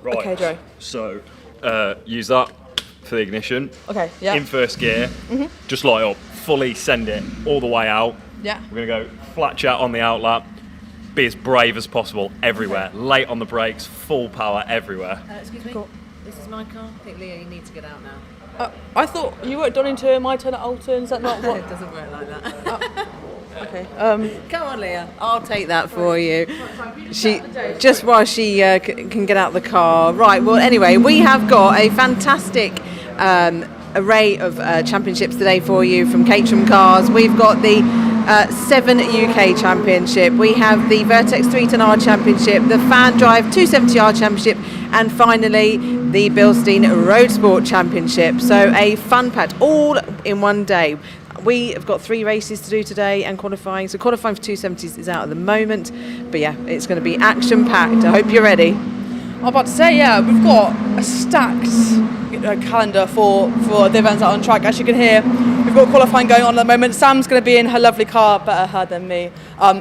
Right. Okay, Joe. So, use that for the ignition. Okay, yeah. In first gear, just light up, fully send it all the way out. Yeah. We're going to go flat chat on the outlap, be as brave as possible everywhere. Okay. Late on the brakes, full power everywhere. Excuse me, cool. This is my car. I think, Leah, you need to get out now. I thought you worked on into my turn at Oulton. Is that not what? It doesn't work like that. Okay. Come on, Leah. I'll take that for you. She just while she can get out the car. Right. Well, anyway, we have got a fantastic array of championships today for you from Caterham Cars. We've got the 7 UK Championship. We have the Vertex 310R Championship, the Fan Drive 270R Championship, and finally the Bilstein Road Sport Championship. So a fun-packed, all in one day. We have got 3 races to do today and qualifying. So qualifying for 270s is out at the moment. But yeah, it's going to be action-packed. I hope you're ready. I'm about to say, yeah, we've got a stacked calendar for the events out on track. As you can hear, we've got qualifying going on at the moment. Sam's going to be in her lovely car, better her than me,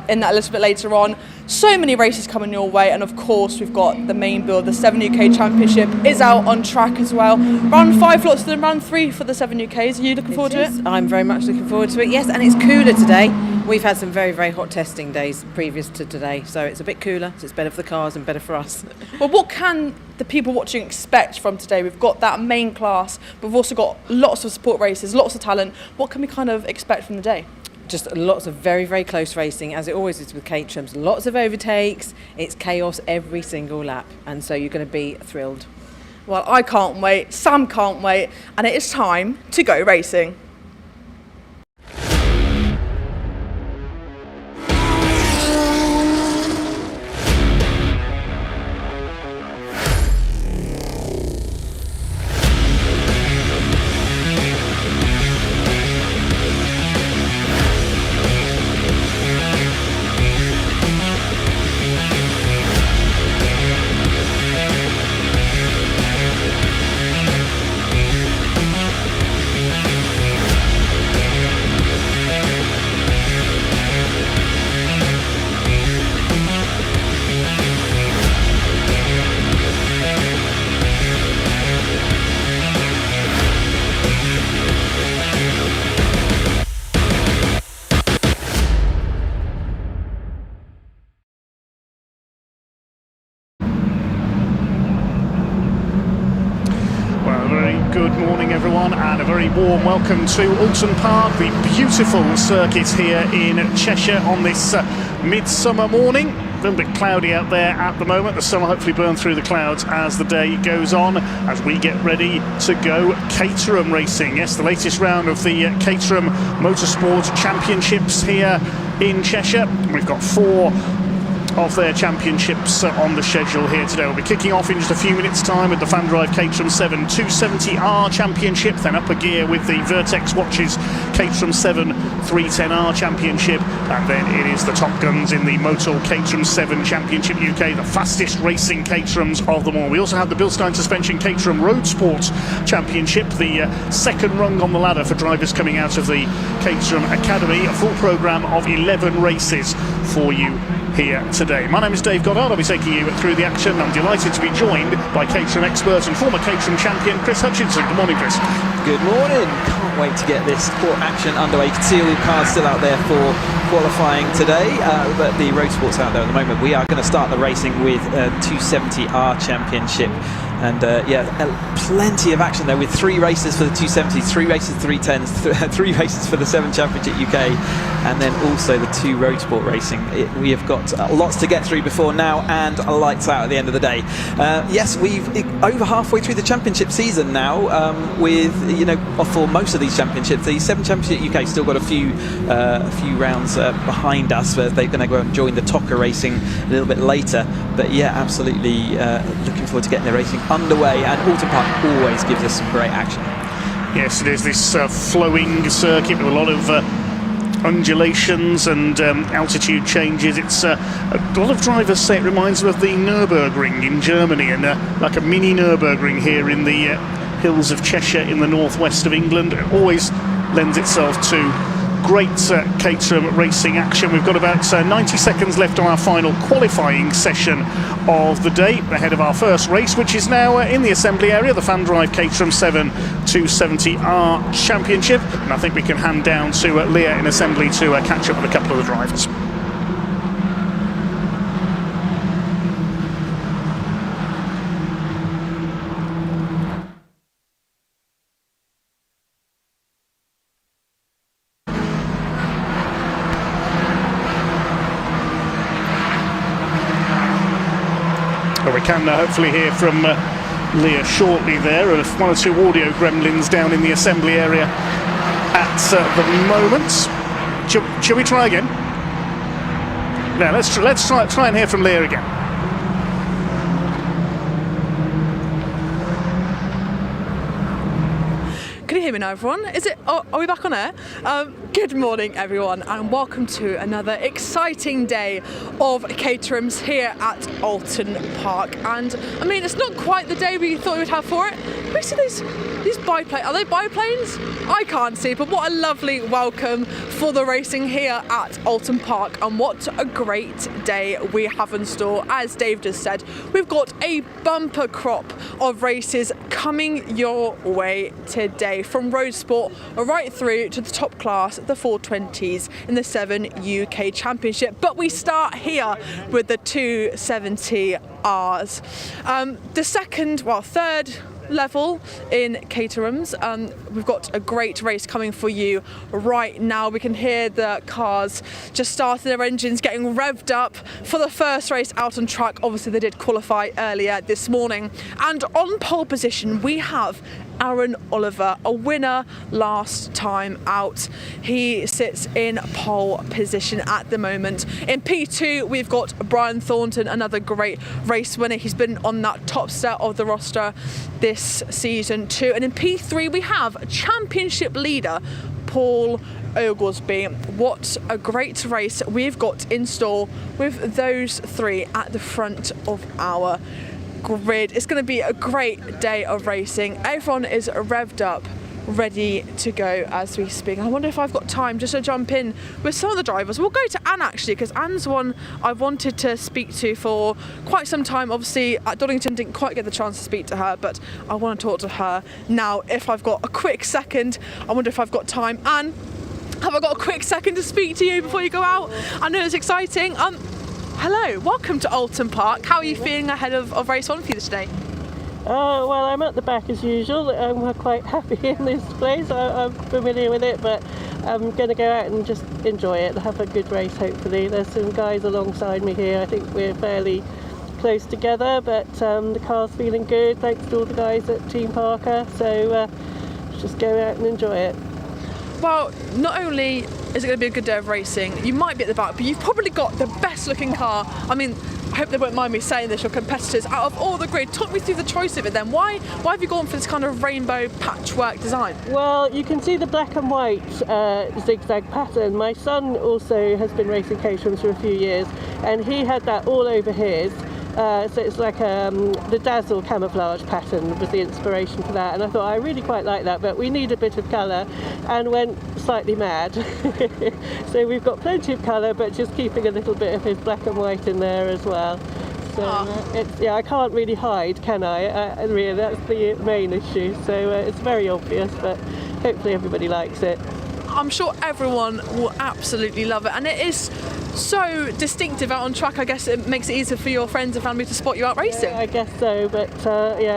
in that a little bit later on. So many races coming your way, and of course we've got the main build. The 7 UK Championship is out on track as well. Round 5 lots of them, round 3 for the 7 UKs. Are you looking forward to it? I'm very much looking forward to it, yes, and it's cooler today. We've had some very, very hot testing days previous to today, so it's a bit cooler, so it's better for the cars and better for us. Well, what can the people watching expect from today? We've got that main class, but we've also got lots of support races, lots of talent. What can we kind of expect from the day? Just lots of very, very close racing, as it always is with Caterham's. Lots of overtakes, it's chaos every single lap, and so you're going to be thrilled. Well, I can't wait, Sam can't wait, and it is time to go racing. Good morning everyone, and a very warm welcome to Oulton Park, the beautiful circuit here in Cheshire on this midsummer morning. A little bit cloudy out there at the moment. The sun will hopefully burn through the clouds as the day goes on, as we get ready to go Caterham racing. Yes, the latest round of the Caterham Motorsport Championships here in Cheshire. We've got 4 of their championships on the schedule here today. We'll be kicking off in just a few minutes' time with the Fan Drive Caterham 7 270R Championship, then up a gear with the Vertex Watches Caterham 7 310R Championship, and then it is the top guns in the Motul Caterham 7 Championship UK, the fastest racing Caterhams of them all. We also have the Bilstein Suspension Caterham Road Sport Championship, the second rung on the ladder for drivers coming out of the Caterham Academy. A full programme of 11 races for you here today. My name is Dave Goddard. I'll be taking you through the action. I'm delighted to be joined by Caterham expert and former Caterham champion Chris Hutchinson. Good morning, Chris. Good morning. Can't wait to get this court action underway. You can see all the cars still out there for qualifying today, but the road sport's out there at the moment. We are going to start the racing with 270R Championship. And yeah, plenty of action there with 3 races for the 270s, 3 races for 310s, 3 races for the 7 Championship UK, and then also the 2 road sport racing. We have got lots to get through before now, and lights out at the end of the day. Yes, we've over halfway through the championship season now. With for most of these championships, the 7 Championship UK still got a few rounds behind us. They're going to go and join the TOCA racing a little bit later. But yeah, absolutely looking forward to getting the racing underway, and Oulton Park always gives us some great action. Yes, it is this flowing circuit with a lot of undulations and altitude changes. It's a lot of drivers say it reminds them of the Nürburgring in Germany, and like a mini Nürburgring here in the hills of Cheshire in the northwest of England. It always lends itself to great Caterham racing action. We've got about 90 seconds left on our final qualifying session of the day ahead of our first race, which is now in the assembly area, the Fan Drive Caterham 7 270R Championship. And I think we can hand down to Leah in assembly to catch up with a couple of the drivers. We can hopefully hear from Leah shortly there. One or two audio gremlins down in the assembly area at the moment. Shall we try again? No, let's try and hear from Leah again. Can you hear me now, everyone? Are we back on air? Good morning, everyone, and welcome to another exciting day of Caterham's here at Oulton Park. And I mean, it's not quite the day we thought we would have for it. We see these biplanes. Are they biplanes? I can't see, but what a lovely welcome for the racing here at Oulton Park, and what a great day we have in store. As Dave just said, we've got a bumper crop of races coming your way today, from road sport right through to the top class, the 420s in the 7 UK Championship. But we start here with the 270Rs. The third level in Caterham's. We've got a great race coming for you right now. We can hear the cars just starting their engines, getting revved up for the first race out on track. Obviously they did qualify earlier this morning. And on pole position we have Aaron Oliver, a winner last time out. He sits in pole position at the moment. In P2 we've got Brian Thornton, another great race winner. He's been on that top set of the roster this season too. And in P3 we have championship leader Paul Oglesby. What a great race we've got in store with those three at the front of our grid. It's going to be a great day of racing. Everyone is revved up, ready to go as we speak. I wonder if I've got time just to jump in with some of the drivers. We'll go to Anne actually, because Anne's one I've wanted to speak to for quite some time. Obviously at Donington didn't quite get the chance to speak to her, but I want to talk to her now if I've got a quick second. I wonder if I've got time. Anne, have I got a quick second to speak to you before you go out? I know it's exciting. Hello, welcome to Oulton Park. How are you feeling ahead of race 1 for you today? Well, I'm at the back as usual. I'm quite happy in this place. I'm familiar with it, but I'm going to go out and just enjoy it and have a good race, hopefully. There's some guys alongside me here. I think we're fairly close together, but the car's feeling good, thanks to all the guys at Team Parker. So just go out and enjoy it. Well, not only is it going to be a good day of racing, you might be at the back, but you've probably got the best looking car. I mean, I hope they won't mind me saying this, your competitors, out of all the grid. Talk me through the choice of it then. Why have you gone for this kind of rainbow patchwork design? Well, you can see the black and white zigzag pattern. My son also has been racing Caterhams for a few years, and he had that all over his. So it's like the Dazzle camouflage pattern was the inspiration for that, and I thought I really quite like that, but we need a bit of colour, and went slightly mad. So we've got plenty of colour, but just keeping a little bit of his black and white in there as well. So I can't really hide, can I? Really, that's the main issue. So it's very obvious, but hopefully everybody likes it. I'm sure everyone will absolutely love it, and it is so distinctive out on track. I guess it makes it easier for your friends and family to spot you out racing. I guess so, but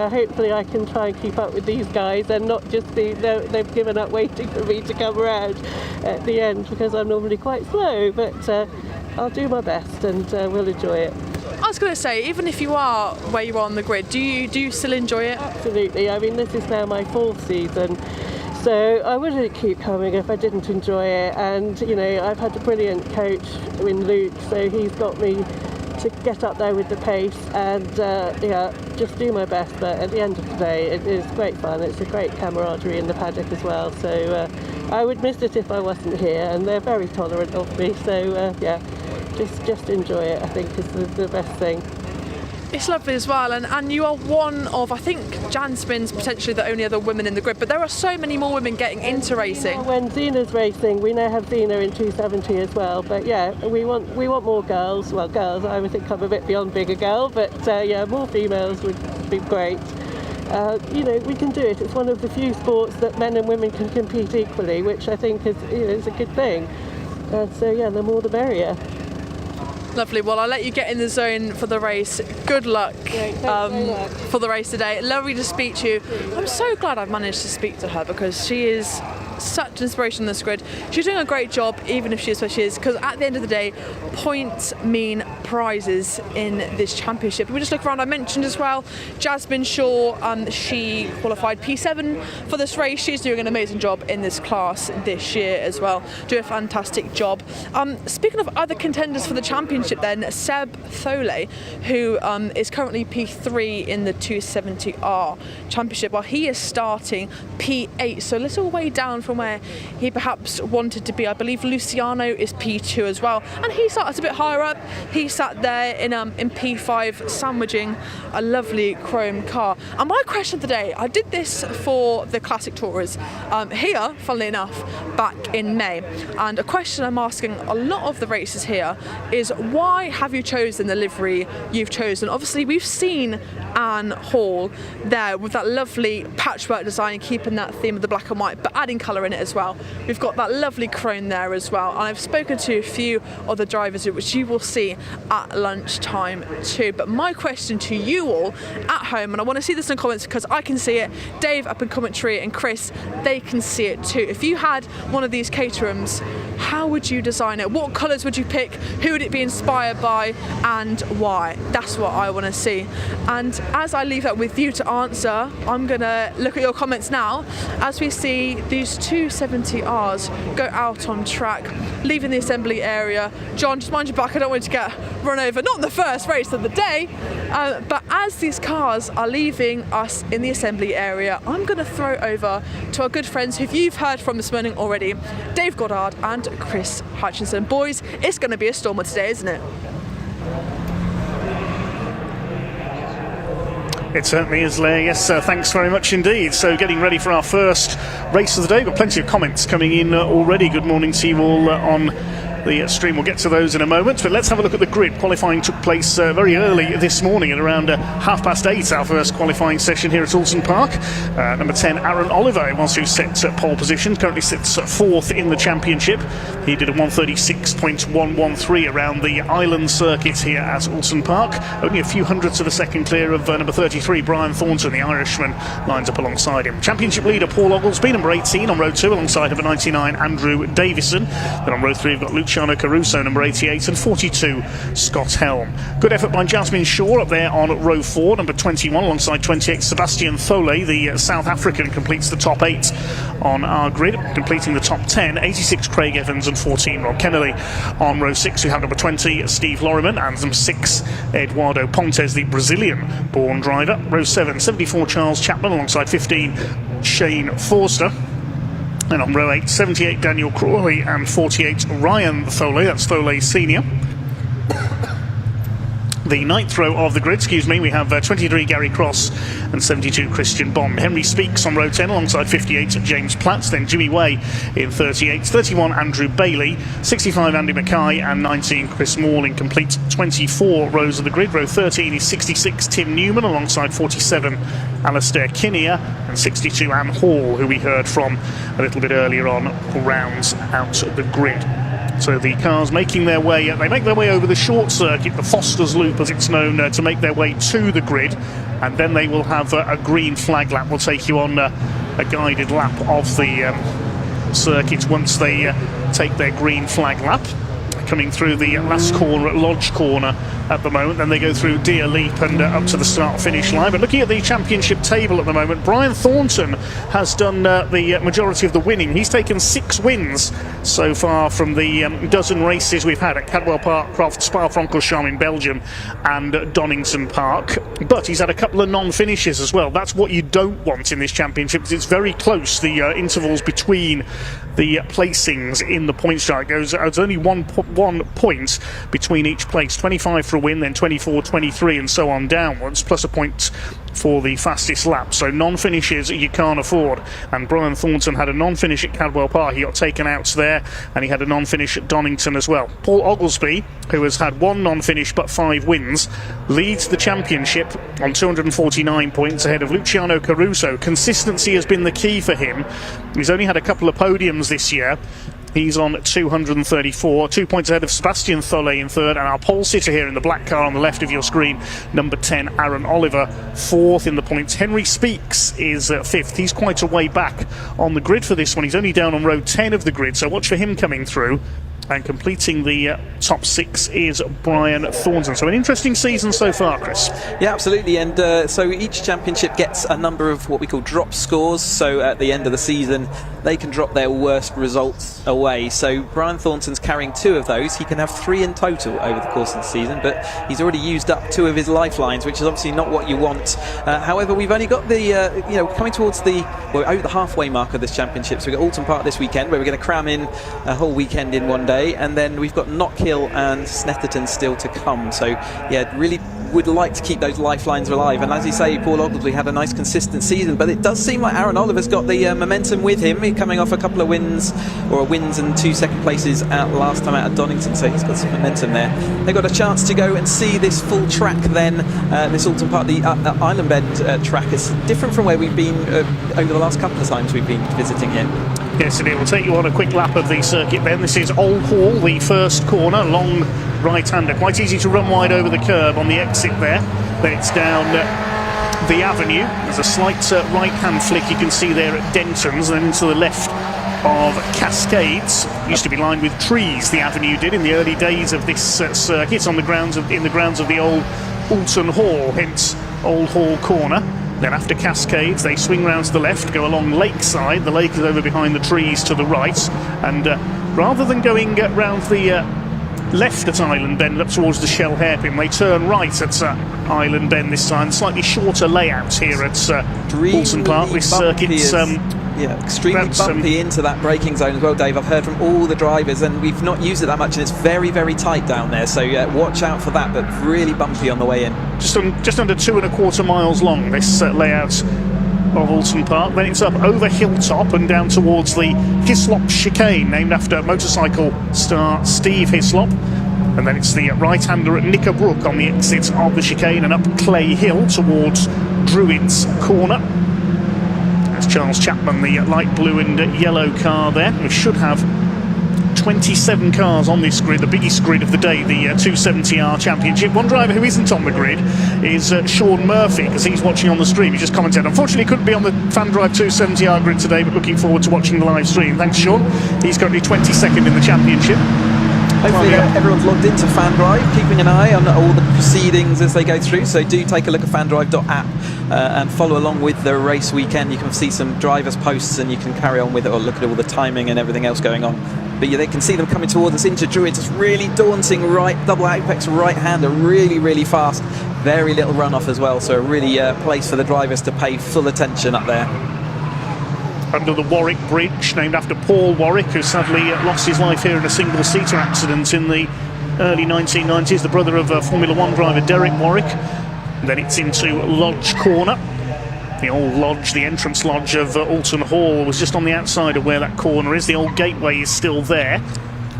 hopefully I can try and keep up with these guys and not just they've given up waiting for me to come around at the end, because I'm normally quite slow, but I'll do my best and we'll enjoy it. I was going to say, even if you are where you are on the grid, do you still enjoy it? Absolutely. I mean, this is now my 4th season. So I wouldn't keep coming if I didn't enjoy it, and I've had a brilliant coach in Luke, so he's got me to get up there with the pace and just do my best. But at the end of the day, it is great fun. It's a great camaraderie in the paddock as well, so I would miss it if I wasn't here, and they're very tolerant of me, so just enjoy it, I think, is the best thing. It's lovely as well, and you are one of, I think, Jasmine's potentially the only other woman in the grid, but there are so many more women getting into racing. When Zena's racing, we now have Zena in 270 as well, but yeah, we want more girls. Well, girls, I would think I'm a bit beyond being a girl, but yeah, more females would be great. You know, we can do it. It's one of the few sports that men and women can compete equally, which I think is, you know, is a good thing. So yeah, the more the merrier. Lovely. Well, I'll let you get in the zone for the race. Good luck, for the race today. Lovely to speak to you. I'm so glad I've managed to speak to her because she is such an inspiration on this grid. She's doing a great job, even if she is where she is, because at the end of the day, points mean prizes in this championship. If we just look around, I mentioned as well, Jasmine Shaw, she qualified P7 for this race. She's doing an amazing job in this class this year as well. Do a fantastic job. Speaking of other contenders for the championship then, Seb Thole, who is currently P3 in the 270R championship, while he is starting P8, so a little way down from where he perhaps wanted to be. I believe Luciano is P2 as well, and he started a bit higher up. He sat there in P5, sandwiching a lovely chrome car. And my question of the day, I did this for the Classic Tourers here, funnily enough, back in May, and a question I'm asking a lot of the races here is, why have you chosen the livery you've chosen? Obviously, we've seen Anne Hall there with that lovely patchwork design, keeping that theme of the black and white, but adding colour in it as well. We've got that lovely chrome there as well, and I've spoken to a few of the drivers, which you will see at lunchtime too. But my question to you all at home, and I want to see this in the comments because I can see it, Dave up in commentary and Chris, they can see it too. If you had one of these Caterhams, how would you design it? What colours would you pick? Who would it be inspired by and why? That's what I want to see. And as I leave that with you to answer, I'm going to look at your comments now as we see these 270Rs go out on track, leaving the assembly area. John, just mind your back, I don't want you to get run over, not the first race of the day, but as these cars are leaving us in the assembly area, I'm going to throw over to our good friends who you've heard from this morning already, Dave Goddard and Chris Hutchinson. Boys, it's going to be a stormer today, isn't it? It certainly is, Leah. Yes, thanks very much indeed. So getting ready for our first race of the day. Got plenty of comments coming in already. Good morning to you all on the stream. We'll get to those in a moment, but let's have a look at the grid. Qualifying took place very early this morning at around 8:30, our first qualifying session here at Oulton Park. Number 10, Aaron Oliver, was who set pole position, currently sits fourth in the championship. He did a 136.113 around the island circuit here at Oulton Park. Only a few hundredths of a second clear of number 33, Brian Thornton, the Irishman, lines up alongside him. Championship leader Paul Oglesby, number 18 on row 2, alongside number 99, Andrew Davison. Then on row 3 we've got Luciano Caruso, number 88, and 42, Scott Helm. Good effort by Jasmine Shaw up there on row 4, number 21, alongside 28, Sebastian Thole, the South African, completes the top 8 on our grid, completing the top 10, 86, Craig Evans, and 14, Rob Kennedy. On row 6 we have number 20, Steve Loriman, and number 6, Eduardo Pontes, the Brazilian-born driver. Row 7, 74, Charles Chapman, alongside 15, Shane Forster. And on row 8, 78, Daniel Crawley, and 48, Ryan Thole, that's Thole Senior. The 9th row of the grid, we have 23, Gary Cross, and 72, Christian Bond. Henry Speaks on row 10 alongside 58, James Platts, then Jimmy Way in 38, 31, Andrew Bailey, 65, Andy Mackay, and 19, Chris Morling complete 24 rows of the grid. Row 13 is 66, Tim Newman, alongside 47, Alistair Kinnear, and 62, Anne Hall, who we heard from a little bit earlier on, rounds out the grid. So the cars making their way, they make their way over the short circuit, the Foster's Loop as it's known, to make their way to the grid, and then they will have a green flag lap. We'll take you on a guided lap of the circuit once they take their green flag lap. Coming through the last corner at Lodge Corner at the moment, then they go through Deer Leap and up to the start-finish line. But looking at the championship table at the moment, Brian Thornton has done the majority of the winning. He's taken 6 wins so far from the dozen races we've had at Cadwell Park, Spa-Francorchamps in Belgium, and Donington Park. But he's had a couple of non-finishes as well. That's what you don't want in this championship, because it's very close, the intervals between the placings in the points chart. It's only one 1 point between each place. 25 for a win, then 24, 23 and so on downwards, plus a point for the fastest lap. So non-finishes you can't afford. And Brian Thornton had a non-finish at Cadwell Park. He got taken out there, and he had a non-finish at Donington as well. Paul Oglesby, who has had 1 non-finish but 5 wins, leads the championship on 249 points ahead of Luciano Caruso. Consistency has been the key for him. He's only had a couple of podiums this year. He's on 234, 2 points ahead of Sebastian Tholle in third, and our pole sitter here in the black car on the left of your screen, number 10, Aaron Oliver, fourth in the points. Henry Speaks is fifth. He's quite a way back on the grid for this one. He's only down on row 10 of the grid, so watch for him coming through. And completing the top 6 is Brian Thornton. So an interesting season so far, Chris. Yeah, absolutely. And so each championship gets a number of what we call drop scores. So at the end of the season, they can drop their worst results away. So Brian Thornton's carrying 2 of those. He can have 3 in total over the course of the season, but he's already used up 2 of his lifelines, which is obviously not what you want. However, we've only got the, coming towards over the halfway mark of this championship. So we've got Oulton Park this weekend, where we're going to cram in a whole weekend in one day. And then we've got Knockhill and Snetterton still to come. So yeah, really would like to keep those lifelines alive. And as you say, Paul Oglesby had a nice consistent season, but it does seem like Aaron Oliver's got the momentum with him. He's coming off a couple of wins and 2 second places out last time out at Donington, so he's got some momentum there. They've got a chance to go and see this full track then, this Oulton Park, the Island Bend track. Is different from where we've been over the last couple of times we've been visiting here. Yes, and it will take you on a quick lap of the circuit then. This is Old Hall, the first corner, long right-hander. Quite easy to run wide over the curb on the exit there. Then it's down the avenue. There's a slight right-hand flick you can see there at Denton's, and then into the left of Cascades. Used to be lined with trees, the avenue did, in the early days of this circuit, in the grounds of the old Oulton Hall, hence Old Hall corner. Then after Cascades, they swing round to the left, go along Lakeside. The lake is over behind the trees to the right. And rather than going round the left at Island Bend up towards the Shell hairpin, they turn right at Island Bend this time. Slightly shorter layout here at Oulton Park. This circuit's extremely bumpy into that braking zone as well, Dave. I've heard from all the drivers, and we've not used it that much, and it's very, very tight down there. So watch out for that, but really bumpy on the way in. Just under 2.25 miles long, this layout of Oulton Park. Then it's up over Hilltop and down towards the Hislop chicane, named after motorcycle star Steve Hislop. And then it's the right-hander at Knickerbrook on the exit of the chicane, and up Clay Hill towards Druids Corner. That's Charles Chapman, the light blue and yellow car there. We should have 27 cars on this grid, the biggest grid of the day, the 270R Championship. One driver who isn't on the grid is Sean Murphy, because he's watching on the stream. He just commented, unfortunately couldn't be on the FanDrive 270R grid today, but looking forward to watching the live stream. Thanks, Sean. He's currently 22nd in the championship. Hopefully everyone's logged into FanDrive, keeping an eye on all the proceedings as they go through, so do take a look at fandrive.app and follow along with the race weekend. You can see some drivers' posts and you can carry on with it, or look at all the timing and everything else going on. But yeah, they can see them coming towards us into Druids. It's really daunting double apex right-hander, really, really fast. Very little runoff as well, so a really place for the drivers to pay full attention up there. Under the Warwick Bridge, named after Paul Warwick, who sadly lost his life here in a single-seater accident in the early 1990s, the brother of Formula 1 driver Derek Warwick. And then it's into Lodge Corner. The old lodge, the entrance lodge of Oulton Hall was just on the outside of where that corner is. The old gateway is still there.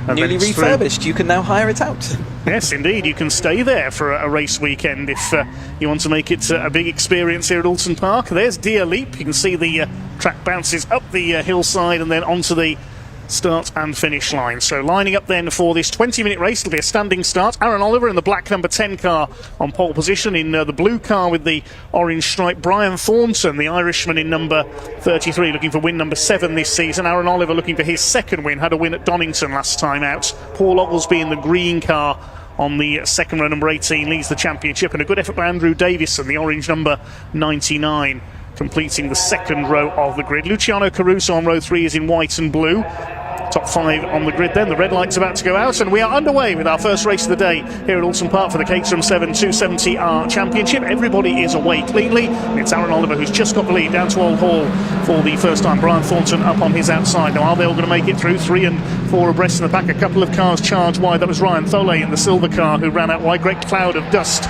And newly refurbished, you can now hire it out. Yes, indeed, you can stay there for a race weekend if you want to make it a big experience here at Oulton Park. There's Deer Leap. You can see the track bounces up the hillside and then onto the start and finish line. So lining up then for this 20-minute race, it'll be a standing start. Aaron Oliver in the black number 10 car on pole position. In the blue car with the orange stripe, Brian Thornton, the Irishman, in number 33, looking for win number 7 this season. Aaron Oliver looking for his second win, had a win at Donington last time out. Paul Oglesby in the green car on the second row, number 18, leads the championship. And a good effort by Andrew Davison, the orange number 99, completing the second row of the grid. Luciano Caruso on row 3 is in white and blue. top 5 on the grid then. The red light's about to go out, and we are underway with our first race of the day here at Oulton Park for the Caterham 7 270R Championship. Everybody is away cleanly, and it's Aaron Oliver who's just got the lead down to Old Hall for the first time. Brian Thornton up on his outside. Now, are they all going to make it through? 3 and 4 abreast in the pack. A couple of cars charged wide. That was Ryan Tholey in the silver car who ran out wide. Great cloud of dust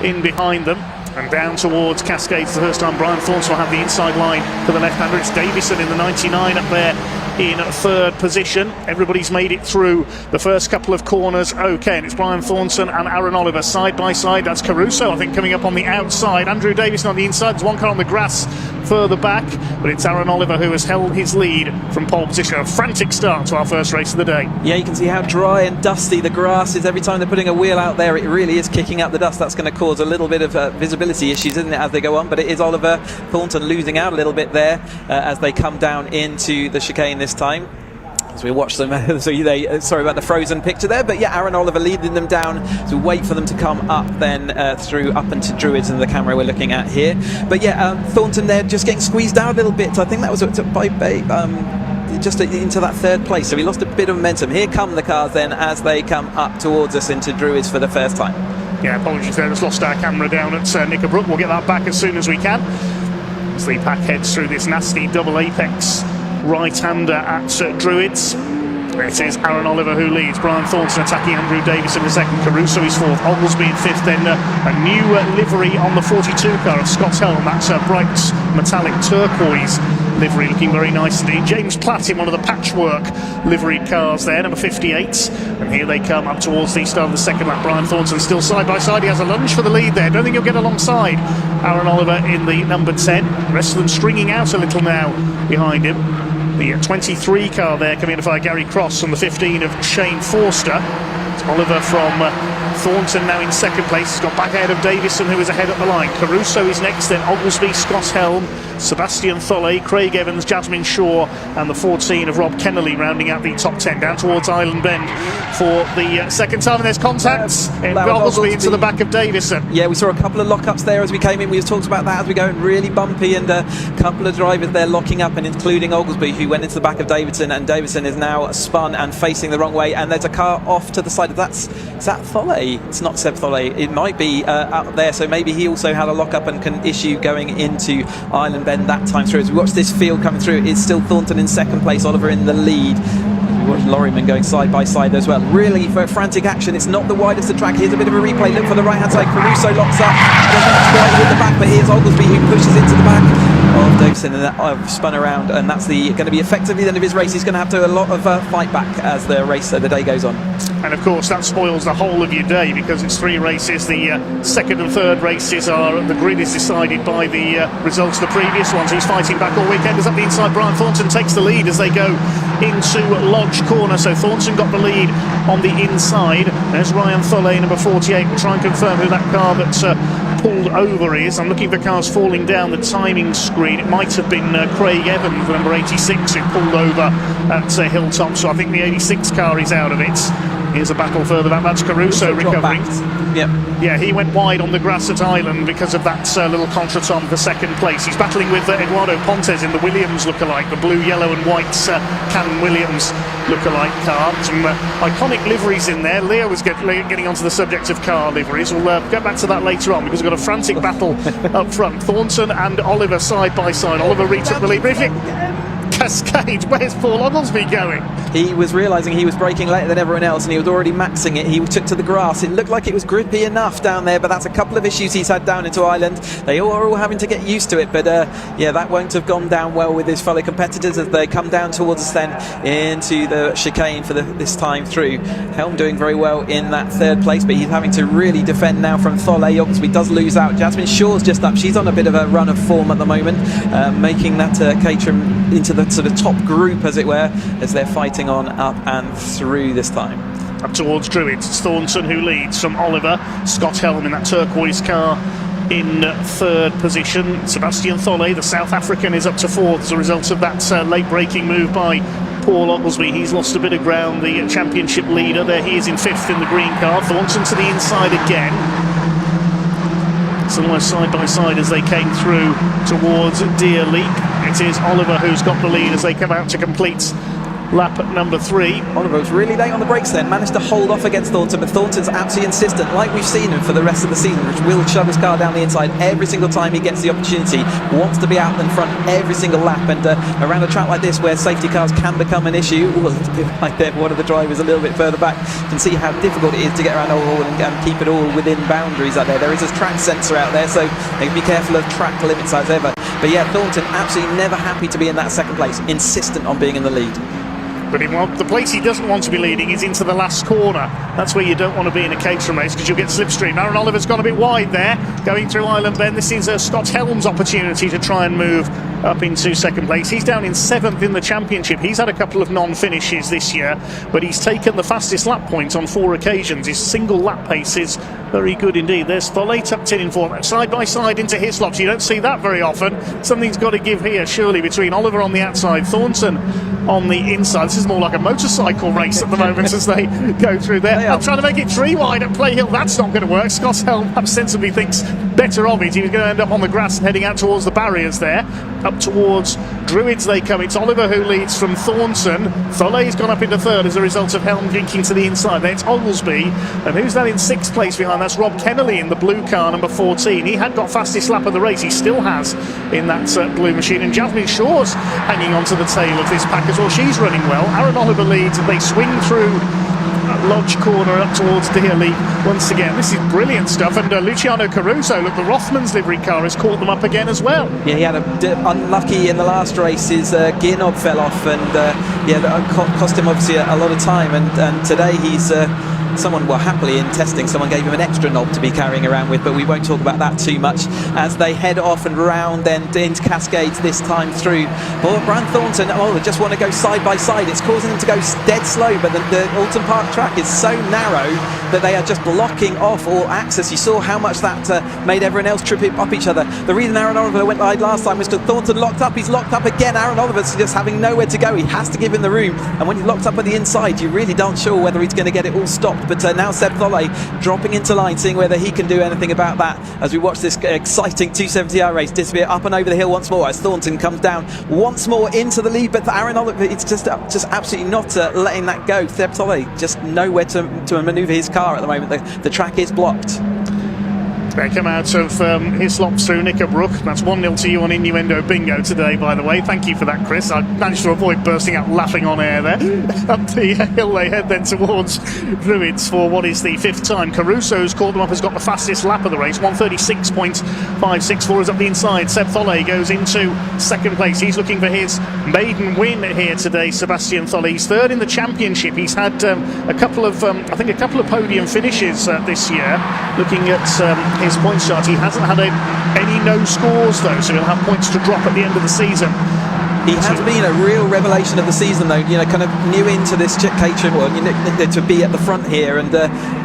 in behind them. And down towards Cascades the first time. Brian Thornton will have the inside line for the left-hander. It's Davison in the 99 up there in 3rd position. Everybody's made it through the first couple of corners okay, and it's Brian Thornton and Aaron Oliver side by side. That's Caruso, I think, coming up on the outside. Andrew Davison on the inside. There's one car on the grass further back, but it's Aaron Oliver who has held his lead from pole position. A frantic start to our first race of the day. Yeah, you can see how dry and dusty the grass is. Every time they're putting a wheel out there, it really is kicking up the dust. That's going to cause a little bit of visibility issues, isn't it, as they go on? But it is Oliver Thornton losing out a little bit there as they come down into the chicane this time. So we watch them. Sorry about the frozen picture there, but yeah, Aaron Oliver leading them down. So wait for them to come up then through up into Druids and the camera we're looking at here. But yeah, Thornton there just getting squeezed out a little bit. I think that was by just into that 3rd place. So he lost a bit of momentum. Here come the cars then as they come up towards us into Druids for the first time. Yeah, apologies there. Just lost our camera down at Knickerbrook. We'll get that back as soon as we can. As the pack heads through this nasty double apex right-hander at Druids. It is Aaron Oliver who leads. Brian Thornton attacking Andrew Davis in the 2nd. Caruso is 4th. Oglesby in 5th. Then a new livery on the 42 car of Scott Helm. That's a bright metallic turquoise livery, looking very nice indeed. James Platt in one of the patchwork liveried cars there, number 58. And here they come up towards the start of the 2nd lap. Brian Thornton still side by side. He has a lunge for the lead there. Don't think he'll get alongside Aaron Oliver in the number 10. The rest of them stringing out a little now behind him. The 23 car there coming in by Gary Cross from the 15 of Shane Forster. It's Oliver from Thornton now in 2nd place. He's got back ahead of Davison, who is ahead at the line. Caruso is next, then Oglesby, Scott Helm, Sebastian Tholey, Craig Evans, Jasmine Shaw, and the 14 of Rob Kennelly rounding out the top 10 down towards Island Bend for the 2nd time. And there's contacts. Oglesby into the back of Davison. Yeah, we saw a couple of lockups there as we came in. We talked about that as we go, really bumpy, and a couple of drivers there locking up, and including Oglesby, who went into the back of Davison, and Davison is now spun and facing the wrong way. And there's a car off to the side of is that Tholey? It's not Seb Tholey. It might be out there, so maybe he also had a lockup and can issue going into Island Bend that time through. As we watch this field coming through, it's still Thornton in 2nd place, Oliver in the lead. We watch Lorryman going side by side as well. Really for frantic action. It's not the widest of the track. Here's a bit of a replay. Look for the right hand side. Caruso locks up. Doesn't quite hit the back, but here's Oglesby who pushes into the back of Davison, and that spun around, and that's going to be effectively the end of his race. He's going to have to do a lot of fight back as the day goes on. And of course that spoils the whole of your day, because it's 3 races. The 2nd and 3rd races the grid is decided by the results of the previous ones. He's fighting back all weekend. Is up the inside. Brian Thornton takes the lead as they go into Lodge Corner. So Thornton got the lead on the inside. There's Ryan Tholey, number 48. We'll try and confirm who that car that pulled over is. I'm looking for cars falling down the timing screen. It might have been Craig Evans, number 86, who pulled over at Hilltop. So I think the 86 car is out of it. Here's a battle further back. That's Caruso recovering. Yep. Yeah, he went wide on the grass at Island because of that little contretemps for 2nd place. He's battling with Eduardo Pontes in the Williams lookalike, the blue, yellow and white Cannon Williams lookalike car. Some iconic liveries in there. Leo was getting onto the subject of car liveries. We'll get back to that later on, because we've got a frantic battle up front. Thornton and Oliver side by side. Oliver retook the lead. Cascade, where's Paul Oglesby going? He was realising he was braking later than everyone else, and he was already maxing it. He took to the grass. It looked like it was grippy enough down there, but that's a couple of issues he's had down into Island. They are all having to get used to it, but yeah, that won't have gone down well with his fellow competitors as they come down towards us then into the chicane for this time through. Helm doing very well in that 3rd place, but he's having to really defend now from Tholey. Oglesby does lose out. Jasmine Shaw's just up. She's on a bit of a run of form at the moment, making that Caterham into the sort of top group, as it were, as they're fighting on up and through this time. Up towards Druids, it's Thornton who leads from Oliver. Scott Helm in that turquoise car in 3rd position. Sebastian Tholey, the South African, is up to 4th as a result of that late braking move by Paul Oglesby. He's lost a bit of ground, the championship leader. There he is in 5th in the green car. Thornton to the inside again. It's almost side by side as they came through towards Deer Leap. It is Oliver who's got the lead as they come out to complete lap at number 3. Oliver was really late on the brakes then, managed to hold off against Thornton, but Thornton's absolutely insistent, like we've seen him for the rest of the season, which will shove his car down the inside every single time he gets the opportunity, wants to be out in front every single lap, and around a track like this where safety cars can become an issue, like there, one of the drivers a little bit further back can see how difficult it is to get around Old Hall and keep it all within boundaries out there. There is a track sensor out there, so they can be careful of track limits as ever. But yeah, Thornton absolutely never happy to be in that second place, insistent on being in the lead. But the place he doesn't want to be leading is into the last corner. That's where you don't want to be in a Caterham race, because you'll get slipstream. Aaron Oliver's gone a bit wide there, going through Island Bend. This is Scott Helm's opportunity to try and move up into second place. He's down in 7th in the championship. He's had a couple of non-finishes this year, but he's taken the fastest lap points on 4 occasions. His single lap pace is very good indeed. There's Tholet tucked in for side by side into Hislop. You don't see that very often. Something's got to give here, surely, between Oliver on the outside, Thornton on the inside. This is more like a motorcycle race at the moment as they go through there. I'm trying to make it 3 wide at Play Hill. That's not going to work. Scott Helm sensibly thinks better of it. He was going to end up on the grass and heading out towards the barriers there. Up towards Druids they come. It's Oliver who leads from Thornton. Tholet's gone up into 3rd as a result of Helm drinking to the inside. Then it's Oglesby. And who's that in 6th place behind? That's Rob Kennelly in the blue car, number 14. He had got fastest lap of the race. He still has in that blue machine. And Jasmine Shaw's hanging on to the tail of this pack as well. She's running well. Aaron Oliver leads. They swing through Lodge corner up towards Dearly once again. This is brilliant stuff. And Luciano Caruso, look, the Rothmans livery car has caught them up again as well. Yeah, he had unlucky in the last race. His gear knob fell off, and that cost him obviously a lot of time. And today he's someone, well, happily in testing, someone gave him an extra knob to be carrying around with, but we won't talk about that too much as they head off and round then into Cascades this time through. Well, Brian Thornton, they just want to go side by side. It's causing them to go dead slow, but the Oulton Park track is so narrow that they are just blocking off all access. You saw how much that made everyone else trip up each other. The reason Aaron Oliver went wide last time was because Thornton locked up. He's locked up again. Aaron Oliver's just having nowhere to go. He has to give him the room, and when he's locked up at the inside, you really don't sure whether he's going to get it all stopped. But now Seb Tholet dropping into line, seeing whether he can do anything about that as we watch this exciting 270R race disappear up and over the hill once more as Thornton comes down once more into the lead. But Aaron Oliver, it's just absolutely not letting that go. Seb Tholet just nowhere to manoeuvre his car at the moment. The track is blocked. They come out of Hislop through Knickerbrook. That's 1-0 to you on Innuendo Bingo today, by the way. Thank you for that, Chris. I managed to avoid bursting out laughing on air there. Up the hill they head then towards Druids for what is the 5th time. Caruso's caught them up, has got the fastest lap of the race. 1:36.564 is up the inside. Seb Tholet goes into 2nd place. He's looking for his maiden win here today, Sebastian Tholet. He's 3rd in the championship. He's had a couple of podium finishes this year. Looking at his points chart, he hasn't had any no scores though, so he'll have points to drop at the end of the season. He has been a real revelation of the season though, kind of new into this Caterham, to be at the front here, and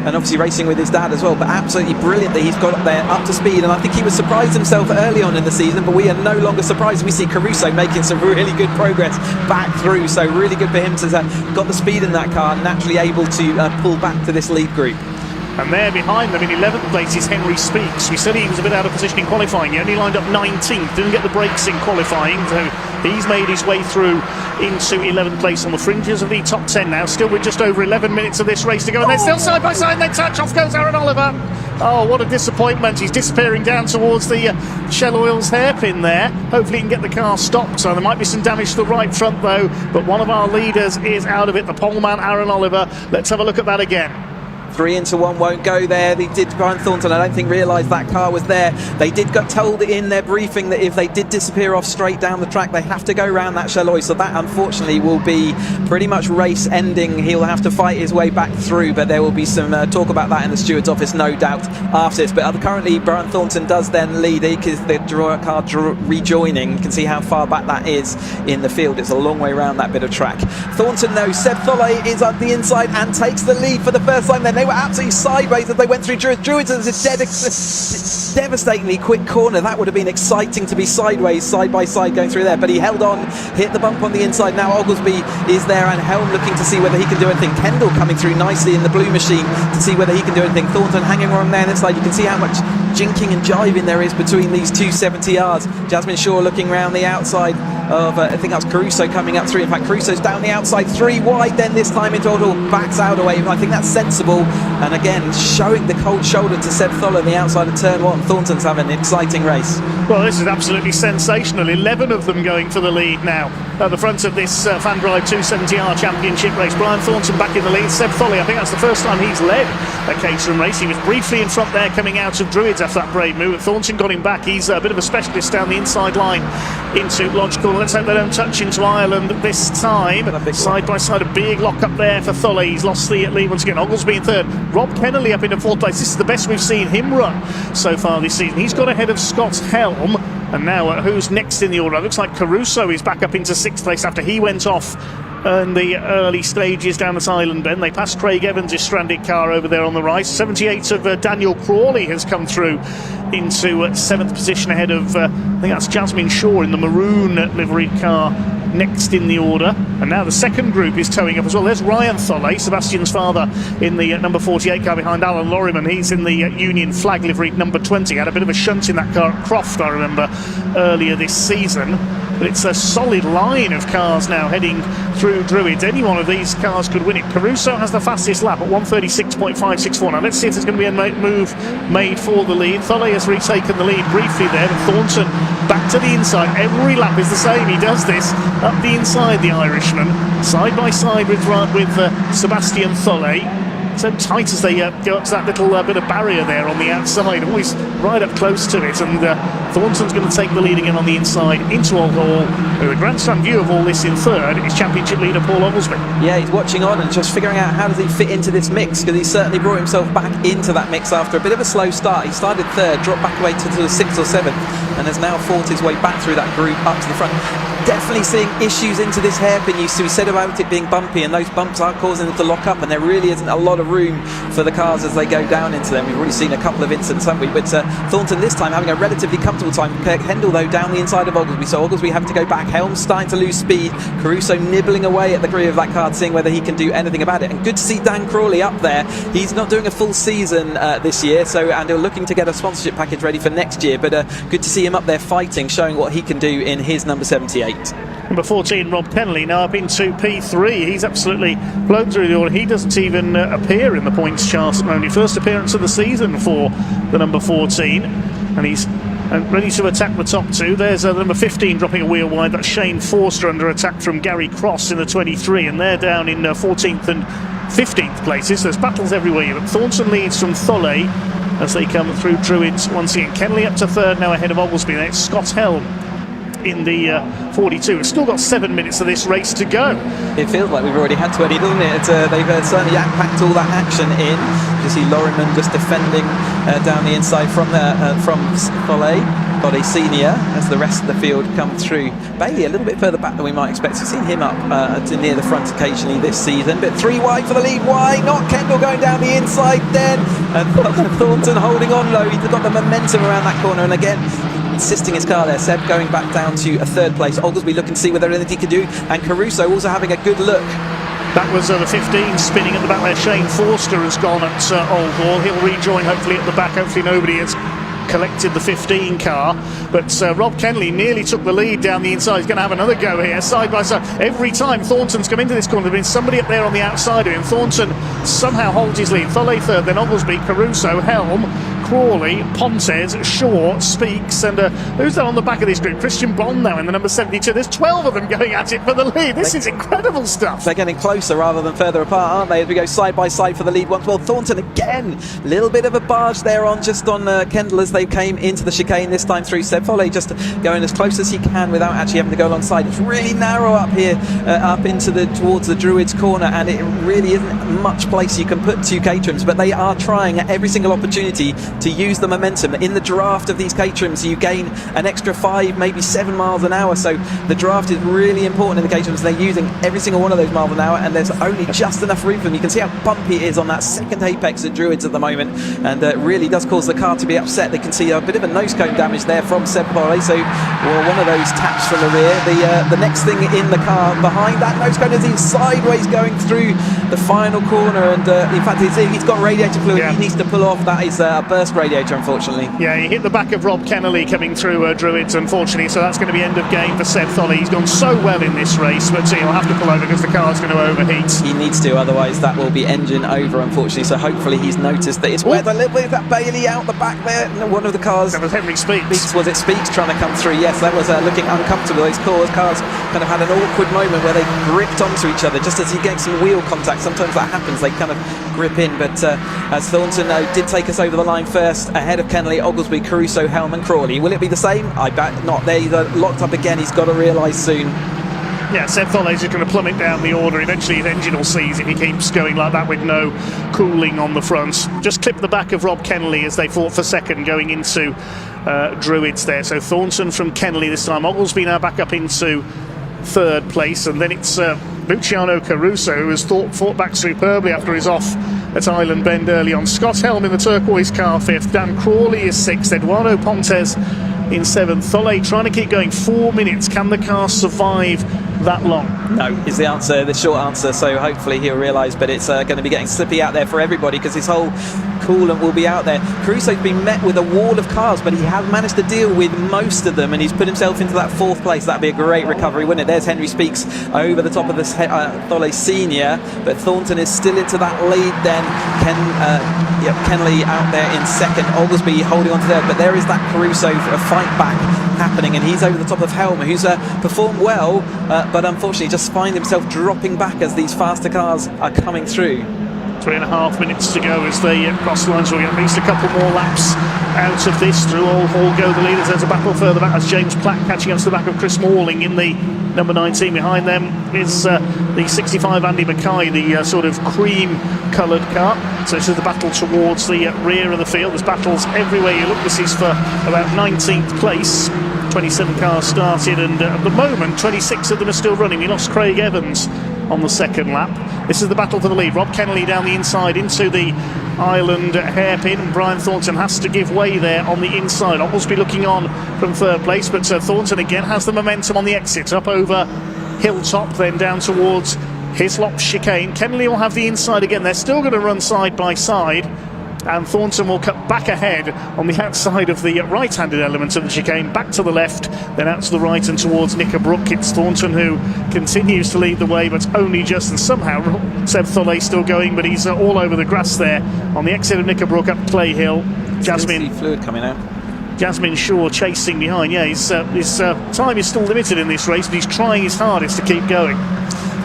obviously racing with his dad as well, but absolutely brilliant that he's got up there up to speed. And I think he was surprised himself early on in the season, but we are no longer surprised. We see Caruso making some really good progress back through, so really good for him to have got the speed in that car, naturally able to pull back to this lead group. And there behind them in 11th place is Henry Speaks. We said he was a bit out of position in qualifying. He only lined up 19th, didn't get the brakes in qualifying, so he's made his way through into 11th place on the fringes of the top 10 now. Still with just over 11 minutes of this race to go, and they're still side by side, and they touch. Off goes Aaron Oliver. Oh, what a disappointment. He's disappearing down towards the Shell Oil's hairpin there. Hopefully he can get the car stopped, so there might be some damage to the right front though, but one of our leaders is out of it, the poleman Aaron Oliver. Let's have a look at that again. 3 into 1 won't go there. They did, Brian Thornton, I don't think, realised that car was there. They did get told in their briefing that if they did disappear off straight down the track, they have to go around that Shell Oil, so that unfortunately will be pretty much race ending. He'll have to fight his way back through, but there will be some talk about that in the steward's office, no doubt, after this. But currently Brian Thornton does then lead because the car rejoining. You can see how far back that is in the field. It's a long way around that bit of track. Thornton, though, Seb Tholet is up the inside and takes the lead for the first time. Then they were absolutely sideways as they went through Druids. Druids is a devastatingly quick corner. That would have been exciting to be sideways, side by side going through there, but he held on, hit the bump on the inside. Now Oglesby is there and Helm looking to see whether he can do anything. Kendall coming through nicely in the blue machine to see whether he can do anything. Thornton hanging on there on this side. You can see how much jinking and jiving there is between these two 70Rs. Jasmine Shaw looking round the outside. of, I think that's Caruso coming up through. In fact, Caruso's down the outside, 3 wide, then this time into Oulton, backs out away. I think that's sensible. And again, showing the cold shoulder to Seb Tholler, the outside of turn 1. Thornton's having an exciting race. Well, this is absolutely sensational. 11 of them going for the lead now at the front of this Fan Drive 270R Championship race. Brian Thornton back in the lead. Seb Tholler, I think that's the first time he's led a Caterham race. He was briefly in front there coming out of Druids after that brave move. Thornton got him back. He's a bit of a specialist down the inside line into Lodge Corner. Let's hope they don't touch into Ireland this time. Side by side, a big lock up there for Tholler. He's lost the lead once again. Oglesby in third. Rob Kennelly up into 4th place. This is the best we've seen him run so far this season. He's got ahead of Scott's Helm. And now who's next in the order? It looks like Caruso is back up into 6th place after he went off in the early stages down this island bend. They passed Craig Evans' stranded car over there on the right. 78 of Daniel Crawley has come through into 7th position ahead of, I think that's Jasmine Shaw in the maroon liveried car next in the order. And now the second group is towing up as well. There's Ryan Tholle, Sebastian's father, in the number 48 car behind Alan Lorriman. He's in the Union flag liveried number 20. Had a bit of a shunt in that car at Croft, I remember, earlier this season. But it's a solid line of cars now heading through Druids. Any one of these cars could win it. Caruso has the fastest lap at 1:36.564. Now let's see if there's going to be a move made for the lead. Tholle has retaken the lead briefly there, but Thornton back to the inside. Every lap is the same. He does this up the inside, the Irishman, side by side with Sebastian Tholle. So tight as they go up to that little bit of barrier there on the outside, always right up close to it. And Thornton's going to take the lead again on the inside into Old Hall. With a grandstand view of all this in third is championship leader Paul Oglesby. Yeah, he's watching on and just figuring out how does he fit into this mix, because he certainly brought himself back into that mix after a bit of a slow start. He started third, dropped back away to the 6th or 7th, and has now fought his way back through that group up to the front. Definitely seeing issues into this hairpin. We said about it being bumpy, and those bumps are causing them to lock up, and there really isn't a lot of room for the cars as they go down into them. We've already seen a couple of incidents, haven't we? But Thornton this time having a relatively comfortable time. Kendall though down the inside of Oglesby, so Oglesby having to go back. Helm starting to lose speed. Caruso nibbling away at the rear of that car, seeing whether he can do anything about it. And good to see Dan Crawley up there. He's not doing a full season this year, and they're looking to get a sponsorship package ready for next year. But good to see him up there fighting, showing what he can do in his number 78. Number 14, Rob Kennelly, now up into P3. He's absolutely blown through the order. He doesn't even appear in the points chart at the moment. First appearance of the season for the number 14. And he's ready to attack the top two. There's the number 15 dropping a wheel wide. That's Shane Forster under attack from Gary Cross in the 23. And they're down in 14th and 15th places. There's battles everywhere. But Thornton leads from Tholle as they come through Druids once again. Kennelly up to third now ahead of Oglesby. Then it's Scott Helm in the 42. We've still got 7 minutes of this race to go. It feels like we've already had 20, doesn't it? They've certainly packed all that action in. You see Lorriman just defending down the inside from Tholle. Got a senior as the rest of the field come through. Bailey a little bit further back than we might expect. We've seen him up to near the front occasionally this season. But 3 wide for the lead. Why not? Kendall going down the inside then. And Thornton holding on low. He's got the momentum around that corner. And again, insisting his car there. Seb going back down to a 3rd place. Oglesby looking to see whether anything he can do. And Caruso also having a good look. That was the 15 spinning at the back there. Shane Forster has gone at Old Hall. He'll rejoin hopefully at the back. Hopefully nobody has collected the 15 car, but Rob Kennelly nearly took the lead down the inside. He's going to have another go here, side by side. Every time Thornton's come into this corner, there's been somebody up there on the outside of him. Thornton somehow holds his lead. Tholle third, then Oglesby, Caruso, Helm, Crawley, Pontes, Shaw, Speaks, and who's that on the back of this group? Christian Bond now in the number 72. There's 12 of them going at it for the lead. This is incredible stuff. They're getting closer rather than further apart, aren't they? As we go side by side for the lead once. Well, Thornton again, a little bit of a barge there on Kendall as they came into the chicane this time through. Seb Tholle just going as close as he can without actually having to go alongside. It's really narrow up here, up into towards the Druids corner, and it really isn't much place you can put 2 Caterhams, but they are trying at every single opportunity to use the momentum. In the draft of these Caterhams, you gain an extra 5, maybe 7 miles an hour, so the draft is really important in the Caterhams. They're using every single one of those miles an hour, and there's only just enough room for them. You can see how bumpy it is on that second apex at Druids at the moment, and it really does cause the car to be upset. They can see a bit of a nose cone damage there from Seb Tholle, so one of those taps from the rear. The next thing in the car behind that nose cone is he's sideways going through the final corner, and in fact he's got radiator fluid. He needs to pull off. That is a burst lost radiator, unfortunately. Yeah, he hit the back of Rob Kennelly coming through Druids, unfortunately, so that's going to be end of game for Seb Tholley. He's gone so well in this race, but he'll have to pull over because the car's going to overheat. He needs to, otherwise that will be engine over, unfortunately. So hopefully he's noticed that it's wet a little bit. That Bailey out the back there. One of the cars. That was Henry Speaks. Was it Speaks trying to come through? Yes, that was looking uncomfortable. Those cars kind of had an awkward moment where they gripped onto each other just as you get some wheel contact. Sometimes that happens. They kind of grip in, but as Thornton did take us over the line first, ahead of Kennelly, Oglesby, Caruso, Helm and Crawley. Will it be the same? I bet not. They're either locked up again. He's got to realise soon. Yeah, Seb Tholley's just going to plummet down the order. Eventually his engine will seize if he keeps going like that with no cooling on the front. Just clip the back of Rob Kennelly as they fought for second going into Druids there. So Thornton from Kennelly this time. Oglesby now back up into third place, and then it's Luciano Caruso, who has fought back superbly after his off at Island Bend early on. Scott Helm in the turquoise car fifth. Dan Crawley is sixth. Eduardo Pontes in seventh. Tholley trying to keep going. 4 minutes. Can the car survive that long? No, is the answer, the short answer. So hopefully he'll realise, but it's going to be getting slippy out there for everybody because his whole coolant will be out there. Caruso's been met with a wall of cars, but he has managed to deal with most of them, and he's put himself into that fourth place. That'd be a great recovery, wouldn't it? There's Henry Speaks over the top of this Tholley Senior, but Thornton is still into that lead. Then Kennelly out there in second. Oglesby holding on to there, but there is that Caruso fight back happening, and he's over the top of Helm, who's performed well, but unfortunately just find himself dropping back as these faster cars are coming through. 3.5 minutes to go as they cross the line, so we get at least a couple more laps out of this. Through all hall go the leaders. There's a battle further back as James Platt catching us to the back of Chris Morling in the number 19. Behind them is the 65 Andy Mackay, the sort of cream coloured car. So this is the battle towards the rear of the field. There's battles everywhere you look. This is for about 19th place. 27 cars started, and at the moment 26 of them are still running. We lost Craig Evans on the second lap. This is the battle for the lead. Rob Kennelly down the inside into the Island hairpin. Brian Thornton has to give way there on the inside. Oglesby looking on from third place, but Thornton again has the momentum on the exit up over Hilltop, then down towards Hislop chicane. Kennelly will have the inside again. They're still going to run side by side, and Thornton will cut back ahead on the outside of the right-handed element of the chicane, back to the left, then out to the right and towards Knickerbrook. It's Thornton who continues to lead the way, but only just, and somehow Seb Tholley still going, but he's all over the grass there on the exit of Knickerbrook up Clay Hill. Jasmine fluid coming out. Jasmine Shaw chasing behind. Yeah, his time is still limited in this race, but he's trying his hardest to keep going.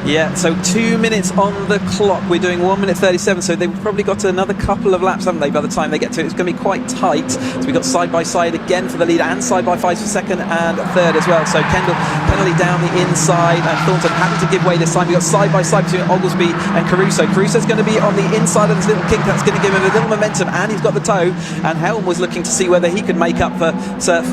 Yeah, so 2 minutes on the clock. We're doing 1 minute 37, so they've probably got another couple of laps, haven't they, by the time they get to it. It's going to be quite tight. So we've got side by side again for the lead, and side by five for second and third as well. So Kennelly down the inside, and Thornton having to give way this time. We've got side by side between Oglesby and Caruso. Caruso's going to be on the inside of this little kick. That's going to give him a little momentum, and he's got the toe. And Helm was looking to see whether he could make up for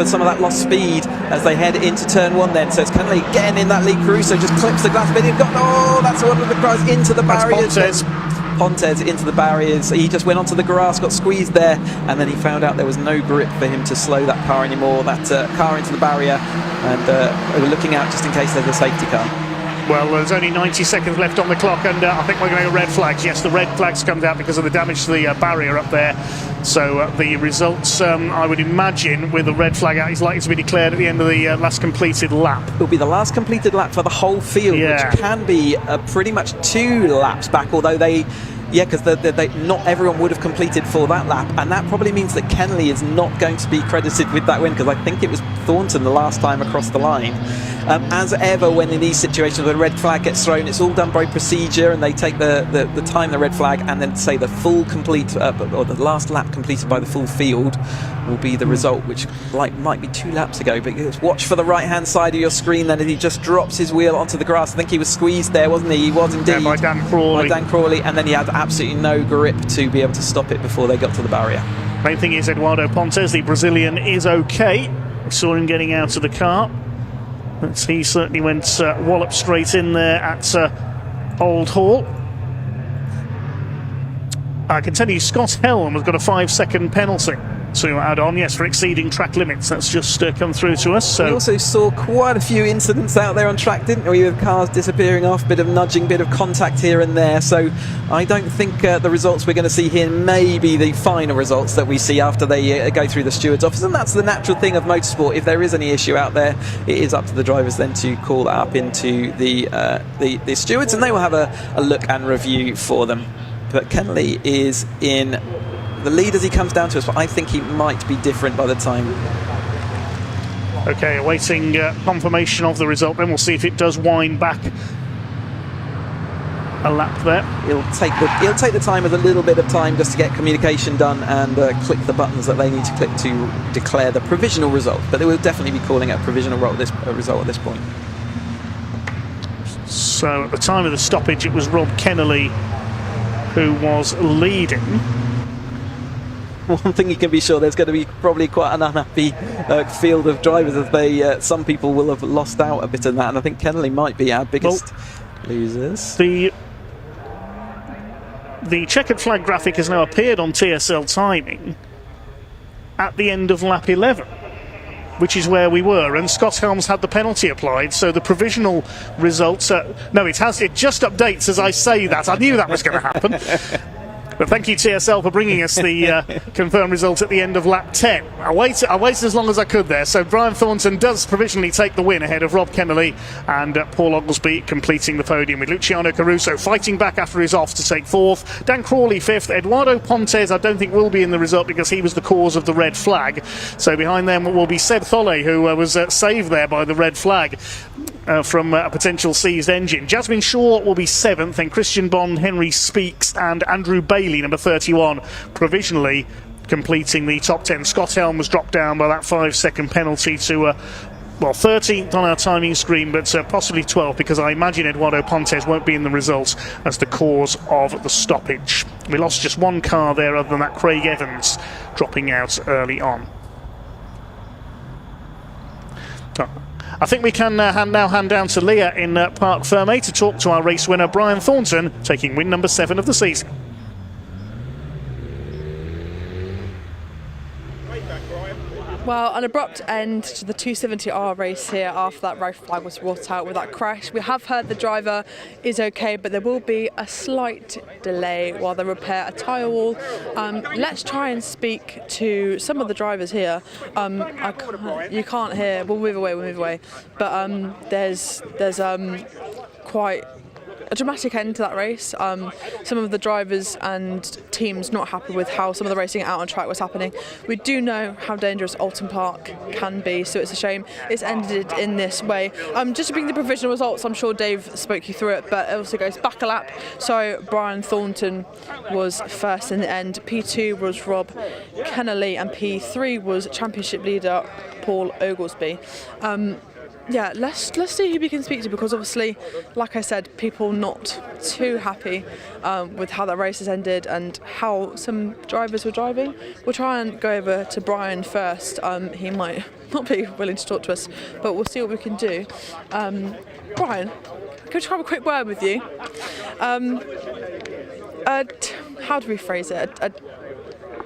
some of that lost speed as they head into turn one then. So it's Kennelly getting in that lead. Caruso just clips the glass, but he's got that's one of the cars into the barriers. Pontes into the barriers. He just went onto the grass, got squeezed there, and then he found out there was no grip for him to slow that car anymore. That car into the barrier, and we're looking out just in case there's a safety car. Well, there's only 90 seconds left on the clock, and I think we're going to go red flags. Yes, the red flags comes out because of the damage to the barrier up there. So the results, I would imagine, with the red flag out, is likely to be declared at the end of the last completed lap. It'll be the last completed lap for the whole field, which can be pretty much 2 laps back, although because not everyone would have completed for that lap, and that probably means that Kennelly is not going to be credited with that win, because I think it was Thornton the last time across the line. As ever, when in these situations where a red flag gets thrown, it's all done by procedure, and they take the time, the red flag, and then say the full complete or the last lap completed by the full field will be the result, which might be 2 laps ago. But watch for the right hand side of your screen then as he just drops his wheel onto the grass. I think he was squeezed there, wasn't he? He was indeed. Yeah, by Dan Crawley, and then he had absolutely no grip to be able to stop it before they got to the barrier. Main thing is Eduardo Pontes, the Brazilian, is okay. We saw him getting out of the car, but he certainly went wallop straight in there at Old Hall. I can tell you Scott Helm has got a 5-second penalty. to add on. Yes, for exceeding track limits. That's just come through to us. So we also saw quite a few incidents out there on track, didn't we, with cars disappearing off, bit of nudging, bit of contact here and there. So I don't think the results we're going to see here may be the final results that we see after they go through the steward's office. And that's the natural thing of motorsport. If there is any issue out there, it is up to the drivers then to call that up into the stewards, and they will have a look and review for them. But Kennelly is in the lead as he comes down to us, but I think he might be different by the time. Okay, awaiting confirmation of the result, then we'll see if it does wind back a lap there. He'll take the time with a little bit of time just to get communication done and click the buttons that they need to click to declare the provisional result. But they will definitely be calling it a provisional result at this point. So at the time of the stoppage, it was Rob Kennelly who was leading. One thing you can be sure, there's going to be probably quite an unhappy field of drivers as they some people will have lost out a bit in that, and I think Kennelly might be our biggest losers. The checkered flag graphic has now appeared on TSL timing at the end of lap 11, which is where we were, and Scott Helms had the penalty applied, so the provisional results no, it just updates as I say that. I knew that was going to happen. But thank you, TSL, for bringing us the confirmed result at the end of lap 10. I waited as long as I could there. So Brian Thornton does provisionally take the win ahead of Rob Kennelly, and Paul Oglesby completing the podium, with Luciano Caruso fighting back after his off to take fourth. Dan Crawley fifth. Eduardo Pontes I don't think will be in the result because he was the cause of the red flag. So behind them will be Seb Tholle, who was saved there by the red flag from a potential seized engine. Jasmine Shaw will be 7th, and Christian Bond, Henry Speaks and Andrew Bailey, number 31, provisionally completing the top 10. Scott Helm dropped down by that 5-second penalty to 13th on our timing screen, but possibly 12th, because I imagine Eduardo Pontes won't be in the results as the cause of the stoppage. We lost just one car there, other than that, Craig Evans dropping out early on. I think we can now hand down to Leah in Parc Fermé to talk to our race winner, Brian Thornton, taking win number 7 of the season. Well, an abrupt end to the 270R race here after that red flag was brought out with that crash. We have heard the driver is okay, but there will be a slight delay while they repair a tyre wall. Let's try and speak to some of the drivers here. You can't hear. We'll move away. But there's quite a dramatic end to that race. Some of the drivers and teams not happy with how some of the racing out on track was happening. We do know how dangerous Oulton Park can be, so it's a shame it's ended in this way. Just to bring the provisional results, I'm sure Dave spoke you through it, but it also goes back a lap. So Brian Thornton was first in the end, P2 was Rob Kennelly, and P3 was championship leader Paul Oglesby. Yeah, let's see who we can speak to, because obviously, like I said, people not too happy with how that race has ended and how some drivers were driving. We'll try and go over to Brian first. He might not be willing to talk to us, but we'll see what we can do. Brian, can we try have a quick word with you? How do we phrase it?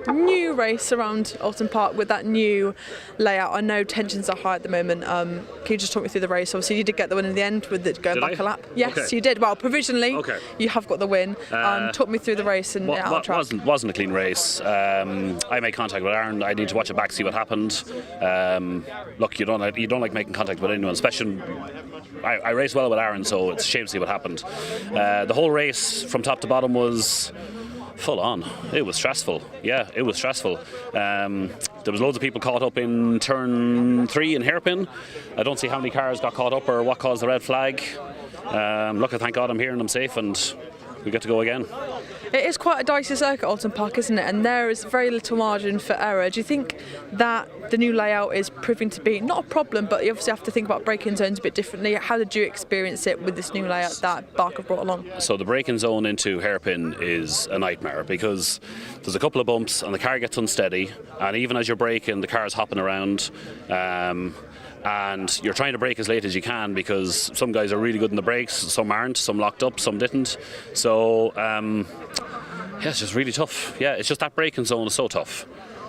A new race around Oulton Park with that new layout. I know tensions are high at the moment. Can you just talk me through the race? Obviously, you did get the win in the end with it going back a lap. Yes, okay. You did. Well, provisionally, you have got the win. Talk me through the race and out on track. Wasn't a clean race. I made contact with Aaron. I need to watch it back, see what happened. Look, you don't like making contact with anyone, especially. I race well with Aaron, so it's a shame to see what happened. The whole race from top to bottom was full on. It was stressful. Yeah, it was stressful. There was loads of people caught up in turn 3 in hairpin. I don't see how many cars got caught up or what caused the red flag. Look, thank God I'm here and I'm safe, and we get to go again. It is quite a dicey circuit, Oulton Park, isn't it? And there is very little margin for error. Do you think that the new layout is proving to be not a problem, but you obviously have to think about braking zones a bit differently? How did you experience it with this new layout that BARC have brought along? So the braking zone into hairpin is a nightmare, because there's a couple of bumps and the car gets unsteady, and even as you're braking, the car's hopping around. And you're trying to brake as late as you can, because some guys are really good in the brakes, some aren't, some locked up, some didn't. So, yeah, it's just really tough. Yeah, it's just that braking zone is so tough.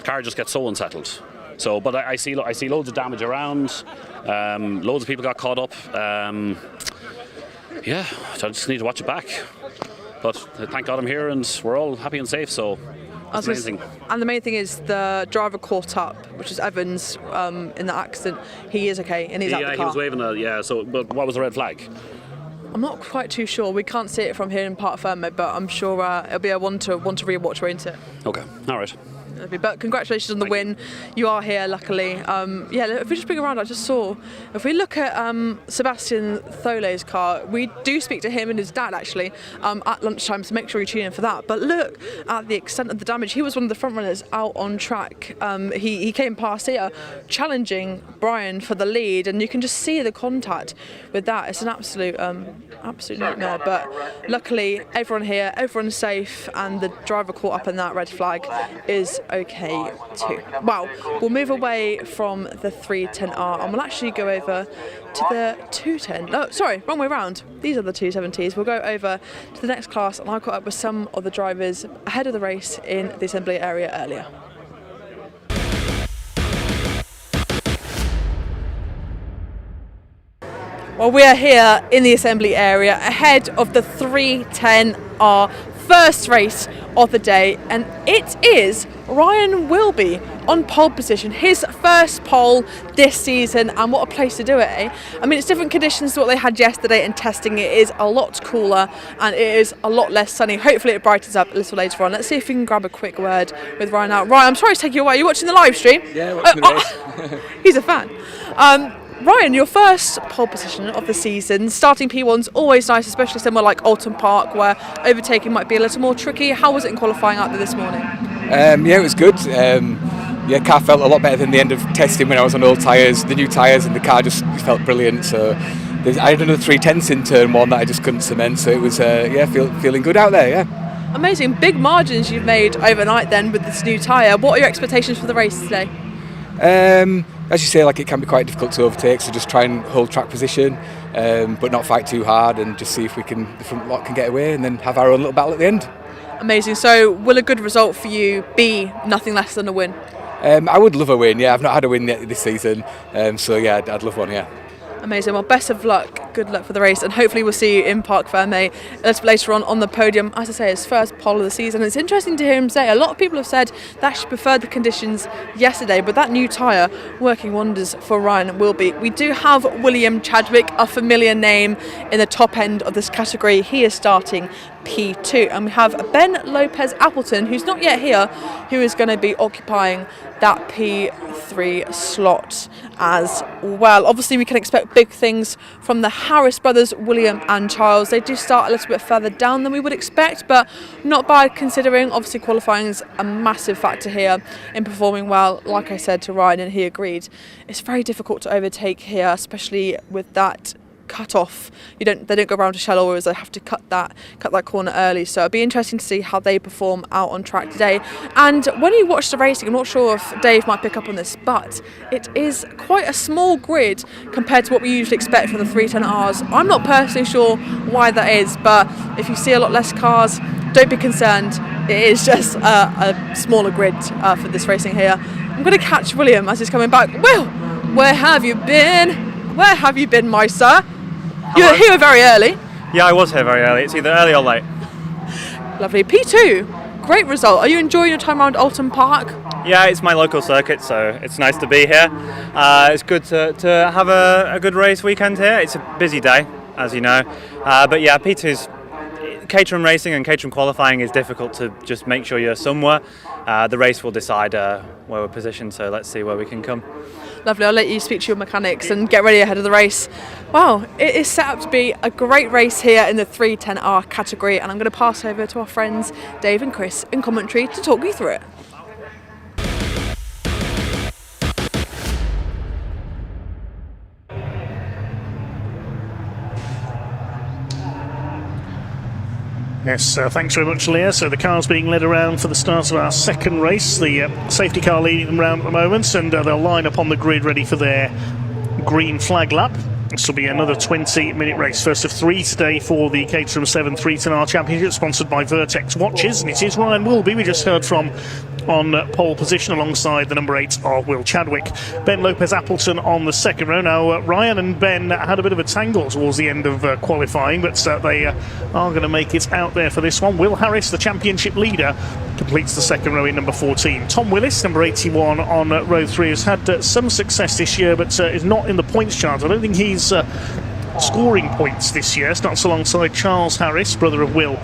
car just gets so unsettled. So, but I see loads of damage around. Loads of people got caught up. Yeah, so I just need to watch it back. But thank God I'm here and we're all happy and safe. So that's amazing. And the main thing is the driver caught up, which is Evans in the accident. He is okay and he's out the car. Yeah, he was waving so, but what was the red flag? I'm not quite too sure. We can't see it from here in Park Ferme, but I'm sure it'll be a one to rewatch, won't it? Okay, all right. But congratulations on the win. You are here, luckily. If we just bring around, I just saw, if we look at Sebastian Thole's car, we do speak to him and his dad actually at lunchtime, so make sure you tune in for that. But look at the extent of the damage. He was one of the front runners out on track. He came past here challenging Brian for the lead, and you can just see the contact with that. It's an absolute nightmare. But luckily, everyone here, everyone's safe, and the driver caught up in that red flag is okay too. Well, we'll move away from the 310R and we'll actually go over to the 210. Oh, sorry, wrong way round. These are the 270s. We'll go over to the next class, and I caught up with some of the drivers ahead of the race in the assembly area earlier. Well, we are here in the assembly area ahead of the 310R first race of the day, and it is Ryan Wilby on pole position, his first pole this season, and what a place to do it, eh? I mean, it's different conditions to what they had yesterday in testing. It is a lot cooler and it is a lot less sunny. Hopefully it brightens up a little later on. Let's see if we can grab a quick word with Ryan now. Ryan, I'm sorry to take you away. Are you watching the live stream? Yeah, watching the race. He's a fan. Ryan, your first pole position of the season. Starting P1's always nice, especially somewhere like Oulton Park, where overtaking might be a little more tricky. How was it in qualifying out there this morning? It was good. Car felt a lot better than the end of testing when I was on old tyres. The new tyres and the car just felt brilliant. So I had another 3/10 in turn one that I just couldn't cement. So it was feeling good out there. Yeah. Amazing, big margins you've made overnight then with this new tyre. What are your expectations for the race today? As you say, it can be quite difficult to overtake, so just try and hold track position, but not fight too hard, and just see if the front lot can get away, and then have our own little battle at the end. Amazing. So will a good result for you be nothing less than a win? I would love a win, yeah. I've not had a win yet this season, I'd love one, yeah. Amazing. Well, best of luck. Good luck for the race, and hopefully we'll see you in Park Ferme a little later on the podium. As I say, his first pole of the season. It's interesting to hear him say, a lot of people have said that he preferred the conditions yesterday, but that new tyre working wonders for Ryan Wilby. We do have William Chadwick, a familiar name in the top end of this category. He is starting P2, and we have Ben Lopez Appleton, who's not yet here, who is going to be occupying that P3 slot as well. Obviously we can expect big things from the Harris brothers, William and Charles. They do start a little bit further down than we would expect, but not bad considering. Obviously qualifying is a massive factor here in performing well. Like I said to Ryan, and he agreed, it's very difficult to overtake here, especially with that cut off. They don't go around to shallow, whereas they have to cut that corner early. So it'll be interesting to see how they perform out on track today. And when you watch the racing, I'm not sure if Dave might pick up on this, but it is quite a small grid compared to what we usually expect for the 310Rs. I'm not personally sure why that is, but if you see a lot less cars, don't be concerned. It is just a smaller grid for this racing here. I'm going to catch William as he's coming back. Well, where have you been? Where have you been, my sir? You're here very early. Yeah, I was here very early. It's either early or late. Lovely. P2, great result. Are you enjoying your time around Oulton Park? Yeah, it's my local circuit, so it's nice to be here. It's good to have a good race weekend here. It's a busy day, as you know. But yeah, P2's Caterham racing and Caterham qualifying is difficult to just make sure you're somewhere. The race will decide where we're positioned, so let's see where we can come. Lovely, I'll let you speak to your mechanics and get ready ahead of the race. Wow, it is set up to be a great race here in the 310R category, and I'm going to pass over to our friends Dave and Chris in commentary to talk you through it. Yes, thanks very much, Leah. So the car's being led around for the start of our second race. The safety car leading them around at the moment, and they'll line up on the grid ready for their green flag lap. This will be another 20-minute race, first of three today for the Caterham 7 310R Championship, sponsored by Vertex Watches. And it is Ryan Wilby we just heard from on pole position alongside the number 8 of Will Chadwick. Ben Lopez-Appleton on the second row. Now, Ryan and Ben had a bit of a tangle towards the end of qualifying, but they are going to make it out there for this one. Will Harris, the championship leader, completes the second row in number 14. Tom Willis, number 81 on row 3, has had some success this year, but is not in the points chart. I don't think he's scoring points this year. Starts alongside Charles Harris, brother of Will,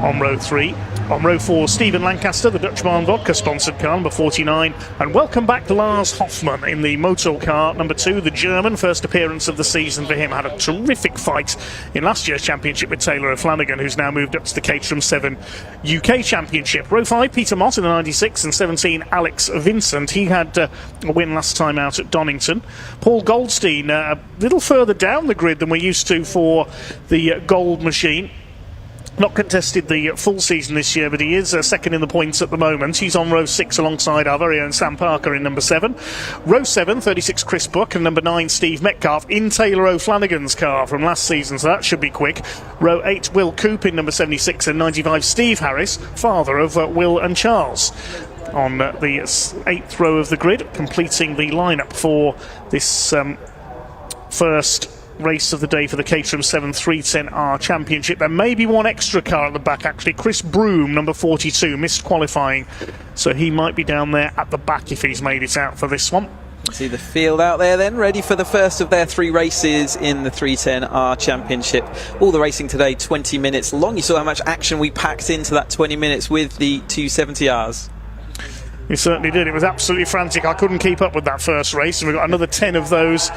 on row 3. On row 4, Stephen Lancaster, the Dutch Barn Vodka sponsored car, number 49. And welcome back Lars Hoffmann in the motor car, number 2, the German. First appearance of the season for him. Had a terrific fight in last year's championship with Taylor O'Flanagan, who's now moved up to the Caterham 7 UK Championship. Row 5, Peter Mott in the 96, and 17, Alex Vincent. He had a win last time out at Donington. Paul Goldstein, a little further down the grid than we're used to for the Gold Machine. Not contested the full season this year, but he is second in the points at the moment. He's on row 6 alongside our very own Sam Parker in number 7. Row 7, 36, Chris Buck, and number 9, Steve Metcalf in Taylor O'Flanagan's car from last season, so that should be quick. Row 8, Will Coop in number 76, and 95, Steve Harris, father of Will and Charles, on the 8th row of the grid, completing the lineup for this first race of the day for the Caterham 7 310R Championship. There may be one extra car at the back, actually. Chris Broom, number 42, missed qualifying, so he might be down there at the back if he's made it out for this one. See the field out there then, ready for the first of their 3 races in the 310R Championship. All the racing today, 20 minutes long. You saw how much action we packed into that 20 minutes with the 270Rs. You certainly did. It was absolutely frantic. I couldn't keep up with that first race, and we've got another 10 of those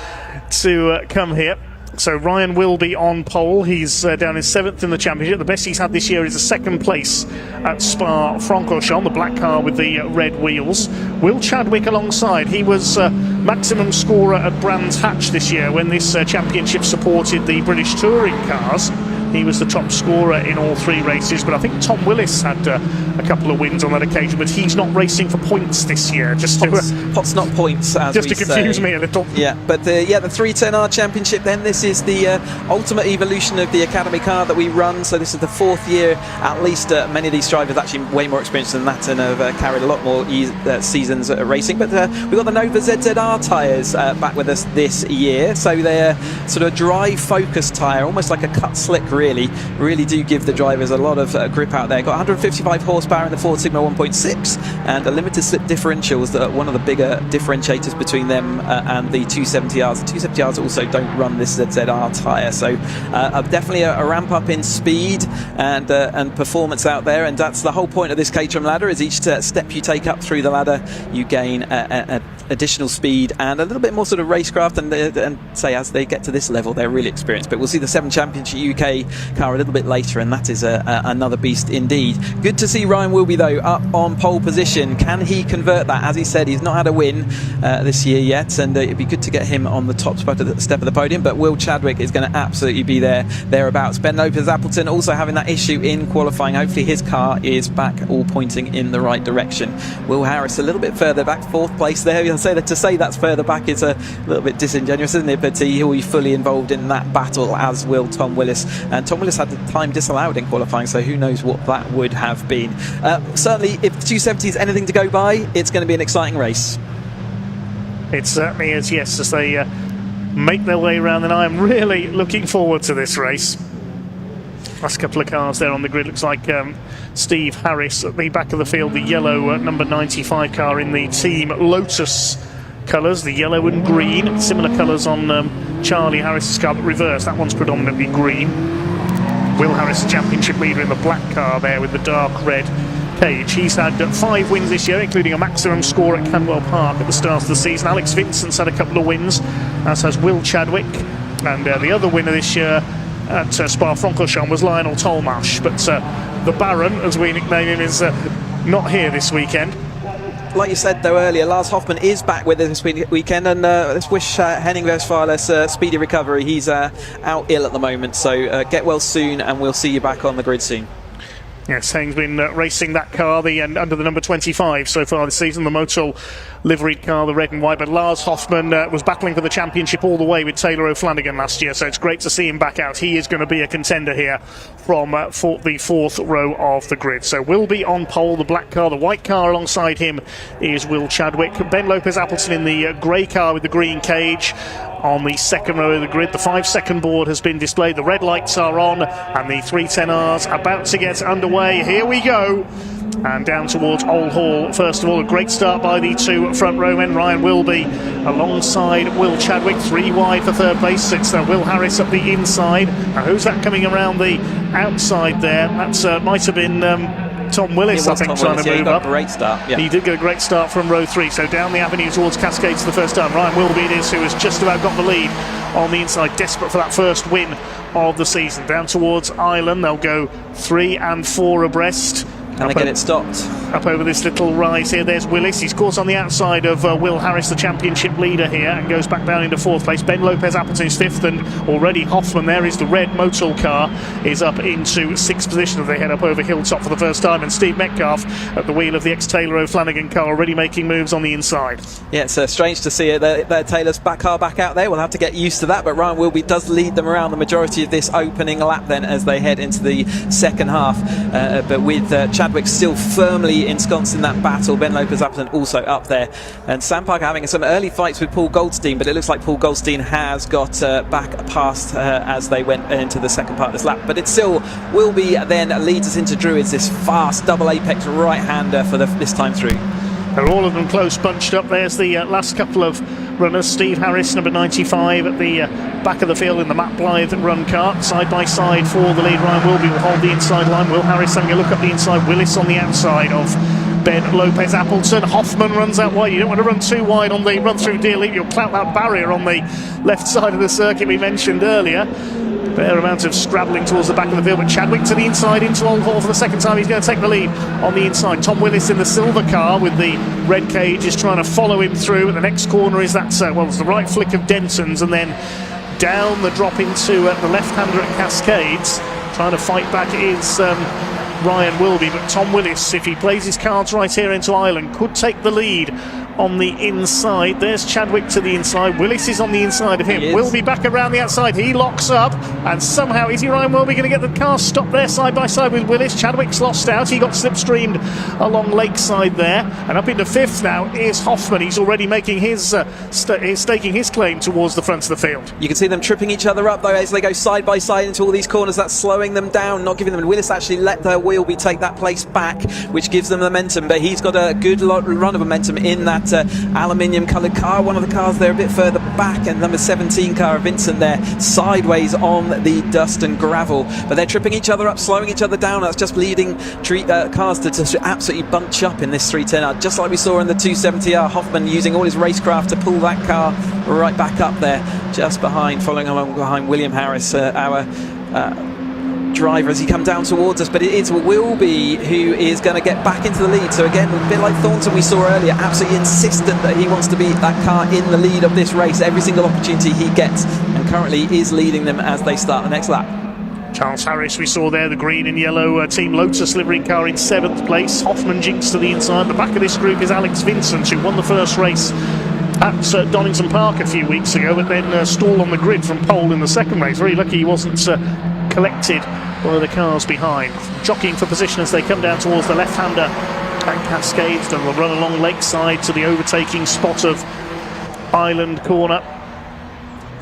to come here. So Ryan will be on pole. He's down in 7th in the championship. The best he's had this year is a 2nd place at Spa-Francorchamps, the black car with the red wheels. Will Chadwick alongside. He was maximum scorer at Brands Hatch this year when this championship supported the British touring cars. He was the top scorer in all 3 races, but I think Tom Willis had a couple of wins on that occasion, but he's not racing for points this year. Just Pots not points, as just to confuse me a little. Yeah, but the 310R Championship then, this is the ultimate evolution of the Academy car that we run, so this is the 4th year at least. Many of these drivers actually way more experienced than that and have carried a lot more seasons racing, but we've got the Nova ZZR tyres back with us this year, so they're sort of dry focus tyre, almost like a cut slick really do give the drivers a lot of grip out there. Got 155 horsepower in the Ford Sigma 1.6 and a limited slip differentials, that are one of the bigger differentiators between them and the 270Rs. The 270Rs also don't run this ZZR tyre, so definitely a ramp up in speed and performance out there, and that's the whole point of this Caterham ladder, is each step you take up through the ladder you gain additional speed and a little bit more sort of racecraft, and say as they get to this level they're really experienced. But we'll see the 7 Championship UK car a little bit later, and that is another beast indeed. Good to see Ryan Wilby though up on pole position. Can he convert that? As he said, he's not had a win this year yet, and it'd be good to get him on the top step of the podium, but Will Chadwick is going to absolutely be thereabouts. Ben Lopez-Appleton also having that issue in qualifying. Hopefully his car is back, all pointing in the right direction. Will Harris a little bit further back, 4th place there. You'll say that to say that's further back is a little bit disingenuous, isn't it? But he will be fully involved in that battle, as will Tom Willis, and Tom Willis had the time disallowed in qualifying, so who knows what that would have been. Certainly if the 270 is anything to go by, it's going to be an exciting race. It certainly is, yes, as they make their way around, and I am really looking forward to this race. Last couple of cars there on the grid. Looks like Steve Harris at the back of the field, the yellow number 95 car in the Team Lotus colours, the yellow and green, similar colours on Charlie Harris's car, but reverse. That one's predominantly green. Will Harris, the championship leader, in the black car there with the dark red cage. He's had 5 wins this year, including a maximum score at Oulton Park at the start of the season. Alex Vincent's had a couple of wins, as has Will Chadwick, and the other winner this year at Spa-Francorchamps was Lionel Tolmash, but the Baron, as we nickname him, is not here this weekend. Like you said though earlier, Lars Hoffmann is back with us this weekend, and let's wish Henning Westphaler a speedy recovery. He's out ill at the moment, so get well soon, and we'll see you back on the grid soon. Yes, Haing's been racing that car under the number 25 so far this season, the Motul liveried car, the red and white. But Lars Hoffman was battling for the championship all the way with Taylor O'Flanagan last year, so it's great to see him back out. He is going to be a contender here from for the fourth row of the grid. So Wilby on pole, the black car. The white car alongside him is Will Chadwick. Ben Lopez-Appleton in the grey car with the green cage on the second row of the grid. The 5-second board has been displayed, the red lights are on, and the 310Rs about to get underway. Here we go. And down towards Old Hall. First of all, a great start by the two front row men. Ryan Wilby alongside Will Chadwick, 3 wide for third place. It's Will Harris up the inside. Now, who's that coming around the outside there? That might have been Tom Willis, I think, trying to move up. Great start. Yeah. He did get a great start from row 3. So down the avenue towards Cascades the first time. Ryan Wilby it is, who has just about got the lead on the inside, desperate for that first win of the season. Down towards Island, they'll go 3 and 4 abreast. Can they get it stopped? Up over this little rise here, there's Willis. He's caught on the outside of Will Harris, the championship leader here, and goes back down into 4th place. Ben Lopez-Appleton's 5th, and already Hoffman, there is the red Motul car, is up into 6th position as they head up over Hilltop for the first time. And Steve Metcalf at the wheel of the ex-Taylor O'Flanagan car, already making moves on the inside. Yeah, it's strange to see it. Their Taylor's car back out there. We'll have to get used to that, but Ryan Wilby does lead them around the majority of this opening lap then as they head into the second half. But with Chadwick still firmly ensconced in that battle, Ben Lopez-Appleton also up there, and Sam Parker having some early fights with Paul Goldstein, but it looks like Paul Goldstein has got back past as they went into the second part of this lap. But it still will be then leads us into Druids, this fast double apex right-hander for this time through. They're all of them close, bunched up. There's the last couple of runners. Steve Harris, number 95, at the back of the field in the Matt Blythe run car. Side by side for the lead. Ryan Wilby will hold the inside line. Will Harris having a look up the inside. Willis on the outside of Ben Lopez-Appleton. Hoffman runs out wide. You don't want to run too wide on the run through Deer Leap. You'll clout that barrier on the left side of the circuit we mentioned earlier. Fair amount of scrabbling towards the back of the field, but Chadwick to the inside into Old Hall for the second time. He's going to take the lead on the inside. Tom Willis in the silver car with the red cage is trying to follow him through. And the next corner is that, it's the right flick of Denton's, and then down the drop into the left-hander at Cascades. Trying to fight back is Ryan Wilby, but Tom Willis, if he plays his cards right here into Ireland, could take the lead on the inside. There's Chadwick to the inside. Willis is on the inside of him. Wilby back around the outside. He locks up, and somehow is Ryan Wilby going to get the car stopped there side by side with Willis? Chadwick's lost out. He got slipstreamed along Lakeside there, and up into 5th now is Hoffman. He's already making his staking his claim towards the front of the field. You can see them tripping each other up though as they go side by side into all these corners. That's slowing them down, not giving them. Willis actually let their Wilby take that place back, which gives them momentum, but he's got a good run of momentum in that aluminium coloured car. One of the cars there a bit further back, and number 17 car of Vincent there sideways on the dust and gravel, but they're tripping each other up, slowing each other down. That's just leading cars to absolutely bunch up in this 310R, just like we saw in the 270R. Hoffman using all his racecraft to pull that car right back up there, just behind, following along behind William Harris, our driver, as he comes down towards us. But it is Wilby who is going to get back into the lead. So again, a bit like Thornton we saw earlier, absolutely insistent that he wants to be that car in the lead of this race every single opportunity he gets, and currently is leading them as they start the next lap. Charles Harris we saw there, the green and yellow Team Lotus livery car, in 7th place. Hoffman jinks to the inside. The back of this group is Alex Vincent, who won the first race at Donington Park a few weeks ago, but then stalled on the grid from pole in the second race. Very lucky he wasn't collected one of the cars behind. Jockeying for position as they come down towards the left-hander at Cascades. Then will run along Lakeside to the overtaking spot of Island Corner.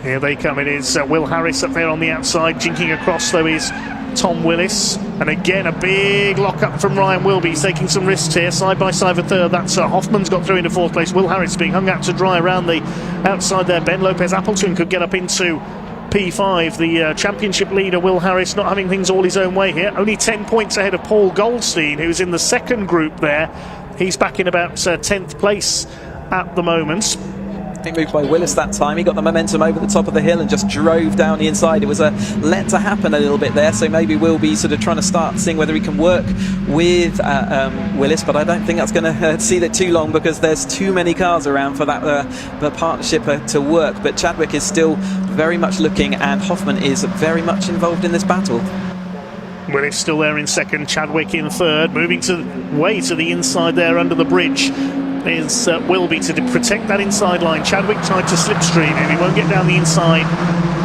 Here they come. It is Will Harris up there on the outside. Jinking across though is Tom Willis, and again a big lock-up from Ryan Wilby. He's taking some risks here, side by side for third. That's Hoffman's got through into 4th place. Will Harris being hung out to dry around the outside there. Ben Lopez-Appleton could get up into P5. The championship leader Will Harris not having things all his own way here, only 10 points ahead of Paul Goldstein, who's in the second group there. He's back in about 10th place at the moment. Moved by Willis that time. He got the momentum over the top of the hill and just drove down the inside. It was a let to happen a little bit there, so maybe we'll be sort of trying to start seeing whether he can work with Willis, but I don't think that's going to see that too long, because there's too many cars around for that the partnership to work. But Chadwick is still very much looking, and Hoffman is very much involved in this battle. Willis still there in second, Chadwick in third, moving way to the inside there under the bridge is Wilby to protect that inside line. Chadwick tried to slipstream him, he won't get down the inside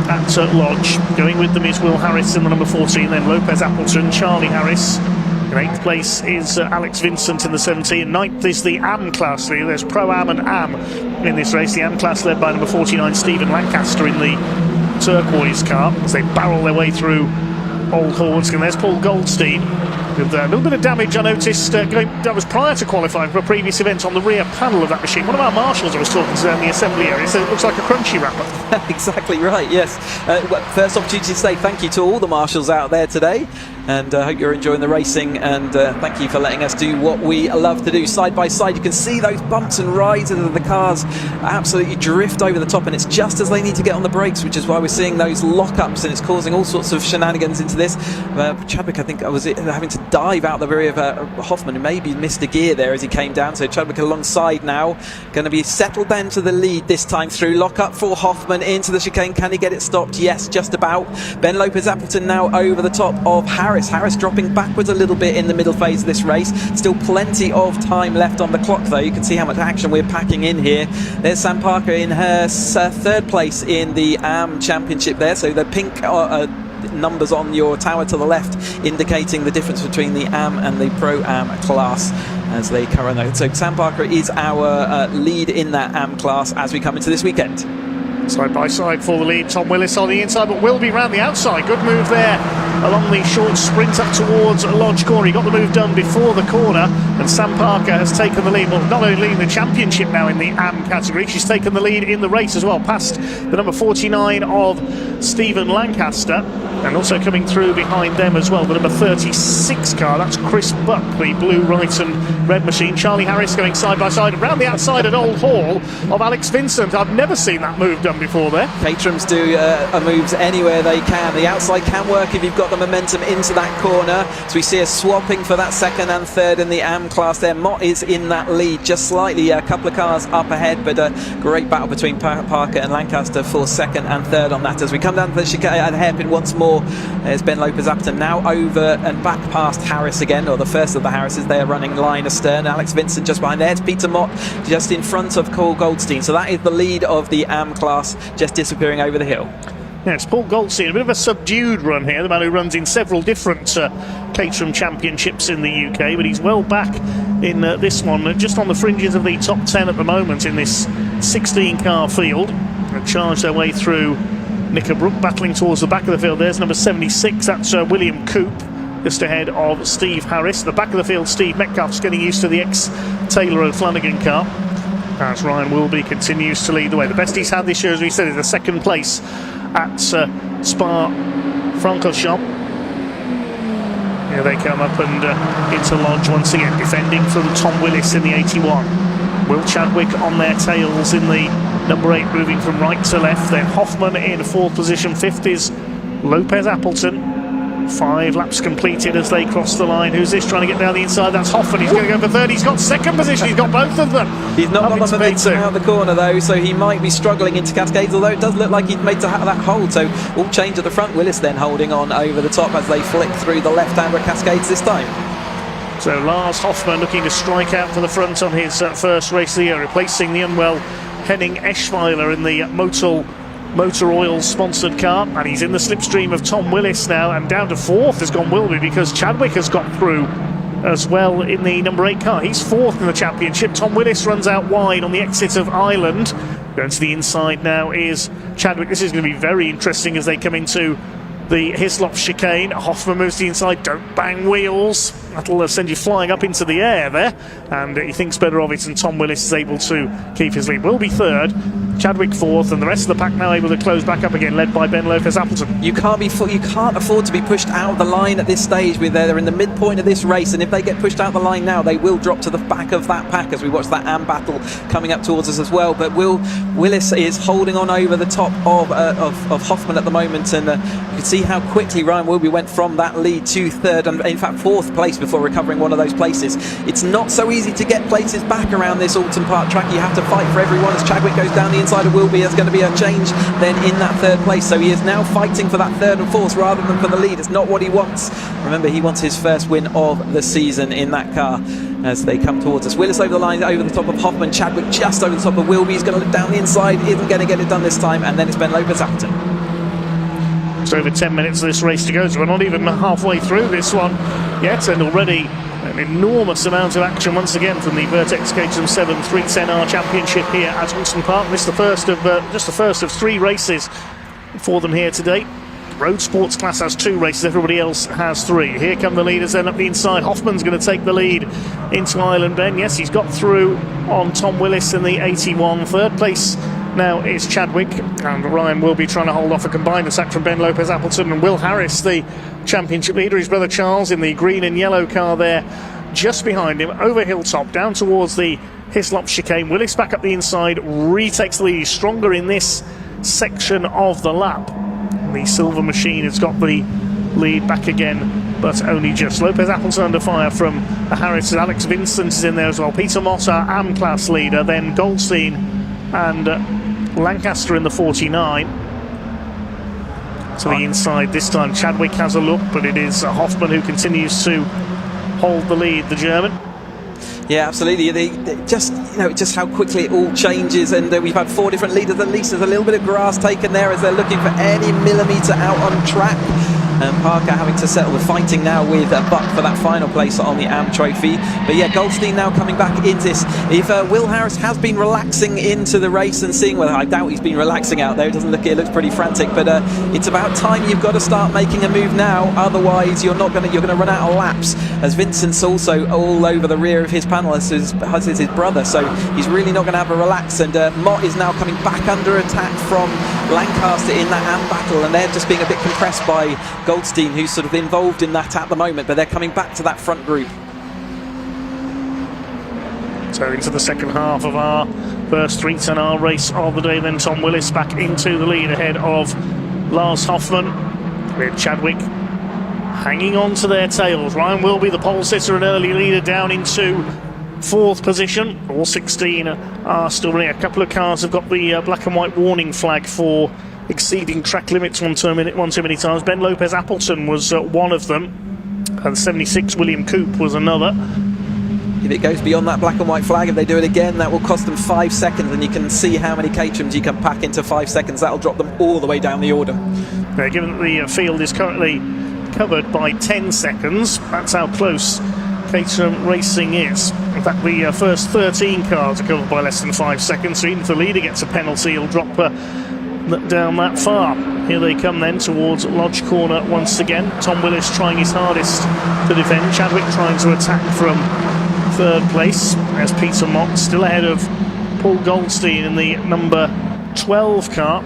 at Lodge. Going with them is Will Harris in the number 14, then Lopez Appleton, Charlie Harris. In 8th place is Alex Vincent in the 17. 9th is the AM class. There's Pro-Am and AM in this race. The AM class led by number 49, Stephen Lancaster in the turquoise car as they barrel their way through Old Hornsey. And there's Paul Goldstein with a little bit of damage I noticed that was prior to qualifying for a previous event on the rear panel of that machine. One of our marshals I was talking to down the assembly area said it looks like a crunchy wrapper. Exactly right, yes. First opportunity to say thank you to all the marshals out there today, and I hope you're enjoying the racing, and thank you for letting us do what we love to do. Side by side you can see those bumps and rides as the cars absolutely drift over the top, and it's just as they need to get on the brakes, which is why we're seeing those lock-ups, and it's causing all sorts of shenanigans into this. Chadwick, I think, was having to dive out the rear of Hoffman, who maybe missed a gear there as he came down, so Chadwick alongside now, going to be settled down to the lead this time through. Lock-up for Hoffman into the chicane. Can he get it stopped? Yes, just about. Ben Lopez Appleton now over the top of Harris. Harris dropping backwards a little bit in the middle phase of this race. Still plenty of time left on the clock though. You can see how much action we're packing in here. There's Sam Parker in her third place in the AM Championship there. So the pink numbers on your tower to the left indicating the difference between the AM and the Pro-Am class as they currently. So Sam Parker is our lead in that AM class as we come into this weekend. Side by side for the lead, Tom Willis on the inside, but Wilby round the outside. Good move there along the short sprint up towards Lodge Corner. He got the move done before the corner, and Sam Parker has taken the lead. Well, not only leading the championship now in the AM category, she's taken the lead in the race as well, past the number 49 of Stephen Lancaster, and also coming through behind them as well, the number 36 car, that's Chris Buck, the blue, white and red machine. Charlie Harris going side by side around the outside at Old Hall of Alex Vincent. I've never seen that move done before there. Caterhams do moves anywhere they can. The outside can work if you've got the momentum into that corner. So we see a swapping for that second and third in the AM class there. Mott is in that lead, just slightly, a couple of cars up ahead, but a great battle between Parker and Lancaster for second and third on that. As we come down to the chicane at the hairpin once more, there's Ben Lopez Appleton now over and back past Harris again, or the first of the Harrises. They are running line astern. Alex Vincent just behind there. It's Peter Mott just in front of Paul Goldstein. So that is the lead of the AM class, just disappearing over the hill. Yeah, it's Paul Goldstein, a bit of a subdued run here, the man who runs in several different Caterham championships in the UK, but he's well back in this one, just on the fringes of the top 10 at the moment in this 16-car field. They charge their way through Knickerbrook, battling towards the back of the field. There's number 76, that's William Coop, just ahead of Steve Harris. The back of the field, Steve Metcalf's getting used to the ex-Taylor O'Flanagan car, as Ryan Wilby continues to lead the way. The best he's had this year, as we said, is a second place at Spa-Francorchamps. Here they come up and into Lodge once again, defending from Tom Willis in the 81. Will Chadwick on their tails in the number 8, moving from right to left. Then Hoffman in 4th position. 5th is Lopez Appleton. 5 laps completed as they cross the line. Who's this trying to get down the inside? That's Hoffman. He's going to go for third. He's got second position. He's got both of them. He's not got the momentum out of the corner though, so he might be struggling into Cascades, although it does look like he's made to have that hold. So all change at the front. Willis then holding on over the top as they flick through the left-hander Cascades this time. So Lars Hoffman looking to strike out for the front on his first race of the year, replacing the unwell Henning Eschweiler in the Motor Oil sponsored car, and he's in the slipstream of Tom Willis now, and down to 4th has gone Wilby because Chadwick has got through as well in the number 8 car. He's 4th in the championship. Tom Willis runs out wide on the exit of Ireland. Going to the inside now is Chadwick. This is going to be very interesting as they come into the Hislop chicane. Hoffman moves to the inside. Don't bang wheels. That'll send you flying up into the air there, and he thinks better of it, and Tom Willis is able to keep his lead. Will be 3rd, Chadwick 4th, and the rest of the pack now able to close back up again, led by Ben Lopez Appleton. You can't afford to be pushed out of the line at this stage. They're in the midpoint of this race, and if they get pushed out of the line now, they will drop to the back of that pack as we watch that AM battle coming up towards us as well. But Willis is holding on over the top of Hoffman at the moment, and you can see how quickly Ryan Wilby went from that lead to 3rd, and in fact 4th place before recovering one of those places. It's not so easy to get places back around this Oulton Park track. You have to fight for everyone as Chadwick goes down the inside. outside of Wilby. There's going to be a change then in that third place. So he is now fighting for that third and fourth rather than for the lead. It's not what he wants. Remember, he wants his first win of the season in that car as they come towards us. Willis over the line, over the top of Hoffman. Chadwick just over the top of Wilby. He's going to look down the inside, isn't going to get it done this time, and then it's Ben Lopez-Appleton. It's over 10 minutes of this race to go, so we're not even halfway through this one yet, and already an enormous amount of action once again from the Vertex Caterham 7 310R Championship here at Oulton Park. This is the first of just the first of 3 races for them here today. Road Sports class has 2 races, everybody else has 3. Here come the leaders then up the inside. Hoffman's going to take the lead into Island Bend. Yes, he's got through on Tom Willis in the 81. Third place now is Chadwick, and Ryan will be trying to hold off a combined attack from Ben Lopez-Appleton, and Will Harris, the championship leader, his brother Charles in the green and yellow car there just behind him, over Hilltop down towards the Hislop chicane. Willis back up the inside, retakes the lead. He's stronger in this section of the lap. The Silver Machine has got the lead back again, but only just. Lopez-Appleton under fire from the Harris. Alex Vincent is in there as well. Peter Moss, our AM class leader, then Goldstein and Lancaster in the 49. To the inside this time. Chadwick has a look, but it is Hoffman who continues to hold the lead, the German. Yeah, absolutely. They just, just how quickly it all changes, and we've had 4 different leaders. At least there's a little bit of grass taken there as they're looking for any millimetre out on track. And Parker having to settle the fighting now with Buck for that final place on the AM Trophy. But yeah, Goldstein now coming back into this. If Will Harris has been relaxing into the race and seeing, well, I doubt he's been relaxing out there. It looks pretty frantic. But it's about time you've got to start making a move now. Otherwise, you're going to run out of laps. As Vincent's also all over the rear of his panel as his brother, so he's really not going to have a relax. And Mott is now coming back under attack from Lancaster in that AM battle, and they're just being a bit compressed by Goldstein, who's sort of involved in that at the moment, but they're coming back to that front group. So into the second half of our first 310R race of the day, then Tom Willis back into the lead ahead of Lars Hoffman, with Chadwick hanging on to their tails. Ryan Wilby, the pole sitter, an early leader, down into 4th position. All 16 are still running. A couple of cars have got the black and white warning flag for exceeding track limits one too many times. Ben Lopez-Appleton was one of them, and 76 William Coop was another. If it goes beyond that black and white flag, if they do it again, that will cost them 5 seconds, and you can see how many Caterhams you can pack into 5 seconds. That'll drop them all the way down the order. Given that the field is currently covered by 10 seconds, that's how close Caterham Racing is. In fact, the first 13 cars are covered by less than 5 seconds, so even if the leader gets a penalty, he'll drop down that far. Here they come then towards Lodge Corner once again. Tom Willis trying his hardest to defend. Chadwick trying to attack from 3rd place. There's Peter Mott still ahead of Paul Goldstein in the number 12 car.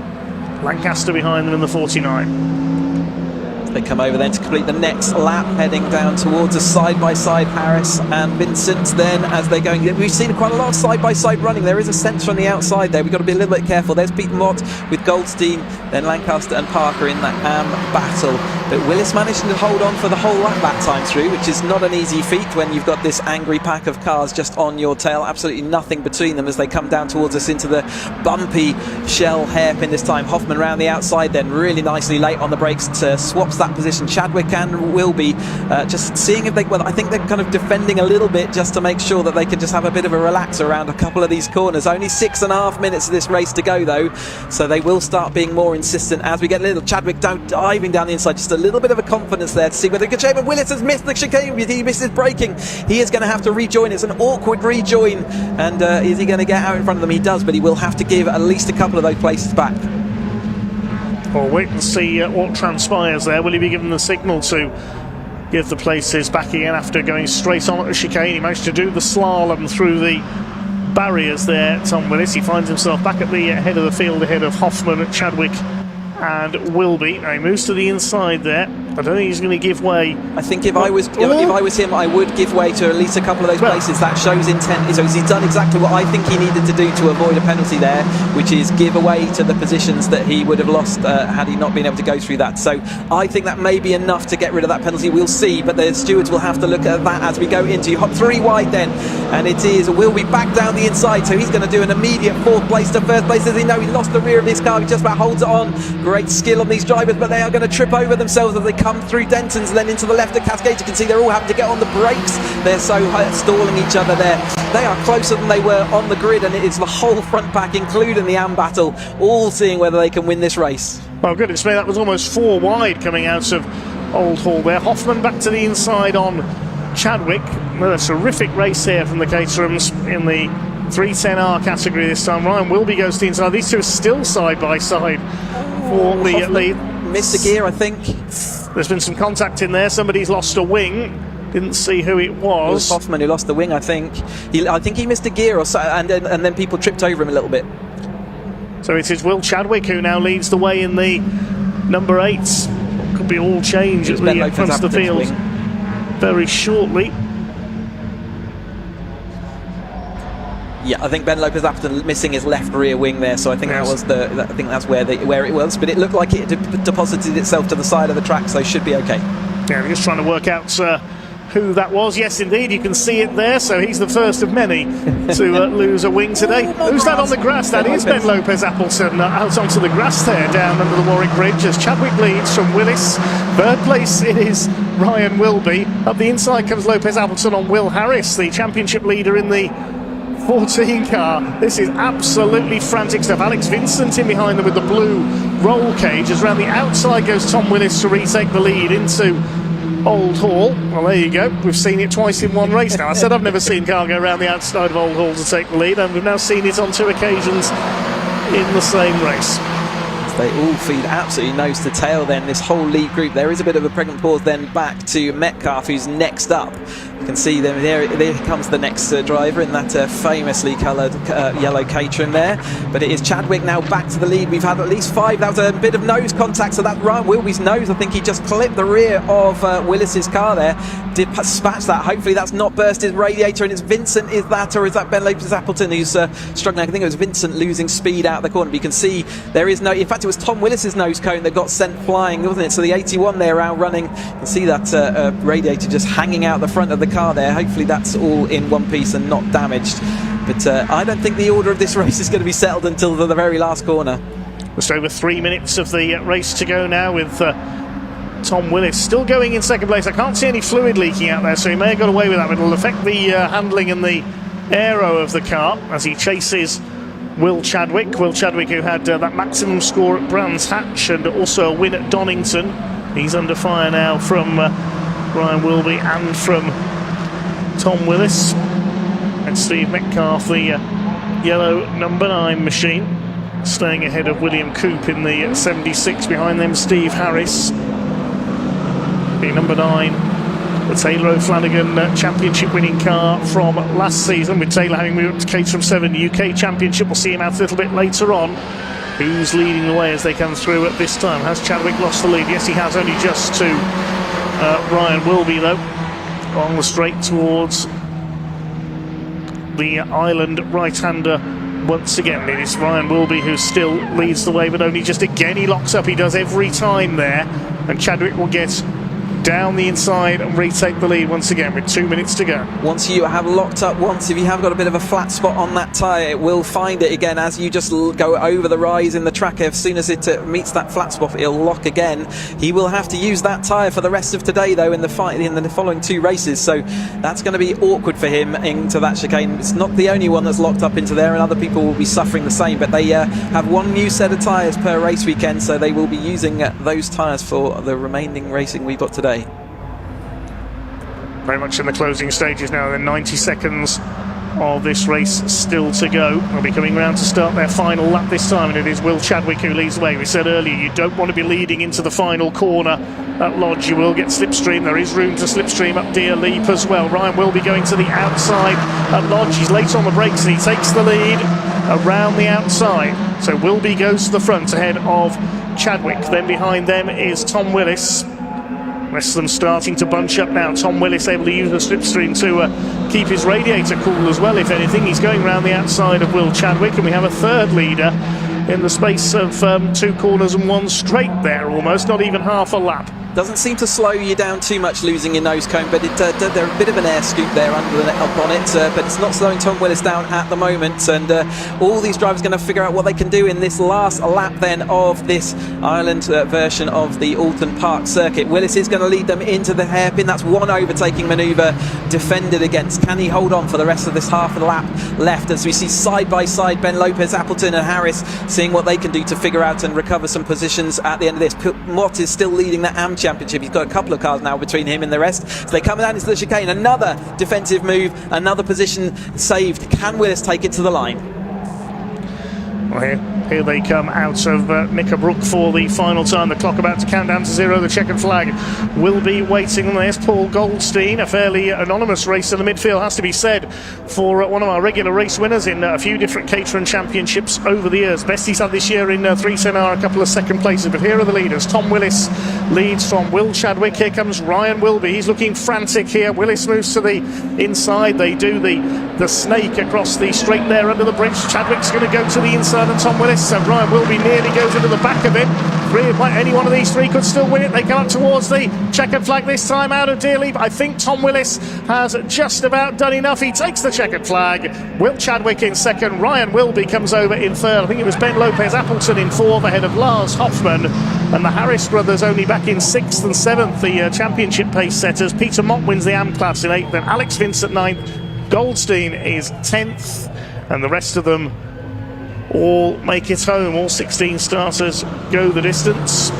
Lancaster behind them in the 49. They come over then to complete the next lap, heading down towards a side-by-side Harris and Vincent. Then as they're going, we've seen quite a lot of side-by-side running. There is a sense from the outside there. We've got to be a little bit careful. There's Peter Mott with Goldstein, then Lancaster and Parker in that AM battle. But Willis managing to hold on for the whole lap that time through, which is not an easy feat when you've got this angry pack of cars just on your tail. Absolutely nothing between them as they come down towards us into the bumpy shell hairpin this time. Hoffman round the outside then, really nicely late on the brakes to swaps that position. Chadwick and Wilby just seeing if they, well, I think they're kind of defending a little bit just to make sure that they can just have a bit of a relax around a couple of these corners. Only 6.5 minutes of this race to go though, so they will start being more insistent as we get a little. Chadwick diving down the inside, just a little bit of a confidence there to see whether he can shape. But Willis has missed the chicane. He misses braking. He is going to have to rejoin. It's an awkward rejoin, and is he going to get out in front of them? He does, but he will have to give at least a couple of those places back. We'll wait and see what transpires there. Will he be given the signal to give the places back again after going straight on at the chicane? He managed to do the slalom through the barriers there, Tom Willis. He finds himself back at the head of the field ahead of Hoffman, Chadwick and Wilby. Now he moves to the inside there I don't think he's going to give way. I think if I was him, I would give way to at least a couple of those places. That shows intent. So he's done exactly what I think he needed to do to avoid a penalty there, which is give away to the positions that he would have lost had he not been able to go through that. So I think that may be enough to get rid of that penalty. We'll see, but the stewards will have to look at that as we go into hop 3 wide then, and it is will be back down the inside. So he's going to do an immediate 4th place to 1st place. As he know, he lost the rear of his car. He just about holds it on. Great skill on these drivers, but they are going to trip over themselves as they come through Denton's and then into the left of Cascade. You can see they're all having to get on the brakes. They're so stalling each other there. They are closer than they were on the grid, and it is the whole front pack, including the Am Battle, all seeing whether they can win this race. Oh goodness me, that was almost 4 wide coming out of Old Hall there. Hoffman back to the inside on Chadwick. Another terrific race here from the Caterhams in the 310R category this time. Ryan Wilby goes to the inside. These two are still side by side for the lead. Missed a gear, I think. There's been some contact in there. Somebody's lost a wing. Didn't see who it was. It was Hoffman who lost the wing, I think. I think he missed a gear, or so, and then people tripped over him a little bit. So it is Will Chadwick who now leads the way in the number 8. Could be all change at the front of the field very shortly. Yeah, I think Ben Lopez-Appleton missing his left rear wing there, so I think that was I think that's where it was. But it looked like it deposited itself to the side of the track, so it should be okay. Yeah, we're just trying to work out who that was. Yes, indeed, you can see it there. So he's the first of many to lose a wing today. Who's that on the grass? That is Ben Lopez-Appleton out onto the grass there, down under the Warwick Bridge, as Chadwick leads from Willis. 3rd place it is Ryan Wilby. Up the inside comes Lopez-Appleton on Will Harris, the championship leader in the 14 car. This is absolutely frantic stuff. Alex Vincent in behind them with the blue roll cage, as round the outside goes Tom Willis to retake the lead into Old Hall. Well, there you go. We've seen it twice in one race now. I said I've never seen car go around the outside of Old Hall to take the lead, and we've now seen it on 2 occasions in the same race. They all feed absolutely nose to tail then, this whole lead group. There is a bit of a pregnant pause then back to Metcalf, who's next up. You can see them there comes the next driver in that famously coloured yellow Caterham there. But it is Chadwick now back to the lead. We've had at least 5. That was a bit of nose contact, so that Ryan Wilby's nose, I think he just clipped the rear of Willis's car there. Did dispatch that. Hopefully that's not burst his radiator, and it's Vincent, is that, or is that Ben Lopez-Appleton who's struggling? I think it was Vincent losing speed out the corner. But you can see there is no, in fact it was Tom Willis's nose cone that got sent flying, wasn't it? So the 81 there outrunning. You can see that radiator just hanging out the front of the car there. Hopefully that's all in one piece and not damaged. But I don't think the order of this race is going to be settled until the very last corner. Just over 3 minutes of the race to go now, with Tom Willis still going in 2nd place. I can't see any fluid leaking out there, so he may have got away with that, but it'll affect the handling and the aero of the car as he chases Will Chadwick. Will Chadwick, who had that maximum score at Brands Hatch and also a win at Donington. He's under fire now from Ryan Wilby and from Tom Willis. And Steve Metcalf, the yellow number 9 machine, staying ahead of William Coop in the 76. Behind them, Steve Harris, the number 9, the Taylor O'Flanagan championship winning car from last season, with Taylor having moved to Caterham 7 UK Championship. We'll see him out a little bit later on. Who's leading the way as they come through at this time? Has Chadwick lost the lead? Yes, he has, only just to Ryan Wilby, though, on the straight towards the island right-hander. Once again, it is Ryan Wilby who still leads the way, but only just again. He locks up, he does every time there, and Chadwick will get down the inside and retake the lead once again with 2 minutes to go. Once you have locked up once, if you have got a bit of a flat spot on that tyre, it will find it again as you just go over the rise in the track. As soon as it meets that flat spot, it'll lock again. He will have to use that tyre for the rest of today, though, in the following 2 races, so that's going to be awkward for him into that chicane. It's not the only one that's locked up into there, and other people will be suffering the same, but they have 1 new set of tyres per race weekend, so they will be using those tyres for the remaining racing we've got today. Very much in the closing stages now, then 90 seconds of this race still to go. They'll be coming round to start their final lap this time, and it is Will Chadwick who leads the way. We said earlier, you don't want to be leading into the final corner at Lodge. You will get slipstream. There is room to slipstream up Deer Leap as well. Ryan will be going to the outside at Lodge. He's late on the brakes and he takes the lead around the outside. So Wilby goes to the front ahead of Chadwick. Then behind them is Tom Willis. rest of them starting to bunch up now. Tom Willis able to use the slipstream to keep his radiator cool as well, if anything. He's going round the outside of Will Chadwick, and we have a third leader in the space of 2 corners and 1 straight there, almost, not even half a lap. Doesn't seem to slow you down too much losing your nose cone, but they're a bit of an air scoop there up on it, but it's not slowing Tom Willis down at the moment, and all these drivers are going to figure out what they can do in this last lap then of this Ireland version of the Oulton Park circuit. Willis is going to lead them into the hairpin. That's one overtaking manoeuvre defended against. Can he hold on for the rest of this half a lap left, as we see side by side Ben Lopez, Appleton and Harris seeing what they can do to figure out and recover some positions at the end of this. Mott is still leading the AM Championship. He's got a couple of cars now between him and the rest. So they come down into the chicane. Another defensive move, another position saved. Can Willis take it to the line? Well, here they come out of Knickerbrook for the final time. The clock about to count down to 0. The checkered flag will be waiting. There's Paul Goldstein, a fairly anonymous race in the midfield, has to be said, for one of our regular race winners in a few different Caterham Championships over the years. Best he's had this year in 310R, a couple of second places. But here are the leaders. Tom Willis leads from Will Chadwick. Here comes Ryan Wilby. He's looking frantic here. Willis moves to the inside. They do the snake across the straight there under the bridge. Chadwick's going to go to the inside, and Tom Willis, and Ryan Wilby nearly goes into the back of him. Any one of these three could still win it. They come up towards the checkered flag this time out of Dearly. I think Tom Willis has just about done enough. He takes the checkered flag. Will Chadwick in second. Ryan Wilby comes over in third. I think it was Ben Lopez Appleton in fourth, ahead of Lars Hoffman. And the Harris brothers only back in 6th and 7th, the championship pace setters. Peter Mott wins the AM class in 8th. Then Alex Vincent 9th. Goldstein is 10th. And the rest of them all make it home. All 16 starters go the distance.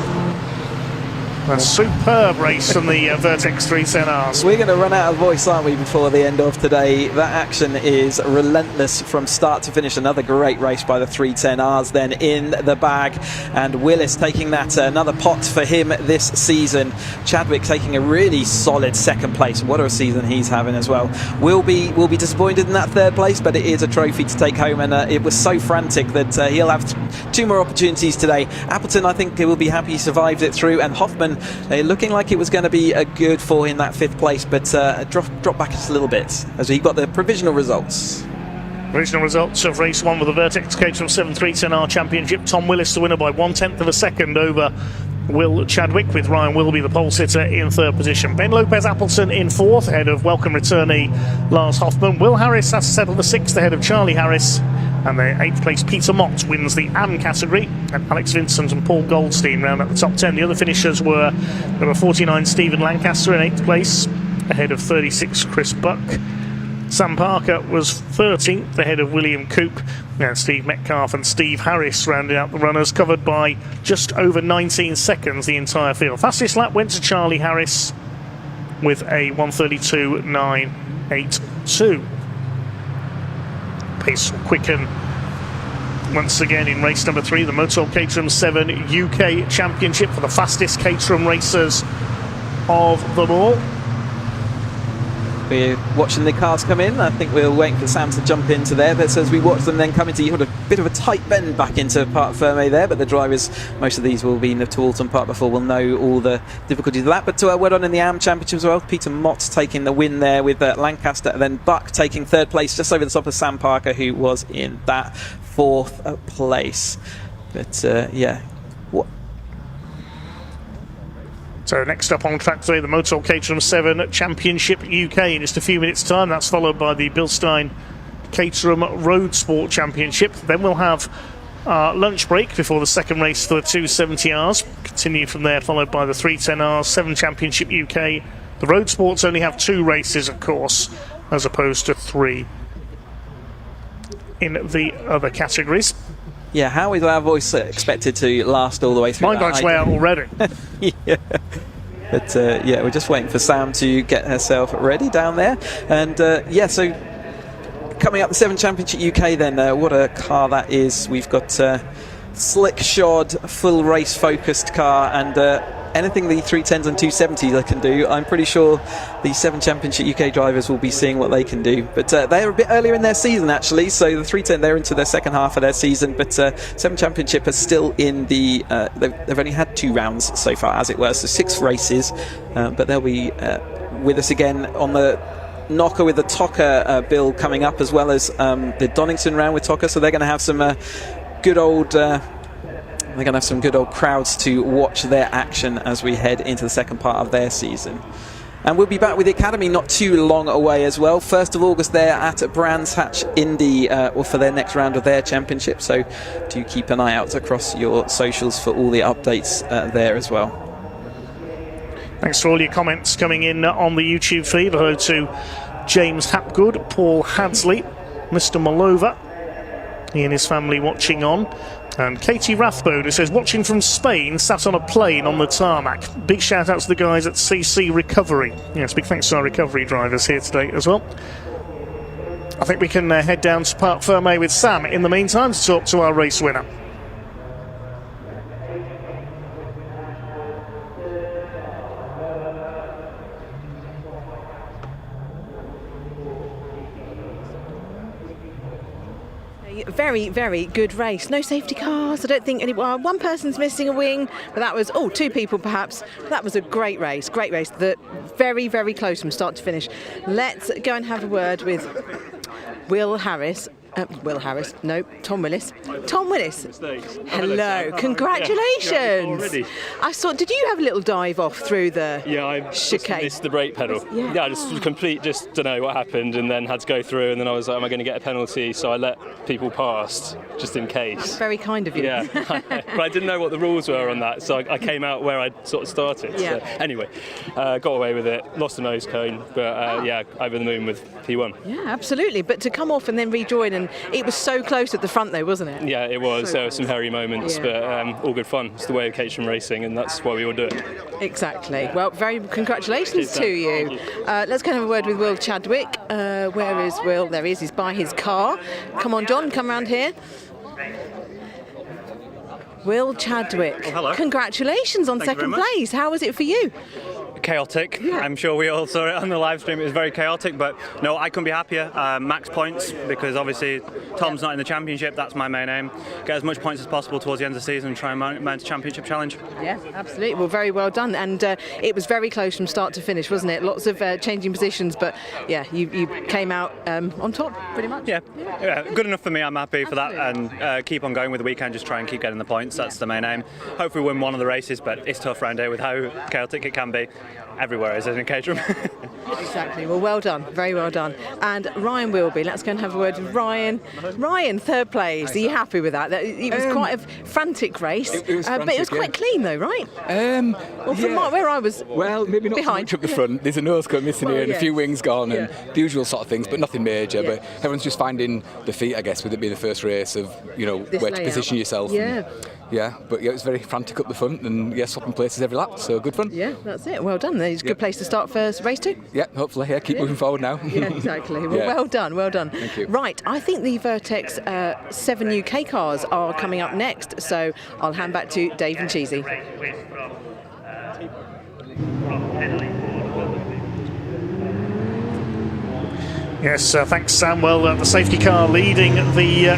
A superb race from the Vertex 310Rs. We're going to run out of voice, aren't we, before the end of today? That action is relentless from start to finish. Another great race by the 310Rs then in the bag. And Willis taking that, another pot for him this season. Chadwick taking a really solid second place. What a season he's having as well. Will be disappointed in that third place, but it is a trophy to take home. And it was so frantic that he'll have 2 more opportunities today. Appleton, I think, will be happy he survived it through. And Hoffman, looking like it was going to be a good for in that 5th place, but dropped back just a little bit as he got the provisional results. Provisional results of race 1 with the Vertex Caterham 7-310R Championship. Tom Willis the winner by 1/10 of a second over Will Chadwick, with Ryan Wilby the pole sitter in 3rd position. Ben Lopez Appleton in 4th, ahead of welcome returnee Lars Hoffman. Will Harris has to settle the 6th, ahead of Charlie Harris. And the 8th place Peter Mott wins the AM category, and Alex Vincent and Paul Goldstein round at the top 10. The other finishers were number 49 Stephen Lancaster in 8th place, ahead of 36 Chris Buck. Sam Parker was 13th, ahead of William Coop. And Steve Metcalf and Steve Harris rounding out the runners, covered by just over 19 seconds the entire field. Fastest lap went to Charlie Harris with a 1:32.982. Pace will quicken once again in race number 3, the Motor Caterham 7 UK Championship, for the fastest Caterham racers of them all. We're watching the cars come in. I think we're waiting for Sam to jump into there, but as we watch them then come into, you had a bit of a tight bend back into Parc Fermé there, but the drivers, most of these will be to Oulton Park before, will know all the difficulties of that. But well done in the AM Championship as well. Peter Mott taking the win there with Lancaster, and then Buck taking 3rd place just over the top of Sam Parker, who was in that 4th place. But yeah. So next up on track today, the Motor Caterham 7 Championship UK in just a few minutes' time. That's followed by the Bilstein Caterham Road Sport Championship. Then we'll have our lunch break before the second race for the 270Rs. Continue from there, followed by the 310Rs 7 Championship UK. The Road Sports only have 2 races, of course, as opposed to 3 in the other categories. Yeah, how is our voice expected to last all the way through? Mine got its way out already. Yeah. But yeah, we're just waiting for Sam to get herself ready down there. And yeah, so coming up the 7 Championship UK then, what a car that is. We've got slick shod, full race focused car, and anything the 310s and 270s can do, I'm pretty sure the 7 Championship UK drivers will be seeing what they can do. But they're a bit earlier in their season, actually, so the 310, they're into their second half of their season, but 7 Championship is still in the... they've only had 2 rounds so far, as it were, so 6 races, but they'll be with us again on the knocker with the TOCA build coming up, as well as the Donington round with TOCA, so they're going to have some good old crowds to watch their action as we head into the second part of their season. And we'll be back with the Academy not too long away as well. 1st of August they're at Brands Hatch Indy for their next round of their championship, so do keep an eye out across your socials for all the updates there as well. Thanks for all your comments coming in on the YouTube feed. Hello to James Hapgood, Paul Hadsley, Mr. Malova, he and his family watching on. And Katie Rathbone, who says, watching from Spain, sat on a plane on the tarmac. Big shout out to the guys at CC Recovery. Yes, big thanks to our recovery drivers here today as well. I think we can head down to Parc Fermé with Sam in the meantime to talk to our race winner. Very, very good race. No safety cars. I don't think anyone. One person's missing a wing, but that was 2 people perhaps. That was a great race. Great race. Very, very close from start to finish. Let's go and have a word with Tom Willis. Tom Willis. Hello, congratulations. I saw, did you have a little dive off through the chicane? I missed the brake pedal. Yeah, I just don't know what happened, and then had to go through, and then I was like, am I going to get a penalty? So I let people past, just in case. That's very kind of you. Yeah, but I didn't know what the rules were on that, so I came out where I'd sort of started. Yeah. So anyway, got away with it, lost the nose cone, but over the moon with P1. Yeah, absolutely. But to come off and then rejoin, and it was so close at the front though, wasn't it? Yeah, it was. There were some hairy moments, but all good fun. It's the way of Caterham racing, and that's why we all do it. Exactly. Well, very congratulations to you. Let's go and have a word with Will Chadwick. Where is Will? There he is. He's by his car. Come on, John, come round here. Will Chadwick. Oh, hello. Congratulations on second place. How was it for you? Chaotic. Yeah. I'm sure we all saw it on the live stream. It was very chaotic, but no, I couldn't be happier. Max points, because obviously Tom's not in the championship. That's my main aim. Get as much points as possible towards the end of the season and try and mount a championship challenge. Yeah, absolutely. Well, very well done. And it was very close from start to finish, wasn't it? Lots of changing positions, but yeah, you came out on top pretty much. Yeah, good enough for me. I'm happy for that, and keep on going with the weekend. Just try and keep getting the points. That's the main aim. Hopefully win one of the races, but it's tough round here with how chaotic it can be. Everywhere, isn't it, in Caterham? Exactly. Well, well done. Very well done. And Ryan Wilby. Let's go and have a word with Ryan. Ryan, 3rd place. Are you happy with that? It was quite a frantic race, but it was quite clean, though, right? From where I was, maybe not behind. so much up the front. There's a nose cone missing here, and a few wings gone, and the usual sort of things, but nothing major. But everyone's just finding the feet, I guess, with it being the first race of where to position yourself. But it was very frantic up the front, and swapping places every lap, so good fun. Yeah, that's it. Well done. It's a good place to start for race 2. Yeah, hopefully. Keep moving forward now. Yeah, exactly. Well, well done. Well done. Thank you. Right, I think the Vertex 7 UK cars are coming up next, so I'll hand back to Dave and Cheesy. Yes, thanks, Sam. Well, the safety car leading the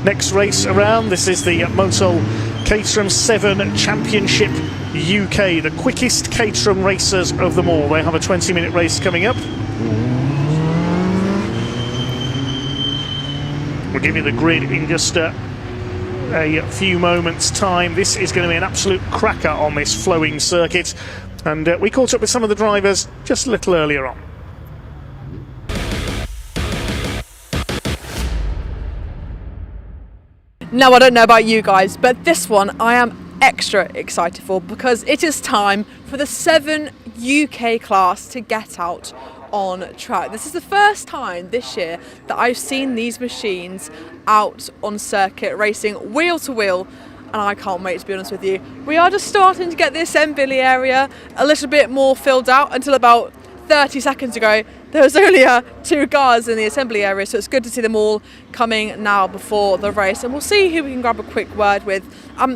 next race around. This is the Motul Caterham 7 Championship UK, the quickest Caterham racers of them all. They have a 20-minute race coming up. We'll give you the grid in just a few moments' time. This is going to be an absolute cracker on this flowing circuit, and we caught up with some of the drivers just a little earlier on. Now, I don't know about you guys, but this one I am extra excited for, because it is time for the 7 UK class to get out on track. This is the first time this year that I've seen these machines out on circuit racing wheel to wheel, and I can't wait, to be honest with you. We are just starting to get the assembly area a little bit more filled out. Until about 30 seconds ago there was only 2 cars in the assembly area, so it's good to see them all coming now before the race, and we'll see who we can grab a quick word with.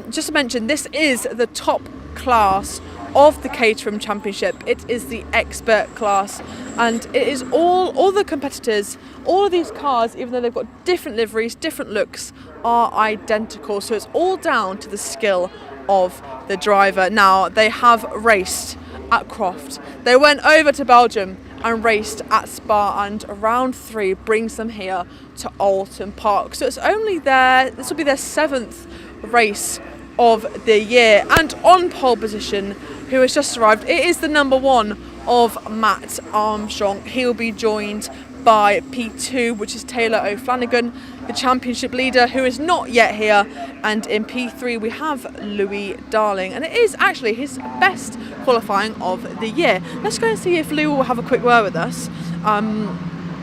Just to mention, this is the top class of the Caterham Championship. It is the expert class, and it is all the competitors, all of these cars, even though they've got different liveries, different looks, are identical. So it's all down to the skill of the driver. Now, they have raced at Croft. They went over to Belgium and raced at Spa, and round 3 brings them here to Oulton Park. So it's only this will be their 7th race of the year, and on pole position, who has just arrived, it is the number 1 of Matt Armstrong. He'll be joined by P2, which is Taylor O'Flanagan, the championship leader, who is not yet here, and in P3 we have Louis Darling, and it is actually his best qualifying of the year. Let's go and see if Lou will have a quick word with us,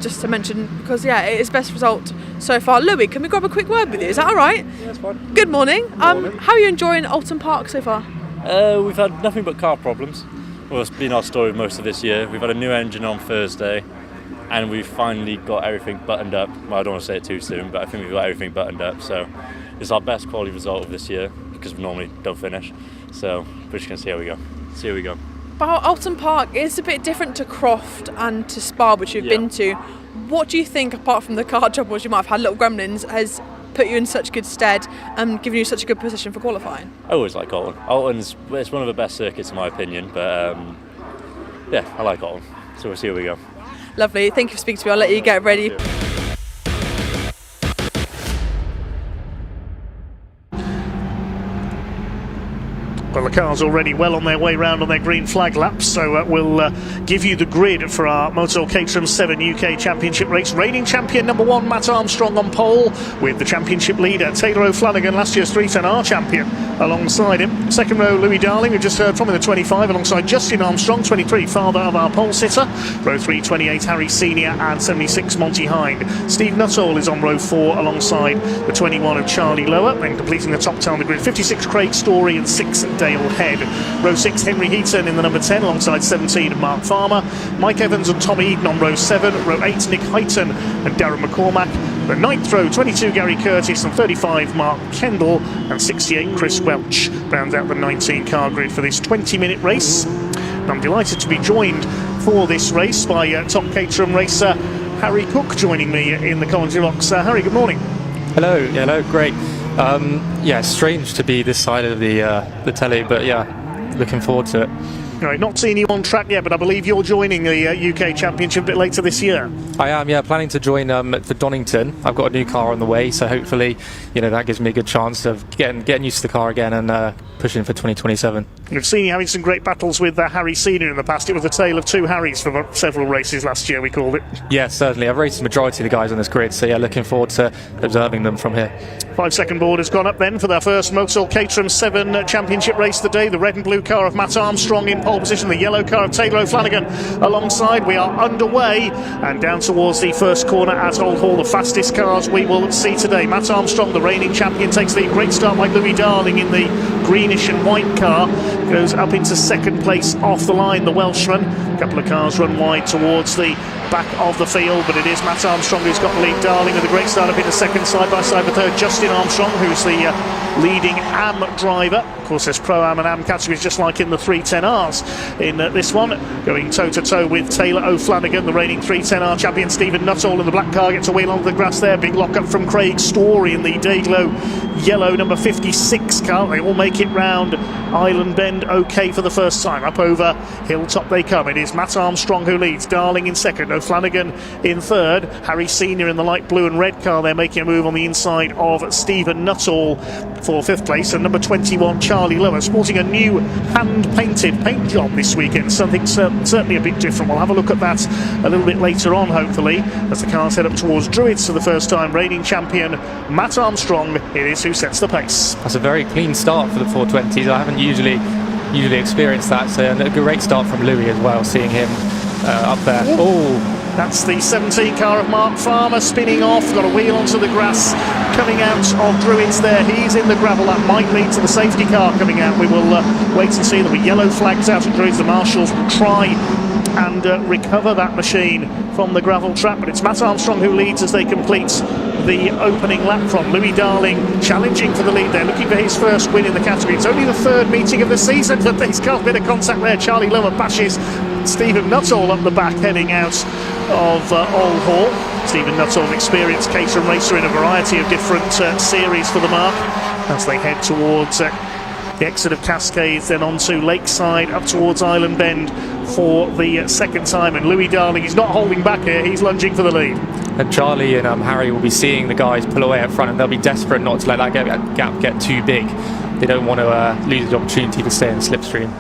just to mention, because it is best result so far. Louis, can we grab a quick word with you? Is that all right? Yeah, that's fine. Good morning. How are you enjoying Oulton Park so far? We've had nothing but car problems. Well, it's been our story most of this year. We've had a new engine on Thursday, and we've finally got everything buttoned up. Well, I don't want to say it too soon, but I think we've got everything buttoned up. So it's our best quality result of this year, because we normally don't finish. So we're just going to see how we go. But Oulton Park is a bit different to Croft and to Spa, which you've been to. What do you think, apart from the car troubles you might have had, little gremlins, has put you in such good stead and given you such a good position for qualifying? I always like Oulton. It's one of the best circuits in my opinion, but I like Oulton. So we'll see how we go. Lovely. Thank you for speaking to me. I'll let you get ready. Well, the car's already well on their way round on their green flag laps, so we'll give you the grid for our Motor Caterham 7 UK Championship race. Reigning champion number 1, Matt Armstrong on pole, with the championship leader, Taylor O'Flanagan, last year's 310R champion, alongside him. Second row, Louis Darling, we've just heard from in the 25, alongside Justin Armstrong, 23, father of our pole sitter. Row 3, 28, Harry Senior, and 76, Monty Hind. Steve Nuttall is on row 4, alongside the 21 of Charlie Lower, and completing the top 10 on the grid, 56, Craig Story, and 6, Dale Head. Row 6, Henry Heaton in the number 10, alongside 17 of Mark Farmer. Mike Evans and Tommy Eden on row 7. Row 8, Nick Heighton and Darren McCormack. The 9th row, 22, Gary Curtis, and 35, Mark Kendall, and 68, Chris Welch. Rounds out the 19 car grid for this 20-minute race. And I'm delighted to be joined for this race by top Caterham racer Harry Cook, joining me in the commentary box. Harry, good morning. Hello, great. It's strange to be this side of the telly, but looking forward to it. All right, not seen you on track yet, but I believe you're joining the UK Championship a bit later this year. I am, planning to join for Donington. I've got a new car on the way, so hopefully, that gives me a good chance of getting used to the car again and pushing for 2027. We've seen you having some great battles with Harry Senior in the past. It was a tale of 2 Harrys for several races last year, we called it. Yeah, certainly. I've raced the majority of the guys on this grid, so looking forward to observing them from here. 5-second board has gone up then for their first Motor Caterham 7 Championship race of the day. The red and blue car of Matt Armstrong in pole position, the yellow car of Taylor O'Flanagan alongside. We are underway and down towards the first corner at Old Hall. The fastest cars we will see today. Matt Armstrong, the reigning champion, takes the great start by Louis Darling in the greenish and white car. Goes up into second place off the line, the Welshman. A couple of cars run wide towards the back of the field, but it is Matt Armstrong who's got the lead. Darling with a great start up into second, side by side with third Justin Armstrong, who's the leading AM driver. Of course, there's Pro-Am and AM categories just like in the 310Rs. In this one, going toe-to-toe with Taylor O'Flanagan, the reigning 310R champion. Stephen Nuttall in the black car gets a wheel onto the grass there. Big lock-up from Craig Story in the Dayglow yellow number 56 car. They all make it round Island Bend okay for the first time. Up over Hilltop they come. It is Matt Armstrong who leads, Darling in second, O'Flanagan in third, Harry Senior in the light blue and red car. They're making a move on the inside of Stephen Nuttall for 5th place, and number 21 Charlie Lower sporting a new hand-painted paint job this weekend, something certainly a bit different. We'll have a look at that a little bit later on, hopefully, as the cars head up towards Druids for the first time. Reigning champion Matt Armstrong, it is who sets the pace. That's a very clean start for the 420s. I haven't usually experienced that, so a great start from Louis as well, seeing him up there. That's the 17 car of Mark Farmer spinning off, got a wheel onto the grass, coming out of Druids there. He's in the gravel, that might lead to the safety car coming out. We will wait and see. There'll be yellow flags out at Druids. The marshals will try and recover that machine from the gravel trap, but it's Matt Armstrong who leads as they complete the opening lap from. Louis Darling challenging for the lead there, looking for his first win in the category. It's only the third meeting of the season, but there's got a bit of contact there. Charlie Lower bashes Stephen Nuttall up the back, heading out of Old Hall. Stephen Nuttall, an experienced Caterham racer in a variety of different series for the mark, as they head towards the exit of Cascades, then on to Lakeside, up towards Island Bend for the second time. And Louis Darling, he's not holding back here, he's lunging for the lead. And Charlie and Harry will be seeing the guys pull away up front, and they'll be desperate not to let that gap get too big. They don't want to lose the opportunity to stay in slipstream.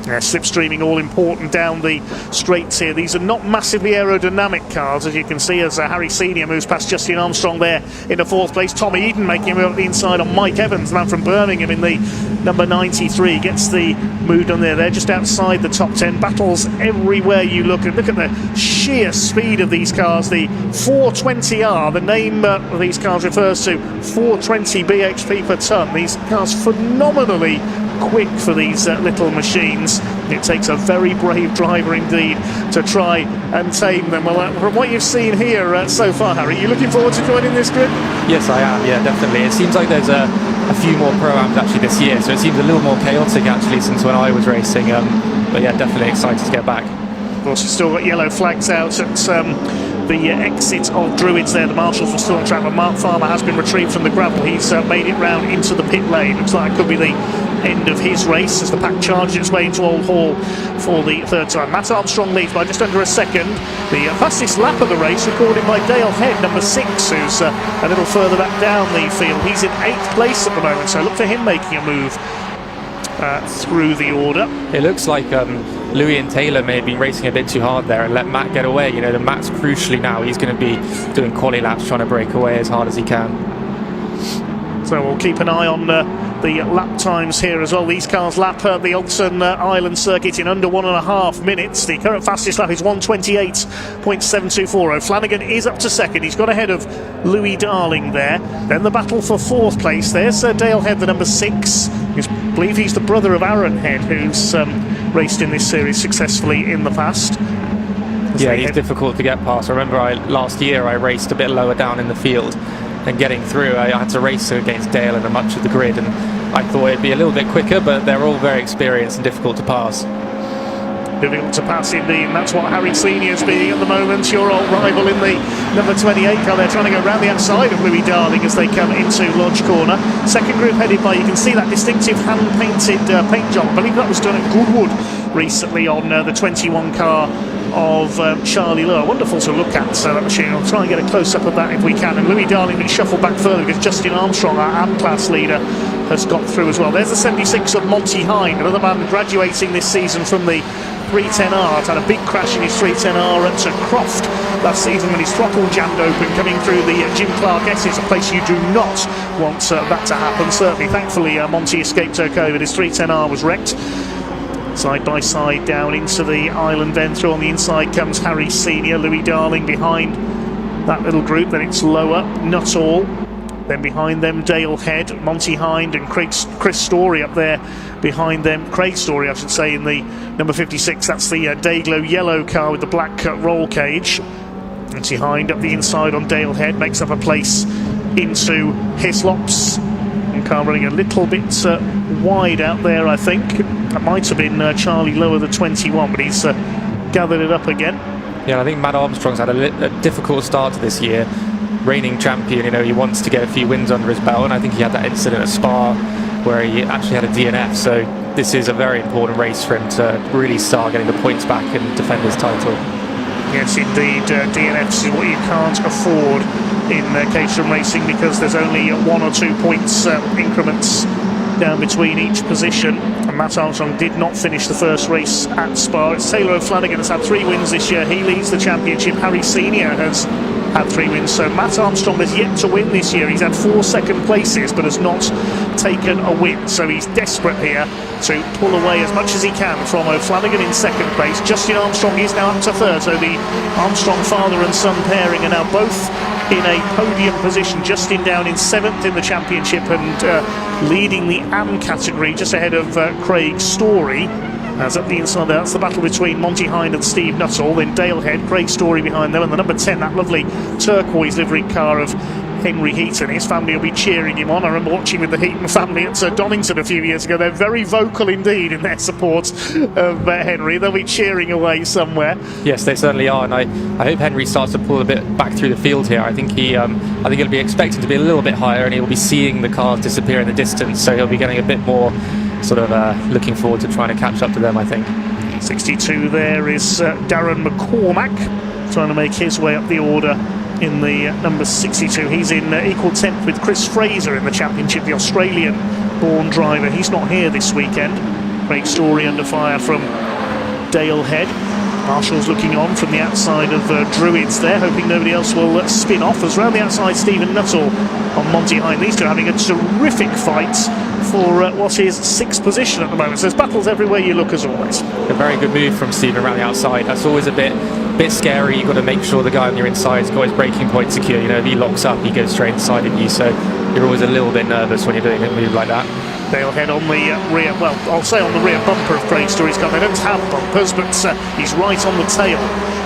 Yeah, slipstreaming all important down the straights here. These are not massively aerodynamic cars, as you can see, as Harry Senior moves past Justin Armstrong there in the fourth place. Tom Eden making a move up the inside on Mike Evans, the man from Birmingham, in the number 93. Gets the move done there. They're just outside the top 10. Battles everywhere you look. And look at the sheer speed of these cars. The 420R, the name of these cars refers to 420 bhp per tonne. These cars phenomenally quick for these little machines. It takes a very brave driver indeed to try and tame them. Well, from what you've seen here so far, Harry, you looking forward to joining this group? Yes, I am. Yeah, definitely. It seems like there's a few more pro-ams actually this year, so it seems a little more chaotic actually since when I was racing. But yeah, definitely excited to get back. Of course, you've still got yellow flags out at the exit of Druids there. The marshals were still on track, but Mark Farmer has been retrieved from the gravel. He's made it round into the pit lane. Looks like it could be the end of his race as the pack charges its way into Old Hall for the third time. Matt Armstrong leads by just under a second. The fastest lap of the race recorded by Dale Head, number 6, who's a little further back down the field. He's in 8th place at the moment, so look for him making a move through the order. It looks like Louis and Taylor may have been racing a bit too hard there and let Matt get away. You know, the Matt's crucially now, he's going to be doing quali laps trying to break away as hard as he can. So we'll keep an eye on the lap times here as well. These cars lap the Oulton Island circuit in under 1.5 minutes. The current fastest lap is 1:28.724. O'Flanagan is up to second. He's got ahead of Louis Darling there. Then the battle for 4th place. There's Dale Head, the number 6. I believe he's the brother of Aaron Head, who's raced in this series successfully in the past. Yeah, he's difficult to get past. I remember last year I raced a bit lower down in the field, and getting through I had to race against Dale and much of the grid, and I thought it'd be a little bit quicker, but they're all very experienced and difficult to pass. Difficult to pass indeed, and that's what Harry Senior's being at the moment. Your old rival in the number 28 car. They're trying to go round the outside of Louis Darling as they come into Lodge Corner. Second group headed by, you can see that distinctive hand-painted paint job. I believe that was done at Goodwood recently on the 21 car of Charlie Lower. Wonderful to look at that machine. I'll try and get a close-up of that if we can. And Louis Darling been shuffled back further because Justin Armstrong, our AM-class leader, has got through as well. There's the 76 of Monty Hind, another man graduating this season from the 310R. Had a big crash in his 310R at Croft last season when his throttle jammed open coming through the Jim Clark S's, a place you do not want that to happen. Certainly, thankfully, Monty escaped okay, but his 310R was wrecked. Side by side down into the island, then through on the inside comes Harry Senior, Louis Darling behind that little group. Then it's Lower, Nuttall. Then behind them Dale Head, Monty Hind and Chris Story up there behind them. Craig Story, I should say, in the number 56. That's the Dayglow yellow car with the black roll cage. Monty Hind up the inside on Dale Head, makes up a place into Hislops. And car running a little bit wide out there, I think. That might have been Charlie Lower, the 21, but he's gathered it up again. Yeah, I think Matt Armstrong's had a difficult start to this year. Reigning champion, you know, he wants to get a few wins under his belt, and I think he had that incident at Spa where he actually had a DNF, so this is a very important race for him to really start getting the points back and defend his title. Yes, indeed, DNFs is what you can't afford in Caterham racing, because there's only 1 or 2 points increments down between each position, and Matt Armstrong did not finish the first race at Spa. It's Taylor O'Flanagan has had 3 wins this year. He leads the championship. Harry Senior has had 3 wins, so Matt Armstrong has yet to win this year. He's had 4 second places but has not taken a win, so he's desperate here to pull away as much as he can from O'Flanagan in second place. Justin Armstrong is now up to third, so the Armstrong father and son pairing are now both in a podium position. Justin down in 7th in the championship and leading the AM category just ahead of Craig Story. As up the inside there, that's the battle between Monty Hind and Steve Nuttall. Then Dale Head, Craig Story behind them, and the number 10, that lovely turquoise livery car of Henry Heaton. His family will be cheering him on. I remember watching with the Heaton family at Donington a few years ago. They're very vocal indeed in their support of Henry. They'll be cheering away somewhere. Yes, they certainly are, and I hope Henry starts to pull a bit back through the field here. I think he'll be expecting to be a little bit higher, and he'll be seeing the cars disappear in the distance, so he'll be getting a bit more sort of looking forward to trying to catch up to them, I think. 62 there is Darren McCormack, trying to make his way up the order in the number 62. He's in equal 10th with Chris Fraser in the championship, the Australian-born driver. He's not here this weekend. Craig Story under fire from Dale Head. Marshall's looking on from the outside of Druids there, hoping nobody else will spin off. As round the outside, Stephen Nuttall on Monty Hine. These two having a terrific fight for what is 6th position at the moment. So there's battles everywhere you look, as always. A very good move from Stephen around the outside. That's always a bit scary. You've got to make sure the guy on your inside has got his braking point secure. You know, if he locks up, he goes straight inside of you. So you're always a little bit nervous when you're doing a move like that. They'll head on the rear, well, I'll say on the rear bumper of Craig Story's car. They don't have bumpers, but he's right on the tail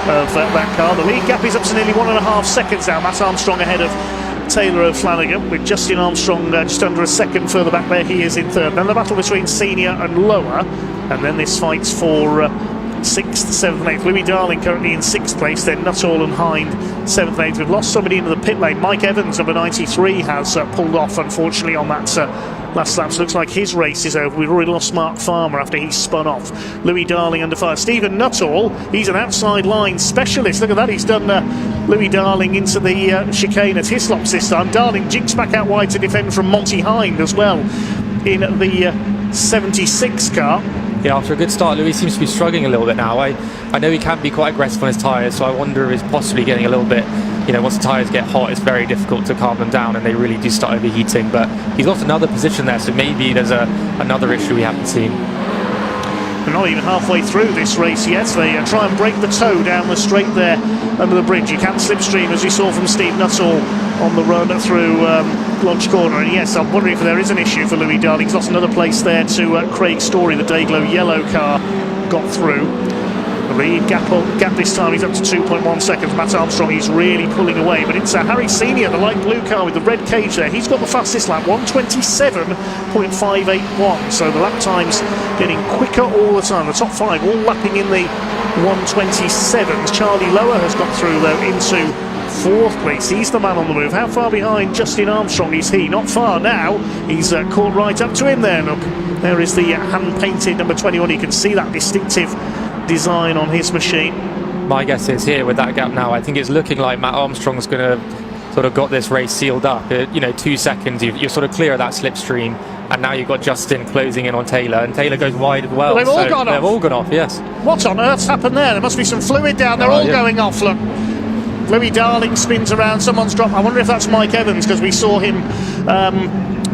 of that car. The lead gap is up to nearly 1.5 seconds now. Matt Armstrong ahead of Taylor O'Flanagan, with Justin Armstrong just under a second further back there. He is in 3rd. Then the battle between senior and lower, and then this fight's for 6th, 7th and 8th. Louis Darling currently in 6th place, then Nuttall and Hind 7th and 8th. We've lost somebody into the pit lane. Mike Evans, number 93, has pulled off, unfortunately, on that last lap. So looks like his race is over. We've already lost Mark Farmer after he spun off. Louis Darling under fire. Stephen Nuttall, he's an outside line specialist. Look at that, he's done Louis Darling into the chicane at Hislops this time. Darling jinks back out wide to defend from Monty Hind as well in the 76 car. Yeah, after a good start, Louis seems to be struggling a little bit now. I know he can be quite aggressive on his tyres, so I wonder if he's possibly getting a little bit, you know, once the tyres get hot, it's very difficult to calm them down and they really do start overheating. But he's lost another position there, so maybe there's another issue we haven't seen. We're not even halfway through this race yet. They try and break the toe down the straight there under the bridge. You can slipstream, as we saw from Steve Nuttall on the run through Lodge Corner. And yes, I'm wondering if there is an issue for Louis Darling. He's lost another place there to Craig Story. The Dayglow yellow car got through. The lead gap this time is up to 2.1 seconds. Matt Armstrong, he's really pulling away, but it's Harry Senior, the light blue car with the red cage there. He's got the fastest lap, 1:27.581. So the lap time's getting quicker all the time. The top 5 all lapping in the 1:27s. Charlie Lower has got through though into 4th place. He's the man on the move. How far behind Justin Armstrong is he? Not far now. He's caught right up to him there. Look, there is the hand-painted number 21. You can see that distinctive design on his machine. My guess is here with that gap now, I think it's looking like Matt Armstrong's going to sort of got this race sealed up. 2 seconds, you're sort of clear of that slipstream, and now you've got Justin closing in on Taylor, and Taylor goes wide as well. They've all gone off. They've all gone off, yes. What on earth's happened there? There must be some fluid down. They're all going off, look. Louis Darling spins around, someone's dropped. I wonder if that's Mike Evans, because we saw him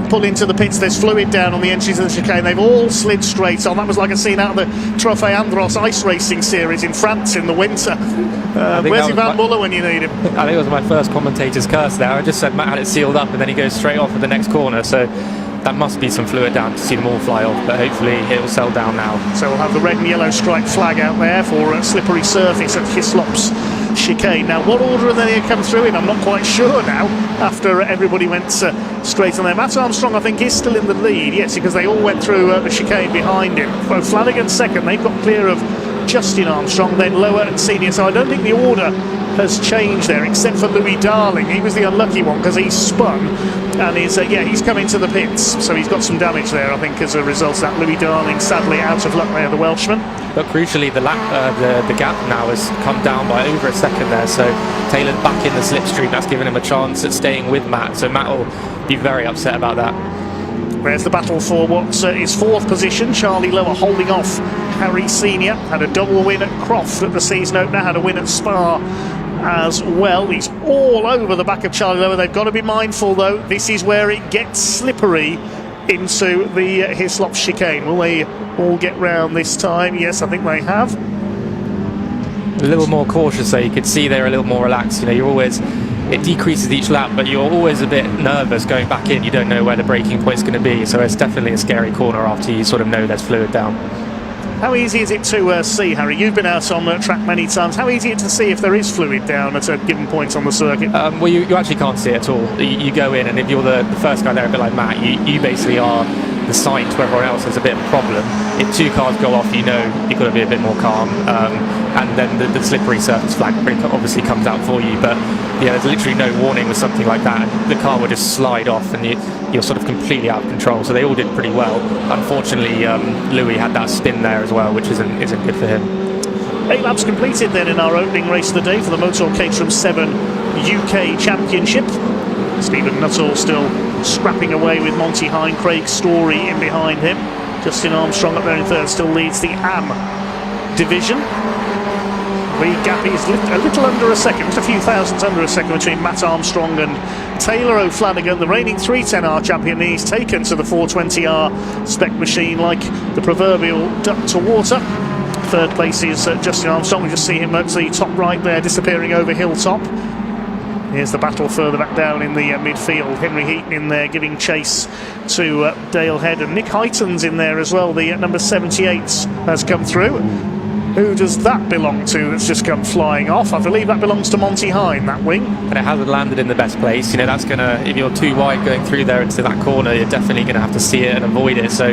pull into the pits. There's fluid down on the entries of the chicane. They've all slid straight on. That was like a scene out of the Trofeo Andros ice racing series in France in the winter. Where's Ivan Muller when you need him? I think it was my first commentator's curse there. I just said Matt had it sealed up and then he goes straight off at the next corner, so that must be some fluid down to see them all fly off, but hopefully it will settle down now. So we'll have the red and yellow striped flag out there for a slippery surface at Hislops chicane. Now, what order are they going to come through in? I'm not quite sure now, after everybody went straight on there. Matt Armstrong, I think, is still in the lead, yes, because they all went through the chicane behind him. Well, Flanagan second, they've got clear of Justin Armstrong, then Lower and Senior, so I don't think the order has changed there, except for Louis Darling. He was the unlucky one because he spun, and he's come into the pits, so he's got some damage there, I think, as a result of that. Louis Darling sadly out of luck there, the Welshman. But crucially, the gap now has come down by over a second there, so Taylor's back in the slipstream. That's given him a chance at staying with Matt, so Matt will be very upset about that. There's the battle for what is 4th position. Charlie Lower holding off Harry Senior. Had a double win at Croft at the season opener, had a win at Spa as well. He's all over the back of Charlie Lower. They've got to be mindful though, this is where it gets slippery into the Hislops chicane. Will they all get round this time? Yes, I think they have. A little more cautious though, you could see they're a little more relaxed. It decreases each lap, but you're always a bit nervous going back in. You don't know where the braking point's going to be, so it's definitely a scary corner after you sort of know there's fluid down. How easy is it to see, Harry? You've been out on the track many times. How easy is it to see if there is fluid down at a given point on the circuit? Well, you actually can't see it at all. You go in, and if you're the first guy there, a bit like Matt, you basically are the sign to everyone else there's a bit of a problem. If 2 cars go off, you know you've got to be a bit more calm, and then the slippery surface flag obviously comes out for you. But yeah, there's literally no warning with something like that. The car will just slide off, and you're sort of completely out of control. So they all did pretty well. Unfortunately, Louis had that spin there as well, which isn't good for him. 8 laps completed then in our opening race of the day for the Motor Caterham 7 UK Championship. Stephen Nuttall still scrapping away with Monty Hine, Craig Story in behind him. Justin Armstrong up there in third still leads the AM division. The gap is a little under a second, just a few thousandths under a second between Matt Armstrong and Taylor O'Flanagan, the reigning 310R champion. He's taken to the 420R spec machine like the proverbial duck to water. Third place is Justin Armstrong. We just see him at the top right there, disappearing over Hilltop. Here's the battle further back down in the midfield. Henry Heaton in there giving chase to Dale Head, and Nick Hyton's in there as well. The number 78 has come through. Who does that belong to that's just come flying off? I believe that belongs to Monty Hine, that wing. And it hasn't landed in the best place. You know, that's going to, if you're too wide going through there into that corner, you're definitely going to have to see it and avoid it. So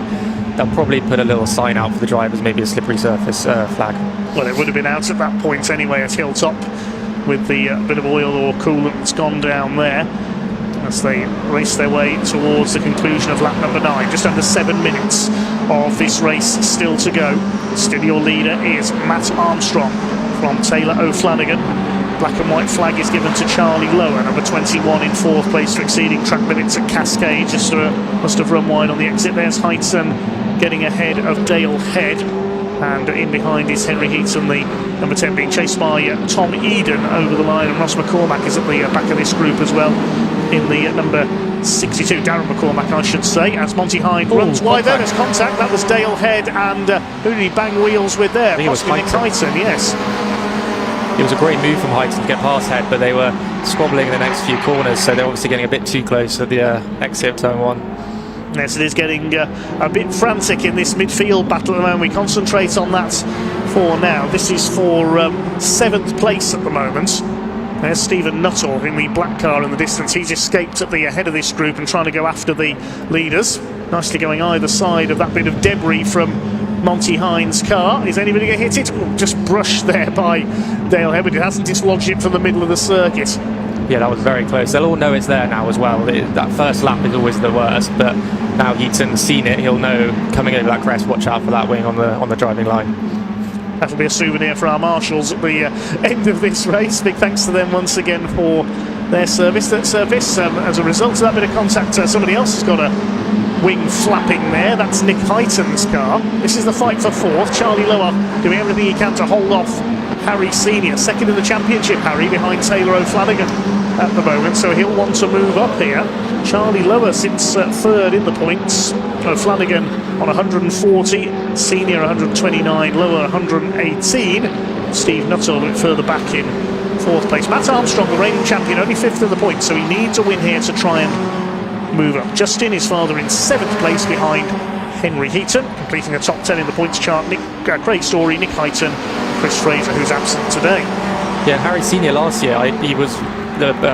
they'll probably put a little sign out for the drivers, maybe a slippery surface flag. Well, it would have been out at that point anyway at Hilltop, with the bit of oil or coolant that's gone down there as they race their way towards the conclusion of lap number 9. Just under 7 minutes of this race still to go. Still your leader is Matt Armstrong from Taylor O'Flanagan. Black and white flag is given to Charlie Lower, number 21 in 4th place for exceeding track limits at Cascade. Just must have run wide on the exit. There's Heighton getting ahead of Dale Head. And in behind is Henry Heaton, the number 10, being chased by Tom Eden over the line, and Ross McCormack is at the back of this group as well in the number 62, Darren McCormack I should say, as Monty Hine runs wide there. There's contact. That was Dale Head, and who did he bang wheels with there? Possibly Nick Hyton, yes. It was a great move from Hyton to get past Head, but they were squabbling in the next few corners, so they're obviously getting a bit too close at the exit of turn 1. Yes, it is getting a bit frantic in this midfield battle at the moment. We concentrate on that for now. This is for 7th place at the moment. There's Stephen Nuttall in the black car in the distance. He's escaped at the head of this group and trying to go after the leaders. Nicely going either side of that bit of debris from Monty Hine's car. Is anybody going to hit it? Oh, just brushed there by Dale Head, but it hasn't dislodged it from the middle of the circuit. Yeah, that was very close. They'll all know it's there now as well. That first lap is always the worst, but now Heaton's seen it, he'll know coming over that crest, watch out for that wing on the driving line. That'll be a souvenir for our marshals at the end of this race. Big thanks to them once again for their service. As a result of that bit of contact, somebody else has got a wing flapping there. That's Nick Hyton's car. This is the fight for 4th. Charlie Lower doing everything he can to hold off Harry Senior, second in the championship, Harry, behind Taylor O'Flanagan at the moment, so he'll want to move up here. Charlie Lower sits 3rd in the points. O'Flanagan on 140, Senior 129, Lower 118. Steve Nuttall a bit further back in 4th place. Matt Armstrong, the reigning champion, only 5th in the points, so he needs a win here to try and move up. Justin, his father, in 7th place behind Henry Heaton, completing the top 10 in the points chart. Craig Story, Nick Hyton, Chris Fraser, who's absent today. Yeah, Harry Senior last year,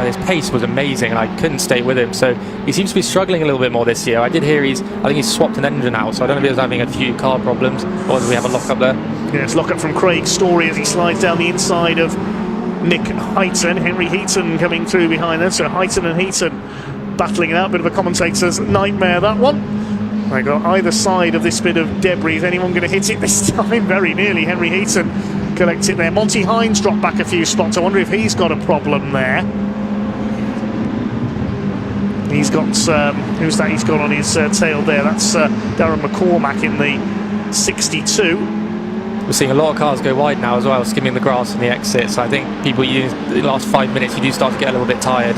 his pace was amazing, and I couldn't stay with him. So he seems to be struggling a little bit more this year. I did hear I think he's swapped an engine out, so I don't know if he was having a few car problems, or whether we have a lock up there. Yes, lock up from Craig Story as he slides down the inside of Nick Hyton. Henry Heaton coming through behind them. So Hyton and Heaton battling it out. Bit of a commentator's nightmare, that one. They got either side of this bit of debris. Is anyone going to hit it this time? Very nearly. Henry Heaton collects it there. Monty Hines dropped back a few spots. I wonder if he's got a problem there. He's got who's that he's got on his tail there? That's Darren McCormack in the 62. We're seeing a lot of cars go wide now as well, skimming the grass on the exit. So I think people use the last 5 minutes, you do start to get a little bit tired.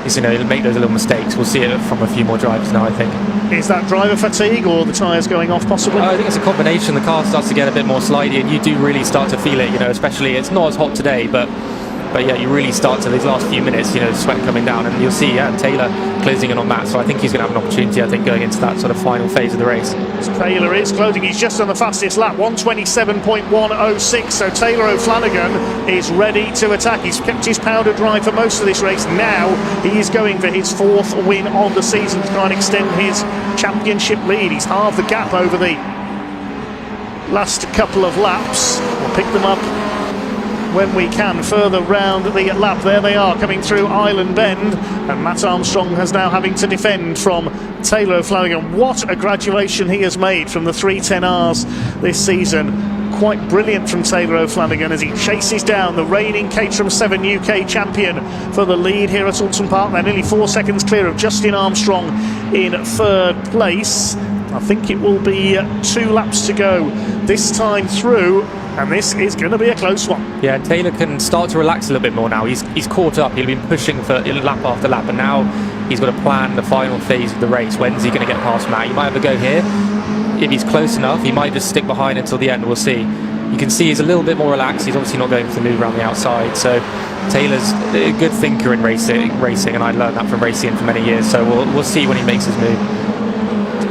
You make those little mistakes. We'll see it from a few more drivers now, I think. Is that driver fatigue or the tyres going off possibly? I think it's a combination. The car starts to get a bit more slidey, and you do really start to feel it, especially it's not as hot today, but But yeah, you really start to these last few minutes, sweat coming down, and you'll see Taylor closing in on Matt. So I think he's going to have an opportunity, going into that sort of final phase of the race. Taylor is closing. He's just on the fastest lap, 1:27.106. So Taylor O'Flanagan is ready to attack. He's kept his powder dry for most of this race. Now he is going for his 4th win on the season to try and extend his championship lead. He's halved the gap over the last couple of laps. We'll pick them up when we can further round the lap. There they are coming through Island Bend, and Matt Armstrong has now having to defend from Taylor O'Flanagan. What a graduation he has made from the 310Rs this season. Quite brilliant from Taylor O'Flanagan as he chases down the reigning Caterham 7 UK champion for the lead here at Oulton Park. They're nearly 4 seconds clear of Justin Armstrong in 3rd place. I think it will be 2 laps to go this time through, and this is going to be a close one. Yeah, Taylor can start to relax a little bit more now. He's caught up. He'll been pushing for lap after lap, and now he's got to plan the final phase of the race. When's he going to get past Matt? He might have a go here. If he's close enough, he might just stick behind until the end. We'll see. You can see he's a little bit more relaxed. He's obviously not going for the move around the outside. So Taylor's a good thinker in racing, and I learned that from racing for many years. So we'll see when he makes his move.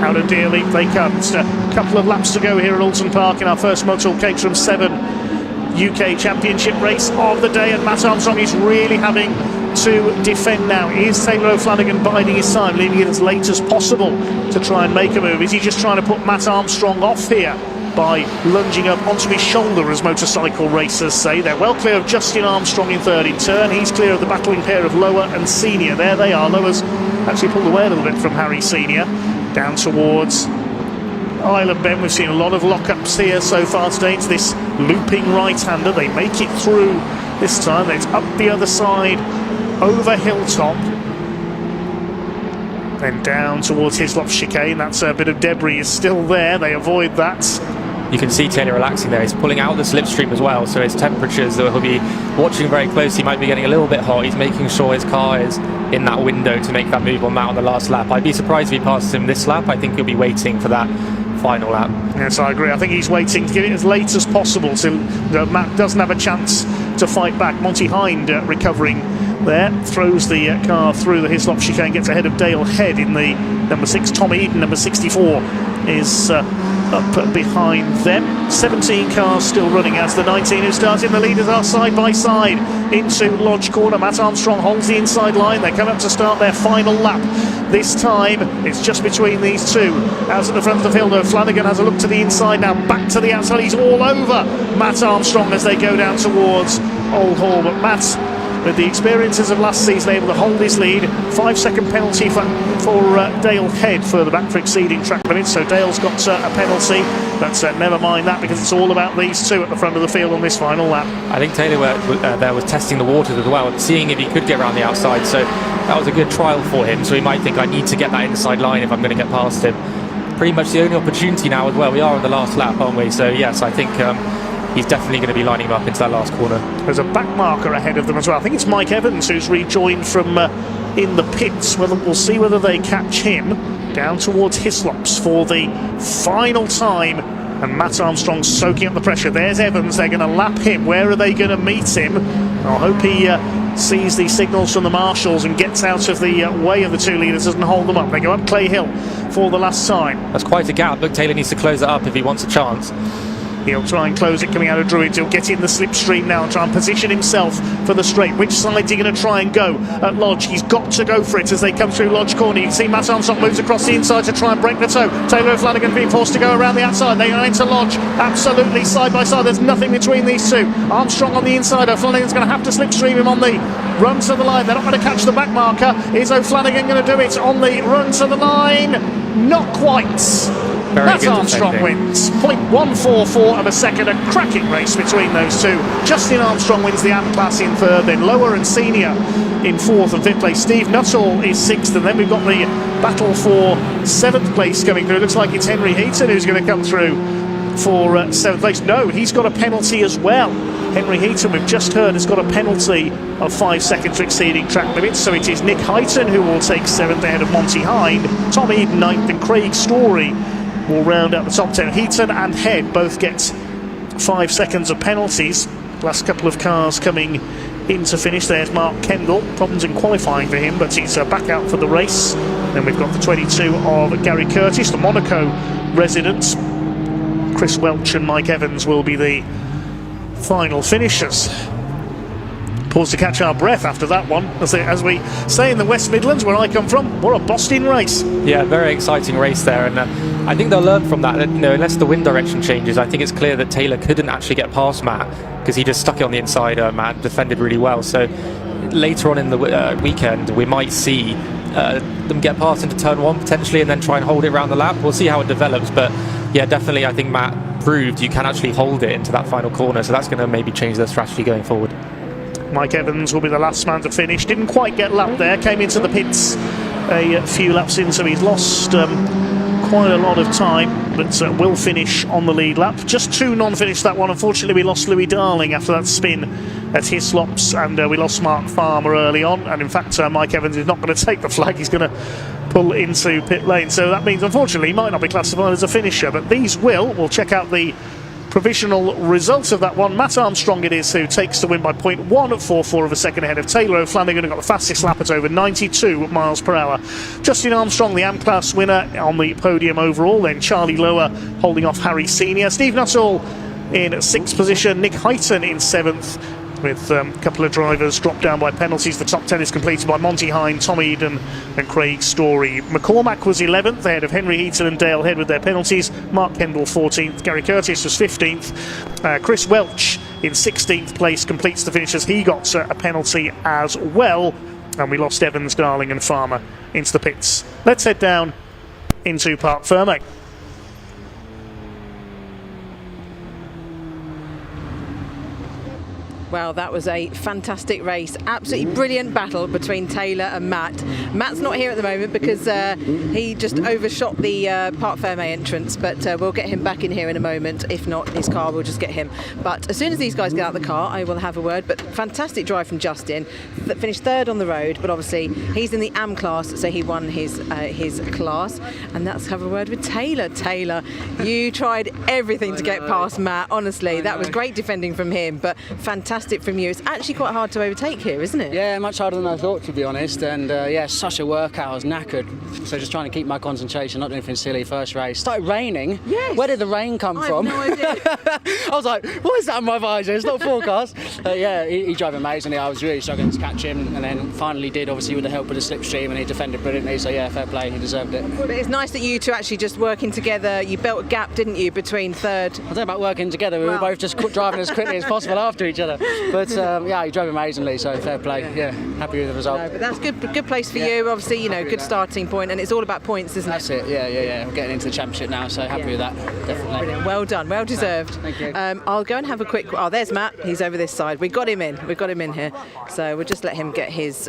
Out of Deer Leap they come. Just a couple of laps to go here at Oulton Park in our first Motul Caterham 7 UK Championship race of the day, and Matt Armstrong is really having to defend now. Is Taylor O'Flanagan biding his time, leaving it as late as possible to try and make a move? Is he just trying to put Matt Armstrong off here by lunging up onto his shoulder, as motorcycle racers say? They're well clear of Justin Armstrong in 3rd in turn. He's clear of the battling pair of Lower and Senior. There they are. Lower's actually pulled away a little bit from Harry Senior. Down towards Island Bend. We've seen a lot of lockups here so far today into this looping right-hander. They make it through this time. It's up the other side over Hilltop, then down towards Hislop Chicane. That's a bit of debris is still there. They avoid that. You can see Taylor relaxing there. He's pulling out the slipstream as well, so his temperatures that he'll be watching very closely might be getting a little bit hot. He's making sure his car is in that window to make that move on Matt on the last lap. I'd be surprised if he passes him this lap. I think he'll be waiting for that final lap. Yes, I agree. I think he's waiting to get it as late as possible so Matt doesn't have a chance to fight back. Monty Hind recovering there, throws the car through the Hislop Chicane, gets ahead of Dale Head in the number 6. Tom Eden, number 64, is up behind them. 17 cars still running as the 19 who starts in. The leaders are side by side into Lodge Corner. Matt Armstrong holds the inside line. They come up to start their final lap. This time it's just between these two. As at the front of the field, O'Flanagan has a look to the inside now, back to the outside. He's all over Matt Armstrong as they go down towards Old Hall, but Matt, with the experiences of last season, able to hold his lead. 5-second penalty for Dale Head further back for exceeding track limits, so Dale's got a penalty, but never mind that, because it's all about these two at the front of the field on this final lap. I think Taylor there was testing the waters as well, seeing if he could get around the outside, so that was a good trial for him. So he might think, I need to get that inside line if I'm going to get past him. Pretty much the only opportunity now as well. We are on the last lap, aren't we? So yes, I think he's definitely going to be lining him up into that last corner. There's a back marker ahead of them as well. I think it's Mike Evans who's rejoined from in the pits. We'll see whether they catch him down towards Hislops for the final time. And Matt Armstrong soaking up the pressure. There's Evans. They're going to lap him. Where are they going to meet him? I hope he sees the signals from the marshals and gets out of the way of the two leaders, doesn't hold them up. They go up Clay Hill for the last time. That's quite a gap. Look, Taylor needs to close it up if he wants a chance. He'll try and close it coming out of Druids. He'll get in the slipstream now and try and position himself for the straight. Which side's he going to try and go at Lodge? He's got to go for it as they come through Lodge Corner. You can see Matt Armstrong moves across the inside to try and break the toe. Taylor O'Flanagan being forced to go around the outside. They go into Lodge absolutely side by side. There's nothing between these two. Armstrong on the inside. O'Flanagan's going to have to slipstream him on the run to the line. They're not going to catch the back marker. Is O'Flanagan going to do it on the run to the line? Not quite. Matt Armstrong wins. 0.144 of a second. A cracking race between those two. Justin Armstrong wins the AM class in third, then Lower and Senior in fourth and fifth place. Steve Nuttall is sixth, and then we've got the battle for seventh place coming through. It looks like it's Henry Heaton who's going to come through for seventh place. No, he's got a penalty as well. Henry Heaton, we've just heard, has got a penalty of 5 seconds for exceeding track limits, so it is Nick Heighton who will take seventh ahead of Monty Hind. Tom Eden ninth, and Craig Story will round out the top 10. Heaton and Head both get 5 seconds of penalties. Last couple of cars coming into finish. There's Mark Kendall. Problems in qualifying for him, but he's back out for the race. Then we've got the 22 of Gary Curtis, the Monaco residents. Chris Welch and Mike Evans will be the final finishers. Pause to catch our breath after that one. As we say in the West Midlands, where I come from, what a bossed-in race. Yeah, very exciting race there, and I think they'll learn from that. You know, unless the wind direction changes, I think it's clear that Taylor couldn't actually get past Matt because he just stuck it on the inside. Matt defended really well. So later on in the weekend, we might see them get past into turn 1 potentially, and then try and hold it around the lap. We'll see how it develops, but yeah, definitely I think Matt proved you can actually hold it into that final corner, so that's going to maybe change their strategy going forward. Mike Evans will be the last man to finish. Didn't quite get lapped there, came into the pits a few laps in, so he's lost quite a lot of time, but will finish on the lead lap. Just 2 non-finished that one. Unfortunately, we lost Louis Darling after that spin at Hislops, and we lost Mark Farmer early on, and in fact Mike Evans is not going to take the flag. He's going to pull into pit lane, so that means unfortunately he might not be classified as a finisher, but these we'll check out the provisional results of that one. Matt Armstrong it is who takes the win by 0.1 at 4/4 of a second ahead of Taylor O'Flanagan, who got the fastest lap at over 92 miles per hour. Justin Armstrong, the AM-class winner, on the podium overall. Then Charlie Lower holding off Harry Senior. Steve Nuttall in 6th position. Nick Heighton in 7th, with a couple of drivers dropped down by penalties. The top 10 is completed by Monty Hine, Tom Eden and Craig Story. McCormack was 11th, ahead of Henry Heaton and Dale Head with their penalties. Mark Kendall 14th, Gary Curtis was 15th. Chris Welch in 16th place completes the finish as he got a penalty as well. And we lost Evans, Darling and Farmer into the pits. Let's head down into Parc Fermé. Well, that was a fantastic race. Absolutely brilliant battle between Taylor and Matt. Matt's not here at the moment because he just overshot the Parc Fermé entrance, but we'll get him back in here in a moment. If not, his car will just get him. But as soon as these guys get out of the car, I will have a word. But fantastic drive from Justin. Finished 3rd on the road, but obviously he's in the AM class, so he won his class. And let's have a word with Taylor. Taylor, you tried everything to get past Matt. Honestly, that was great defending from him, but fantastic from you. It's actually quite hard to overtake here, isn't it? Yeah, much harder than I thought, to be honest. And yeah, such a workout. I was knackered. So just trying to keep my concentration, not doing anything silly. First race. Started raining. Yes. Where did the rain come from? I have no idea. I was like, what is that on my visor? It's not forecast. Yeah, he drove amazingly. I was really struggling to catch him, and then finally did, obviously, with the help of the slipstream, and he defended brilliantly. So yeah, fair play. He deserved it. But it's nice that you two actually just working together. You built a gap, didn't you, between 3rd? I don't know about working together. We were both just driving as quickly as possible after each other. But yeah, he drove amazingly, so fair play. Yeah, happy with the result. No, but that's good place for you. Obviously, you know, good starting point, and it's all about points, isn't it? That's it. Yeah. We're getting into the championship now, so happy with that. Definitely. Brilliant. Well done. Well deserved. Thank you. I'll go and have a quick. Oh, there's Matt. He's over this side. We got him in here. So we'll just let him get his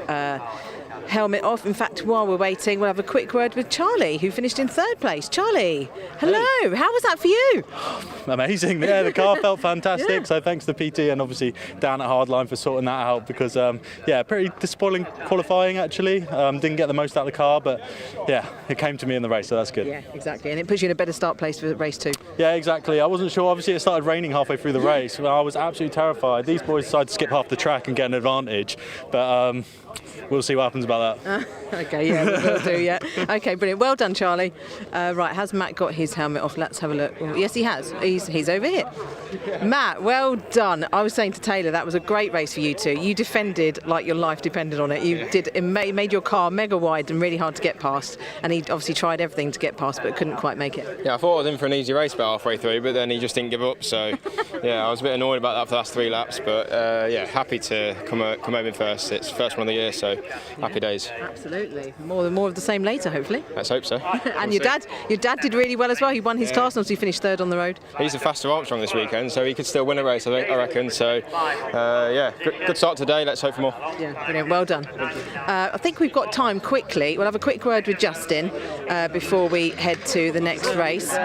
helmet off. In fact, while we're waiting, we'll have a quick word with Charlie, who finished in 3rd place. Charlie, hello. Hey. How was that for you? Amazing. Yeah, the car felt fantastic. Yeah. So thanks to PT and obviously down at Hardline for sorting that out, because yeah, pretty disappointing qualifying actually. Didn't get the most out of the car, but yeah, it came to me in the race, so that's good. Yeah, exactly. And it puts you in a better start place for race 2. Yeah, exactly. I wasn't sure. Obviously, it started raining halfway through the race. I was absolutely terrified. These boys decided to skip half the track and get an advantage, but we'll see what happens about that. Okay, yeah, we will do, yeah. Okay, brilliant. Well done, Charlie. Right, has Matt got his helmet off? Let's have a look. Well, yes, he has. He's over here. Matt, well done. I was saying to Taylor, that was a great race for you two. You defended like your life depended on it. You did. It made your car mega wide and really hard to get past. And he obviously tried everything to get past, but couldn't quite make it. Yeah, I thought I was in for an easy race about halfway through, but then he just didn't give up. So, yeah, I was a bit annoyed about that for the last 3 laps. But yeah, happy to come home in first. It's the first one of the year, so happy days. Absolutely. More of the same later, hopefully. Let's hope so. And your dad did really well as well. He won his class, and he finished 3rd on the road. He's the faster Armstrong this weekend, so he could still win a race, I reckon. So, yeah, good start today. Let's hope for more. Yeah, brilliant. Well done. I think we've got time quickly. We'll have a quick word with Justin before we head to the next race.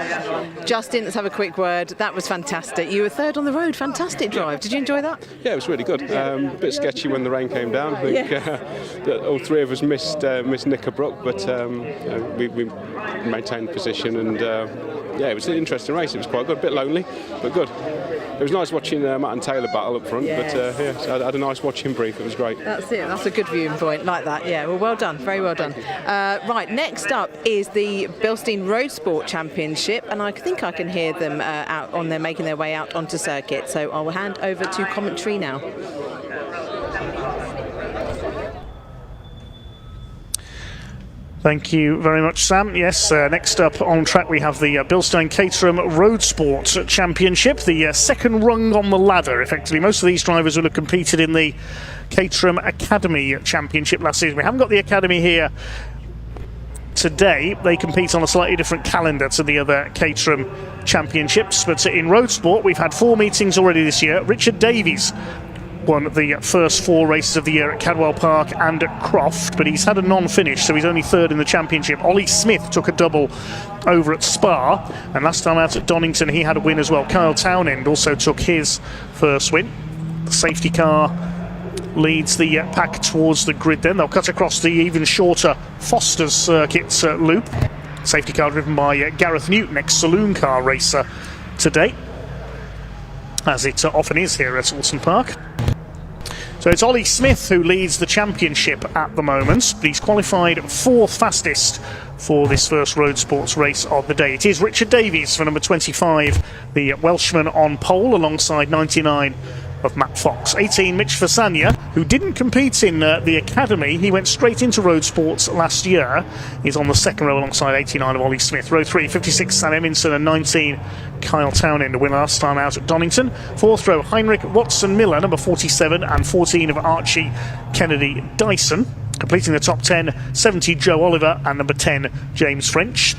Justin, let's have a quick word. That was fantastic. You were 3rd on the road. Fantastic drive. Did you enjoy that? Yeah, it was really good. A bit sketchy when the rain came down. I think that all 3 of us missed Knickerbrook, but we maintained position and yeah, it was an interesting race. It was quite good, a bit lonely, but good. It was nice watching Matt and Taylor battle up front, Yes. but yeah, so I had a nice watching brief. It was great. That's it. That's a good viewing point, like that. Yeah. Well done. Very well done. Right. Next up is the Bilstein Road Sport Championship, and I think I can hear them out on there making their way out onto circuit. So I will hand over to commentary now. Thank you very much, Sam. Yes, next up on track we have the Bilstein Caterham Road Sport Championship, the second rung on the ladder, effectively. Most of these drivers will have competed in the Caterham Academy Championship last season. We haven't got the Academy here today. They compete on a slightly different calendar to the other Caterham Championships, but in Road Sport we've had 4 meetings already this year. Richard Davies won the first 4 races of the year at Cadwell Park and at Croft, but he's had a non-finish, so he's only 3rd in the championship. Ollie Smith took a double over at Spa, and last time out at Donington he had a win as well. Kyle Townend also took his first win. The safety car leads the pack towards the grid then. They'll cut across the even shorter Foster's Circuit loop. Safety car driven by Gareth Newton, ex-saloon car racer today, as it often is here at Oulton Park. So it's Ollie Smith who leads the championship at the moment. He's qualified 4th fastest for this first road sports race of the day. It is Richard Davies for number 25, the Welshman on pole, alongside 99 of Matt Fox. 18, Mitch Fasania, who didn't compete in the Academy. He went straight into road sports last year. He's on the 2nd row alongside 89 of Ollie Smith. Row 3, 56, Sam Eminson, and 19, Kyle Townend, a winner last time out at Donington. 4th row, Heinrich Watson-Miller, number 47, and 14 of Archie Kennedy Dyson. Completing the top 10, 70, Joe Oliver, and number 10, James French.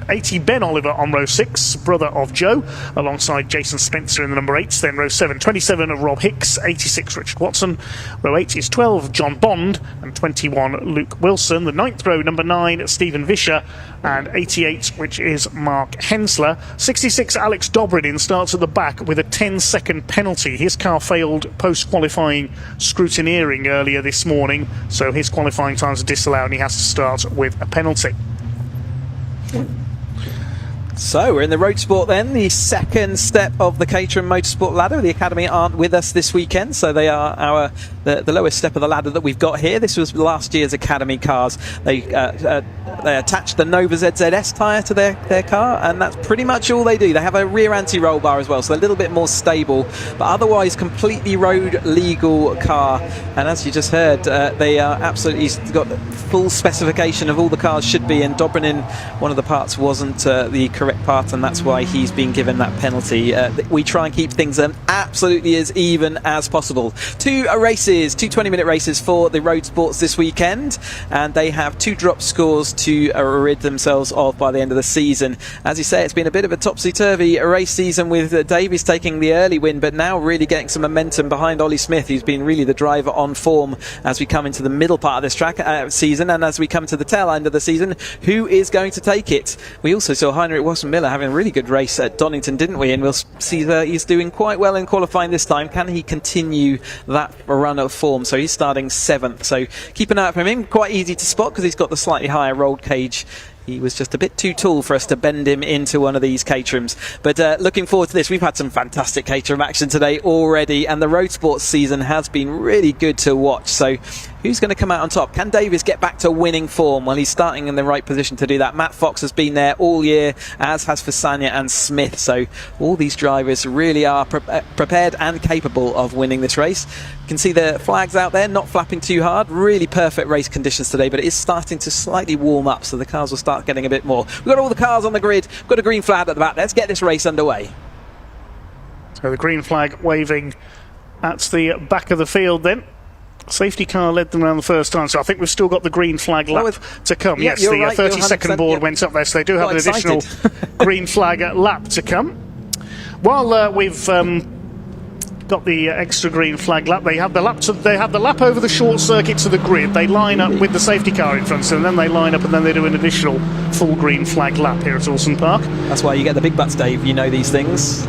80, Ben Oliver on row 6, brother of Joe, alongside Jason Spencer in the number 8. Then row 7, 27 of Rob Hicks, 86 Richard Watson. Row 8 is 12 John Bond, and 21 Luke Wilson. The 9th row, number 9 Stephen Vischer, and 88, which is Mark Hensler. 66 Alex Dobridin starts at the back with a 10-second penalty. His car failed post-qualifying scrutineering earlier this morning, so his qualifying times are disallowed and he has to start with a penalty. So we're in the road sport then, the second step of the Caterham Motorsport ladder. The Academy aren't with us this weekend, so they are the lowest step of the ladder that we've got here. This was last year's Academy cars. They attached the Nova ZZS tyre to their car, and that's pretty much all they do. They have a rear anti-roll bar as well, so they're a little bit more stable, but otherwise completely road legal car. And as you just heard, they are absolutely got full specification of all the cars should be, and Dobrynin, one of the parts wasn't the correct part, and that's why he's been given that penalty. We try and keep things absolutely as even as possible. 2 races, 2 20-minute races for the road sports this weekend, and they have 2 drop scores to rid themselves of by the end of the season. As you say, it's been a bit of a topsy-turvy race season, with Davies taking the early win, but now really getting some momentum behind Ollie Smith, who's been really the driver on form as we come into the middle part of this track season, and as we come to the tail end of the season, who is going to take it? We also saw Heinrich Watson-Miller having a really good race at Donington, didn't we? And we'll see that he's doing quite well in qualifying this time. Can he continue that run of form? So he's starting 7th, so keep an eye out for him. Quite easy to spot because he's got the slightly higher rolled cage. He was just a bit too tall for us to bend him into one of these Caterhams. But looking forward to this. We've had some fantastic Caterham action today already, and the road sports season has been really good to watch. So who's going to come out on top? Can Davies get back to winning form? Well, he's starting in the right position to do that. Matt Fox has been there all year, as has Fasania and Smith. So all these drivers really are prepared and capable of winning this race. You can see the flags out there, not flapping too hard. Really perfect race conditions today, but it is starting to slightly warm up, so the cars will start getting a bit more. We've got all the cars on the grid. We've got a green flag at the back. Let's get this race underway. So the green flag waving at the back of the field then. Safety car led them around the first time, so I think we've still got the green flag lap to come. Yeah, yes, the right, 30-second board went up there, so they do have an additional green flag lap to come. While we've got the extra green flag lap, they have the lap over the short circuit to the grid. They line up with the safety car in front, and then they line up, and then they do an additional full green flag lap here at Oulton Park. That's why you get the big butts, Dave. You know these things.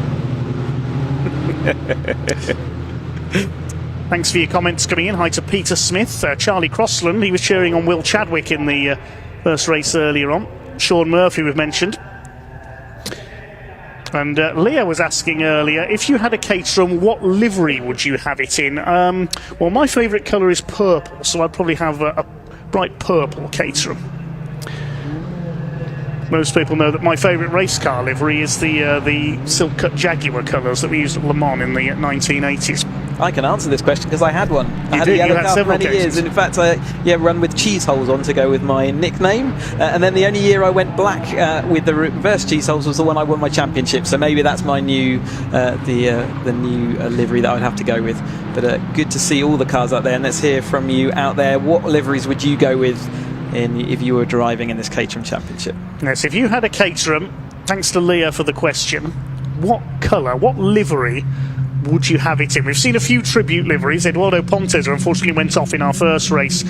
Thanks for your comments coming in. Hi to Peter Smith, Charlie Crossland. He was cheering on Will Chadwick in the first race earlier on. Sean Murphy we've mentioned. And Leah was asking earlier, if you had a Caterham, what livery would you have it in? Well, my favourite colour is purple, so I'd probably have a bright purple Caterham. Most people know that my favourite race car livery is the silk cut Jaguar colours that we used at Le Mans in the 1980s. I can answer this question because I had one. I had a yellow car for many years. In fact, I run with cheese holes on to go with my nickname. And then the only year I went black with the reverse cheese holes was the one I won my championship. So maybe that's my new the new livery that I would have to go with. But good to see all the cars out there. And let's hear from you out there. What liveries would you go with if you were driving in this Caterham Championship? Yes, if you had a Caterham, thanks to Leah for the question, what colour, what livery would you have it in? We've seen a few tribute liveries. Eduardo Pontes unfortunately went off in our first race.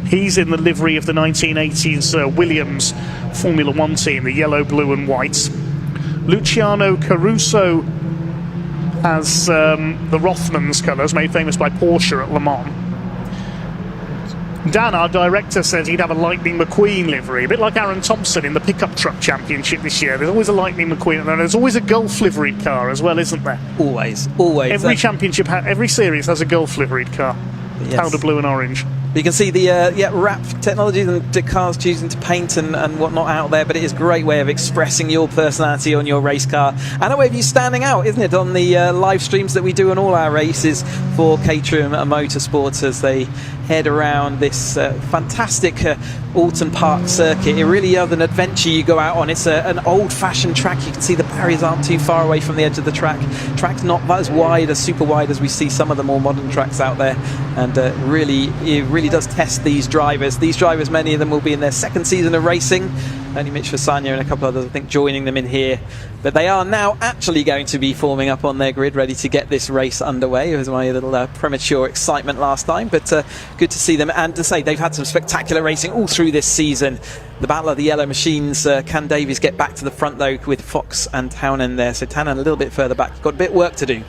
He's in the livery of the 1980s Williams Formula 1 team, the yellow, blue and white. Luciano Caruso has the Rothmans colours, made famous by Porsche at Le Mans. Dan, our director, says he'd have a Lightning McQueen livery, a bit like Aaron Thompson in the pickup truck championship this year. There's always a Lightning McQueen, and there's always a Gulf liveried car as well, isn't there? Always. Every championship, every series has a Gulf liveried car. Yes. Powder blue and orange. You can see the wrap technology and the cars choosing to paint and whatnot out there, but it is a great way of expressing your personality on your race car and a way of you standing out, isn't it, on the live streams that we do on all our races for Caterham Motorsport as they head around this fantastic Oulton Park circuit. It really is an adventure you go out on. It's an old-fashioned track. You can see the barriers aren't too far away from the edge of the track. Track's not as wide, as super wide as we see some of the more modern tracks out there, and it really does test these drivers. These drivers, many of them will be in their second season of racing. Only Mitch Fasagna and a couple others, I think, joining them in here. But they are now actually going to be forming up on their grid, ready to get this race underway. It was my little premature excitement last time, but good to see them. And to say, they've had some spectacular racing all through this season. The battle of the yellow machines. Can Davies get back to the front, though, with Fox and Townend there? So Townend a little bit further back. Got a bit of work to do.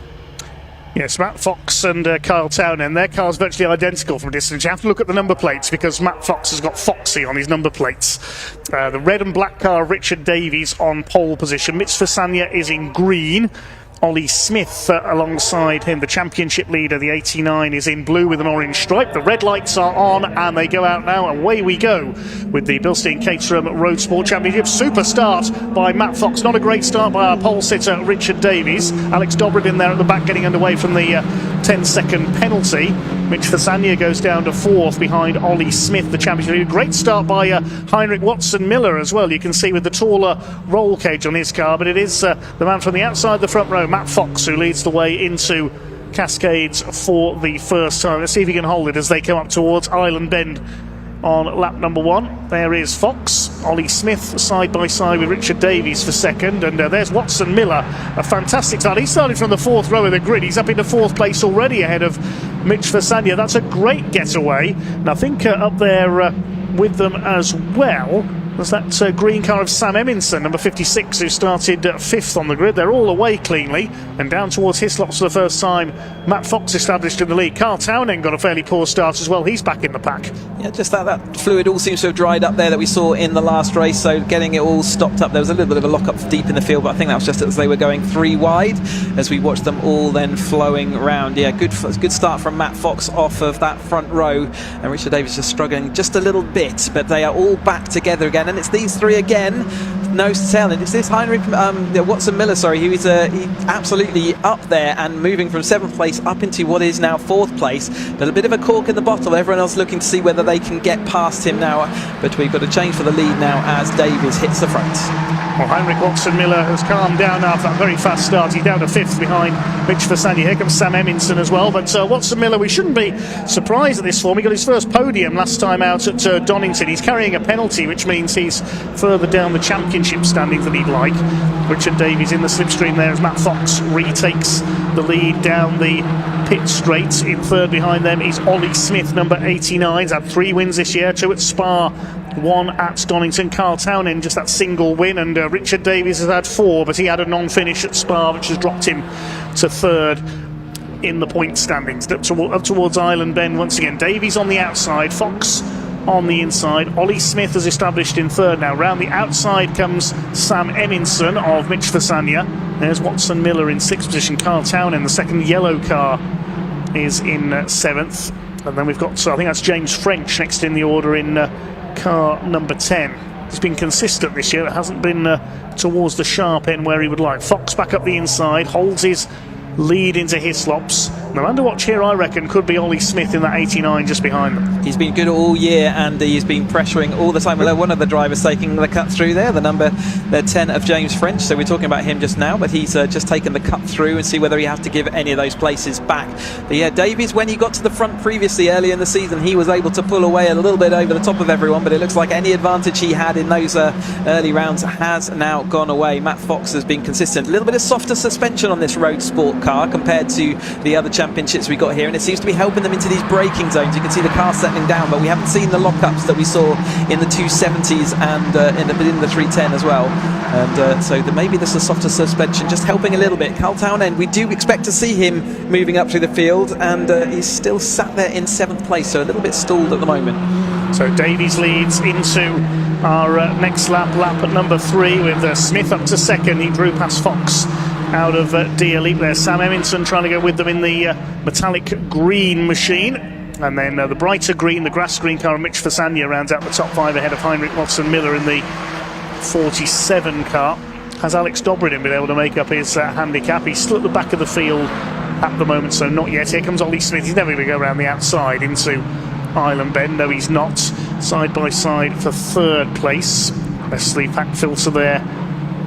Yes, Matt Fox and Kyle Townend, their car's virtually identical from a distance. You have to look at the number plates because Matt Fox has got Foxy on his number plates. The red and black car, Richard Davies on pole position. Mitch Fasagna is in green. Ollie Smith alongside him, the championship leader, the 89, is in blue with an orange stripe. The red lights are on and they go out now. Away we go with the Bilstein Caterham Road Sport Championship. Super start by Matt Fox. Not a great start by our pole sitter Richard Davies. Alex Dobrin in there at the back getting underway from the 10-second penalty. Mitch Fasagna goes down to fourth behind Ollie Smith, the championship leader. Great start by Heinrich Watson-Miller as well. You can see with the taller roll cage on his car, but it is the man from the outside the front row, Matt Fox, who leads the way into Cascades for the first time. Let's see if he can hold it as they come up towards Island Bend on lap number one. There is Fox, Ollie Smith side by side with Richard Davies for second, and there's Watson-Miller, a fantastic start. He started from the fourth row of the grid. He's up into fourth place already ahead of Mitch Fasagna. That's a great getaway, and I think up there with them as well was that green car of Sam Eminson, number 56, who started fifth on the grid. They're all away cleanly and down towards Hislops for the first time. Matt Fox established in the lead. Carl Townend got a fairly poor start as well. He's back in the pack. Yeah, just that fluid all seems to have dried up there that we saw in the last race, so getting it all stopped up. There was a little bit of a lock-up deep in the field, but I think that was just as they were going three wide as we watched them all then flowing around. Yeah, good start from Matt Fox off of that front row, and Richard Davies just struggling just a little bit, but they are all back together again, and it's these three again. Nose to tail, and it's this Heinrich Watson-Miller, who is absolutely up there and moving from 7th place up into what is now 4th place. But a bit of a cork in the bottle. Everyone else looking to see whether they can get past him now, but we've got a change for the lead now as Davies hits the front. Well, Heinrich Watson-Miller has calmed down after that very fast start. He's down to 5th behind Mitch Fasagna. Here comes Sam Eminson as well. But Watson-Miller, we shouldn't be surprised at this form. He got his first podium last time out at Donington. He's carrying a penalty, which means he's further down the championship standings than he'd like. Richard Davies in the slipstream there as Matt Fox retakes the lead down the pit straight. In third behind them is Ollie Smith, number 89. He's had 3 wins this year, 2 at Spa, 1 at Donington. Carl Townend just that single win, and Richard Davies has had 4, but he had a non-finish at Spa, which has dropped him to third in the point standings. Up towards Island Bend once again. Davies on the outside, Fox on the inside. Ollie Smith has established in third now. Round the outside comes Sam Eminson of Mitch Fasagna. There's Watson Miller in 6th position. Kyle Townend, the second yellow car, is in 7th. And then we've got, I think that's James French next in the order in car number 10. He's been consistent this year. It hasn't been towards the sharp end where he would like. Fox back up the inside, holds his lead into Hislops. The man to watch here, I reckon, could be Ollie Smith in that 89 just behind them. He's been good all year, and he's been pressuring all the time. Well, one of the drivers taking the cut through there, the 10 of James French. So we're talking about him just now, but he's just taken the cut through and see whether he has to give any of those places back. But yeah, Davies, when he got to the front previously early in the season, he was able to pull away a little bit over the top of everyone, but it looks like any advantage he had in those early rounds has now gone away. Matt Fox has been consistent. A little bit of softer suspension on this road sport car compared to the other championships we got here, and it seems to be helping them into these braking zones. You can see the car settling down, but we haven't seen the lockups that we saw in the 270s and in the 310 as well. And so maybe there's a softer suspension just helping a little bit. Kyle Townend, we do expect to see him moving up through the field, and he's still sat there in 7th place, so a little bit stalled at the moment. So Davies leads into our next lap at number 3 with Smith up to 2nd. He drew past Fox out of D Elite there. Sam Eminson trying to go with them in the metallic green machine, and then the brighter green, the grass green car of Mitch Fasania rounds out the top 5 ahead of Heinrich Watson Miller in the 47 car. Has Alex Dobrin been able to make up his handicap? He's still at the back of the field at the moment, so not yet. Here comes Ollie Smith. He's never going to go around the outside into Island Bend. No, he's not. Side by side for 3rd place. Leslie Pack filter their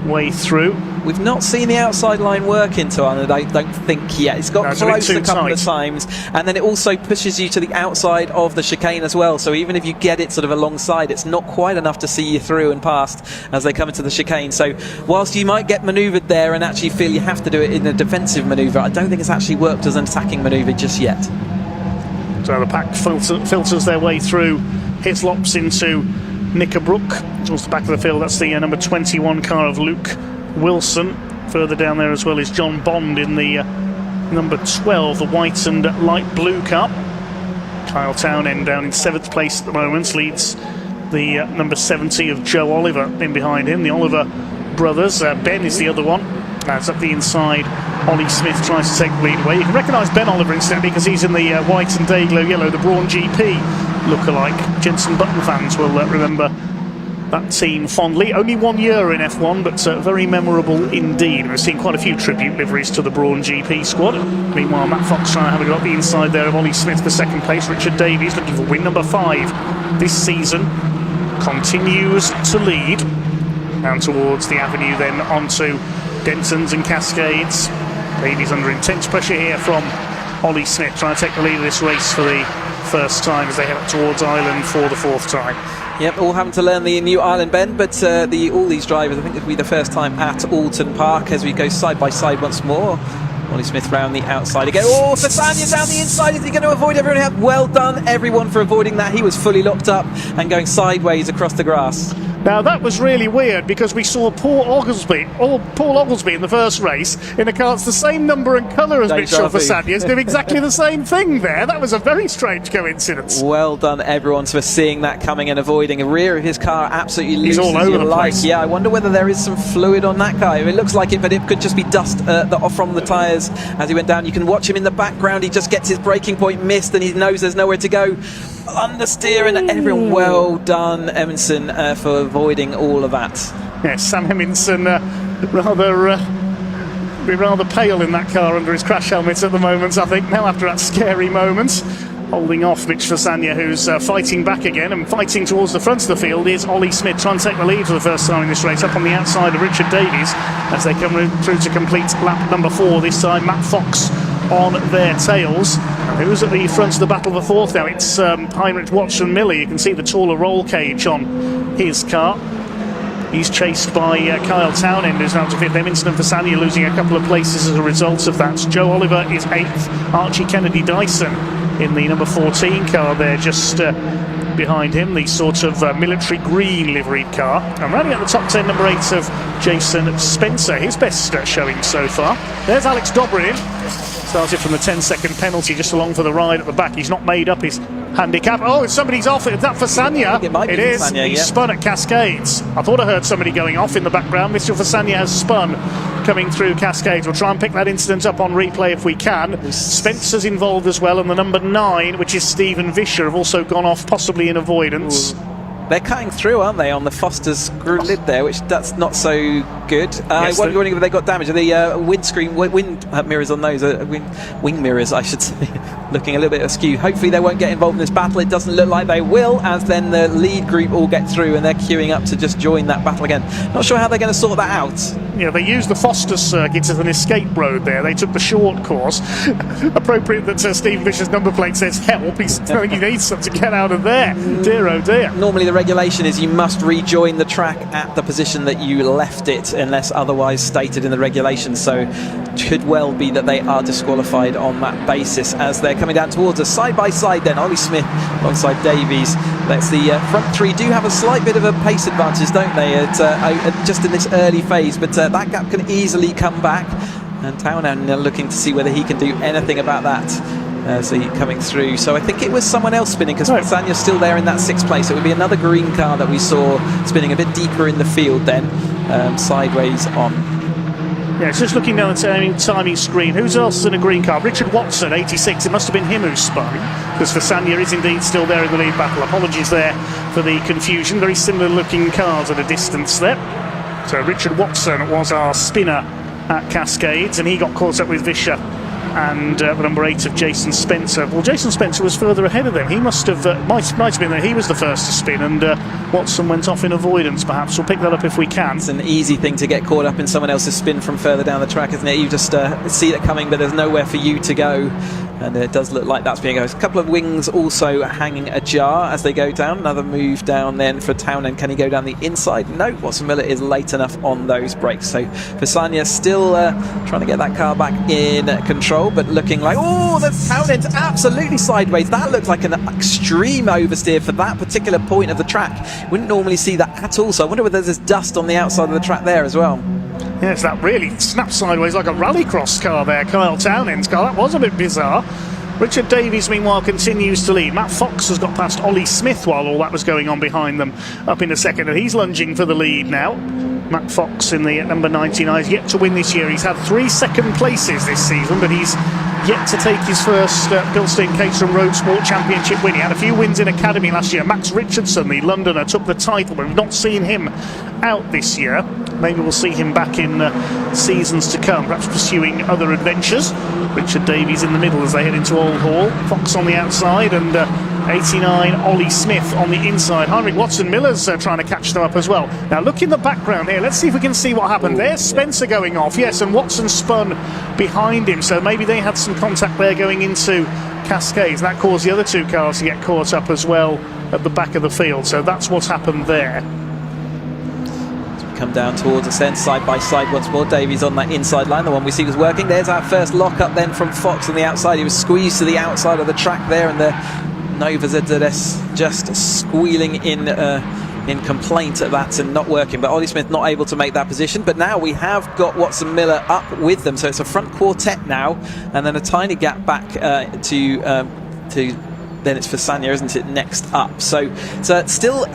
way through. We've not seen the outside line work into Ireland, I don't think yet. It's got close a couple of times, and then it also pushes you to the outside of the chicane as well. So even if you get it sort of alongside, it's not quite enough to see you through and past as they come into the chicane. So whilst you might get manoeuvred there and actually feel you have to do it in a defensive manoeuvre, I don't think it's actually worked as an attacking manoeuvre just yet. So the pack filters their way through Hislops into Knickerbrook towards the back of the field. That's the number 21 car of Luke Wilson. Further down there as well is John Bond in the number 12, the white and light blue car. Kyle Townend down in 7th place at the moment, leads the number 70 of Joe Oliver in behind him. The Oliver brothers, Ben is the other one. That's up the inside. Ollie Smith tries to take the lead away. You can recognise Ben Oliver instead because he's in the white and day-glow yellow, the Brawn GP lookalike. Jenson Button fans will remember that team fondly. Only 1 year in F1, but very memorable indeed. We've seen quite a few tribute liveries to the Brawn GP squad. Meanwhile, Matt Fox trying to have a go at the inside there of Ollie Smith for 2nd place. Richard Davies looking for win number 5 this season. Continues to lead. Down towards the avenue then onto Dentons and Cascades. Davies under intense pressure here from Ollie Smith, trying to take the lead of this race for the first time as they head up towards Ireland for the 4th time. Yep, all having to learn the new Island Bend, but all these drivers, I think it will be the first time at Oulton Park as we go side by side once more. Ollie Smith round the outside again. Oh, Fasania down the inside. Is he going to avoid everyone? Well done, everyone, for avoiding that. He was fully locked up and going sideways across the grass. Now that was really weird because we saw Paul Oglesby in the first race in a car that's the same number and colour as Mitchell Fasania's doing exactly the same thing there. That was a very strange coincidence. Well done, everyone, for seeing that coming and avoiding. The rear of his car absolutely loose. He's all over the place. Yeah, I wonder whether there is some fluid on that guy. It looks like it, but it could just be dust off from the tyres as he went down. You can watch him in the background. He just gets his braking point missed and he knows there's nowhere to go. Understeer and everyone. Well done, Eminson, for avoiding all of that. Yes, Sam Eminson rather pale in that car under his crash helmet at the moment, I think, now after that scary moment. Holding off Mitch Fasania, who's fighting back again, and fighting towards the front of the field is Ollie Smith, trying to take the lead for the first time in this race, up on the outside of Richard Davies as they come through to complete lap number 4. This time Matt Fox on their tails. And who's at the front of the battle of the 4th now? It's Heinrich Watson Miller. You can see the taller roll cage on his car. He's chased by Kyle Townend, who's now to 5th. Eminson and Fasania losing a couple of places as a result of that. Joe Oliver is 8th. Archie Kennedy Dyson in the number 14 car there, just behind him, the sort of military green liveried car. And rounding out the top 10, number 8 of Jason Spencer, his best showing so far. There's Alex Dobrin. Started from the 10-second penalty just along for the ride at the back. He's not made up his handicap. Oh, somebody's off. Is that for Sanya? It might be It is. Fasania, He's yeah. spun at Cascades. I thought I heard somebody going off in the background. Mr. Fasania has spun coming through Cascades. We'll try and pick that incident up on replay if we can. Spencer's involved as well, and the number 9, which is Stephen Vischer, have also gone off, possibly in avoidance. They're cutting through, aren't they, on the Foster's screw lid there, which that's not so good. Yes, I'm wondering if they got damage. Are the windscreen wind mirrors on those, wing mirrors, I should say, looking a little bit askew. Hopefully they won't get involved in this battle. It doesn't look like they will, as then the lead group all get through and they're queuing up to just join that battle again. Not sure how they're going to sort that out. Yeah, they used the Foster circuit as an escape road there. They took the short course. Appropriate that Stephen Vischer's number plate says help. He's telling he needs something to get out of there. Dear oh dear. Normally the regulation is you must rejoin the track at the position that you left it, unless otherwise stated in the regulation. So it could well be that they are disqualified on that basis as they're coming down towards us. Side by side then, Ollie Smith alongside Davies. That's the front three do have a slight bit of a pace advantage, don't they, just in this early phase, but that gap can easily come back, and Townend looking to see whether he can do anything about that. So he's coming through. So I think it was someone else spinning, because Sanya's still there in that 6th place. It would be another green car that we saw spinning a bit deeper in the field then, sideways on. Yeah, it's just looking down the timing screen. Who's else in a green car? Richard Watson, 86. It must have been him who spun, because Fasania is indeed still there in the lead battle. Apologies there for the confusion. Very similar looking cars at a distance there. So Richard Watson was our spinner at Cascades, and he got caught up with Vischer and the number 8 of Jason Spencer. Well, Jason Spencer was further ahead of them. He must have might have been that he was the first to spin, and Watson went off in avoidance. Perhaps we'll pick that up if we can. It's an easy thing to get caught up in someone else's spin from further down the track, isn't it? You just see it coming, but there's nowhere for you to go. And it does look like that's being goes. A couple of wings also hanging ajar as they go down. Another move down then for Townend. Can he go down the inside? No, Watson Miller is late enough on those brakes. So Fasania still trying to get that car back in control, but looking like, oh, the Townend's absolutely sideways. That looks like an extreme oversteer for that particular point of the track. Wouldn't normally see that at all. So I wonder whether there's dust on the outside of the track there as well. Yes, that really snapped sideways like a rallycross car there, Kyle Townend's car. That was a bit bizarre. Richard Davies, meanwhile, continues to lead. Matt Fox has got past Ollie Smith while all that was going on behind them up in a second, and he's lunging for the lead now. Matt Fox in the number 99 has yet to win this year. He's had 3 second places this season, but he's yet to take his first Bilstein Caterham Motorsport Championship win. He had a few wins in Academy last year. Max Richardson, the Londoner, took the title, but we've not seen him out this year. Maybe we'll see him back in seasons to come, perhaps pursuing other adventures. Richard Davies in the middle as they head into Old Hall. Fox on the outside, and 89 Ollie Smith on the inside. Heinrich Watson Miller's trying to catch them up as well. Now look in the background here. Let's see if we can see what happened. There's Spencer going off, yes, and Watson spun behind him. So maybe they had some contact there going into Cascades. That caused the other 2 cars to get caught up as well at the back of the field. So that's what's happened there. Come down towards us then, side by side once more. Davies on that inside line, the one we see was working. There's our first lock-up then from Fox on the outside. He was squeezed to the outside of the track there, and the Nova ZZS just squealing in complaint at that and not working. But Ollie Smith not able to make that position. But now we have got Watson Miller up with them, so it's a front quartet now, and then a tiny gap back to then it's for Fasania, isn't it, next up. So still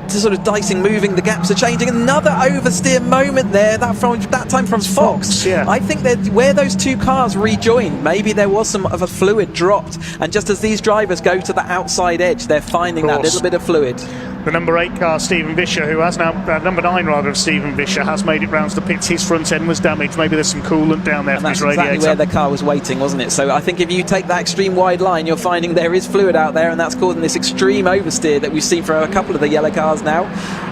sort of dicing, moving, the gaps are changing. Another oversteer moment there, that time from Fox. Yeah. I think that where those 2 cars rejoined, maybe there was some of a fluid dropped, and just as these drivers go to the outside edge, they're finding that little bit of fluid. The number 8 car, Stephen Vischer, who has now, number 9 rather, of Stephen Vischer, has made it round to the pits. His front end was damaged. Maybe there's some coolant down there from his radiator. That's exactly where the car was waiting, wasn't it? So I think if you take that extreme wide line, you're finding there is fluid out there, and that's causing this extreme oversteer that we've seen for a couple of the yellow cars now.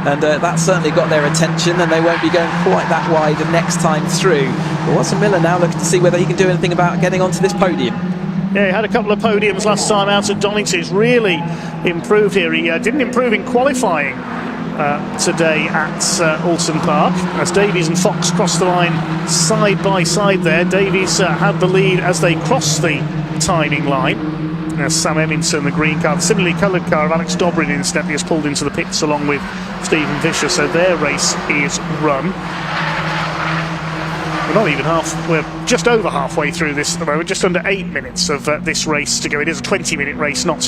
And that's certainly got their attention, and they won't be going quite that wide the next time through. But Watson Miller now looking to see whether he can do anything about getting onto this podium. Yeah, he had a couple of podiums last time out at Donington. He's really improved here. He didn't improve in qualifying today at Oulton Park as Davies and Fox crossed the line side by side there. Davies had the lead as they crossed the timing line. Now Sam Eminson, the green car, the similarly coloured car of Alex Dobrin, incidentally, has pulled into the pits along with Stephen Vischer, so their race is run. The not even half, we're just over halfway through this at the moment, just under 8 minutes of this race to go. It is a 20-minute race, not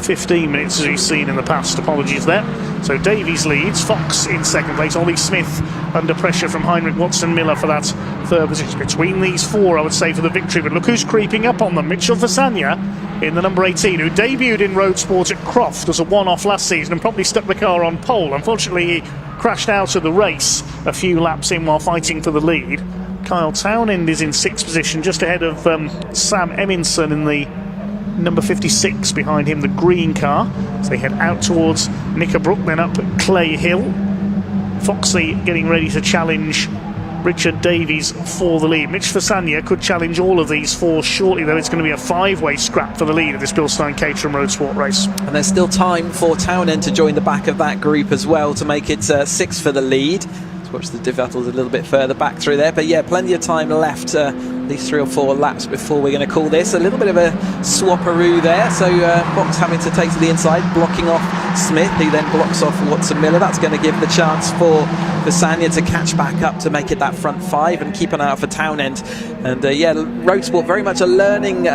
15 minutes as we've seen in the past. Apologies there. So Davies leads, Fox in second place, Ollie Smith under pressure from Heinrich Watson-Miller for that third position. Between these four, I would say, for the victory, but look who's creeping up on them. Mitchell Fasagna in the number 18, who debuted in road sport at Croft as a one-off last season and probably stuck the car on pole. Unfortunately, he crashed out of the race a few laps in while fighting for the lead. Kyle Townend is in sixth position, just ahead of Sam Eminson in the number 56, behind him the green car. So they head out towards Knickerbrook, then up Clay Hill. Foxley getting ready to challenge Richard Davies for the lead. Mitch Fasagna could challenge all of these four shortly, though it's going to be a five-way scrap for the lead of this Bilstein Caterham Road Sport race. And there's still time for Townend to join the back of that group as well to make it 6 for the lead. Let's watch the div battles a little bit further back through there, but yeah, plenty of time left, these 3 or 4 laps before we're going to call this. A little bit of a swapperoo there, so Fox having to take to the inside, blocking off Smith, who then blocks off Watson-Miller. That's going to give the chance for Fasagna to catch back up to make it that front 5 and keep an eye out for Townend. And yeah, Road Sport very much a learning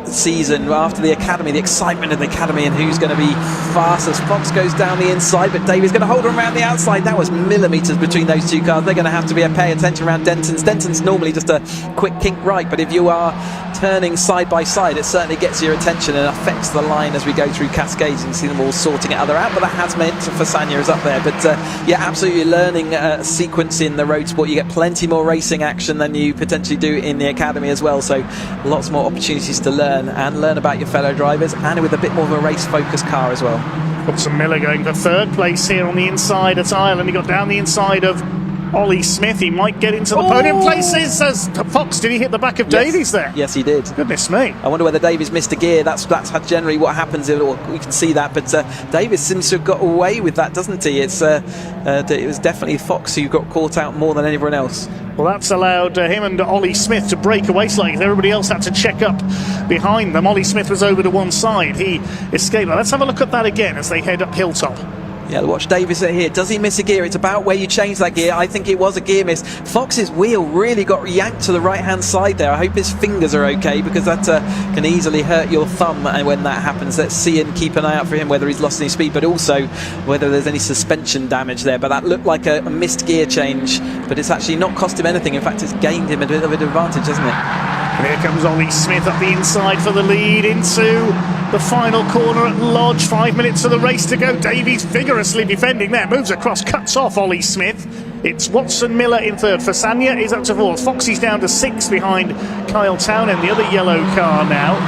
season after the academy, the excitement of the academy and who's going to be fast as Fox goes down the inside, but Davies going to hold him around the outside. That was millimetres between those two cars. They're going to have to pay attention around Denton's. Denton's normally just a quick kink right, but if you are turning side by side, it certainly gets your attention and affects the line as we go through Cascades. You can see them all sorting each other out, but that has meant Fasagna is up there. But yeah, absolutely learning sequence in the road sport. You get plenty more racing action than you potentially do in the academy as well, so lots more opportunities to learn about your fellow drivers, and with a bit more of a race focused car as well. Watson-Miller going for third place here on the inside at Ireland. He got down the inside of Ollie Smith. He might get into the podium places as Fox. Did he hit the back of Davies there? Yes, he did. Goodness me. I wonder whether Davies missed a gear. That's generally what happens. We can see that, but Davies seems to have got away with that, doesn't he? It was definitely Fox who got caught out more than anyone else. Well, that's allowed him and Ollie Smith to break away slightly. Everybody else had to check up behind them. Ollie Smith was over to one side. He escaped. Now, let's have a look at that again as they head up Hilltop. Yeah, watch Davies here. Does he miss a gear? It's about where you change that gear. I think it was a gear miss. Fox's wheel really got yanked to the right-hand side there. I hope his fingers are okay, because that can easily hurt your thumb. And when that happens, let's see and keep an eye out for him, whether he's lost any speed, but also whether there's any suspension damage there. But that looked like a missed gear change, but it's actually not cost him anything. In fact, it's gained him a bit of an advantage, hasn't it? And here comes Ollie Smith up the inside for the lead into the final corner at Lodge. 5 minutes of the race to go. Davies vigorously defending there, moves across, cuts off Ollie Smith. It's Watson-Miller in third. Fasagna is up to fourth. Foxy's down to 6 behind Kyle Townend, the other yellow car now.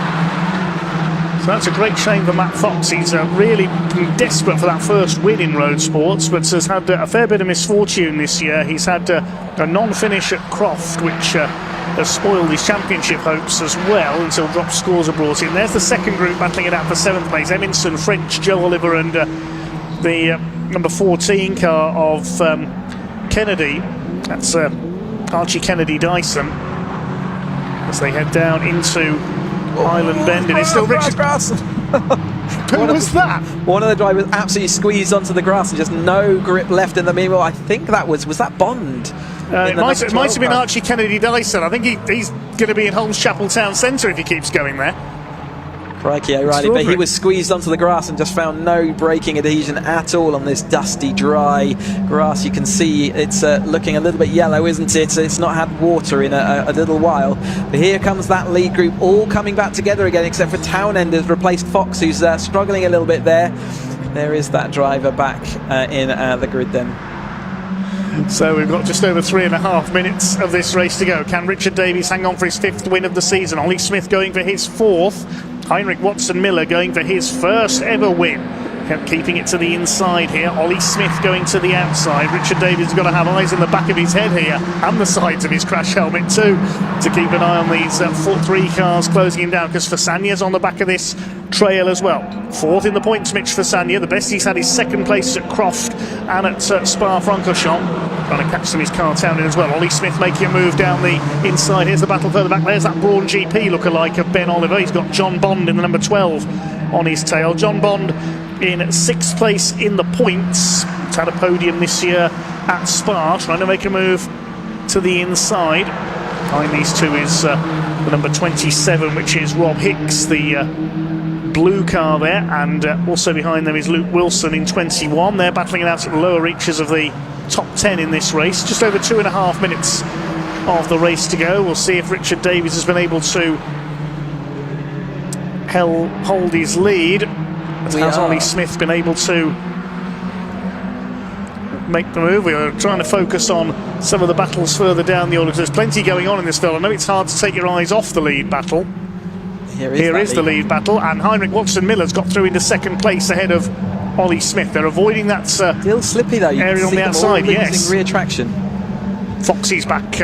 So that's a great shame for Matt Fox. He's really been desperate for that first win in road sports, but has had a fair bit of misfortune this year. He's had a non-finish at Croft, which has spoiled his championship hopes as well until drop scores are brought in. There's the second group battling it out for 7th place. Eminson, French, Joe Oliver and the number 14 car of Kennedy. That's Archie Kennedy Dyson as they head down into Island Bend. And it's still Richard. Who was that? One of the drivers absolutely squeezed onto the grass and just no grip left in the middle. I think that was that Bond? It might have been Archie Kennedy Dyson. I think he's going to be in Holmes Chapel Town Centre if he keeps going there. Crikey O'Reilly, but he was squeezed onto the grass and just found no braking adhesion at all on this dusty, dry grass. You can see it's looking a little bit yellow, isn't it? It's not had water in a little while. But here comes that lead group all coming back together again, except for Townend has replaced Fox, who's struggling a little bit there. There is that driver back in the grid then. So we've got just over 3.5 minutes of this race to go. Can Richard Davies hang on for his 5th win of the season? Ollie Smith going for his 4th. Heinrich Watson-Miller going for his 1st ever win. Kept keeping it to the inside here. Ollie Smith going to the outside. Richard Davies has got to have eyes in the back of his head here and the sides of his crash helmet too, to keep an eye on these 3 cars closing him down, because Fasagna's on the back of this trail as well. 4th in the points, Mitch Fasagna. The best he's had is 2nd place at Croft and at Spa-Francorchamps. Trying to catch some of his car Townend as well. Ollie Smith making a move down the inside. Here's the battle further back. There's that Brawn GP lookalike of Ben Oliver. He's got John Bond in the number 12 on his tail. John Bond in 6th place in the points. He's had a podium this year at Spa, trying to make a move to the inside. Behind these two is the number 27, which is Rob Hicks, the blue car there, and also behind them is Luke Wilson in 21. They're battling it out at the lower reaches of the top 10 in this race. Just over 2.5 minutes of the race to go. We'll see if Richard Davies has been able to hold his lead. Has Ollie Smith been able to make the move? We are trying to focus on some of the battles further down the order. There's plenty going on in this field. I know it's hard to take your eyes off the lead battle. Here is the lead battle, and Heinrich Watson-Miller's got through into second place ahead of Ollie Smith. They're avoiding that still slippy though. area on the outside. Yes, rear traction. Foxy's back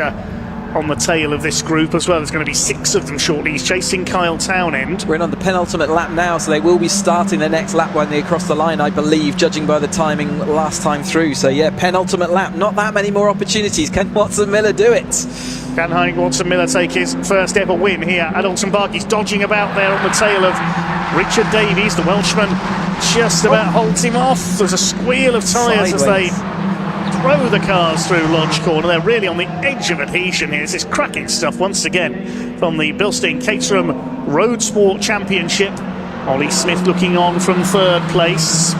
on the tail of this group as well. There's going to be 6 of them shortly. He's chasing Kyle Townend. We're in on the penultimate lap now, so they will be starting their next lap when they cross the line, I believe, judging by the timing last time through. So yeah, penultimate lap, not that many more opportunities. Can Watson-Miller do it? Can Heinrich Watson-Miller take his first ever win here at Oulton Park? He's dodging about there on the tail of Richard Davies. The Welshman just about holds him off. There's a squeal of tyres as they throw the cars through Lodge Corner. They're really on the edge of adhesion here. This is cracking stuff once again from the Bilstein Caterham Road Sport Championship. Ollie Smith looking on from third place.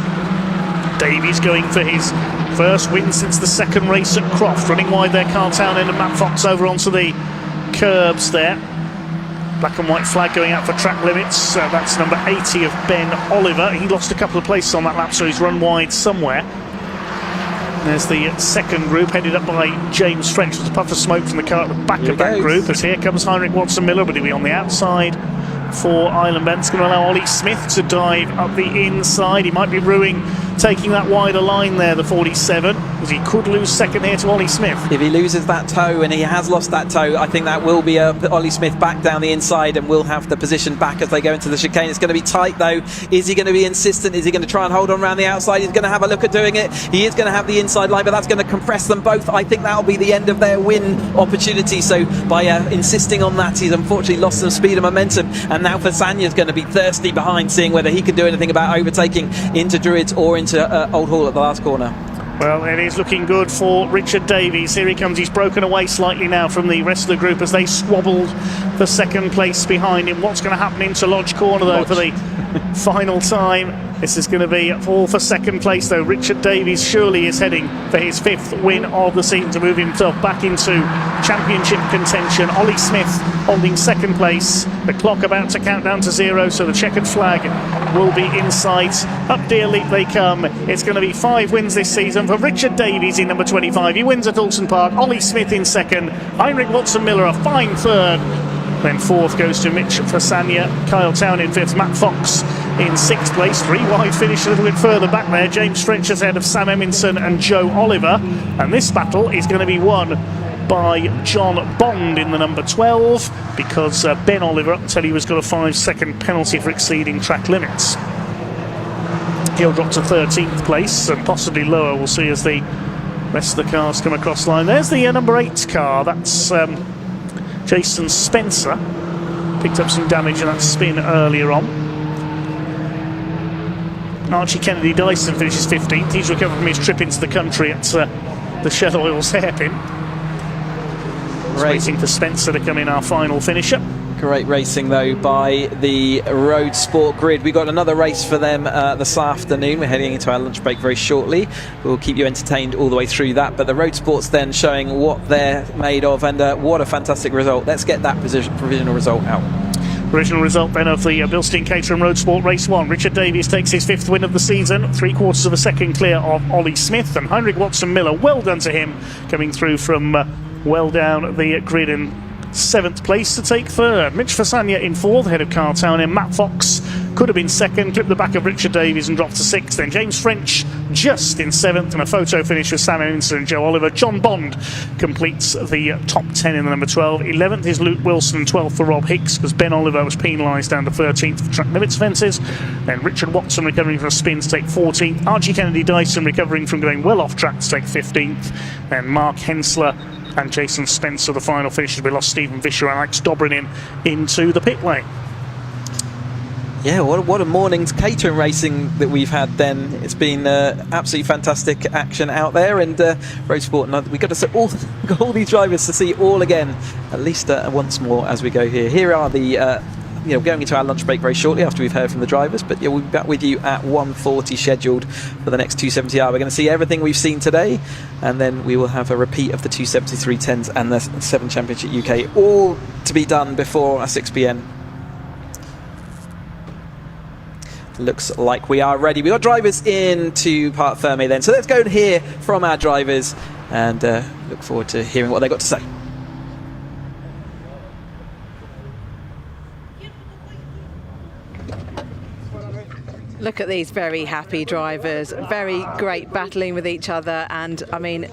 Davies going for his first win since the second race at Croft. Running wide there, Carl Townend and Matt Fox over onto the curbs there. Black and white flag going out for track limits. That's number 80 of Ben Oliver. He lost a couple of places on that lap, so he's run wide somewhere. There's the second group headed up by James French. There's a puff of smoke from the car at the back of that group, as here comes Heinrich Watson-Miller, but he'll be on the outside for Island Bend. It's going to allow Ollie Smith to dive up the inside. He might be ruining taking that wider line there, the 47, as he could lose second here to Ollie Smith. If he loses that toe, and he has lost that toe, I think that will be Ollie Smith back down the inside and will have the position back as they go into the chicane. It's going to be tight though. Is he going to be insistent? Is he going to try and hold on around the outside? He's going to have a look at doing it. He is going to have the inside line, but that's going to compress them both. I think that'll be the end of their win opportunity. So by insisting on that, he's unfortunately lost some speed and momentum, and now Fasanya's going to be thirsty behind, seeing whether he can do anything about overtaking into Druids or into Old Hall at the last corner. Well, it is looking good for Richard Davies. Here he comes. He's broken away slightly now from the rest of the group as they squabbled for second place behind him. What's going to happen into Lodge Corner though for the final time? This is going to be all for second place though. Richard Davies surely is heading for his 5th win of the season to move himself back into championship contention. Ollie Smith holding second place. The clock about to count down to 0, so the checkered flag will be in sight. Up Deer Leap they come. It's going to be 5 wins this season for Richard Davies in number 25. He wins at Oulton Park. Ollie Smith in second. Heinrich Watson-Miller a fine third. Then 4th goes to Mitch Fasanya. Kyle Townend in 5th. Matt Fox in 6th place. 3 wide finish a little bit further back there. James French is ahead of Sam Eminson and Joe Oliver. And this battle is going to be won by John Bond in the number 12, because Ben Oliver, I'll tell you, has got a 5-second penalty for exceeding track limits. He'll drop to 13th place and possibly lower. We'll see as the rest of the cars come across the line. There's the number 8 car. That's Jason Spencer. Picked up some damage in that spin earlier on. Archie Kennedy Dyson finishes 15th. He's recovered from his trip into the country at the Shell Oils hairpin. Waiting for Spencer to come in, our final finisher. Great racing though by the Road Sport grid. We've got another race for them this afternoon. We're heading into our lunch break very shortly. We'll keep you entertained all the way through that, but the Road Sport's then showing what they're made of, and what a fantastic result. Let's get that provisional result out. Original result then of the Bilstein Caterham Road Sport Race 1. Richard Davies takes his 5th win of the season, 3/4 of a second clear of Ollie Smith, and Heinrich Watson-Miller, well done to him, coming through from well down the grid in 7th place to take 3rd. Mitch Fasanya in 4th, ahead of Carl Townend. Matt Fox could have been 2nd, clipped the back of Richard Davies and dropped to 6th. Then James French just in 7th, and a photo finish with Sam Eminson and Joe Oliver. John Bond completes the top 10 in the number 12. 11th is Luke Wilson, and 12th for Rob Hicks, because Ben Oliver was penalised down to 13th for track limits offences. Then Richard Watson recovering from a spin to take 14th. Archie Kennedy Dyson recovering from going well off track to take 15th. Then Mark Hensler and Jason Spencer, the final finishers. We lost Stephen Vischer and Alex Dobrin into the pit lane. Yeah, what a morning's Caterham racing that we've had then. It's been absolutely fantastic action out there, and Road Sport, and we've got to see all these drivers to see all again, at least once more as we go here. Here are the going into our lunch break very shortly after we've heard from the drivers, but yeah, we'll be back with you at 1:40 scheduled for the next 270R. We're going to see everything we've seen today, and then we will have a repeat of the 273-10s and the 7 Championship UK, all to be done before 6 p.m. Looks like we are ready. We've got drivers into Parc Fermé then, so let's go and hear from our drivers and look forward to hearing what they've got to say. Look at these very happy drivers, very great battling with each other, and I mean,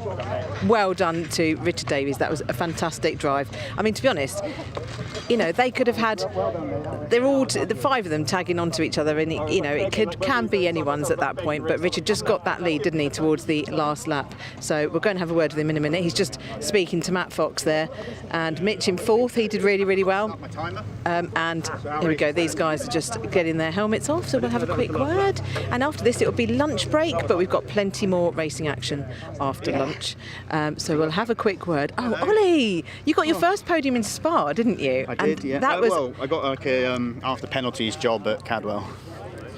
well done to Richard Davies. That was a fantastic drive. I mean, to be honest, they could have had, they're all, the 5 of them tagging onto each other, and it can be anyone's at that point, but Richard just got that lead, didn't he, towards the last lap. So we're going to have a word with him in a minute. He's just speaking to Matt Fox there, and Mitch in 4th, he did really, really well. And here we go, these guys are just getting their helmets off, so we'll have a quick word, and after this it will be lunch break, but we've got plenty more racing action after lunch, so we'll have a quick word. Oh, Ollie, you got your first podium in Spa, didn't you? I did, yeah. That was, well, I got like a after penalties job at Cadwell.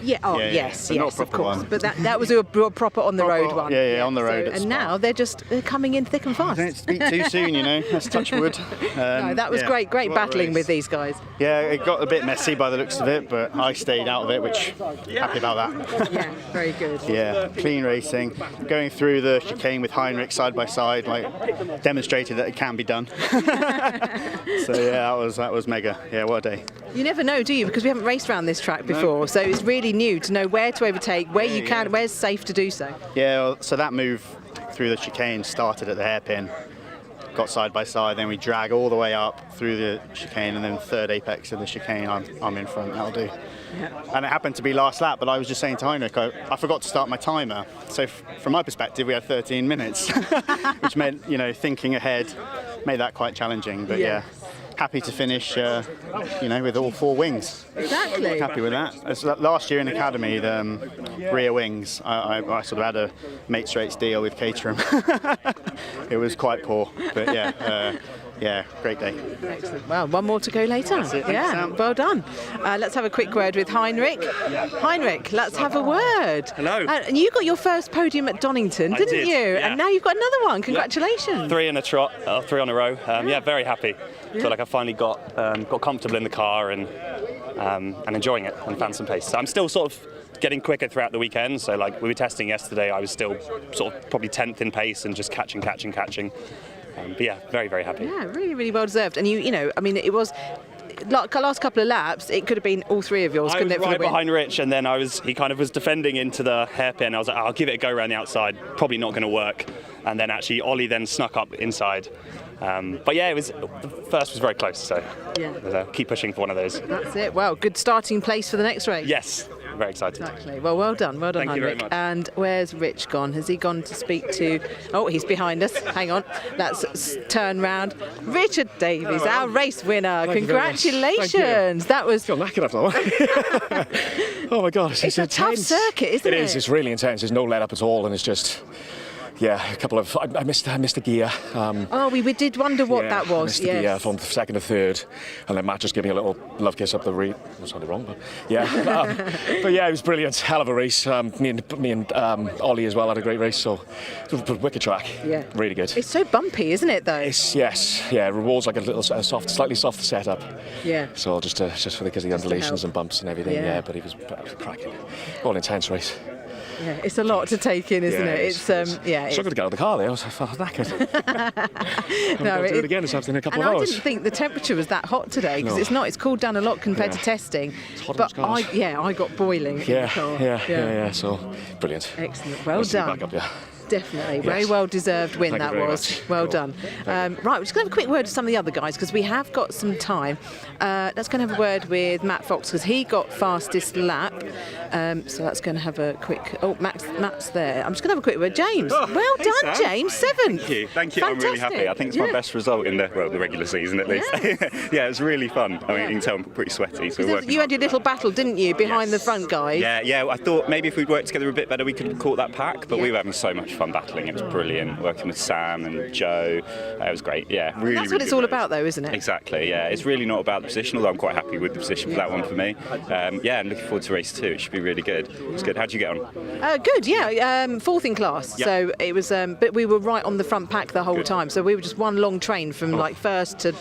Yeah. Oh, yeah, yes, yeah. yes, Not a of proper course. one. But that was a proper on the road one. Yeah, on the road. So, and now they're coming in thick and fast. Don't speak too soon, Let's touch wood. No, that was great battling with these guys. Yeah, it got a bit messy by the looks of it, but I stayed out of it, which happy about that. Yeah, very good. Yeah, clean racing. Going through the chicane with Heinrich side by side, demonstrated that it can be done. So yeah, that was mega. Yeah, what a day. You never know, do you? Because we haven't raced around this track before, so it's really new to know where to overtake, where you can, where's safe to do so. Yeah, well, so that move through the chicane started at the hairpin, got side by side, then we drag all the way up through the chicane, and then third apex of the chicane, I'm in front, that'll do. Yeah. And it happened to be last lap, but I was just saying to Heinrich, I forgot to start my timer. So from my perspective, we had 13 minutes, which meant, thinking ahead made that quite challenging, but yeah. Happy to finish, with all 4 wings. Exactly. Happy with that. Last year in Academy, the rear wings, I sort of had a mates rates deal with Caterham. It was quite poor, but yeah, great day. Excellent. Well, one more to go later. That's it. Yeah, Sam. well done. Let's have a quick word with Heinrich. Heinrich, let's have a word. Hello. And you got your first podium at Donington, didn't did, you? yeah. And now you've got another one. Congratulations. 3 in a trot, 3 on a row. Yeah, very happy. Feel like I finally got comfortable in the car and enjoying it and found some pace. So I'm still sort of getting quicker throughout the weekend. So we were testing yesterday, I was still sort of probably 10th in pace and just catching. But yeah, very, very happy. Yeah, really, really well deserved. And it was like last couple of laps, it could have been all 3 of yours, couldn't it? I was right behind Rich, and then he kind of was defending into the hairpin. I was like, I'll give it a go around the outside. Probably not going to work. And then actually Ollie then snuck up inside. But yeah, the first was very close. So yeah, keep pushing for one of those. That's it. Well, good starting place for the next race. Yes. Very excited. Exactly. Well done. Well done, Thank you very Heinrich. much. And where's Rich gone? Has he gone to speak to... Oh, he's behind us. Hang on. Let's turn round. Richard Davies, our race winner. Congratulations. That was... I feel knackered after that. Oh my God. It's a tough circuit, isn't it? It is. It's really intense. There's no let up at all, and it's just... Yeah, a couple of... I missed a gear. We did wonder what that was. I missed the gear from 2nd to 3rd, and then Matt just gave me a little love kiss up the rear. That sounded wrong, but yeah. But yeah, it was brilliant. Hell of a race. Me and Ollie as well had a great race, so it was a wicked track. Yeah. Really good. It's so bumpy, isn't it, though? Yes. Yeah, it was like a little slightly softer setup. Yeah. So just because of the undulations and bumps and everything, yeah, but it was cracking. All intense race. Yeah, it's a lot to take in, isn't it? It's I struggled to get out of the car there. I was knackered. No, do it again this afternoon in a couple of hours. hours. I didn't think the temperature was that hot today, because No. it's not. It's cooled down a lot compared to testing. It's hot in but the cars. I got boiling. in the car. Yeah. So brilliant. Excellent. Well Nice to be done. back up, yeah. Definitely. Very well deserved win Thank you that very was. much. Well done. Right, we're just going to have a quick word with some of the other guys because we have got some time. Let's go and have a word with Matt Fox because he got fastest lap. So that's going to have a quick... Oh, Matt's there. I'm just going to have a quick word. James, well done, Sam. James. 7th. Thank you. I'm really happy. I think it's my best result in the regular season at least. Yeah, it was really fun. I mean, you can tell I'm pretty sweaty. So You had your little battle, didn't you, behind the front guys? Yeah. I thought maybe if we'd worked together a bit better, we could have caught that pack. But we were having so much fun battling. It was brilliant. Working with Sam and Joe, it was great. Yeah, really. That's what it's all about, though, isn't it? Exactly. Yeah, it's really not about the position. Although I'm quite happy with the position for that one for me. Yeah, and looking forward to race 2. It should be really good. It's good. How'd you get on? Good. Yeah, 4th in class. Yep. So it was, but we were right on the front pack the whole time. So we were just one long train from like 1st to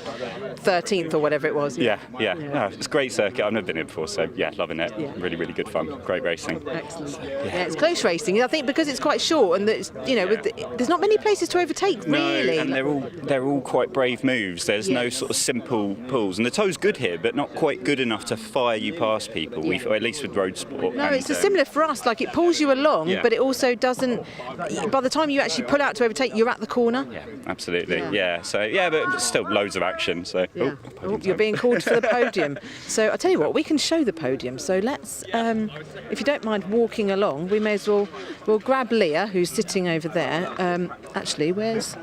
13th or whatever it was. Yeah. No, it's a great circuit. I've never been here before, so yeah, loving it. Yeah. Really, really good fun. Great racing. Excellent. Yeah, it's close racing. I think because it's quite short and there's not many places to overtake really. No, and they're all quite brave moves. There's no sort of simple pulls, and the tow's good here, but not quite good enough to fire you past people. Or at least with road sport. No, it's similar for us. Like it pulls you along, Yeah. but it also doesn't. By the time you actually pull out to overtake, you're at the corner. Yeah, absolutely. Yeah. So yeah, but still loads of action. So You're being called for the podium. So I'll tell you what, we can show the podium. So let's, if you don't mind walking along, we may as well we'll grab Leah, who's sitting over there. Actually, where's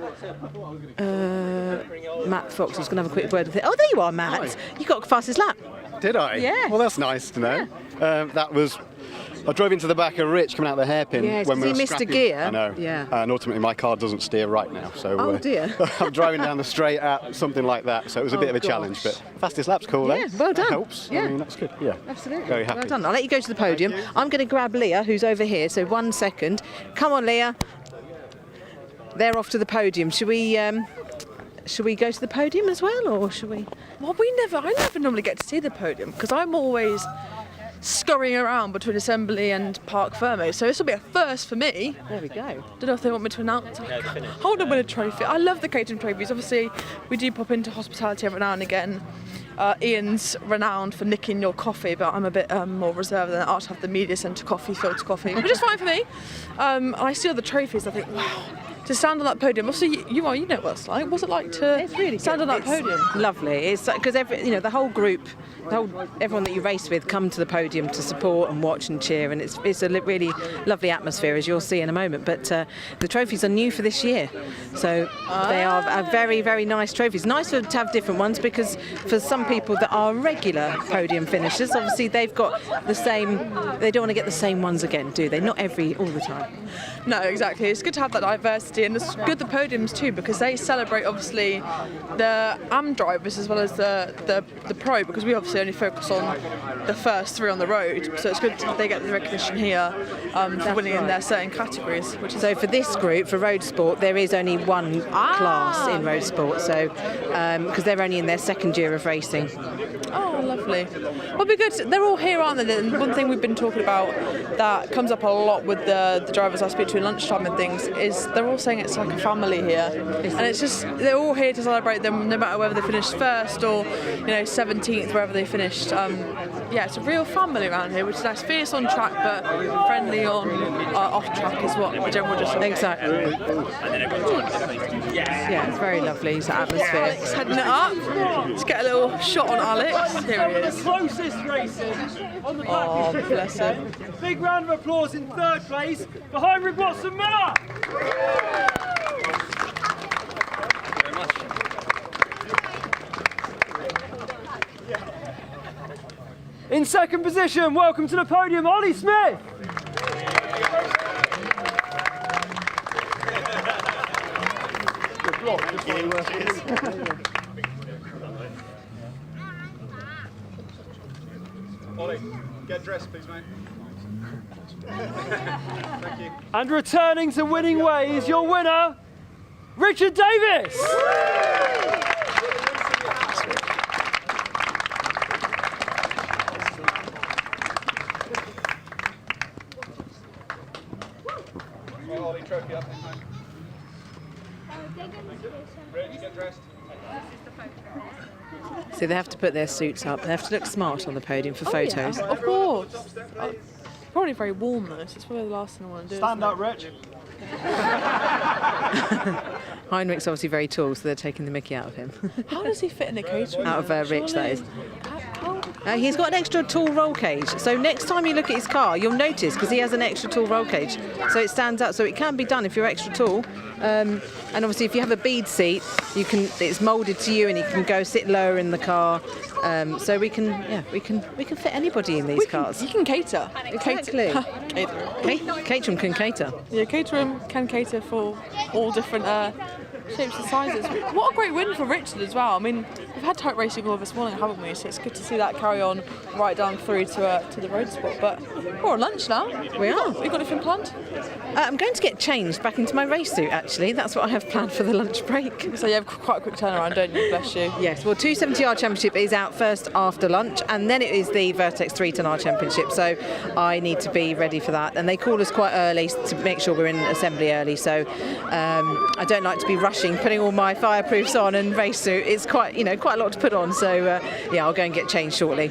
Matt Fox? I was going to have a quick word with him. Oh, there you are, Matt. Hi. You got fastest lap. Did I? Yeah. Well, that's nice to know. That was... I drove into the back of Rich coming out of the hairpin. Yes, when we he were missed a scrapping. gear. I know. Yeah. And ultimately my car doesn't steer right now. So Oh, dear. I'm driving down the straight at something like that. So it was a bit of a challenge. But fastest lap's cool, Yeah, well done. That helps. Yeah. I mean, that's good. Yeah. Absolutely. Very happy. Well done. I'll let you go to the podium. I'm going to grab Leah, who's over here. So 1 second. Come on, Leah. They're off to the podium. Should we go to the podium as well, or should we? Well, I never normally get to see the podium because I'm always scurrying around between assembly and Park Fermo, so this will be a first for me. There we go. Don't know if they want me to announce. Hold on with a trophy. I love the Caterham trophies. Obviously, we do pop into hospitality every now and again. Ian's renowned for nicking your coffee, but I'm a bit more reserved than that. I'll have the media centre coffee, filter coffee, which is fine for me. I see all the trophies. I think, wow. To stand on that podium. Also, you know what it's like. What's it like to stand on that podium? Lovely. It's because the whole group, everyone that you race with, come to the podium to support and watch and cheer, and it's a really lovely atmosphere, as you'll see in a moment. But the trophies are new for this year, so they are very, very nice trophies. Nice to have different ones because for some people that are regular podium finishers, obviously they've got the same. They don't want to get the same ones again, do they? Not all the time. No, exactly. It's good to have that diversity, and it's good the podiums too because they celebrate obviously the AM drivers as well as the pro, because we obviously only focus on the first 3 on the road. So it's good they get the recognition here for winning in their certain categories. So for this group, for road sport, there is only one class in road sport. So because they're only in their 2nd year of racing. Oh, lovely. Well, because they're all here, aren't they? And one thing we've been talking about that comes up a lot with the drivers I speak to in lunchtime and things is they're all saying it's like a family here, and it's just they're all here to celebrate them, no matter whether they finished 1st or 17th, wherever they finished. It's a real family around here, which is nice. Fierce on track, but friendly on off track is what the general just exactly. Yeah, it's very lovely. It's atmosphere. Alex heading it up. Let's get a little shot on Alex. Here he is. The closest racing on the back. Oh, bless him. Big round of applause in 3rd place for Heinrich Watson Miller. In 2nd position, welcome to the podium, Ollie Smith. Ollie, get dressed, please, mate. Thank you. And returning to winning ways, your winner, Richard Davis. Ollie, trophy up, mate. Rich, get dressed. So they have to put their suits up. They have to look smart on the podium for photos. Yeah, of course. Probably very warm though, so it's probably the last thing I want to do. Stand up, Rich. Heinrich's obviously very tall, so they're taking the mickey out of him. How does he fit in a catering? Out of Rich, that is. He's got an extra tall roll cage. So next time you look at his car, you'll notice, because he has an extra tall roll cage. So it stands out. So it can be done if you're extra tall. And obviously if you have a bead seat, it's moulded to you and you can go sit lower in the car. So we can fit anybody in these cars. You can cater. Exactly. Caterham can cater. Yeah, Caterham can cater for all different shapes and sizes. What a great win for Richard as well. I mean, we've had tight racing all this morning, haven't we? So it's good to see that carry on right down through to the road sport. But we're on lunch now. We are. You got anything planned? I'm going to get changed back into my race suit, actually. That's what I have planned for the lunch break. So you have quite a quick turnaround, don't you? Bless you. Yes, well, 270R Championship is out first after lunch, and then it is the Vertex 310R Championship, so I need to be ready for that. And they call us quite early to make sure we're in assembly early, so I don't like to be rushing, putting all my fireproofs on and race suit. It's quite a lot to put on, so I'll go and get changed shortly.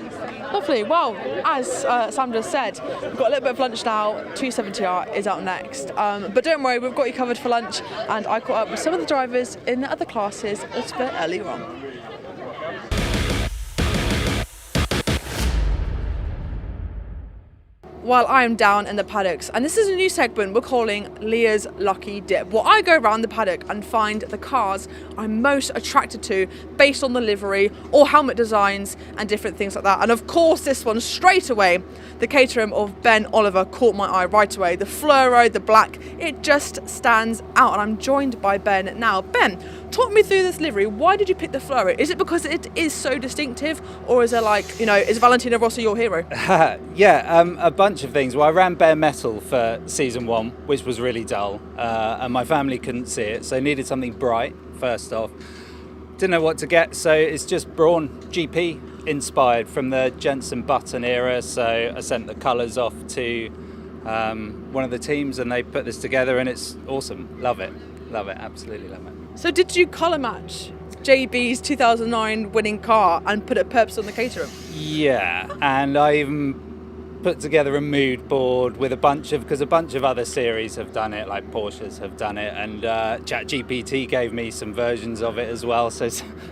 Lovely. Well, as Sam just said, we've got a little bit of lunch now. 270R is out next. But don't worry, we've got you covered for lunch, and I caught up with some of the drivers in the other classes a little bit earlier on. While I'm down in the paddocks, and this is a new segment we're calling Leah's Lucky Dip, where I go around the paddock and find the cars I'm most attracted to based on the livery or helmet designs and different things like that. And of course this one straight away, the Caterham of Ben Oliver caught my eye right away. The fluoro, the black, it just stands out, and I'm joined by Ben now. Ben, talk me through this livery. Why did you pick the fluoro? Is it because it is so distinctive, or is it is Valentino Rossi your hero? A bunch of things. Well, I ran bare metal for season 1, which was really dull, and my family couldn't see it, so I needed something bright first off. Didn't know what to get, so it's just Brawn GP inspired from the Jensen Button era, so I sent the colours off to one of the teams and they put this together, and it's awesome. Love it, absolutely love it. So did you colour match JB's 2009 winning car and put it purpose on the Caterham? Yeah, and I even put together a mood board with a bunch of other series have done it, like Porsches have done it, and ChatGPT gave me some versions of it as well, so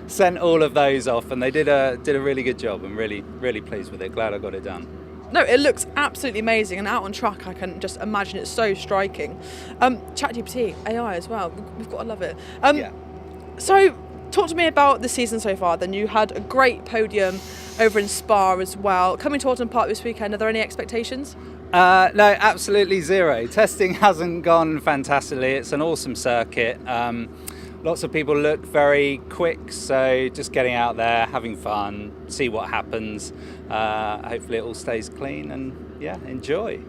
sent all of those off, and they did a really good job. I'm really pleased with it. Glad I got it done. No, it looks absolutely amazing, and out on track I can just imagine it's so striking. ChatGPT, AI as well, we've got to love it. So talk to me about the season so far then. You had a great podium over in Spa as well. Coming to Oulton Park this weekend, are there any expectations? No, absolutely zero. Testing hasn't gone fantastically. It's an awesome circuit. Lots of people look very quick, so just getting out there, having fun, see what happens. Hopefully it all stays clean and enjoy.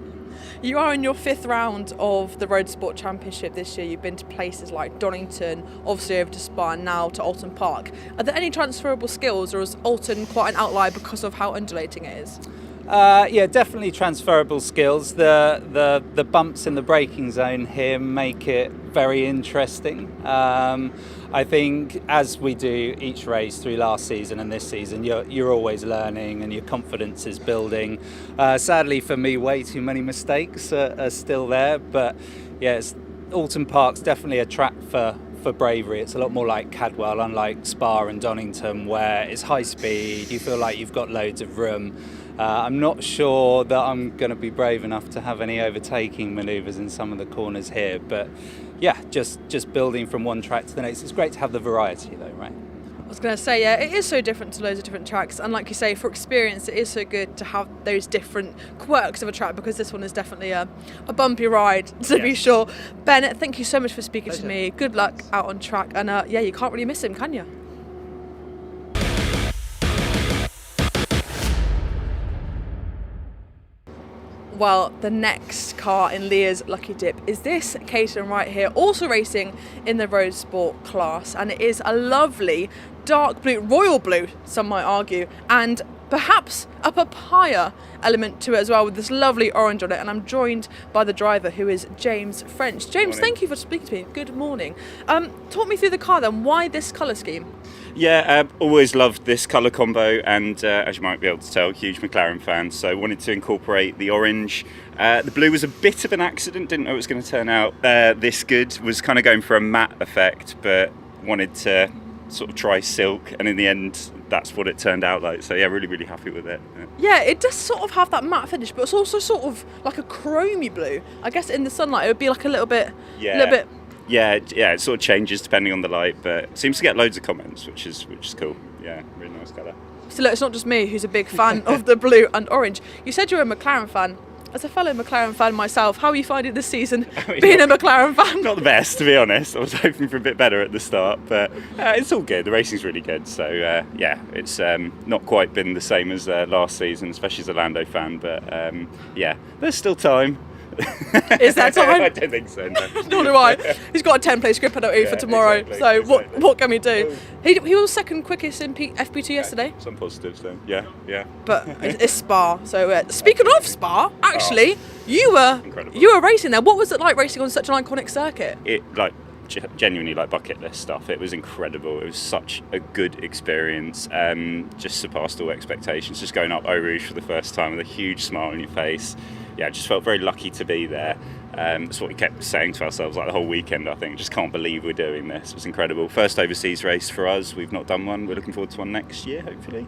You are in your 5th round of the Road Sport Championship this year. You've been to places like Donington, obviously over to Spa, and now to Oulton Park. Are there any transferable skills, or is Oulton quite an outlier because of how undulating it is? Definitely transferable skills. The bumps in the braking zone here make it very interesting. I think as we do each race through last season and this season, you're always learning and your confidence is building. Sadly for me, way too many mistakes are still there, but Oulton Park's definitely a track for bravery. It's a lot more like Cadwell, unlike Spa and Donington, where it's high speed, you feel like you've got loads of room. I'm not sure that I'm going to be brave enough to have any overtaking manoeuvres in some of the corners here, but just building from one track to the next. It's great to have the variety though, right? I was going to say, it is so different to loads of different tracks, and like you say, for experience it is so good to have those different quirks of a track, because this one is definitely a bumpy ride to be sure. Ben, thank you so much for speaking to me. Good luck out on track, and you can't really miss him, can you? Well, the next car in Leah's Lucky Dip is this Caterham right here, also racing in the Road Sport class, and it is a lovely dark blue, royal blue, some might argue, and perhaps a papaya element to it as well, with this lovely orange on it. And I'm joined by the driver, who is James French. James, thank you for speaking to me. Good morning. Talk me through the car then. Why this colour scheme? Yeah, always loved this colour combo, and as you might be able to tell, huge McLaren fan, so wanted to incorporate the orange. The blue was a bit of an accident, didn't know it was going to turn out this good. Was kind of going for a matte effect, but wanted to sort of try silk, and in the end that's what it turned out like. So yeah, really, really happy with it. Yeah, it does sort of have that matte finish, but it's also sort of like a chromy blue. I guess in the sunlight it would be like a little bit. Yeah, it sort of changes depending on the light, but it seems to get loads of comments, which is cool. Yeah, really nice colour. So look, it's not just me who's a big fan of the blue and orange. You said you're a McLaren fan. As a fellow McLaren fan myself, how are you finding this season being a McLaren fan? Not the best, to be honest. I was hoping for a bit better at the start, but it's all good. The racing's really good, so yeah, it's not quite been the same as last season, especially as a Lando fan, but yeah, there's still time. Is there time? I don't think so, no. Nor do I. He's got a 10-place grip penalty for tomorrow, exactly. What can we do? He was second quickest in FP2 yesterday. Some positives then, yeah. But it's Spa, so speaking of Spa, actually, you were racing there. What was it like racing on such an iconic circuit? It genuinely like bucket list stuff. It was incredible. It was such a good experience. Just surpassed all expectations. Just going up Eau Rouge for the first time with a huge smile on your face. Yeah, I just felt very lucky to be there. That's what we kept saying to ourselves like the whole weekend, I think. Just can't believe we're doing this. It was incredible. First overseas race for us. We've not done one. We're looking forward to one next year, hopefully.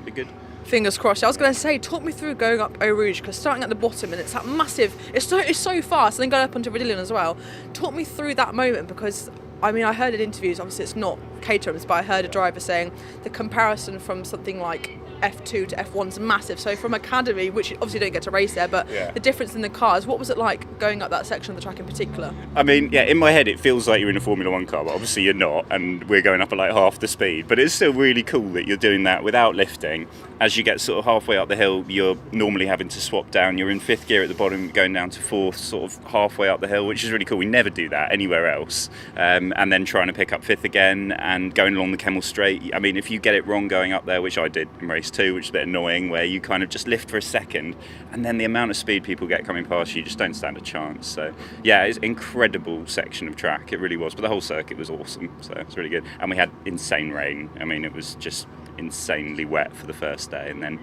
Be good. Fingers crossed. I was going to say, talk me through going up Eau Rouge, because starting at the bottom and it's that massive, it's so fast, and then going up onto Rodillion as well. Talk me through that moment, because I mean, I heard in interviews, obviously it's not Caterham's, but I heard a driver saying the comparison from something like F2 to F1's massive. So from Academy, which you obviously don't get to race there, but the difference in the cars, what was it like going up that section of the track in particular? I mean, yeah, in my head it feels like you're in a Formula 1 car, but obviously you're not, and we're going up at like half the speed. But it's still really cool that you're doing that without lifting. As you get sort of halfway up the hill, you're normally having to swap down. You're in fifth gear at the bottom, going down to fourth, sort of halfway up the hill, which is really cool. We never do that anywhere else. And then trying to pick up fifth again and going along the Kemmel Straight. I mean, if you get it wrong going up there, which I did in race 2, which is a bit annoying, where you kind of just lift for a second, and then the amount of speed people get coming past you just don't stand a chance. So yeah, it's an incredible section of track. It really was. But the whole circuit was awesome. So it's really good. And we had insane rain. I mean, it was just insanely wet for the first day, and then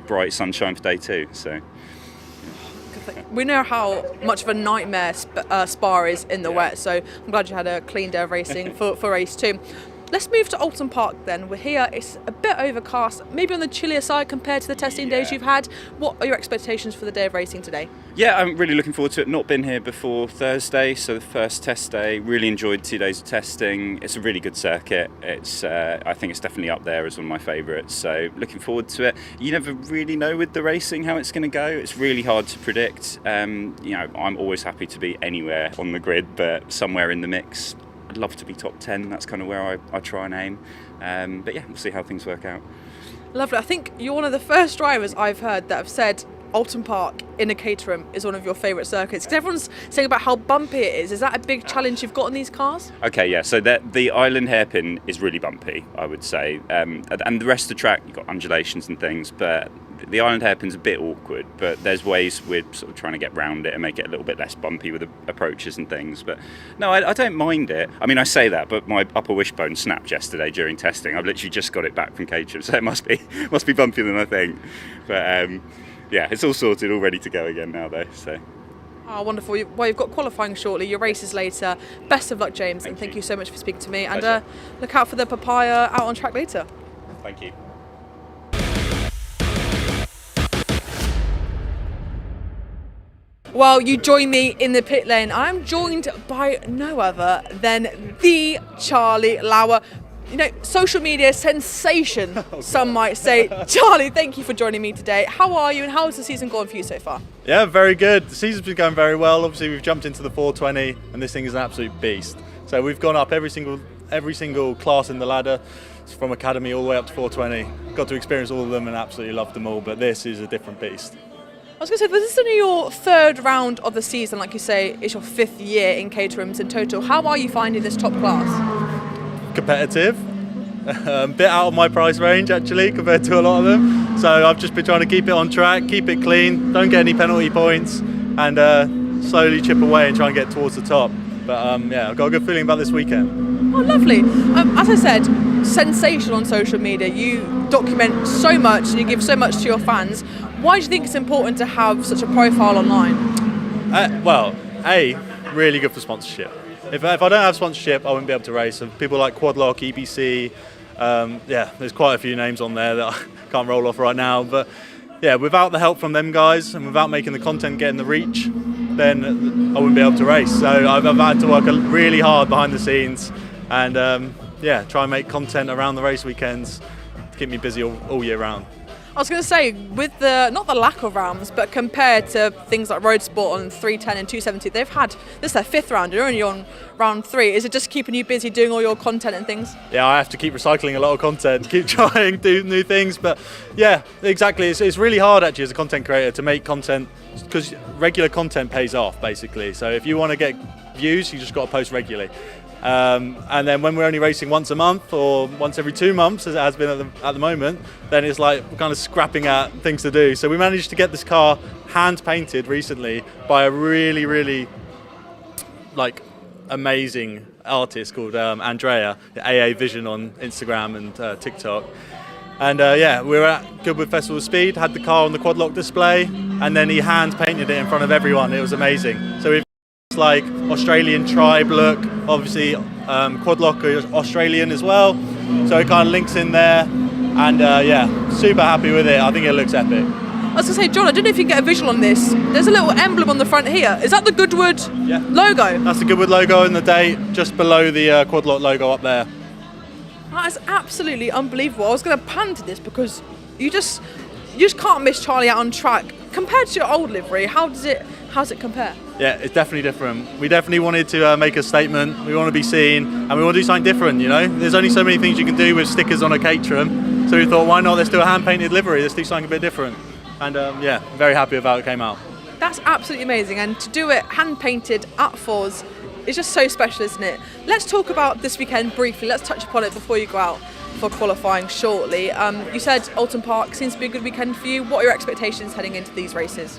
bright sunshine for day 2. So we know how much of a nightmare Spa is in the wet, so I'm glad you had a clean day of racing for race 2. Let's move to Oulton Park then. We're here, it's a bit overcast, maybe on the chillier side compared to the testing days you've had. What are your expectations for the day of racing today? Yeah, I'm really looking forward to it. Not been here before Thursday, so the first test day. Really enjoyed 2 days of testing. It's a really good circuit. It's I think it's definitely up there as one of my favourites, so looking forward to it. You never really know with the racing how it's going to go. It's really hard to predict. You know, I'm always happy to be anywhere on the grid, but somewhere in the mix. I'd love to be top 10. That's kind of where I try and aim. But yeah, we'll see how things work out. Lovely. I think you're one of the first drivers I've heard that have said Oulton Park in a Caterham is one of your favourite circuits, because everyone's saying about how bumpy it is. Is that a big challenge you've got in these cars? Okay, yeah, so the island hairpin is really bumpy, I would say. And the rest of the track, you've got undulations and things, but the island hairpin's a bit awkward, but there's ways we're sort of trying to get round it and make it a little bit less bumpy with the approaches and things. But no, I don't mind it. I mean, I say that, but my upper wishbone snapped yesterday during testing. I've literally just got it back from Caterham, so it must be bumpier than I think. But yeah, it's all sorted, all ready to go again now though. So. Oh, wonderful. Well, you've got qualifying shortly, your race is later. Best of luck, James, and thank you so much for speaking to me. And look out for the papaya out on track later. Thank you. Well, you join me in the pit lane. I'm joined by no other than the Charlie Lauer. You know, social media sensation, some might say. Charlie, thank you for joining me today. How are you and how has the season gone for you so far? Yeah, very good. The season's been going very well. Obviously, we've jumped into the 420 and this thing is an absolute beast. So we've gone up every single class in the ladder, from Academy all the way up to 420. Got to experience all of them and absolutely loved them all, but this is a different beast. I was going to say, this is only your third round of the season, like you say, it's your 5th year in Caterhams in total. How are you finding this top class? Competitive, A bit out of my price range actually compared to a lot of them. So I've just been trying to keep it on track, keep it clean, don't get any penalty points, and slowly chip away and try and get towards the top. But yeah, I've got a good feeling about this weekend. Oh, lovely. As I said, sensational on social media. You document so much and you give so much to your fans. Why do you think it's important to have such a profile online? Well, really good for sponsorship. If I don't have sponsorship, I wouldn't be able to race. And people like Quadlock, EBC, yeah, there's quite a few names on there that I can't roll off right now. But yeah, without the help from them guys and without making the content getting the reach, then I wouldn't be able to race. So I've had to work really hard behind the scenes and yeah, try and make content around the race weekends to keep me busy all year round. I was going to say, with not the lack of rounds, but compared to things like Road Sport on 310 and 270, they've had, this is their 5th round, you're only on round 3. Is it just keeping you busy doing all your content and things? Yeah, I have to keep recycling a lot of content, keep trying to do new things, but yeah, exactly. It's really hard actually as a content creator to make content, because regular content pays off basically. So if you want to get views, you just got to post regularly. And then when we're only racing once a month or once every 2 months, as it has been at the moment, then it's like we're kind of scrapping at things to do. So we managed to get this car hand painted recently by a really like amazing artist called Andrea, AA Vision on Instagram and TikTok. And yeah, we were at Goodwood Festival of Speed, had the car on the Quadlock display, and then he hand painted it in front of everyone. It was amazing. So we've like Australian tribe look, obviously Quadlock is Australian as well, so it kind of links in there, and yeah, super happy with it. I think it looks epic. I was going to say, John, I don't know if you can get a visual on this. There's a little emblem on the front here. Is that the Goodwood logo? That's the Goodwood logo and the date just below the Quadlock logo up there. That is absolutely unbelievable. I was going to pan to this because you just can't miss Charlie out on track. Compared to your old livery, how's it compare? Yeah, it's definitely different. We definitely wanted to make a statement. We want to be seen, and we want to do something different. You know, there's only so many things you can do with stickers on a Caterham. So we thought, why not? Let's do a hand-painted livery. Let's do something a bit different. And yeah, very happy with how it came out. That's absolutely amazing, and to do it hand-painted at Fours is just so special, isn't it? Let's talk about this weekend briefly. Let's touch upon it before you go out for qualifying shortly. You said Oulton Park seems to be a good weekend for you. What are your expectations heading into these races?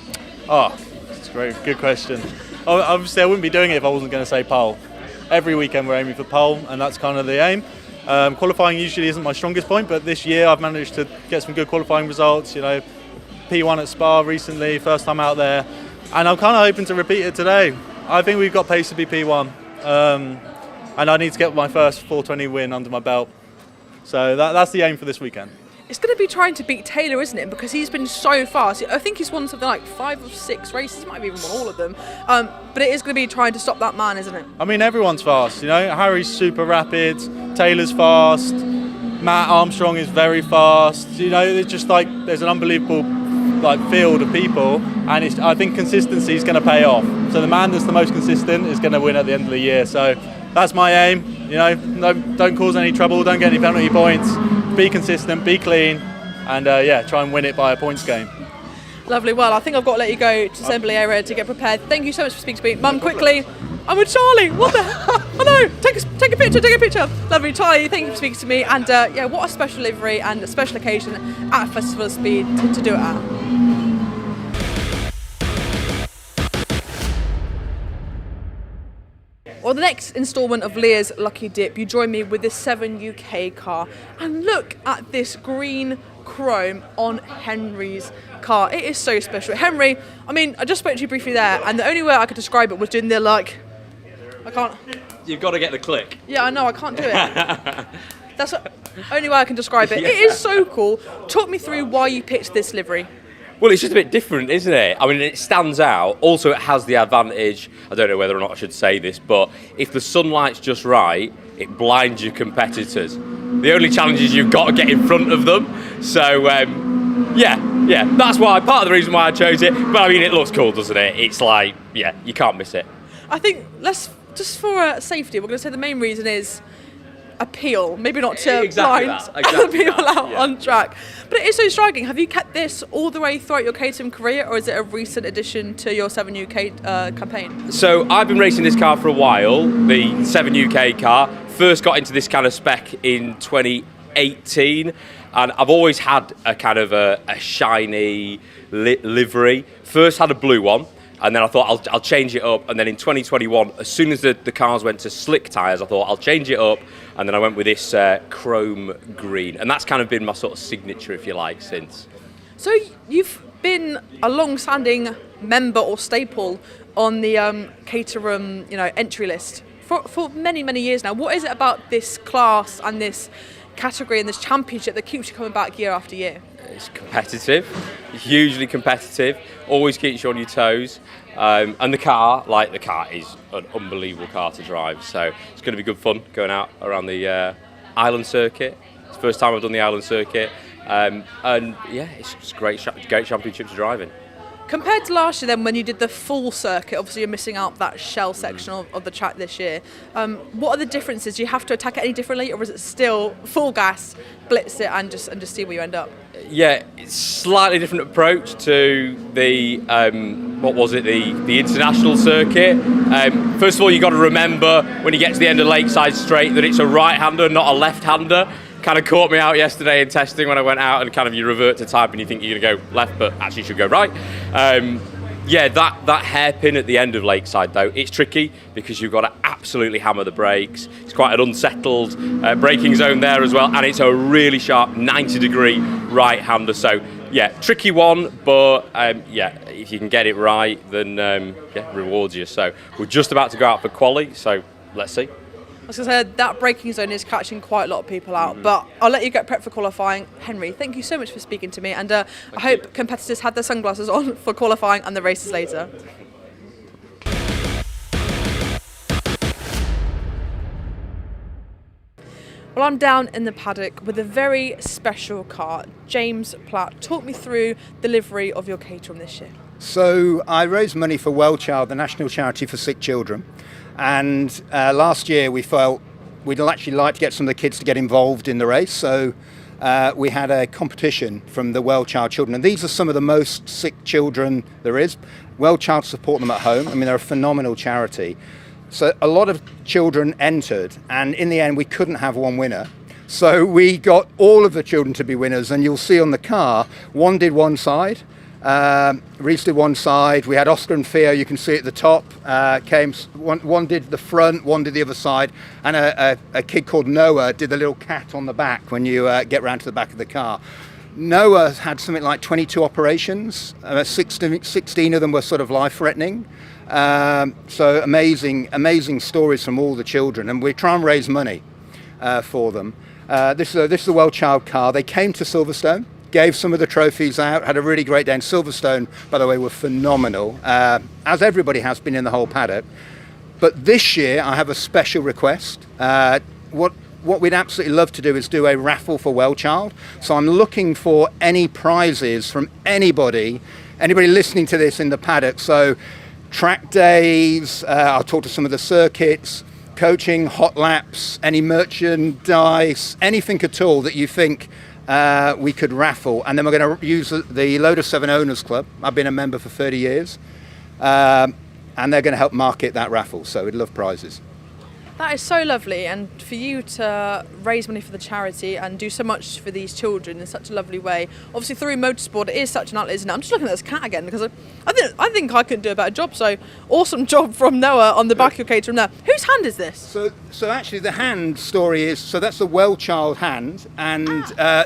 Oh, that's a great, good question. Obviously, I wouldn't be doing it if I wasn't going to say pole. Every weekend we're aiming for pole, and that's kind of the aim. Qualifying usually isn't my strongest point, but this year I've managed to get some good qualifying results. You know, P1 at Spa recently, first time out there, and I'm kind of hoping to repeat it today. I think we've got pace to be P1, and I need to get my first 420 win under my belt. So that's the aim for this weekend. It's going to be trying to beat Taylor, isn't it? Because he's been so fast. I think he's won something like 5 or 6 races. He might have even won all of them. But it is going to be trying to stop that man, isn't it? I mean, everyone's fast. You know, Harry's super rapid. Taylor's fast. Matt Armstrong is very fast. You know, it's just like there's an unbelievable like field of people, and I think consistency is going to pay off. So the man that's the most consistent is going to win at the end of the year. So that's my aim. You know, don't cause any trouble, don't get any penalty points, be consistent, be clean, and yeah, try and win it by a points game. Lovely. Well, I think I've got to let you go to Assembly area to get prepared. Thank you so much for speaking to me. Mum, quickly, I'm with Charlie. What the hell? Oh no, take a picture. Lovely. Charlie, thank you for speaking to me. And yeah, what a special livery and a special occasion at Festival of Speed to do it at. Well, the next instalment of Leah's Lucky Dip, you join me with this 7 UK car. And look at this green chrome on Henry's car. It is so special. Henry, I mean, I just spoke to you briefly there, and the only way I could describe it was doing the like, I can't. You've got to get the click. Yeah, I know, I can't do it. That's the only way I can describe it. Yeah. It is so cool. Talk me through why you picked this livery. Well, it's just a bit different, isn't it? I mean, it stands out. Also, it has the advantage, I don't know whether or not I should say this, but if the sunlight's just right, it blinds your competitors. The only challenge is you've got to get in front of them. So, yeah, that's why part of the reason why I chose it. But I mean, it looks cool, doesn't it? It's like, yeah, you can't miss it. I think just for safety, we're going to say the main reason is appeal, maybe not to blind other people out on track. But it is so striking. Have you kept this all the way throughout your Caterham career, or is it a recent addition to your 7 UK campaign? So I've been racing this car for a while, the 7 UK car. First got into this kind of spec in 2018. 18, and I've always had a kind of a shiny livery. First had a blue one, and then I thought I'll change it up, and then in 2021, as soon as the cars went to slick tyres, I thought I'll change it up, and then I went with this chrome green, and that's kind of been my sort of signature, if you like, since. So you've been a long-standing member or staple on the Caterham, entry list for many, many years now. What is it about this class and this category and this championship that keeps you coming back year after year? It's competitive, hugely competitive, always keeps you on your toes. And the car is an unbelievable car to drive. So it's going to be good fun going out around the island circuit. It's the first time I've done the island circuit. And yeah, it's just great championship to drive in. Compared to last year then, when you did the full circuit, obviously you're missing out that shell section of the track this year. What are the differences? Do you have to attack it any differently, or is it still full gas, blitz it and just see where you end up? Yeah, it's slightly different approach to the the international circuit. First of all, you've got to remember when you get to the end of Lakeside Straight that it's a right-hander, not a left-hander. Kind of caught me out yesterday in testing when I went out, and kind of you revert to type and you think you're going to go left, but actually you should go right. Yeah, that hairpin at the end of Lakeside though, it's tricky because you've got to absolutely hammer the brakes. It's quite an unsettled braking zone there as well, and it's a really sharp 90-degree right-hander. So yeah, tricky one, but yeah, if you can get it right, then yeah, rewards you. So we're just about to go out for quali, so let's see. I was going to say, that braking zone is catching quite a lot of people out, but I'll let you get prep for qualifying. Henry, thank you so much for speaking to me, and I hope competitors had their sunglasses on for qualifying and the races later. Well, I'm down in the paddock with a very special car. James Platt, talk me through the livery of your Caterham this year. So I raised money for Well Child, the national charity for sick children. And last year we felt we'd actually like to get some of the kids to get involved in the race. So we had a competition from the Well Child children. And these are some of the most sick children there is. Well Child support them at home. I mean, they're a phenomenal charity. So a lot of children entered, and in the end we couldn't have one winner. So we got all of the children to be winners, and you'll see on the car, one did one side. Reese did one side. We had Oscar and Theo, you can see at the top, one did the front, one did the other side, and a kid called Noah did the little cat on the back when you get round to the back of the car. Noah had something like 22 operations, 16 of them were sort of life-threatening. So amazing stories from all the children, and we try and raise money for them. This is the Well Child car. They came to Silverstone, gave some of the trophies out, had a really great day. And Silverstone, by the way, were phenomenal, as everybody has been in the whole paddock. But this year, I have a special request. What we'd absolutely love to do is do a raffle for Well Child. So I'm looking for any prizes from anybody listening to this in the paddock. So track days, I'll talk to some of the circuits, coaching, hot laps, any merchandise, anything at all that you think we could raffle. And then we're going to use the Lotus 7 Owners Club. I've been a member for 30 years. And they're going to help market that raffle. So we'd love prizes. That is so lovely, and for you to raise money for the charity and do so much for these children in such a lovely way. Obviously through motorsport, it is such an outlet, isn't it? I'm just looking at this cat again because I think I could do a better job. So awesome job from Noah on the back of your Caterham there. Whose hand is this? So actually the hand story is, so that's the Well Child hand, and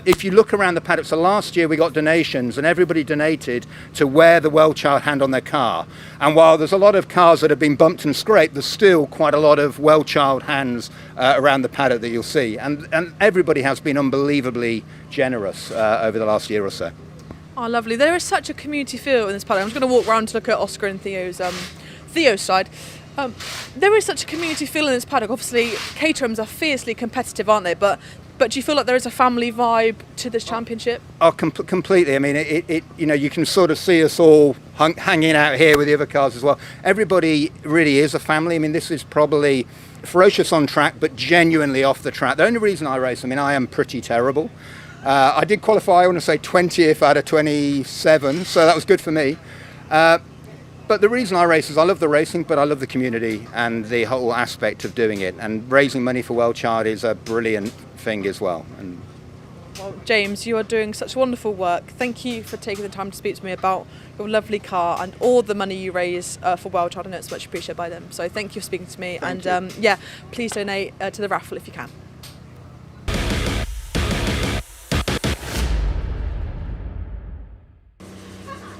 if you look around the paddock, so last year we got donations and everybody donated to wear the Well Child hand on their car. And while there's a lot of cars that have been bumped and scraped, there's still quite a lot of Well Child hands around the paddock that you'll see, and everybody has been unbelievably generous over the last year or so. Oh, lovely. There is such a community feel in this paddock. I'm just going to walk around to look at Oscar and Theo's side. There is such a community feel in this paddock. Obviously Caterhams are fiercely competitive, aren't they, but do you feel like there is a family vibe to this championship? Oh, completely. I mean, it you can sort of see us all hanging out here with the other cars as well. Everybody really is a family. I mean, this is probably ferocious on track, but genuinely off the track. The only reason I race, I mean, I am pretty terrible. I did qualify, I want to say 20th out of 27, so that was good for me. But the reason I race is I love the racing, but I love the community and the whole aspect of doing it. And raising money for Well Child is a brilliant thing as well. And Well, James, you are doing such wonderful work. Thank you for taking the time to speak to me about your lovely car and all the money you raise for Well Child. I know it's much appreciated by them. So thank you for speaking to me. Thank and please donate to the raffle if you can.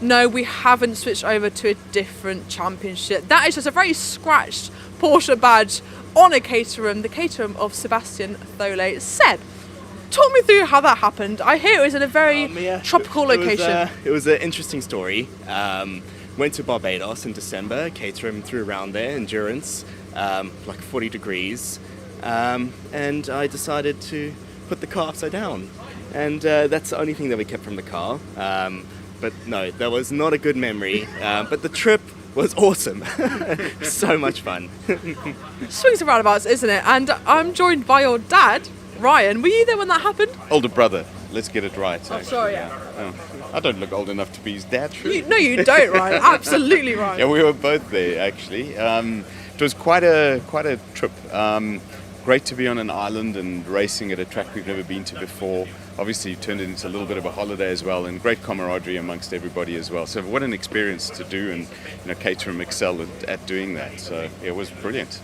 No, we haven't switched over to a different championship. That is just a very scratched Porsche badge on a Caterham, the Caterham of Sebastian Thole. Seb, talk me through how that happened. I hear it was in a very tropical location. It was an interesting story. Went to Barbados in December. Caterham threw around there, endurance, like 40 degrees. And I decided to put the car upside down. And that's the only thing that we kept from the car. But no, that was not a good memory. But the trip was awesome. So much fun. Swings and roundabouts, isn't it? And I'm joined by your dad, Ryan. Were you there when that happened? Older brother. Let's get it right. Oh, sorry, yeah. I don't look old enough to be his dad, sure. No, you don't, Ryan. Absolutely, Ryan. Yeah, we were both there, actually. It was quite a trip. Great to be on an island and racing at a track we've never been to before. Obviously, it turned it into a little bit of a holiday as well, and great camaraderie amongst everybody as well. So, what an experience to do, and Caterham excelled at doing that. So, it was brilliant.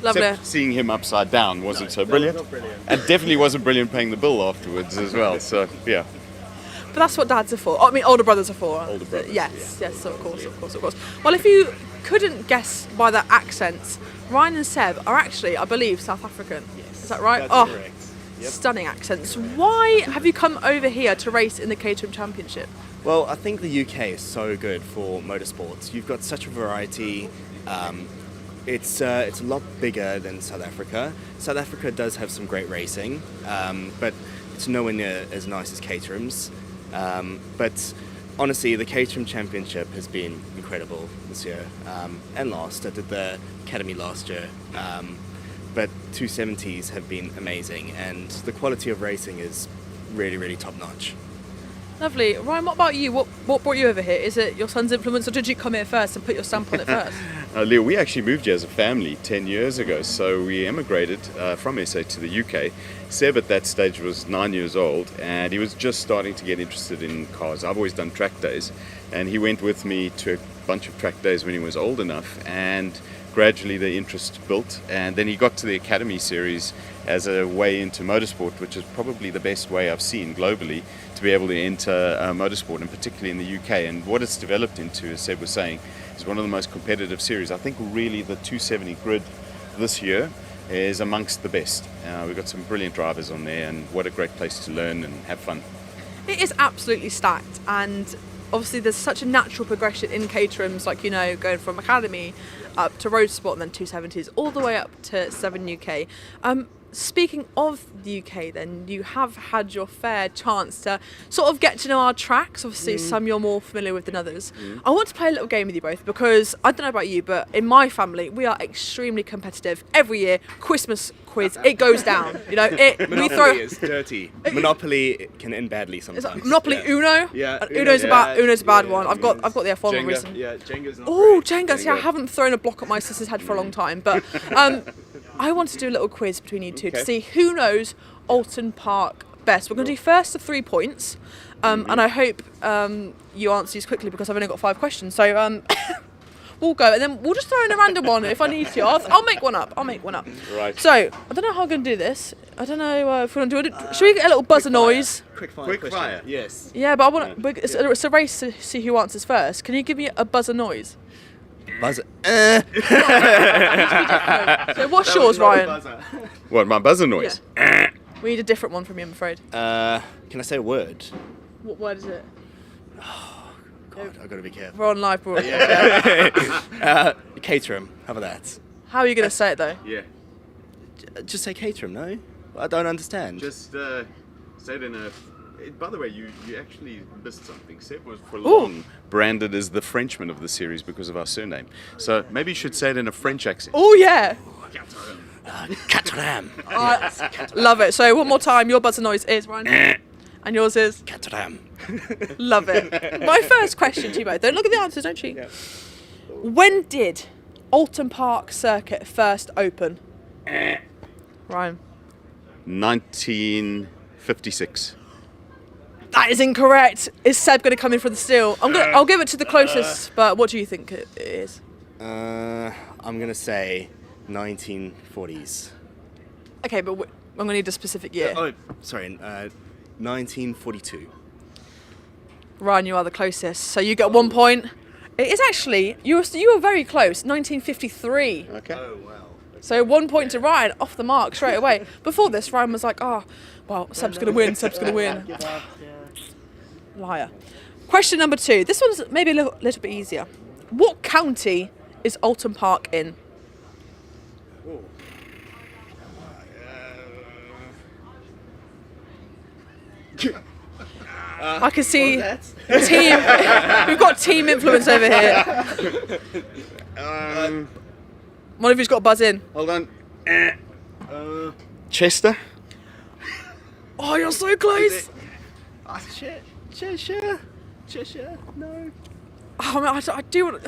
Lovely. Except seeing him upside down wasn't so brilliant. Not brilliant. And definitely wasn't brilliant paying the bill afterwards as well. So, yeah. But that's what dads are for. I mean, older brothers are for. Older brothers. Yes, of course. Well, if you couldn't guess by their accents, Ryan and Seb are actually, I believe, South African. Yes. Is that right? That's correct. Yep. Stunning accents. Why have you come over here to race in the Caterham Championship? Well, I think the UK is so good for motorsports. You've got such a variety. It's a lot bigger than South Africa. South Africa does have some great racing, but it's nowhere near as nice as Caterham's. But honestly, the Caterham Championship has been incredible this year and last. I did the Academy last year, but 270s have been amazing, and the quality of racing is really, really top notch. Lovely. Ryan, what about you? What brought you over here? Is it your son's influence, or did you come here first and put your stamp on it first? Leo, we actually moved here as a family 10 years ago, so we emigrated from SA to the UK. Seb at that stage was 9 years old, and he was just starting to get interested in cars. I've always done track days, and he went with me to a bunch of track days when he was old enough, and gradually the interest built, and then he got to the Academy series as a way into motorsport, which is probably the best way I've seen globally to be able to enter motorsport, and particularly in the UK. And what it's developed into, as Seb was saying, is one of the most competitive series. I think really the 270 grid this year is amongst the best. We've got some brilliant drivers on there, and what a great place to learn and have fun. It is absolutely stacked, and obviously there's such a natural progression in Caterham's, like, going from Academy up to Road Sport and then 270s all the way up to 7 UK. Speaking of the UK, then, you have had your fair chance to sort of get to know our tracks. Obviously, some you're more familiar with than others. I want to play a little game with you both, because I don't know about you, but in my family, we are extremely competitive. Every year, Christmas quiz, it goes down. Monopoly is dirty. Monopoly can end badly sometimes. Monopoly, yeah. Uno. Yeah, Uno's a bad one. I've got the F1 one recently. Yeah, Jenga's not Jenga's. Yeah, I haven't thrown a block at my sister's head for a long time, but I want to do a little quiz between you two to see who knows Oulton Park best. We're going to do first to 3 points, and I hope you answer these quickly, because I've only got 5 questions. So we'll go, and then we'll just throw in a random one if I need to. I'll make one up. Right. So I don't know how I'm going to do this. I don't know if we're going to do it. Should we get a little buzzer noise? Quick fire. Yes. Yeah, but I want. It's a race to see who answers first. Can you give me a buzzer noise? Buzzer. So what's yours, Ryan? What, my buzzer noise? Yeah. We need a different one from you, I'm afraid. Can I say a word? What word is it? God, I've got to be careful. We're on live broadcast. Caterham. How about that? How are you going to say it, though? Yeah. Just say Caterham, no? I don't understand. Just say it in a... By the way, you actually missed something. Seb was for long branded as the Frenchman of the series because of our surname. So maybe you should say it in a French accent. Oh, yeah. Caterham. Love it. So one more time, your buzzer noise is, Ryan. And yours is? Caterham. Love it. My first question to you both. Don't look at the answers, don't cheat. Yeah. When did Oulton Park Circuit first open? Ryan. 19 56. That is incorrect. Is Seb going to come in for the steal? I'll give it to the closest, but what do you think it is? I'm going to say 1940s. Okay, but I'm going to need a specific year. 1942. Ryan, you are the closest, so you get 1 point. It is actually, you were very close, 1953. Okay. Oh, wow. So 1 point to Ryan, off the mark straight away. Before this, Ryan was like, oh, well, Seb's going to win, Seb's going to win. Liar. Question number 2. This one's maybe a little bit easier. What county is Oulton Park in? I can see team. We've got team influence over here. One of you's got to buzz in. Hold on. Chester. Oh, you're so close. Cheshire. No. Oh, man, I do want.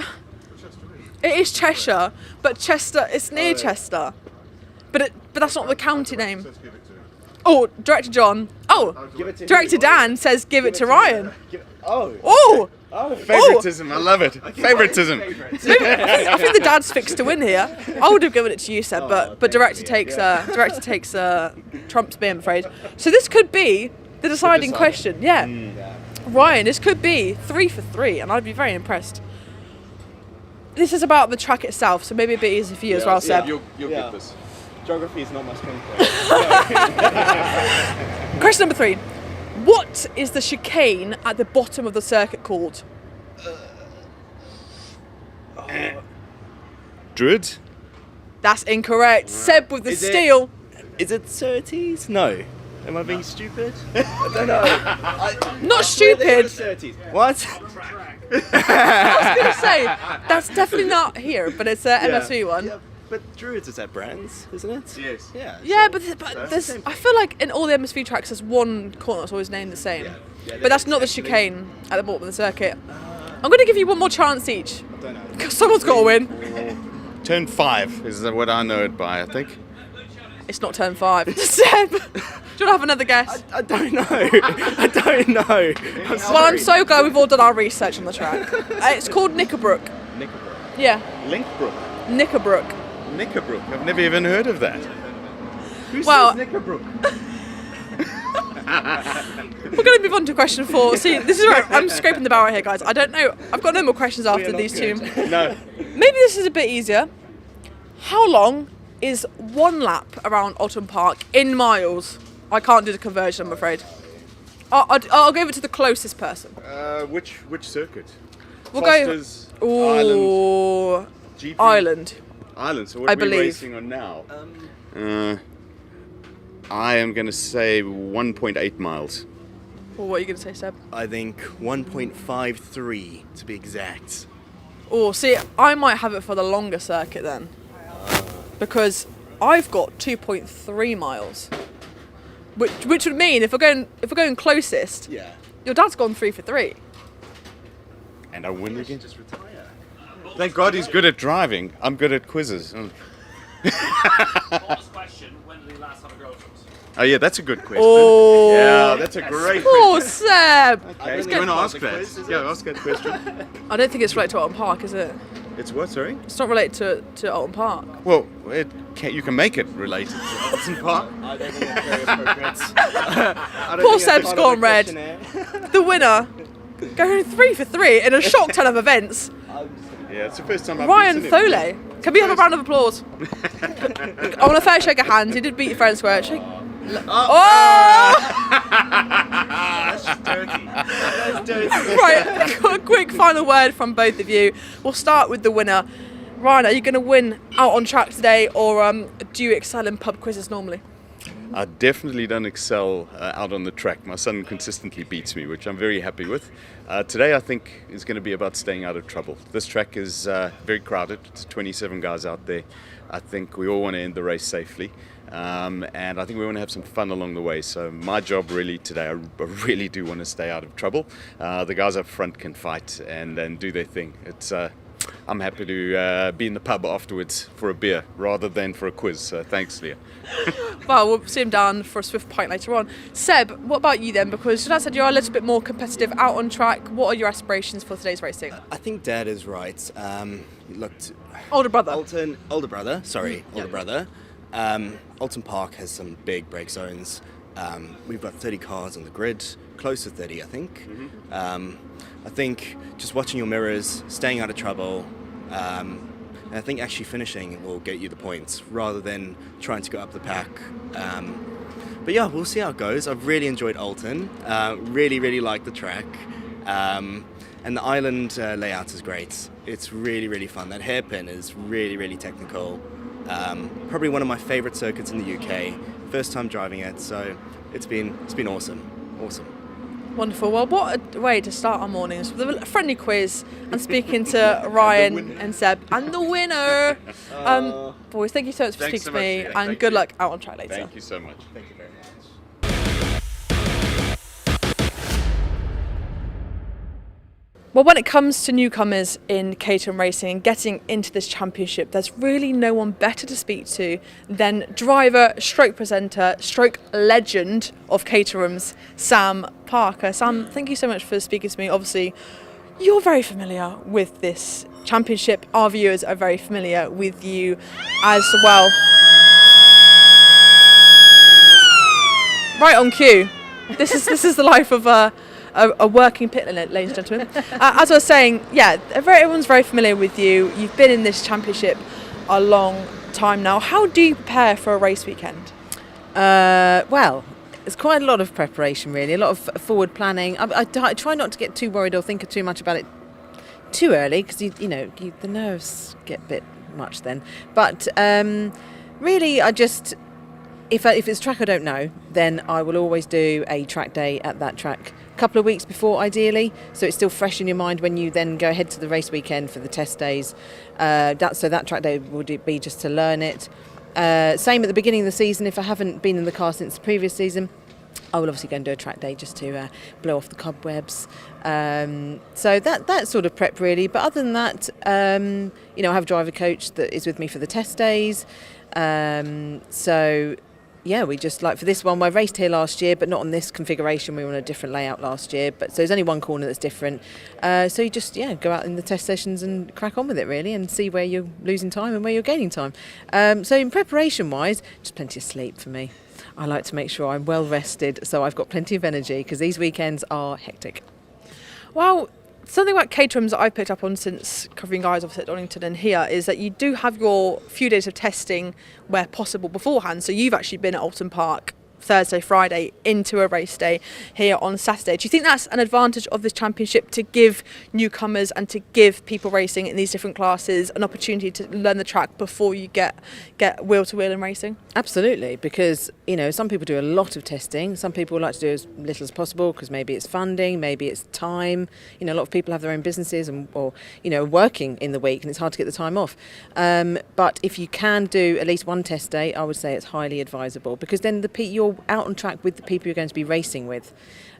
It is Cheshire, but Chester. It's near Chester, but that's not the county name. Oh, Director John. Oh, Director Dan says give it to Ryan. Oh. Favoritism, I love it. Favoritism. I think the dad's fixed to win here. I would have given it to you, Seb, but director takes trumps me, I'm afraid. So this could be the deciding question. Yeah. Ryan, this could be 3 for 3, and I'd be very impressed. This is about the track itself, so maybe a bit easy for you as well, Seb. You'll get this. Geography is not my strong point. Question number 3. What is the chicane at the bottom of the circuit called? Druid? That's incorrect. Seb with the steal. Is it 30s? No. Am I being stupid? I don't know. Not stupid. What? I was going to say, that's definitely not here, but it's an MSV one. Yeah, but Druids is at Brands, isn't it? Yes. Yeah. Yeah, but there's, I feel like in all the MSV tracks there's one corner that's always named the same. But that's not the chicane at the bottom of the circuit. I'm going to give you one more chance each. I don't know. Because someone's got to win. Turn 5 is what I know it by, I think. It's not turn 5. Seb, do you want to have another guess? I don't know. I don't know. Well, I'm so glad we've all done our research on the track. It's called Knickerbrook. Knickerbrook. Yeah. Linkbrook. Knickerbrook. Knickerbrook. I've never even heard of that. Who Well- says Knickerbrook? We're going to move on to question 4. See, this is where I'm scraping the barrel here, guys. I don't know. I've got no more questions after these two. No. Maybe this is a bit easier. How long is one lap around Oulton Park in miles? I can't do the conversion, I'm afraid. I'll give it to the closest person. Which circuit? We'll Foster's, go. GP? Island. Island. So what I are we believe. racing on now? I am going to say 1.8 miles. Well, what are you going to say, Seb? I think 1.53 to be exact. Oh, see, I might have it for the longer circuit then. Because I've got 2.3 miles. Which would mean if we're going closest, your dad's gone 3 for 3. And I win again. Just retire. Thank God he's good at driving. I'm good at quizzes. Last question, when did he last have a girlfriend? Oh yeah, that's a good question. Oh, yeah, that's a great poor question. Seb. Okay, you want to ask that? Yeah, ask that question. I don't think it's related to Oulton Park, is it? It's what, sorry? It's not related to Oulton Park. Well, you can make it related to Oulton Park. I don't think that's very appropriate. Poor Seb's gone red. The winner, going 3 for 3 in a shock ton of events. Yeah, it's the first time I've Ryan seen Thole. it. Can we have a round of applause? I want a fair shake of hands. He did beat you fair and square. Shake. Oh! That's just dirty. That's dirty. Right, a quick final word from both of you. We'll start with the winner. Ryan, are you going to win out on track today, or do you excel in pub quizzes normally? I definitely don't excel out on the track. My son consistently beats me, which I'm very happy with. Today I think is going to be about staying out of trouble. This track is very crowded. It's 27 guys out there. I think we all want to end the race safely. And I think we want to have some fun along the way. So my job really today, I really do want to stay out of trouble. The guys up front can fight and do their thing. It's I'm happy to be in the pub afterwards for a beer rather than for a quiz. So thanks, Leah. Well, we'll see him down for a swift pint later on. Seb, what about you then? Because Dad said you're a little bit more competitive out on track. What are your aspirations for today's racing? I think Dad is right. He looked... Older brother. Older brother. Oulton Park has some big brake zones. We've got 30 cars on the grid, close to 30, I think. I think just watching your mirrors, staying out of trouble, and I think actually finishing will get you the points rather than trying to go up the pack. But yeah, we'll see how it goes. I've really enjoyed Oulton. Really like the track. And the island layout is great. It's really fun. That hairpin is really technical. Probably one of my favourite circuits in the UK. First time driving it, so it's been awesome. Wonderful. Well, what a way to start our mornings with a friendly quiz and speaking to Ryan and Seb and the winner. Boys, thank you so much for speaking to me, and good luck out on track later. Thank you so much. Thank you very much. Well, when it comes to newcomers in Caterham racing and getting into this championship, there's really no one better to speak to than driver, stroke presenter, stroke legend of Caterham's, Sam Parker. Sam, thank you so much for speaking to me. Obviously, you're very familiar with this championship. Our viewers are very familiar with you as well. Right on cue. This is the life of a working pit limit, ladies and gentlemen. As I was saying, yeah, everyone's very familiar with you. You've been in this championship a long time now. How do you prepare for a race weekend? Well, it's quite a lot of preparation, really, a lot of forward planning. I try not to get too worried or think too much about it too early, because the nerves get a bit much then. But really, I just, if it's a track I don't know, then I will always do a track day at that track a couple of weeks before, ideally, so it's still fresh in your mind when you then go ahead to the race weekend for the test days. So that track day would be just to learn it. Same at the beginning of the season. If I haven't been in the car since the previous season, I will obviously go and do a track day just to blow off the cobwebs. So that sort of prep, really. But other than that, I have a driver coach that is with me for the test days. So yeah, we just, like for this one, I raced here last year, but not on this configuration. We were on a different layout last year, but so there's only one corner that's different. So you just, go out in the test sessions and crack on with it, really, and see where you're losing time and where you're gaining time. So in preparation-wise, just plenty of sleep for me. I like to make sure I'm well rested, so I've got plenty of energy, because these weekends are hectic. Well, something about Caterham's that I've picked up on since covering guys opposite at Donington and here is that you do have your few days of testing where possible beforehand. So you've actually been at Oulton Park Thursday, Friday into a race day here on Saturday. Do you think that's an advantage of this championship, to give newcomers and to give people racing in these different classes an opportunity to learn the track before you get wheel to wheel in racing? Absolutely, because some people do a lot of testing. Some people like to do as little as possible because maybe it's funding, maybe it's time. A lot of people have their own businesses or working in the week, and it's hard to get the time off. But if you can do at least one test day, I would say it's highly advisable, because then you're out on track with the people you're going to be racing with,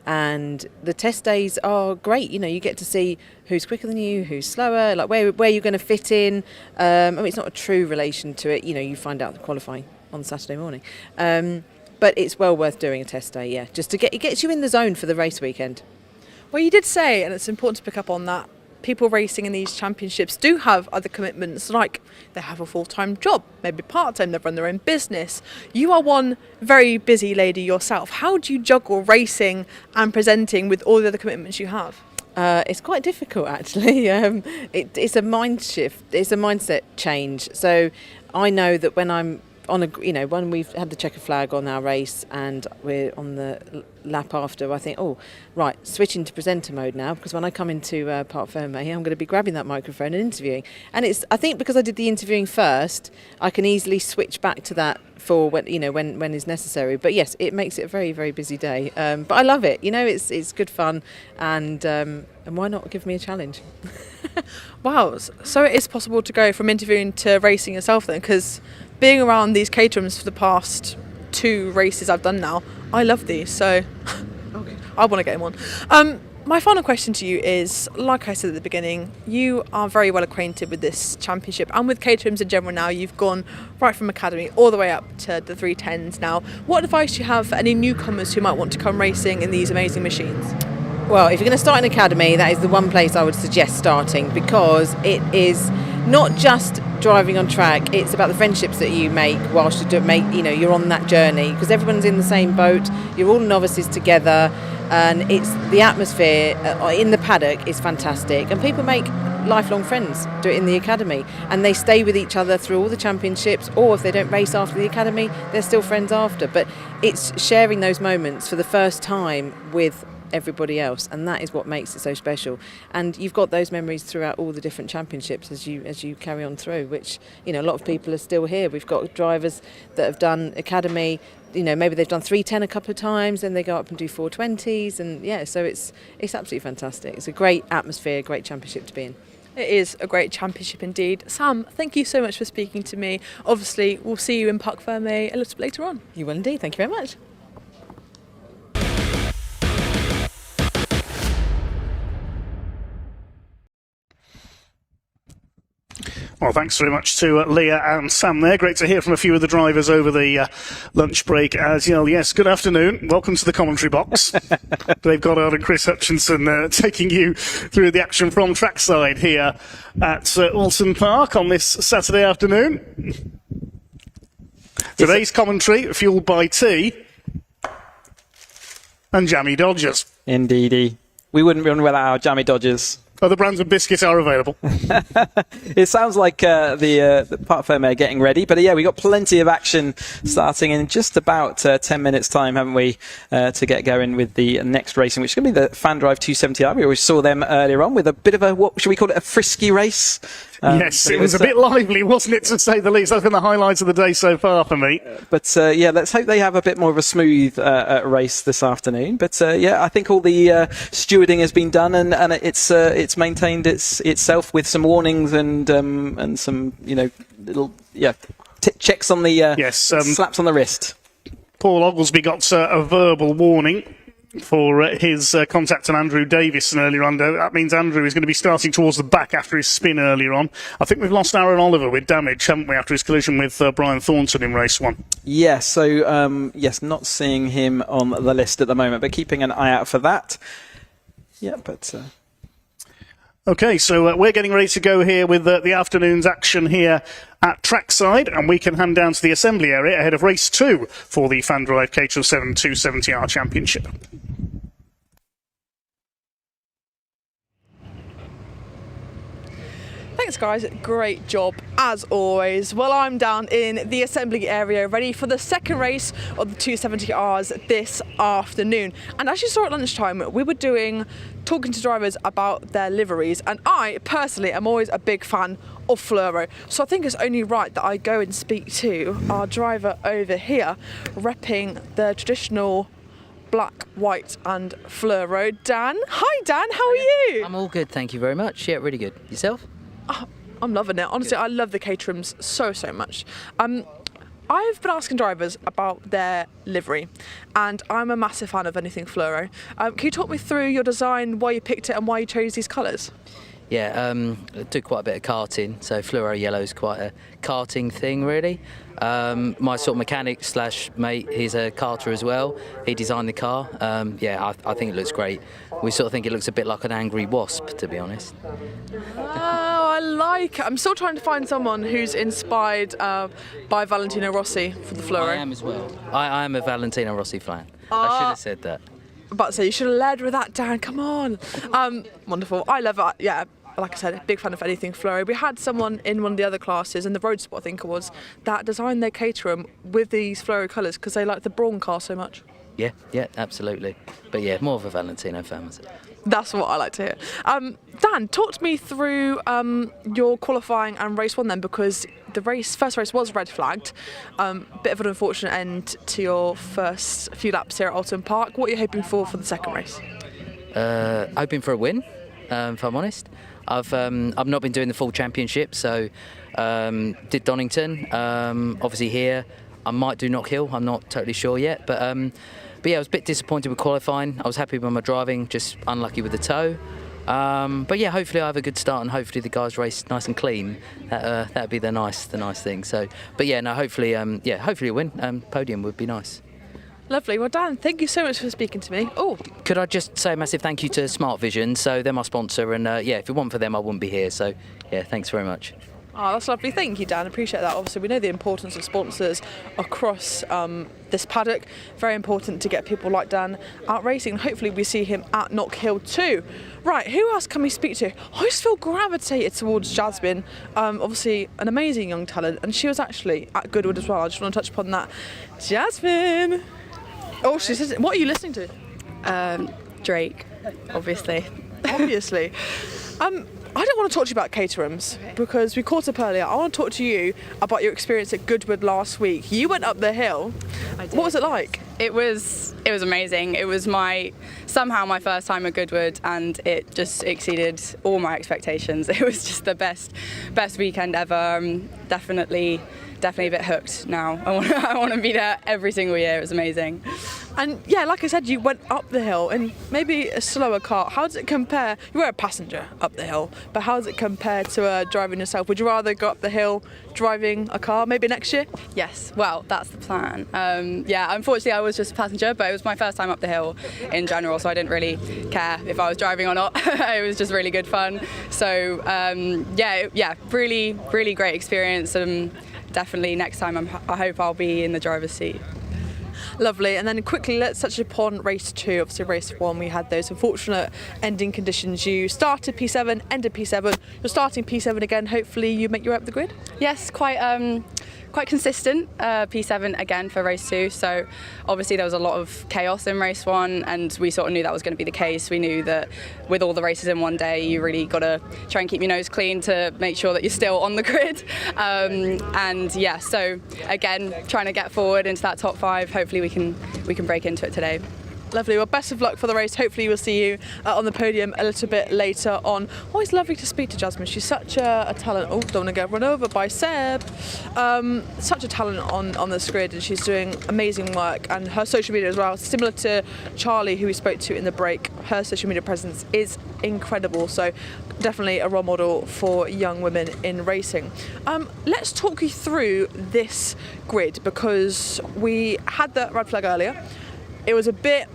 and the test days are great. You get to see who's quicker than you, who's slower, like where you're going to fit in. It's not a true relation to it. You find out the qualifying on Saturday morning, but it's well worth doing a test day, yeah, just to it gets you in the zone for the race weekend. Well, you did say, and it's important to pick up on that, people racing in these championships do have other commitments, like they have a full-time job, maybe part-time, they run their own business. You are one very busy lady yourself. How do you juggle racing and presenting with all the other commitments you have? It's quite difficult, actually. It's a mind shift. It's a mindset change. So I know that when I'm on when we've had the checker flag on our race and we're on the lap after, I think, switch into presenter mode now, because when I come into Parc Fermé, I'm going to be grabbing that microphone and interviewing. And I think because I did the interviewing first, I can easily switch back to that for when is necessary. But yes, it makes it a very, very busy day. But I love it. It's good fun, and why not give me a challenge? Wow, so it is possible to go from interviewing to racing yourself then, because being around these Caterhams for the past 2 races I've done now, I love these, so okay. I want to get in one. My final question to you is, like I said at the beginning, you are very well acquainted with this championship and with Caterhams in general now. You've gone right from academy all the way up to the 310s now. What advice do you have for any newcomers who might want to come racing in these amazing machines? Well, if you're going to start in academy, that is the one place I would suggest starting, because it is not just driving on track, it's about the friendships that you make whilst you're on that journey, because everyone's in the same boat, you're all novices together, and it's the atmosphere in the paddock is fantastic, and people make lifelong friends do it in the academy, and they stay with each other through all the championships, or if they don't race after the academy, they're still friends after. But it's sharing those moments for the first time with everybody else, and that is what makes it so special. And you've got those memories throughout all the different championships as you carry on through, which, you know, a lot of people are still here. We've got drivers that have done academy, you know, maybe they've done 310 a couple of times, then they go up and do 420s, and yeah, so it's absolutely fantastic. It's a great atmosphere, great championship to be in. It is a great championship indeed. Sam, thank you so much for speaking to me. Obviously, we'll see you in Parc Ferme a little bit later on. You will indeed. Thank you very much. Well, thanks very much to Leah and Sam there. Great to hear from a few of the drivers over the lunch break as well. Yes, good afternoon. Welcome to the commentary box. Dave Goddard and Chris Hutchinson taking you through the action from trackside here at Oulton Park on this Saturday afternoon. Today's commentary fueled by tea and jammy Dodgers. Indeedy. We wouldn't run without our jammy Dodgers. Other brands of biscuits are available. It sounds like the Parc Ferme are getting ready, but yeah, we got plenty of action starting in just about 10 minutes time, haven't we, to get going with the next racing, which is going to be the Fan Drive 270R. We always saw them earlier on with a bit of a, what should we call it, a frisky race. Yes, it was a bit lively, wasn't it, to say the least? That's been the highlights of the day so far for me. But yeah, let's hope they have a bit more of a smooth race this afternoon. But yeah, I think all the stewarding has been done, and it's maintained itself with some warnings and some, you know, little checks on the slaps on the wrist. Paul Oglesby got a verbal warning for his contact on Andrew Davison earlier on. That means Andrew is going to be starting towards the back after his spin earlier on. I think we've lost Aaron Oliver with damage, haven't we, after his collision with Brian Thornton in race one? Yeah, so yes, not seeing him on the list at the moment, but keeping an eye out for that. Yeah, but... OK, so we're getting ready to go here with the afternoon's action here at trackside, and we can hand down to the assembly area ahead of race 2 for the Fan Drive Caterham 270R Championship. Thanks guys, great job as always. Well, I'm down in the assembly area ready for the second race of the 270Rs this afternoon. And as you saw at lunchtime, we were talking to drivers about their liveries, and I personally am always a big fan of fluoro. So I think it's only right that I go and speak to our driver over here, repping the traditional black, white and fluoro. Dan. Hi Dan, how are you? I'm all good, thank you very much. Yeah, really good. Yourself? Oh, I'm loving it. Honestly, I love the Caterhams so much. I've been asking drivers about their livery, and I'm a massive fan of anything fluoro. Can you talk me through your design, why you picked it and why you chose these colours? Yeah, I do quite a bit of karting, so fluoro yellow is quite a karting thing, really. My sort of mechanic slash mate, he's a karter as well. He designed the car. Yeah, I think it looks great. We sort of think it looks a bit like an angry wasp, to be honest. Oh, I like it. I'm still trying to find someone who's inspired by Valentino Rossi for the fluoro. I am as well. I am a Valentino Rossi fan. I should have said that. But so you should have led with that, Dan. Come on. Wonderful. I love it. Yeah. Like I said, big fan of anything fluoro. We had someone in one of the other classes, in the road sport I think it was, that designed their Caterham with these fluoro colours because they like the Brawn car so much. Yeah, absolutely. But yeah, more of a Valentino fan. That's what I like to hear. Dan, talk to me through your qualifying and race one then, because the first race was red flagged. Bit of an unfortunate end to your first few laps here at Oulton Park. What are you hoping for the second race? Hoping for a win, if I'm honest. I've not been doing the full championship, so did Donington. Obviously here, I might do Knock Hill. I'm not totally sure yet, but But yeah, I was a bit disappointed with qualifying. I was happy with my driving, just unlucky with the toe. But yeah, hopefully I have a good start, and hopefully the guys race nice and clean. That'd be the nice thing. So, but yeah, no, hopefully a win. Podium would be nice. Lovely. Well, Dan, thank you so much for speaking to me. Oh, could I just say a massive thank you to Smart Vision? So they're my sponsor, and yeah, if it weren't for them, I wouldn't be here. So yeah, thanks very much. Oh, that's lovely. Thank you, Dan. Appreciate that. Obviously, we know the importance of sponsors across this paddock. Very important to get people like Dan out racing. Hopefully, we see him at Knock Hill too. Right, who else can we speak to? I just feel gravitated towards Jasmine. Obviously, an amazing young talent, and she was actually at Goodwood as well. I just want to touch upon that. Jasmine. Oh, she says, what are you listening to? Drake, obviously. Obviously. I don't want to talk to you about Caterhams because we caught up earlier. I want to talk to you about your experience at Goodwood last week. You went up the hill. I did. What was it like? It was amazing. It was somehow my first time at Goodwood, and it just exceeded all my expectations. It was just the best weekend ever. Definitely a bit hooked now. I want to be there every single year. It was amazing. And yeah, like I said, you went up the hill in maybe a slower car. How does it compare? You were a passenger up the hill, but how does it compare to driving yourself? Would you rather go up the hill driving a car maybe next year? Yes, well, that's the plan. Yeah, unfortunately I was just a passenger, but it was my first time up the hill in general, so I didn't really care if I was driving or not. It was just really good fun. So yeah, really great experience. Definitely next time I hope I'll be in the driver's seat. Lovely. And then quickly, let's touch upon race 2. Obviously, race 1, we had those unfortunate ending conditions. You started P7, ended P7. You're starting P7 again. Hopefully, you make your way up the grid. Yes, quite consistent. P7 again for race 2. So obviously there was a lot of chaos in race 1, and we sort of knew that was going to be the case. We knew that with all the races in one day, you really got to try and keep your nose clean to make sure that you're still on the grid. And yeah, so again, trying to get forward into that top 5. Hopefully we can break into it today. Lovely. Well, best of luck for the race. Hopefully we'll see you on the podium a little bit later on. Always lovely to speak to Jasmine. She's such a talent. Oh, don't want to get run over by Seb. Such a talent on this grid, and she's doing amazing work. And her social media as well, similar to Charlie, who we spoke to in the break, her social media presence is incredible. So definitely a role model for young women in racing. Let's talk you through this grid, because we had the red flag earlier. It was a bit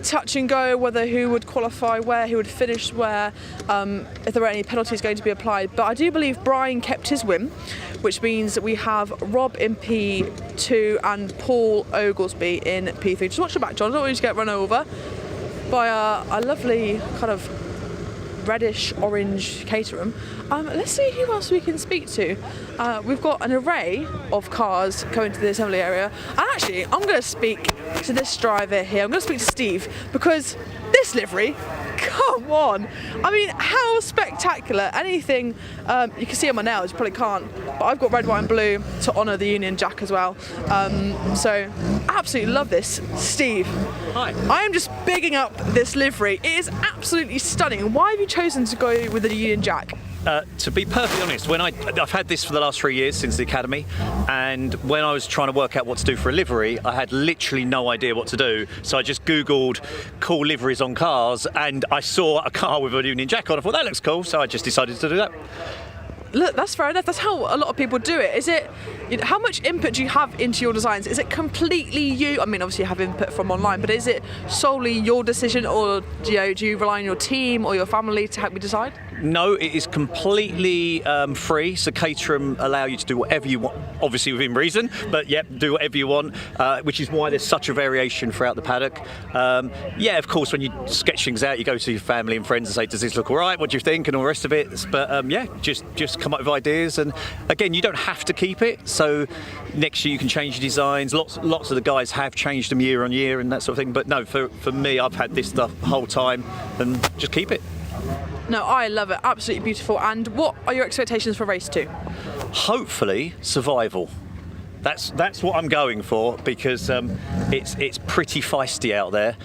touch and go whether who would qualify where, who would finish where, if there were any penalties going to be applied. But I do believe Brian kept his win, which means that we have Rob in P2 and Paul Oglesby in P3. Just watch your back, John. I don't want you to get run over by a lovely kind of reddish orange Caterham. Let's see who else we can speak to. We've got an array of cars coming to the assembly area, and actually I'm going to speak to this driver here. I'm going to speak to Steve, because this livery, come on, I mean, how spectacular. Anything you can see on my nails, you probably can't, but I've got red, white and blue to honour the Union Jack as well. So absolutely love this. Steve, hi. I am just bigging up this livery. It is absolutely stunning. Why have you chosen to go with the Union Jack? To be perfectly honest, I've had this for the last 3 years since the academy, and when I was trying to work out what to do for a livery, I had literally no idea what to do. So I just Googled cool liveries on cars, and I saw a car with a Union Jack on. I thought that looks cool, so I just decided to do that. Look, that's fair enough. That's how a lot of people do it. Is it? How much input do you have into your designs? Is it completely you? I mean, obviously you have input from online, but is it solely your decision, or do you rely on your team or your family to help you decide? No, it is completely free. So Caterham allow you to do whatever you want, obviously within reason, but yep, do whatever you want, which is why there's such a variation throughout the paddock. Yeah, of course, when you sketch things out, you go to your family and friends and say, does this look all right? What do you think? And all the rest of it. But yeah, just come up with ideas. And again, you don't have to keep it. So next year you can change your designs. Lots of the guys have changed them year on year and that sort of thing. But no, for me, I've had this stuff the whole time, and just keep it. No, I love it. Absolutely beautiful. And what are your expectations for race 2? Hopefully, survival. That's what I'm going for, because it's pretty feisty out there.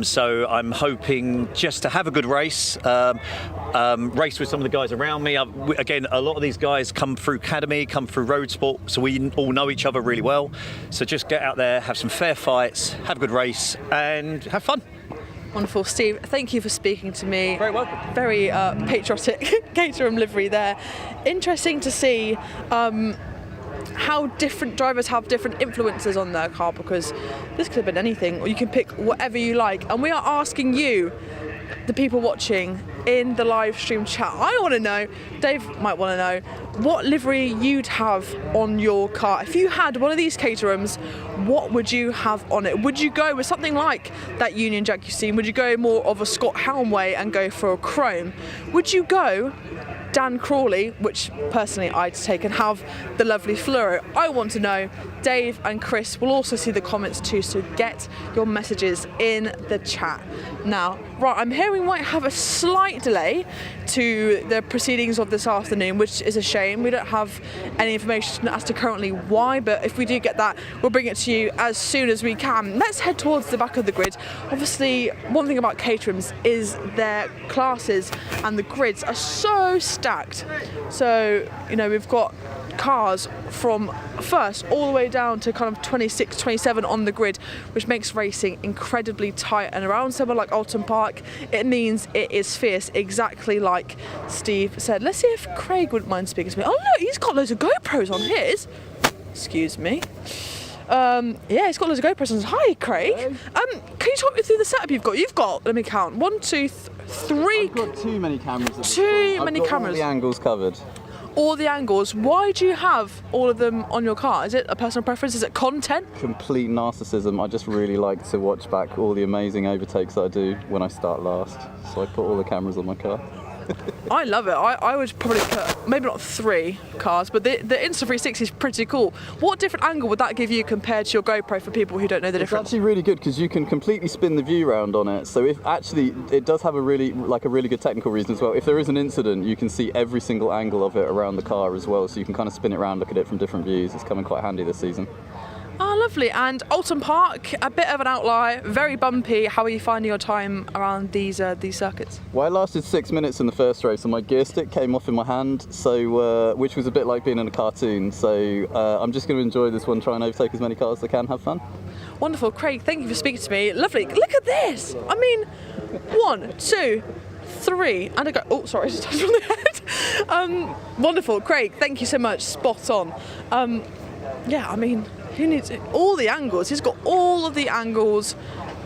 So I'm hoping just to have a good race, race with some of the guys around me. Again, a lot of these guys come through Academy, come through Road Sport, so we all know each other really well. So just get out there, have some fair fights, have a good race, and have fun. Wonderful. Steve, thank you for speaking to me. Very welcome. Very patriotic Caterham livery there. Interesting to see how different drivers have different influences on their car, because this could have been anything, or you can pick whatever you like. And we are asking you, the people watching in the live stream chat, I want to know, Dave might want to know, what livery you'd have on your car. If you had one of these Caterhams, what would you have on it? Would you go with something like that Union Jack you've seen? Would you go more of a Scott Helmway and go for a chrome? Would you go Dan Crawley, which personally I'd take, and have the lovely fluoro? I want to know. Dave and Chris will also see the comments too, so get your messages in the chat. Now, right, I'm hearing we might have a slight delay to the proceedings of this afternoon, which is a shame. We don't have any information as to currently why, but if we do get that, we'll bring it to you as soon as we can. Let's head towards the back of the grid. Obviously, one thing about Caterhams is their classes and the grids are so stacked. So, you know, we've got cars from first all the way down to kind of 26, 27 on the grid, which makes racing incredibly tight. And around somewhere like Oulton Park, it means it is fierce, exactly like Steve said. Let's see if Craig wouldn't mind speaking to me. Oh look, he's got loads of GoPros on his. Excuse me. Yeah, he's got loads of GoPros on his. Hi, Craig. Can you talk me through the setup you've got? You've got, let me count, 1, 2, 3. I've got too many cameras. Too many cameras. All the angles covered. All the angles. Why do you have all of them on your car? Is it a personal preference? Is it content? Complete narcissism. I just really like to watch back all the amazing overtakes that I do when I start last. So I put all the cameras on my car. I love it. I would probably put, maybe not 3 cars, but the Insta360 is pretty cool. What different angle would that give you compared to your GoPro for people who don't know the difference? It's actually really good because you can completely spin the view round on it. So if actually, it does have a really good technical reason as well. If there is an incident, you can see every single angle of it around the car as well. So you can kind of spin it around, look at it from different views. It's coming quite handy this season. Oh, lovely. And Oulton Park, a bit of an outlier, very bumpy. How are you finding your time around these circuits? Well, I lasted 6 minutes in the first race and my gear stick came off in my hand, so which was a bit like being in a cartoon. So I'm just going to enjoy this one, try and overtake as many cars as I can, have fun. Wonderful. Craig, thank you for speaking to me. Lovely. Look at this. I mean, 1, 2, 3, and I go, oh, sorry, I just touched on the head. Wonderful. Craig, thank you so much. Spot on. Yeah, I mean, who needs it? All the angles? He's got all of the angles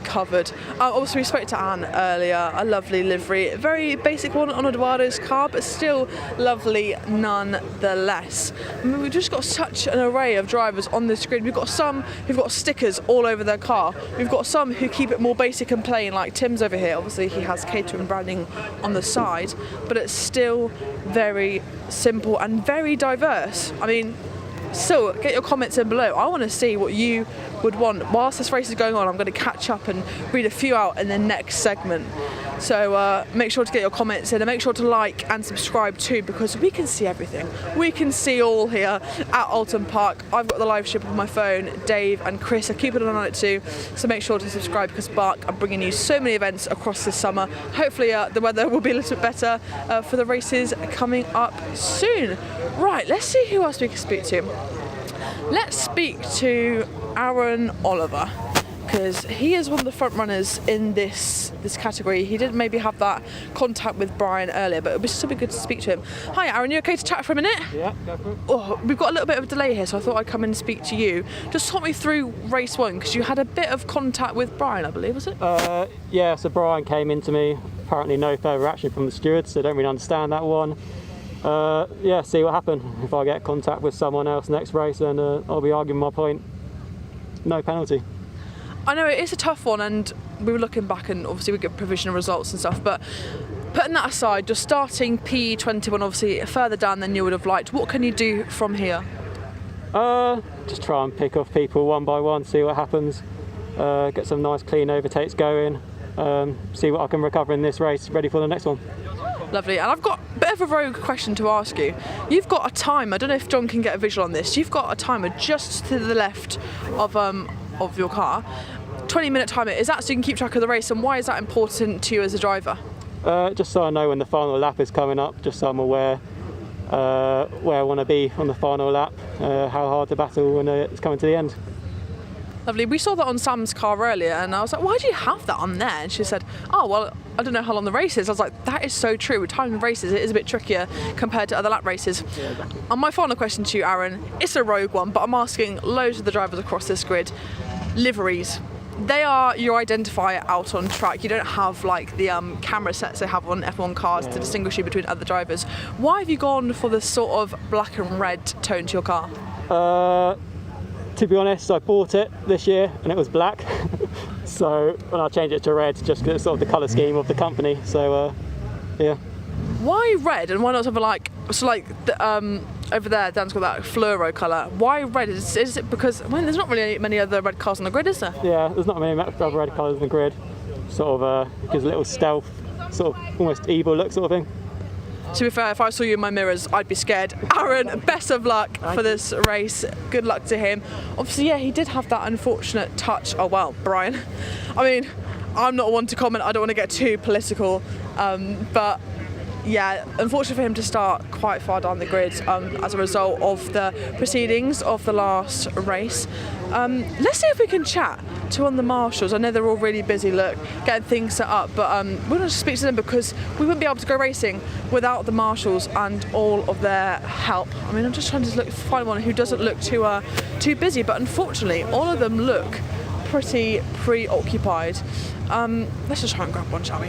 covered. Obviously, we spoke to Anne earlier. A lovely livery, a very basic one on Eduardo's car, but still lovely nonetheless. I mean, we've just got such an array of drivers on this grid. We've got some who've got stickers all over their car. We've got some who keep it more basic and plain, like Tim's over here. Obviously, he has Caterham branding on the side, but it's still very simple and very diverse. I mean, so get your comments in below. I want to see what you would want. Whilst this race is going on, I'm going to catch up and read a few out in the next segment. So make sure to get your comments in and make sure to like and subscribe too, because we can see everything. We can see all here at Oulton Park. I've got the live stream on my phone. Dave and Chris are keeping an eye on it too. So make sure to subscribe, because BARC are bringing you so many events across this summer. Hopefully the weather will be a little bit better for the races coming up soon. Right, let's see who else we can speak to. Let's speak to Aaron Oliver, because he is one of the front runners in this category. He didn't maybe have that contact with Brian earlier, but it would be so good to speak to him. Hi Aaron, you okay to chat for a minute? Yeah, go for it. Oh, we've got a little bit of a delay here, so I thought I'd come in and speak to you. Just talk me through race 1, because you had a bit of contact with Brian, I believe, was it? Yeah, so Brian came into me. Apparently no further action from the stewards, so I don't really understand that one. Yeah, see what happens. If I get contact with someone else next race, then I'll be arguing my point. No penalty. I know it is a tough one, and we were looking back and obviously we get provisional results and stuff, but putting that aside, just starting P21 obviously further down than you would have liked, what can you do from here? Just try and pick off people one by one, see what happens, get some nice clean overtakes going, see what I can recover in this race, ready for the next one. Lovely. And I've got a bit of a rogue question to ask you. You've got a timer. I don't know if John can get a visual on this. You've got a timer just to the left of your car. 20-minute timer. Is that so you can keep track of the race? And why is that important to you as a driver? Just so I know when the final lap is coming up, just so I'm aware where I want to be on the final lap, how hard to battle when it's coming to the end. Lovely. We saw that on Sam's car earlier, and I was like, why do you have that on there? And she said, oh, well, I don't know how long the race is. I was like, that is so true. With timing races, it is a bit trickier compared to other lap races. Yeah, exactly. And my final question to you, Aaron, it's a rogue one, but I'm asking loads of the drivers across this grid. Liveries. They are your identifier out on track. You don't have like the camera sets they have on F1 cars to distinguish you between other drivers. Why have you gone for this sort of black and red tone to your car? To be honest, I bought it this year and it was black. So when I changed it to red, just because it's sort of the colour scheme of the company. So yeah. Why red and why not something like over there? Dan's got that fluoro colour. Why red? Is it because there's not really many other red cars on the grid, is there? Yeah, there's not many other red colours on the grid. Sort of gives a little stealth, sort of almost evil look sort of thing. To be fair, if I saw you in my mirrors, I'd be scared. Aaron, best of luck for this race. Good luck to him. Obviously, yeah, he did have that unfortunate touch. Oh, well, Brian. I mean, I'm not one to comment. I don't want to get too political. But, yeah, unfortunately for him to start quite far down the grid as a result of the proceedings of the last race. Let's see if we can chat to one of the marshals. I know they're all really busy, look, getting things set up, but we're going to speak to them because we wouldn't be able to go racing without the marshals and all of their help. I mean, I'm just trying to find one who doesn't look too busy, but unfortunately, all of them look pretty preoccupied. Let's just try and grab one, shall we?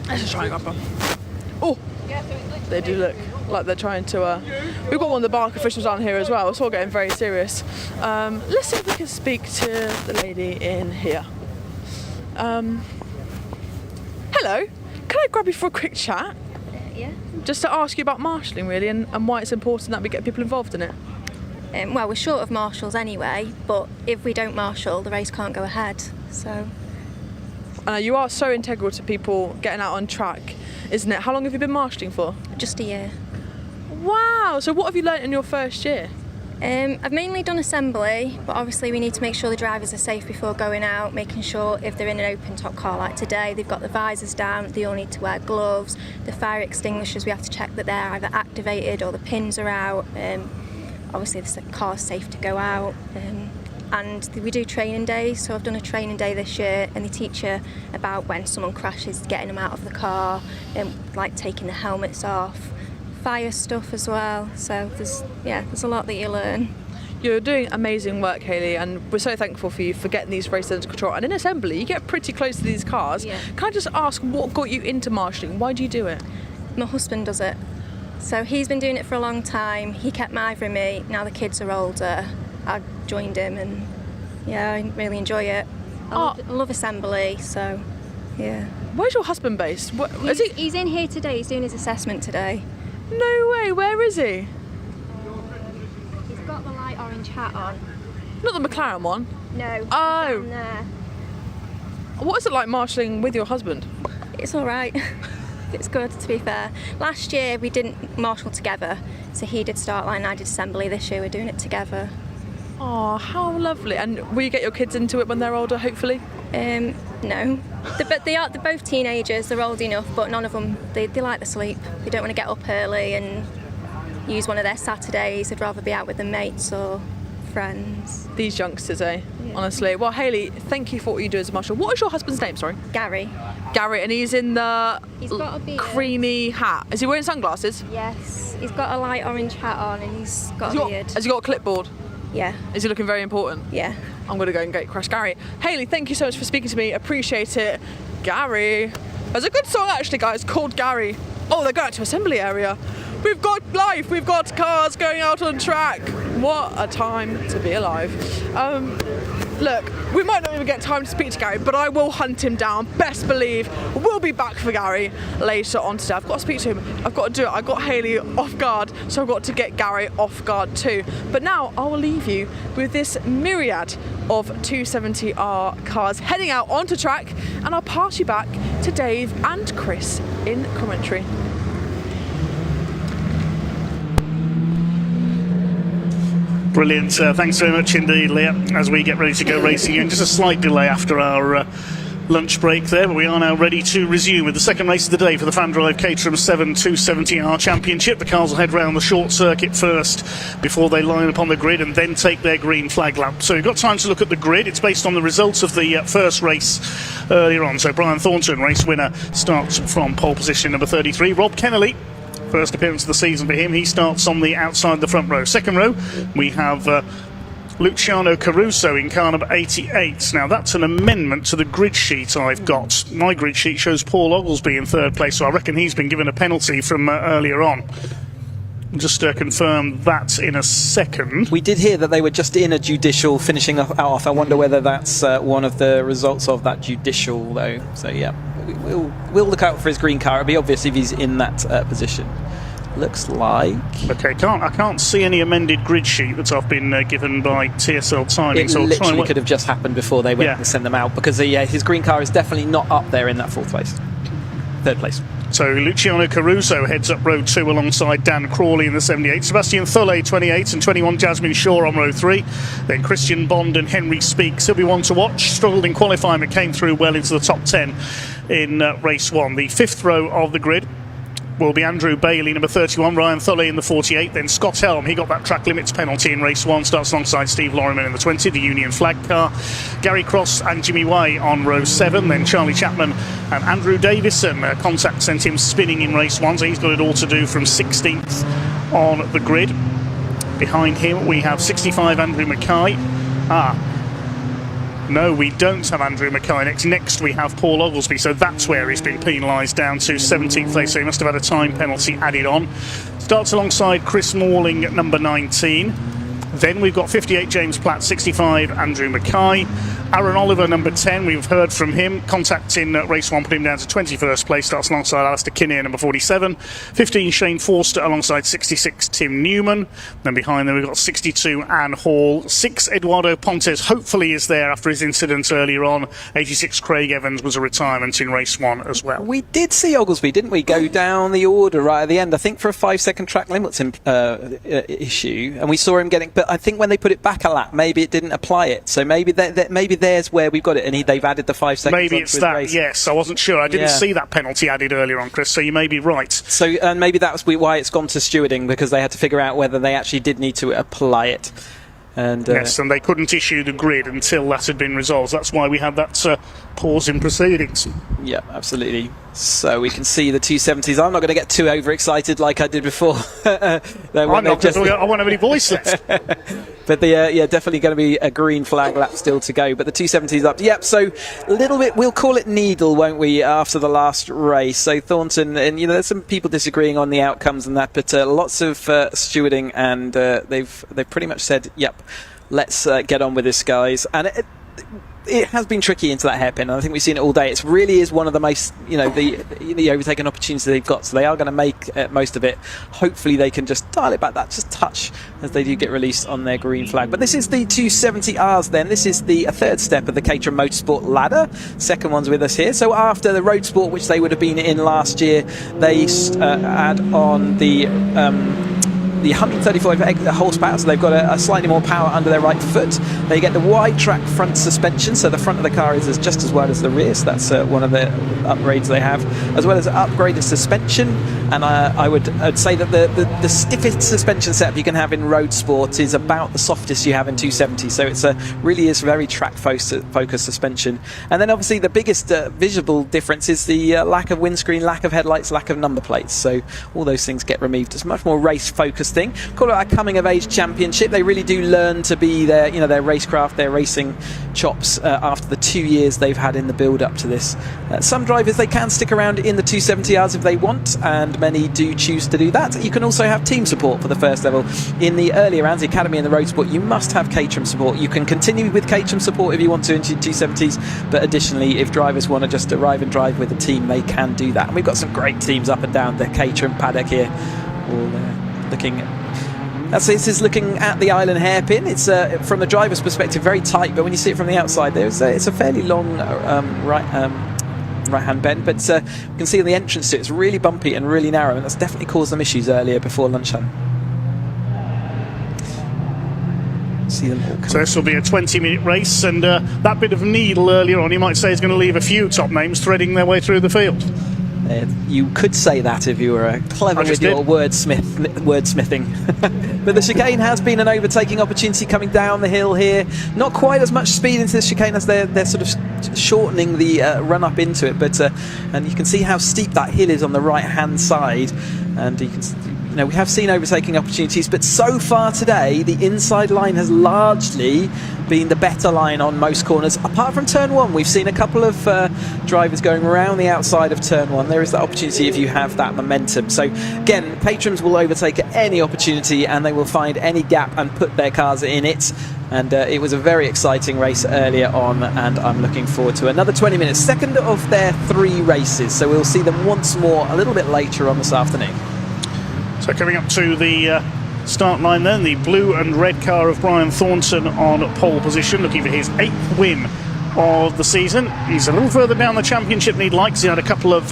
Let's just try and grab one. Oh, they do look like they're trying to... We've got one of the BARC officials down here as well. It's all getting very serious. Let's see if we can speak to the lady in here. Hello. Can I grab you for a quick chat? Yeah. Just to ask you about marshalling, really, and why it's important that we get people involved in it. Well, we're short of marshals anyway, but if we don't marshal, the race can't go ahead, so... You are so integral to people getting out on track, isn't it? How long have you been marshalling for? Just a year. Wow! So what have you learnt in your first year? I've mainly done assembly, but obviously we need to make sure the drivers are safe before going out, making sure if they're in an open top car like today, they've got the visors down, they all need to wear gloves, the fire extinguishers, we have to check that they're either activated or the pins are out. Obviously the car's safe to go out. And we do training days, so I've done a training day this year, and they teach you about when someone crashes, getting them out of the car, and like taking the helmets off, fire stuff as well. So there's a lot that you learn. You're doing amazing work, Hayley, and we're so thankful for you for getting these races under control. And in assembly, you get pretty close to these cars. Yeah. Can I just ask what got you into marshalling? Why do you do it? My husband does it. So he's been doing it for a long time. He kept mithering me. Now the kids are older, I joined him, and yeah, I really enjoy it. I love assembly, so yeah. Where's your husband based? He's in here today. He's doing his assessment today. No way. Where is he? He's got the light orange hat on. Not the McLaren one. No. Oh. Down there. What is it like marshalling with your husband? It's all right. It's good, to be fair. Last year we didn't marshal together, so he did start line, I did assembly. This year we're doing it together. Oh, how lovely. And will you get your kids into it when they're older, hopefully? No. They're both teenagers, they're old enough, but none of them, they like the sleep. They don't want to get up early and use one of their Saturdays. They'd rather be out with their mates or friends. These youngsters, eh? Yeah. Honestly. Well, Hayley, thank you for what you do as a marshal. What is your husband's name, sorry? Gary. Gary, and he's in the He's got a beard. Creamy hat. Is he wearing sunglasses? Yes. He's got a light orange hat on and he's got a beard. Has he got a clipboard? Yeah. Is he looking very important? Yeah. I'm going to go and get Crash Gary. Hayley, thank you so much for speaking to me. Appreciate it. Gary. There's a good song actually, guys, called Gary. Oh, they're going out to assembly area. We've got life. We've got cars going out on track. What a time to be alive. Look, we might not even get time to speak to Gary, but I will hunt him down. Best believe we'll be back for Gary later on today. I've got to speak to him. I've got to do it. I got Hayley off guard, so I've got to get Gary off guard too. But now I will leave you with this myriad of 270R cars heading out onto track, and I'll pass you back to Dave and Chris in commentary. Brilliant. Thanks very much indeed, Leah, as we get ready to go racing in. Just a slight delay after our lunch break there, but we are now ready to resume with the second race of the day for the Fan Drive Caterham 7 270R Championship. The cars will head round the short circuit first before they line up on the grid and then take their green flag lap. So we've got time to look at the grid. It's based on the results of the first race earlier on. So Brian Thornton, race winner, starts from pole position number 33. Rob Kennelly, first appearance of the season for him, he starts on the outside the front row. Second row, we have Luciano Caruso in car number 88. Now that's an amendment to the grid sheet I've got. My grid sheet shows Paul Oglesby in third place, so I reckon he's been given a penalty from earlier on. Just confirm that in a second. We did hear that they were just in a judicial finishing off. I wonder whether that's one of the results of that judicial, though. So yeah, we'll look out for his green car. It'll be obvious if he's in that position. Looks like. Okay, I can't see any amended grid sheet that I've been given by TSL Timing. It so literally could have just happened before they went to send them out, because his green car is definitely not up there in that third place. So Luciano Caruso heads up row 2 alongside Dan Crawley in the 78. Sebastian Thulle 28 and 21 Jasmine Shaw on row 3. Then Christian Bond and Henry Speaks. He'll be one to watch. Struggled in qualifying but came through well into the top 10 in race 1. The fifth row of the grid will be Andrew Bailey, number 31, Ryan Thulle in the 48, then Scott Helm, he got that track limits penalty in race 1, starts alongside Steve Loriman in the 20, the Union flag car, Gary Cross and Jimmy Way on row 7, then Charlie Chapman and Andrew Davison, contact sent him spinning in race 1, so he's got it all to do from 16th on the grid. Behind him we have 65 Andrew Mackay. No, we don't have Andrew Mackay next we have Paul Oglesby, so that's where he's been penalised down to 17th place, so he must have had a time penalty added on. Starts alongside Chris Morling at number 19. Then we've got 58 James Platt, 65 Andrew Mackay. Aaron Oliver, number 10, we've heard from him. Contact in race 1 put him down to 21st place, starts alongside Alistair Kinnear, number 47. 15 Shane Forster alongside 66 Tim Newman. Then behind them we've got 62 Anne Hall. 6 Eduardo Pontes hopefully is there after his incident earlier on. 86 Craig Evans was a retirement in race 1 as well. We did see Oglesby, didn't we, go down the order right at the end, I think for a 5-second track limits issue, and we saw him getting, but I think when they put it back a lap, maybe it didn't apply it, so maybe there's where we've got it, and they've added the 5 seconds. Maybe it's that, race. Yes, I wasn't sure. I didn't see that penalty added earlier on, Chris, so you may be right. So, and maybe that's why it's gone to stewarding, because they had to figure out whether they actually did need to apply it. And, yes, and they couldn't issue the grid until that had been resolved. That's why we had that pause in proceedings. Yeah, absolutely. So we can see the 270s. I'm not going to get too overexcited like I did before. I'm not, because I won't have any voice left. But definitely going to be a green flag lap still to go. But the 270s up. Yep, so a little bit, we'll call it needle, won't we, after the last race. So Thornton, and there's some people disagreeing on the outcomes and that, but lots of stewarding, and they've pretty much said, yep, let's get on with this, guys. And it has been tricky into that hairpin, and I think we've seen it all day. It really is one of the most, the overtaken opportunities they've got, so they are going to make most of it. Hopefully they can just dial it back that just touch as they do get released on their green flag. But this is the 270Rs then. This is the third step of the Caterham Motorsport ladder. Second one's with us here. So after the Road Sport, which they would have been in last year, they add on the 135 horsepower, so they've got a slightly more power under their right foot. They get the wide track front suspension, so the front of the car is just as wide as the rear, so that's one of the upgrades they have, as well as upgraded suspension. And I'd say that the stiffest suspension setup you can have in Road Sport is about the softest you have in 270, so it's really is very track focused suspension. And then obviously the biggest visible difference is the lack of windscreen, lack of headlights, lack of number plates, so all those things get removed. It's much more race focused thing. Call it a coming of age championship. They really do learn to be their racecraft, their racing chops after the 2 years they've had in the build up to this. Some drivers, they can stick around in the 270Rs if they want, and many do choose to do that. You can also have team support for the first level. In the earlier rounds, the Academy and the Road Sport, you must have Caterham support. You can continue with Caterham support if you want to into 270s, but additionally, if drivers want to just arrive and drive with a team, they can do that. And we've got some great teams up and down the Caterham paddock here, all looking This is looking at the island hairpin. It's from the driver's perspective very tight, but when you see it from the outside, it's a fairly long right-hand bend. But you can see on the entrance to it, it's really bumpy and really narrow, and that's definitely caused some issues earlier before lunchtime. See them all. So this will be a 20-minute race, and that bit of needle earlier on, you might say, is going to leave a few top names threading their way through the field. You could say that if you were clever with your wordsmithing. But the chicane has been an overtaking opportunity coming down the hill here. Not quite as much speed into the chicane as they're sort of shortening the run up into it. But and you can see how steep that hill is on the right-hand side. And you can. We have seen overtaking opportunities, but so far today, the inside line has largely been the better line on most corners. Apart from turn 1, we've seen a couple of drivers going around the outside of turn 1. There is that opportunity if you have that momentum. So again, patrons will overtake at any opportunity, and they will find any gap and put their cars in it. And it was a very exciting race earlier on, and I'm looking forward to another 20 minutes. Second of their 3 races, so we'll see them once more a little bit later on this afternoon. So coming up to the start line then, the blue and red car of Brian Thornton on pole position, looking for his 8th win of the season. He's a little further down the championship than he'd like, he had a couple of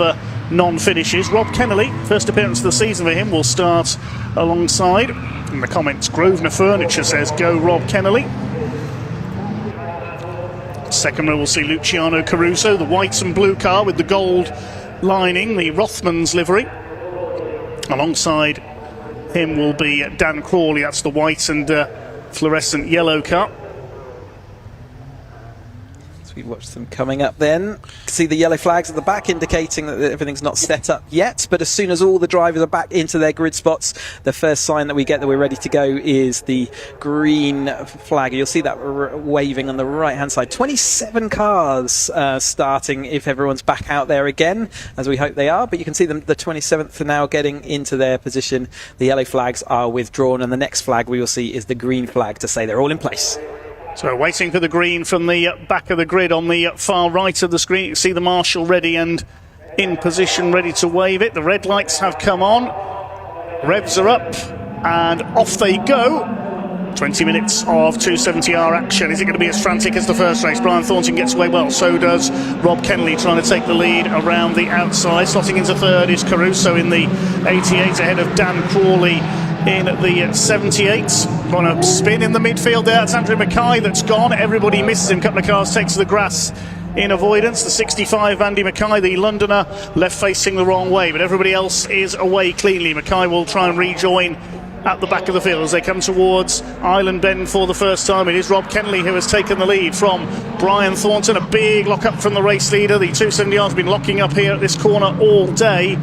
non-finishes. Rob Kennelly, first appearance of the season for him, will start alongside. In the comments, Grosvenor Furniture says, go Rob Kennelly. Second row we'll see Luciano Caruso, the white and blue car with the gold lining, the Rothmans livery. Alongside him will be Dan Crawley, that's the white and fluorescent yellow car. So we watch them coming up then. See the yellow flags at the back indicating that everything's not set up yet, but as soon as all the drivers are back into their grid spots, the first sign that we get that we're ready to go is the green flag. You'll see that waving on the right hand side. 27 cars starting if everyone's back out there again, as we hope they are, but you can see them, the 27th are now getting into their position. The yellow flags are withdrawn, and the next flag we will see is the green flag to say they're all in place. So waiting for the green from the back of the grid on the far right of the screen. You can see the marshal ready and in position, ready to wave it. The red lights have come on. Revs are up and off they go. 20 minutes of 270R action. Is it going to be as frantic as the first race? Brian Thornton gets away well. So does Rob Kennelly, trying to take the lead around the outside. Slotting into third is Caruso in the 88 ahead of Dan Crawley in the 78. On a spin in the midfield there, it's Andrew Mackay that's gone. Everybody misses him. A couple of cars takes to the grass in avoidance. The 65 Andy Mackay, the Londoner, left facing the wrong way, but everybody else is away cleanly. Mackay will try and rejoin at the back of the field as they come towards Island Bend for the first time. It is Rob Kennelly who has taken the lead from Brian Thornton. A big lock up from the race leader. The 270R has been locking up here at this corner all day.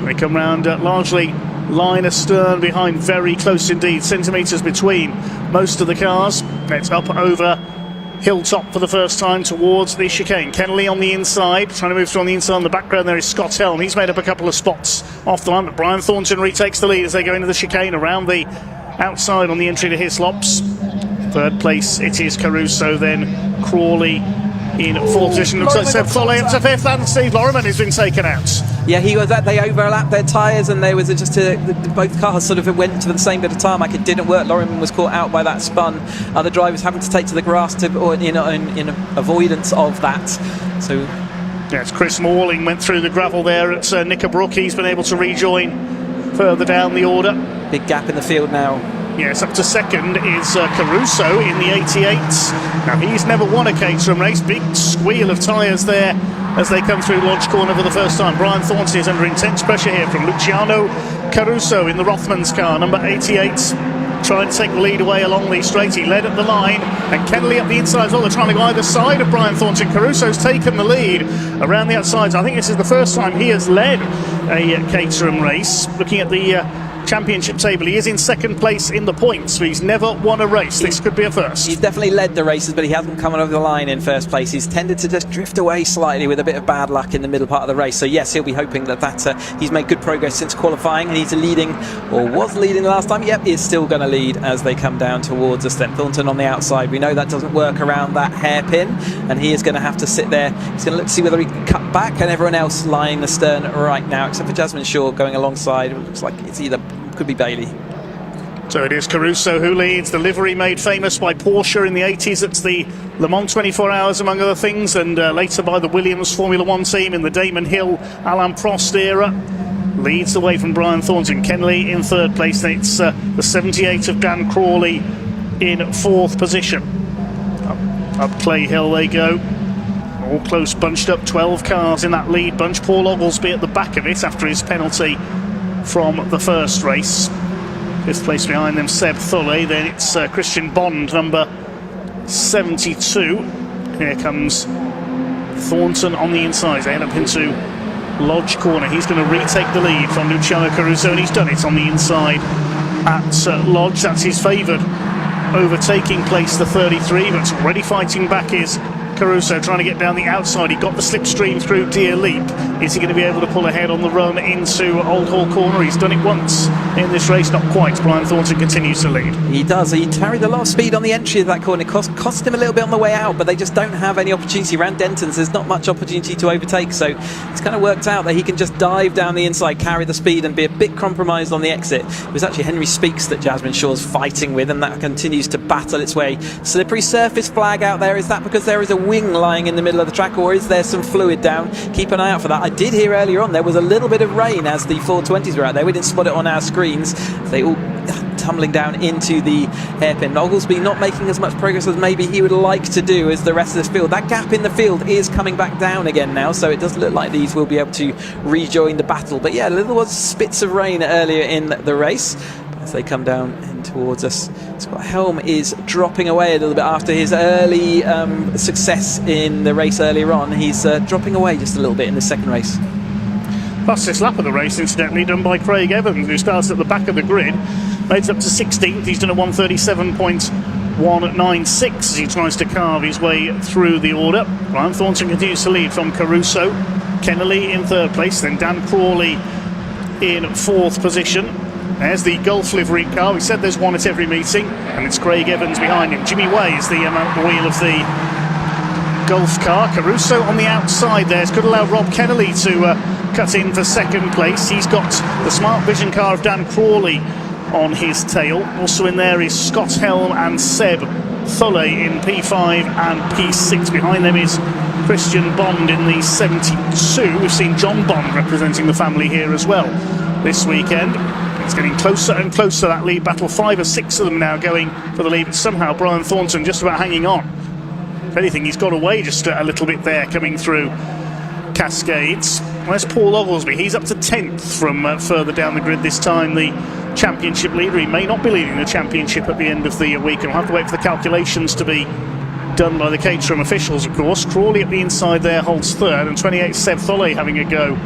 They come round largely line astern behind, very close indeed, centimetres between most of the cars. It's up over Hilltop for the first time towards the chicane. Kennelly on the inside, trying to move through on the inside. In the background there is Scott Helm. He's made up a couple of spots off the line, but Brian Thornton retakes the lead as they go into the chicane around the outside on the entry to Hislops. Third place it is Caruso, then Crawley in fourth position. Looks like Seb Foley up to fifth, and Steve Loriman has been taken out. Yeah, he was that. They overlapped their tyres, and there was both cars sort of went to the same bit of tarmac. It didn't work. Loriman was caught out by that spun. Other drivers having to take to the grass in avoidance of that. So, yes, Chris Morling went through the gravel there at Knickerbrook. He's been able to rejoin further down the order. Big gap in the field now. Yes, up to second is Caruso in the 88. Now, he's never won a Caterham race. Big squeal of tyres there as they come through Lodge Corner for the first time. Brian Thornton is under intense pressure here from Luciano Caruso in the Rothmans car, number 88. Trying to take the lead away along the straight. He led at the line, and Kennelly up the inside as well. They're trying to go either side of Brian Thornton. Caruso's taken the lead around the outsides. I think this is the first time he has led a Caterham race. Looking at the championship table, he is in second place in the points, but he's never won a race. This could be a first. He's definitely led the races, but he hasn't come over the line in first place. He's tended to just drift away slightly with a bit of bad luck in the middle part of the race. So yes, he'll be hoping that he's made good progress since qualifying, and he's leading, or was leading the last time. Yep, he's still going to lead as they come down towards us. Then Thornton on the outside. We know that doesn't work around that hairpin, and he is going to have to sit there. He's going to look to see whether he can cut back, and everyone else lying astern right now, except for Jasmine Shaw going alongside. It looks like it's either, could be Bailey. So it is Caruso who leads, the livery made famous by Porsche in the 80s. It's the Le Mans 24 Hours, among other things, and later by the Williams Formula One team in the Damon Hill, Alain Prost era. Leads the way from Brian Thornton. Kenley in third place. And it's the 78 of Dan Crawley in fourth position. Up Clay Hill they go. All close, bunched up, 12 cars in that lead bunch. Paul Oglesby at the back of it after his penalty from the first race. Fifth place behind them, Seb Thulley. Then it's Christian Bond, number 72. Here comes Thornton on the inside. They head up into Lodge Corner. He's going to retake the lead from Luciano Caruso, and he's done it on the inside at Lodge. That's his favoured overtaking place, the 33, but already fighting back is Caruso, trying to get down the outside. He got the slipstream through Deer Leap. Is he going to be able to pull ahead on the run into Old Hall Corner? He's done it once in this race, not quite. Brian Thornton continues to lead. He does. He carried a lot of speed on the entry of that corner. Cost him a little bit on the way out, but they just don't have any opportunity. Around Denton's, there's not much opportunity to overtake, so it's kind of worked out that he can just dive down the inside, carry the speed, and be a bit compromised on the exit. It was actually Henry Speaks that Jasmine Shaw's fighting with, and that continues to battle its way. Slippery surface flag out there. Is that because there is a wing lying in the middle of the track, or is there some fluid down? Keep an eye out for that. I did hear earlier on there was a little bit of rain as the 420s were out there. We didn't spot it on our screens. They all tumbling down into the hairpin. Oglesby not making as much progress as maybe he would like to do as the rest of this field. That gap in the field is coming back down again now, so it does look like these will be able to rejoin the battle. But yeah, there was spits of rain earlier in the race as they come down in towards us. Scott Helm is dropping away a little bit after his early success in the race earlier on. He's dropping away just a little bit in the second race. Fastest lap of the race, incidentally, done by Craig Evans, who starts at the back of the grid. Made it up to 16th. He's done a 137.196 as he tries to carve his way through the order. Brian Thornton continues to lead from Caruso. Kennelly in third place, then Dan Crawley in fourth position. There's the Gulf livery car. We said there's one at every meeting, and it's Craig Evans behind him. Jimmy Way is the wheel of the Gulf car. Caruso on the outside there. Could allow Rob Kennelly to cut in for second place. He's got the Smart Vision car of Dan Crawley on his tail. Also in there is Scott Helm and Seb Thulley in P5 and P6. Behind them is Christian Bond in the 72. We've seen John Bond representing the family here as well this weekend. It's getting closer and closer, that lead battle. 5 or 6 of them now going for the lead, but somehow Brian Thornton just about hanging on. If anything, he's got away just a little bit there coming through Cascades. Where's Paul Oglesby? He's up to 10th from further down the grid this time. The championship leader. He may not be leading the championship at the end of the week, and we'll have to wait for the calculations to be done by the Caterham officials, of course. Crawley at the inside there holds third, and 28 Seb Thulley having a go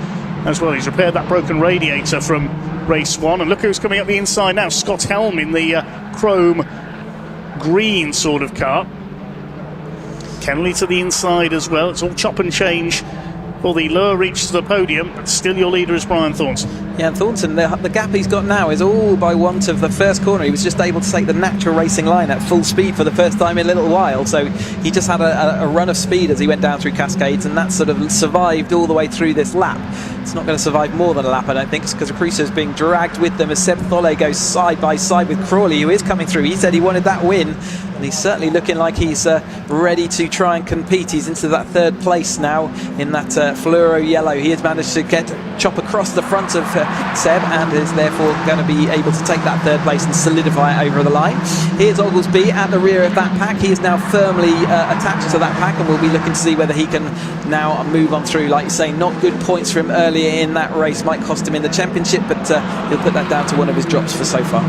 as well. He's repaired that broken radiator from race 1, and look who's coming up the inside now. Scott Helm in the chrome green sort of car. Kennelly to the inside as well. It's all chop and change for the lower reach to the podium, but still your leader is Brian Thornton. Yeah, Thornton, the gap he's got now is all by want of the first corner. He was just able to take the natural racing line at full speed for the first time in a little while, so he just had a run of speed as he went down through Cascades, and that sort of survived all the way through this lap. It's not going to survive more than a lap, I don't think, because Crusoe's being dragged with them as Seb Thulley goes side by side with Crawley, who is coming through. He said he wanted that win, and he's certainly looking like he's ready to try and compete. He's into that third place now in that fluoro yellow. He has managed to chop across the front of Seb, and is therefore going to be able to take that third place and solidify it over the line. Here's Oglesby at the rear of that pack. He is now firmly attached to that pack, and we'll be looking to see whether he can now move on through. Like you say, not good points for him earlier in that race, might cost him in the championship, but he'll put that down to one of his drops for so far.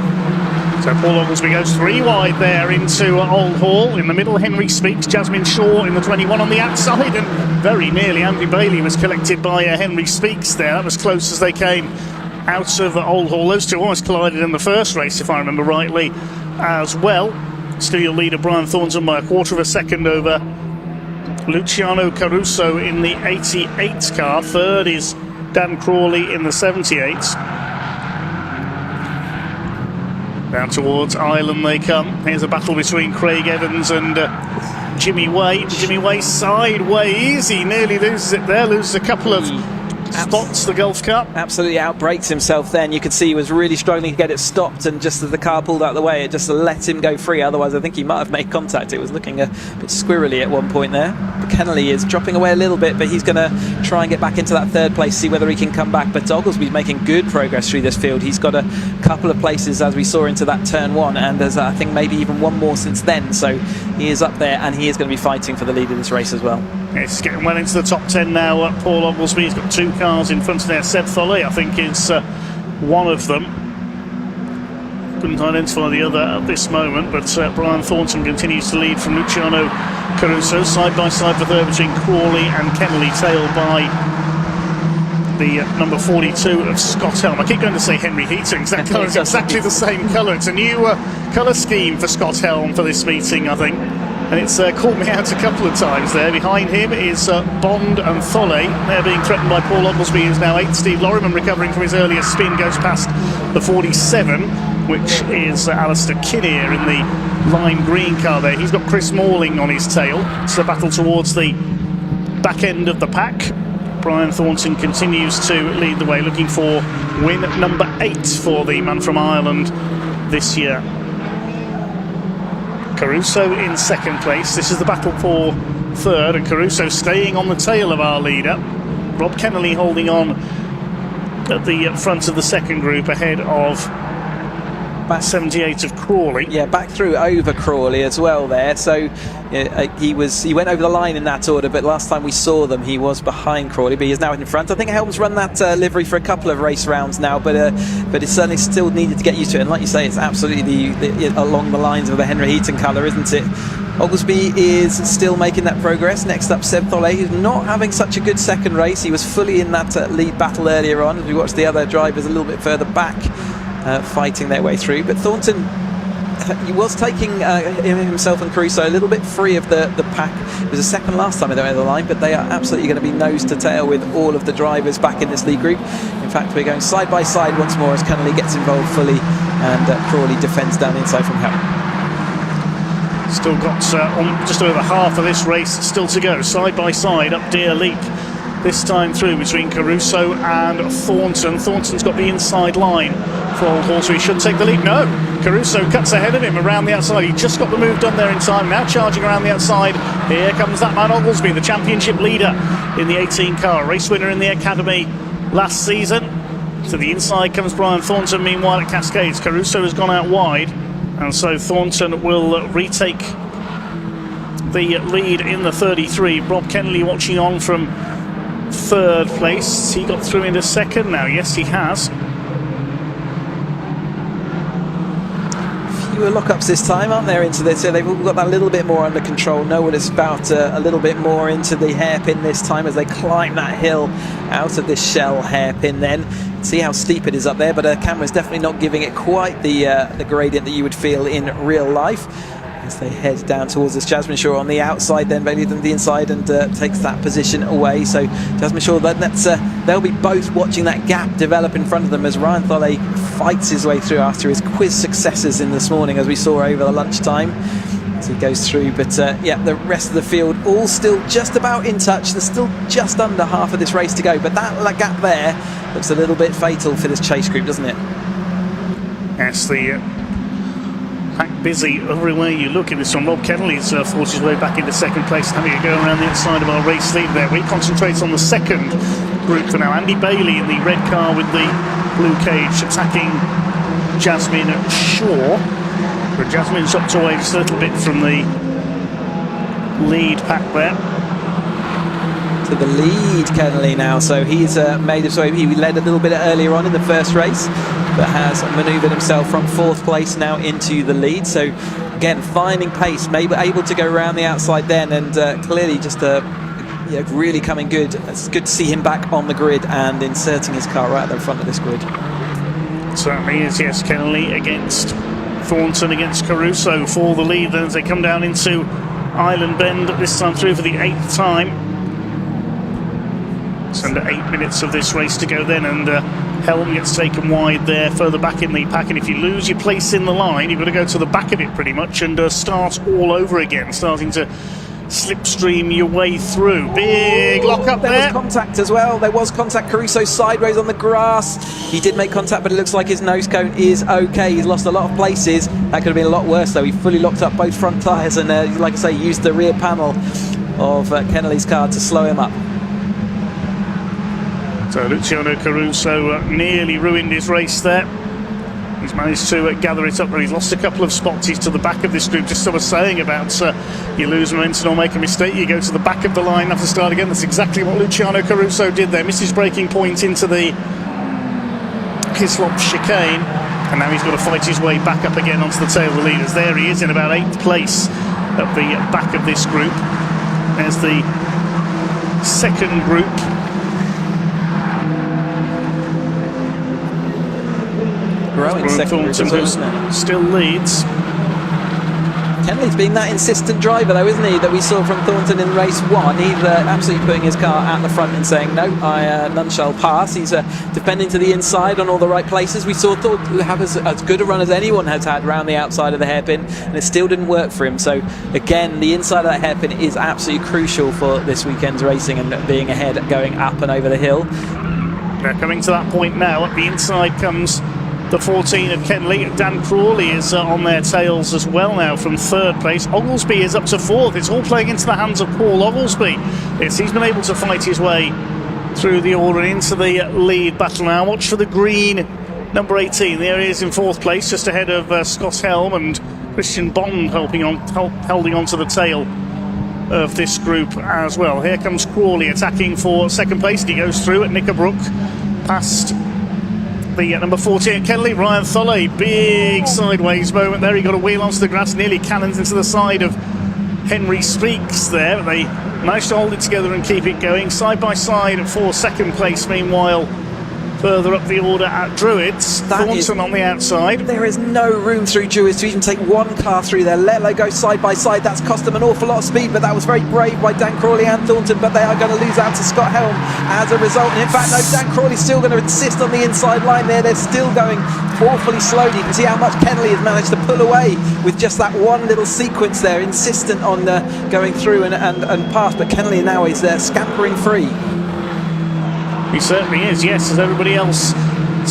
So Paul Oglesby goes 3 wide there into Old Hall. In the middle, Henry Speaks, Jasmine Shaw in the 21 on the outside, and very nearly Andy Bailey was collected by Henry Speaks there. That was close as they came out of Old Hall. Those two almost collided in the first race, if I remember rightly, as well. Still your leader, Brian Thornton, by a quarter of a second over Luciano Caruso in the 88 car. Third is Dan Crawley in the 78. Down towards Ireland they come. Here's a battle between Craig Evans and Jimmy Way. Jimmy Way sideways. He nearly loses it there, loses a couple of spots the Gulf Cup. Absolutely outbrakes himself then. You could see he was really struggling to get it stopped, and just as the car pulled out of the way, it just let him go free. Otherwise, I think he might have made contact. It was looking a bit squirrely at one point there. But Kennelly is dropping away a little bit, but he's going to try and get back into that third place, see whether he can come back. But Oglesby's making good progress through this field. He's got a couple of places, as we saw, into that turn one, and there's, I think, maybe even one more since then. So he is up there, and he is going to be fighting for the lead of this race as well. It's getting well into the top 10 now. Paul Oglesby has got 2 cars in front of there. Seb Tholle, I think, is one of them. Couldn't identify the other at this moment, but Brian Thornton continues to lead from Luciano Caruso. Side by side for third between Crawley and Kennelly, tailed by the number 42 of Scott Helm. I keep going to say Henry Heaton, because that colour is exactly the same colour. It's a new colour scheme for Scott Helm for this meeting, I think. And it's caught me out a couple of times there. Behind him is Bond and Tholle. They're being threatened by Paul Oglesby, who's now 8th. Steve Lorriman, recovering from his earlier spin, goes past the 47, which is Alistair Kinnear in the lime green car there. He's got Chris Morling on his tail. It's a battle towards the back end of the pack. Brian Thornton continues to lead the way, looking for win number 8 for the man from Ireland this year. Caruso in second place. This is the battle for third, and Caruso staying on the tail of our leader. Rob Kennelly holding on at the front of the second group, ahead of 78 of Crawley. Yeah, back through over Crawley as well there. So he went over the line in that order, but last time we saw them he was behind Crawley, but he is now in front. I think Helm's run that livery for a couple of race rounds now, but it's certainly still needed to get used to it. And like you say, it's absolutely along the lines of the Henry Heaton colour, isn't it? Oglesby is still making that progress. Next up, Seb Tholle, who's not having such a good second race. He was fully in that lead battle earlier on, as we watched the other drivers a little bit further back fighting their way through. But Thornton, he was taking himself and Caruso a little bit free of the pack. It was a second last time they went over the line, but they are absolutely going to be nose to tail with all of the drivers back in this lead group. In fact, we're going side by side once more as Kennelly gets involved fully, and Crawley defends down inside from Helm. Still got just over half of this race still to go. Side by side up Deer Leap. This time through between Caruso and Thornton. Thornton's got the inside line for Old Hall, so he should take the lead. No, Caruso cuts ahead of him around the outside. He just got the move done there in time. Now charging around the outside. Here comes that man Oglesby, the championship leader in the 18 car. Race winner in the Academy last season. To the inside comes Brian Thornton. Meanwhile at Cascades, Caruso has gone out wide, and so Thornton will retake the lead in the 33. Rob Kennelly watching on from third place. He got through into second now. Yes, he has. Fewer lockups this time, aren't there, into this? So they've all got that a little bit more under control. Know what it's about a little bit more into the hairpin this time as they climb that hill out of this shell hairpin then. See how steep it is up there, but a camera's definitely not giving it quite the gradient that you would feel in real life. As they head down towards this, Jasmine Shaw on the outside, then Bailey on the inside, and takes that position away. So Jasmine Shaw, they'll be both watching that gap develop in front of them as Ryan Tholle fights his way through after his quiz successes in this morning, as we saw over the lunchtime as he goes through. But yeah, the rest of the field all still just about in touch. There's still just under half of this race to go, but that gap there looks a little bit fatal for this chase group, doesn't it? Yes, the pack busy everywhere you look in this one. Rob Kennelly's forced his way back into second place, having a go around the outside of our race lead there. We concentrate on the second group for now. Andy Bailey in the red car with the blue cage attacking Jasmine Shaw. But Jasmine's up away just a little bit from the lead pack there. To the lead, Kennelly now, so he's made his way. He led a little bit earlier on in the first race, but has manoeuvred himself from fourth place now into the lead. So again, finding pace, maybe able to go around the outside then, and clearly just really coming good. It's good to see him back on the grid and inserting his car right at the front of this grid. Certainly is, yes. Kennelly against Thornton against Caruso for the lead then as they come down into Island Bend, this time through for the 8th time. It's under 8 minutes of this race to go then, and Helm gets taken wide there, further back in the pack, and if you lose your place in the line, you've got to go to the back of it pretty much and start all over again, starting to slipstream your way through. Big lock up there. There was contact as well. There was contact. Caruso sideways on the grass. He did make contact, but it looks like his nose cone is okay. He's lost a lot of places. That could have been a lot worse, though. He fully locked up both front tyres and, like I say, used the rear panel of Kennelly's car to slow him up. So Luciano Caruso nearly ruined his race there. He's managed to gather it up, but he's lost a couple of spots. He's to the back of this group. Just sort of saying about you lose momentum or make a mistake, you go to the back of the line, have to start again. That's exactly what Luciano Caruso did there. Misses braking point into the Hislop chicane, and now he's got to fight his way back up again onto the tail of the leaders. There he is in about 8th place at the back of this group. There's the second group. Growing second group as well, isn't it? Still leads. Kennelly's being that insistent driver, though, isn't he, that we saw from Thornton in race 1. He's absolutely putting his car out the front and saying, no, none shall pass. He's defending to the inside on all the right places. We saw Thornton have as good a run as anyone has had round the outside of the hairpin, and it still didn't work for him. So, again, the inside of that hairpin is absolutely crucial for this weekend's racing and being ahead, going up and over the hill. They're coming to that point now. At the inside comes the 14 of Kennelly. Dan Crawley is on their tails as well now from 3rd place. Oglesby is up to 4th. It's all playing into the hands of Paul Oglesby. He's been able to fight his way through the order into the lead battle now. Watch for the green number 18. There he is in 4th place, just ahead of Scott Helm and Christian Bond holding on to the tail of this group as well. Here comes Crawley attacking for 2nd place. He goes through at Knickerbrook past the number 14 Kennelly, Ryan Tholle. Big sideways moment there. He got a wheel onto the grass, nearly cannons into the side of Henry Speaks there, but they managed to hold it together and keep it going side by side for 2nd place. Meanwhile, further up the order at Druids, Thornton on the outside. There is no room through Druids to even take one car through there. Let go side by side. That's cost them an awful lot of speed, but that was very brave by Dan Crawley and Thornton, but they are going to lose out to Scott Helm as a result. And in fact, no, Dan Crawley's still going to insist on the inside line there. They're still going awfully slowly. You can see how much Kennelly has managed to pull away with just that one little sequence there, insistent on going through and past, but Kennelly now is scampering free. He certainly is, yes, as everybody else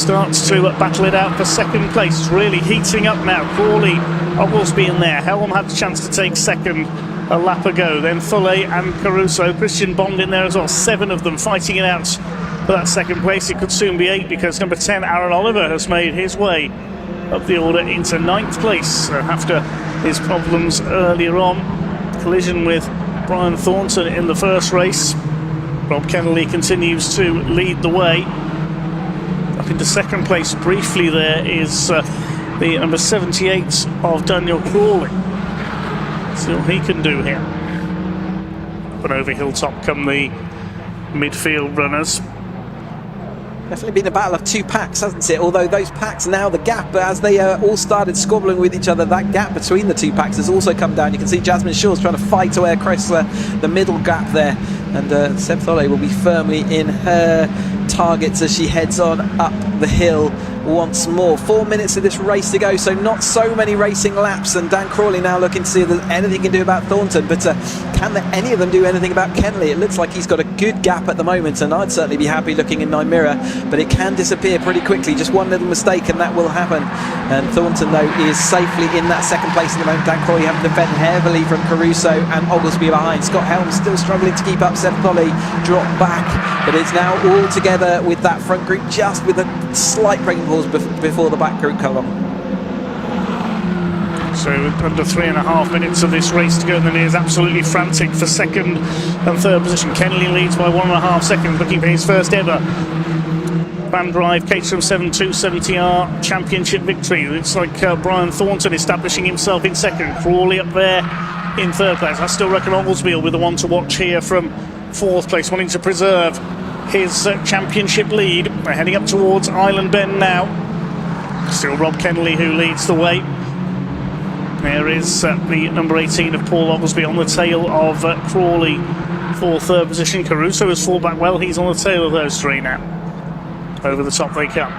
starts to battle it out for 2nd place. It's really heating up now. Crawley, Oglesby in there. Helm had the chance to take 2nd a lap ago. Then Tholle and Caruso. Christian Bond in there as well. 7 of them fighting it out for that 2nd place. It could soon be 8 because number 10, Aaron Oliver, has made his way up the order into 9th place after his problems earlier on. Collision with Brian Thornton in the first race. Rob Kennelly continues to lead the way. Up into 2nd place briefly there is the number 78 of Daniel Crawley. See what he can do here. Up and over Hilltop come the midfield runners. Definitely been a battle of 2 packs, hasn't it? Although those packs now, the gap, as they all started squabbling with each other, that gap between the 2 packs has also come down. You can see Jasmine Shaw's trying to fight away across the middle gap there. And Seb Tholle will be firmly in her targets as she heads on up the hill once more. 4 minutes of this race to go, so not so many racing laps, and Dan Crawley now looking to see if there's anything he can do about Thornton, but can any of them do anything about Kennelly? It looks like he's got a good gap at the moment, and I'd certainly be happy looking in my mirror, but it can disappear pretty quickly. Just one little mistake and that will happen. And Thornton, though, is safely in that 2nd place at the moment. Dan Crawley having to defend heavily from Caruso and Oglesby behind. Scott Helm still struggling to keep up. Seb Tholle dropped back, but it's now all together with that front group, just with a slight braking pause before the back group come on. So under 3.5 minutes of this race to go, and then he is absolutely frantic for 2nd and 3rd position. Kennelly leads by 1.5 seconds, looking for his first ever Van Drive Caterham 7.270R championship victory. It's like Brian Thornton establishing himself in 2nd. Crawley up there in 3rd place. I still reckon Oglesby will be the one to watch here from 4th place, wanting to preserve his championship lead. They're heading up towards Island Bend now. Still Rob Kennelly who leads the way. There is the number 18 of Paul Oglesby on the tail of Crawley for 3rd position. Caruso has falled back well. He's on the tail of those 3 now. Over the top they come.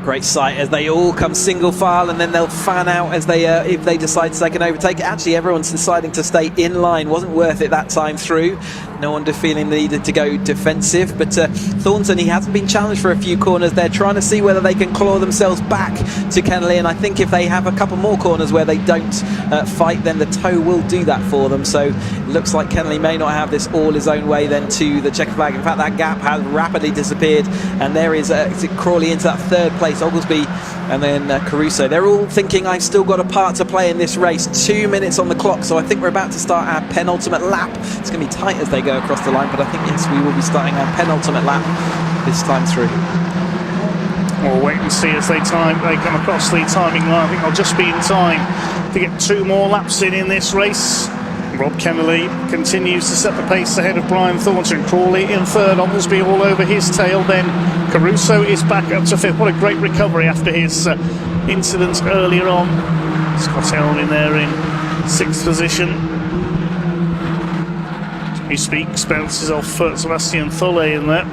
Great sight as they all come single file, and then they'll fan out as they if they decide to take an overtake. Actually, everyone's deciding to stay in line. Wasn't worth it that time through. No one feeling needed to go defensive, but Thornton, he hasn't been challenged for a few corners. They're trying to see whether they can claw themselves back to Kennelly, and I think if they have a couple more corners where they don't fight, then the toe will do that for them. So it looks like Kennelly may not have this all his own way then to the checker flag. In fact, that gap has rapidly disappeared, and there is Crawley into that third place, Oglesby and then Caruso. They're all thinking, I've still got a part to play in this race. 2 minutes on the clock, so I think we're about to start our penultimate lap. It's going to be tight as they go across the line, but I think, yes, we will be starting our penultimate lap this time through. We'll wait and see as they come across the timing line. I think they'll just be in time to get 2 more laps in this race. Rob Kennelly continues to set the pace ahead of Brian Thornton. Crawley in third, Oglesby all over his tail. Then Caruso is back up to fifth. What a great recovery after his incident earlier on. Scott Elm in there in sixth position. He speaks, bounces off Sebastian Tholle in there.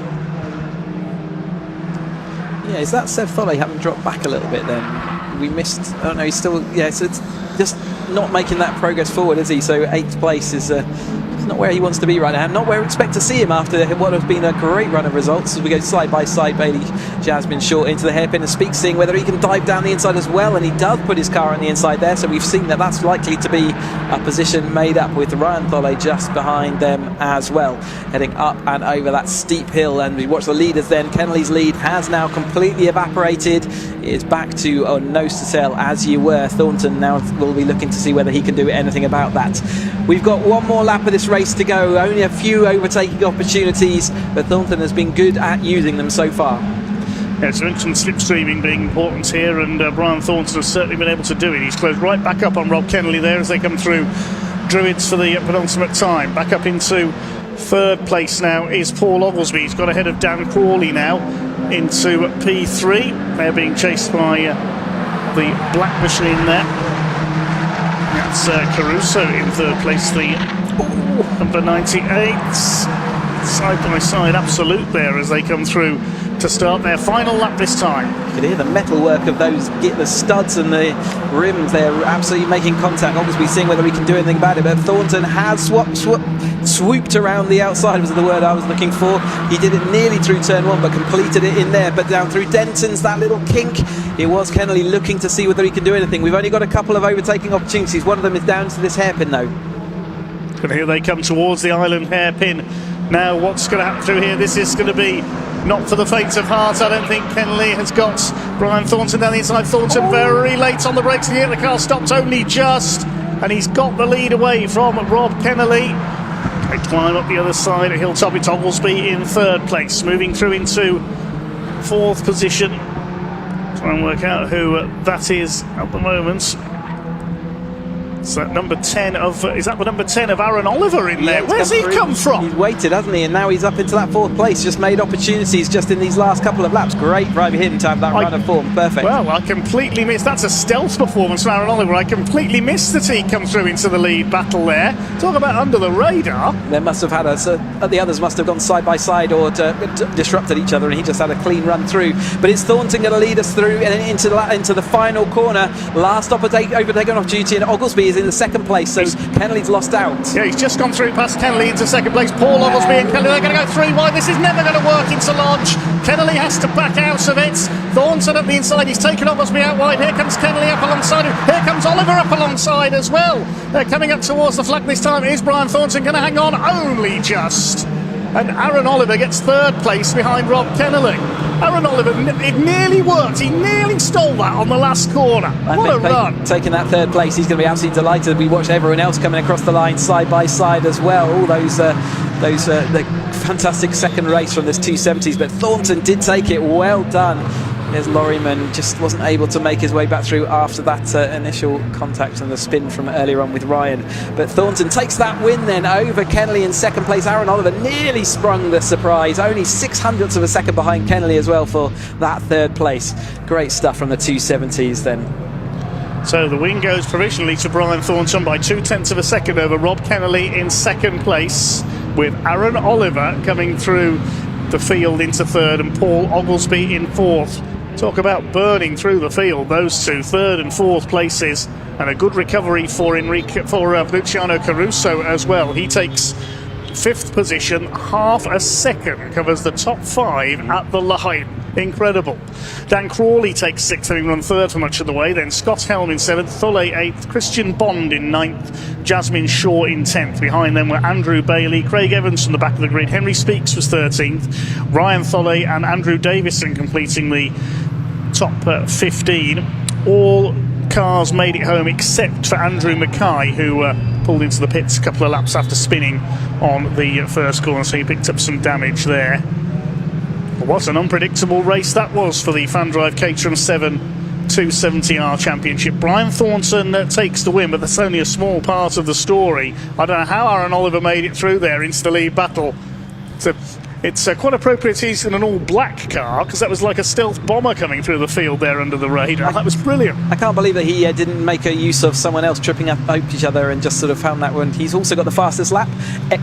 Yeah, is that Seb Tholle having dropped back a little bit then? We missed, I don't know, he's still, yeah, so it's just not making that progress forward, is he? So 8th place is not where he wants to be right now, not where we expect to see him after what has been a great run of results. As we go side by side, Bailey Jasmine short into the hairpin, and Speaks seeing whether he can dive down the inside as well, and he does put his car on the inside there, so we've seen that that's likely to be a position made up with Ryan Tholle just behind them as well, heading up and over that steep hill. And we watch the leaders then. Kennelly's lead has now completely evaporated. It is back to nose to tail as you were. Thornton now will be looking to see whether he can do anything about that. We've got one more lap of this race to go, only a few overtaking opportunities, but Thornton has been good at using them so far. Yeah, so mentioned slipstreaming being important here, and Brian Thornton has certainly been able to do it. He's closed right back up on Rob Kennelly there as they come through Druids for the penultimate time. Back up into third place now is Paul Oglesby. He's got ahead of Dan Crawley now into P3. They're being chased by the black machine there. That's Caruso in third place, the number 98. Side by side absolute there as they come through to start their final lap this time. You can hear the metalwork of those, get the studs and the rims, they're absolutely making contact. Obviously seeing whether we can do anything about it, but Thornton has swooped around the outside was the word I was looking for. He did it nearly through turn 1 but completed it in there, but down through Denton's that little kink. It was Kennelly looking to see whether he can do anything. We've only got a couple of overtaking opportunities. One of them is down to this hairpin though. And here they come towards the island hairpin. Now what's going to happen through here? This is going to be not for the faint of heart. I don't think Kennelly has got Brian Thornton down the inside. Thornton very late on the brakes here. The car stopped only just, and he's got the lead away from Rob Kennelly. They climb up the other side at Hilltop. It's Oglesby in third place, moving through into fourth position. Try and work out who that is at the moment. So that number 10 of is that the number 10 of Aaron Oliver in there? Where's he come from? He's waited, hasn't he? And now he's up into that fourth place. Just made opportunities just in these last couple of laps. Great driving him to have that run of form. Perfect. Well, I completely missed. That's a stealth performance from Aaron Oliver. I completely missed that he come through into the lead battle there. Talk about under the radar. They must have had the others must have gone side by side or disrupted each other, and he just had a clean run through. But it's Thornton going to lead us through and into the final corner. Last overtaking opportunity, and Oglesby is in the second place, so Kennelly's lost out. Yeah, he's just gone through past Kennelly into second place. Paul Oglesby and Kennelly, they're going to go 3 wide. This is never going to work into Lodge. Kennelly has to back out of it. Thornton up the inside, he's taken Oglesby out wide. Here comes Kennelly up alongside him. Here comes Oliver up alongside as well. They're coming up towards the flag this time. Is Brian Thornton going to hang on? Only just. And Aaron Oliver gets third place behind Rob Kennelly. Aaron Oliver, it nearly worked. He nearly stole that on the last corner. What a run. Taking that third place, he's going to be absolutely delighted. We watched everyone else coming across the line side by side as well. All those the fantastic second race from this 270s. But Thornton did take it. Well done. There's Lorryman, just wasn't able to make his way back through after that initial contact and the spin from earlier on with Ryan. But Thornton takes that win then over Kennelly in second place. Aaron Oliver nearly sprung the surprise, only 0.06 of a second behind Kennelly as well for that third place. Great stuff from the 270s then. So the win goes provisionally to Brian Thornton by 0.2 of a second over Rob Kennelly in second place, with Aaron Oliver coming through the field into third and Paul Oglesby in fourth. Talk about burning through the field, those two, third and fourth places, and a good recovery for Luciano Caruso as well. He takes fifth position, half a second, covers the top five at the line. Incredible. Dan Crawley takes sixth, having run third for much of the way. Then Scott Helm in seventh, Thulle eighth, Christian Bond in ninth, Jasmine Shaw in 10th. Behind them were Andrew Bailey, Craig Evans from the back of the grid, Henry Speaks was 13th, Ryan Thulle and Andrew Davison completing the top 15. All cars made it home except for Andrew Mackay, who pulled into the pits a couple of laps after spinning on the first corner, so he picked up some damage there. What an unpredictable race that was for the Fandrive Caterham 7 270R Championship. Brian Thornton takes the win, but that's only a small part of the story. I don't know how Aaron Oliver made it through there into the lead battle. It's quite appropriate he's in an all-black car, because that was like a stealth bomber coming through the field there under the radar. That was brilliant. I can't believe that he didn't make a use of someone else tripping up each other and just sort of found that one. He's also got the fastest lap,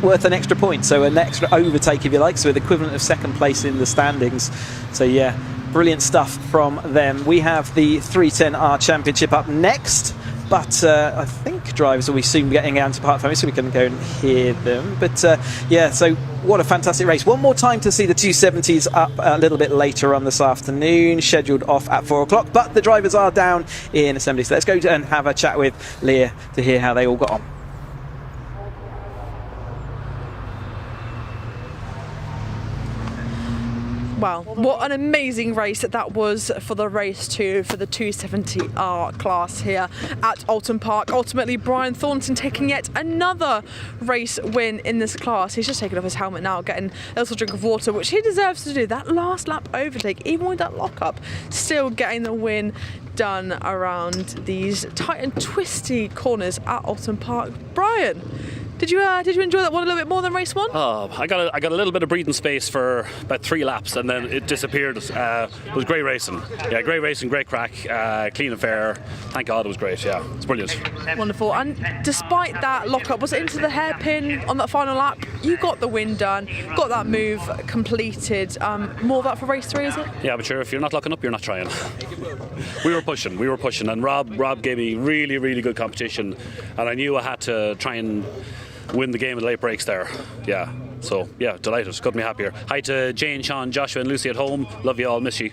worth an extra point, so an extra overtake if you like, so the equivalent of second place in the standings. So yeah, brilliant stuff from them. We have the 310R Championship up next. But I think drivers will be soon getting down to Park Family, so we can go and hear them. But yeah, so what a fantastic race. One more time to see the 270s up a little bit later on this afternoon, scheduled off at 4 o'clock. But the drivers are down in assembly. So let's go and have a chat with Leah to hear how they all got on. Wow, what an amazing race that was for the race 2 for the 270R class here at Oulton Park. Ultimately, Brian Thornton taking yet another race win in this class. He's just taken off his helmet now, getting a little drink of water, which he deserves to do. That last lap overtake, even with that lockup, still getting the win done around these tight and twisty corners at Oulton Park. Brian, did you enjoy that one a little bit more than race 1? Oh, I got a little bit of breathing space for about 3 laps, and then it disappeared. It was great racing. Yeah, great racing, great crack, clean and fair. Thank God it was great. Yeah, it's brilliant. Wonderful. And despite that lockup, was it into the hairpin on that final lap? You got the win done, got that move completed. More of that for race 3, is it? Yeah, but sure, if you're not locking up, you're not trying. We were pushing, and Rob gave me really, really good competition, and I knew I had to try and win the game of the late breaks there. Yeah, so yeah, delighted, couldn't be happier. Hi to Jane, Sean, Joshua and Lucy at home. Love you all, miss you.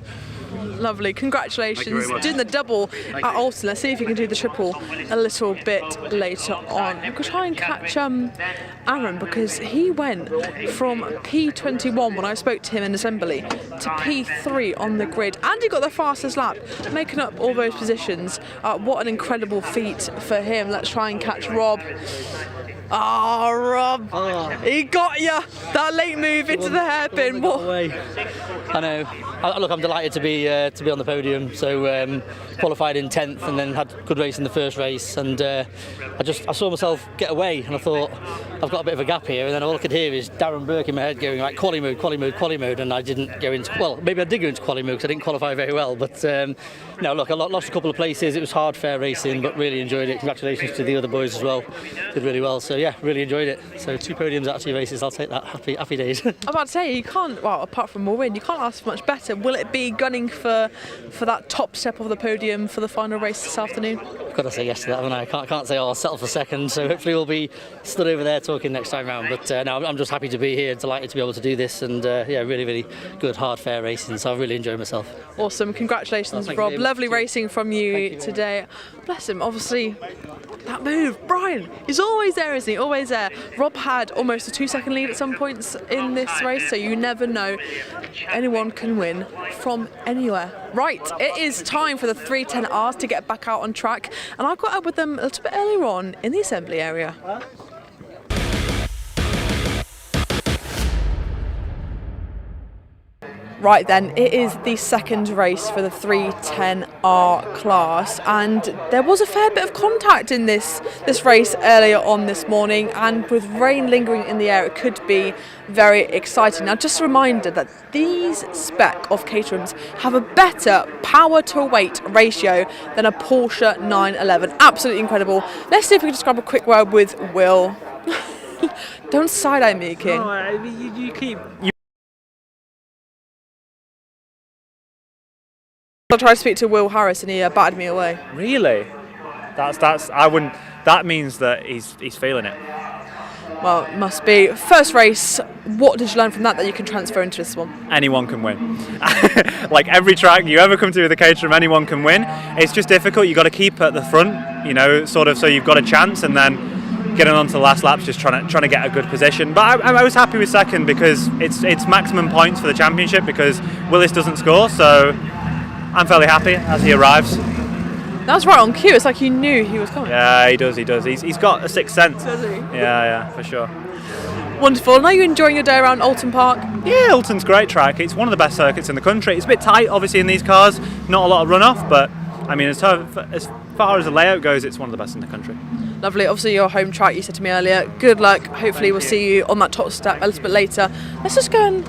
Lovely, congratulations. Doing the double at Oulton. Let's see if you can do the triple a little bit later on. We could try and catch Aaron, because he went from P21 when I spoke to him in assembly to P3 on the grid, and he got the fastest lap, making up all those positions. What an incredible feat for him. Let's try and catch Rob. Oh, Rob, he got you. That late move into the hairpin. What? I know. Look, I'm delighted to be on the podium. So qualified in 10th, and then had a good race in the first race. And I saw myself get away, and I thought I've got a bit of a gap here. And then all I could hear is Darren Burke in my head going like quali mode, and I didn't go into. Well, maybe I did go into quali mode because I didn't qualify very well. But no, look, I lost a couple of places. It was hard, fair racing, but really enjoyed it. Congratulations to the other boys as well. Did really well. So yeah, really enjoyed it. So 2 podiums out of 2 races, I'll take that. Happy days. I'm about to say, you can't, well, apart from a win, you can't ask for much better. Will it be gunning for that top step of the podium for the final race this afternoon? I've got to say yes to that, haven't I? I can't say, I'll settle for second, so hopefully we'll be stood over there talking next time round. But no, I'm just happy to be here, delighted to be able to do this, and yeah, really, really good, hard, fair racing, so I've really enjoyed myself. Awesome, congratulations, Rob. Lovely racing from you today. Bless him, obviously, that move, Brian, he's always there, isn't he? Always there. Rob had almost a 2-second lead at some points in this race, so you never know. Anyone can win from anywhere. Right, it is time for the 310Rs to get back out on track, and I caught up with them a little bit earlier on in the assembly area. Right then, it is the second race for the 310R class, and there was a fair bit of contact in this race earlier on this morning, and with rain lingering in the air, it could be very exciting. Now, just a reminder that these spec of Caterhams have a better power to weight ratio than a Porsche 911. Absolutely incredible. Let's see if we can just grab a quick word with Will. Don't side-eye me, King. No, you keep... I tried to speak to Will Harris and he batted me away. Really? I wouldn't. That means that he's feeling it. Well, it must be. First race, what did you learn from that you can transfer into this one? Anyone can win. Like every track you ever come to with a Caterham, anyone can win. It's just difficult. You've got to keep at the front, you know, sort of, so you've got a chance, and then getting on to the last laps, just trying to get a good position. But I was happy with second because it's maximum points for the championship because Willis doesn't score, so I'm fairly happy as he arrives. That was right on cue. It's like you knew he was coming. Yeah, he does. He's got a sixth sense. Does he? Yeah, for sure. Wonderful. Now you're enjoying your day around Oulton Park? Yeah, Oulton's a great track. It's one of the best circuits in the country. It's a bit tight, obviously, in these cars. Not a lot of runoff, but I mean, as far as the layout goes, it's one of the best in the country. Lovely. Obviously, your home track, you said to me earlier. Good luck. Hopefully, we'll see you on that top step a little bit later. Let's just go and...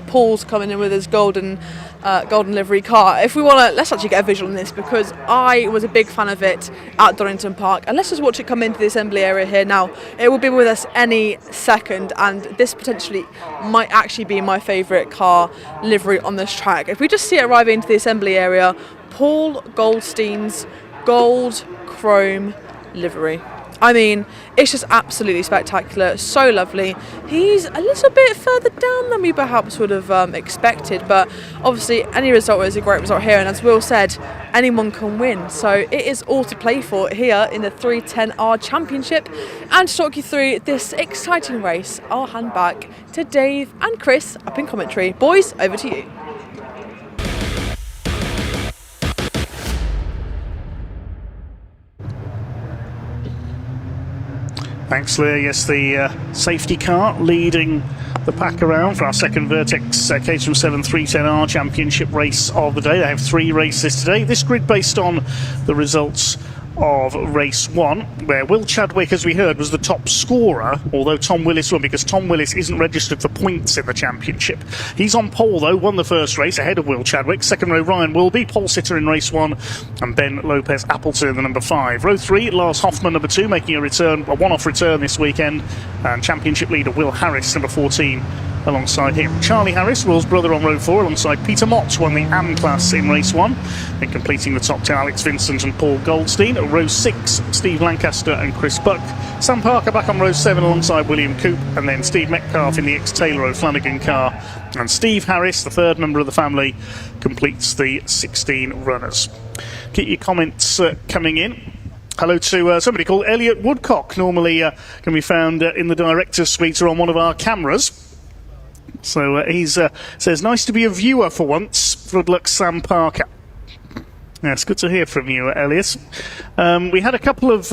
Paul's coming in with his golden livery car. If we want to, let's actually get a visual on this because I was a big fan of it at Donington Park, and let's just watch it come into the assembly area here now. It will be with us any second, and this potentially might actually be my favourite car livery on this track. If we just see it arriving into the assembly area, Paul Goldstein's gold chrome livery. I mean, it's just absolutely spectacular, so lovely. He's a little bit further down than we perhaps would have expected, but obviously any result is a great result here, and as Will said, anyone can win. So it is all to play for here in the 310R Championship. And to talk you through this exciting race, I'll hand back to Dave and Chris up in commentary. Boys, over to you. Thanks, Leah. Yes, the safety car leading the pack around for our second Vertex Caterham 7 310R Championship race of the day. They have 3 races today. This grid based on the results of race 1, where Will Chadwick, as we heard, was the top scorer, although Tom Willis won because Tom Willis isn't registered for points in the championship. He's on pole though, won the first race ahead of Will Chadwick. Second row Ryan Wilby, pole sitter in race 1, and Ben Lopez Appleton, the number 5. Row 3, Lars Hoffman, number 2, making a one-off return this weekend, and championship leader Will Harris, number 14, alongside him. Charlie Harris, Will's brother, on row 4 alongside Peter Mott, won the AM class in race 1. Then completing the top 10, Alex Vincent and Paul Goldstein. At row 6, Steve Lancaster and Chris Buck. Sam Parker back on row 7 alongside William Coop, and then Steve Metcalf in the ex-Taylor O'Flanagan car. And Steve Harris, the third member of the family, completes the 16 runners. Keep your comments coming in. Hello to somebody called Elliot Woodcock, normally can be found in the director's suite or on one of our cameras. So he says, nice to be a viewer for once. Good luck, Sam Parker. Yes, good to hear from you, Elliot. We had a couple of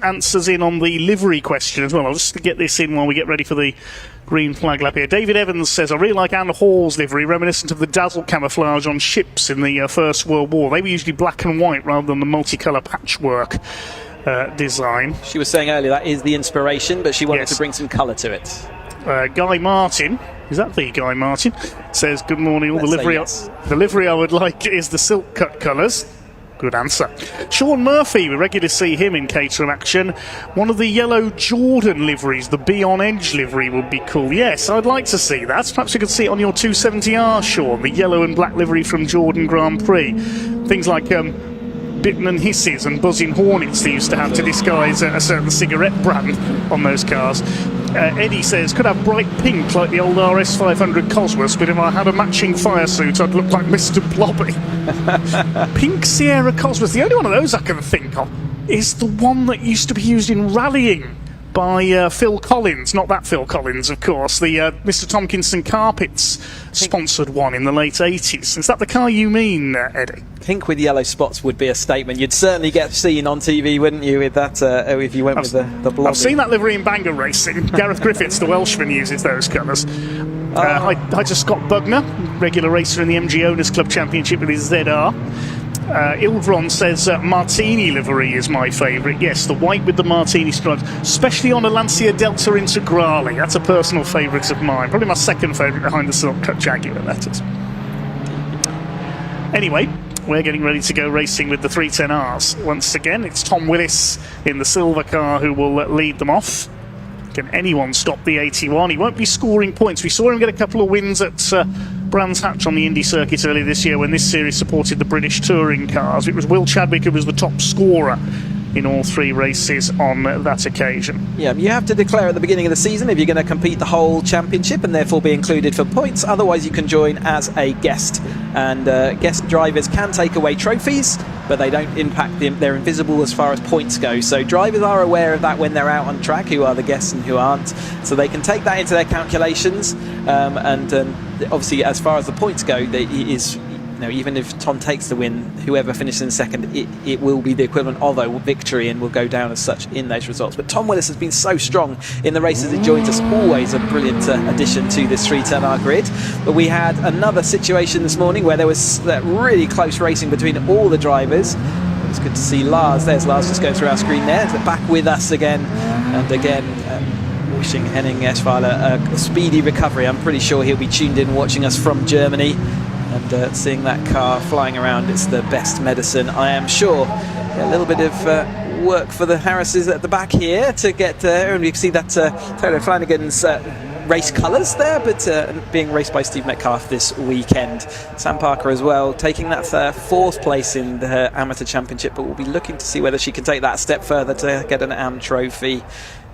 answers in on the livery question as well. I'll just get this in while we get ready for the green flag lap here. David Evans says, I really like Anne Hall's livery, reminiscent of the dazzle camouflage on ships in the First World War. They were usually black and white rather than the multicolour patchwork design. She was saying earlier that is the inspiration, but she wanted to bring some colour to it. Guy Martin, is that the Guy Martin? Says, good morning. All the livery I would like is the silk cut colours. Good answer. Sean Murphy, we regularly see him in Caterham action. One of the yellow Jordan liveries, the Be On Edge livery, would be cool. Yes, I'd like to see that. Perhaps we could see it on your 270R, Sean, the yellow and black livery from Jordan Grand Prix. Things like Bitten and Hisses and Buzzing Hornets they used to have to disguise a certain cigarette brand on those cars. Eddie says, could have bright pink like the old RS500 Cosworth, but if I had a matching fire suit I'd look like Mr. Blobby. Pink Sierra Cosworth, the only one of those I can think of is the one that used to be used in rallying by Phil Collins, not that Phil Collins of course, the Mr. Tomkinson Carpets sponsored one in the late 80s. Is that the car you mean, Eddie? Pink with yellow spots would be a statement. You'd certainly get seen on TV, wouldn't you, with that, if you went with the blobby. I've seen that livery in Bangor racing. Gareth Griffiths, the Welshman, uses those colours. Hi to Scott Bugner, regular racer in the MG Owners Club Championship with his ZR. Ildron says Martini livery is my favourite. Yes, the white with the Martini stripes, especially on a Lancia Delta Integrale. That's a personal favourite of mine. Probably my second favourite behind the silk cut Jaguar, that is. Anyway, we're getting ready to go racing with the 310Rs. Once again, it's Tom Willis in the silver car who will lead them off. Can anyone stop the 81? He won't be scoring points. We saw him get a couple of wins at Brands Hatch on the Indy circuit earlier this year when this series supported the British touring cars. It was Will Chadwick who was the top scorer in all 3 races on that occasion. Yeah, you have to declare at the beginning of the season if you're going to compete the whole championship and therefore be included for points. Otherwise, you can join as a guest. And guest drivers can take away trophies, but they don't impact them. They're invisible as far as points go. So drivers are aware of that when they're out on track, who are the guests and who aren't. So they can take that into their calculations. Obviously, as far as the points go, even if Tom takes the win, whoever finishes in second, it will be the equivalent of a victory and will go down as such in those results. But Tom Willis has been so strong in the races he joins us, always a brilliant addition to this 310R grid. But we had another situation this morning where there was really close racing between all the drivers. It's good to see Lars. There's Lars just going through our screen there. Back with us again and again. Wishing Henning Eschweiler a speedy recovery. I'm pretty sure he'll be tuned in watching us from Germany. And seeing that car flying around, it's the best medicine, I am sure. A little bit of work for the Harrises at the back here to get there, and you can see that Taylor Flanagan's race colours there, but being raced by Steve Metcalf this weekend. Sam Parker as well, taking that 4th place in the Amateur Championship, but we'll be looking to see whether she can take that step further to get an AM trophy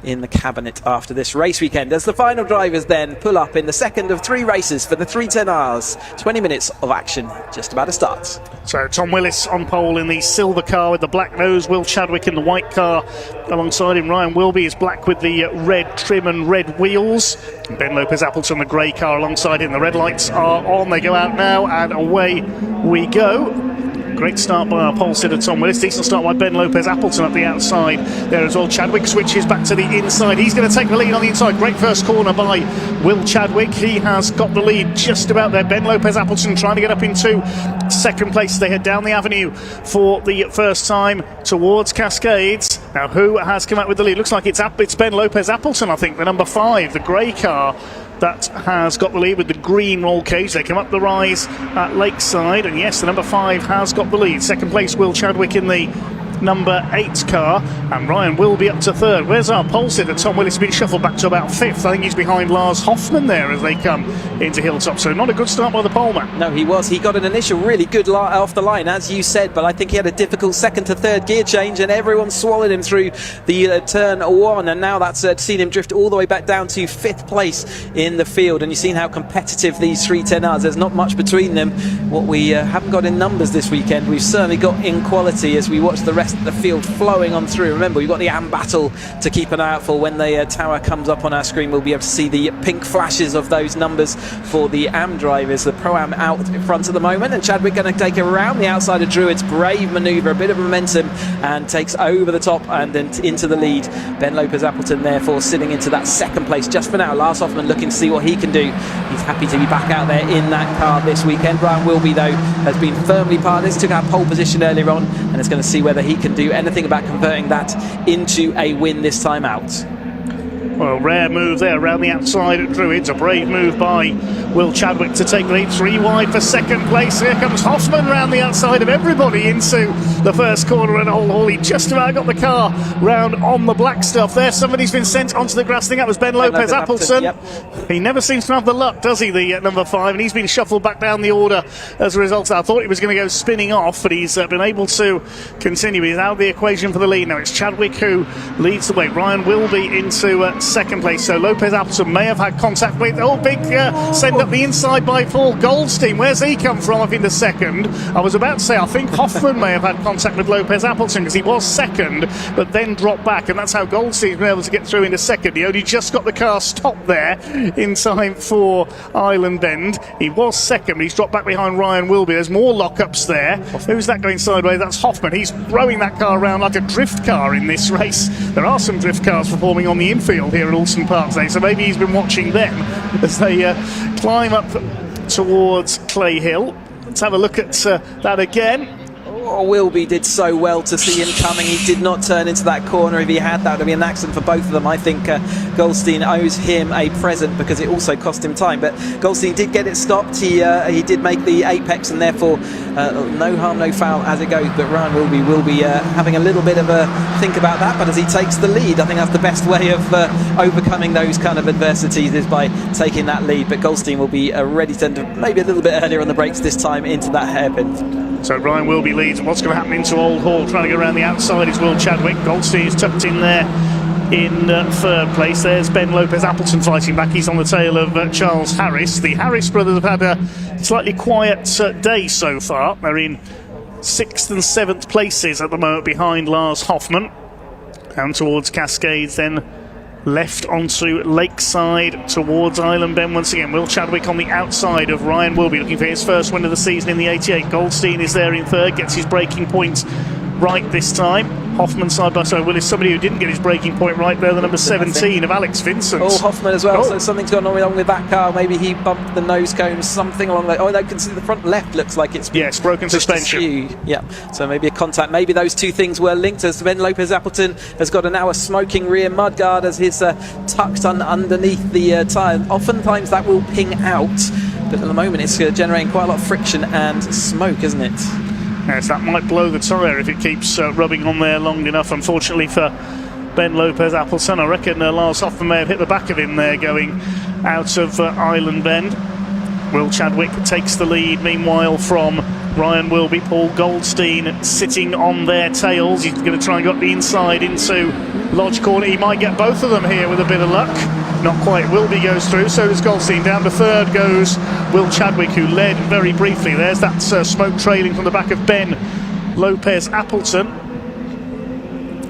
in the cabinet after this race weekend, as the final drivers then pull up in the second of 3 races for the 310Rs. 20 minutes of action just about to start. So Tom Willis on pole in the silver car with the black nose, Will Chadwick in the white car alongside him. Ryan Wilby is black with the red trim and red wheels. Ben Lopez Appleton the grey car alongside him. The red lights are on, they go out now and away we go. Great start by our pole sitter Tom Willis. Decent start by Ben Lopez Appleton up the outside there as well. Chadwick switches back to the inside. He's going to take the lead on the inside. Great first corner by Will Chadwick. He has got the lead just about there. Ben Lopez Appleton trying to get up into second place. They head down the avenue for the first time towards Cascades. Now who has come out with the lead? Looks like it's Ben Lopez Appleton, I think, the number 5, the grey car, that has got the lead with the green roll cage. They come up the rise at Lakeside, and yes, the number 5 has got the lead. Second place, Will Chadwick in the number 8 car, and Ryan will be up to 3rd. Where's our pole sitter? Tom Willis has been shuffled back to about 5th. I think he's behind Lars Hoffman there as they come into Hilltop, so not a good start by the poleman. No, he was. He got an initial really good off the line, as you said, but I think he had a difficult 2nd to 3rd gear change, and everyone swallowed him through the turn 1, and now that's seen him drift all the way back down to 5th place in the field. And you've seen how competitive these 310Rs, there's not much between them. What we haven't got in numbers this weekend, we've certainly got in quality as we watch the rest of the field flowing on through. Remember, we've got the AM battle to keep an eye out for. When the tower comes up on our screen, we'll be able to see the pink flashes of those numbers for the AM drivers. The Pro-Am out in front at the moment, and Chadwick going to take it around the outside of Druids. Brave manoeuvre, a bit of momentum, and takes over the top and then into the lead. Ben Lopez Appleton therefore sitting into that 2nd place just for now. Lars Hoffman looking to see what he can do. He's happy to be back out there in that car this weekend. Brian Wilby, though, has been firmly partners, took our pole position earlier on, and is going to see whether he can do anything about converting that into a win this time out. Well, rare move there around the outside at Druids. A brave move by Will Chadwick to take the lead. 3 wide for 2nd place. Here comes Hoffman round the outside of everybody into the first corner and Hall. He just about got the car round on the black stuff there. Somebody's been sent onto the grass. I think that was Ben Lopez Appleton. Yep. He never seems to have the luck, does he, the number 5? And he's been shuffled back down the order as a result. I thought he was going to go spinning off, but he's been able to continue. He's out of the equation for the lead. Now it's Chadwick who leads the way. Ryan will be into 2nd place, so Lopez Appleton may have had contact with big send up the inside by Paul Goldstein. Where's he come from up into 2nd? I was about to say I think Hoffman may have had contact with Lopez Appleton because he was 2nd but then dropped back, and that's how Goldstein's been able to get through into 2nd. He only just got the car stopped there in time for Island Bend. He was 2nd, but he's dropped back behind Ryan Wilby. There's more lockups there. Who's that going sideways? That's Hoffman. He's throwing that car around like a drift car in this race. There are some drift cars performing on the infield here at Oulton Park today, so maybe he's been watching them as they climb up towards Clay Hill. Let's have a look at that again. Wilby did so well to see him coming. He did not turn into that corner. If he had, that would have been an accident for both of them. I think Goldstein owes him a present because it also cost him time. But Goldstein did get it stopped. He did make the apex, and therefore no harm, no foul as it goes. But Ryan Wilby will be having a little bit of a think about that. But as he takes the lead, I think that's the best way of overcoming those kind of adversities is by taking that lead. But Goldstein will be ready to enter maybe a little bit earlier on the brakes this time into that hairpin. So Ryan Wilby leads. What's going to happen into Old Hall? Trying to go around the outside is Will Chadwick. Goldstein is tucked in there in third place. There's Ben Lopez Appleton fighting back. He's on the tail of Charles Harris. The Harris brothers have had a slightly quiet day so far. They're in 6th and 7th places at the moment behind Lars Hoffman. Down towards Cascades, then left onto Lakeside towards Island Bend once again. Will Chadwick on the outside of Ryan Wilby, looking for his first win of the season in the 88. Goldstein is there in third, gets his braking point right this time. Hoffman side by side. Will is somebody who didn't get his braking point right there, the number 17 of Alex Vincent. Oh, Hoffman as well. So something's gone on with that car. Maybe he bumped the nose cone, something along that. Oh, they can see the front left looks like it's broken suspension. Yeah, so maybe a contact. Maybe those two things were linked. As Ben Lopez Appleton has got a smoking rear mudguard as his tucked underneath the tyre. Oftentimes that will ping out, but at the moment it's generating quite a lot of friction and smoke, isn't it? Yes, that might blow the tyre if it keeps rubbing on there long enough. Unfortunately for Ben Lopez Appleton, I reckon Lars Hoffman may have hit the back of him there going out of Island Bend. Will Chadwick takes the lead meanwhile from Ryan Wilby. Paul Goldstein sitting on their tails. He's going to try and get the inside into Lodge Corner. He might get both of them here with a bit of luck. Not quite. Wilby goes through, so does Goldstein. Down to third goes Will Chadwick, who led very briefly. There's that smoke trailing from the back of Ben Lopez Appleton.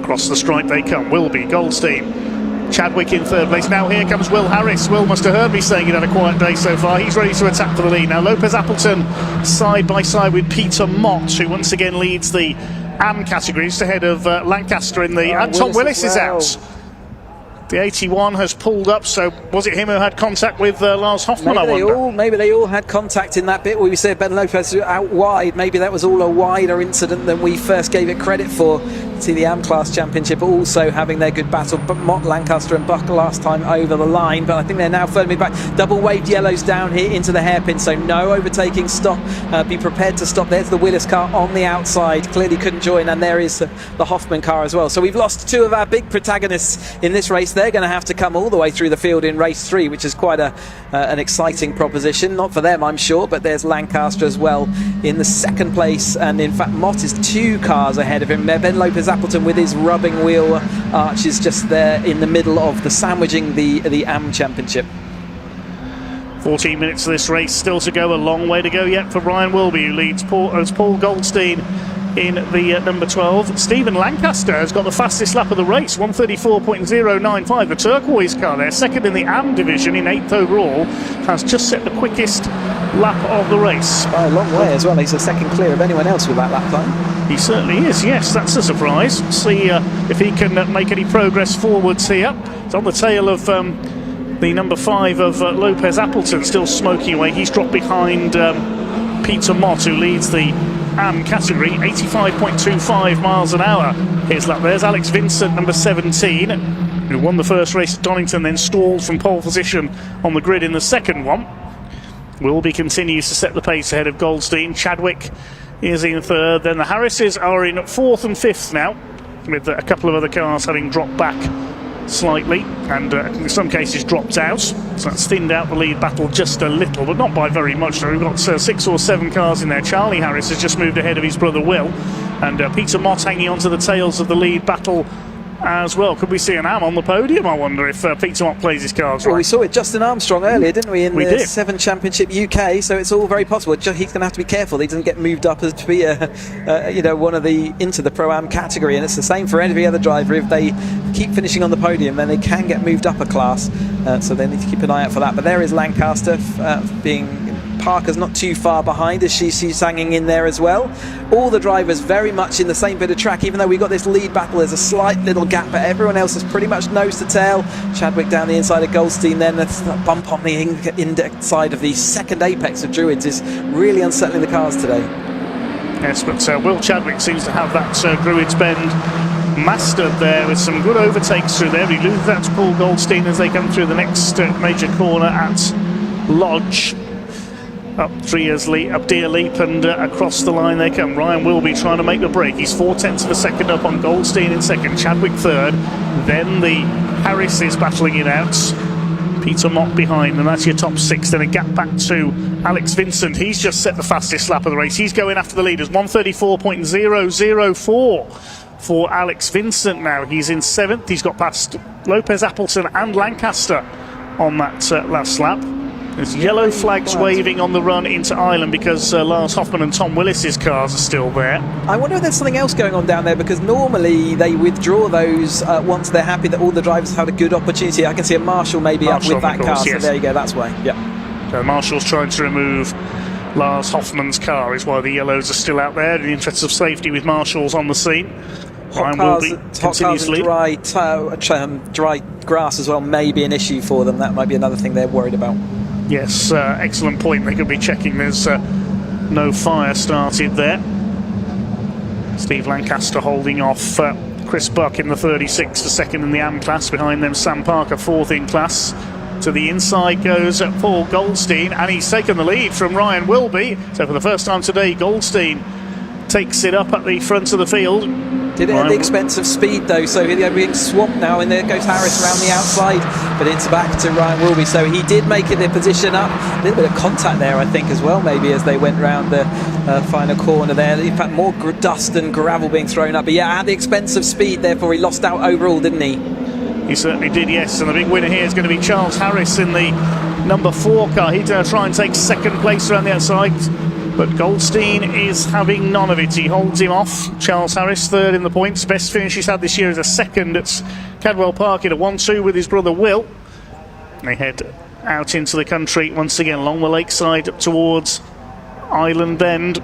Across the stripe they come. Wilby, Goldstein, Chadwick in third place. Now here comes Will Harris. Will must have heard me saying he'd had a quiet day so far. He's ready to attack for the lead. Now Lopez Appleton side by side with Peter Mott, who once again leads the AM category, just ahead of Lancaster in the... and Tom Willis is out. The 81 has pulled up, so was it him who had contact with Lars Hoffman, Maybe they all had contact in that bit where we said Ben Lopez out wide. Maybe that was all a wider incident than we first gave it credit for. See the AM Class Championship also having their good battle, but Mott, Lancaster and Buck last time over the line, but I think they're now firmly back. Double waved yellows down here into the hairpin, so no overtaking, stop, be prepared to stop. There's the Willis car on the outside, clearly couldn't join, and there is the Hoffman car as well. So we've lost two of our big protagonists in this race. They're going to have to come all the way through the field in race 3, which is quite an exciting proposition. Not for them, I'm sure, but there's Lancaster as well in the second place, and in fact Mott is 2 cars ahead of him. Ben Lopez Appleton with his rubbing wheel arch is just there in the middle of the sandwiching the AM Championship. 14 minutes of this race still to go, a long way to go yet for Ryan Wilby, who leads Paul Goldstein in the number 12. Stephen Lancaster has got the fastest lap of the race, 134.095. The turquoise car there, second in the AM division in 8th overall, has just set the quickest lap of the race. By a long way as well. He's a second clear of anyone else with that lap time. He certainly is, yes, that's a surprise. See if he can make any progress forwards here. It's on the tail of the number 5 of Lopez Appleton, still smoking away. He's dropped behind Peter Mott, who leads the AM category, 85.25 miles an hour. His lap. There's Alex Vincent, number 17, who won the first race at Donington, then stalled from pole position on the grid in the second one. Wilby continues to set the pace ahead of Goldstein. Chadwick is in third. Then the Harrises are in 4th and 5th now, with a couple of other cars having dropped back slightly, and in some cases dropped out, so that's thinned out the lead battle just a little, but not by very much. So we've got 6 or 7 cars in there. Charlie Harris has just moved ahead of his brother Will, and Peter Mott hanging on to the tails of the lead battle as well. Could we see an AM on the podium, I wonder, if Peter Mott plays his cards right? Well, we saw it Justin Armstrong earlier, didn't we, in we the did. 7 Championship UK, so it's all very possible. He's going to have to be careful that he doesn't get moved up as to be one of the into the Pro-Am category, and it's the same for every other driver. If they keep finishing on the podium, then they can get moved up a class, so they need to keep an eye out for that. But there is Lancaster Parker's not too far behind as she's hanging in there as well. All the drivers very much in the same bit of track, even though we've got this lead battle. There's a slight little gap, but everyone else is pretty much nose to tail. Chadwick down the inside of Goldstein, then that bump on the index side of the second apex of Druids is really unsettling the cars today. Yes, but Will Chadwick seems to have that Druids Bend mastered there with some good overtakes through there. He loses that to Paul Goldstein as they come through the next major corner at Lodge. Up Deer Leap and across the line they come. Ryan Wilby trying to make the break. He's 0.4 of a second up on Goldstein in second. Chadwick third. Then the Harris is battling it out. Peter Mott behind, and that's your top 6. Then a gap back to Alex Vincent. He's just set the fastest lap of the race. He's going after the leaders. 1:34.004 for Alex Vincent now. He's in 7th. He's got past Lopez, Appleton and Lancaster on that last lap. There's yellow flags waving on the run into Ireland because Lars Hoffman and Tom Willis's cars are still there. I wonder if there's something else going on down there, because normally they withdraw those once they're happy that all the drivers have had a good opportunity. I can see a Marshall maybe up with that car, so there you go, that's why. Yeah. So Marshall's trying to remove Lars Hoffman's car, is why the yellows are still out there in the interests of safety with Marshall's on the scene. Hot cars and dry grass as well may be an issue for them. That might be another thing they're worried about. Yes, excellent point. They could be checking there's no fire started there. Steve Lancaster holding off Chris Buck in the 36 for second in the AM class. Behind them Sam Parker 4th in class. To the inside goes Paul Goldstein, and he's taken the lead from Ryan Wilby. So for the first time today, Goldstein takes it up at the front of the field. Did it at the expense of speed though, so they're being swamped now, and there goes Harris around the outside, but it's back to Ryan Wilby. So he did make it the position up. A little bit of contact there, I think, as well, maybe, as they went round the final corner there. In fact, more dust and gravel being thrown up, but yeah, at the expense of speed, therefore he lost out overall, didn't he? He certainly did, yes, and the big winner here is going to be Charles Harris in the number 4 car. He's going to try and take second place around the outside, but Goldstein is having none of it. He holds him off. Charles Harris 3rd in the points. Best finish he's had this year is a 2nd at Cadwell Park in a 1-2 with his brother Will. They head out into the country once again along the lakeside up towards Island Bend.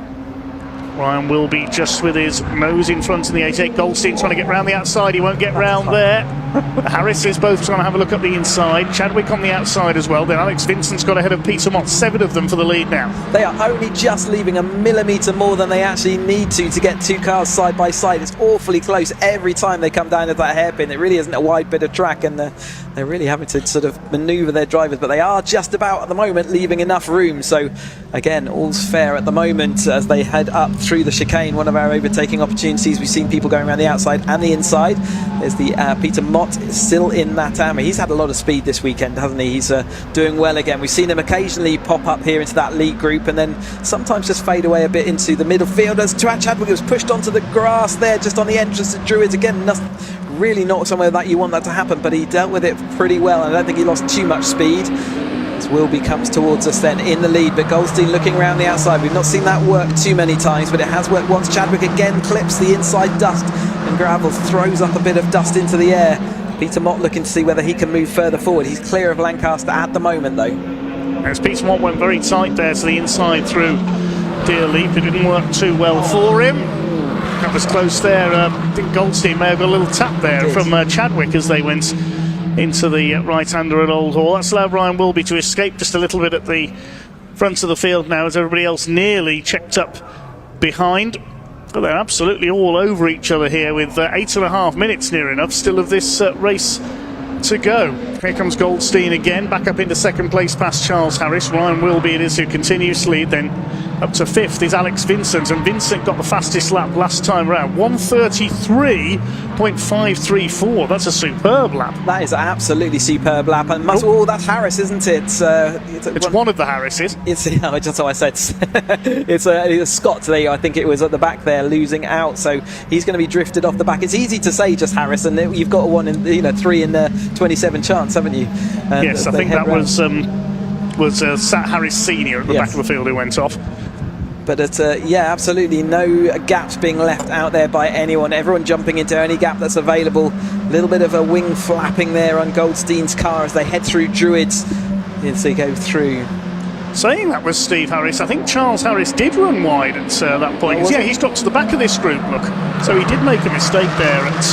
Ryan Wilby just with his nose in front in the 88. Goldstein trying to get round the outside. He won't get round there. The Harrises both trying to have a look up the inside. Chadwick on the outside as well. Then Alex Vincent's got ahead of Peter Mott. 7 of them for the lead now. They are only just leaving a millimetre more than they actually need to get 2 cars side by side. It's awfully close every time they come down to that hairpin. It really isn't a wide bit of track, and they're really having to sort of manoeuvre their drivers, but they are just about at the moment leaving enough room. So again, all's fair at the moment as they head up through the chicane. One of our overtaking opportunities. We've seen people going around the outside and the inside. There's the Peter Mott still in that hammer. He's had a lot of speed this weekend, hasn't he? He's doing well again. We've seen him occasionally pop up here into that lead group and then sometimes just fade away a bit into the middle field as Chadwick was pushed onto the grass there just on the entrance to Druids. Again, really not somewhere that you want that to happen, but he dealt with it pretty well. I don't think he lost too much speed. As Wilby comes towards us then in the lead, but Goldstein looking around the outside. We've not seen that work too many times, but it has worked once. Chadwick again clips the inside dust and gravel, throws up a bit of dust into the air. Peter Mott looking to see whether he can move further forward. He's clear of Lancaster at the moment though. As Peter Mott went very tight there to the inside through Deer Leap, it didn't work too well for him. That was close there. I think Goldstein may have got a little tap there from Chadwick as they went into the right-hander at Old Hall. That's allowed Ryan Wilby to escape just a little bit at the front of the field now as everybody else nearly checked up behind. But they're absolutely all over each other here with 8.5 minutes near enough still of this race to go. Here comes Goldstein again, back up into second place past Charles Harris. Ryan Wilby it is who continues to lead. Then up to 5th is Alex Vincent, and Vincent got the fastest lap last time round, 1:33.534. That's a superb lap. That is an absolutely superb lap, and that's Harris, isn't it? It's one of the Harrises. It's just how I said. It's Scott today. I think it was at the back there losing out, so he's going to be drifted off the back. It's easy to say just Harris, and you've got one in 3 in the 27 chance, haven't you? And yes, I think that was Sat Harris Senior at the back of the field who went off. But absolutely no gaps being left out there by anyone. Everyone jumping into any gap that's available. A little bit of a wing flapping there on Goldstein's car as they head through Druids as they go through. Saying that was Steve Harris, I think Charles Harris did run wide at that point. He's got to the back of this group, look. So he did make a mistake there at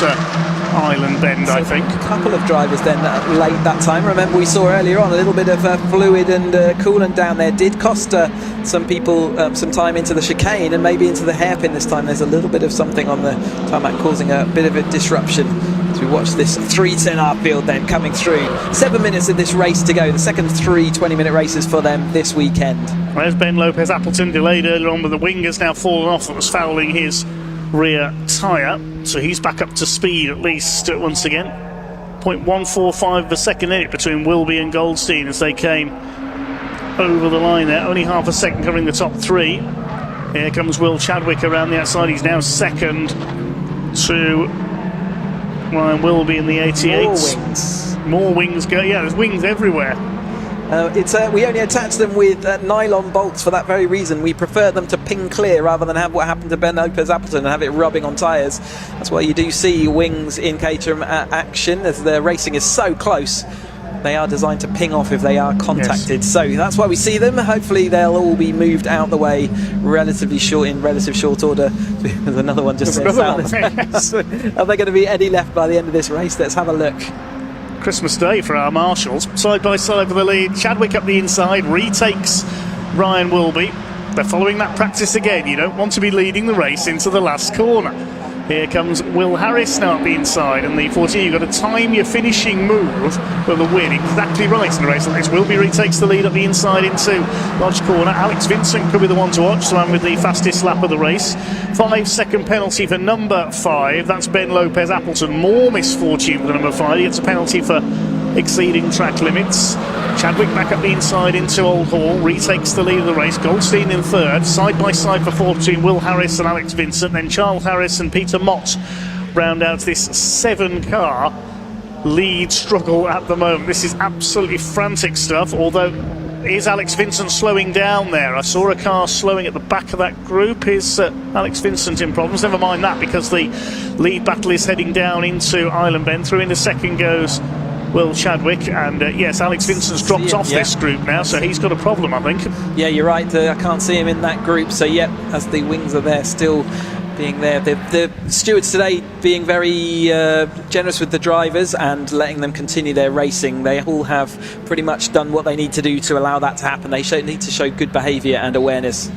island bend, I think. A couple of drivers then late that time. Remember, we saw earlier on a little bit of fluid and coolant down there did cost some people some time into the chicane and maybe into the hairpin this time. There's a little bit of something on the tarmac causing a bit of a disruption as we watch this 310R field then coming through. 7 minutes of this race to go. The second of 3 20-minute races for them this weekend. There's Ben Lopez Appleton, delayed earlier on, but the wing has now fallen off. That was fouling his rear tyre, so he's back up to speed at least once again. 0.145 of a second in it between Wilby and Goldstein as they came over the line there. Only half a second covering the top 3. Here comes Will Chadwick around the outside. He's now second to Ryan Wilby in the 88s. More wings go. Yeah, there's wings everywhere. We only attach them with nylon bolts for that very reason. We prefer them to ping clear rather than have what happened to Ben Lopez Appleton and have it rubbing on tyres. That's why you do see wings in Caterham action, as the racing is so close. They are designed to ping off if they are contacted. Yes. So that's why we see them. Hopefully they'll all be moved out the way in relative short order. There's another one just sits out. Are there going to be any left by the end of this race? Let's have a look. Christmas Day for our marshals. Side by side for the lead. Chadwick up the inside, retakes Ryan Wilby. They're following that practice again. You don't want to be leading the race into the last corner. Here comes Will Harris now up the inside, and the 14, you've got to time your finishing move for the win exactly right in a race like this. Wilby retakes the lead up the inside into Lodge Corner. Alex Vincent could be the one to watch, the man with the fastest lap of the race. 5-second penalty for number 5. That's Ben Lopez Appleton. More misfortune for number 5. He gets a penalty for exceeding track limits. Chadwick back up the inside into Old Hall, retakes the lead of the race. Goldstein in third, side by side for 14, Will Harris and Alex Vincent. Then Charles Harris and Peter Mott round out this 7-car lead struggle at the moment. This is absolutely frantic stuff, although is Alex Vincent slowing down there? I saw a car slowing at the back of that group. Is Alex Vincent in problems? Never mind that, because the lead battle is heading down into Island Bend. Through into second goes Will Chadwick, and yes, Alex Vincent's dropped off this group now, so he's got a problem, I think. Yeah, you're right. I can't see him in that group. So yeah, as the wings are there, still being there. The stewards today being very generous with the drivers and letting them continue their racing. They all have pretty much done what they need to do to allow that to happen. They need to show good behaviour and awareness.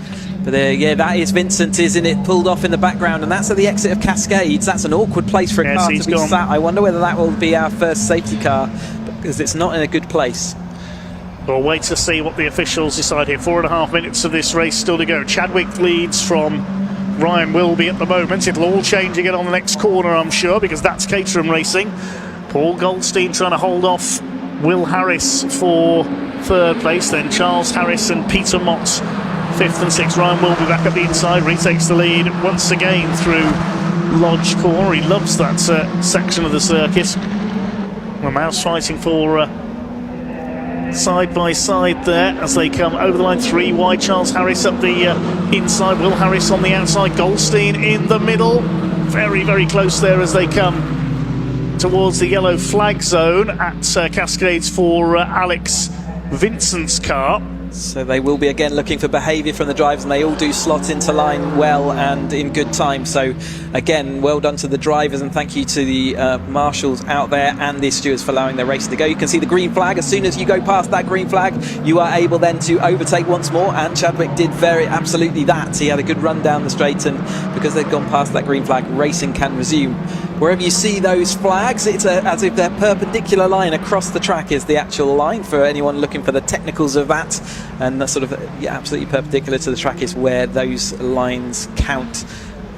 But yeah, that is Vincent, isn't it? Pulled off in the background, and that's at the exit of Cascades. That's an awkward place for a car to be sat. I wonder whether that will be our first safety car, because it's not in a good place. We'll wait to see what the officials decide here. 4.5 minutes of this race still to go. Chadwick leads from Ryan Wilby at the moment. It'll all change again on the next corner, I'm sure, because that's Caterham racing. Paul Goldstein trying to hold off Will Harris for third place, then Charles Harris and Peter Mott 5th and 6th. Ryan Wilby back up the inside, retakes the lead once again through Lodge Corner. He loves that section of the circuit. The Mouse fighting for side by side there as they come over the line. 3 wide. Charles Harris up the inside, Will Harris on the outside, Goldstein in the middle. Very, very close there as they come towards the yellow flag zone at Cascades for Alex Vincent's car. So they will be again looking for behaviour from the drivers, and they all do slot into line well and in good time. So again, well done to the drivers, and thank you to the marshals out there and the stewards for allowing their race to go. You can see the green flag. As soon as you go past that green flag, you are able then to overtake once more, and Chadwick did absolutely that. He had a good run down the straight, and because they've gone past that green flag, racing can resume. Wherever you see those flags, it's as if their perpendicular line across the track is the actual line, for anyone looking for the technicals of that. And that's sort of absolutely perpendicular to the track is where those lines count.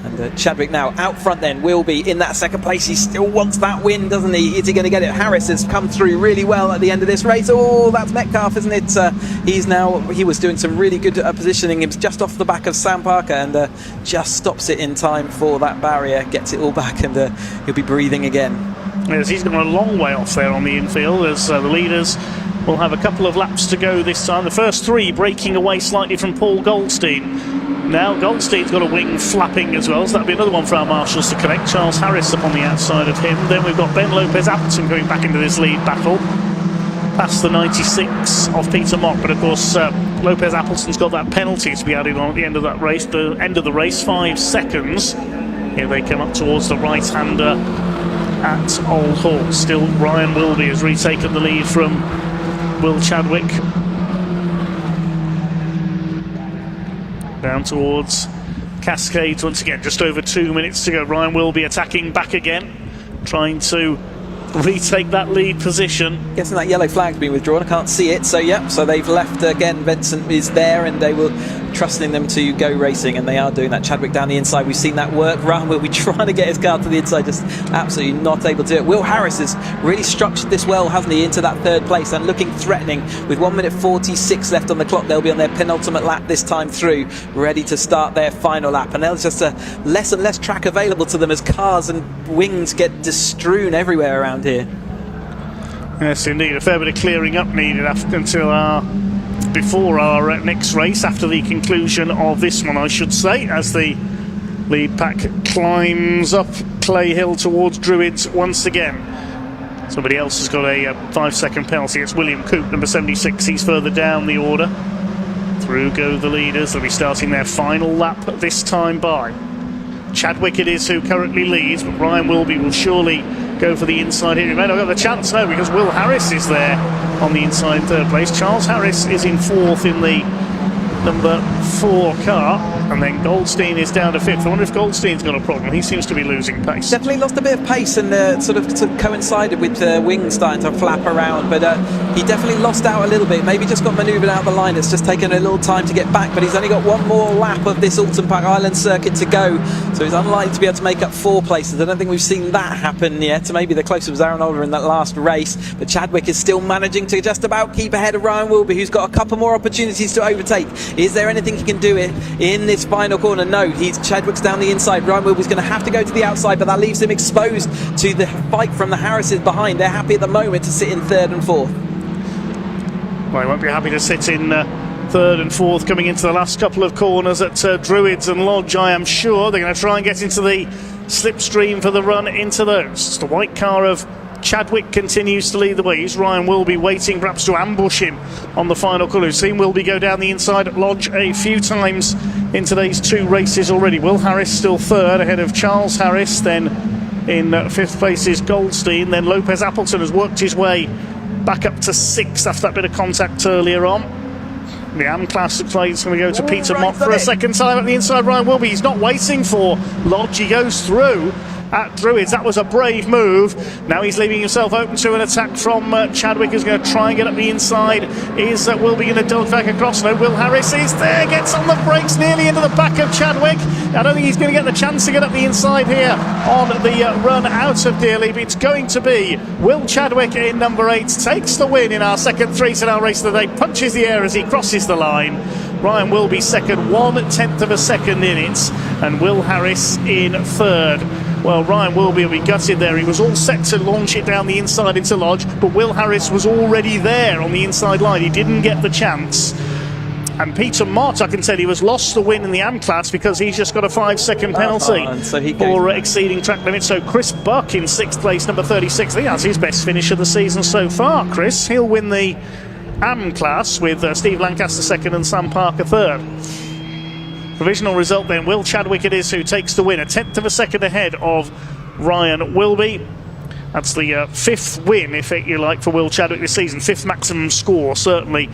And Chadwick now out front then will be in that second place. He still wants that win, doesn't he? Is he going to get it? Harris has come through really well at the end of this race. Oh, that's Metcalf, isn't it? He was doing some really good positioning. He was just off the back of Sam Parker and just stops it in time for that barrier, gets it all back, and he'll be breathing again. Yes, he's gone a long way off there on the infield as the leaders will have a couple of laps to go this time. The first 3 breaking away slightly from Paul Goldstein. Now Goldstein's got a wing flapping as well, so that'll be another one for our marshals to collect. Charles Harris up on the outside of him. Then we've got Ben Lopez Appleton going back into this lead battle past the 96 of Peter Mott, but of course Lopez Appleton's got that penalty to be added on at the end of that race. The end of the race, 5 seconds. Here they come up towards the right-hander at Old Hall. Still Ryan Wilby has retaken the lead from Will Chadwick. Down towards Cascades once again, just over 2 minutes to go. Ryan Wilby attacking back again, trying to retake that lead position. Guessing that yellow flag's been withdrawn. I can't see it. So yep. So they've left again. Vincent is there, and they were trusting them to go racing, and they are doing that. Chadwick down the inside. We've seen that work. Ryan will be trying to get his car to the inside, just absolutely not able to do it. Will Harris has really structured this well, hasn't he, into that third place and looking threatening. With 1 minute 46 left on the clock, they'll be on their penultimate lap this time through, ready to start their final lap. And there's just a less and less track available to them as cars and wings get strewn everywhere around here. Yes, indeed, a fair bit of clearing up needed before our next race, after the conclusion of this one, I should say, as the lead pack climbs up Clay Hill towards Druids once again. Somebody else has got a 5-second penalty. It's William Coop, number 76. He's further down the order. Through go the leaders. They'll be starting their final lap this time by. Chadwick it is who currently leads, but Ryan Wilby will surely go for the inside here. He may not have the chance now, because Will Harris is there on the inside third place. Charles Harris is in fourth in the number 4 car, and then Goldstein is down to fifth. I wonder if Goldstein's got a problem. He seems to be losing pace. Definitely lost a bit of pace, and sort of coincided with the wings starting to flap around, but he definitely lost out a little bit. Maybe just got manoeuvred out of the line. It's just taken a little time to get back, but he's only got one more lap of this Oulton Park Island circuit to go, so he's unlikely to be able to make up 4 places. I don't think we've seen that happen yet. Maybe the closest was Aaron Oliver in that last race, but Chadwick is still managing to just about keep ahead of Ryan Wilby, who's got a couple more opportunities to overtake. Is there anything he can do in this final corner? No, Chadwick's down the inside. Ryan Wilby's going to have to go to the outside, but that leaves him exposed to the fight from the Harrises behind. They're happy at the moment to sit in third and fourth. Well, he won't be happy to sit in third and fourth coming into the last couple of corners at Druids and Lodge, I am sure. They're going to try and get into the slipstream for the run into those. It's the white car of Chadwick continues to lead the way. He's Ryan Wilby waiting perhaps to ambush him on the final corner. We've seen Wilby go down the inside at Lodge a few times in today's 2 races already. Will Harris still third ahead of Charles Harris. Then in fifth place is Goldstein. Then Lopez Appleton has worked his way back up to 6th after that bit of contact earlier on. The AM class looks like it's going to go to Peter Mott for a second time at the inside. Ryan Wilby, he's not waiting for Lodge. He goes through at Druids. That was a brave move. Now he's leaving himself open to an attack from Chadwick, who's going to try and get up the inside. Is Wilby going to dodge back across? No, Will Harris is there, gets on the brakes nearly into the back of Chadwick. I don't think he's going to get the chance to get up the inside here on the run out of Dearly, but it's going to be Will Chadwick in number 8, takes the win in our second 3-hour race of the day, punches the air as he crosses the line. Ryan Wilby second, 1/10 of a second in it, and Will Harris in third. Well, Ryan Wilby will be gutted there. He was all set to launch it down the inside into Lodge, but Will Harris was already there on the inside line. He didn't get the chance. And Peter Mott, I can tell you, has lost the win in the AM class because he's just got a 5-second penalty for exceeding track limits. So Chris Buck in 6th place, number 36. I think that's his best finish of the season so far, Chris. He'll win the AM class with Steve Lancaster second and Sam Parker third. Provisional result then, Will Chadwick it is who takes the win, 1/10 of a second ahead of Ryan Wilby. That's the 5th win, if you like, for Will Chadwick this season, 5th maximum score, certainly.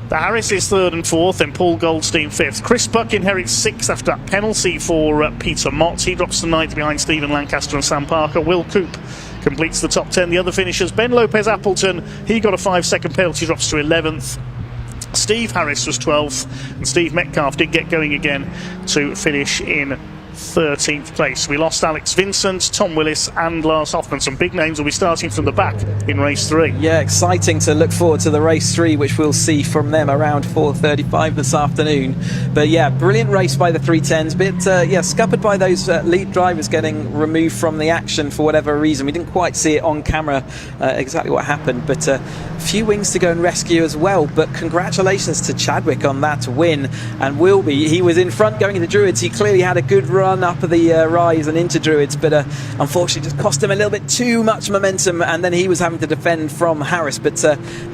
The Harris is 3rd and 4th, then Paul Goldstein 5th. Chris Buck inherits 6th after that penalty for Peter Mott. He drops to 9th behind Stephen Lancaster and Sam Parker. Will Coop completes the top 10. The other finishers, Ben Lopez Appleton, he got a 5-second penalty, drops to 11th. Steve Harris was 12th, and Steve Metcalf did get going again to finish in 13th place. We lost Alex Vincent, Tom Willis and Lars Hoffman. Some big names will be starting from the back in race 3. Yeah, exciting to look forward to the race 3, which we'll see from them around 4:35 this afternoon. But yeah, brilliant race by the 310s. Bit scuppered by those lead drivers getting removed from the action for whatever reason. We didn't quite see it on camera exactly what happened, but a few wings to go and rescue as well. But congratulations to Chadwick on that win. And Wilby, he was in front going into Druids. He clearly had a good run run up the rise and into Druids, but unfortunately just cost him a little bit too much momentum, and then he was having to defend from Harris. But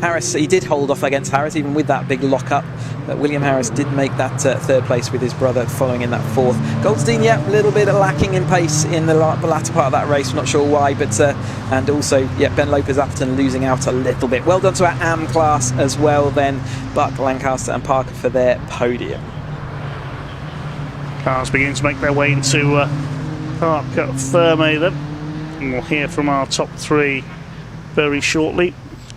Harris, he did hold off against Harris, even with that big lock-up. But William Harris did make that third place with his brother following in that fourth. Goldstein, yeah, a little bit lacking in pace in the latter part of that race. Not sure why, but and also, yeah, Ben Lopez-Appleton losing out a little bit. Well done to our AM class as well then. BARC, Lancaster and Parker for their podium. Cars beginning to make their way into Park Ferme then. And we'll hear from our top three very shortly.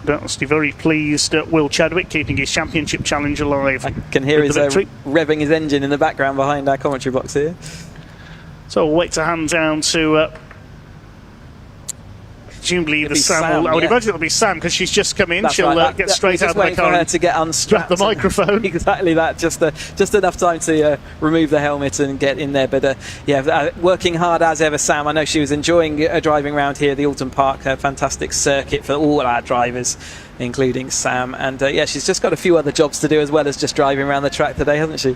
Obviously very pleased Will Chadwick keeping his championship challenge alive. I can hear his revving his engine in the background behind our commentary box here. So we'll wait to hand down to presumably either Sam or I would imagine it'll be Sam, because she's just come in. That's She'll right. get straight out of the car. For her to get unstrapped. The microphone. Exactly that. Just enough time to remove the helmet and get in there. But working hard as ever, Sam. I know she was enjoying driving around here, the Oulton Park, a fantastic circuit for all our drivers, including Sam. And she's just got a few other jobs to do as well as just driving around the track today, hasn't she?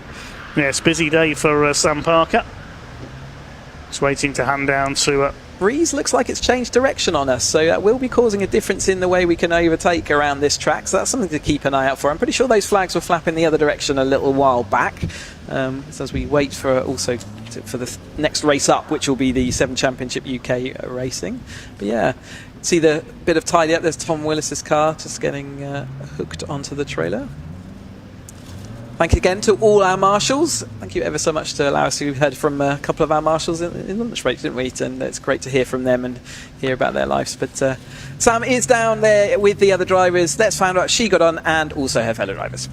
Yes, busy day for Sam Parker. Just waiting to hand down to breeze looks like it's changed direction on us, so that will be causing a difference in the way we can overtake around this track, so that's something to keep an eye out for. I'm pretty sure those flags were flapping the other direction a little while back, so as we wait for for the next race up, which will be the 7 Championship UK racing. But yeah, see the bit of tidy up. There's Tom Willis's car just getting hooked onto the trailer. Thank you again to all our marshals. Thank you ever so much to allow us. We heard from a couple of our marshals in lunch break, didn't we? And it's great to hear from them and hear about their lives. But Sam is down there with the other drivers. Let's find out how she got on and also her fellow drivers.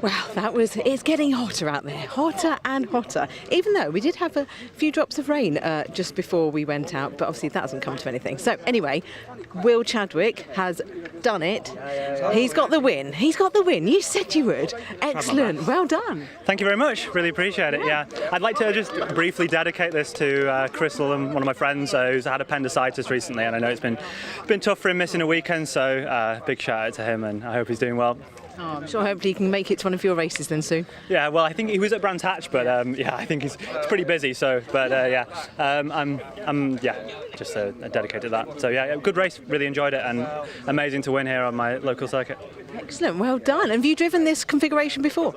Well, it's getting hotter out there, hotter and hotter, even though we did have a few drops of rain just before we went out, but obviously that hasn't come to anything. So anyway, Will Chadwick has done it. He's got the win. You said you would. Excellent. Well done. Thank you very much. Really appreciate it. Yeah, I'd like to just briefly dedicate this to Crystal, and one of my friends who's had appendicitis recently, and I know it's been tough for him missing a weekend, so big shout out to him, and I hope he's doing well. Oh, I'm sure hopefully you can make it to one of your races then soon. Yeah, well, I think he was at Brands Hatch, but I think he's pretty busy. So, but I'm just dedicated to that. So yeah, good race. Really enjoyed it, and amazing to win here on my local circuit. Excellent, well done. Have you driven this configuration before?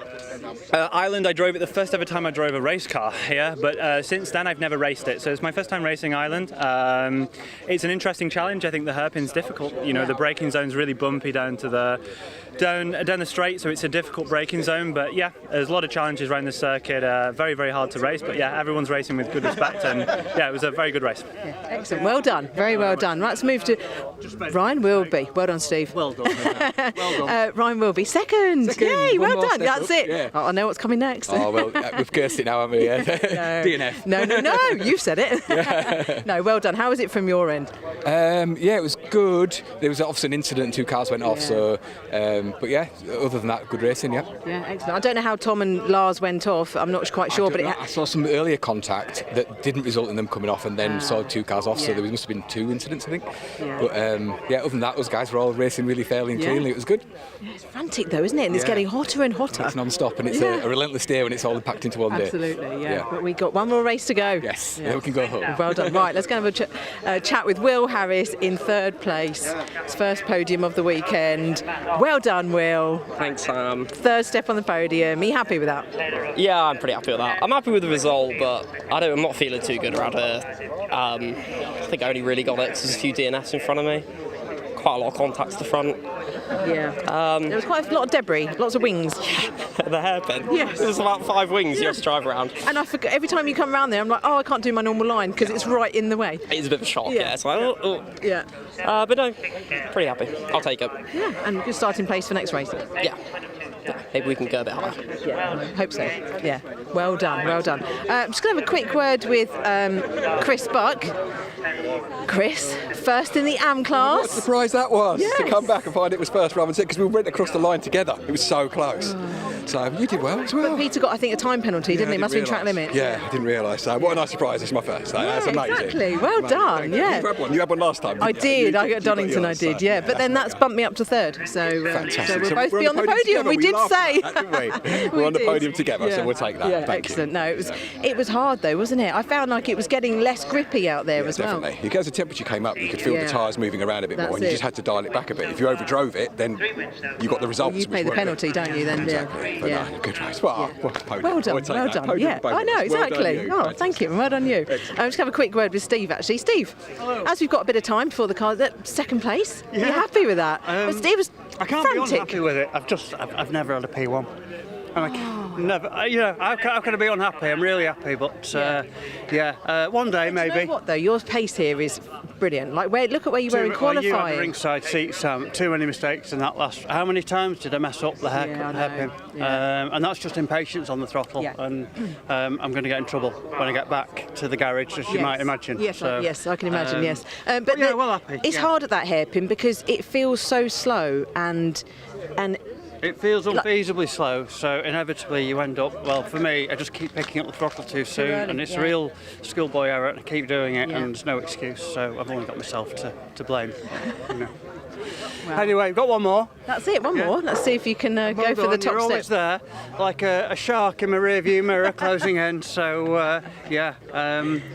Ireland, I drove it the first ever time I drove a race car here, but since then I've never raced it. So it's my first time racing Ireland. It's an interesting challenge. I think the hairpin's difficult. You know, the braking zone's really bumpy down the straight, so it's a difficult braking zone. But yeah, there's a lot of challenges around the circuit. Very, very hard to race. But yeah, everyone's racing with good respect, and yeah, it was a very good race. Yeah, excellent, well done, very well done. Let's move to Ryan Wilby. Well done, Steve. Well done. Well done. Ryan Wilby, second. Yay, well done. That's it. Yeah. I know what's coming next. Oh well, we've cursed it now, haven't we? DNF. No, you've said it. No, well done. How was it from your end? Yeah, it was good. There was obviously an incident, 2 cars went off, so but yeah, other than that, good racing. Yeah, excellent. I don't know how Tom and Lars went off. I'm not quite sure, but I saw some earlier contact that didn't result in them coming off, and then saw 2 cars off, so there must have been 2 incidents, I think. But other than that, those guys were all racing really fairly and cleanly. It was good. Yeah, it's frantic though, isn't it? And it's getting hotter and hotter. It's non-stop, and it's a relentless day when it's all packed into one day. Absolutely, yeah. But we've got one more race to go. Yes, we can go home. Well done. Right, let's go and have a chat with Will Harris in 3rd place. His first podium of the weekend. Well done, Will. Thanks, Sam. 3rd step on the podium. Are you happy with that? Yeah, I'm pretty happy with that. I'm happy with the result, but I'm not feeling too good around here. I think I only really got it because there's a few DNFs in front of me. Quite a lot of contacts to front. Yeah. There was quite a lot of debris, lots of wings. The hairpin. Yes. There's about 5 wings you have to drive around. And I forget, every time you come around there, I'm like, I can't do my normal line because it's right in the way. It's a bit of a shock, yeah. So Yeah. But no, pretty happy. I'll take it. Yeah, and good starting place for next race. Yeah. Maybe we can go a bit higher. Yeah, hope so. Yeah, well done, well done. I'm just going to have a quick word with Chris Buck. Chris, first in the AM class. What a surprise that was, to come back and find it was first rather than second, because we went across the line together. It was so close. So you did well as well. But Peter got, I think, a time penalty, didn't he? It must have been track limit. Yeah, I didn't realise. So what a nice surprise! It's my first. That's amazing. Exactly. Well done. Yeah. You had one last time. I did. I got Donington. I did. Yeah. But then that's bumped me up to third. So we'll both be on the podium. We did say. We're on the podium together, so we'll take that. Yeah, excellent. No, it was hard though, wasn't it? I found like it was getting less grippy out there as well. Definitely. As the temperature came up, you could feel the tyres moving around a bit more, and you just had to dial it back a bit. If you overdrove it, then you got the results. You pay the penalty, don't you? Then exactly. Yeah. No, good race. Well done. Well done. Yeah, I know exactly. Oh, thank you. Well done you. I'm just have a quick word with Steve. Actually, Steve. Hello. As we've got a bit of time before the car, second place. Yeah. Are you happy with that? But Steve was I can't frantic. be unhappy with it. I've never had a P1. And never, how can I be unhappy? I'm really happy, but one day maybe. You know what though? Your pace here is brilliant. Like, look at where you were in qualifying. You had the ringside seat, Sam. Too many mistakes in that last. How many times did I mess up the hairpin? And that's just impatience on the throttle. Yeah. And I'm going to get in trouble when I get back to the garage, as you might imagine. Yes, yes, I can imagine. Yes, but well happy. It's hard at that hairpin because it feels so slow and. It feels unfeasibly slow, so inevitably you end up, well, for me, I just keep picking up the throttle too soon, and it's a real schoolboy error, and I keep doing it, and there's no excuse, so I've only got myself to blame. Well, anyway, we've got one more. That's it, one more. Let's see if you can go for the top You're always there, like a shark in my rearview mirror, closing in, so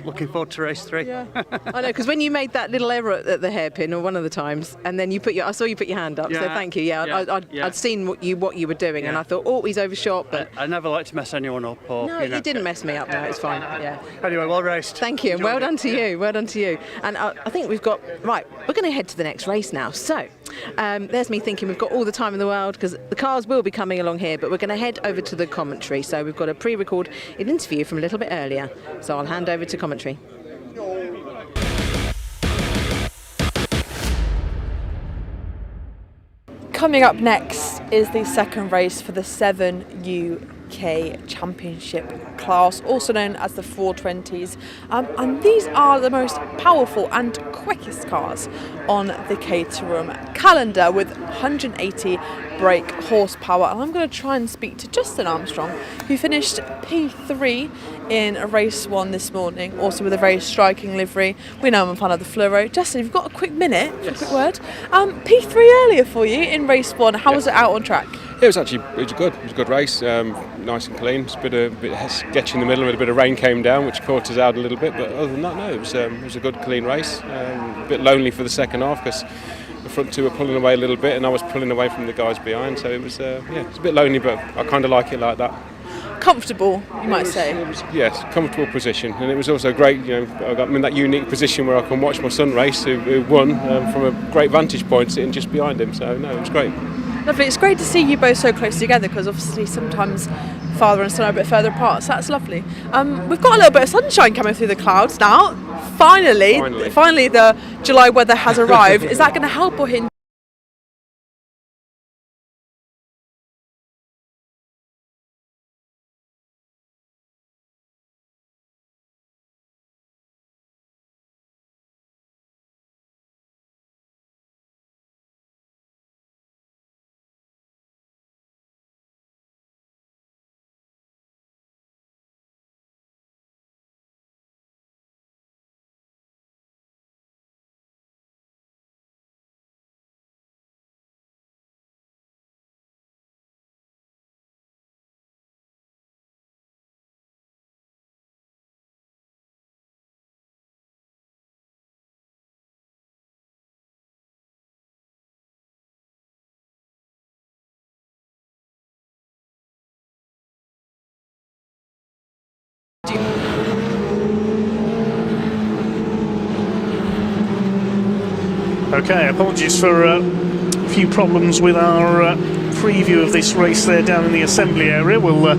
looking forward to race 3. Yeah. I know, because when you made that little error at the hairpin, or one of the times, and then I saw you put your hand up, so thank you. I'd seen what you were doing, and I thought, oh, he's overshot, but I never like to mess anyone up. No, you didn't mess me up. No, it's fine. Yeah. Anyway, well raced. Thank you, and well done to you. Well done to you. And I think we've got right. We're going to head to the next race now. So there's me thinking we've got all the time in the world because the cars will be coming along here, but we're going to head over to the commentary. So we've got a pre-recorded interview from a little bit earlier. So I'll hand over to commentary. Coming up next is the second race for the 7 UK Championship class, also known as the 420s, and these are the most powerful and quickest cars on the Caterham calendar with 180 brake horsepower. And I'm going to try and speak to Justin Armstrong, who finished P3 in race 1 this morning, also with a very striking livery. We know I'm a fan of the fluoro. Justin, you've got a quick minute for a quick word. P3 earlier for you in race 1. How was it out on track? It was good. It was a good race, nice and clean. It's a bit sketchy in the middle, and a bit of rain came down, which caught us out a little bit. But other than that, no, it was a good, clean race. A bit lonely for the second half because the front two were pulling away a little bit, and I was pulling away from the guys behind. So it was, it's a bit lonely, but I kind of like it like that. Comfortable, you might say. Yes, comfortable position, and it was also great. I'm in that unique position where I can watch my son race, who won from a great vantage point, sitting just behind him. So no, it was great. Lovely. It's great to see you both so close together because obviously sometimes father and son are a bit further apart, so that's lovely. We've got a little bit of sunshine coming through the clouds now. Finally the July weather has arrived. Is that going to help or hinder? Okay, apologies for a few problems with our preview of this race there down in the assembly area. We'll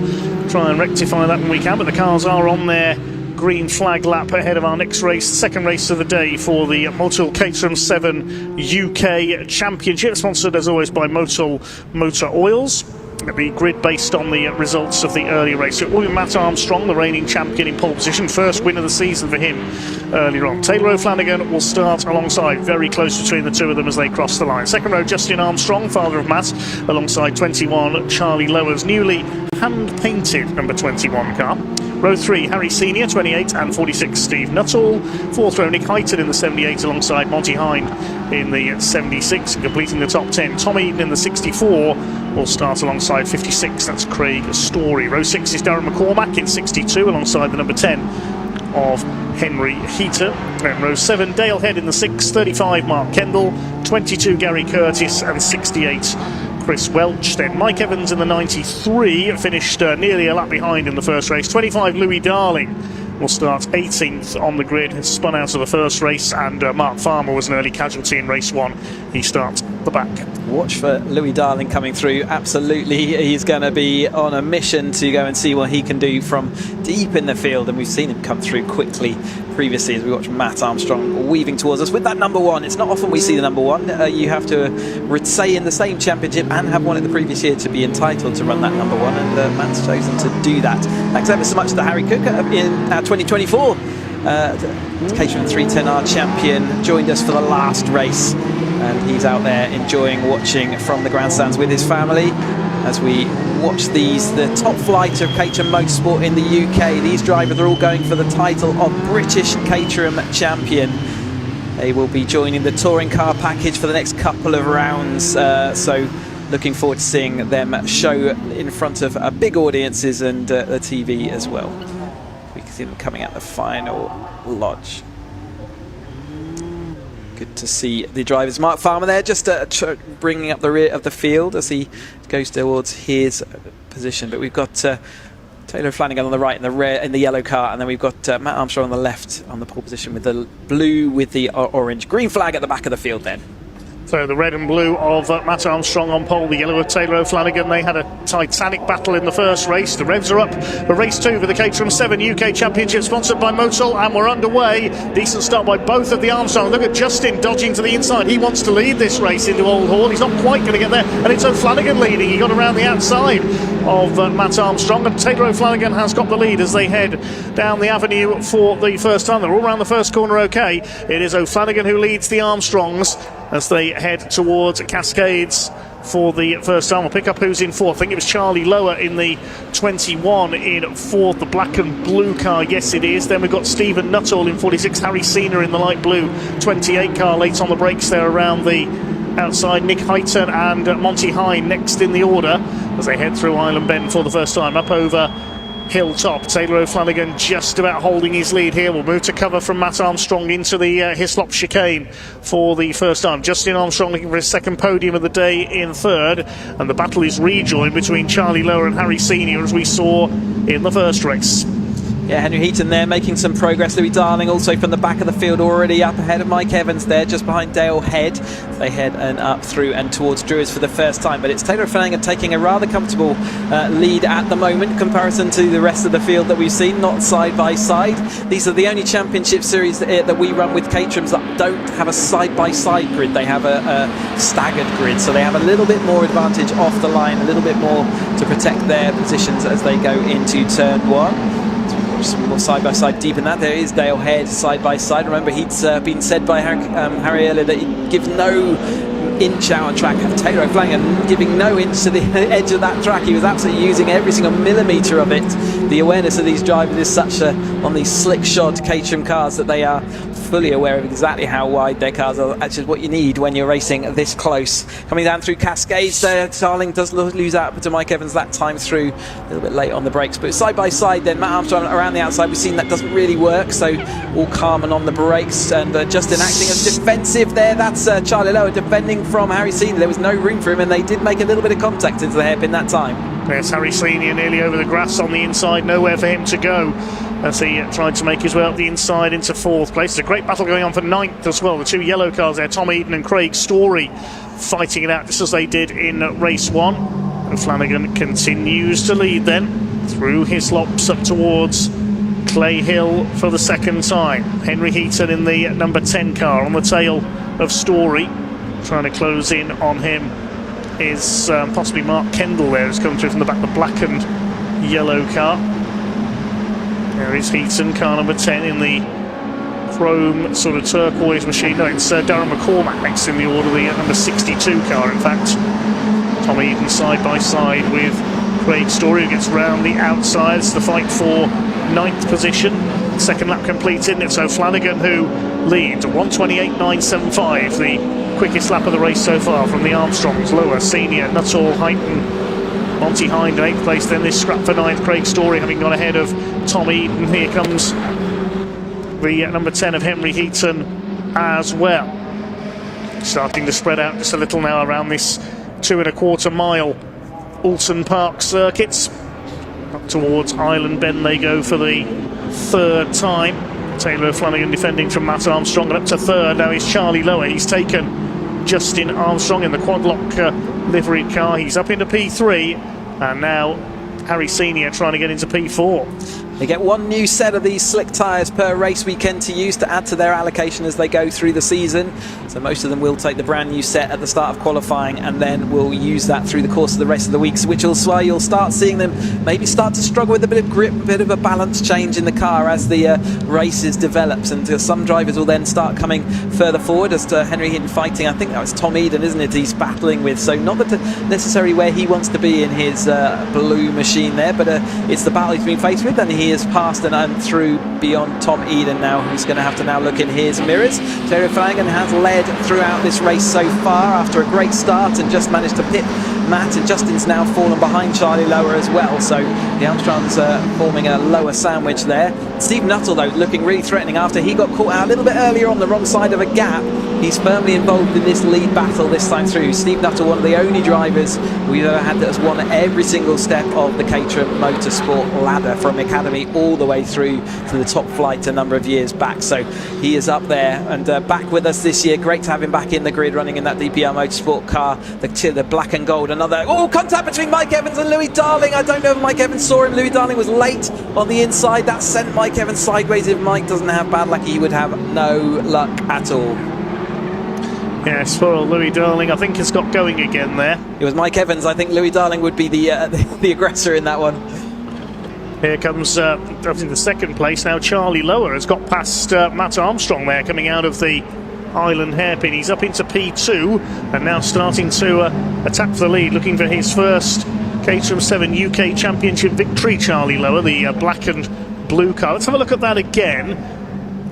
try and rectify that when we can, but the cars are on their green flag lap ahead of our next race, the second race of the day for the Motul Caterham 7 UK Championship, sponsored as always by Motul Motor Oils. the grid based on the results of the earlier race. So it will be Matt Armstrong, the reigning champion, in pole position. First win of the season for him earlier on. Taylor O'Flanagan will start alongside, very close between the two of them as they cross the line. Second row, Justin Armstrong, father of Matt, alongside 21 Charlie Lower's newly hand-painted number 21 car. Row 3, Harry Senior, 28, and 46, Steve Nuttall. Fourth row, Nick Heighton in the 78 alongside Monty Hine in the 76. And completing the top 10, Tom Eden in the 64 will start alongside 56, that's Craig Story. Row 6 is Darren McCormack in 62 alongside the number 10 of Henry Heater. And row 7, Dale Head in the 6, 35, Mark Kendall, 22, Gary Curtis, and 68, Chris Welch. Then Mike Evans in the 93 finished nearly a lap behind in the first race. 25, Louis Darling will start 18th on the grid, has spun out of the first race, and Mark Farmer was an early casualty in race 1. He starts the back. Watch for Louis Darling coming through. Absolutely, he's going to be on a mission to go and see what he can do from deep in the field, and we've seen him come through quickly previously as we watch Matt Armstrong weaving towards us with that number 1. It's not often we see the number 1. You have to stay in the same championship and have won it the previous year to be entitled to run that number 1, and Matt's chosen to do that. Thanks ever so much to Harry Cook in our 2024 Caterham 310R champion, joined us for the last race, and he's out there enjoying watching from the grandstands with his family as we watch the top flight of Caterham Motorsport in the UK. These drivers are all going for the title of British Caterham champion. They will be joining the touring car package for the next couple of rounds, so looking forward to seeing them show in front of big audiences and the TV as well. We can see them coming out the final lodge. Good to see the drivers. Mark Farmer there, just bringing up the rear of the field as he goes towards his position. But we've got Taylor Flanagan on the right in the rear in the yellow car, and then we've got Matt Armstrong on the left on the pole position with the blue with the orange. Green flag at the back of the field then. So the red and blue of Matt Armstrong on pole, the yellow of Taylor O'Flanagan. They had a titanic battle in the first race. The revs are up for race 2 for the Caterham 7 UK Championship, sponsored by Motul, and we're underway. Decent start by both of the Armstrongs. Look at Justin dodging to the inside. He wants to lead this race into Old Hall. He's not quite going to get there, and it's O'Flanagan leading. He got around the outside of Matt Armstrong, and Taylor O'Flanagan has got the lead as they head down the avenue for the first time. They're all around the first corner okay. It is O'Flanagan who leads the Armstrongs as they head towards Cascades for the first time. We'll pick up who's in 4th. I think it was Charlie Lower in the 21 in 4th, the black and blue car. Yes, it is. Then we've got Stephen Nuttall in 46, Harry Senior in the light blue 28 car. Late on the brakes there around the outside. Nick Heighton and Monty Hine next in the order as they head through Island Bend for the first time. Up over Hilltop, Taylor O'Flanagan just about holding his lead here. We'll move to cover from Matt Armstrong into the Hislop chicane for the first time. Justin Armstrong looking for his second podium of the day in 3rd, and the battle is rejoined between Charlie Lower and Harry Senior as we saw in the first race. Yeah, Henry Heaton there making some progress. Louis Darling also from the back of the field already up ahead of Mike Evans there, just behind Dale Head. They head and up through and towards Druids for the first time, but it's Taylor Flanagan taking a rather comfortable lead at the moment in comparison to the rest of the field that we've seen, not side by side. These are the only championship series that we run with Caterhams that don't have a side by side grid. They have a staggered grid, so they have a little bit more advantage off the line, a little bit more to protect their positions as they go into turn 1. More side by side deep in that. There is Dale Head side by side. Remember, he'd been said by Harry earlier that he gives no inch out on track. Taylor O'Flanagan giving no inch to the edge of that track. He was absolutely using every single millimetre of it. The awareness of these drivers is such on these slick shod Caterham cars that they are fully aware of exactly how wide their cars are. Actually what you need when you're racing this close. Coming down through Cascades there, Darling does lose out to Mike Evans that time through, a little bit late on the brakes, but side by side then Matt Armstrong around the outside. We've seen that doesn't really work, so all calm and on the brakes, and Justin acting as defensive there. That's Charlie Lower defending from Harry Senior. There was no room for him, and they did make a little bit of contact into the hairpin that time. Yes, Harry Senior nearly over the grass on the inside, nowhere for him to go as he tried to make his way up the inside into 4th place. There's a great battle going on for 9th as well. The 2 yellow cars there, Tom Eden and Craig Story, fighting it out just as they did in race 1. And Flanagan continues to lead then through Hislops up towards Clay Hill for the second time. Henry Heaton in the number 10 car on the tail of Story, trying to close in on him is possibly Mark Kendall there, who's come through from the back, the black and yellow car. There is Heaton, car number 10 in the chrome sort of turquoise machine. No, it's Darren McCormack next in the order, the number 62 car, in fact. Tom Eden side by side with Craig Story, who gets round the outsides to fight for 9th position. Second lap completed, it's O'Flanagan who leads, 1:28.975, the quickest lap of the race so far from the Armstrongs. Lower, Senior, Nuttall, Heighton, Monty Hind in 8th place, then this scrap for 9th, Craig Story having gone ahead of Tom Eden. Here comes the number 10 of Henry Heaton as well. Starting to spread out just a little now around this 2.25 mile Oulton Park circuits. Up towards Island Bend they go for the 3rd time. Taylor Flanagan defending from Matt Armstrong, and up to 3rd now is Charlie Lower. He's taken Justin Armstrong in the quadlock liveried car. He's up into P3, and now Harry Senior trying to get into P4. They get one new set of these slick tyres per race weekend to use to add to their allocation as they go through the season. So most of them will take the brand new set at the start of qualifying, and then will use that through the course of the rest of the weeks, which will why you'll start seeing them maybe start to struggle with a bit of grip, a bit of a balance change in the car as the races develops, and some drivers will then start coming further forward as to Henry Hinton fighting. I think that was Tom Eden, isn't it, he's battling with, so not necessarily where he wants to be in his blue machine there, but it's the battle he's been faced with, and he has passed and through beyond Tom Eden now, who's going to have to now look in his mirrors. Terry Flanagan has led throughout this race so far after a great start and just managed to pit Matt, and Justin's now fallen behind Charlie Lower as well, so the Armstrongs forming a lower sandwich there. Steve Nuttall though looking really threatening after he got caught out a little bit earlier on the wrong side of a gap. He's firmly involved in this lead battle this time through. Steve Nuttall, one of the only drivers we've ever had that has won every single step of the Caterham Motorsport ladder from academy all the way through to the top flight a number of years back, so he is up there and back with us this year. Great to have him back in the grid running in that DPR Motorsport car, the black and gold. Another contact between Mike Evans and Louis Darling. I don't know if Mike Evans saw him. Louis Darling was late on the inside. That sent Mike Evans sideways. If Mike doesn't have bad luck, he would have no luck at all. Yes, for Louis Darling, I think has got going again there. It was Mike Evans. I think Louis Darling would be the aggressor in that one. Here comes up in the 2nd place now. Charlie Lower has got past Matt Armstrong there, coming out of the Island hairpin. He's up into P2 and now starting to attack for the lead, looking for his first Caterham 7 UK Championship victory. Charlie Lower, the black and blue car. Let's have a look at that again.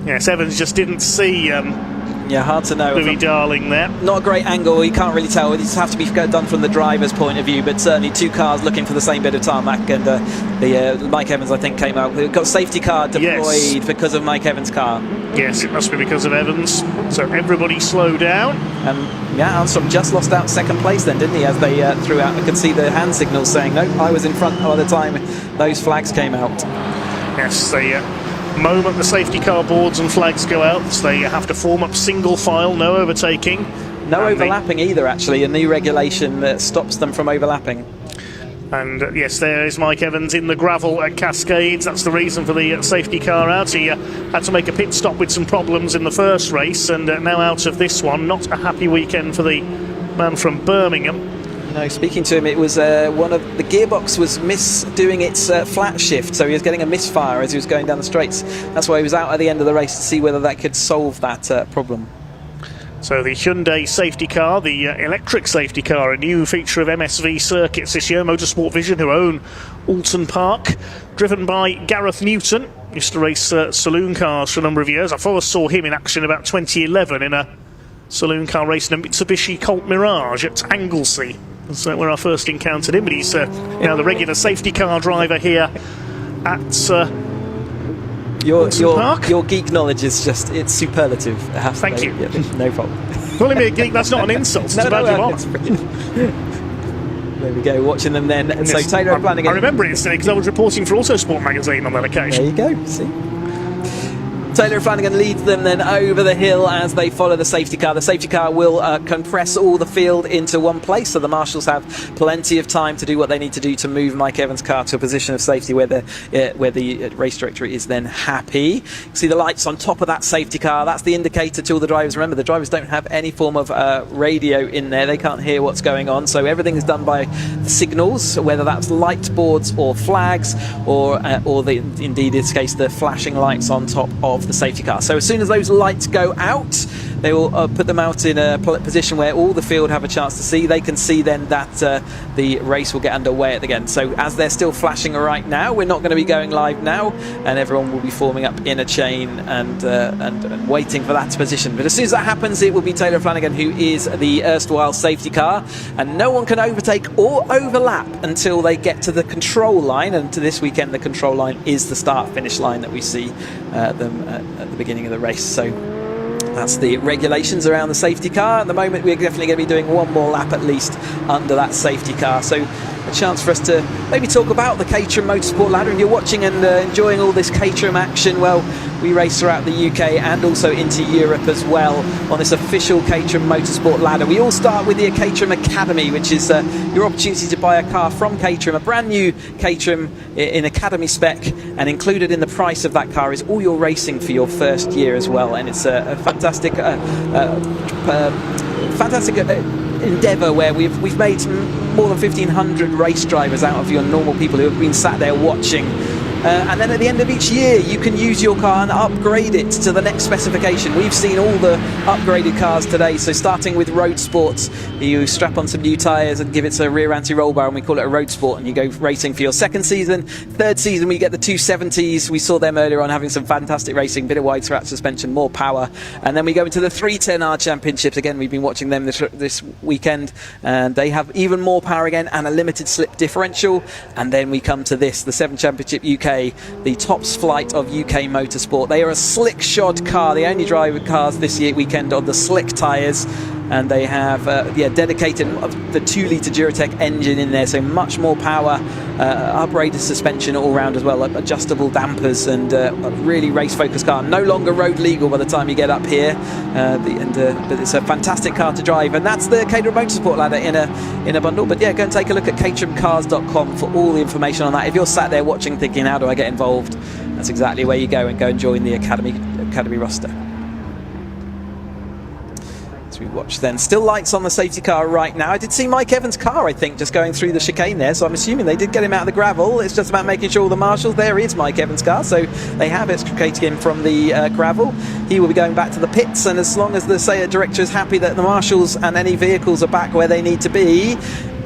Yes, Evans just didn't see hard to know. Louis Darling there. Not a great angle, you can't really tell. It just have to be done from the driver's point of view, but certainly two cars looking for the same bit of tarmac, and the Mike Evans I think came out. We've got safety car deployed because of Mike Evans' car. Yes, it must be because of Evans. So everybody slow down. Armstrong just lost out 2nd place then, didn't he, as they threw out. I could see the hand signals saying, no, I was in front by the time those flags came out. Yes, the moment the safety car boards and flags go out, they have to form up single file, no overtaking. No overlapping either, actually, a new regulation that stops them from overlapping. And yes, there is Mike Evans in the gravel at Cascades. That's the reason for the safety car out. He had to make a pit stop with some problems in the first race, and now out of this one. Not a happy weekend for the man from Birmingham. No, speaking to him, it was one of the gearbox was doing its flat shift, so he was getting a misfire as he was going down the straights. That's why he was out at the end of the race to see whether that could solve that problem. So the Hyundai safety car, the electric safety car, a new feature of MSV circuits this year. Motorsport Vision, who own Oulton Park, driven by Gareth Newton. Used to race saloon cars for a number of years. I first saw him in action about 2011 in a saloon car race in a Mitsubishi Colt Mirage at Anglesey. That's where I first encountered him, but he's now the regular safety car driver here at your geek knowledge is just, it's superlative. Thank you. Yeah, no problem. Calling me a geek, that's not an insult, it's a badge of honour. There we go, watching them then. And so Taylor Flanagan. I remember it yesterday because I was reporting for Autosport magazine on that occasion. There you go, see. Taylor Flanagan leads them then over the hill as they follow the safety car. The safety car will compress all the field into one place, so the marshals have plenty of time to do what they need to do to move Mike Evans' car to a position of safety where the race director is then happy. You can see the lights on top of that safety car. That's the indicator to all the drivers. Remember, the drivers don't have any form of radio in there. They can't hear what's going on, so everything is done by signals, whether that's light boards or flags, or indeed in this case the flashing lights on top of the safety car. So as soon as those lights go out, they will put them out in a position where all the field have a chance to see. They can see then that the race will get underway again. So as they're still flashing right now, we're not going to be going live now, and everyone will be forming up in a chain and waiting for that position. But as soon as that happens, it will be Taylor Flanagan who is the erstwhile safety car, and no one can overtake or overlap until they get to the control line. And to this weekend, the control line is the start-finish line that we see them at the beginning of the race. So that's the regulations around the safety car. At the moment, we're definitely going to be doing one more lap at least under that safety car. So a chance for us to maybe talk about the Caterham Motorsport ladder. If you're watching and enjoying all this Caterham action, well, we race throughout the UK and also into Europe as well on this official Caterham Motorsport ladder. We all start with the Caterham Academy, which is your opportunity to buy a car from Caterham, a brand new Caterham in Academy spec, and included in the price of that car is all your racing for your first year as well. And it's a fantastic endeavour where we've made more than 1,500 race drivers out of your normal people who have been sat there watching. And then at the end of each year, you can use your car and upgrade it to the next specification. We've seen all the upgraded cars today. So starting with Road Sports, you strap on some new tyres and give it a rear anti-roll bar, and we call it a Road Sport, and you go racing for your second season. Third season, we get the 270s. We saw them earlier on having some fantastic racing, bit of wide scratch suspension, more power. And then we go into the 310R Championships. Again, we've been watching them this weekend, and they have even more power again and a limited slip differential. And then we come to this, the 7 Championship UK, the tops flight of UK motorsport. They are a slick shod car, the only driver cars this weekend on the slick tyres, and they have dedicated the 2-litre Duratec engine in there, so much more power, uprated suspension all round as well, adjustable dampers, and a really race focused car. No longer road legal by the time you get up here, but it's a fantastic car to drive, and that's the Caterham Motorsport ladder in a bundle. But yeah, go and take a look at caterhamcars.com for all the information on that. If you're sat there watching thinking, how do I get involved, that's exactly where you go and join the Academy roster. We watch then. Still lights on the safety car right now. I did see Mike Evans' car, I think, just going through the chicane there, so I'm assuming they did get him out of the gravel. It's just about making sure all the marshals, there is Mike Evans' car, so they have extricated him from the gravel. He will be going back to the pits, and as long as the director is happy that the marshals and any vehicles are back where they need to be,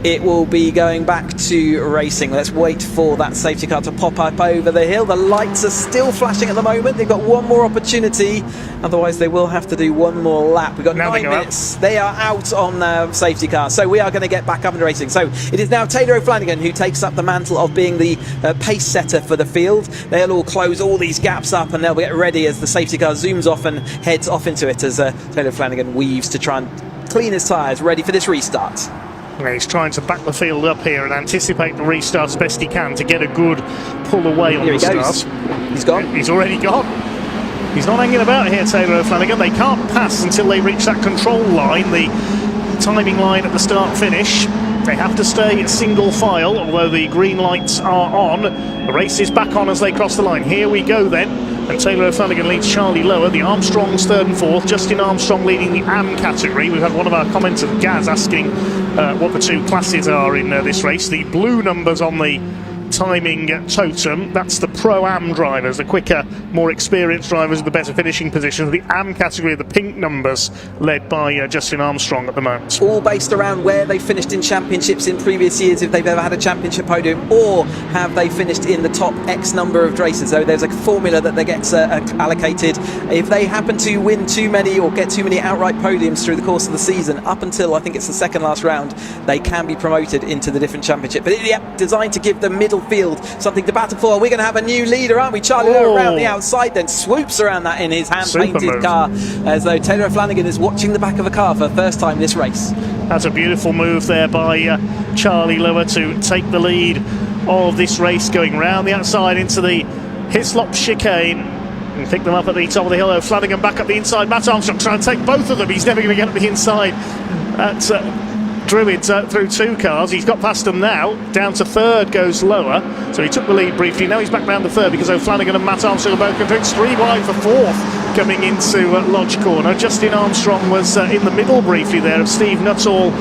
it will be going back to racing. Let's wait for that safety car to pop up over the hill. The lights are still flashing at the moment. They've got one more opportunity, otherwise they will have to do one more lap. We've got 9 minutes. They are out on safety car, so we are going to get back up into racing. So it is now Taylor Flanagan who takes up the mantle of being the pace setter for the field. They'll all close all these gaps up, and they'll get ready as the safety car zooms off and heads off into it as Taylor Flanagan weaves to try and clean his tyres, ready for this restart. He's trying to back the field up here and anticipate the restart as best he can to get a good pull away on the start. He's gone. He's already gone. He's not hanging about here, Taylor Flanagan. They can't pass until they reach that control line, the timing line at the start-finish. They have to stay single file, although the green lights are on. The race is back on as they cross the line. Here we go then. And Taylor Flanagan leads Charlie Lower. The Armstrongs third and fourth. Justin Armstrong leading the AM category. We've had one of our commenters, Gaz, asking what the two classes are in this race. The blue numbers on the timing totem, that's the Pro-Am drivers, the quicker, more experienced drivers with the better finishing positions. The AM category, the pink numbers, led by Justin Armstrong at the moment. All based around where they finished in championships in previous years, if they've ever had a championship podium, or have they finished in the top X number of races. So there's a formula that they get allocated. If they happen to win too many or get too many outright podiums through the course of the season, up until I think it's the second last round, they can be promoted into the different championship. But designed to give the middle field something to battle for. We're going to have a new leader, aren't we? Charlie Lowe around the outside, then swoops around that in his hand-painted car, as though Taylor Flanagan is watching the back of a car for the first time this race. That's a beautiful move there by Charlie Lowe to take the lead of this race, going round the outside into the Hislop chicane. And pick them up at the top of the hill. O'Flanagan back up the inside. Matt Armstrong trying to take both of them. He's never going to get up the inside. That's Druids through 2 cars. He's got past them now. Down to 3rd goes Lower. So he took the lead briefly. Now he's back down to 3rd because O'Flanagan and Matt Armstrong are both going through. It's 3 wide for 4th coming into Lodge Corner. Justin Armstrong was in the middle briefly there of Steve Nuttall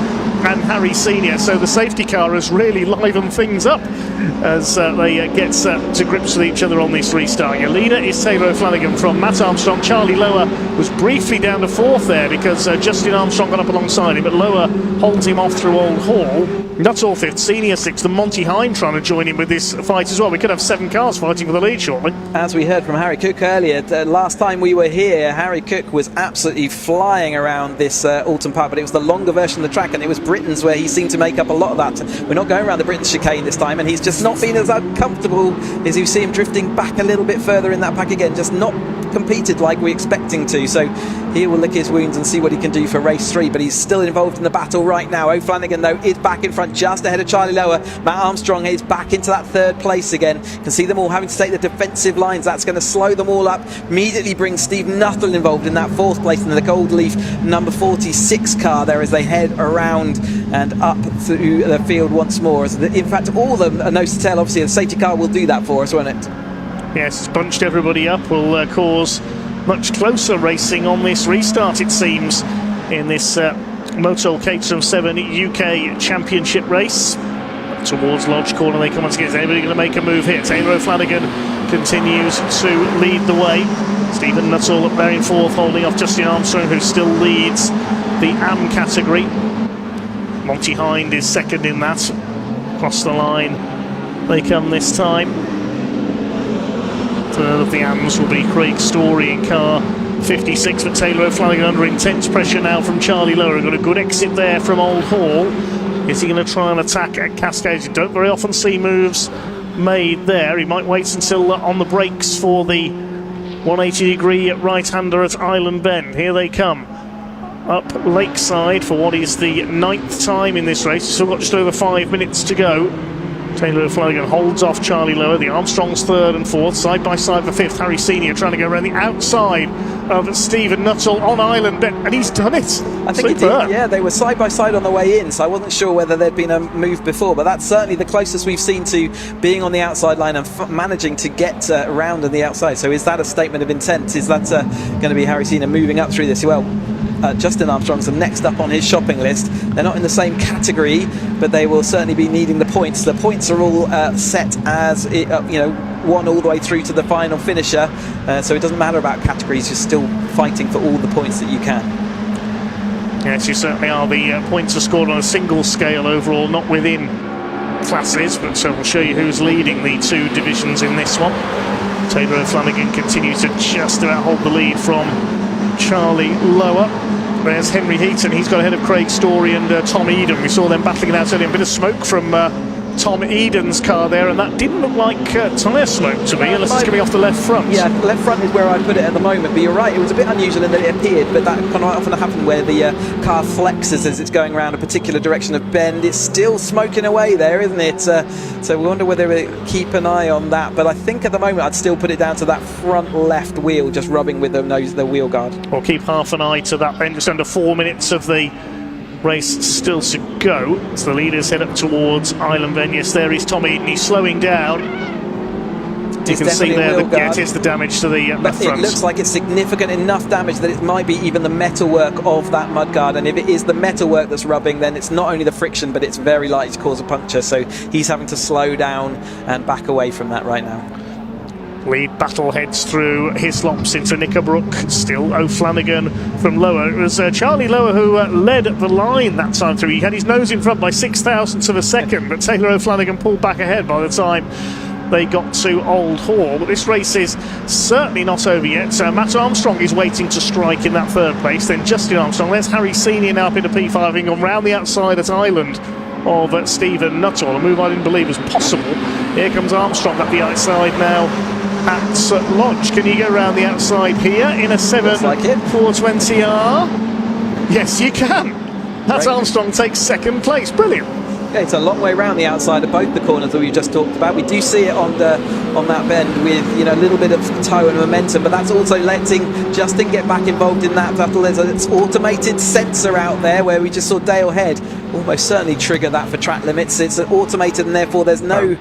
and Harry Senior. So the safety car has really livened things up as they get to grips with each other on this restart. Your leader is Taylor O'Flanagan from Matt Armstrong. Charlie Lower was briefly down to 4th there because Justin Armstrong got up alongside him, but Lower holds him off through Old Hall. Nuttall 5th, Senior 6th, and Monty Hine trying to join in with this fight as well. We could have 7 cars fighting for the lead shortly. As we heard from Harry Cook earlier, last time we were here, Harry Cook was absolutely flying around this Oulton Park, but it was the longer version of the track, and it was Britain's where he seemed to make up a lot of that. We're not going around the Britain's chicane this time, and he's just not been as uncomfortable as you see him drifting back a little bit further in that pack again, just not competed like we're expecting to. So he will lick his wounds and see what he can do for race 3, but he's still involved in the battle right now. O'Flanagan though is back in front just ahead of Charlie Lower. Matt Armstrong is back into that 3rd place again. You can see them all having to take the defensive lines. That's going to slow them all up. Immediately brings Steve Nuttall involved in that 4th place in the Gold Leaf number 46 car there as they head around and up through the field once more. In fact, all of them are nose to tail. Obviously the safety car will do that for us, won't it? Yes, it's bunched everybody up, will cause much closer racing on this restart, it seems, in this Motul Caterham 7 UK Championship race. Towards Lodge Corner they come once again. Is anybody going to make a move here? Taylor O'Flanagan continues to lead the way. Stephen Nuttall up there in 4th, holding off Justin Armstrong, who still leads the AM category. Monty Hind is 2nd in that. Across the line they come this time. 3rd of the AMs will be Craig Story in car 56, but Taylor O'Flanagan under intense pressure now from Charlie Lower. Got a good exit there from Old Hall. Is he going to try and attack at Cascades? You don't very often see moves made there. He might wait until on the brakes for the 180-degree right-hander at Island Bend. Here they come. Up Lakeside for what is the 9th time in this race. Still got just over 5 minutes to go. Taylor O'Flanagan holds off Charlie Lower. The Armstrongs 3rd and 4th, side by side for 5th. Harry Senior trying to go around the outside of Stephen Nuttall on Island Bend, and he's done it. I think he did. Yeah, they were side by side on the way in, so I wasn't sure whether there'd been a move before, but that's certainly the closest we've seen to being on the outside line and managing to get around on the outside. So is that a statement of intent? Is that going to be Harry Senior moving up through this? Well, Justin Armstrong's next up on his shopping list. They're not in the same category, but they will certainly be needing the points. The points are all set as one all the way through to the final finisher, so it doesn't matter about categories. You're still fighting for all the points that you can. Yes, you certainly are. The points are scored on a single scale overall, not within classes, but we'll show you who's leading the 2 divisions in this one. Taylor O'Flanagan continues to just about hold the lead from Charlie Lower. There's Henry Heaton. He's got ahead of Craig Story and Tom Eden. We saw them battling it out earlier. A bit of smoke from Tom Eden's car there, and that didn't look like tyre smoke to me, unless it's coming off the left front. Yeah, left front is where I put it at the moment, but you're right, it was a bit unusual in that it appeared, but that can often happen where the car flexes as it's going around a particular direction of bend. It's still smoking away there, isn't it? So we wonder whether we keep an eye on that, but I think at the moment I'd still put it down to that front left wheel just rubbing with the wheel guard. We'll keep half an eye to that then. Just under 4 minutes of the race still to go. So the leaders head up towards Island Bend. Yes, there is Tom Eden. He's slowing down. You can see there that it is the damage to the left front. It looks like it's significant enough damage that it might be even the metalwork of that mudguard, and if it is the metalwork that's rubbing, then it's not only the friction, but it's very likely to cause a puncture. So he's having to slow down and back away from that right now. Lead battle heads through Hislops into Knickerbrook. Still O'Flanagan from Lower. It was Charlie Lower who led the line that time through. He had his nose in front by 0.06 of a second, but Taylor O'Flanagan pulled back ahead by the time they got to Old Hall. But this race is certainly not over yet. Matt Armstrong is waiting to strike in that 3rd place. Then Justin Armstrong. There's Harry Senior now up into P5, having gone round the outside at Island of Stephen Nuttall. A move I didn't believe was possible. Here comes Armstrong up the outside now at Lodge. Can you go around the outside here in a 7.420R? Yes, you can. That's Armstrong takes 2nd place. Brilliant. it's a long way around the outside of both the corners that we just talked about. We do see it on that bend with a little bit of toe and momentum, but that's also letting Justin get back involved in that battle. There's an automated sensor out there where we just saw Dale Head almost certainly trigger that for track limits. It's automated, and therefore there's no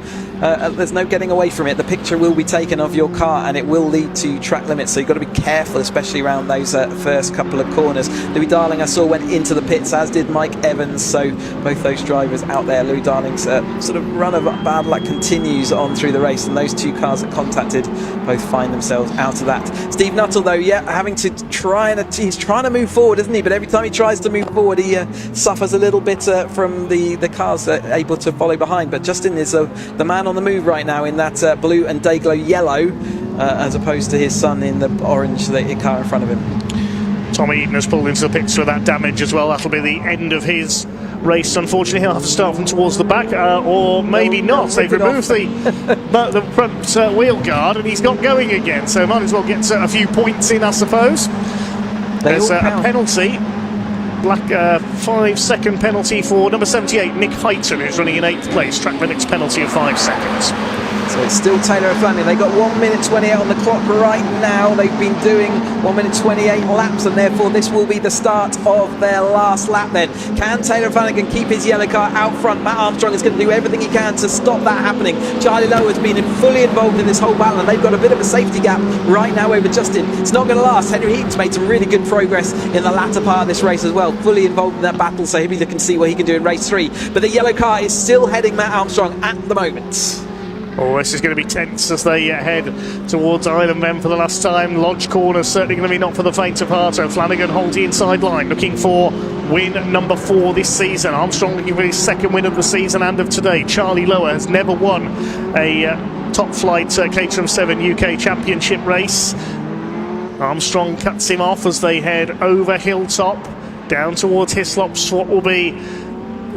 getting away from it. The picture will be taken of your car and it will lead to track limits, so you've got to be careful, especially around those first couple of corners. Louis Darling I saw went into the pits, as did Mike Evans, so both those drivers out there. Louis Darling's sort of run of bad luck continues on through the race, and those two cars that contacted both find themselves out of that. Steve Nuttall though, having to he's trying to move forward, isn't he? But every time he tries to move forward, he suffers a little bit from the cars able to follow behind. But Justin is the man on the move right now in that blue and day-glow yellow, as opposed to his son in the orange car in front of him. Tom Eden has pulled into the pits with that damage as well. That'll be the end of his race. Unfortunately, he'll have to start from towards the back, or maybe not. They've removed the front wheel guard, and he's got going again, so might as well get a few points in, I suppose. There's a penalty. Black 5-second penalty for number 78, Nick Heighton, who's running in 8th place. Track limits penalty of 5 seconds. So it's still Taylor O'Flanagan. They've got 1 minute 28 on the clock right now. They've been doing 1 minute 28 laps, and therefore this will be the start of their last lap then. Can Taylor O'Flanagan keep his yellow car out front? Matt Armstrong is going to do everything he can to stop that happening. Charlie Lowe has been fully involved in this whole battle, and they've got a bit of a safety gap right now over Justin. It's not going to last. Henry Heaton's made some really good progress in the latter part of this race as well, fully involved in that battle, so he'll be looking to see what he can do in race 3. But the yellow car is still heading Matt Armstrong at the moment. Oh, this is going to be tense as they head towards Island Bend for the last time. Lodge Corner certainly going to be not for the faint of heart. O'Flanagan holds the inside line, looking for win number 4 this season. Armstrong looking for his second win of the season and of today. Charlie Lower has never won a top flight Caterham 7 UK Championship race. Armstrong cuts him off as they head over Hilltop down towards Hislops, what will be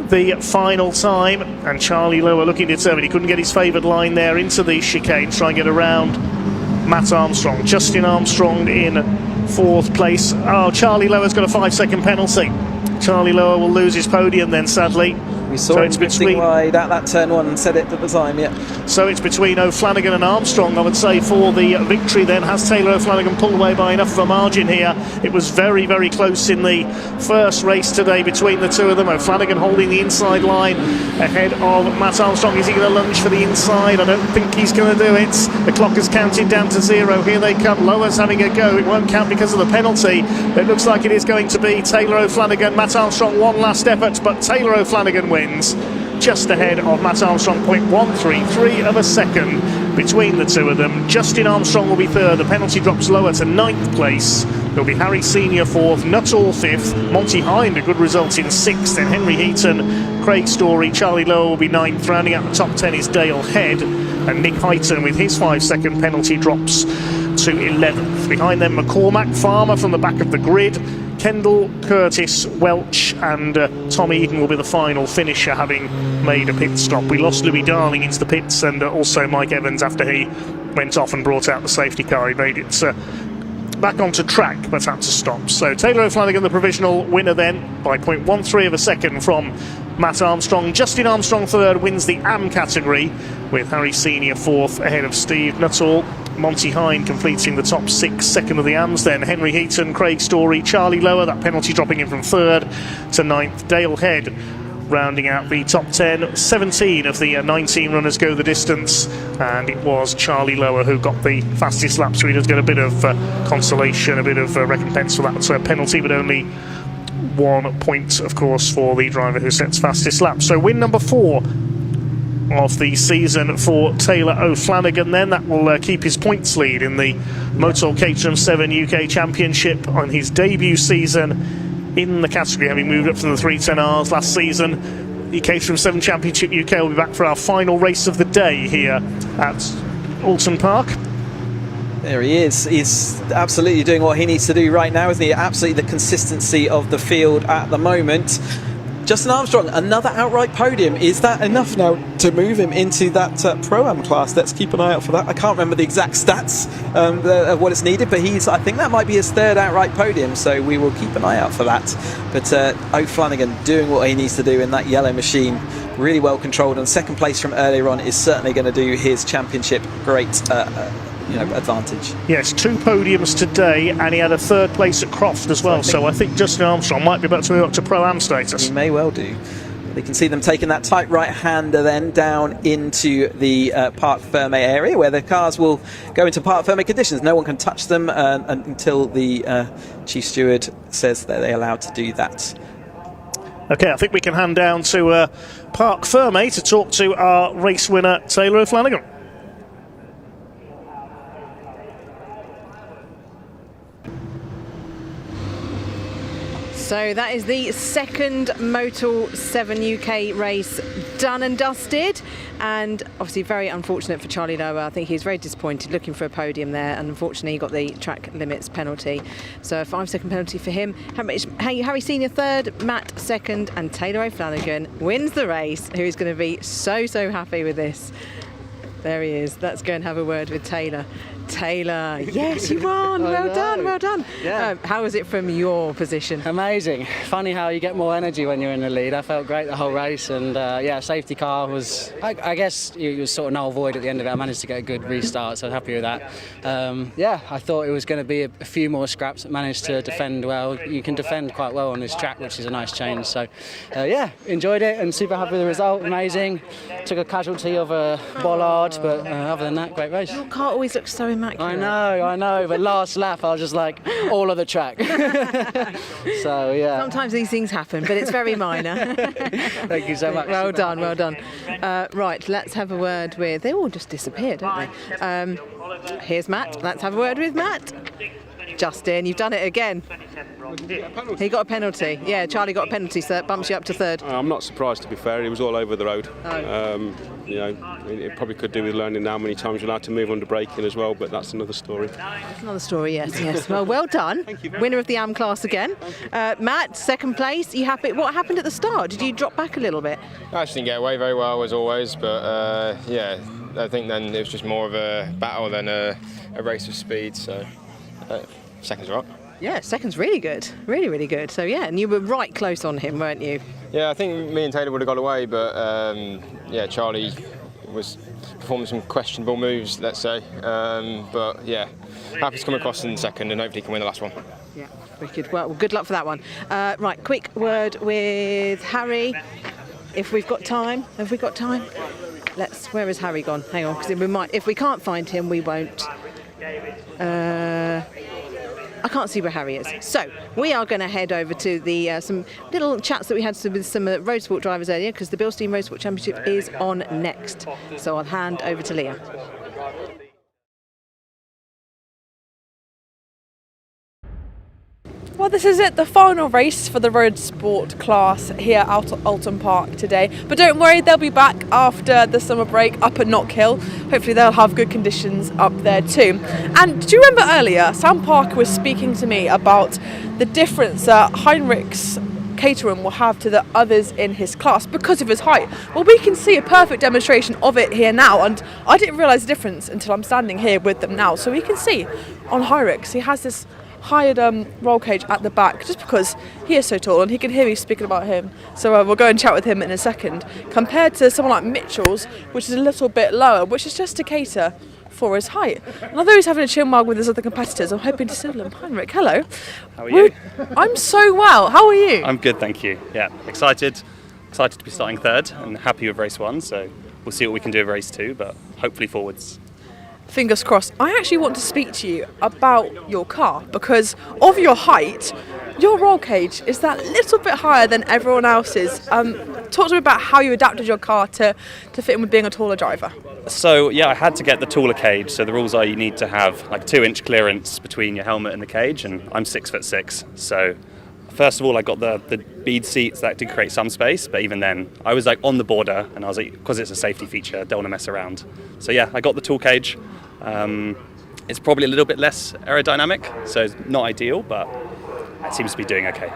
the final time, and Charlie Lower looking determined. He couldn't get his favoured line there into the chicane, try and get around Matt Armstrong. Justin Armstrong in 4th place. Oh, Charlie Lower's got a 5-second penalty. Charlie Lower will lose his podium then, sadly. We saw him drifting wide at that turn 1 and said it at the time, So it's between O'Flanagan and Armstrong, I would say, for the victory then. Has Taylor O'Flanagan pulled away by enough of a margin here? It was very, very close in the first race today between the two of them. O'Flanagan holding the inside line ahead of Matt Armstrong. Is he going to lunge for the inside? I don't think he's going to do it. The clock has counted down to 0. Here they come. Lower's having a go. It won't count because of the penalty. It looks like it is going to be Taylor O'Flanagan. Matt Armstrong one last effort, but Taylor O'Flanagan wins. Just ahead of Matt Armstrong, 0.133 of a second between the two of them. Justin Armstrong will be 3rd. The penalty drops Lower to 9th place. There'll be Harry Senior 4th, Nuttall 5th, Monty Hind a good result in 6th, then Henry Heaton, Craig Story, Charlie Lowe will be 9th. Rounding out the top 10 is Dale Head, and Nick Heighton with his 5-second penalty drops to 11th. Behind them McCormack, Farmer from the back of the grid, Kendall, Curtis, Welch and Tom Eden will be the final finisher, having made a pit stop. We lost Louis Darling into the pits, and also Mike Evans after he went off and brought out the safety car. He made it back onto track but had to stop. So Taylor O'Flanagan the provisional winner then by 0.13 of a second from Matt Armstrong. Justin Armstrong 3rd, wins the AM category with Harry Senior 4th ahead of Steve Nuttall. Monty Hind completing the top 6, 2nd of the AMs. Then Henry Heaton, Craig Story, Charlie Lower, that penalty dropping in from 3rd to 9th. Dale Head rounding out the top 10. 17 of the 19 runners go the distance, and it was Charlie Lower who got the fastest lap, so he does get a bit of consolation, a bit of recompense for that penalty, but only 1 point, of course, for the driver who sets fastest lap. So win number 4 of the season for Taylor O'Flanagan then. That will keep his points lead in the Motor Caterham 7 UK Championship on his debut season in the category, having moved up from the 310Rs last season. The Caterham 7 Championship UK will be back for our final race of the day here at Oulton Park. There he is. He's absolutely doing what he needs to do right now, isn't he? Absolutely the consistency of the field at the moment. Justin Armstrong, another outright podium. Is that enough now to move him into that Pro-Am class? Let's keep an eye out for that. I can't remember the exact stats of what is needed, but I think that might be his 3rd outright podium, so we will keep an eye out for that. But O'Flanagan doing what he needs to do in that yellow machine really well controlled, and second place from earlier on is certainly going to do his championship great advantage. Yes, 2 podiums today, and he had a 3rd place at Croft as well. So I think Justin Armstrong might be about to move up to Pro-Am status. He may well do. You can see them taking that tight right-hander then down into the Parc Ferme area, where the cars will go into Parc Ferme conditions. No one can touch them until the Chief Steward says that they're allowed to do that. Okay, I think we can hand down to Parc Ferme to talk to our race winner, Taylor O'Flanagan. So that is the second Motul 7 UK race done and dusted, and obviously very unfortunate for Charlie Lower. I think he's very disappointed looking for a podium there, and unfortunately he got the track limits penalty. So a 5-second penalty for him. Harry Senior third, Matt second, and Taylor O'Flanagan wins the race, who's going to be so happy with this. There he is. Let's go and have a word with Taylor. Taylor, yes, you won. Well done. Yeah. How was it from your position? Amazing. Funny how you get more energy when you're in the lead. I felt great the whole race, and safety car was, I guess, it was sort of null void at the end of it. I managed to get a good restart, so happy with that. I thought it was going to be a few more scraps. Managed to defend well. You can defend quite well on this track, which is a nice change. So, enjoyed it and super happy with the result. Amazing. Took a casualty of a bollard, but other than that, great race. Your car always looks so immaculate. I know, but last lap I was just like all of the track. So yeah. Sometimes these things happen, but it's very minor. Thank you so much. Well done. Right, let's have a word with. They all just disappeared, don't they? Here's Matt. Let's have a word with Matt. Justin, you've done it again. He got a penalty. Yeah, Charlie got a penalty, so that bumps you up to third. I'm not surprised, to be fair. He was all over the road. It probably could do with learning now many times you're allowed to move under braking as well, but that's another story. That's another story, yes. Well done. Thank you. Winner of the AM class again. Matt, second place. You happy? What happened at the start? Did you drop back a little bit? I actually didn't get away very well as always, but I think then it was just more of a battle than a race of speed, so second's right. Yeah, second's really good. Really good. So yeah, and you were right close on him, weren't you? Yeah, I think me and Taylor would have got away, but Charlie was performing some questionable moves, let's say. Happy to come across in second and hopefully can win the last one. Yeah, wicked. Well, good luck for that one. Right, quick word with Harry. If we've got time. Have we got time? Where has Harry gone? Hang on, because if we can't find him, we won't. I can't see where Harry is. So we are going to head over to the some little chats that we had with some road sport drivers earlier, because the Bilstein Road Sport Championship is on next. So I'll hand over to Leah. Well, this is it, the final race for the road sport class here out at Oulton Park today. But don't worry, they'll be back after the summer break up at Knock Hill. Hopefully they'll have good conditions up there too. And do you remember earlier, Sam Parker was speaking to me about the difference that Heinrich's Caterham will have to the others in his class because of his height? Well, we can see a perfect demonstration of it here now, and I didn't realise the difference until I'm standing here with them now. So we can see on Heinrich's, he has this hired roll cage at the back just because he is so tall, and he can hear me speaking about him, so we'll go and chat with him in a second, compared to someone like Mitchell's, which is a little bit lower, which is just to cater for his height. And although he's having a chill mug with his other competitors, I'm hoping to settle him. Heinrich, hello. How are you? I'm so well. How are you? I'm good, thank you. Yeah, excited to be starting third and happy with race one, so we'll see what we can do with race two, but hopefully forwards. Fingers crossed. I actually want to speak to you about your car because of your height. Your roll cage is that little bit higher than everyone else's. Talk to me about how you adapted your car to fit in with being a taller driver. So yeah, I had to get the taller cage. So the rules are you need to have like 2-inch clearance between your helmet and the cage, and I'm 6'6". So first of all, I got the bead seats that did create some space, but even then, I was like on the border, and I was like, because it's a safety feature, don't want to mess around. So yeah, I got the tall cage. It's probably a little bit less aerodynamic, so it's not ideal, but it seems to be doing okay.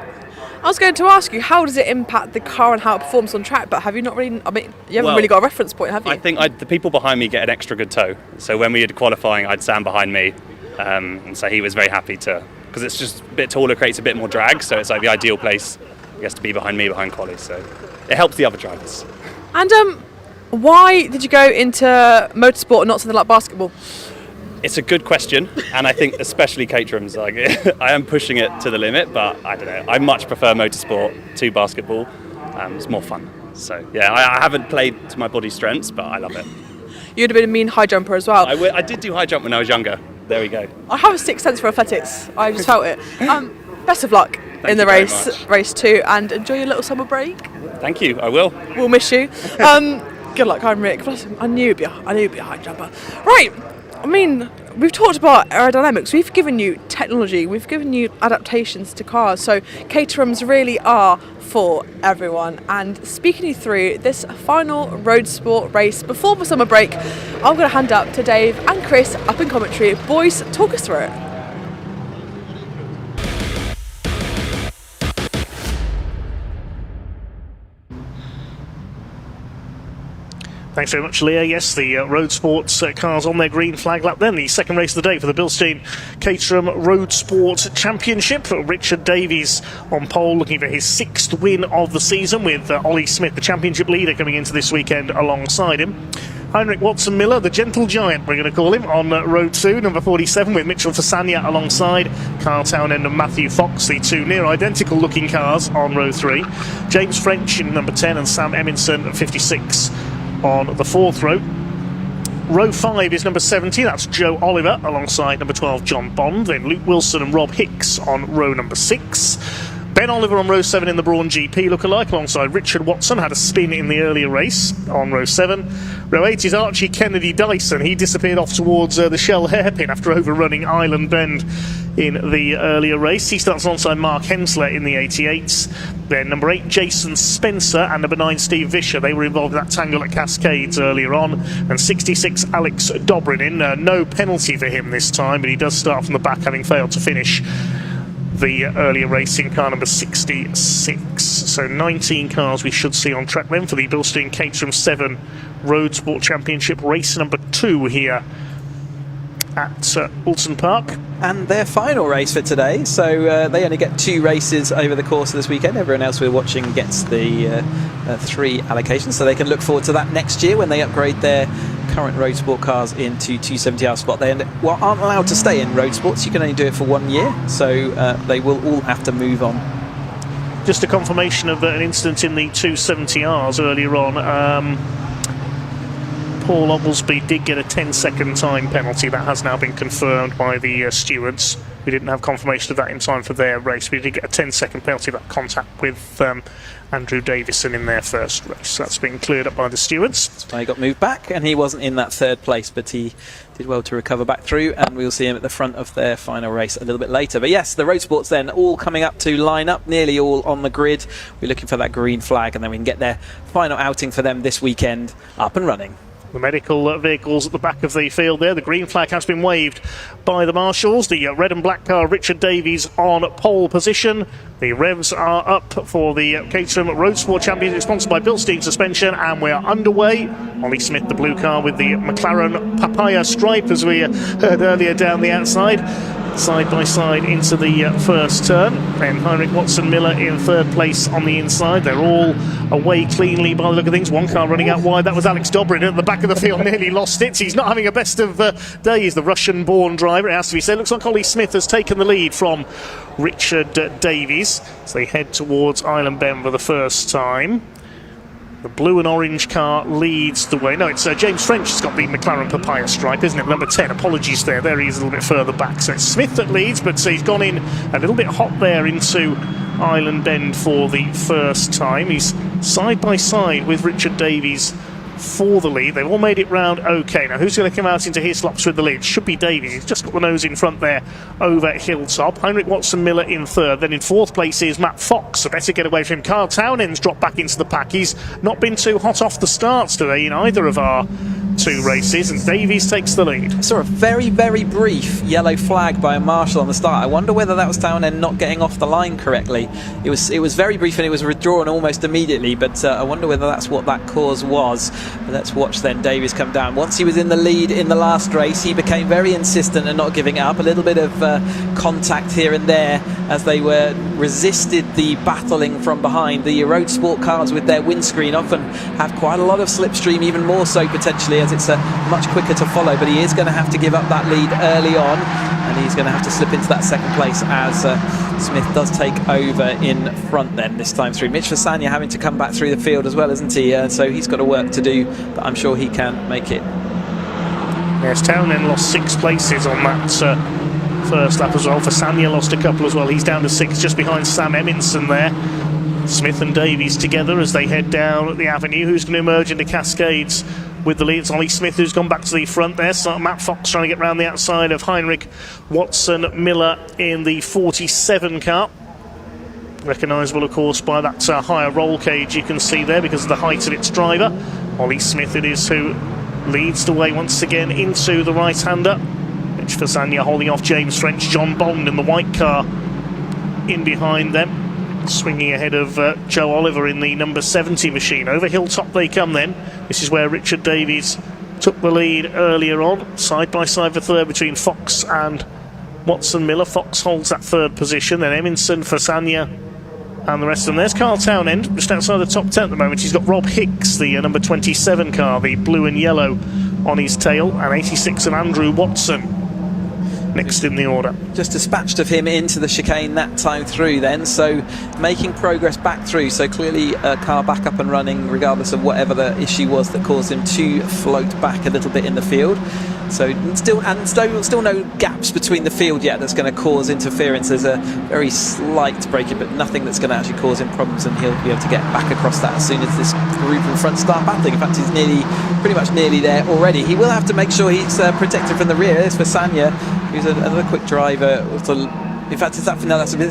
I was going to ask you, how does it impact the car and how it performs on track, but have you not really, you haven't really got a reference point, have you? I think the people behind me get an extra good toe. So when we had qualifying, I had Sam behind me, and so he was very happy to, because it's just a bit taller, creates a bit more drag, so it's like the ideal place, I guess, to be behind me behind quali, so it helps the other drivers. And why did you go into motorsport and not something like basketball? It's a good question, and I think especially Caterham's, like, I am pushing it to the limit, but I don't know. I much prefer motorsport to basketball. It's more fun. So yeah, I haven't played to my body's strengths, but I love it. You'd have been a mean high jumper as well. I did do high jump when I was younger. There we go. I have a sixth sense for athletics. I just felt it. Best of luck in the race 2, and enjoy your little summer break. Thank you. I will. We'll miss you. Good luck, Heinrich. I knew you'd be a high jumper. Right. I mean, we've talked about aerodynamics. We've given you technology. We've given you adaptations to cars. So Caterhams really are for everyone. And speaking you through this final road sport race before the summer break, I'm going to hand up to Dave and Chris up in commentary. Boys, talk us through it. Thanks very much, Leah. Yes, the road sports cars on their green flag lap then. The second race of the day for the Bilstein Caterham Road Sport Championship. Richard Davies on pole, looking for his 6th win of the season, with Ollie Smith, the championship leader, coming into this weekend alongside him. Heinrich Watson-Miller, the gentle giant, we're going to call him, on road 2, number 47, with Mitchell Fasania alongside Carl Townend and Matthew Fox, the two near identical looking cars on row 3. James French in number 10 and Sam Eminson at 56 on the 4th row. Row 5 is number 70, that's Joe Oliver alongside number 12 John Bond, then Luke Wilson and Rob Hicks on row number 6. Ben Oliver on row 7 in the Brawn GP lookalike alongside Richard Watson, had a spin in the earlier race on row 7. Row 8 is Archie Kennedy Dyson, he disappeared off towards the Shell hairpin after overrunning Island Bend in the earlier race. He starts alongside Mark Hensler in the 88s. Then number 8 Jason Spencer and number 9 Steve Vischer, they were involved in that tangle at Cascades earlier on. And 66 Alex Dobrin in, no penalty for him this time, but he does start from the back, having failed to finish the earlier race in car number 66. So 19 cars we should see on track then for the Bilstein Caterham 7 Road Sport Championship race number 2 here at Oulton Park. And their final race for today, so they only get 2 races over the course of this weekend. Everyone else we're watching gets the 3 allocations, so they can look forward to that next year when they upgrade their current road sport cars into 270R spot. They aren't allowed to stay in road sports, you can only do it for 1 year, so they will all have to move on. Just a confirmation of an incident in the 270Rs earlier on. Paul Oglesby did get a 10-second time penalty. That has now been confirmed by the stewards. We didn't have confirmation of that in time for their race. We did get a 10-second penalty for that contact with Andrew Davison in their first race. That's been cleared up by the stewards. That's why he got moved back, and he wasn't in that 3rd place, but he did well to recover back through, and we'll see him at the front of their final race a little bit later. But yes, the road sports then all coming up to line up, nearly all on the grid. We're looking for that green flag, and then we can get their final outing for them this weekend up and running. The medical vehicles at the back of the field there. The green flag has been waved by the marshals. The red and black car, Richard Davies, on pole position. The revs are up for the Caterham Road Sport Championship, sponsored by Bilstein Suspension, and we are underway. Ollie Smith, the blue car, with the McLaren papaya stripe, as we heard earlier, down the outside. Side by side into the first turn. Then Heinrich Watson-Miller in 3rd place on the inside. They're all away cleanly by the look of things. One car running out wide, that was Alex Dobrin at the back of the field, nearly lost it. He's not having a best of days, the Russian-born driver, it has to be said. Looks like Ollie Smith has taken the lead from Richard Davies as they head towards Island Bend for the first time. The blue and orange car leads the way. No, it's James French has got the McLaren papaya stripe, isn't it? Number 10. Apologies there. There he is a little bit further back. So it's Smith that leads, but he's gone in a little bit hot there into Island Bend for the first time. He's side by side with Richard Davies for the lead. They've all made it round okay. Now, who's going to come out into his slops with the lead? Should be Davies. He's just got the nose in front there over Hilltop. Heinrich Watson-Miller in 3rd. Then in 4th place is Matt Fox. So better get away from him. Carl Townend's dropped back into the pack. He's not been too hot off the starts today in either of our 2 races, and Davies takes the lead. I saw a very, very brief yellow flag by a marshal on the start. I wonder whether that was Townend not getting off the line correctly. It was very brief and it was withdrawn almost immediately, but I wonder whether that's what that cause was. But let's watch then Davies come down. Once he was in the lead in the last race, he became very insistent and not giving up. A little bit of contact here and there as they were resisted the battling from behind. The road sport cars with their windscreen often have quite a lot of slipstream, even more so potentially as it's much quicker to follow, but he is going to have to give up that lead early on, and he's going to have to slip into that second place as Smith does take over in front then this time through. Mitch Fasania having to come back through the field as well, isn't he? So he's got a work to do, but I'm sure he can make it. Yes, Townend lost 6 places on that first lap as well. Fasania lost a couple as well. He's down to 6, just behind Sam Eminson there. Smith and Davies together as they head down the avenue. Who's going to emerge into Cascades with the lead? It's Ollie Smith who's gone back to the front there. So Matt Fox trying to get round the outside of Heinrich Watson Miller in the 47 car. Recognisable, of course, by that higher roll cage you can see there because of the height of its driver. Ollie Smith it is who leads the way once again into the right-hander. Mitch Fasania holding off James French. John Bond in the white car in behind them, swinging ahead of Joe Oliver in the number 70 machine. Over Hilltop they come then. This is where Richard Davies took the lead earlier on. Side by side for third between Fox and Watson Miller. Fox holds that third position. Then Eminson, Fasania and the rest of them. There's Carl Townend just outside the top 10 at the moment. He's got Rob Hicks, the number 27 car, the blue and yellow on his tail, and 86 and Andrew Watson next in the order. Just dispatched of him into the chicane that time through then, so making progress back through, so clearly a car back up and running regardless of whatever the issue was that caused him to float back a little bit in the field. So still no gaps between the field yet that's going to cause interference. There's a very slight break-in, but nothing that's going to actually cause him problems, and he'll be able to get back across that as soon as this group in front start battling. In fact, he's pretty much nearly there already. He will have to make sure he's protected from the rear. There's Fasania, who's another quick driver. In fact, it's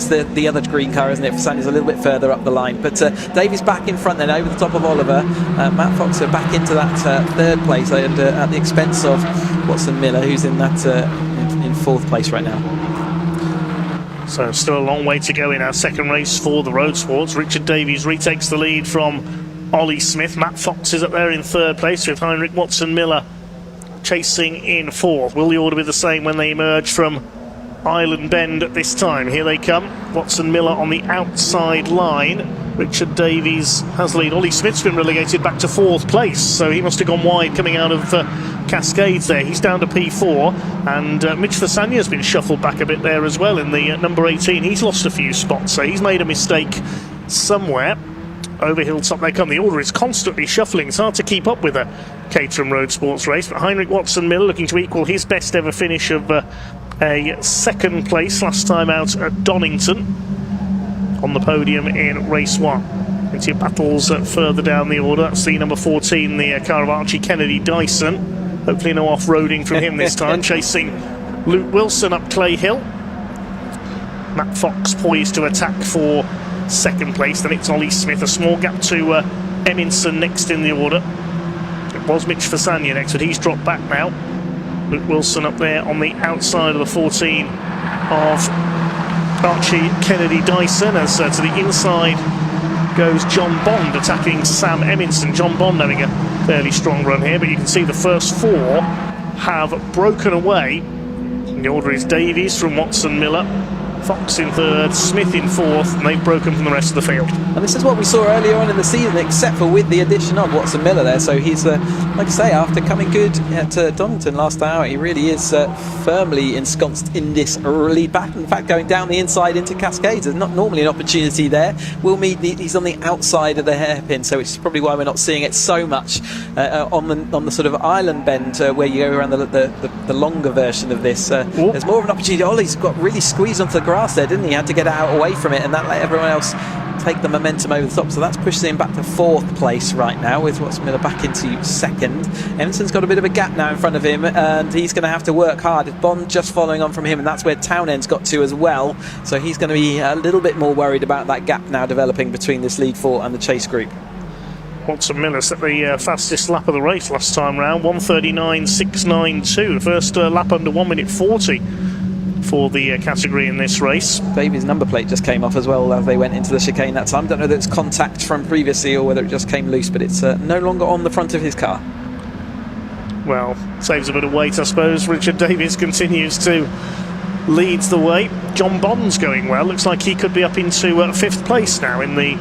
the other green car, isn't it? Fasania's a little bit further up the line. But Davies back in front then, over the top of Oliver. Matt Fox back into that third place at the expense of Watson Miller, who's in that in fourth place right now. So still a long way to go in our second race for the road sports. Richard Davies retakes the lead from Ollie Smith. Matt Fox is up there in third place with Heinrich Watson Miller chasing in fourth. Will the order be the same when they emerge from Island Bend at this time? Here they come. Watson Miller on the outside line. Richard Davies has the lead. Ollie Smith's been relegated back to fourth place, so he must have gone wide coming out of Cascades there. He's down to P4, and Mitch Fasania has been shuffled back a bit there as well in the number 18. He's lost a few spots, so he's made a mistake somewhere. Over Hilltop they come. The order is constantly shuffling. It's hard to keep up with a Caterham Road Sports race, but Heinrich Watson Miller looking to equal his best ever finish of a second place last time out at Donington on the podium in race 1. Into battles further down the order. That's the number 14, the car of Archie Kennedy Dyson. Hopefully no off-roading from him this time. Chasing Luke Wilson up Clay Hill. Matt Fox poised to attack for second place. Then it's Ollie Smith. A small gap to Eminson next in the order. It was Mitch Fasania next, but he's dropped back now. Luke Wilson up there on the outside of the 14 of Archie Kennedy Dyson. As to the inside goes John Bond attacking Sam Eminson. John Bond having a fairly strong run here, but you can see the first 4 have broken away. And the order is Davies from Watson Miller, Fox in third, Smith in fourth, and they've broken from the rest of the field. And this is what we saw earlier on in the season, except for with the addition of Watson Miller there. So he's, like I say, after coming good at Donington last hour, he really is firmly ensconced in this lead back. In fact, going down the inside into Cascades, there's not normally an opportunity there. He's on the outside of the hairpin, so which is probably why we're not seeing it so much on the sort of island bend where you go around the longer version of this. There's more of an opportunity. Ollie's got really squeezed onto the grass there, didn't he? He had to get out away from it, and that let everyone else take the momentum over the top. So that's pushed him back to fourth place right now, with Watson Miller back into second. Emerson's got a bit of a gap now in front of him, and he's going to have to work hard. Bond just following on from him, and that's where Townend's got to as well. So he's going to be a little bit more worried about that gap now developing between this lead 4 and the chase group. Watson Miller set the fastest lap of the race last time round, 1:39.692. The first lap under 1 minute 40 for the category in this race. Davies' number plate just came off as well as they went into the chicane that time. Don't know that it's contact from previously or whether it just came loose, but it's no longer on the front of his car. Well, saves a bit of weight, I suppose. Richard Davies continues to lead the way. John Bond's going well. Looks like he could be up into 5th place now in the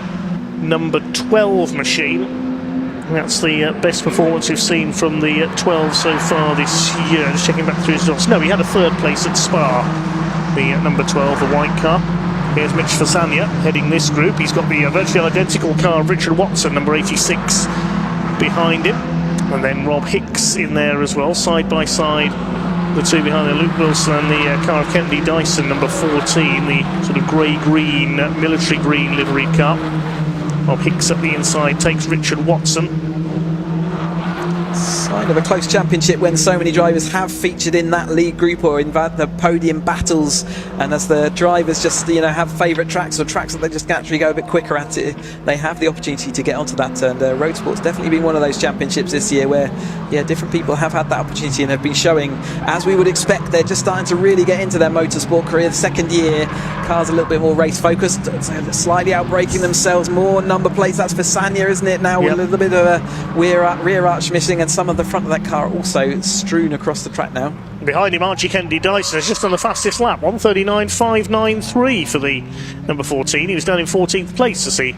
number 12 machine. That's the best performance we've seen from the 12 so far this year. Just checking back through his results. No, he had a 3rd place at Spa, the number 12, the white car. Here's Mitch Fasania heading this group. He's got the virtually identical car of Richard Watson, number 86, behind him. And then Rob Hicks in there as well, side by side. The two behind there, Luke Wilson and the car of Kennedy Dyson, number 14, the sort of grey-green, military green livery car. Rob Hicks at the inside takes Richard Watson. Sign of a close championship when so many drivers have featured in that lead group or in the podium battles, and as the drivers just have favourite tracks or tracks that they just naturally go a bit quicker at it, they have the opportunity to get onto that. And Road Sport's definitely been one of those championships this year where different people have had that opportunity and have been showing, as we would expect, they're just starting to really get into their motorsport career. The second year, cars a little bit more race focused, slightly outbraking themselves, more number plates. That's for Sanya, isn't it, now? With a little bit of a rear arch missing, and some of the front of that car also strewn across the track now. Behind him, Archie Kennedy Dyson has just done the fastest lap, 1:39.593 for the number 14. He was down in 14th place as he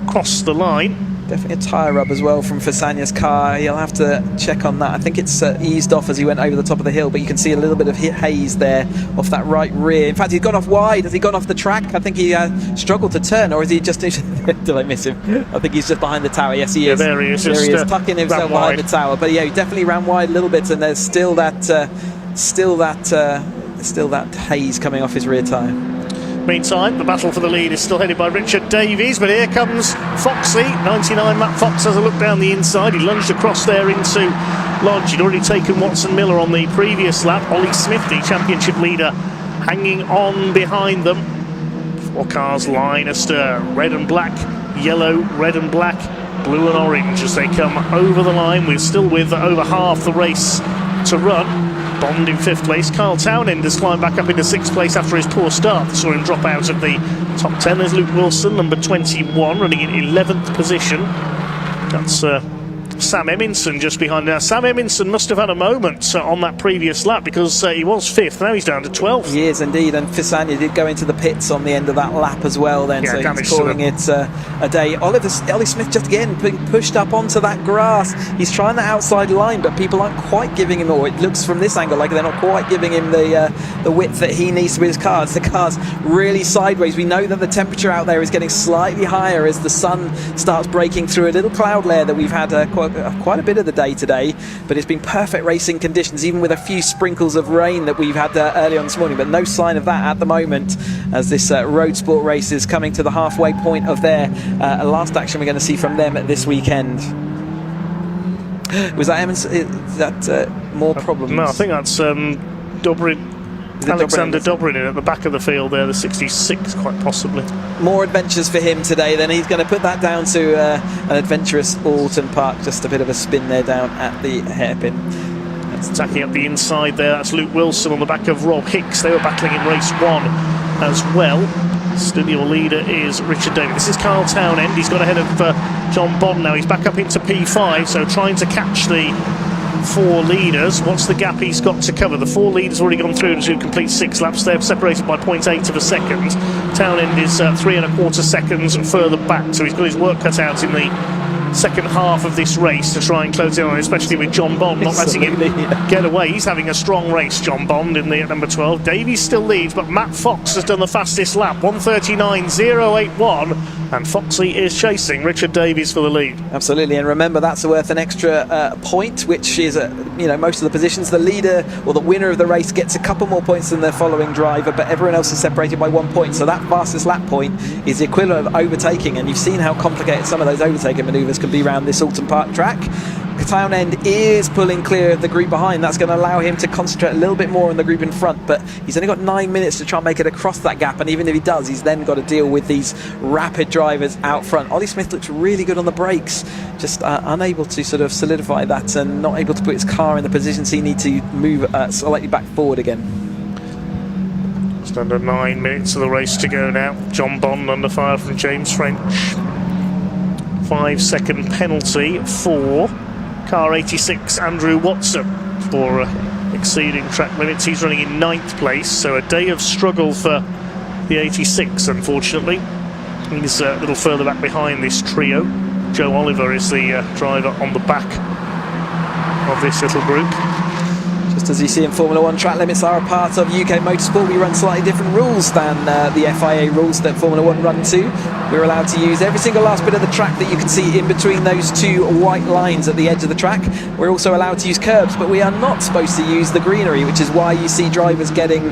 crossed the line. Definitely a tyre rub as well from Fasania's car. He'll have to check on that. I think it's eased off as he went over the top of the hill, but you can see a little bit of haze there off that right rear. In fact, he's gone off wide. Has he gone off the track? I think he struggled to turn, or is he just... Did I miss him? I think he's just behind the tower. Yes, he is. There he is. There he is, tucking himself behind the tower. But he definitely ran wide a little bit, and there's still that haze coming off his rear tyre. Meantime, the battle for the lead is still headed by Richard Davies, but here comes Foxy. 99 Matt Fox has a look down the inside. He lunged across there into Lodge. He'd already taken Watson Miller on the previous lap. Ollie Smith, the championship leader, hanging on behind them. 4 cars line astir. Red and black, yellow, red and black, blue and orange as they come over the line. We're still with over half the race to run. Bond in 5th place. Carl Townend has climbed back up into 6th place after his poor start. Saw him drop out of the top 10. There's Luke Wilson, number 21, running in 11th position. That's Sam Eminson just behind now. Sam Eminson must have had a moment on that previous lap because he was 5th. Now he's down to 12th. He is indeed, and Fasania did go into the pits on the end of that lap as well then, so he's calling it a day. Ollie Smith just again being pushed up onto that grass. He's trying the outside line, but people aren't quite giving him, or it looks from this angle like they're not quite giving him the width that he needs with his car. The car's really sideways. We know that the temperature out there is getting slightly higher as the sun starts breaking through a little cloud layer that we've had quite a bit of the day today, but it's been perfect racing conditions, even with a few sprinkles of rain that we've had early on this morning, but no sign of that at the moment as this Road Sport race is coming to the halfway point of their last action we're going to see from them this weekend. Was that Emerson? Is that more problems? No, I think that's Dobrin. Alexander Dobrin at the back of the field there, the 66, quite possibly. More adventures for him today, then he's going to put that down to an adventurous Oulton Park. Just a bit of a spin there down at the hairpin. Attacking up the inside there, that's Luke Wilson on the back of Rob Hicks. They were battling in race 1 as well. Still your leader is Richard Davies. This is Carl Townend. He's got ahead of John Bond now. He's back up into P5, so trying to catch the 4 leaders. What's the gap he's got to cover? The 4 leaders already gone through to complete 6 laps. They're separated by 0.8 of a second. Townend is 3 1/4 seconds further back, so he's got his work cut out in the second half of this race to try and close in on it, especially with John Bond not letting him get away. He's having a strong race, John Bond, in the number 12. Davies still leads, but Matt Fox has done the fastest lap, 1:39.081, and Foxy is chasing Richard Davies for the lead. Absolutely, and remember that's worth an extra point, which is most of the positions. The leader or the winner of the race gets a couple more points than their following driver, but everyone else is separated by 1 point, so that fastest lap point is the equivalent of overtaking, and you've seen how complicated some of those overtaking manoeuvres can be around this Oulton Park track. Townend is pulling clear of the group behind. That's going to allow him to concentrate a little bit more on the group in front, but he's only got 9 minutes to try and make it across that gap, and even if he does, he's then got to deal with these rapid drivers out front. Ollie Smith looks really good on the brakes, just unable to sort of solidify that and not able to put his car in the positions he needs to move slightly back forward again. Just under 9 minutes of the race to go now. John Bond under fire from James French. 5-second penalty for car 86, Andrew Watson, for exceeding track limits. He's running in 9th place, so a day of struggle for the 86, unfortunately. He's a little further back behind this trio. Joe Oliver is the driver on the back of this little group. Just as you see in Formula 1, track limits are a part of UK Motorsport. We run slightly different rules than the FIA rules that Formula 1 run to. We're allowed to use every single last bit of the track that you can see in between those two white lines at the edge of the track. We're also allowed to use curbs, but we are not supposed to use the greenery, which is why you see drivers getting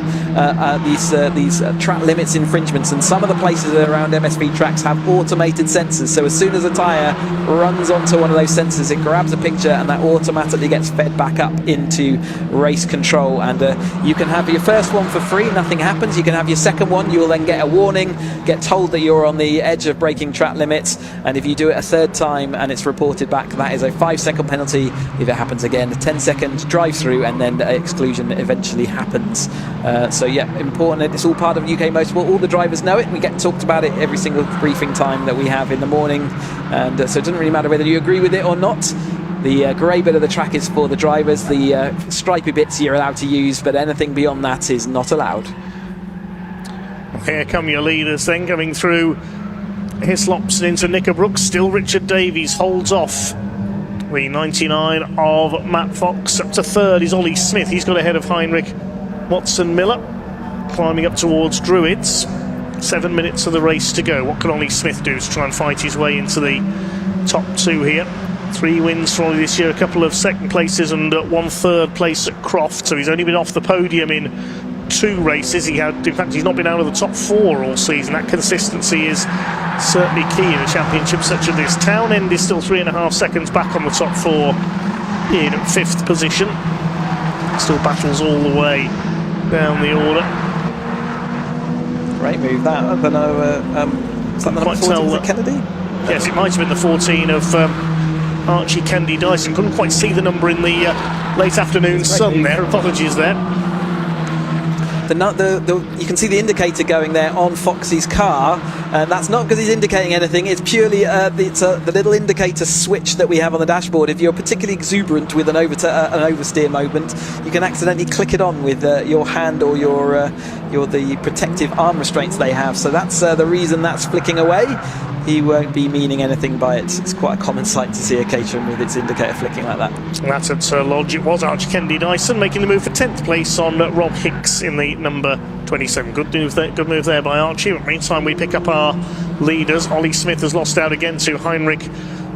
these track limits infringements. And some of the places around MSV tracks have automated sensors, so as soon as a tyre runs onto one of those sensors, it grabs a picture and that automatically gets fed back up into race control. And you can have your first one for free, nothing happens. You can have your second one, you will then get a warning, get told that you're on the edge of breaking track limits, and if you do it a third time and it's reported back, that is a 5-second penalty. If it happens again, a 10-second drive through, and then the exclusion eventually happens. So yeah, important. It's all part of UK Motorsport. All the drivers know it. We get talked about it every single briefing time that we have in the morning, and so it doesn't really matter whether you agree with it or not. The grey bit of the track is for the drivers, the stripy bits you're allowed to use, but anything beyond that is not allowed. Here come your leaders then, coming through Hislops and into Knickerbrooks. Still Richard Davies holds off the 99 of Matt Fox. Up to third is Ollie Smith. He's got ahead of Heinrich Watson Miller, climbing up towards Druids. 7 minutes of the race to go. What can Ollie Smith do to try and fight his way into the top two here? 3 wins for Ollie this year, a couple of second places and 1 third place at Croft, so he's only been off the podium in 2 races. In fact, he's not been out of the top 4 all season. That consistency is certainly key in a championship such as this. Townend is still 3.5 seconds back on the top 4 in 5th position. Still battles all the way down the order. Great move that. I don't know, is that the number 14, was it Kennedy? Yes, it might have been the 14 of Archie Kennedy Dyson. Couldn't quite see the number in the late afternoon sun there. Apologies there. You can see the indicator going there on Foxy's car, and that's not because he's indicating anything. It's purely the little indicator switch that we have on the dashboard. If you're particularly exuberant with an oversteer moment, you can accidentally click it on with your hand or the protective arm restraints they have. So that's the reason that's flicking away. He won't be meaning anything by it. It's quite a common sight to see a Caterham with its indicator flicking like that. That's at Lodge. It was Archie Kennedy Dyson making the move for 10th place on Rob Hicks in the number 27. Good move there by Archie. But meantime, we pick up our leaders. Ollie Smith has lost out again to Heinrich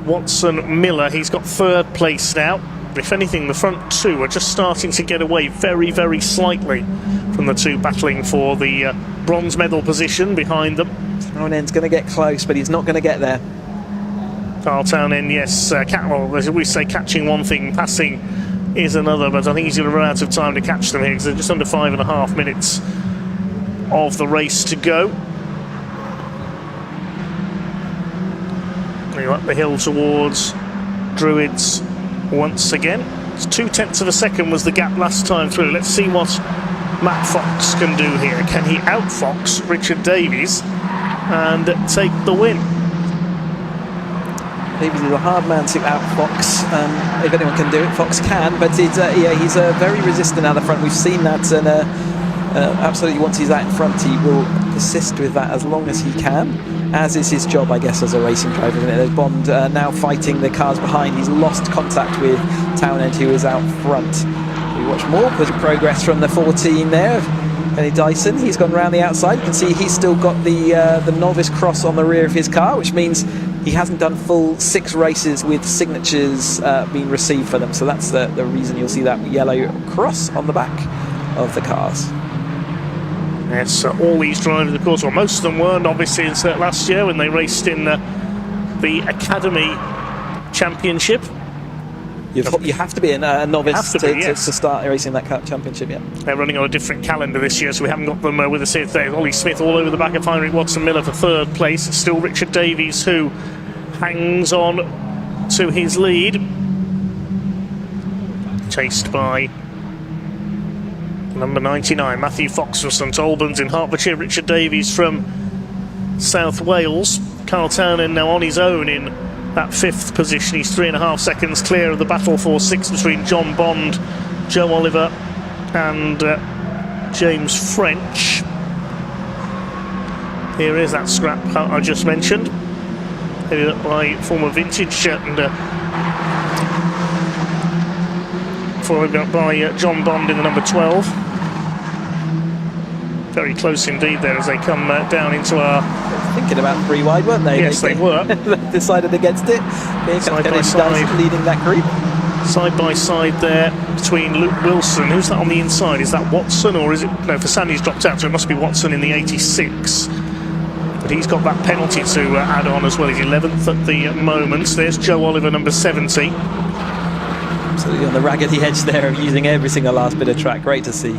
Watson Miller. He's got 3rd place now. If anything, the front 2 are just starting to get away very, very slightly from the 2 battling for the bronze medal position behind them. Townend's going to get close, but he's not going to get there. Carl Townend, yes. Well, as we say, catching one thing, passing is another, but I think he's going to run out of time to catch them here because they're just under 5.5 minutes of the race to go. We're up the hill towards Druids once again. It's 0.2 of a second was the gap last time through. Let's see what Matt Fox can do here. Can he outfox Richard Davies and take the win? Davies is a hard man to outfox. If anyone can do it, Fox can, but he's very resistant out the front. We've seen that, and absolutely once he's out in front, he will persist with that as long as he can, as is his job, I guess, as a racing driver. There's Bond now fighting the cars behind. He's lost contact with Townend, who is out front. We watch more progress from the 14 there. Kenny Dyson, he's gone round the outside. You can see he's still got the novice cross on the rear of his car, which means he hasn't done full 6 races with signatures being received for them. So that's the reason you'll see that yellow cross on the back of the cars. Yes, all these drivers, of course, well, most of them were novices last year when they raced in the Academy Championship. You have to be a novice to start racing that Cup Championship, yeah. They're running on a different calendar this year, so we haven't got them with us here today. Ollie Smith all over the back of Heinrich Watson-Miller for third place. It's still Richard Davies who hangs on to his lead. Chased by number 99, Matthew Fox from St Albans in Hertfordshire. Richard Davies from South Wales. Carl Townend now on his own in that 5th position. He's 3.5 seconds clear of the battle for 6th between John Bond, Joe Oliver and James French. Here is that scrap I just mentioned, headed up by former Vintage and followed up by John Bond in the number 12. Very close indeed there as they come down into our... Thinking about 3 wide, weren't they? Yes, they were. They decided against it. Side by side, leading that group. Side by side there between Luke Wilson. Who's that on the inside? Is that Watson or is it... No, for Sandy's dropped out, so it must be Watson in the 86. But he's got that penalty to add on as well. He's 11th at the moment. There's Joe Oliver, number 70. Absolutely on the raggedy edge there of using every single last bit of track. Great to see.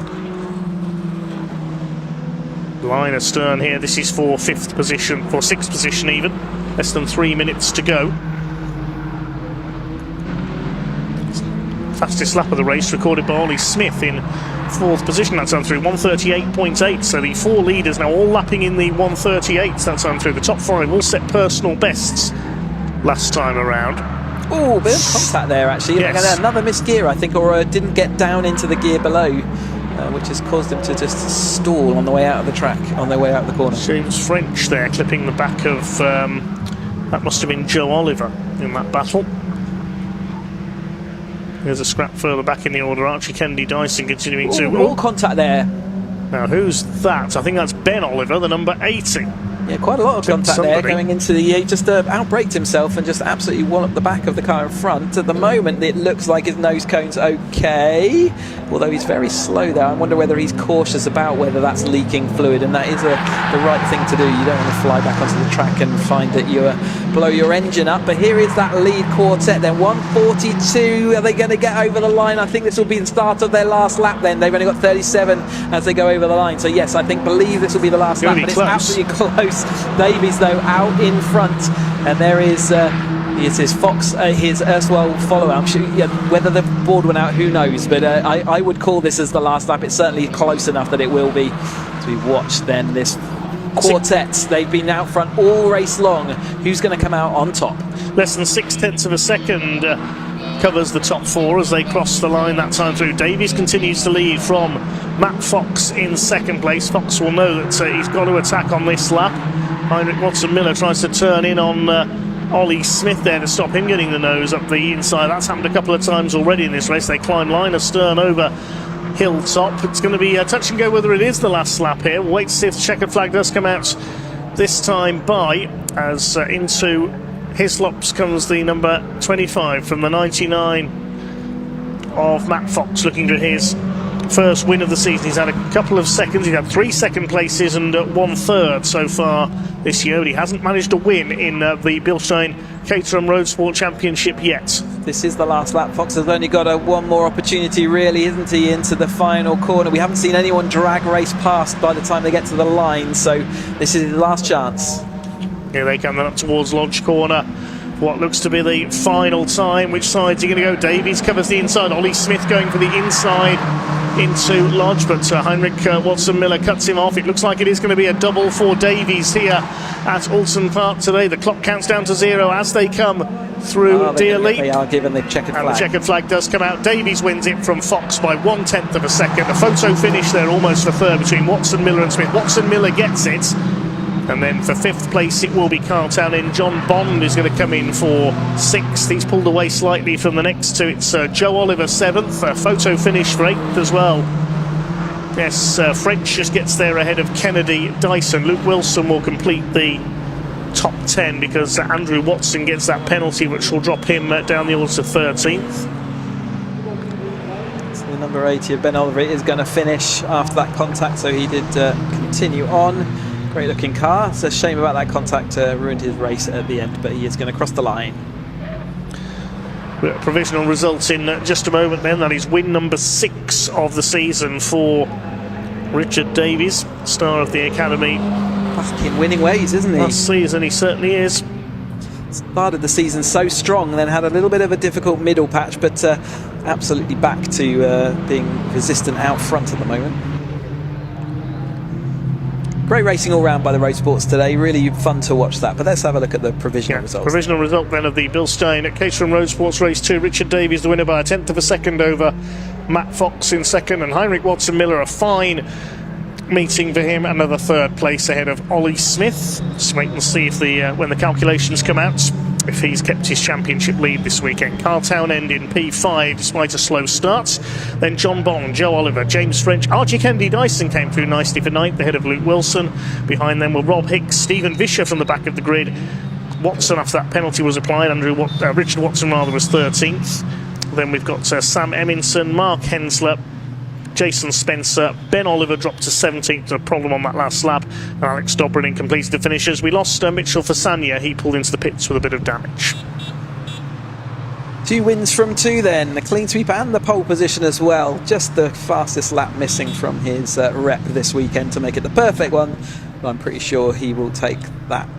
Line astern here. This is for 5th position, for 6th position even. Less than 3 minutes to go. Fastest lap of the race recorded by Ollie Smith in 4th position that time through, 138.8. So the 4 leaders now all lapping in the 138s that time through. The top 5 all set personal bests last time around. Oh, bit of contact there actually. Yes. Another missed gear, I think, or didn't get down into the gear below. Which has caused them to just stall on the way out of the track, on their way out of the corner. James French there clipping the back of, that must have been Joe Oliver in that battle. There's a scrap further back in the order. Archie Kennedy Dyson continuing to... More contact there. Now who's that? I think that's Ben Oliver, the number 80. Yeah, quite a lot of contact there going into the... just outbraked himself and just absolutely walloped the back of the car in front. At the moment, it looks like his nose cone's okay, although he's very slow there. I wonder whether he's cautious about whether that's leaking fluid, and that is the right thing to do. You don't want to fly back onto the track and find that you blow your engine up. But here is that lead quartet then, 142. Are they going to get over the line? I think this will be the start of their last lap then. They've only got 37 as they go over the line. So yes, I believe this will be the last lap, but it's absolutely close. Davies though out in front, and there is it is Fox, his erstwhile follower. I'm sure whether the board went out, who knows, but I would call this as the last lap. It's certainly close enough that it will be. As we watch then this quartet, they've been out front all race long. Who's going to come out on top? Less than 0.6 of a second covers the top 4 as they cross the line that time through. Davies continues to lead from Matt Fox in 2nd place. Fox will know that he's got to attack on this lap. Heinrich Watson-Miller tries to turn in on Ollie Smith there to stop him getting the nose up the inside. That's happened a couple of times already in this race. They climb line astern over hilltop. It's going to be a touch and go whether it is the last lap here. We'll wait to see if the checkered flag does come out this time by, as into Hislops comes the number 25 from the 99 of Matt Fox, looking to his first win of the season. He's had a couple of seconds. He's had 3 second places and 1/3 so far this year, but he hasn't managed to win in the Bilstein Caterham Motorsport Championship yet. This is the last lap. Fox has only got one more opportunity, really, isn't he, into the final corner. We haven't seen anyone drag race past by the time they get to the line, so this is his last chance. Here they come up towards Lodge Corner. What looks to be the final time. Which side's he going to go? Davies covers the inside. Ollie Smith going for the inside into Lodge, but Heinrich Watson-Miller cuts him off. It looks like it is going to be a double for Davies here at Oulton Park today. The clock counts down to 0 as they come through Dearly. They are given the checkered flag. And the checkered flag does come out. Davies wins it from Fox by 1/10 of a second. A photo finish there almost for third between Watson-Miller and Smith. Watson-Miller gets it. And then for 5th place it will be Carl Townend. John Bond is going to come in for 6th. He's pulled away slightly from the next two. It's Joe Oliver 7th. A photo finish for 8th as well. Yes, French just gets there ahead of Kennedy Dyson. Luke Wilson will complete the top 10 because Andrew Watson gets that penalty, which will drop him down the order to 13th. So the number 80 of Ben Oliver is going to finish after that contact, so he did continue on. Great looking car. It's a shame about that contact, ruined his race at the end, but he is going to cross the line. Provisional results in just a moment then. That is win number 6 of the season for Richard Davies, star of the Academy. Back in winning ways, isn't he? Last season he certainly is. Started the season so strong, then had a little bit of a difficult middle patch, but absolutely back to being resistant out front at the moment. Great racing all round by the Road Sports today, really fun to watch that. But let's have a look at the provisional results. Provisional result then of the Bilstein at Caterham Road Sports Race 2. Richard Davies the winner by a 1/10 of a second over Matt Fox in second, and Heinrich Watson-Miller, a fine meeting for him, another third place ahead of Ollie Smith. Just wait and see if when the calculations come out, if he's kept his championship lead this weekend. Carl Townend in P5 despite a slow start. Then John Bond, Joe Oliver, James French, Archie Kennedy Dyson came through nicely for 9th ahead of Luke Wilson. Behind them were Rob Hicks, Stephen Vischer from the back of the grid. Watson, after that penalty was applied, Richard Watson was 13th. Then we've got Sam Eminson, Mark Hensler, Jason Spencer, Ben Oliver dropped to 17th, a problem on that last lap, and Alex Dobrin completed the finishers. We lost Mitchell Fasania, he pulled into the pits with a bit of damage. 2 wins from 2 then, the clean sweep and the pole position as well. Just the fastest lap missing from his rep this weekend to make it the perfect one. But I'm pretty sure he will take that.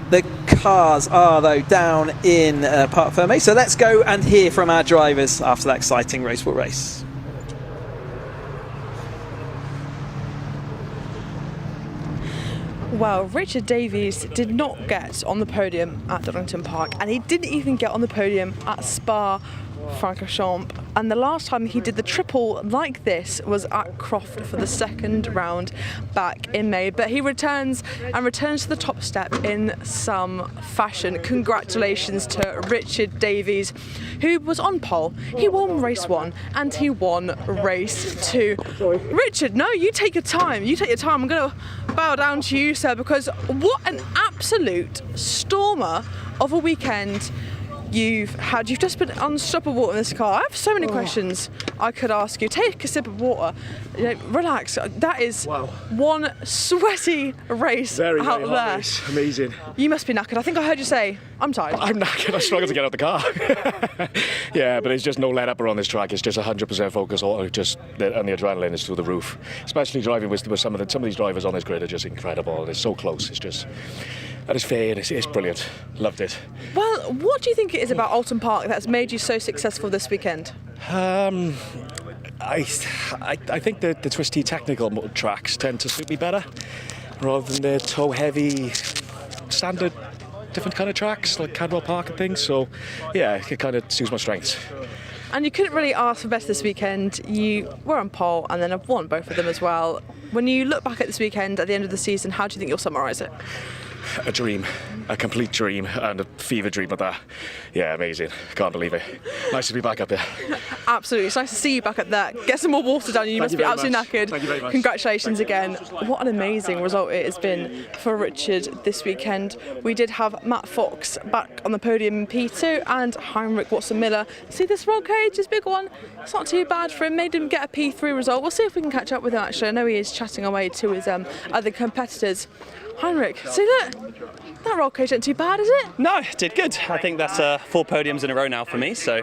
The cars are, though, down in Parc Fermé, so let's go and hear from our drivers after that exciting Road Sport race. Well, Richard Davies did not get on the podium at Oulton Park, and he didn't even get on the podium at Spa-Francorchamps. And the last time he did the triple like this was at Croft for the second round back in May. But he returns to the top step in some fashion. Congratulations to Richard Davies, who was on pole. He won race 1 and he won race 2. Richard, no, you take your time. You take your time. I'm going to bow down to you, sir, because what an absolute stormer of a weekend you've had. You've just been unstoppable in this car. I have so many questions I could ask you. Take a sip of water. Relax. That is one sweaty race very out hot there. Race. Amazing. You must be knackered. I think I heard you say, I'm tired. I'm knackered. I struggle to get out the car. Yeah, but it's just no let up around this track. It's just 100% focus. And the adrenaline is through the roof. Especially driving with some of these drivers on this grid are just incredible. It's so close. It's just... That is fair, it's brilliant. Loved it. Well, what do you think it is about Oulton Park that's made you so successful this weekend? I think the twisty technical tracks tend to suit me better rather than the toe-heavy, standard, different kind of tracks like Cadwell Park and things. So, yeah, it kind of suits my strengths. And you couldn't really ask for better this weekend. You were on pole and then have won both of them as well. When you look back at this weekend at the end of the season, how do you think you'll summarise it? A dream, a complete dream, and a fever dream of that. Yeah, amazing. Can't believe it. Nice to be back up here. Absolutely. It's nice to see you back up there. Get some more water down you. You must be absolutely knackered. Thank you very much. Congratulations again. What an amazing result it has been for Richard this weekend. We did have Matt Fox back on the podium in P2 and Heinrich Watson-Miller. See this roll cage, this big one? It's not too bad for him. Made him get a P3 result. We'll see if we can catch up with him actually. I know he is chatting away to his other competitors. Heinrich, see that roll cage ain't too bad, is it? No, it did good. I think that's 4 podiums in a row now for me, so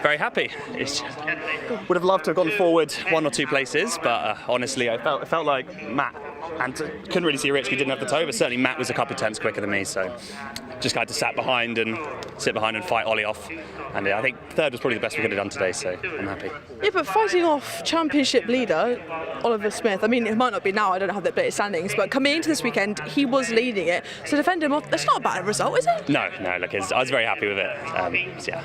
very happy. Would have loved to have gone forward 1 or 2 places, but honestly, it felt like Matt, and couldn't really see Rich, he didn't have the toe, but certainly Matt was a couple of tenths quicker than me, so just had to sit behind and fight Ollie off. And I think third was probably the best we could have done today, so I'm happy. Yeah, but fighting off championship leader Oliver Smith, I mean, it might not be now, I don't have the updated standings, but coming into this weekend, he was leading it. So defend him off, that's not a bad result, is it? No, look, I was very happy with it. So yeah.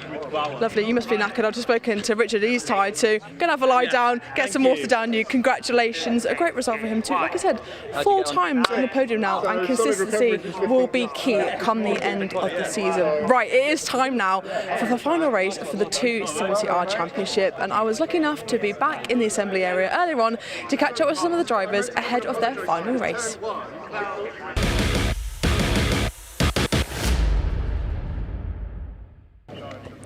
Lovely, you must be knackered. I've just spoken to Richard, he's tired too. Gonna have a lie down, get some water down you. Congratulations, a great result for him too. Like I said, 4 times on the podium now, and consistency will be key come the end of the season. Right, it is time now for the final race for the 270R Championship, and I was lucky enough to be back in the assembly area earlier on to catch up with some of the drivers ahead of their final race.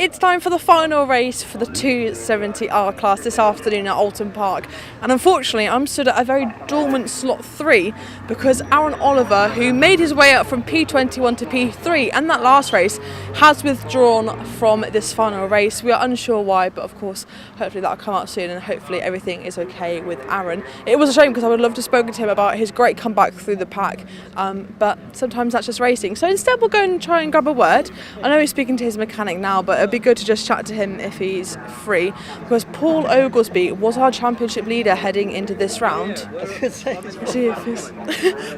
It's time for the final race for the 270R class this afternoon at Oulton Park, and unfortunately I'm stood at a very dormant slot 3 because Aaron Oliver, who made his way up from P21 to P3 and that last race, has withdrawn from this final race. We are unsure why, but of course hopefully that'll come out soon and hopefully everything is okay with Aaron. It was a shame because I would love to have spoken to him about his great comeback through the pack, but sometimes that's just racing. So instead we'll go and try and grab a word. I know he's speaking to his mechanic now, but it'd be good to just chat to him if he's free, because Paul Oglesby was our championship leader heading into this round.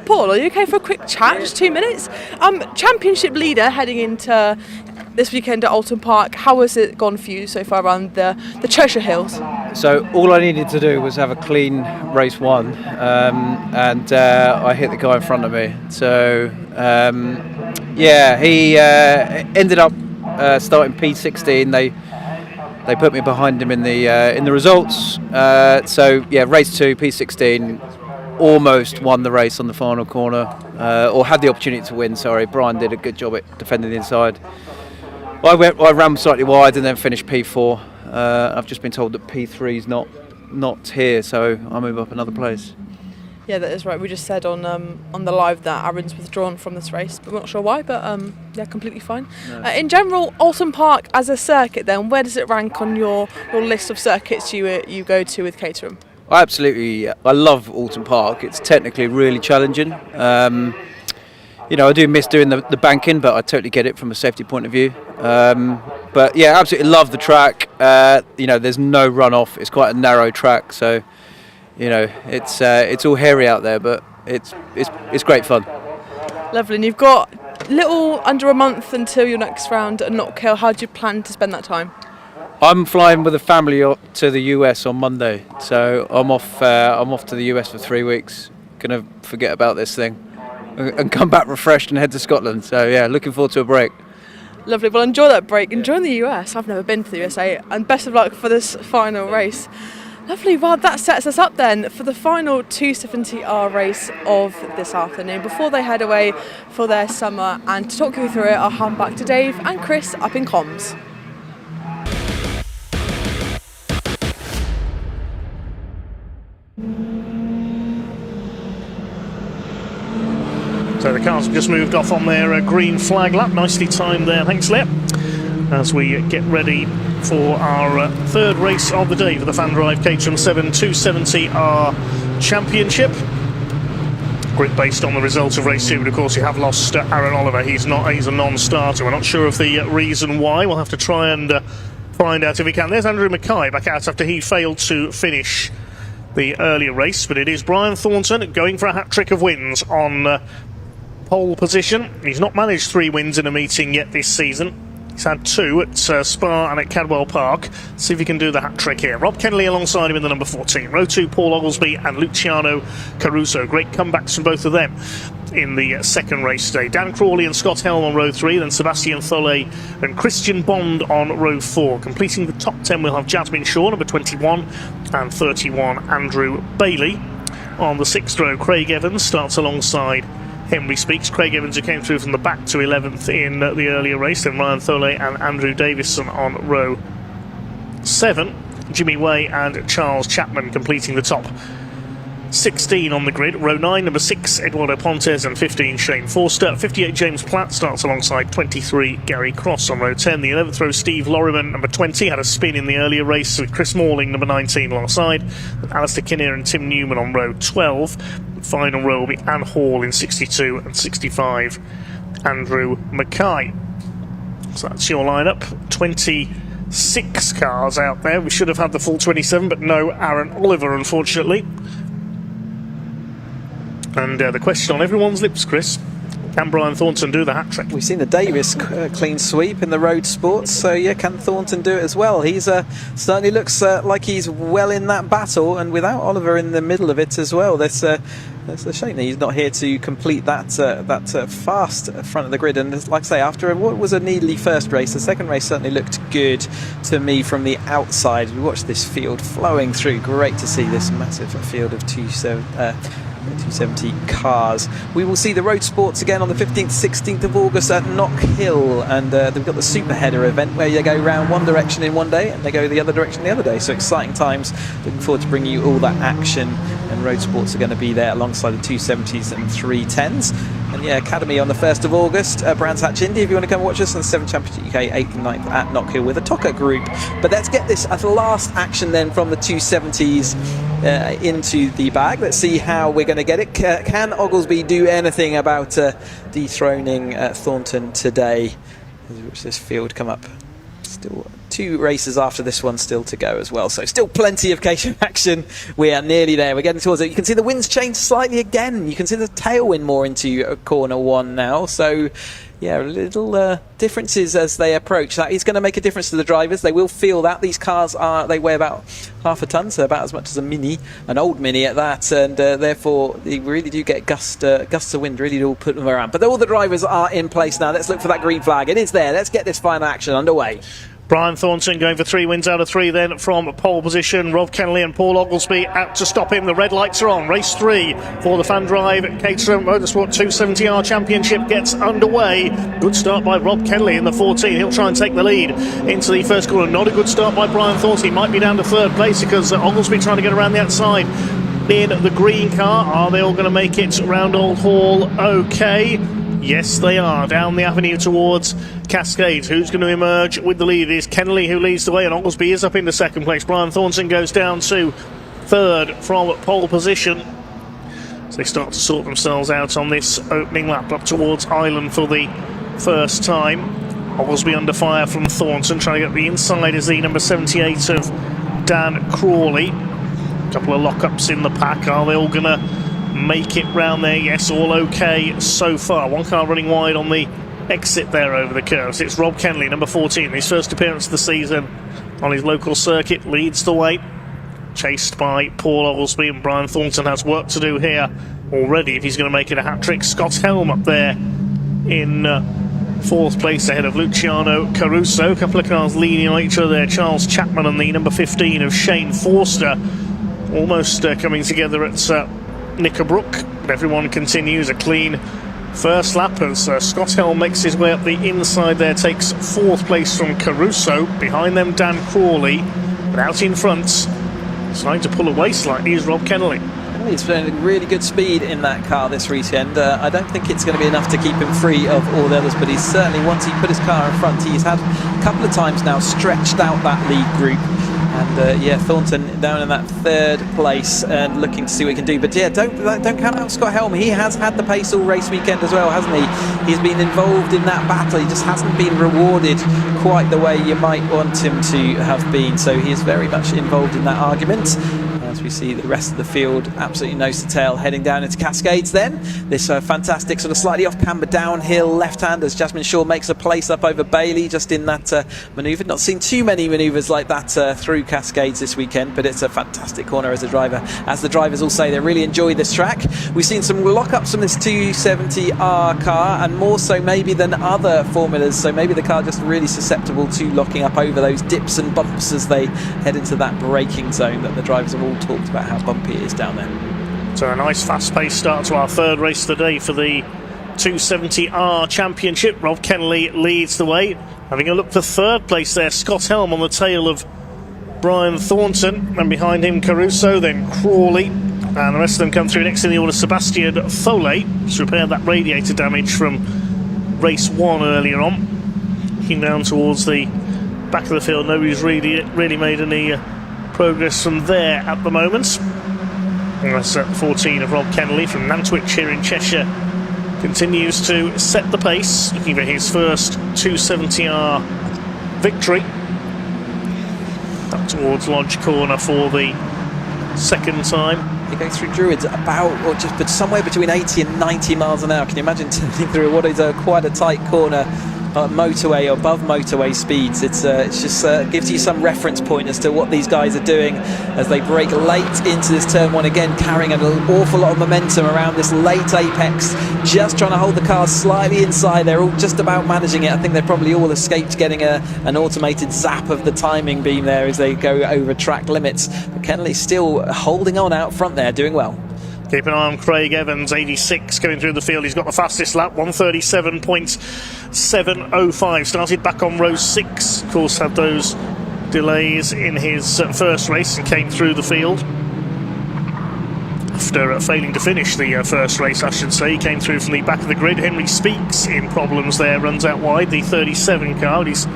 Paul, are you okay for a quick chat? Just 2 minutes? Championship leader heading into this weekend at Oulton Park. How has it gone for you so far around the Cheshire Hills? So all I needed to do was have a clean race one, and I hit the guy in front of me. So yeah, he ended up starting P16. They put me behind him in the results. So yeah, race 2, P16, almost won the race on the final corner, or had the opportunity to win. Sorry, Brian did a good job at defending the inside. I ran slightly wide and then finished P4. I've just been told that P3 is not here, so I'll move up another place. Yeah, that is right. We just said on the live that Aaron's withdrawn from this race, but we're not sure why, but yeah, completely fine. No. In general, Oulton Park as a circuit then, where does it rank on your list of circuits you go to with Caterham? I love Oulton Park. It's technically really challenging. You know, I do miss doing the banking, but I totally get it from a safety point of view. But yeah, absolutely love the track. You know, there's no runoff. It's quite a narrow track, so you know, it's all hairy out there, but it's great fun. Lovely. And you've got little under a month until your next round at Knockhill. How do you plan to spend that time? I'm flying with a family to the US on Monday, so I'm off to the US for 3 weeks. Gonna forget about this thing and come back refreshed and head to Scotland. So yeah, looking forward to a break. Lovely. Well, enjoy that break. Enjoy the US. I've never been to the USA, and best of luck for this final race. Lovely. Well, that sets us up then for the final 270R race of this afternoon before they head away for their summer. And to talk you through it, I'll hand back to Dave and Chris up in comms. So the cars have just moved off on their green flag lap. Nicely timed there, thanks Lip. As we get ready for our third race of the day for the Fan Drive Caterham 7 270R Championship. Grid based on the results of race 2, but of course you have lost Aaron Oliver. He's a non-starter. We're not sure of the reason why. We'll have to try and find out if we can. There's Andrew Mackay back out after he failed to finish the earlier race, but it is Brian Thornton going for a hat-trick of wins on pole position. He's not managed 3 wins in a meeting yet this season. He's had 2 at Spa and at Cadwell Park. See if he can do the hat-trick here. Rob Kennelly alongside him in the number 14. Row 2, Paul Oglesby and Luciano Caruso. Great comebacks from both of them in the second race today. Dan Crawley and Scott Helm on row 3, then Sebastian Tholet and Christian Bond on row 4. Completing the top 10 we'll have Jasmine Shaw, number 21, and 31, Andrew Bailey. On the 6th row, Craig Evans starts alongside Henry Speaks. Craig Evans, who came through from the back to 11th in the earlier race, then Ryan Tholet and Andrew Davison on row 7. Jimmy Way and Charles Chapman completing the top 16 on the grid. Row 9, number 6, Eduardo Pontes, and 15, Shane Forster. 58, James Platt starts alongside 23, Gary Cross on row 10. The 11th row, Steve Lorriman, number 20, had a spin in the earlier race with Chris Morling, number 19, alongside. Alistair Kinnear and Tim Newman on row 12. The final row will be Anne Hall in 62 and 65, Andrew Mackay. So that's your lineup. 26 cars out there. We should have had the full 27, but no Aaron Oliver, unfortunately. And the question on everyone's lips, Chris, can Brian Thornton do the hat-trick? We've seen the Davis clean sweep in the road sports, so yeah, can Thornton do it as well? He's certainly looks like he's well in that battle, and without Oliver in the middle of it as well, that's a shame that he's not here to complete that fast front of the grid. And like I say, after what was a needly first race, the second race certainly looked good to me from the outside. We watched this field flowing through. Great to see this massive field of 270 cars. We will see the road sports again on the 15th, 16th of August at Knock Hill, and they've got the Super Header event where you go round one direction in one day and they go the other direction the other day. So exciting times. Looking forward to bringing you all that action, and road sports are going to be there alongside the 270s and 310s. And yeah, Academy on the 1st of August, Brands Hatch Indy, if you want to come watch us, on the 7th Championship UK, 8th and 9th at Knock Hill with a TOCA group. But let's get this as the last action then from the 270s into the bag. Let's see how we're going to get it. Can Oglesby do anything about dethroning Thornton today? Watch this field come up. Still 2 races after this one still to go as well, so still plenty of Caterham action. We are nearly there, we're getting towards it. You can see the wind's changed slightly again. You can see the tailwind more into corner 1 now, so yeah, little differences as they approach. That is going to make a difference to the drivers. They will feel that. These cars they weigh about half a tonne, so about as much as a Mini, an old Mini at that, and therefore they really do get gusts of wind, really do put them around. But all the drivers are in place now. Let's look for that green flag. It is there. Let's get this final action underway. Brian Thornton going for 3 wins out of 3 then from pole position. Rob Kennelly and Paul Oglesby out to stop him. The red lights are on. Race 3 for the Fan Drive Caterham Motorsport 270R Championship gets underway. Good start by Rob Kennelly in the 14. He'll try and take the lead into the first corner. Not a good start by Brian Thornton. He might be down to 3rd place because Oglesby trying to get around the outside in the green car. Are they all going to make it round Old Hall okay? Yes, they are. Down the avenue towards Cascades. Who's going to emerge with the lead? It is Kennelly who leads the way, and Oglesby is up into 2nd place. Brian Thornton goes down to 3rd from pole position. So they start to sort themselves out on this opening lap up towards Island for the first time. Oglesby under fire from Thornton, trying to get the inside is the number 78 of Dan Crawley. A couple of lockups in the pack. Are they all going to make it round there? Yes, all okay so far. One car running wide on the exit there over the curves. It's Rob Kennelly, number 14, his first appearance of the season on his local circuit, leads the way, chased by Paul Oglesby, and Brian Thornton has work to do here already if he's going to make it a hat-trick. Scott Helm up there in 4th place ahead of Luciano Caruso. A couple of cars leaning on each other there. Charles Chapman and the number 15 of Shane Forster almost coming together at Knickerbrook, but everyone continues a clean first lap as Scott Helm makes his way up the inside there, takes 4th place from Caruso. Behind them Dan Crawley, but out in front, starting to pull away slightly, is Rob Kennelly. He's showing really good speed in that car this weekend. I don't think it's going to be enough to keep him free of all the others, but he's certainly, once he put his car in front, he's had a couple of times now stretched out that lead group. And yeah, Thornton down in that 3rd place and looking to see what he can do. But yeah, don't count out Scott Helm. He has had the pace all race weekend as well, hasn't he? He's been involved in that battle. He just hasn't been rewarded quite the way you might want him to have been. So he is very much involved in that argument. As we see the rest of the field absolutely nose to tail heading down into Cascades then. This fantastic sort of slightly off camber downhill left hand as Jasmine Shaw makes a place up over Bailey just in that manoeuvre. Not seen too many manoeuvres like that through Cascades this weekend, but it's a fantastic corner as a driver. As the drivers all say, they really enjoy this track. We've seen some lockups from this 270R car, and more so maybe than other formulas, so maybe the car just really susceptible to locking up over those dips and bumps as they head into that braking zone that the drivers have all talked about how bumpy it is down there. So a nice fast-paced start to our 3rd race of the day for the 270R Championship. Rob Kennelly leads the way, having a look for 3rd place there. Scott Helm on the tail of Brian Thornton, and behind him Caruso, then Crawley, and the rest of them come through next in the order. Sebastian Foley has repaired that radiator damage from race 1 earlier on. Looking down towards the back of the field, nobody's really made any progress from there at the moment. And that's 14 of Rob Kennelly from Nantwich here in Cheshire. Continues to set the pace, looking for his first 270R victory. Up towards Lodge Corner for the 2nd time. They go through Druids about, or just but somewhere between 80 and 90 miles an hour. Can you imagine turning through what is quite a tight corner? Motorway, above motorway speeds. It's just gives you some reference point as to what these guys are doing as they break late into this turn 1 again, carrying an awful lot of momentum around this late apex, just trying to hold the cars slightly inside. They're all just about managing it. I think they've probably all escaped getting an automated zap of the timing beam there as they go over track limits, but Kennelly's still holding on out front there, doing well. Keep an eye on Craig Evans, 86, going through the field. He's got the fastest lap, 1:37.705. Started back on row 6. Of course, had those delays in his first race and came through the field. After failing to finish the first race, I should say, he came through from the back of the grid. Henry Speaks in problems there, runs out wide, the 37 car. He's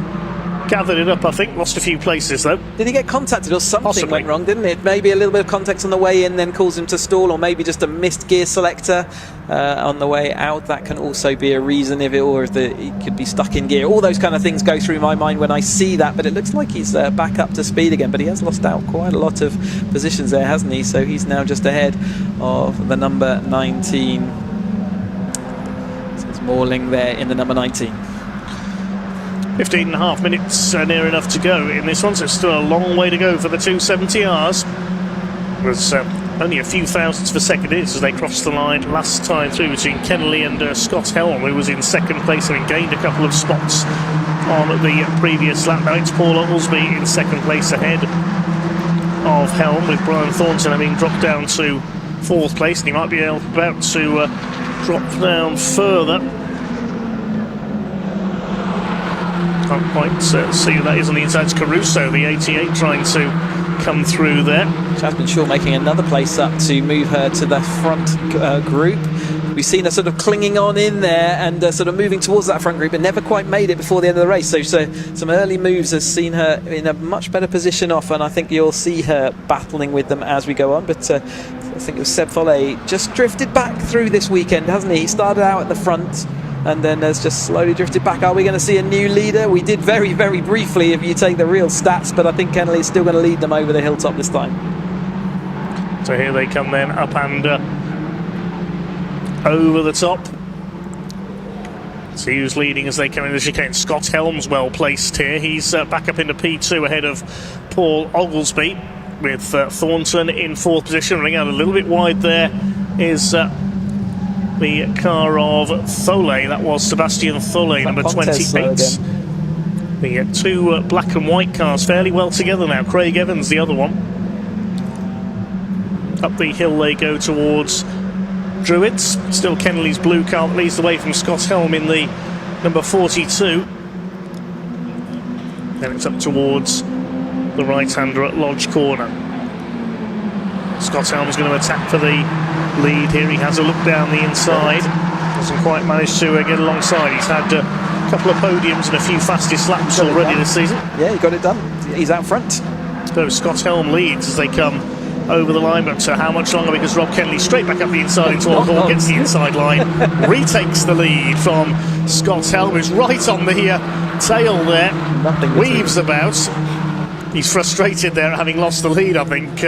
gathered it up, I think. Lost a few places, though. Did he get contacted or something? Possibly. Went wrong, didn't it? Maybe a little bit of contact on the way in then caused him to stall, or maybe just a missed gear selector on the way out. That can also be a reason, he could be stuck in gear. All those kind of things go through my mind when I see that, but it looks like he's back up to speed again, but he has lost out quite a lot of positions there, hasn't he? So he's now just ahead of the number 19. So it's Morling there in the number 19. 15.5 minutes near enough to go in this one, so it's still a long way to go for the 270Rs. There's only a few thousandths of a second as they crossed the line last time through between Kennelly and Scott Helm, who was in second place, having gained a couple of spots on the previous lap. Now it's Paul Oglesby in second place ahead of Helm, with Brian Thornton having dropped down to fourth place, and he might be about to drop down further. Can't quite see who that is on the inside. It's Caruso, the 88, trying to come through there. Jasmine Shaw making another place up to move her to the front group. We've seen her sort of clinging on in there and sort of moving towards that front group, and never quite made it before the end of the race. So some early moves has seen her in a much better position off, and I think you'll see her battling with them as we go on. But I think it was Seb Follet just drifted back through this weekend, hasn't he? He started out at the front and then has just slowly drifted back. Are we going to see a new leader? We did very, very briefly if you take the real stats, but I think Kennelly is still going to lead them over the hilltop this time. So here they come then, up and over the top. See who's leading as they come in the chicane. Scott Helm's well placed here. He's back up into P2 ahead of Paul Oglesby, with Thornton in fourth position. Running out a little bit wide there is the car of Thole. That was Sebastian Thole, number 28. The two black and white cars fairly well together now. Craig Evans, the other one. Up the hill they go towards Druids. Still Kennelly's blue car that leads the way from Scott Helm in the number 42. Then it's up towards the right-hander at Lodge Corner. Scott Helm's going to attack for the lead here. He has a look down the inside. Doesn't quite manage to get alongside. He's had a couple of podiums and a few fastest laps already this season. Yeah, he got it done. He's out front. So Scott Helm leads as they come over the line, but how much longer? Because Rob Kennelly straight back up the inside into Alcorn, gets the inside line, retakes the lead from Scott Helm, who's right on the tail there, weaves about. He's frustrated there at having lost the lead, I think.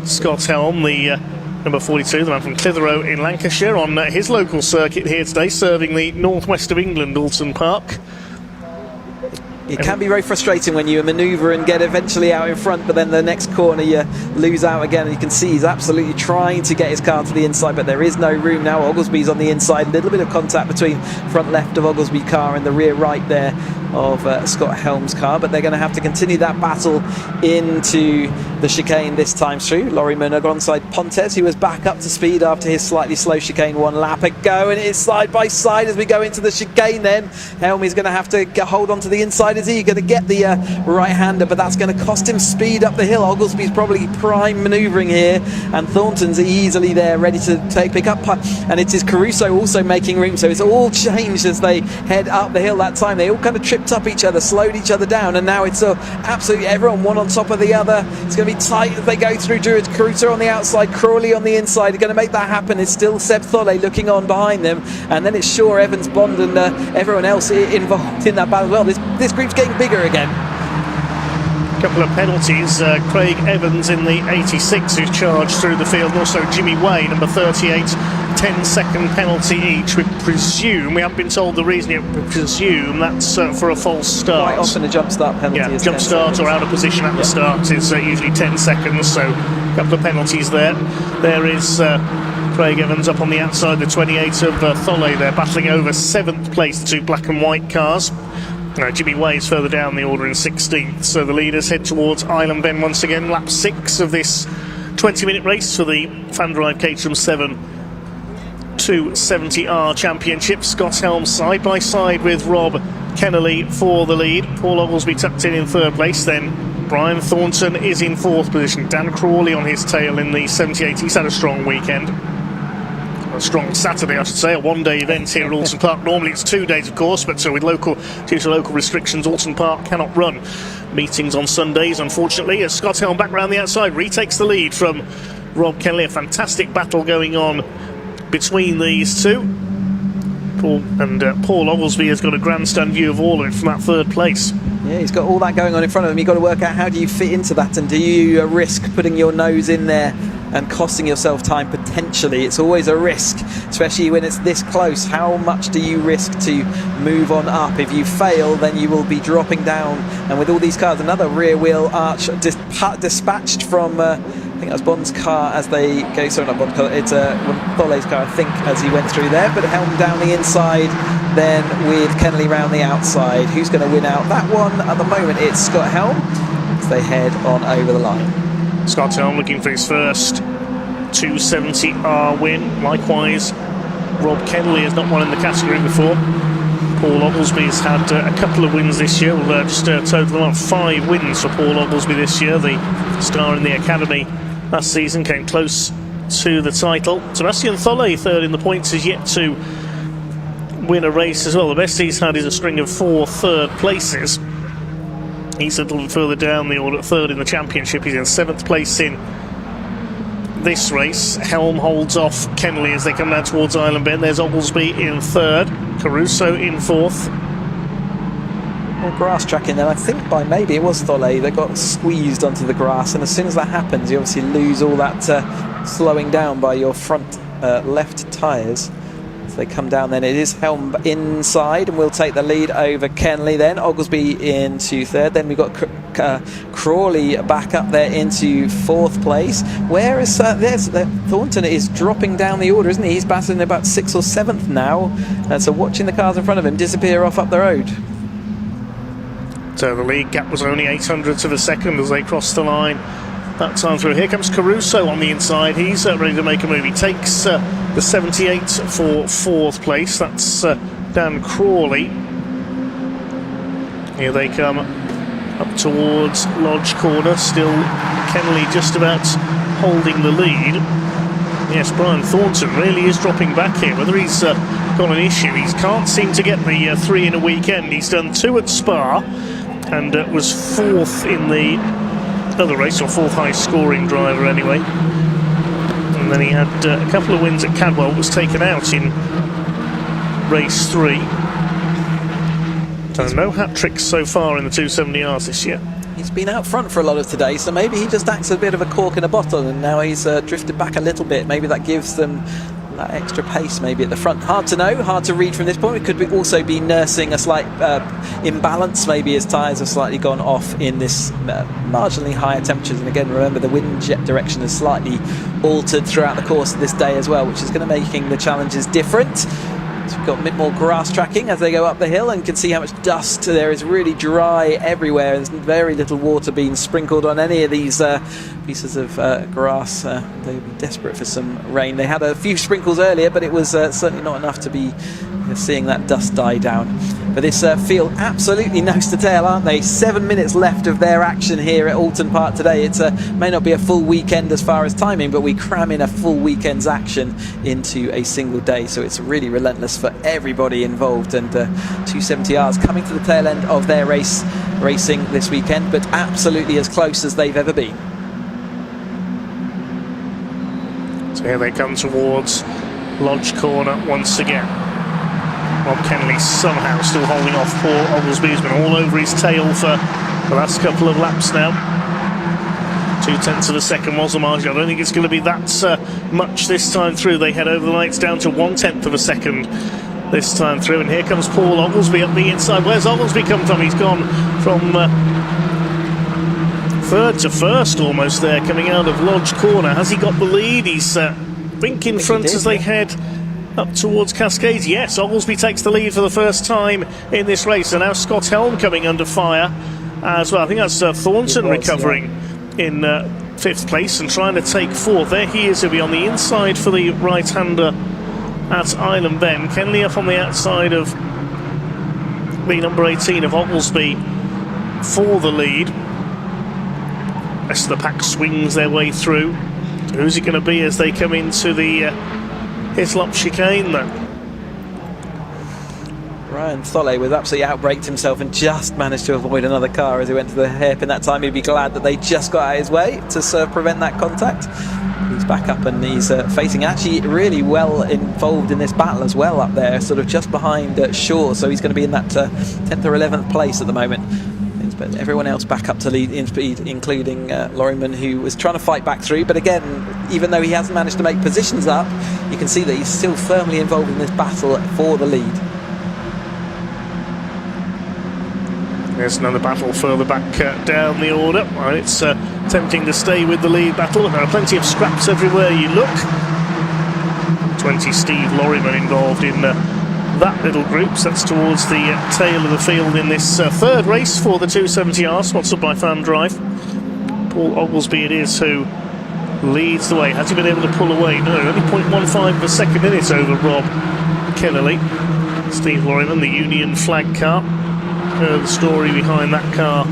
Scott Helm, the number 42, the man from Clitheroe in Lancashire, on his local circuit here today, serving the northwest of England, Oulton Park. It can be very frustrating when you manoeuvre and get eventually out in front, but then the next corner you lose out again. And you can see he's absolutely trying to get his car to the inside, but there is no room now. Oglesby's on the inside. A little bit of contact between front left of Oglesby's car and the rear right there of Scott Helm's car, but they're going to have to continue that battle into the chicane this time through. Laurie Minogue alongside Pontes, who was back up to speed after his slightly slow chicane one lap ago, and it's side by side as we go into the chicane. Then Helm is going to have to hold on to the inside. Is he going to get the right-hander, but that's going to cost him speed up the hill. Oglesby's probably prime manoeuvring here, and Thornton's easily there ready to pick up, and it is Caruso also making room. So it's all changed as they head up the hill. That time they all kind of tripped up each other, slowed each other down, and now it's absolutely everyone one on top of the other. It's going to be tight as they go through. Druids, Caruso on the outside, Crawley on the inside. They're going to make that happen. It's still Seb Thole looking on behind them, and then it's Shaw, Evans, Bond, and everyone else involved in that battle as well. This group's getting bigger again. Couple of penalties. Craig Evans in the 86 who's charged through the field, and also Jimmy Way, number 38, 10-second penalty each. We presume, we haven't been told the reason yet, we presume that's for a false start. Quite often a jump start penalty. Yeah, jump start or out of position at the start is usually 10 seconds, so a couple of penalties there. There is Craig Evans up on the outside, the 28 of Thole there, battling over 7th place, the two black and white cars. Jimmy Way is further down the order in 16th, so the leaders head towards Island Bend once again. Lap 6 of this 20-minute race for the Fan Drive Caterham 7 270R Championship. Scott Helm side by side with Rob Kennelly for the lead. Paul Oglesby tucked in third place. Then Brian Thornton is in fourth position. Dan Crawley on his tail in the 78. He's had a strong weekend. A strong Saturday, I should say, a one-day event here at Oulton Park. Normally it's 2 days, of course, but due to local restrictions, Oulton Park cannot run meetings on Sundays, unfortunately. As Scott Helm back round the outside retakes the lead from Rob Kennelly. A fantastic battle going on between these two. Paul Oglesby has got a grandstand view of all of it from that third place. Yeah, he's got all that going on in front of him. You've got to work out how do you fit into that, and do you risk putting your nose in there and costing yourself time potentially. It's always a risk, especially when it's this close. How much do you risk to move on up? If you fail, then you will be dropping down. And with all these cars, another rear wheel arch dispatched from I think that was Bond's car as they go, sorry, not Bond's car, it's Thole's car, I think, as he went through there. But Helm down the inside, then with Kennelly round the outside. Who's going to win out that one? At the moment, it's Scott Helm as they head on over the line. Scott Helm looking for his first 270R win. Likewise, Rob Kennelly has not won in the category before. Paul Oglesby has had a couple of wins this year. We'll just total up 5 wins for Paul Oglesby this year. The star in the academy last season came close to the title. Sebastian Thole, third in the points, is yet to win a race as well. The best he's had is a string of 4 third places. He's a little further down the order, third in the championship. He's in 7th place in this race. Helm holds off Kennelly as they come down towards Island Bend. There's Oglesby in 3rd, Caruso in 4th. Well, grass tracking then, I think by maybe it was Thole that got squeezed onto the grass, and as soon as that happens you obviously lose all that slowing down by your front left tyres. They come down then. It is Helm inside and we'll take the lead over Kennelly then. Oglesby into 3rd. Then we've got Crawley back up there into 4th place. Whereas Thornton is dropping down the order, isn't he? He's battling about 6th or 7th now. So watching the cars in front of him disappear off up the road. So the lead gap was only 800 to the second as they crossed the line that time through. Here comes Caruso on the inside. He's ready to make a move. He takes the 78 for 4th place. That's Dan Crawley. Here they come up towards Lodge Corner. Still Kennelly just about holding the lead. Yes, Brian Thornton really is dropping back here. Whether he's got an issue, he can't seem to get the 3 in a weekend. He's done 2 at Spa and was 4th in the other race, or 4th highest scoring driver anyway. And then he had a couple of wins at Cadwell, was taken out in race 3. So no hat tricks so far in the 270Rs this year. He's been out front for a lot of today, so maybe he just acts a bit of a cork in a bottle, and now he's drifted back a little bit. Maybe that gives them that extra pace maybe at the front. Hard to know, hard to read from this point. It could also be nursing a slight imbalance. Maybe his tyres have slightly gone off in this marginally higher temperatures. And again, remember the wind jet direction has slightly altered throughout the course of this day as well, which is going to making the challenges different. So we've got a bit more grass tracking as they go up the hill, and can see how much dust there is. Really dry everywhere. There's very little water being sprinkled on any of these pieces of grass. They'd be desperate for some rain. They had a few sprinkles earlier, but it was certainly not enough to be seeing that dust die down. But this field absolutely nose to tail, aren't they? 7 minutes left of their action here at Oulton Park today. It may not be a full weekend as far as timing, but we cram in a full weekend's action into a single day, so it's really relentless for everybody involved. And 270Rs coming to the tail end of their racing this weekend, but absolutely as close as they've ever been. So here they come towards Lodge Corner once again. Rob Kennelly somehow still holding off Paul Oglesby, who's been all over his tail for the last couple of laps now. 0.2 of a second was the margin. I don't think it's going to be that much this time through. They head over the lights down to 0.1 of a second this time through. And here comes Paul Oglesby up the inside. Where's Oglesby come from? He's gone from 3rd to 1st almost there, coming out of Lodge Corner. Has he got the lead? He's think in front as they head up towards Cascades. Yes, Oglesby takes the lead for the first time in this race, and now Scott Helm coming under fire as well. I think that's Thornton recovering in 5th place and trying to take 4th. There he is, he'll be on the inside for the right-hander at Island Bend. Kenley up on the outside of the number 18 of Oglesby for the lead. Rest of the pack swings their way through. Who's it going to be as they come into the Hislop chicane though? Ryan Tholle was absolutely outbraked himself and just managed to avoid another car as he went to the hairpin that time. He'd be glad that they just got out of his way to prevent that contact. He's back up and he's facing actually really well involved in this battle as well up there, sort of just behind Shaw, so he's going to be in that 10th or 11th place at the moment. But everyone else back up to lead in speed, including Lorryman, who was trying to fight back through. But again, even though he hasn't managed to make positions up, you can see that he's still firmly involved in this battle for the lead. There's another battle further back down the order. Well, it's tempting to stay with the lead battle. There are plenty of scraps everywhere you look. 20 Steve Lorryman involved in that little group. So that's towards the tail of the field in this third race for the 270R, sponsored by Fan Drive. Paul Oglesby it is who leads the way. Has he been able to pull away? No, only 0.15 of a second in it over Rob Kennelly. Steve Lorryman, the Union flag car. Heard the story behind that car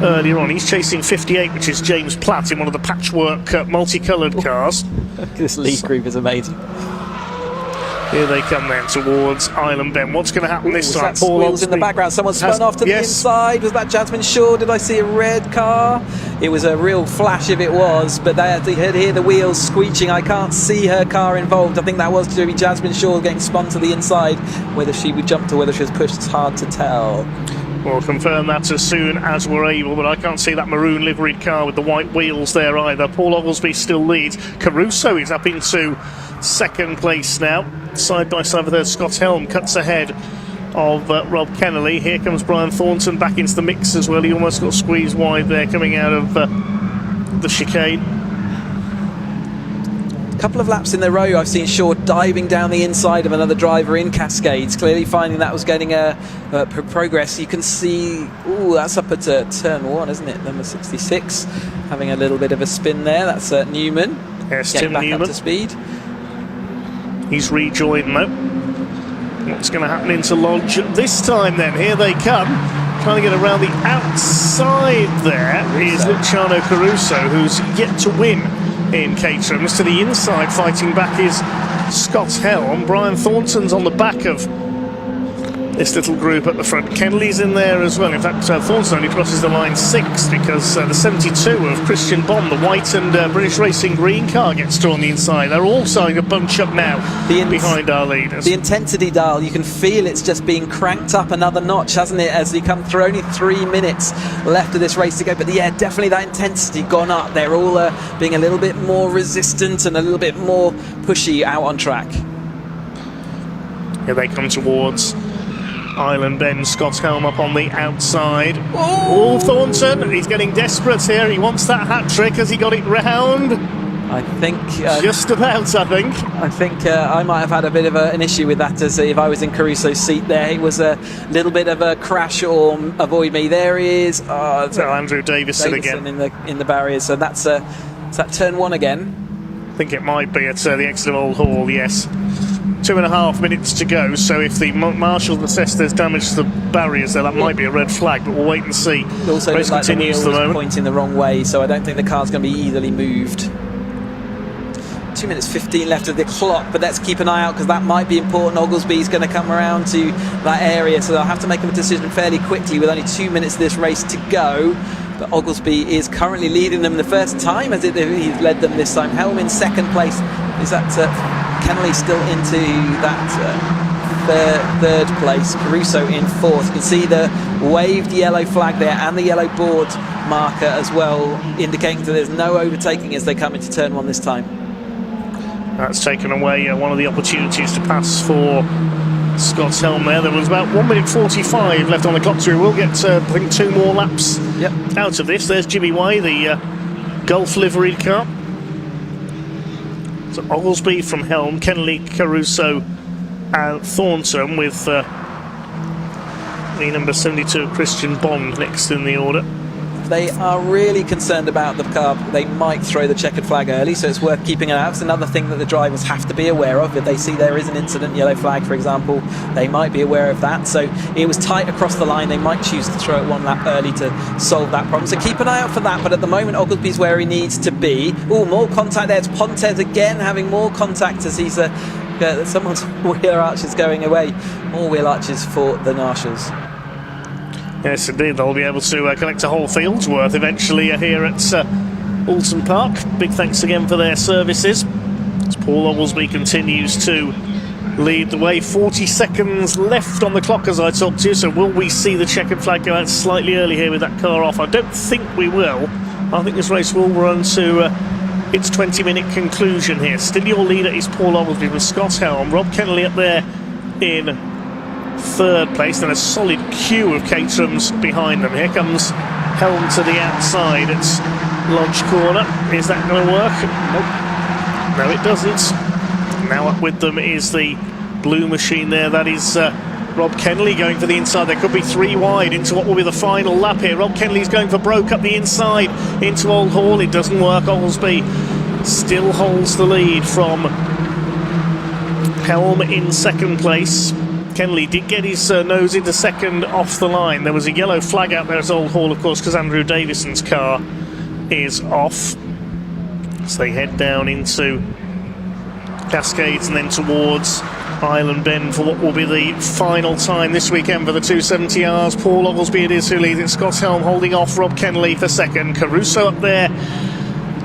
earlier on. He's chasing 58, which is James Platt in one of the patchwork multicoloured cars. This lead group is amazing. Here they come then towards Island Bend. What's going to happen this time? Paul Oglesby in the background. Someone spun off to the inside. Was that Jasmine Shaw? Did I see a red car? It was a real flash if it was, but they had hear the wheels squeeching. I can't see her car involved. I think that was to be Jasmine Shaw getting spun to the inside. Whether she would jump or whether she was pushed, it's hard to tell. We'll confirm that as soon as we're able, but I can't see that maroon liveried car with the white wheels there either. Paul Oglesby still leads. Caruso is up into second place now. Side by side with her, Scott Helm cuts ahead of Rob Kennelly. Here comes Brian Thornton back into the mix as well. He almost got squeezed wide there coming out of the chicane. A couple of laps in a row I've seen Shaw diving down the inside of another driver in Cascades, clearly finding that was getting progress. You can see, that's up at turn 1, isn't it? Number 66 having a little bit of a spin there. That's Newman. Yes, getting Tim back Newman up to speed. He's rejoined though. What's going to happen into Lodge this time then? Here they come. Trying to get around the outside there is Luciano Caruso, who's yet to win in Caterham. To the inside fighting back is Scott Helm. Brian Thornton's on the back of this little group at the front. Kennelly's in there as well. In fact, Thornton only crosses the line 6th because the 72 of Christian Bond, the white and British Racing green car, gets through on the inside. They're all starting to bunch up now behind our leaders. The intensity dial, you can feel it's just being cranked up another notch, hasn't it, as we come through. Only 3 minutes left of this race to go, but yeah, definitely that intensity gone up. They're all being a little bit more resistant and a little bit more pushy out on track. Here they come towards Island Bend. Scott Helm up on the outside. Oh, Thornton, he's getting desperate here. He wants that hat trick. Has he got it round? I think just about. I think I might have had a bit of an issue with that, as if I was in Caruso's seat there. It was a little bit of a crash or avoid me. There he is. Andrew Davison again in the barriers. So that's that turn 1 again. I think it might be at the exit of Old Hall. Yes. 2.5 minutes to go, so if the marshal assess there's damage to the barriers there, that might be a red flag, but we'll wait and see. It also looks like the wheel was pointing the wrong way, so I don't think the car's going to be easily moved. 2 minutes 15 left of the clock, but let's keep an eye out because that might be important. Oglesby's going to come around to that area, so they'll have to make a decision fairly quickly with only 2 minutes of this race to go. But Oglesby is currently leading them the first time, as he's led them this time. Helm in second place. Is that Kennelly still into that third place? Caruso in 4th. You can see the waved yellow flag there and the yellow board marker as well, indicating that there's no overtaking as they come into turn 1 this time. That's taken away one of the opportunities to pass for Scott Helm there. There was about 1 minute 45 left on the clock, so we will get I think 2 more laps out of this. There's Jimmy Way, the Gulf liveried car. So Oglesby from Helm, Kennelly, Caruso and Thornton with the number 72 Christian Bond next in the order. they are really concerned about the car. They might throw the checkered flag early, so it's worth keeping an eye out. It's another thing that the drivers have to be aware of. If they see there is an incident, yellow flag for example, they might be aware of that. So it was tight across the line. They might choose to throw it one lap early to solve that problem. So keep an eye out for that. But at the moment, Oglesby's where he needs to be. Oh, more contact there. It's Pontes again having more contact as he's someone's wheel arches going away. More wheel arches for the Marshals. Yes, indeed, they'll be able to collect a whole field's worth eventually here at Oulton Park. Big thanks again for their services. As Paul Oglesby continues to lead the way. 40 seconds left on the clock as I talk to you, so will we see the checkered flag go out slightly early here with that car off? I don't think we will. I think this race will run to its 20-minute conclusion here. Still your leader is Paul Oglesby with Scott Helm. Rob Kennelly up there in third place, then a solid queue of Caterhams behind them. Here comes Helm to the outside at Lodge Corner. Is that going to work? Nope. No, it doesn't. Now up with them is the blue machine there. That is Rob Kennelly going for the inside. There could be 3 wide into what will be the final lap here. Rob Kennelly's going for broke up the inside into Old Hall. It doesn't work. Oglesby still holds the lead from Helm in second place. Kennelly did get his nose into second off the line. There was a yellow flag out there at Old Hall, of course, because Andrew Davison's car is off. So they head down into Cascades and then towards Island Bend for what will be the final time this weekend for the 270Rs. Paul Oglesby it is who leads it. Scott Helm holding off Rob Kennelly for second. Caruso up there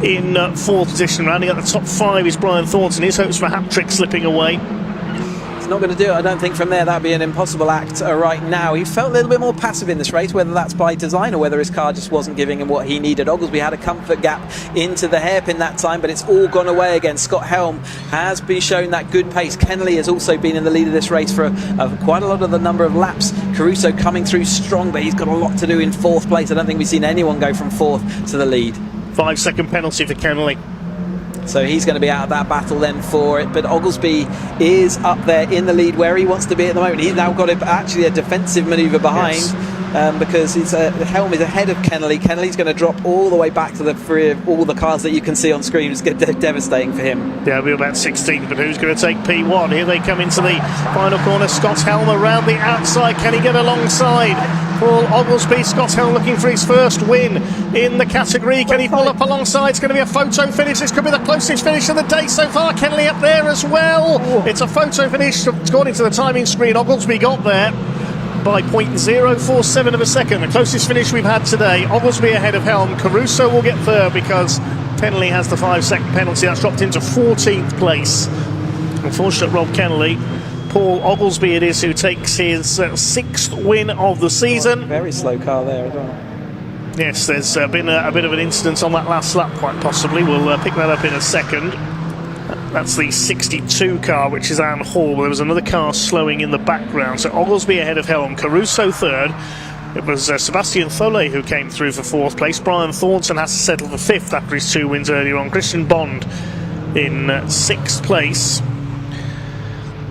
in fourth position. Rounding out the top 5 is Brian Thornton. His hopes for a hat-trick slipping away. Not going to do it, I don't think. From there, that'd be an impossible act right now. He felt a little bit more passive in this race, whether that's by design or whether his car just wasn't giving him what he needed. Oglesby had a comfort gap into the hairpin that time, but it's all gone away again. Scott Helm has been shown that good pace. Kennelly has also been in the lead of this race for quite a lot of the number of laps. Caruso coming through strong, but he's got a lot to do in fourth place. I don't think we've seen anyone go from fourth to the lead. 5-second penalty for Kennelly. So he's going to be out of that battle then for it. But Oglesby is up there in the lead where he wants to be at the moment. He's now got actually a defensive manoeuvre behind, because Helm is ahead of Kennelly. Kennelly's going to drop all the way back to the free of all the cars that you can see on screen. It's devastating for him. Yeah, it'll be about 16th, but who's going to take P1? Here they come into the final corner. Scott Helm around the outside. Can he get alongside Paul Oglesby? Scott Helm looking for his first win in the category. Can he pull up alongside? It's going to be a photo finish. This could be the closest finish of the day so far. Kennelly up there as well. It's a photo finish according to the timing screen. Oglesby got there by 0.047 of a second. The closest finish we've had today. Oglesby ahead of Helm. Caruso will get third because Kennelly has the 5-second penalty. That's dropped into 14th place. Unfortunate Rob Kennelly. Paul Oglesby it is who takes his 6th win of the season. Very slow car there as well. Yes, there's been a bit of an incident on that last lap, quite possibly. We'll pick that up in a second. That's the 62 car, which is Anne Hall. There was another car slowing in the background. So Oglesby ahead of Helm, Caruso third. It was Sebastian Thollet who came through for 4th place. Brian Thornton has to settle for 5th after his 2 wins earlier on. Christian Bond in 6th place.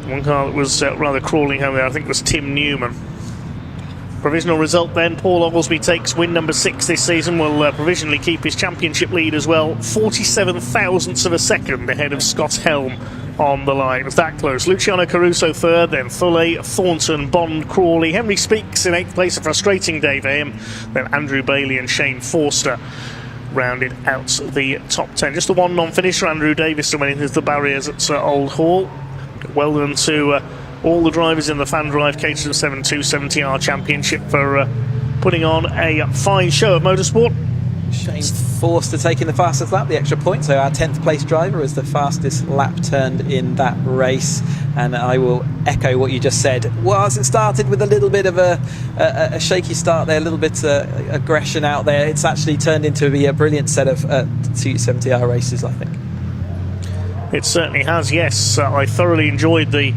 One car that was rather crawling home there, I think, was Tim Newman. Provisional result then, Paul Oglesby takes win number 6 this season, will provisionally keep his championship lead as well. 47 thousandths of a second ahead of Scott Helm on the line. It was that close. Luciano Caruso third, then Thollet, Thornton, Bond, Crawley. Henry Speaks in 8th place, a frustrating day for him. Then Andrew Bailey and Shane Forster rounded out the top 10. Just the one non-finisher, Andrew Davison, went into the barriers at Old Hall. Well done to all the drivers in the Fan Drive Caterham 270R Championship for putting on a fine show of motorsport. Shane Forster taking the fastest lap, the extra point. So our 10th place driver was the fastest lap turned in that race. And I will echo what you just said. Whilst it started with a little bit of a shaky start there, a little bit aggression out there, it's actually turned into a brilliant set of 270R races, I think. It certainly has, yes. I thoroughly enjoyed the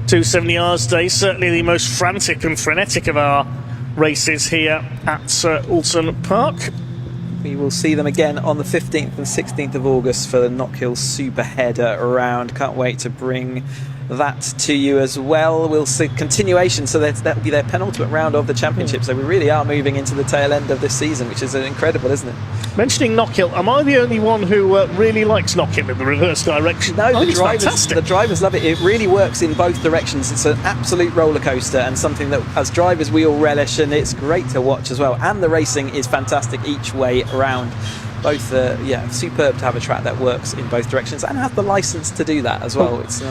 270Rs today. Certainly the most frantic and frenetic of our races here at Oulton Park. We will see them again on the 15th and 16th of August for the Knockhill Super Header round. Can't wait to bring that to you as well. We'll see continuation, so that'll be their penultimate round of the championship. So we really are moving into the tail end of this season, which is incredible, isn't it? Mentioning Knockhill, am I the only one who really likes Knockhill in the reverse direction? No, it's fantastic. The drivers love it. It really works in both directions. It's an absolute roller coaster and something that as drivers we all relish, and it's great to watch as well. And the racing is fantastic each way around. Both, superb to have a track that works in both directions and have the licence to do that as well. It's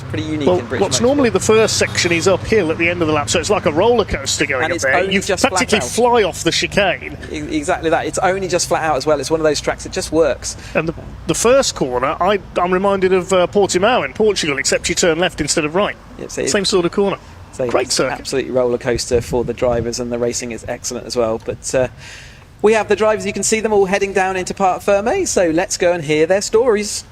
pretty unique in British what's motorsport. normally the first section is uphill at the end of the lap, so it's like a roller coaster going up there. You practically fly off the chicane. Exactly that. It's only just flat out as well. It's one of those tracks that just works. And the first corner, I'm reminded of Portimao in Portugal, except you turn left instead of right. Same sort of corner. So great circuit. Absolutely roller coaster for the drivers, and the racing is excellent as well. But we have the drivers, you can see them all heading down into Parc Fermé, so let's go and hear their stories.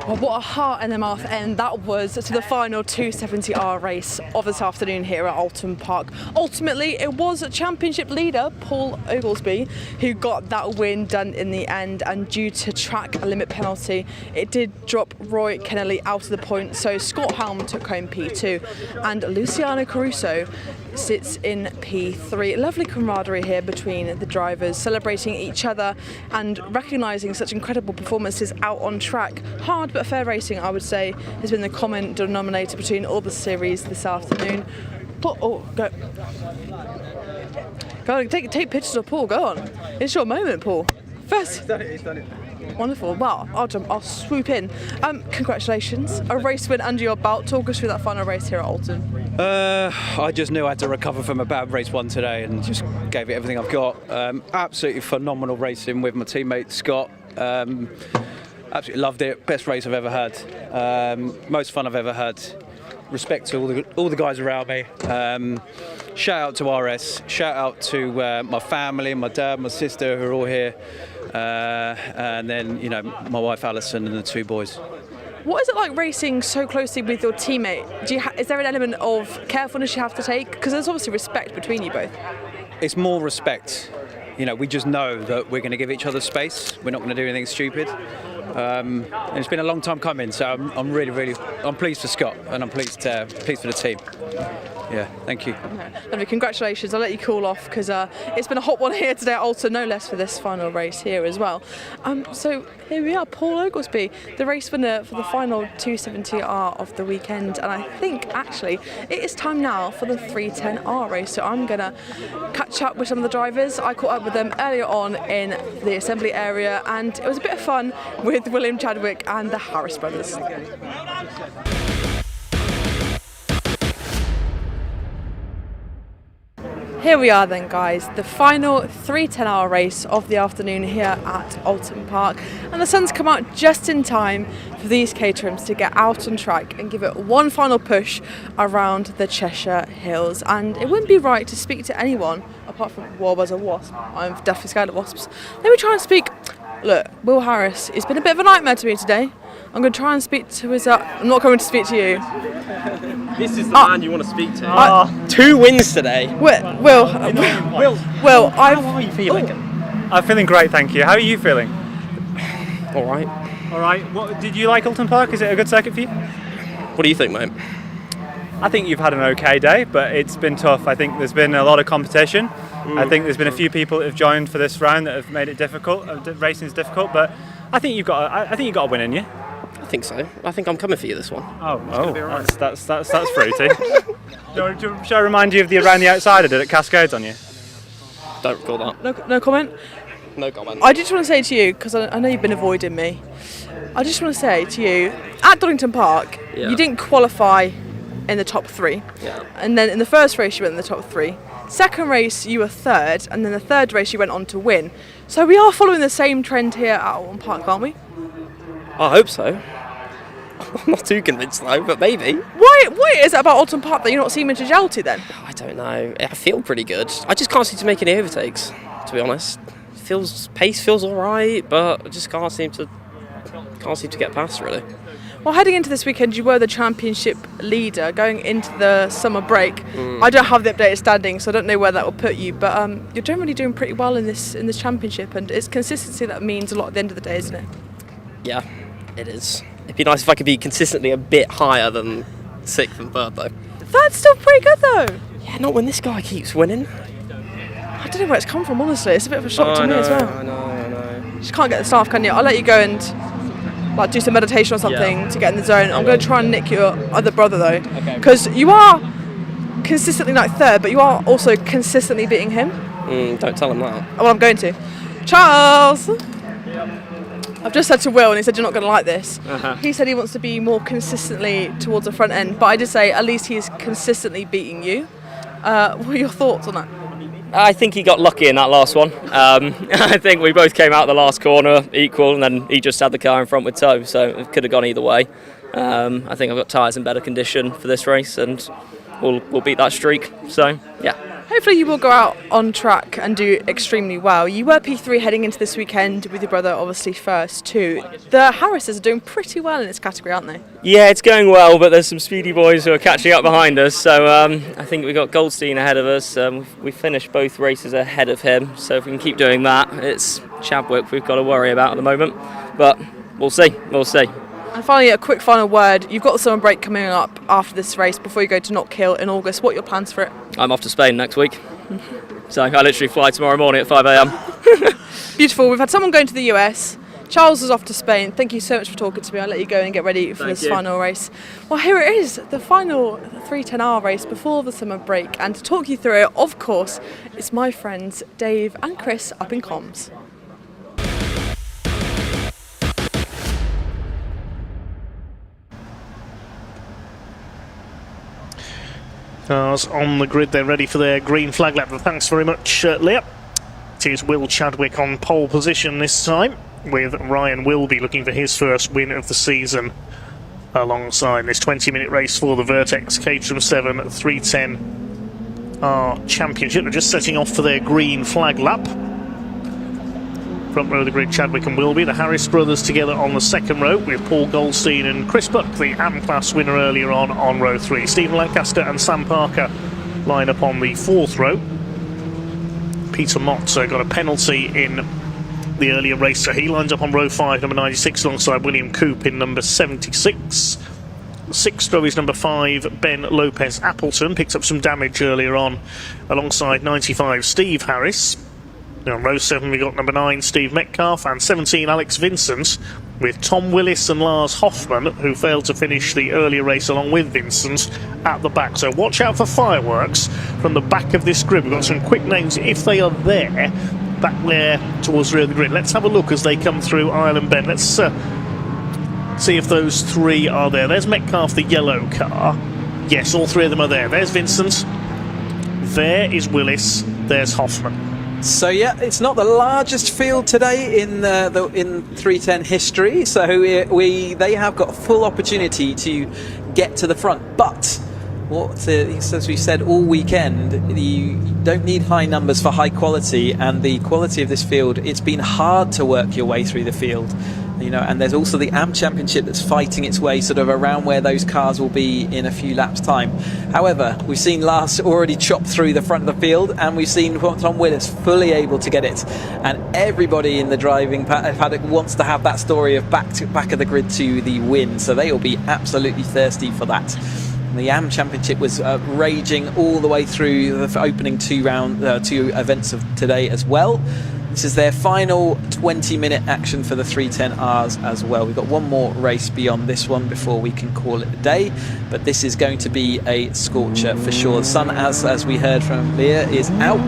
Well, what a heart in the mouth end that was to the final 270R race of this afternoon here at Oulton Park. Ultimately, it was a championship leader, Paul Oglesby, who got that win done in the end, and due to track limit penalty, it did drop Roy Kennelly out of the point, so Scott Helm took home P2, and Luciano Caruso sits in P3. Lovely camaraderie here between the drivers, celebrating each other and recognising such incredible performances out on track. Hard but fair racing, I would say, has been the common denominator between all the series this afternoon. Go. Take pictures of Paul, go on. It's your moment, Paul. First. He's done it. Wonderful. Well, I'll swoop in. Congratulations. A race win under your belt. Talk us through that final race here at Oulton. I just knew I had to recover from a bad race one today and just gave it everything I've got. Absolutely phenomenal racing with my teammate Scott. Absolutely loved it. Best race I've ever had. Most fun I've ever had. Respect to all the guys around me. Shout out to RS. Shout out to my family, my dad, my sister, who are all here. And then, my wife Alison and the two boys. What is it like racing so closely with your teammate? Is there an element of carefulness you have to take? Because there's obviously respect between you both. It's more respect. We just know that we're going to give each other space. We're not going to do anything stupid. And it's been a long time coming, so I'm really pleased for Scott, and I'm pleased for the team. Yeah, thank you. Lovely, congratulations. I'll let you cool off because it's been a hot one here today at Oulton, no less for this final race here as well. So here we are, Paul Oglesby, the race winner for the final 270R of the weekend, and I think actually it is time now for the 310R race. So I'm gonna catch up with some of the drivers. I caught up with them earlier on in the assembly area, and it was a bit of fun with William Chadwick and the Harris brothers. Here we are then, guys, the final 310R race of the afternoon here at Oulton Park, and the sun's come out just in time for these Caterhams to get out on track and give it one final push around the Cheshire Hills. And it wouldn't be right to speak to anyone apart from Warbuzz and Wasp. I'm definitely scared of wasps. Let me try and speak. Look, Will Harris, he's been a bit of a nightmare to me today. I'm going to try and speak to his... I'm not going to speak to you. This is the man you want to speak to. 2 wins today. Will, how are you feeling? I'm feeling great, thank you. How are you feeling? All right. All right. What did you like Oulton Park? Is it a good circuit for you? What do you think, mate? I think you've had an okay day, but it's been tough. I think there's been a lot of competition. I think there's been a few people that have joined for this round that have made it difficult. Racing is difficult, but I think you've got a win in you. I think so. I think I'm coming for you this one. That's fruity. Shall I remind you of the around the outside I did at Cascades on you? Don't recall that. No comment? No comment. I just want to say to you, because I know you've been avoiding me, I just want to say to you, at Donington Park, you didn't qualify in the top 3. Yeah. And then in the first race you went in the top 3. Second race you were 3rd, and then the 3rd race you went on to win. So we are following the same trend here at Oulton Park, aren't we? I hope so. I'm not too convinced though, but maybe. Why is it about Oulton Park that you're not seeming to gel to then? I don't know. I feel pretty good. I just can't seem to make any overtakes, to be honest. Pace feels alright, but I just can't seem to get past really. Well, heading into this weekend, you were the championship leader going into the summer break. I don't have the updated standings, so I don't know where that will put you. But you're generally doing pretty well in this championship, and it's consistency that means a lot at the end of the day, isn't it? Yeah, it is. It'd be nice if I could be consistently a bit higher than 6th and 3rd, though. That's still pretty good, though. Yeah, not when this guy keeps winning. I don't know where it's come from, honestly. It's a bit of a shock to me as well. I know. You just can't get the staff, can you? I'll let you go and do some meditation or something to get in the zone. I'm going to try and nick your other brother, though. Because you are consistently 3rd, but you are also consistently beating him. Don't tell him that. Well, I'm going to. Charles! I've just said to Will, and he said you're not going to like this. He said he wants to be more consistently towards the front end, but I did say at least he is consistently beating you. What are your thoughts on that? I think he got lucky in that last one. I think we both came out the last corner equal, and then he just had the car in front with tow, so it could have gone either way. I think I've got tyres in better condition for this race, and we'll beat that streak. So, yeah. Hopefully you will go out on track and do extremely well. You were P3 heading into this weekend with your brother obviously first too. The Harrises are doing pretty well in this category, aren't they? Yeah, it's going well, but there's some speedy boys who are catching up behind us. So I think we've got Goldstein ahead of us. We finished both races ahead of him. So if we can keep doing that, it's Chadwick we've got to worry about at the moment. But we'll see. And finally, a quick final word. You've got the summer break coming up after this race before you go to Knockhill in August. What are your plans for it? I'm off to Spain next week. So I literally fly tomorrow morning at 5 a.m. Beautiful. We've had someone going to the US. Charles is off to Spain. Thank you so much for talking to me. I'll let you go and get ready for this final race. Well, here it is, the final 310R race before the summer break. And to talk you through it, of course, it's my friends Dave and Chris up in comms. Cars on the grid, they're ready for their green flag lap. Thanks very much, Leah. It is Will Chadwick on pole position this time, with Ryan Wilby looking for his first win of the season alongside this 20-minute race for the Vertex Caterham 7 310R Championship. They're just setting off for their green flag lap. Front row of the grid, Chadwick and Wilby. The Harris brothers together on the second row with Paul Goldstein and Chris Buck, the AM-class winner earlier on row 3. Stephen Lancaster and Sam Parker line up on the fourth row. Peter Mott got a penalty in the earlier race, so he lines up on row 5, number 96, alongside William Coop in number 76. Sixth row is number 5, Ben Lopez Appleton. Picked up some damage earlier on alongside 95, Steve Harris. Now on row 7 we got number 9, Steve Metcalf, and 17, Alex Vincent, with Tom Willis and Lars Hoffman, who failed to finish the earlier race along with Vincent, at the back. So watch out for fireworks from the back of this grid. We've got some quick names, if they are there, back there towards the rear of the grid. Let's have a look as they come through Ireland Bend. Let's see if those three are there. There's Metcalf, the yellow car. Yes, all three of them are there. There's Vincent. There is Willis. There's Hoffman. So yeah, it's not the largest field today in 310 history. So they have got full opportunity to get to the front. But as we said all weekend, you don't need high numbers for high quality, and the quality of this field, it's been hard to work your way through the field. And there's also the AM Championship that's fighting its way sort of around where those cars will be in a few laps' time. However, we've seen Lars already chop through the front of the field, and we've seen Tom Willis fully able to get it. And everybody in the driving paddock wants to have that story of back of the grid to the win, so they will be absolutely thirsty for that. And the AM Championship was raging all the way through the opening two events of today as well. This is their final 20-minute action for the 310Rs as well. We've got one more race beyond this one before we can call it a day, but this is going to be a scorcher for sure. The sun, as we heard from Leah, is out.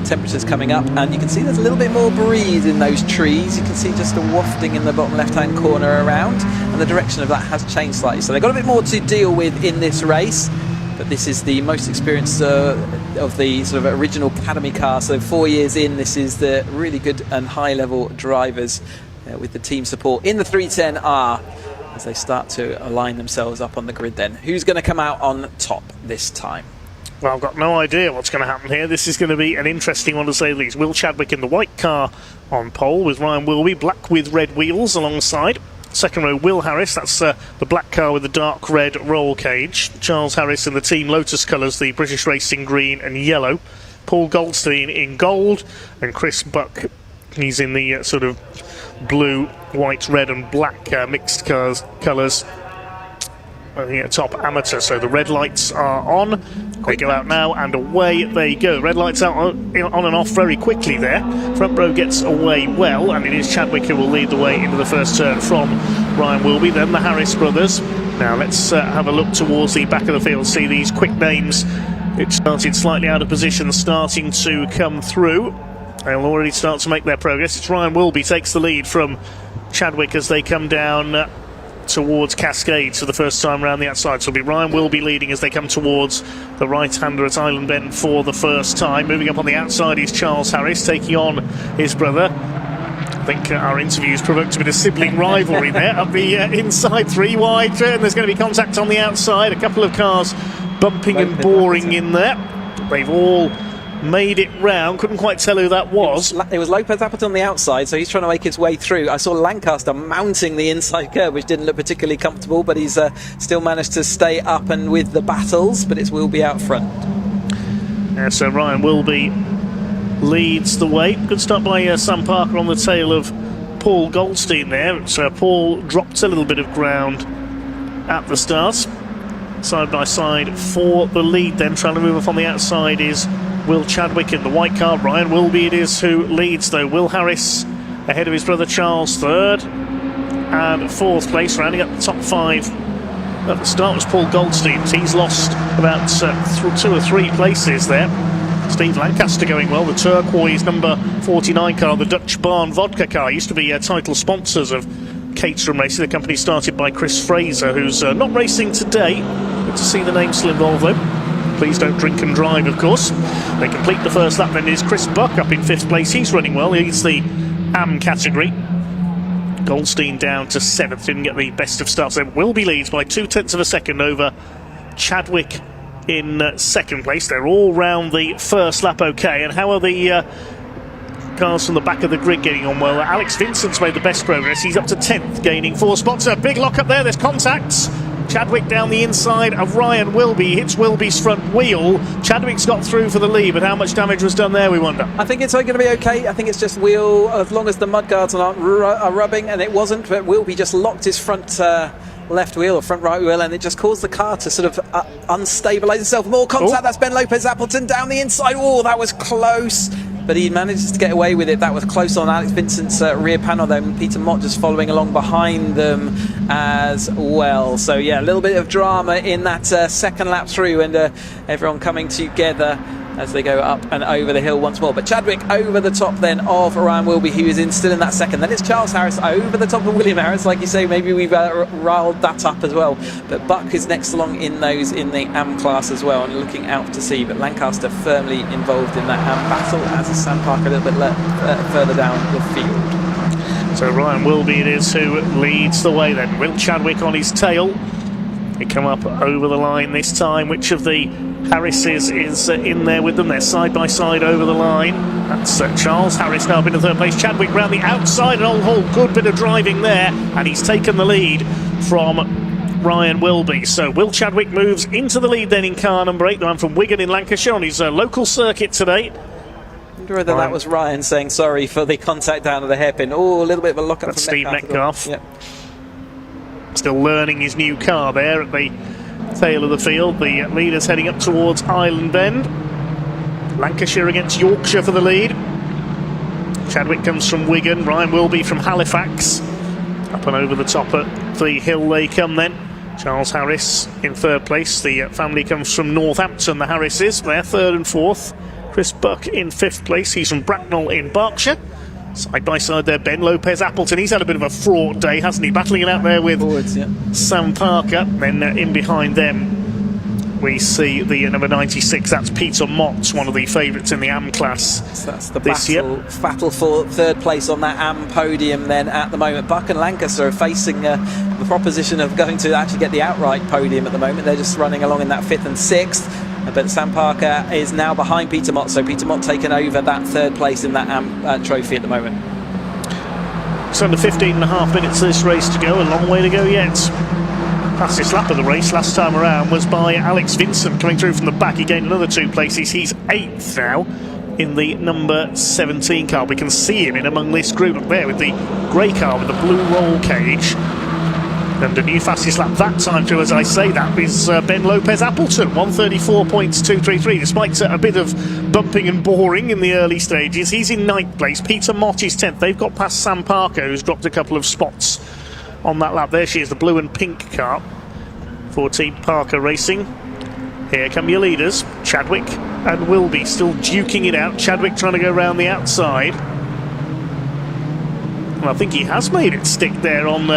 Temperatures coming up, and you can see there's a little bit more breeze in those trees. You can see just a wafting in the bottom left-hand corner around, and the direction of that has changed slightly. So they've got a bit more to deal with in this race. But this is the most experienced of the sort of original Academy car. So 4 years in, this is the really good and high-level drivers with the team support in the 310R as they start to align themselves up on the grid then. Who's going to come out on top this time? Well, I've got no idea what's going to happen here. This is going to be an interesting one to say the least. Will Chadwick in the white car on pole with Ryan Wilby, black with red wheels alongside. second row, Will Harris, that's the black car with the dark red roll cage. Charles Harris in the Team Lotus colours, the British Racing green and yellow. Paul Goldstein in gold, and Chris Buck, he's in the sort of blue, white, red and black mixed colours. Top amateur, so the red lights are on. They go out now and away they go. Red lights out on and off very quickly there. Front row gets away well, and it is Chadwick who will lead the way into the first turn from Ryan Wilby, then the Harris brothers. Now let's have a look towards the back of the field, see these quick names which started slightly out of position starting to come through. They'll already start to make their progress. It's Ryan Wilby takes the lead from Chadwick as they come down towards Cascades for the first time around the outside. So it'll be Ryan Wilby leading as they come towards the right-hander at Island Bend for the first time. Moving up on the outside is Charles Harris taking on his brother. I think our interviews provoked a bit of sibling rivalry there. Up the inside, 3 wide, and there's going to be contact on the outside. A couple of cars bumping and boring in there. They've all made it round. Couldn't quite tell who that was. It was Lopez Appleton on the outside, so he's trying to make his way through. I saw Lancaster mounting the inside curve, which didn't look particularly comfortable, but he's still managed to stay up and with the battles, but it's Wilby out front. So Ryan Wilby leads the way. Good start by Sam Parker on the tail of Paul Goldstein there. So Paul dropped a little bit of ground at the start. Side by side for the lead then. Trying to move up on the outside is Will Chadwick in the white car. Ryan Wilby it is who leads though. Will Harris ahead of his brother Charles, third and fourth place. Rounding up the top 5 at the start was Paul Goldstein. He's lost about 2 or 3 places there. Steve Lancaster going well. The turquoise number 49 car, the Dutch Barn vodka car, used to be title sponsors of Caterham Racing. The company started by Chris Fraser, who's not racing today. Good to see the name still involved though. Please don't drink and drive, of course. They complete the first lap then is Chris Buck up in 5th place. He's running well. He's the AM category. Goldstein down to 7th. Didn't get the best of starts. Then Wilby leads by 0.2 of a second over Chadwick in 2nd place. They're all round the first lap okay. And how are the cars from the back of the grid getting on? Well, Alex Vincent's made the best progress. He's up to 10th, gaining 4 spots. A big lock up there. There's contacts. Chadwick down the inside of Ryan Wilby, hits Wilby's front wheel. Chadwick's got through for the lead, but how much damage was done there, we wonder? I think it's going to be okay. I think it's just wheel, as long as the mudguards are rubbing, and it wasn't, but Wilby just locked his front left wheel or front right wheel, and it just caused the car to sort of unstabilise itself. More contact. That's Ben Lopez Appleton down the inside. Oh, that was close, but he managed to get away with it. That was close on Alex Vincent's rear panel then. Peter Mott just following along behind them as well. So yeah, a little bit of drama in that second lap through, and everyone coming together as they go up and over the hill once more. But Chadwick over the top then of Ryan Wilby, who is still in that second. Then it's Charles Harris over the top of William Harris. Like you say, maybe we've riled that up as well. But Buck is next along in those in the AM class as well, and looking out to see. But Lancaster firmly involved in that AM battle, as is Sam Parker a little bit further down the field. So Ryan Wilby it is who leads the way then. Will Chadwick on his tail. They come up over the line this time. Which of the Harrises is in there with them? They're side by side over the line. That's Charles Harris now up into 3rd place. Chadwick round the outside, an old hole. Good bit of driving there, and he's taken the lead from Ryan Wilby. So Will Chadwick moves into the lead then in car number 8. The man from Wigan in Lancashire on his local circuit today. I wonder whether that was Ryan saying sorry for the contact down at the hairpin. Oh, a little bit of a lock up from Steve Metcalf. Yep. Still learning his new car there at the tail of the field. The leaders heading up towards Island Bend. Lancashire against Yorkshire for the lead. Chadwick comes from Wigan. Ryan Wilby from Halifax. Up and over the top at the hill they come then. Charles Harris in 3rd place. The family comes from Northampton, the Harrises. They're 3rd and 4th. Chris Buck in 5th place. He's from Bracknell in Berkshire. Side by side there, Ben Lopez Appleton. He's had a bit of a fraught day, hasn't he? Battling it out there with Sam Parker. Then in behind them, we see the number 96. That's Peter Mott, one of the favourites in the AM class. So that's the battle for 3rd place on that AM podium then at the moment. Buck and Lancaster are facing the proposition of going to actually get the outright podium at the moment. They're just running along in that 5th and 6th. But Sam Parker is now behind Peter Mott, so Peter Mott taking over that 3rd place in that AM trophy at the moment. It's under 15 and a half minutes of this race to go. A long way to go yet. Fastest lap of the race last time around was by Alex Vincent coming through from the back. He gained another 2 places. He's 8th now in the number 17 car. We can see him in among this group up there with the grey car with the blue roll cage. And a new fastest lap that time through, as I say, that is Ben Lopez Appleton, 134.233. Despite a bit of bumping and boring in the early stages, he's in 9th place. Peter Mott is 10th. They've got past Sam Parker, who's dropped a couple of spots on that lap. There she is, the blue and pink car for Team Parker Racing. Here come your leaders, Chadwick and Wilby, still duking it out. Chadwick trying to go round the outside. And I think he has made it stick there on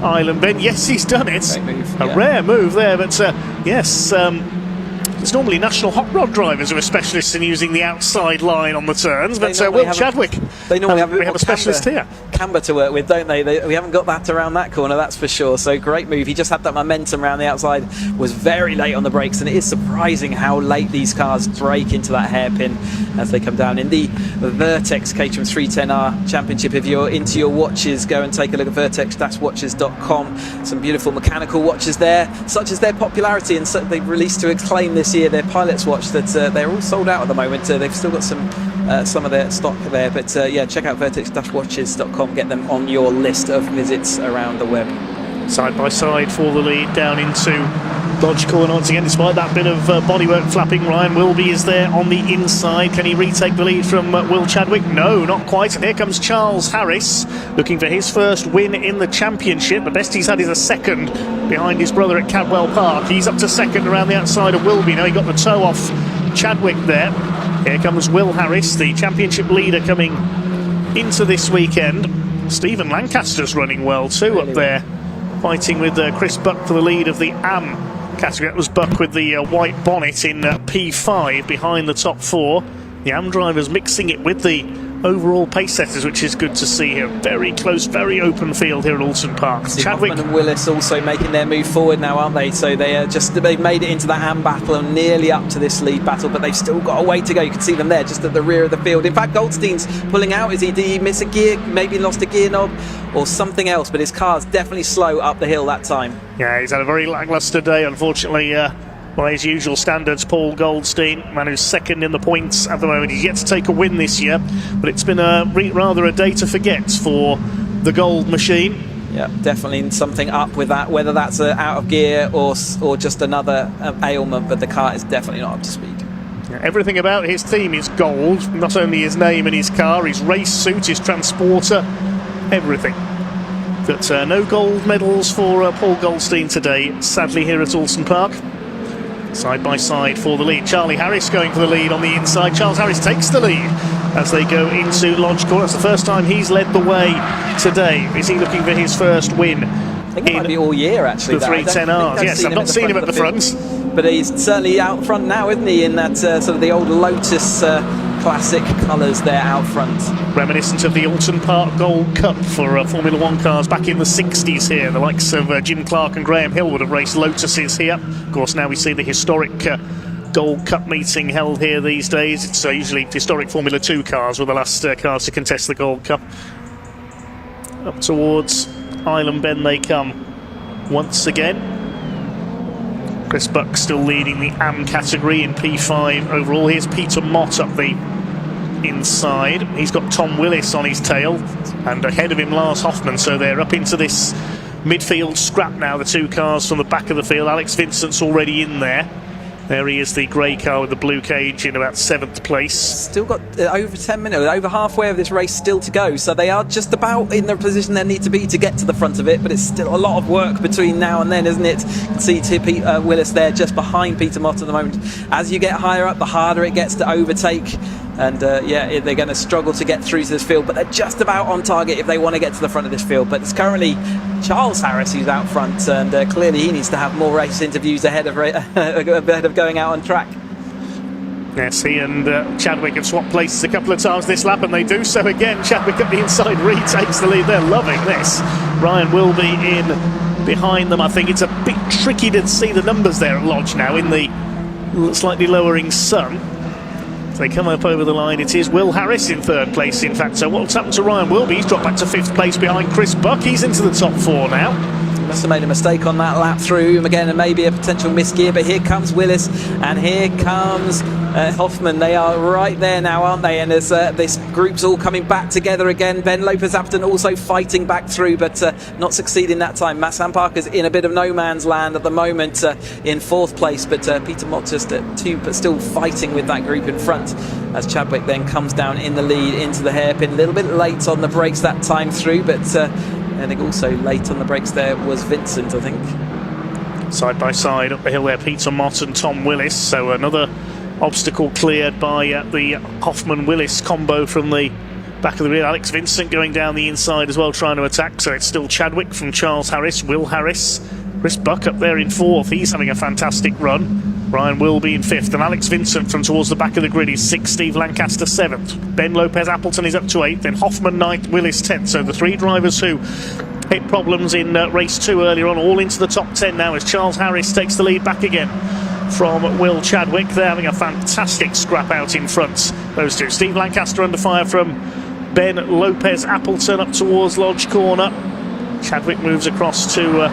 Island Bend. Yes, he's done it. A rare move there, but yes, it's normally national hot rod drivers who are specialists in using the outside line on the turns, but Will Chadwick, they normally have a specialist here. Camber to work with, don't they? We haven't got that around that corner, that's for sure. So great move. He just had that momentum around the outside, was very late on the brakes, and it is surprising how late these cars brake into that hairpin as they come down. In the Vertex Caterham 310R Championship, if you're into your watches, go and take a look at vertex-watches.com. Some beautiful mechanical watches there, such as their popularity, and so they've released to acclaim this year their Pilot's watch that they're all sold out at the moment. They've still got some of their stock there, but yeah, check out vertex-watches.com, get them on your list of visits around the web. Side by side for the lead down into Lodge Corner once again, despite that bit of bodywork flapping. Ryan Wilby is there on the inside. Can he retake the lead from Will Chadwick? No, not quite. And here comes Charles Harris looking for his first win in the championship. The best he's had is a second behind his brother at Cadwell Park. He's up to second around the outside of Wilby. Now he got the toe off Chadwick there. Here comes Will Harris, the championship leader, coming into this weekend. Stephen Lancaster's running well too up there, fighting with Chris Buck for the lead of the AM category. That was Buck with the white bonnet in P5 behind the top 4. The AM drivers mixing it with the overall pace setters, which is good to see here. Very close, very open field here at Oulton Park. Chadwick and Willis also making their move forward now, aren't they? So they've made it into that AM battle and nearly up to this lead battle, but they've still got a way to go. You can see them there just at the rear of the field. In fact, Goldstein's pulling out. Did he miss a gear? Maybe lost a gear knob or something else, but his car's definitely slow up the hill that time. Yeah, he's had a very lacklustre day, unfortunately. By his usual standards, Paul Goldstein, man who's second in the points at the moment. He's yet to take a win this year, but it's been rather a day to forget for the Gold Machine. Yeah, definitely something up with that, whether that's out of gear or just another ailment, but the car is definitely not up to speed. Yeah, everything about his team is gold, not only his name and his car, his race suit, his transporter, everything. But no gold medals for Paul Goldstein today, sadly, here at Oulton Park. Side by side for the lead. Charlie Harris going for the lead on the inside. Charles Harris takes the lead as they go into Lodge Corner. That's the first time he's led the way today. Is he looking for his first win? I think it might be all year, actually. The 310Rs. Yes, I've not seen him at the front. But he's certainly out front now, isn't he? In that sort of the old Lotus classic colours there out front. Reminiscent of the Oulton Park Gold Cup for Formula 1 cars back in the 60s here. The likes of Jim Clark and Graham Hill would have raced Lotuses here. Of course, now we see the historic Gold Cup meeting held here these days. It's usually historic Formula 2 cars were the last cars to contest the Gold Cup. Up towards Island Bend they come once again. Chris Buck still leading the AM category in P5 overall. Here's Peter Mott up the inside. He's got Tom Willis on his tail, and ahead of him Lars Hoffman, so they're up into this midfield scrap now, the two cars from the back of the field. Alex Vincent's already in there. There he is, the grey car with the blue cage in about 7th place. Still got over 10 minutes, over halfway of this race still to go, so they are just about in the position they need to be to get to the front of it, but it's still a lot of work between now and then, isn't it? You can see Pete Willis there just behind Peter Mott at the moment. As you get higher up, the harder it gets to overtake, and yeah, they're going to struggle to get through to this field, but they're just about on target if they want to get to the front of this field. But it's currently Charles Harris who's out front, and clearly he needs to have more race interviews ahead of going out on track. Yes, he and Chadwick have swapped places a couple of times this lap, and they do so again. Chadwick at the inside retakes the lead. They're loving this. Ryan Wilby in behind them. I think it's a bit tricky to see the numbers there at Lodge now in the slightly lowering sun. As they come up over the line, it is Will Harris in third place, in fact. So what's happened to Ryan Wilby? He's dropped back to fifth place behind Chris Buck. He's into the top four now. Must have made a mistake on that lap through him again, and maybe a potential misgear, but here comes Willis and here comes Hoffman. They are right there now, aren't they? And as this group's all coming back together again, Ben Lopez-Appleton also fighting back through, but not succeeding that time. Sam Parker's in a bit of no man's land at the moment, in fourth place, but Peter Mott just at two, but still fighting with that group in front, as Chadwick then comes down in the lead into the hairpin. A little bit late on the brakes that time through, but I think also late on the brakes there was Vincent, I think. Side by side up the hill there, Peter Mott and Tom Willis. So another obstacle cleared by the Hoffman-Willis combo from the back of the rear. Alex Vincent going down the inside as well, trying to attack. So it's still Chadwick from Charles Harris, Will Harris, Chris Buck up there in fourth. He's having a fantastic run. Ryan Wilby in fifth, and Alex Vincent from towards the back of the grid is sixth. Steve Lancaster seventh. Ben Lopez-Appleton is up to eighth, then Hoffman ninth, Willis 10th. So the three drivers who hit problems in race 2 earlier on all into the top 10 now, as Charles Harris takes the lead back again from Will Chadwick. They're having a fantastic scrap out in front, those two. Steve Lancaster under fire from Ben Lopez-Appleton up towards Lodge Corner. Chadwick moves across to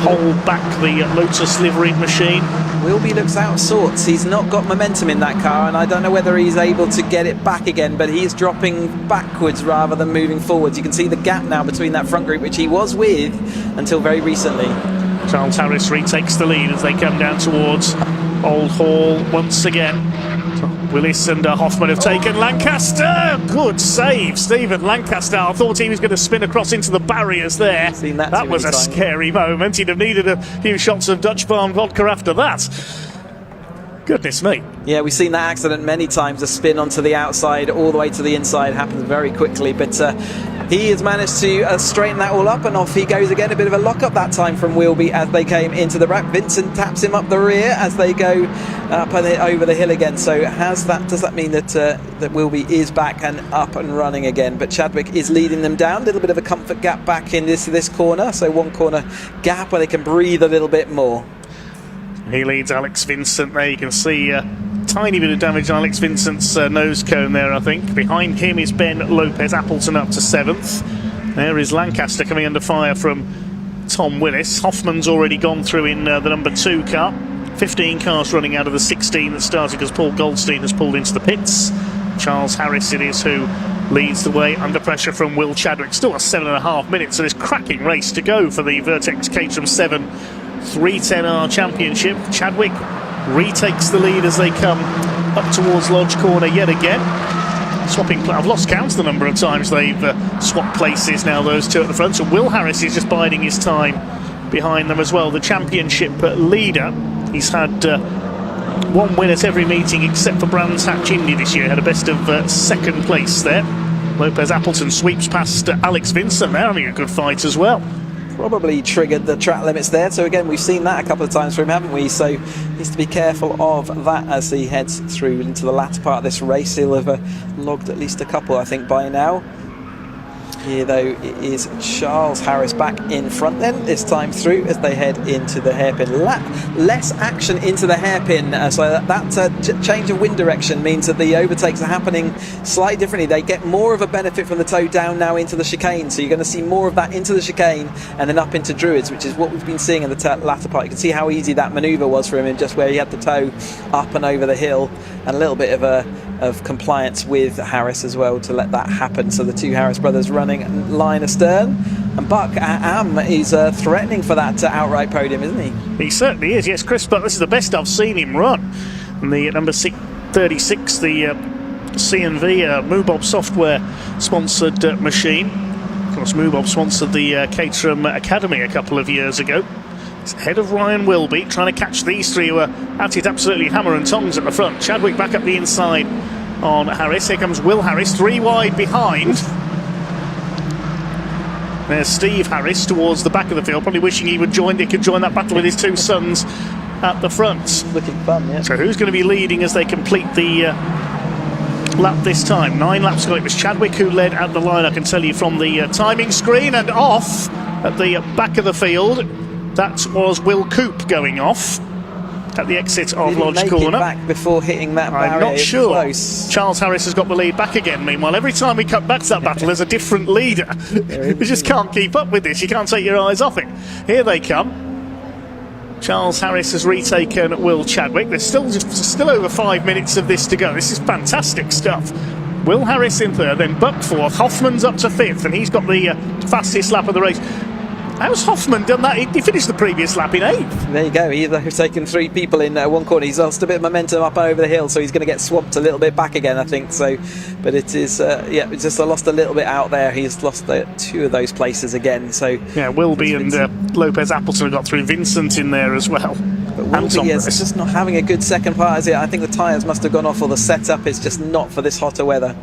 hold back the Lotus liveried machine. Wilby looks out of sorts. He's not got momentum in that car, and I don't know whether he's able to get it back again, but he's dropping backwards rather than moving forwards. You can see the gap now between that front group, which he was with until very recently. Charles Harris retakes the lead as they come down towards Old Hall once again. Willis and Hoffman have taken Lancaster. Good save, Stephen Lancaster. I thought he was going to spin across into the barriers there. That was a scary moment. He'd have needed a few shots of Dutch Farm vodka after that. Goodness me. Yeah, we've seen that accident many times. A spin onto the outside all the way to the inside happens very quickly, but he has managed to straighten that all up, and off he goes again. A bit of a lock-up that time from Wilby as they came into the wrap. Vincent taps him up the rear as they go up and over the hill again. So does that mean that that Wilby is back and up and running again? But Chadwick is leading them down. A little bit of a comfort gap back in this corner, so one corner gap where they can breathe a little bit more. He leads Alex Vincent there. You can see a tiny bit of damage on Alex Vincent's nose cone there, I think. Behind him is Ben Lopez-Appleton up to 7th. There is Lancaster coming under fire from Tom Willis. Hoffman's already gone through in the number 2 car. 15 cars running out of the 16 that started because Paul Goldstein has pulled into the pits. Charles Harris it is who leads the way under pressure from Will Chadwick. Still a 7.5 minutes, so this cracking race to go for the Vertex Caterham 7 310R Championship. Chadwick retakes the lead as they come up towards Lodge Corner yet again. I've lost count of the number of times they've swapped places now, those two at the front. So Will Harris is just biding his time behind them as well. The championship leader, he's had one win at every meeting except for Brands Hatch Indy this year. Had a best of second place there. Lopez-Appleton sweeps past Alex Vincent. They're having a good fight as well. Probably triggered the track limits there, so again we've seen that a couple of times from him, haven't we? So needs to be careful of that as he heads through into the latter part of this race. He'll have logged at least a couple, I think, by now. Here though it is Charles Harris back in front then this time through as they head into the hairpin. Less action into the hairpin, so that change of wind direction means that the overtakes are happening slightly differently. They get more of a benefit from the toe down now into the chicane, so you're going to see more of that into the chicane and then up into Druids, which is what we've been seeing in the latter part. You can see how easy that manoeuvre was for him, just where he had the toe up and over the hill, and a little bit of compliance with Harris as well to let that happen. So the two Harris brothers running line astern, and Buck is threatening for that outright podium, isn't he? He certainly is, yes. Chris Buck, this is the best I've seen him run. And the number 36, the C&V Mubob software sponsored machine. Of course, Mubob sponsored the Caterham Academy a couple of years ago. It's ahead of Ryan Wilby, trying to catch these three who are at it absolutely hammer and tongs at the front. Chadwick back up the inside on Harris. Here comes Will Harris, 3 wide behind. There's Steve Harris towards the back of the field, probably wishing he could join that battle with his two sons at the front. Looking fun, yeah. So who's going to be leading as they complete the lap this time? 9 laps ago it was Chadwick who led at the line, I can tell you from the timing screen, and off at the back of the field that was Will Coop going off. at the exit of Didn't Lodge make Corner. it back before hitting that barrier. I'm not sure. Close. Charles Harris has got the lead back again. Meanwhile, every time we cut back to that battle, there's a different leader. We just can't keep up with this. You can't take your eyes off it. Here they come. Charles Harris has retaken Will Chadwick. There's still over 5 minutes of this to go. This is fantastic stuff. Will Harris in third, then Buck fourth. Hoffman's up to fifth, and he's got the fastest lap of the race. How's Hoffman done that? He finished the previous lap in eighth. There you go. He's taken 3 people in one corner. He's lost a bit of momentum up over the hill, so he's going to get swamped a little bit back again, I think. So, but it is, it's just lost a little bit out there. He's lost 2 of those places again. So yeah, Wilby and Lopez Appleton have got through. Vincent in there as well. But Wilby is just not having a good second part, is it? I think the tyres must have gone off, or the setup is just not for this hotter weather.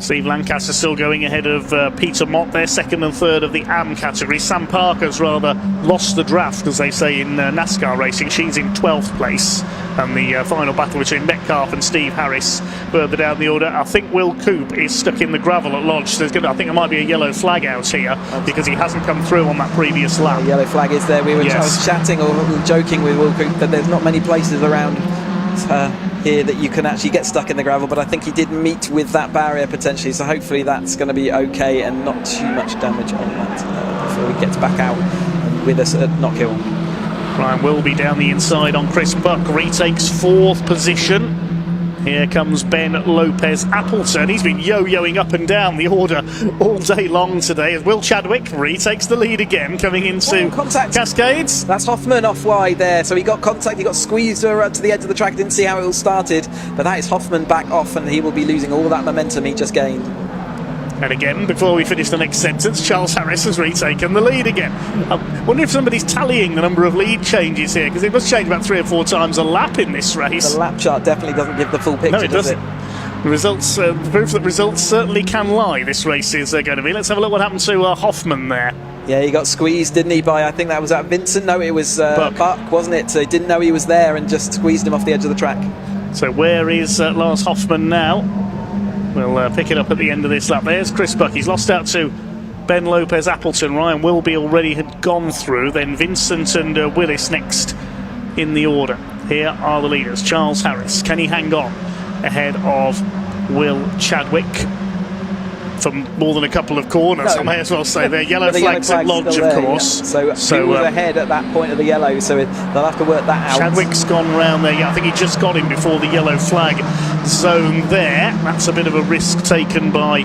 Steve Lancaster still going ahead of Peter Mott there, second and third of the AM category. Sam Parker's rather lost the draft, as they say in NASCAR racing. She's in 12th place. And the final battle between Metcalf and Steve Harris further down the order. I think Will Coop is stuck in the gravel at Lodge. So I think there might be a yellow flag out here because he hasn't come through on that previous lap. The yellow flag is there. I was chatting or joking with Will Coop that there's not many places around here that you can actually get stuck in the gravel, but I think he did meet with that barrier potentially, so hopefully that's going to be okay and not too much damage on that before he gets back out with us at Knockhill. Brian Wilby down the inside on Chris Buck, retakes 4th position. Here comes Ben Lopez Appleton. He's been yo-yoing up and down the order all day long today as Will Chadwick retakes the lead again, coming into Cascades. That's Hoffman off wide there, so he got contact, he got squeezed to the edge of the track. Didn't see how it all started, but that is Hoffman back off, and he will be losing all that momentum he just gained. And again, before we finish the next sentence, Charles Harris has retaken the lead again. I wonder if somebody's tallying the number of lead changes here, because it must change about 3 or 4 times a lap in this race. The lap chart definitely doesn't give the full picture, no, it doesn't. Results, proof that results certainly can lie, this race is going to be. Let's have a look what happened to Hoffman there. Yeah, he got squeezed, didn't he, by, I think that was at Vincent? No, it was Buck, wasn't it? So he didn't know he was there and just squeezed him off the edge of the track. So where is Lars Hoffman now? We'll pick it up at the end of this lap. There's Chris Buck. He's lost out to Ben Lopez Appleton. Ryan Wilby already had gone through. Then Vincent and Willis next in the order. Here are the leaders. Charles Harris. Can he hang on ahead of Will Chadwick for more than a couple of corners? No. I may as well say they're yellow flags at Lodge, of course. Yeah. So he was ahead at that point of the yellow, so they'll have to work that out. Chadwick's gone round there. Yeah, I think he just got him before the yellow flag zone there. That's a bit of a risk taken by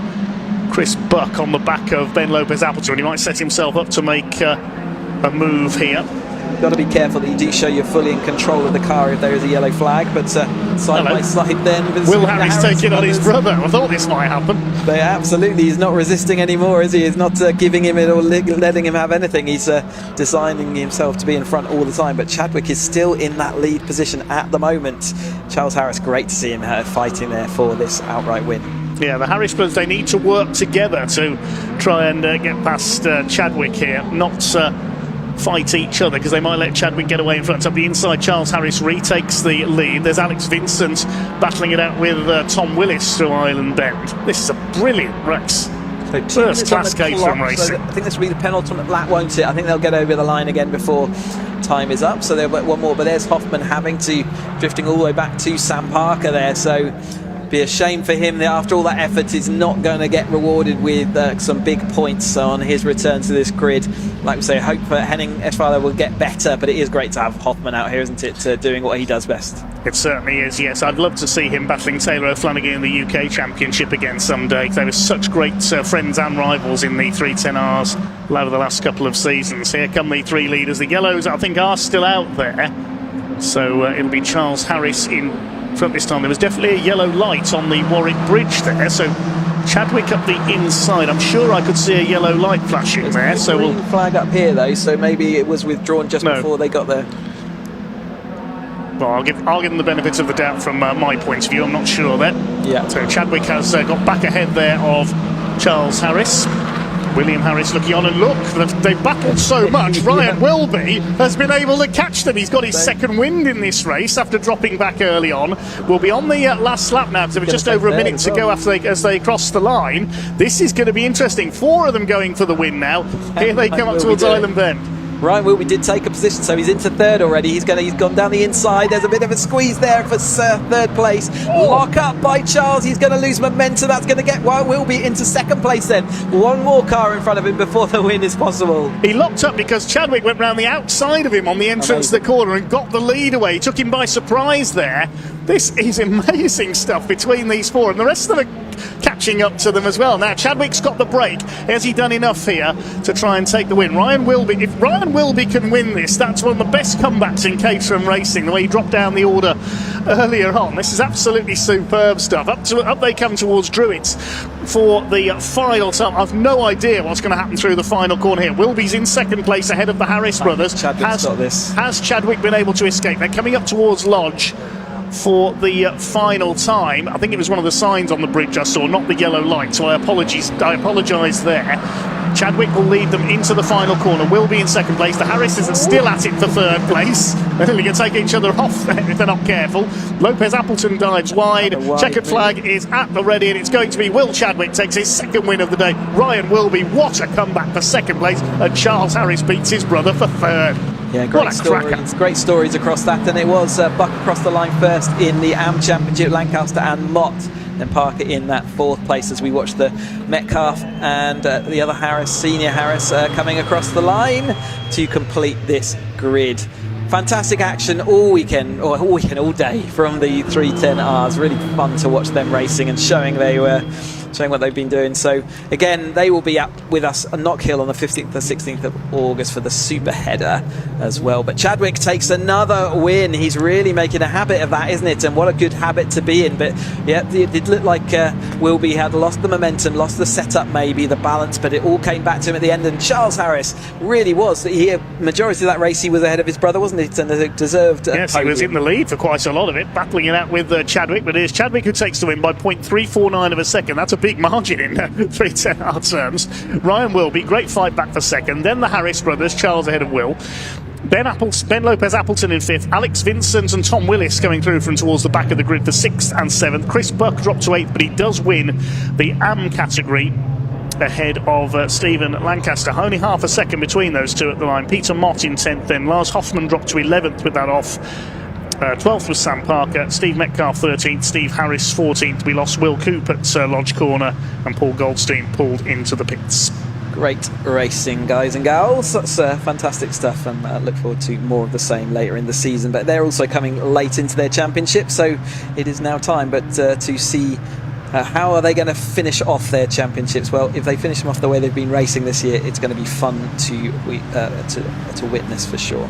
Chris Buck on the back of Ben Lopez Appleton. He might set himself up to make a move here. You've got to be careful that you do show you're fully in control of the car if there is a yellow flag, but side by side then. Will Harris taking on his brother. I thought this might happen. But absolutely, he's not resisting anymore, is he? He's not giving him it or letting him have anything. He's designing himself to be in front all the time, but Chadwick is still in that lead position at the moment. Charles Harris, great to see him fighting there for this outright win. Yeah, the Harris brothers, they need to work together to try and get past Chadwick here, not fight each other, because they might let Chadwick get away in front. Up the inside, Charles Harris retakes the lead. There's Alex Vincent battling it out with Tom Willis through Island Bend. This is a brilliant race. First class Caterham racing. So I think this will be the penultimate lap, won't it? I think they'll get over the line again before time is up, so they'll get one more. But there's Hoffman drifting all the way back to Sam Parker there, so be a shame for him that after all that effort he's not going to get rewarded with some big points on his return to this grid. Like we say, hope Henning Eschweiler will get better, but it is great to have Hoffman out here, isn't it, doing what he does best. It certainly is, yes. I'd love to see him battling Taylor O'Flanagan in the UK Championship again someday. They were such great friends and rivals in the 310Rs over the last couple of seasons. Here come the 3 leaders. The yellows, I think, are still out there. So it'll be Charles Harris in front this time. There was definitely a yellow light on the Warwick Bridge there, so Chadwick up the inside. I'm sure I could see a yellow light flashing there. So we'll flag up here though, so maybe it was withdrawn just before they got there. Well, I'll give them the benefit of the doubt from my point of view. I'm not sure there. Yeah. So Chadwick has got back ahead there of Charles Harris. William Harris looking on, and look, they've battled so much. Ryan Wilby has been able to catch them. He's got his second wind in this race after dropping back early on. We'll be on the last lap now, because there was just over a minute to go as they cross the line. This is going to be interesting. 4 of them going for the win now. Here they come up towards Island Bend. Ryan Wilby did take a position, so he's into third already. He's gone down the inside. There's a bit of a squeeze there for third place. Lock up by Charles. He's going to lose momentum. That's going to get Wilby into second place then. One more car in front of him before the win is possible. He locked up because Chadwick went round the outside of him on the entrance to the corner and got the lead away. He took him by surprise there. This is amazing stuff between these four, and the rest of them are catching up to them as well. Now Chadwick's got the break. Has he done enough here to try and take the win? Ryan Wilby, if Ryan Wilby can win this, that's one of the best comebacks in Caterham racing, the way he dropped down the order earlier on. This is absolutely superb stuff. Up they come towards Druids for the final time. I've no idea what's going to happen through the final corner here. Wilby's in second place ahead of the Harris brothers. Has Chadwick been able to escape? They're coming up towards Lodge for the final time. I think it was one of the signs on the bridge I saw, not the yellow light, so I apologise there. Chadwick will lead them into the final corner. Wilby in second place. The Harrises are still at it for third place. They're going to take each other off if they're not careful. Lopez Appleton dives wide. Checkered flag is at the ready, and it's going to be Will Chadwick takes his second win of the day. Ryan Wilby, what a comeback for second place, and Charles Harris beats his brother for third. Yeah, great stories across that, and it was Buck across the line first in the AM Championship, Lancaster and Mott, then Parker in that fourth place as we watch the Metcalf and the other Harris, Senior Harris, coming across the line to complete this grid. Fantastic action all weekend, all day from the 310Rs. Really fun to watch them racing and showing what they've been doing. So again, they will be up with us at Knock Hill on the 15th and 16th of August for the super header as well. But Chadwick takes another win. He's really making a habit of that, isn't it? And what a good habit to be in. But yeah, it did look like Wilby had lost the momentum, lost the setup, maybe the balance, but it all came back to him at the end. And Charles Harris really was. Majority of that race he was ahead of his brother, wasn't it? And it deserved yes, he was in the lead for quite a lot of it, battling it out with Chadwick. But it is Chadwick who takes the win by 0.349 of a second. That's a big margin in 310R terms. Ryan Wilby, great fight back for second. Then the Harris brothers, Charles ahead of Will. Ben Lopez Appleton in fifth. Alex Vincent and Tom Willis coming through from towards the back of the grid for sixth and seventh. Chris Buck dropped to eighth, but he does win the AM category ahead of Stephen Lancaster. Only half a second between those two at the line. Peter Mott in 10th then. Lars Hoffman dropped to 11th with that off. 12th was Sam Parker, Steve Metcalf 13th, Steve Harris 14th. We lost Will Coop at Lodge Corner, and Paul Goldstein pulled into the pits. Great racing, guys and gals. That's fantastic stuff, and I look forward to more of the same later in the season. But they're also coming late into their championship, so it is now time to see how are they going to finish off their championships. Well, if they finish them off the way they've been racing this year, it's going to be fun to witness for sure.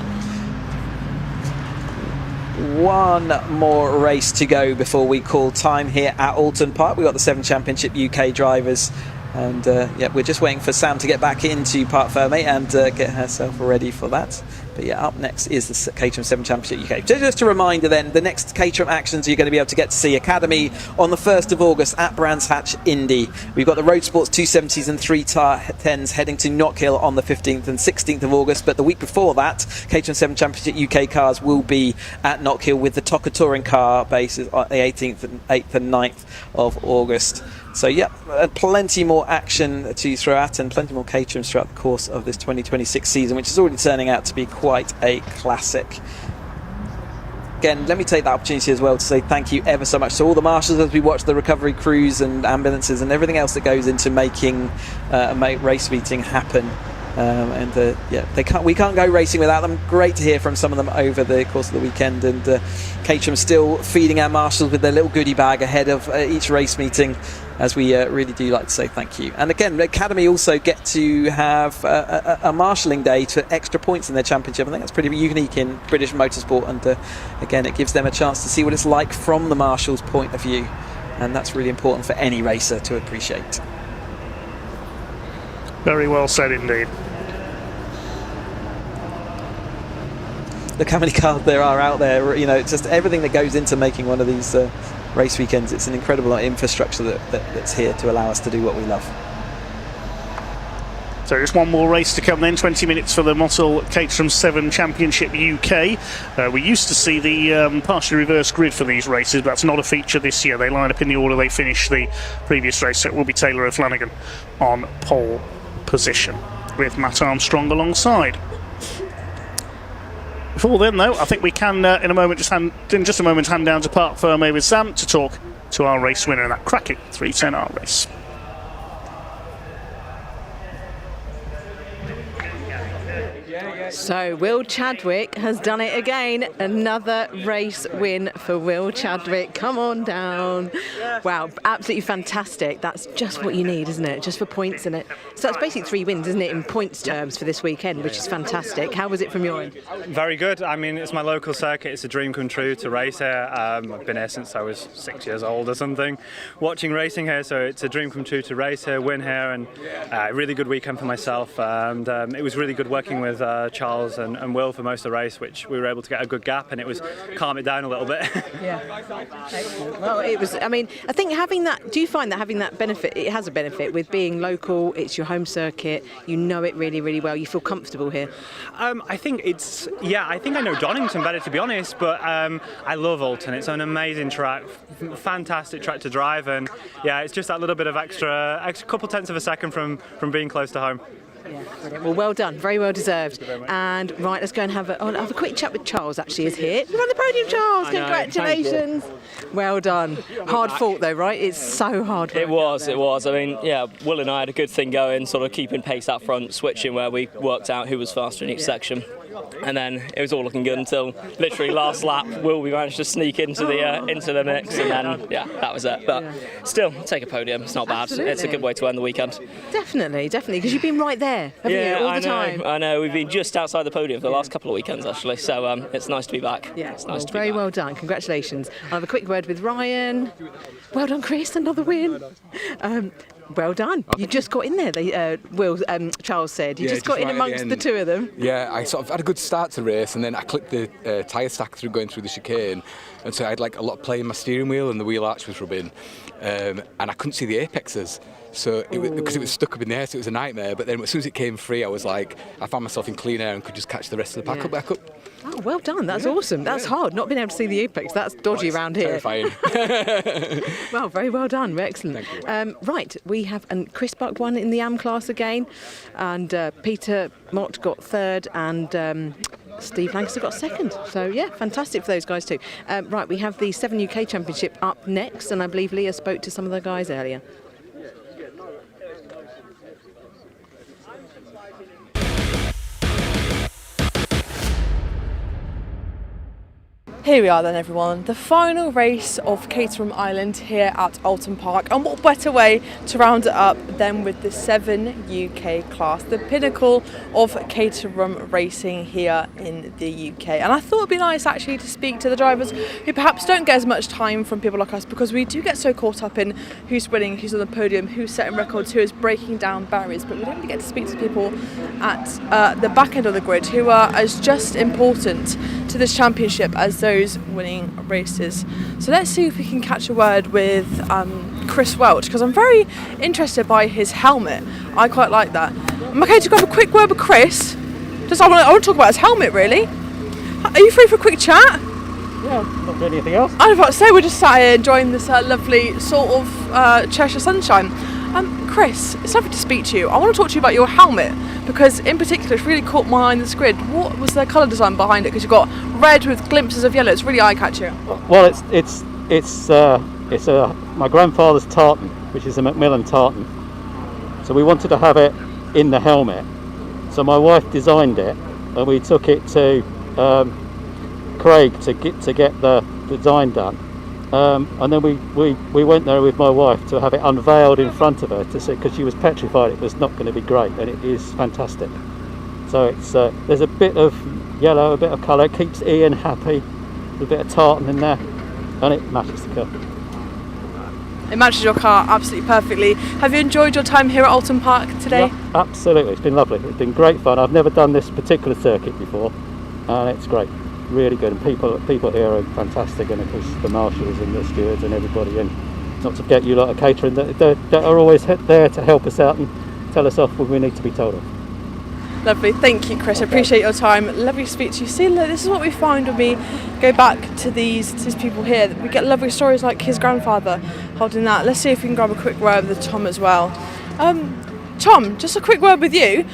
One more race to go before we call time here at Oulton Park. We've got the 7 Championship UK drivers, and we're just waiting for Sam to get back into Parc Fermé and get herself ready for that. But yeah, up next is the Caterham 7 Championship UK. Just a reminder then, the next Caterham actions you're going to be able to get to see Academy on the 1st of August at Brands Hatch Indy. We've got the Road Sports 270s and 310s heading to Knock Hill on the 15th and 16th of August. But the week before that, Caterham 7 Championship UK cars will be at Knock Hill with the TOCA Touring car bases on the 8th and 9th of August. So yeah, plenty more action to throw at, and plenty more Caterhams throughout the course of this 2026 season, which is already turning out to be quite a classic. Again, let me take that opportunity as well to say thank you ever so much to all the marshals as we watch the recovery crews and ambulances and everything else that goes into making a race meeting happen. We can't go racing without them. Great to hear from some of them over the course of the weekend, and Caterham still feeding our marshals with their little goodie bag ahead of each race meeting, as we really do like to say thank you. And again, the Academy also get to have a marshalling day to extra points in their championship. I think that's pretty unique in British motorsport, and again, it gives them a chance to see what it's like from the marshals' point of view, and that's really important for any racer to appreciate. Very well said indeed. Look how many cars there are out there, just everything that goes into making one of these race weekends. It's an incredible infrastructure that's here to allow us to do what we love. So just one more race to come then, 20 minutes for the Mottle Caterham 7 Championship UK. We used to see the partially reversed grid for these races, but that's not a feature this year. They line up in the order they finished the previous race, so it will be Taylor O'Flanagan on pole position with Matt Armstrong alongside. Before then, though, I think we can, in just a moment, hand down to Park Ferme with Sam to talk to our race winner in that cracking 310R race. So Will Chadwick has done it again. Another race win for Will Chadwick. Come on down. Wow, absolutely fantastic. That's just what you need, isn't it? Just for points in it. So that's basically 3 wins, isn't it, in points terms for this weekend, which is fantastic. How was it from your end? Very good. I mean, it's my local circuit. It's a dream come true to race here. I've been here since I was 6 years old or something, watching racing here. So it's a dream come true to race here, win here, and a really good weekend for myself. And it was really good working with Charles and Will for most of the race, which we were able to get a good gap, and it was calm it down a little bit. Yeah. Excellent. Well, it was, I mean, I think having that, do you find that having that benefit, it has a benefit with being local, it's your home circuit, you know it really, really well, you feel comfortable here? I think I think I know Donington better, to be honest, but I love Oulton. It's an amazing track, fantastic track to drive, and yeah, it's just that little bit of extra couple tenths of a second from being close to home. Yeah, brilliant. Well, well done, very well deserved. And right, let's go and have a quick chat with Charles. Actually, is here. You're on the podium, Charles. Congratulations. Well done. Hard fought though, right? It's so hard. It was. I mean, yeah, Will and I had a good thing going, sort of keeping pace up front, switching where we worked out who was faster in each section. And then it was all looking good until literally last lap. Will we managed to sneak into the mix, and then that was it. But still, take a podium. It's not bad. Absolutely. It's a good way to end the weekend. Definitely, because you've been right there, haven't you, all the time. I know. We've been just outside the podium for the last couple of weekends actually. So it's nice to be back. Yeah, it's nice to be very back. well done. Congratulations. I'll have a quick word with Ryan. Well done, Chris. Another win. Well done. You just got in there, Charles said. You just got in amongst the two of them. Yeah, I sort of had a good start to race, and then I clipped the tyre stack going through the chicane, and so I had like a lot of play in my steering wheel, and the wheel arch was rubbing, and I couldn't see the apexes. So because it was stuck up in the air, so it was a nightmare. But then as soon as it came free, I found myself in clean air and could just catch the rest of the pack up back up. Oh, well done. That's awesome. That's hard. Not being able to see the apex. That's dodgy around here. Terrifying. Well, very well done. Excellent. Right, we have Chris Buck won in the AM class again, and Peter Mott got third, and Steve Lancaster got second. So yeah, fantastic for those guys too. Right, we have the 7 UK Championship up next, and I believe Leah spoke to some of the guys earlier. Here we are then everyone, the final race of Caterham Island here at Oulton Park, and what better way to round it up than with the 7 UK class, the pinnacle of Caterham racing here in the UK. And I thought it'd be nice actually to speak to the drivers who perhaps don't get as much time from people like us, because we do get so caught up in who's winning, who's on the podium, who's setting records, who is breaking down barriers, but we don't really get to speak to people at the back end of the grid who are as just important to this championship as those winning races. So let's see if we can catch a word with Chris Welch, because I'm very interested by his helmet. I quite like that. I'm okay to grab a quick word with Chris. I want to talk about his helmet really. Are you free for a quick chat? Yeah, not doing anything else. I was about to say, we're just sat here enjoying this lovely sort of Cheshire sunshine. Chris, it's lovely to speak to you. I want to talk to you about your helmet, because in particular it's really caught my eye in this grid. What was the colour design behind it? Because you've got red with glimpses of yellow. It's really eye-catching. Well, it's my grandfather's tartan, which is a Macmillan tartan. So we wanted to have it in the helmet. So my wife designed it, and we took it to Craig to get the design done. And then we went there with my wife to have it unveiled in front of her to see, because she was petrified it was not going to be great, and it is fantastic. So it's there's a bit of yellow, a bit of colour, keeps Ian happy, a bit of tartan in there, and it matches the car. It matches your car absolutely perfectly. Have you enjoyed your time here at Oulton Park today? Yeah, absolutely, it's been lovely. It's been great fun. I've never done this particular circuit before, and it's great. Really good, and people here are fantastic, and of course the marshals and the stewards and everybody, and not to forget you lot of catering that are always there to help us out and tell us off when we need to be told off. Lovely, thank you Chris, I appreciate your time. Lovely to speak to you. See, look, this is what we find when we go back to these people here. We get lovely stories like his grandfather holding that. Let's see if we can grab a quick word with Tom as well. Tom, just a quick word with you.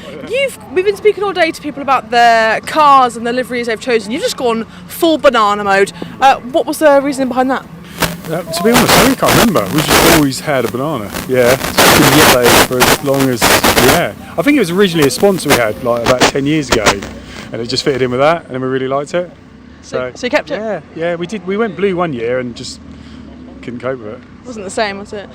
We've been speaking all day to people about their cars and the liveries they've chosen. You've just gone full banana mode. What was the reasoning behind that? To be honest, I really can't remember. We just always had a banana. Yeah, it's been yellow for as long as, I think it was originally a sponsor we had like about 10 years ago, and it just fitted in with that, and then we really liked it. So you kept it? Yeah, we did. We went blue one year and just couldn't cope with it. Wasn't the same, was it?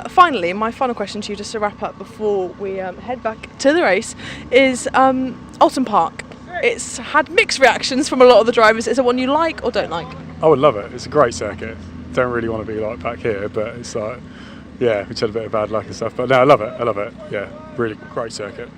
Finally, my final question to you, just to wrap up before we head back to the race, is Oulton Park. It's had mixed reactions from a lot of the drivers. Is it one you like or don't like? I would love it. It's a great circuit. Don't really want to be like back here, but it's like, we had a bit of bad luck and stuff. But no, I love it. Yeah, really great circuit.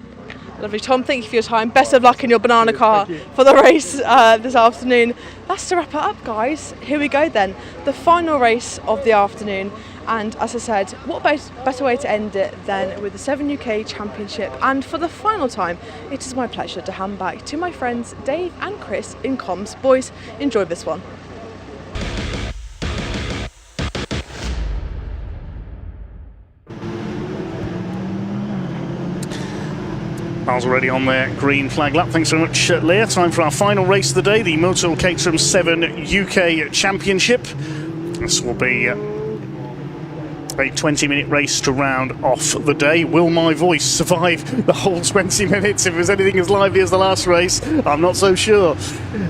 Lovely. Tom, thank you for your time. Best of luck in your banana car for the race this afternoon. That's to wrap it up, guys. Here we go then. The final race of the afternoon. And as I said, what better way to end it than with the 7 UK Championship. And for the final time, it is my pleasure to hand back to my friends Dave and Chris in comms. Boys, enjoy this one. Miles already on their green flag lap. Thanks so much, Leah. Time for our final race of the day, the Motul Caterham 7 UK Championship. This will be a 20-minute race to round off the day. Will my voice survive the whole 20 minutes? If it was anything as lively as the last race, I'm not so sure.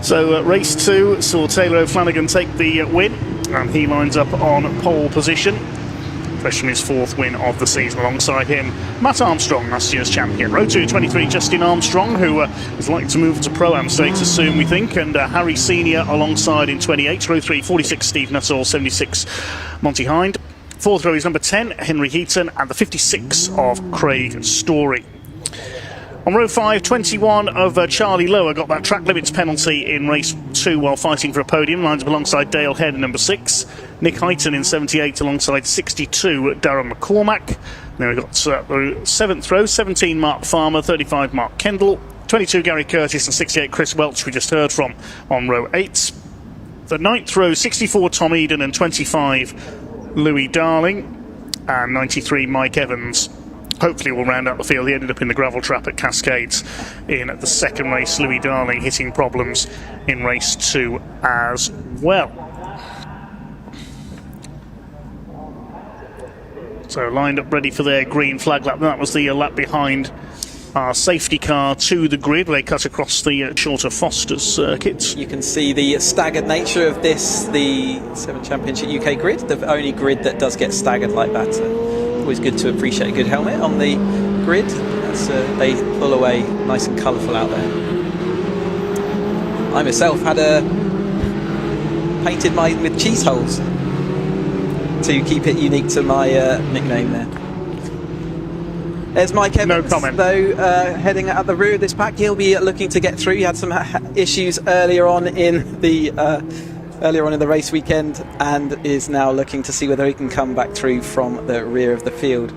So race 2 saw Taylor O'Flanagan take the win, and he lines up on pole position. Fresh from his 4th win of the season. Alongside him, Matt Armstrong, last year's champion. Row 2, 23, Justin Armstrong, who is likely to move to Pro-Am status soon, we think, and Harry Senior alongside in 28. Row 3, 46, Steve Nuttall, 76, Monty Hind. 4th row is number 10, Henry Heaton, and the 56 of Craig Story. On row 5, 21 of Charlie Lower got that track limits penalty in race 2 while fighting for a podium. Lines up alongside Dale Head in number 6. Nick Heighton in 78 alongside 62 Darren McCormack. Then we've got the 7th row, 17 Mark Farmer, 35 Mark Kendall, 22 Gary Curtis and 68 Chris Welch we just heard from on row 8. The 9th row, 64 Tom Eden and 25 Louis Darling, and 93 Mike Evans. Hopefully will round out the field. He ended up in the gravel trap at Cascades in the 2nd race. Louis Darling hitting problems in race 2 as well. So lined up ready for their green flag lap. That was the lap behind our safety car to the grid. They cut across the shorter Foster's circuit. You can see the staggered nature of this, the 7 Championship UK grid, the only grid that does get staggered like that. Always good to appreciate a good helmet on the grid as they pull away nice and colourful out there. I myself had painted mine with cheese holes to keep it unique to my nickname there. There's Mike Evans, no comment. Though, heading at the rear of this pack. He'll be looking to get through. He had some issues earlier on in the race weekend, and is now looking to see whether he can come back through from the rear of the field.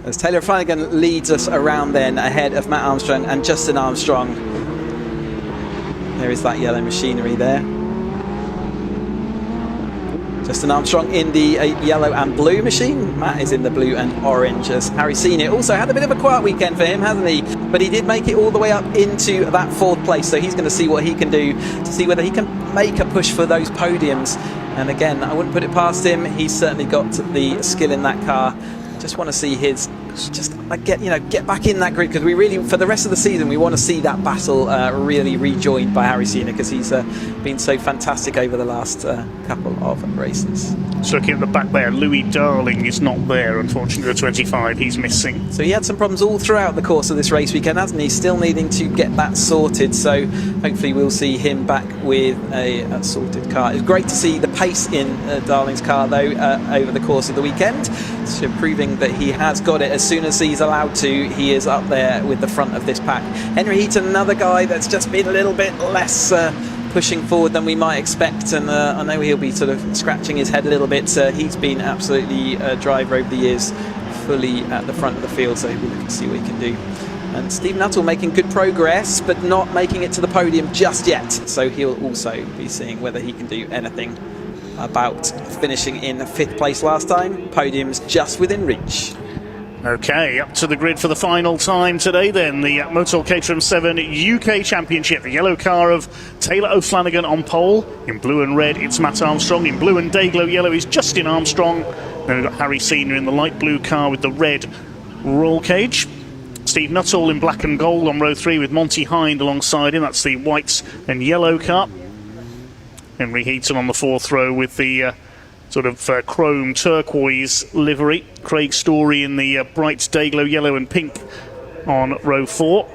As Taylor Flanagan leads us around then, ahead of Matt Armstrong and Justin Armstrong. There is that yellow machinery there. Justin Armstrong in the yellow and blue machine. Matt is in the blue and orange, as Harry Senior also had a bit of a quiet weekend for him, hasn't he? But he did make it all the way up into that 4th place, so he's going to see what he can do to see whether he can make a push for those podiums. And again, I wouldn't put it past him. He's certainly got the skill in that car. Just want to see his get back in that grid, because we really, for the rest of the season, we want to see that battle really rejoined by Harry Senior, because he's been so fantastic over the last couple of races. So looking at the back there, Louis Darling is not there, unfortunately, the 25, he's missing. So he had some problems all throughout the course of this race weekend, hasn't he? Still needing to get that sorted, so hopefully we'll see him back with a sorted car. It's great to see the pace in Darling's car, though, over the course of the weekend, so proving that he has got it. As soon as he's allowed to, he is up there with the front of this pack. Henry Heaton, another guy that's just been a little bit less pushing forward than we might expect, and I know he'll be sort of scratching his head a little bit. He's been absolutely a driver over the years, fully at the front of the field, so we'll look to see what he can do. And Steve Nuttall making good progress, but not making it to the podium just yet, so he'll also be seeing whether he can do anything about finishing in 5th place last time. Podium's just within reach. Okay, up to the grid for the final time today then. The Motor Caterham 7 UK Championship. The yellow car of Taylor O'Flanagan on pole. In blue and red, it's Matt Armstrong. In blue and day-glow yellow is Justin Armstrong. Then we've got Harry Senior in the light blue car with the red roll cage. Steve Nuttall in black and gold on row 3 with Monty Hind alongside him. That's the white and yellow car. Henry Heaton on the 4th row with the sort of chrome turquoise livery. Craig Story in the bright day-glow yellow and pink on row 4.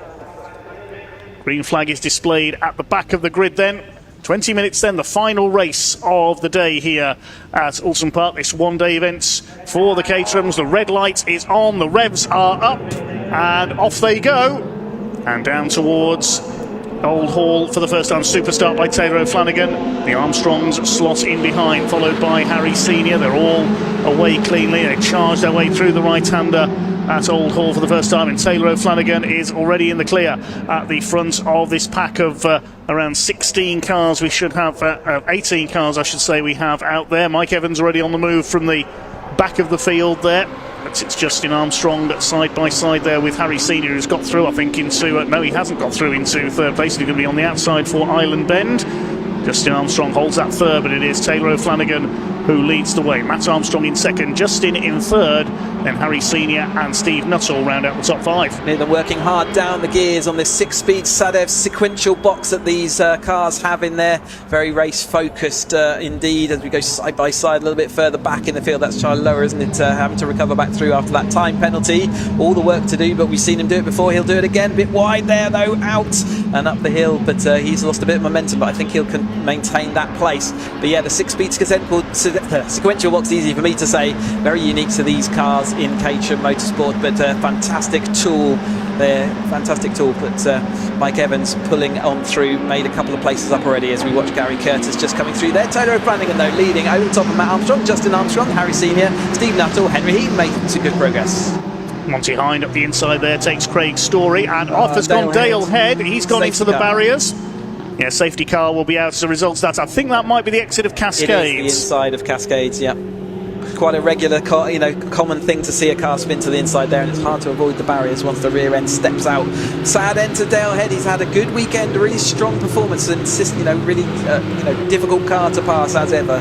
Green flag is displayed at the back of the grid then. 20 minutes then, the final race of the day here at Oulton Park. This one-day event for the Caterhams. The red light is on, the revs are up, and off they go. And down towards Old Hall for the first time. Super start by Taylor O'Flanagan. The Armstrongs slot in behind, followed by Harry Senior. They're all away cleanly. They charge their way through the right-hander at Old Hall for the first time, and Taylor O'Flanagan is already in the clear at the front of this pack of around 16 cars. We should have 18 cars, I should say, we have out there. Mike Evans already on the move from the back of the field there. It's Justin Armstrong side by side there with Harry Senior, who's got through, I think, into no, he hasn't got through into third place. He's going to be on the outside for Island Bend. Justin Armstrong holds that third, but it is Taylor O'Flanagan who leads the way. Matt Armstrong in second, Justin in third, then Harry Senior and Steve Nuttall round out the top 5. They're working hard down the gears on this 6-speed Sadev sequential box that these cars have in there. Very race focused indeed, as we go side by side a little bit further back in the field. That's Charlie Lower, isn't it, having to recover back through after that time penalty. All the work to do, but we've seen him do it before. He'll do it again. A bit wide there though, out and up the hill, but he's lost a bit of momentum, but I think he'll maintain that place. But yeah, the 6-speed sequential box, easy for me to say, very unique to these cars in Caterham Motorsport, but fantastic tool there, fantastic tool. But Mike Evans pulling on through, made a couple of places up already as we watch Gary Curtis just coming through there. Taylor O'Flanagan though leading over the top of Matt Armstrong, Justin Armstrong, Harry Senior, Steve Nuttall, Henry Heaton making some good progress. Monty Hind up the inside there takes Craig Story, and off has gone Dale Head. He's gone into the barriers. Yeah, safety car will be out as a result of that. I think that might be the exit of Cascades. It is the inside of Cascades, yeah. Quite a regular, common thing to see a car spin to the inside there, and it's hard to avoid the barriers once the rear end steps out. Sad end to Dale Head. He's had a good weekend, a really strong performance, and really, difficult car to pass as ever.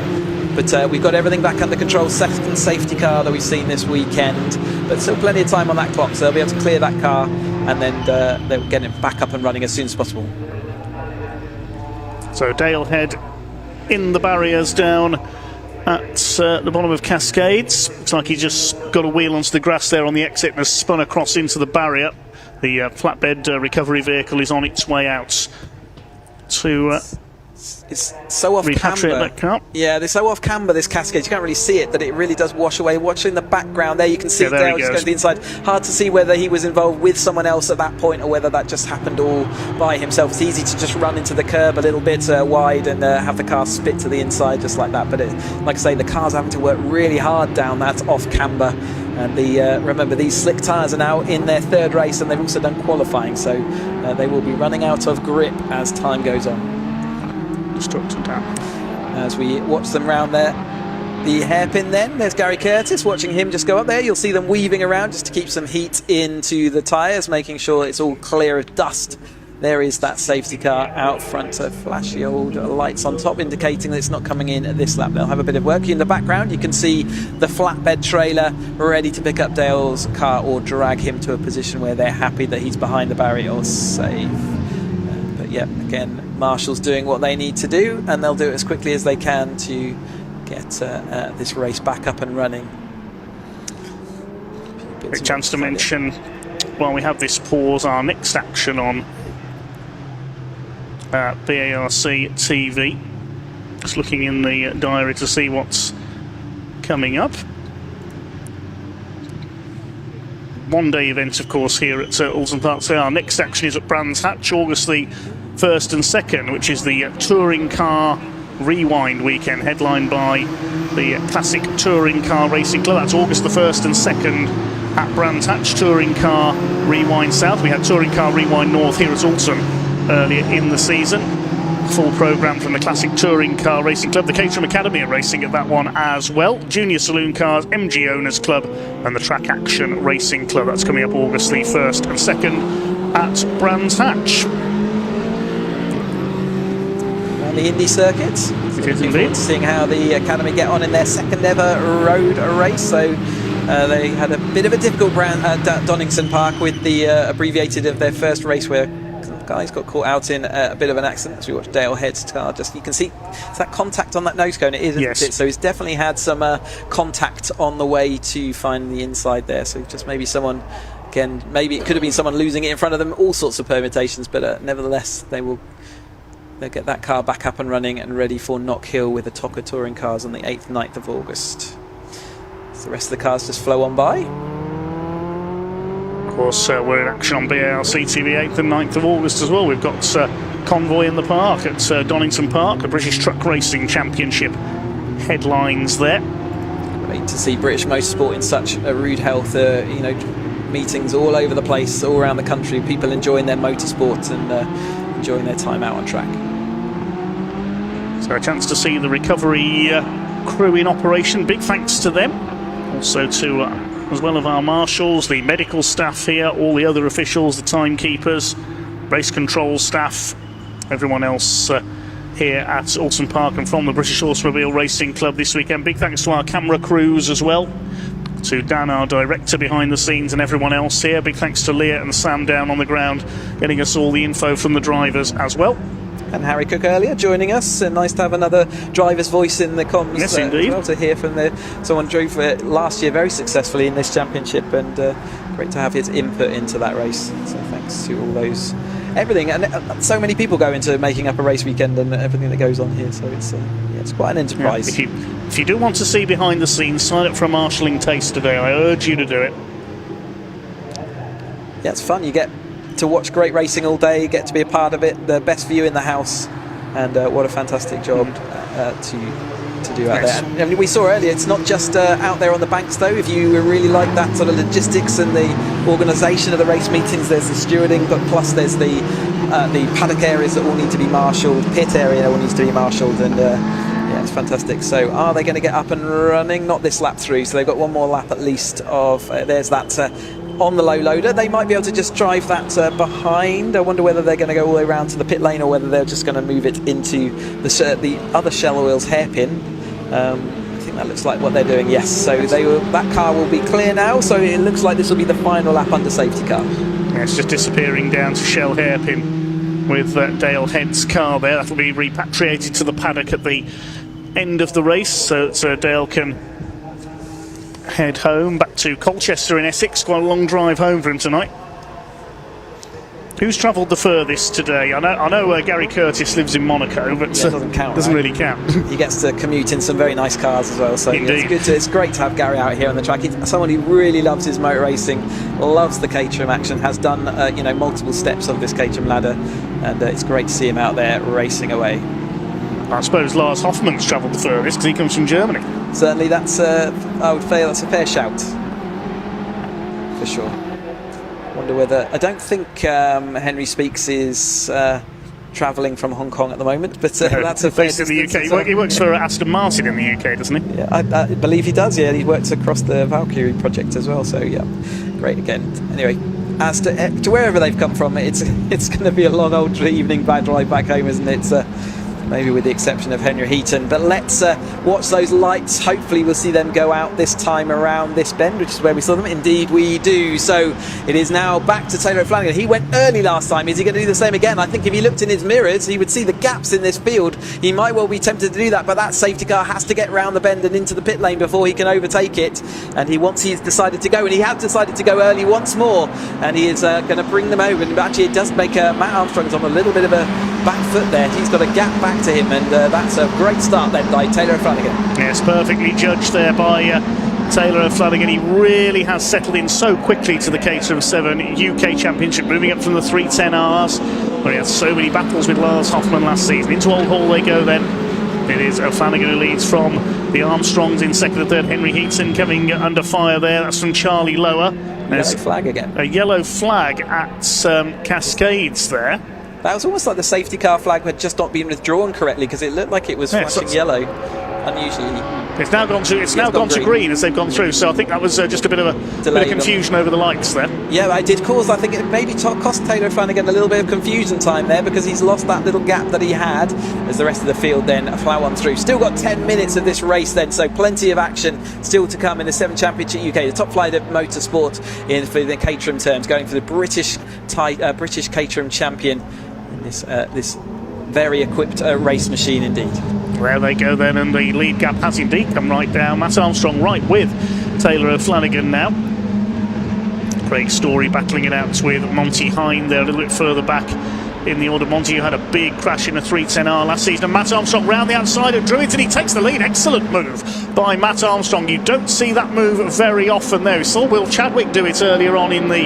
But we've got everything back under control. Second safety car that we've seen this weekend, but still plenty of time on that clock, so they'll be able to clear that car, and then they'll get it back up and running as soon as possible. So Dale Head in the barriers down at the bottom of Cascades. Looks like he just got a wheel onto the grass there on the exit and has spun across into the barrier. The flatbed recovery vehicle is on its way out to it's so off camber. That car. Yeah, they're so off camber, this Cascade. You can't really see it, but it really does wash away. Watching the background there, you can see Dale just going to the inside. Hard to see whether he was involved with someone else at that point or whether that just happened all by himself. It's easy to just run into the curb a little bit wide and have the car spit to the inside just like that. But like I say, the car's having to work really hard down that off camber. And remember, these slick tyres are now in their third race, and they've also done qualifying, so they will be running out of grip as time goes on. Down. As we watch them round there, the hairpin then, there's Gary Curtis, watching him just go up there. You'll see them weaving around just to keep some heat into the tyres, making sure it's all clear of dust. There is that safety car out front, so flashy old lights on top indicating that it's not coming in at this lap. They'll have a bit of work. In the background you can see the flatbed trailer ready to pick up Dale's car or drag him to a position where they're happy that he's behind the barrier or safe. But yeah, again, Marshall's doing what they need to do, and they'll do it as quickly as they can to get this race back up and running. Quick chance to mention, while we have this pause, our next action on BARC TV. Just looking in the diary to see what's coming up. One-day event, of course, here at Oulton Park. So our next action is at Brands Hatch, August the 1st and 2nd, which is the Touring Car Rewind weekend, headlined by the Classic Touring Car Racing Club. That's August the 1st and 2nd at Brands Hatch. Touring Car Rewind South. We had Touring Car Rewind North here at Oulton earlier in the season. full programme from the Classic Touring Car Racing Club. The Caterham Academy are racing at that one as well. Junior Saloon Cars, MG Owners Club and the Track Action Racing Club. That's coming up August the 1st and 2nd at Brands Hatch. On the Indy circuits. Looking forward to seeing how the Academy get on in their second ever road race. So they had a bit of a difficult round at Donington Park with the abbreviated of their first race where guys got caught out in a bit of an accident. As we watched Dale Head's car, just you can see it's that contact on that nose cone. It is, isn't it? So he's definitely had some contact on the way to find the inside there. So just maybe someone, again, maybe it could have been someone losing it in front of them. All sorts of permutations, but nevertheless, they'll get that car back up and running and ready for Knock Hill with the TOCA Touring Cars on the 8th and 9th of August. So the rest of the cars just flow on by. Of course, we're in action on BARC TV 8th and 9th of August as well. We've got Convoy in the Park at Donington Park, a British Truck Racing Championship headlines there. Great to see British Motorsport in such a rude health, meetings all over the place, all around the country, people enjoying their motorsport and enjoying their time out on track. So a chance to see the recovery crew in operation. Big thanks to them. Also to, as well of our marshals, the medical staff here, all the other officials, the timekeepers, race control staff, everyone else here at Oulton Park and from the British Automobile Racing Club this weekend. Big thanks to our camera crews as well, to Dan, our director behind the scenes, and everyone else here. Big thanks to Leah and Sam down on the ground, getting us all the info from the drivers as well. And Harry Cook earlier joining us, and nice to have another driver's voice in the comms. Yes, indeed. As well, to hear from someone drove last year very successfully in this championship, and great to have his input into that race. So thanks to all those, everything, and so many people go into making up a race weekend and everything that goes on here. So it's quite an enterprise. Yeah, if you do want to see behind the scenes, sign up for a marshalling taste today. I urge you to do it. Yeah, it's fun. You get to watch great racing all day, get to be a part of it, the best view in the house, and what a fantastic job to do out there. And we saw earlier, it's not just out there on the banks though. If you really like that sort of logistics and the organisation of the race meetings, there's the stewarding, but plus there's the paddock areas that all need to be marshalled, pit area all needs to be marshalled, and yeah, it's fantastic. So are they going to get up and running? Not this lap through, so they've got one more lap at least of, there's that on the low loader. They might be able to just drive that behind. I wonder whether they're going to go all the way around to the pit lane or whether they're just going to move it into the other Shell Oils hairpin. I think that looks like what they're doing, yes. So that car will be clear now, so it looks like this will be the final lap under safety car. Yeah, it's just disappearing down to Shell hairpin with Dale Head's car there. That'll be repatriated to the paddock at the end of the race, so Dale can head home back to Colchester in Essex. Quite a long drive home for him tonight. Who's travelled the furthest today? I know Gary Curtis lives in Monaco, but yeah, it doesn't count. Doesn't really count. He gets to commute in some very nice cars as well. So yeah, it's great to have Gary out here on the track. He's someone who really loves his motor racing, loves the Caterham action, has done multiple steps of this Caterham ladder, and it's great to see him out there racing away. I suppose Lars Hoffmann's travelled the furthest because he comes from Germany. Certainly, that's I would say that's a fair shout for sure. Wonder whether, I don't think Henry Speaks is travelling from Hong Kong at the moment, but that's a fair based in the UK. He works for Aston Martin in the UK, doesn't he? Yeah, I believe he does. Yeah, he works across the Valkyrie project as well. So yeah, great again. Anyway, as to wherever they've come from, it's going to be a long old evening drive back home, isn't it? Maybe with the exception of Henry Heaton. But let's watch those lights. Hopefully we'll see them go out this time around this bend, which is where we saw them. Indeed we do. So it is now back to Taylor Flanagan. He went early last time. Is he going to do the same again? I think if he looked in his mirrors, he would see the gaps in this field. He might well be tempted to do that, but that safety car has to get round the bend and into the pit lane before he can overtake it. And he's decided to go, and he has decided to go early once more. And he is going to bring them over. And actually it does make Matt Armstrong's on a little bit of a back foot there. He's got a gap back to him, and that's a great start then by Taylor O'Flanagan. Yes, perfectly judged there by Taylor O'Flanagan. He really has settled in so quickly to the Caterham 7 UK Championship, moving up from the 310Rs, where he had so many battles with Lars Hoffmann last season. Into Old Hall they go then. It is O'Flanagan who leads from the Armstrongs in second and third. Henry Heaton coming under fire there. That's from Charlie Lower. There's a flag again. A yellow flag at Cascades there. That was almost like the safety car flag had just not been withdrawn correctly, because it looked like it was flashing yellow. Unusually. It's now gone to green as they've gone through, so I think that was just a bit of confusion over the lights there. Yeah, it did cause, I think it maybe cost Taylor Flanagan a little bit of confusion time there, because he's lost that little gap that he had as the rest of the field then plough on through. Still got 10 minutes of this race then, so plenty of action still to come in the 7 Championship UK, the top flight of motorsport for the Caterham terms, going for the British Caterham champion in this very equipped race machine indeed. There they go then, and the lead gap has indeed come right down. Matt Armstrong right with Taylor O'Flanagan now. Craig Story battling it out with Monty Hine there a little bit further back in the order. Monty, who had a big crash in a 310R last season, and Matt Armstrong round the outside of Druitt, and he takes the lead. Excellent move by Matt Armstrong. You don't see that move very often there. We saw Will Chadwick do it earlier on in the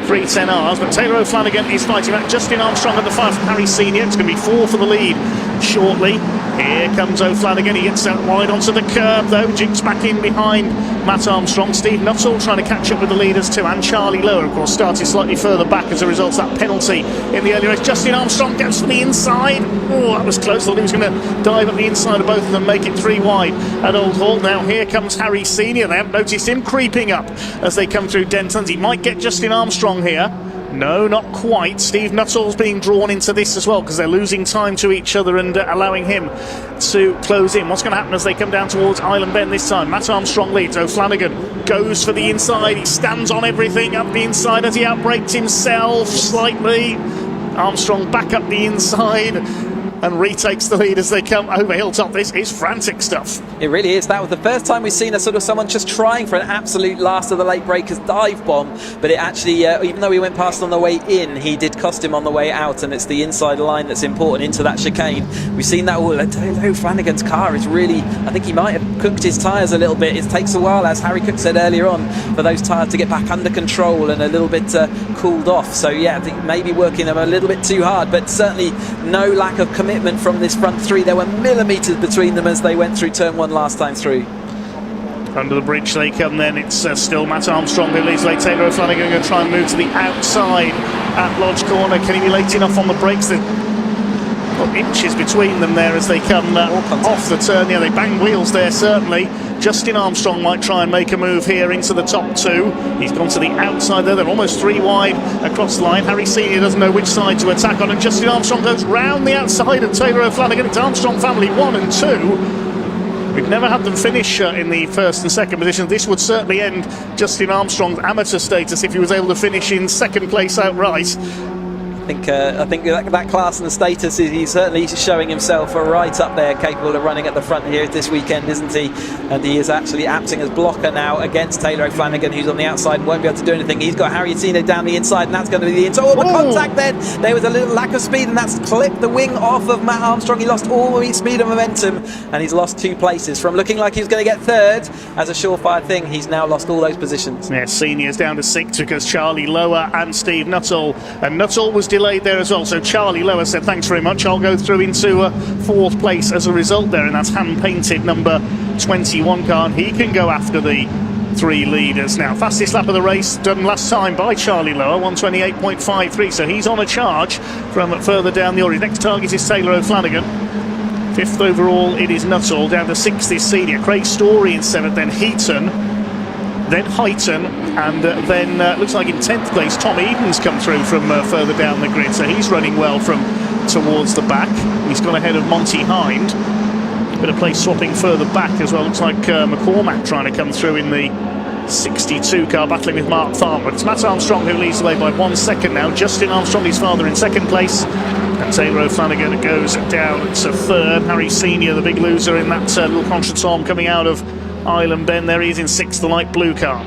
310Rs, but Taylor O'Flanagan is fighting back. Justin Armstrong at the fire from Harry Senior. It's going to be 4 for the lead shortly. Here comes O'Flanagan. He gets out wide onto the curb though. Jinks back in behind Matt Armstrong. Steve Nuttall trying to catch up with the leaders too, and Charlie Lower, of course, started slightly further back as a result of that penalty in the early race. Justin Armstrong goes to the inside. Oh, that was close. Thought he was going to dive at the inside of both of them, make it 3 wide at Old Hall. Now here comes Harry Senior. They haven't noticed him creeping up as they come through Denton's. He might get Justin Armstrong here. No, not quite. Steve Nuttall's being drawn into this as well, because they're losing time to each other and allowing him to close in. What's going to happen as they come down towards Island Bend this time? Matt Armstrong leads. O'Flanagan goes for the inside. He stands on everything up the inside as he outbraked himself slightly. Armstrong back up the inside and retakes the lead as they come over Hilltop. This is frantic stuff. It really is. That was the first time we've seen a sort of someone just trying for an absolute last of the late breakers dive bomb, but it actually, even though he went past on the way in, he did cost him on the way out, and it's the inside line that's important into that chicane. We've seen that all. Flanagan's car is really, I think he might have cooked his tyres a little bit. It takes a while, as Harry Cook said earlier on, for those tyres to get back under control and a little bit cooled off. So yeah, I think maybe working them a little bit too hard, but certainly no lack of commitment from this front 3. There were millimetres between them as they went through turn 1 last time through. Under the bridge they come then. It's still Matt Armstrong who leads late. Taylor O'Flanagan going to try and move to the outside at Lodge Corner. Can he be late enough on the brakes? They've got inches between them there as they come off the turn. Yeah, they bang wheels there certainly. Justin Armstrong might try and make a move here into the top 2. He's gone to the outside there. They're almost 3 wide across the line. Harry Senior doesn't know which side to attack on, and Justin Armstrong goes round the outside of Taylor O'Flanagan. It's Armstrong family 1 and 2. We've never had them finish in the first and second position. This would certainly end Justin Armstrong's amateur status if he was able to finish in second place outright. I think that class and the status, he's certainly showing himself right up there, capable of running at the front here this weekend, isn't he? And he is actually acting as blocker now against Taylor O'Flanagan, who's on the outside and won't be able to do anything. He's got Harry Tino down the inside, and that's going to be the inside. Oh, the contact then! There was a little lack of speed, and that's clipped the wing off of Matt Armstrong. He lost all the speed and momentum, and he's lost 2 places. From looking like he was going to get 3rd as a surefire thing, he's now lost all those positions. Yeah, Senior's down to 6 because Charlie Lower and Steve Nuttall. And Nuttall was delayed there as well, so Charlie Lower said thanks very much, I'll go through into 4th place as a result there, and that's hand-painted number 21 car, and he can go after the 3 leaders now. Fastest lap of the race done last time by Charlie Lower, 128.53, so he's on a charge from further down the order. Next target is Taylor O'Flanagan. 5th overall it is Nuttall, down to 6th is Senior. Craig Story in 7th, then Heaton, then Heighton, and then looks like in 10th place Tom Eden's come through from further down the grid, so he's running well from towards the back. He's gone ahead of Monty Hind. Bit of place swapping further back as well. Looks like McCormack trying to come through in the 62 car, battling with Mark Farmer. It's Matt Armstrong who leads the way by 1 second now. Justin Armstrong, his father, in 2nd place, and Taylor O'Flanagan goes down to 3rd. Harry Senior, the big loser in that little contretemps coming out of Island Bend. There he is in 6th, the light blue car.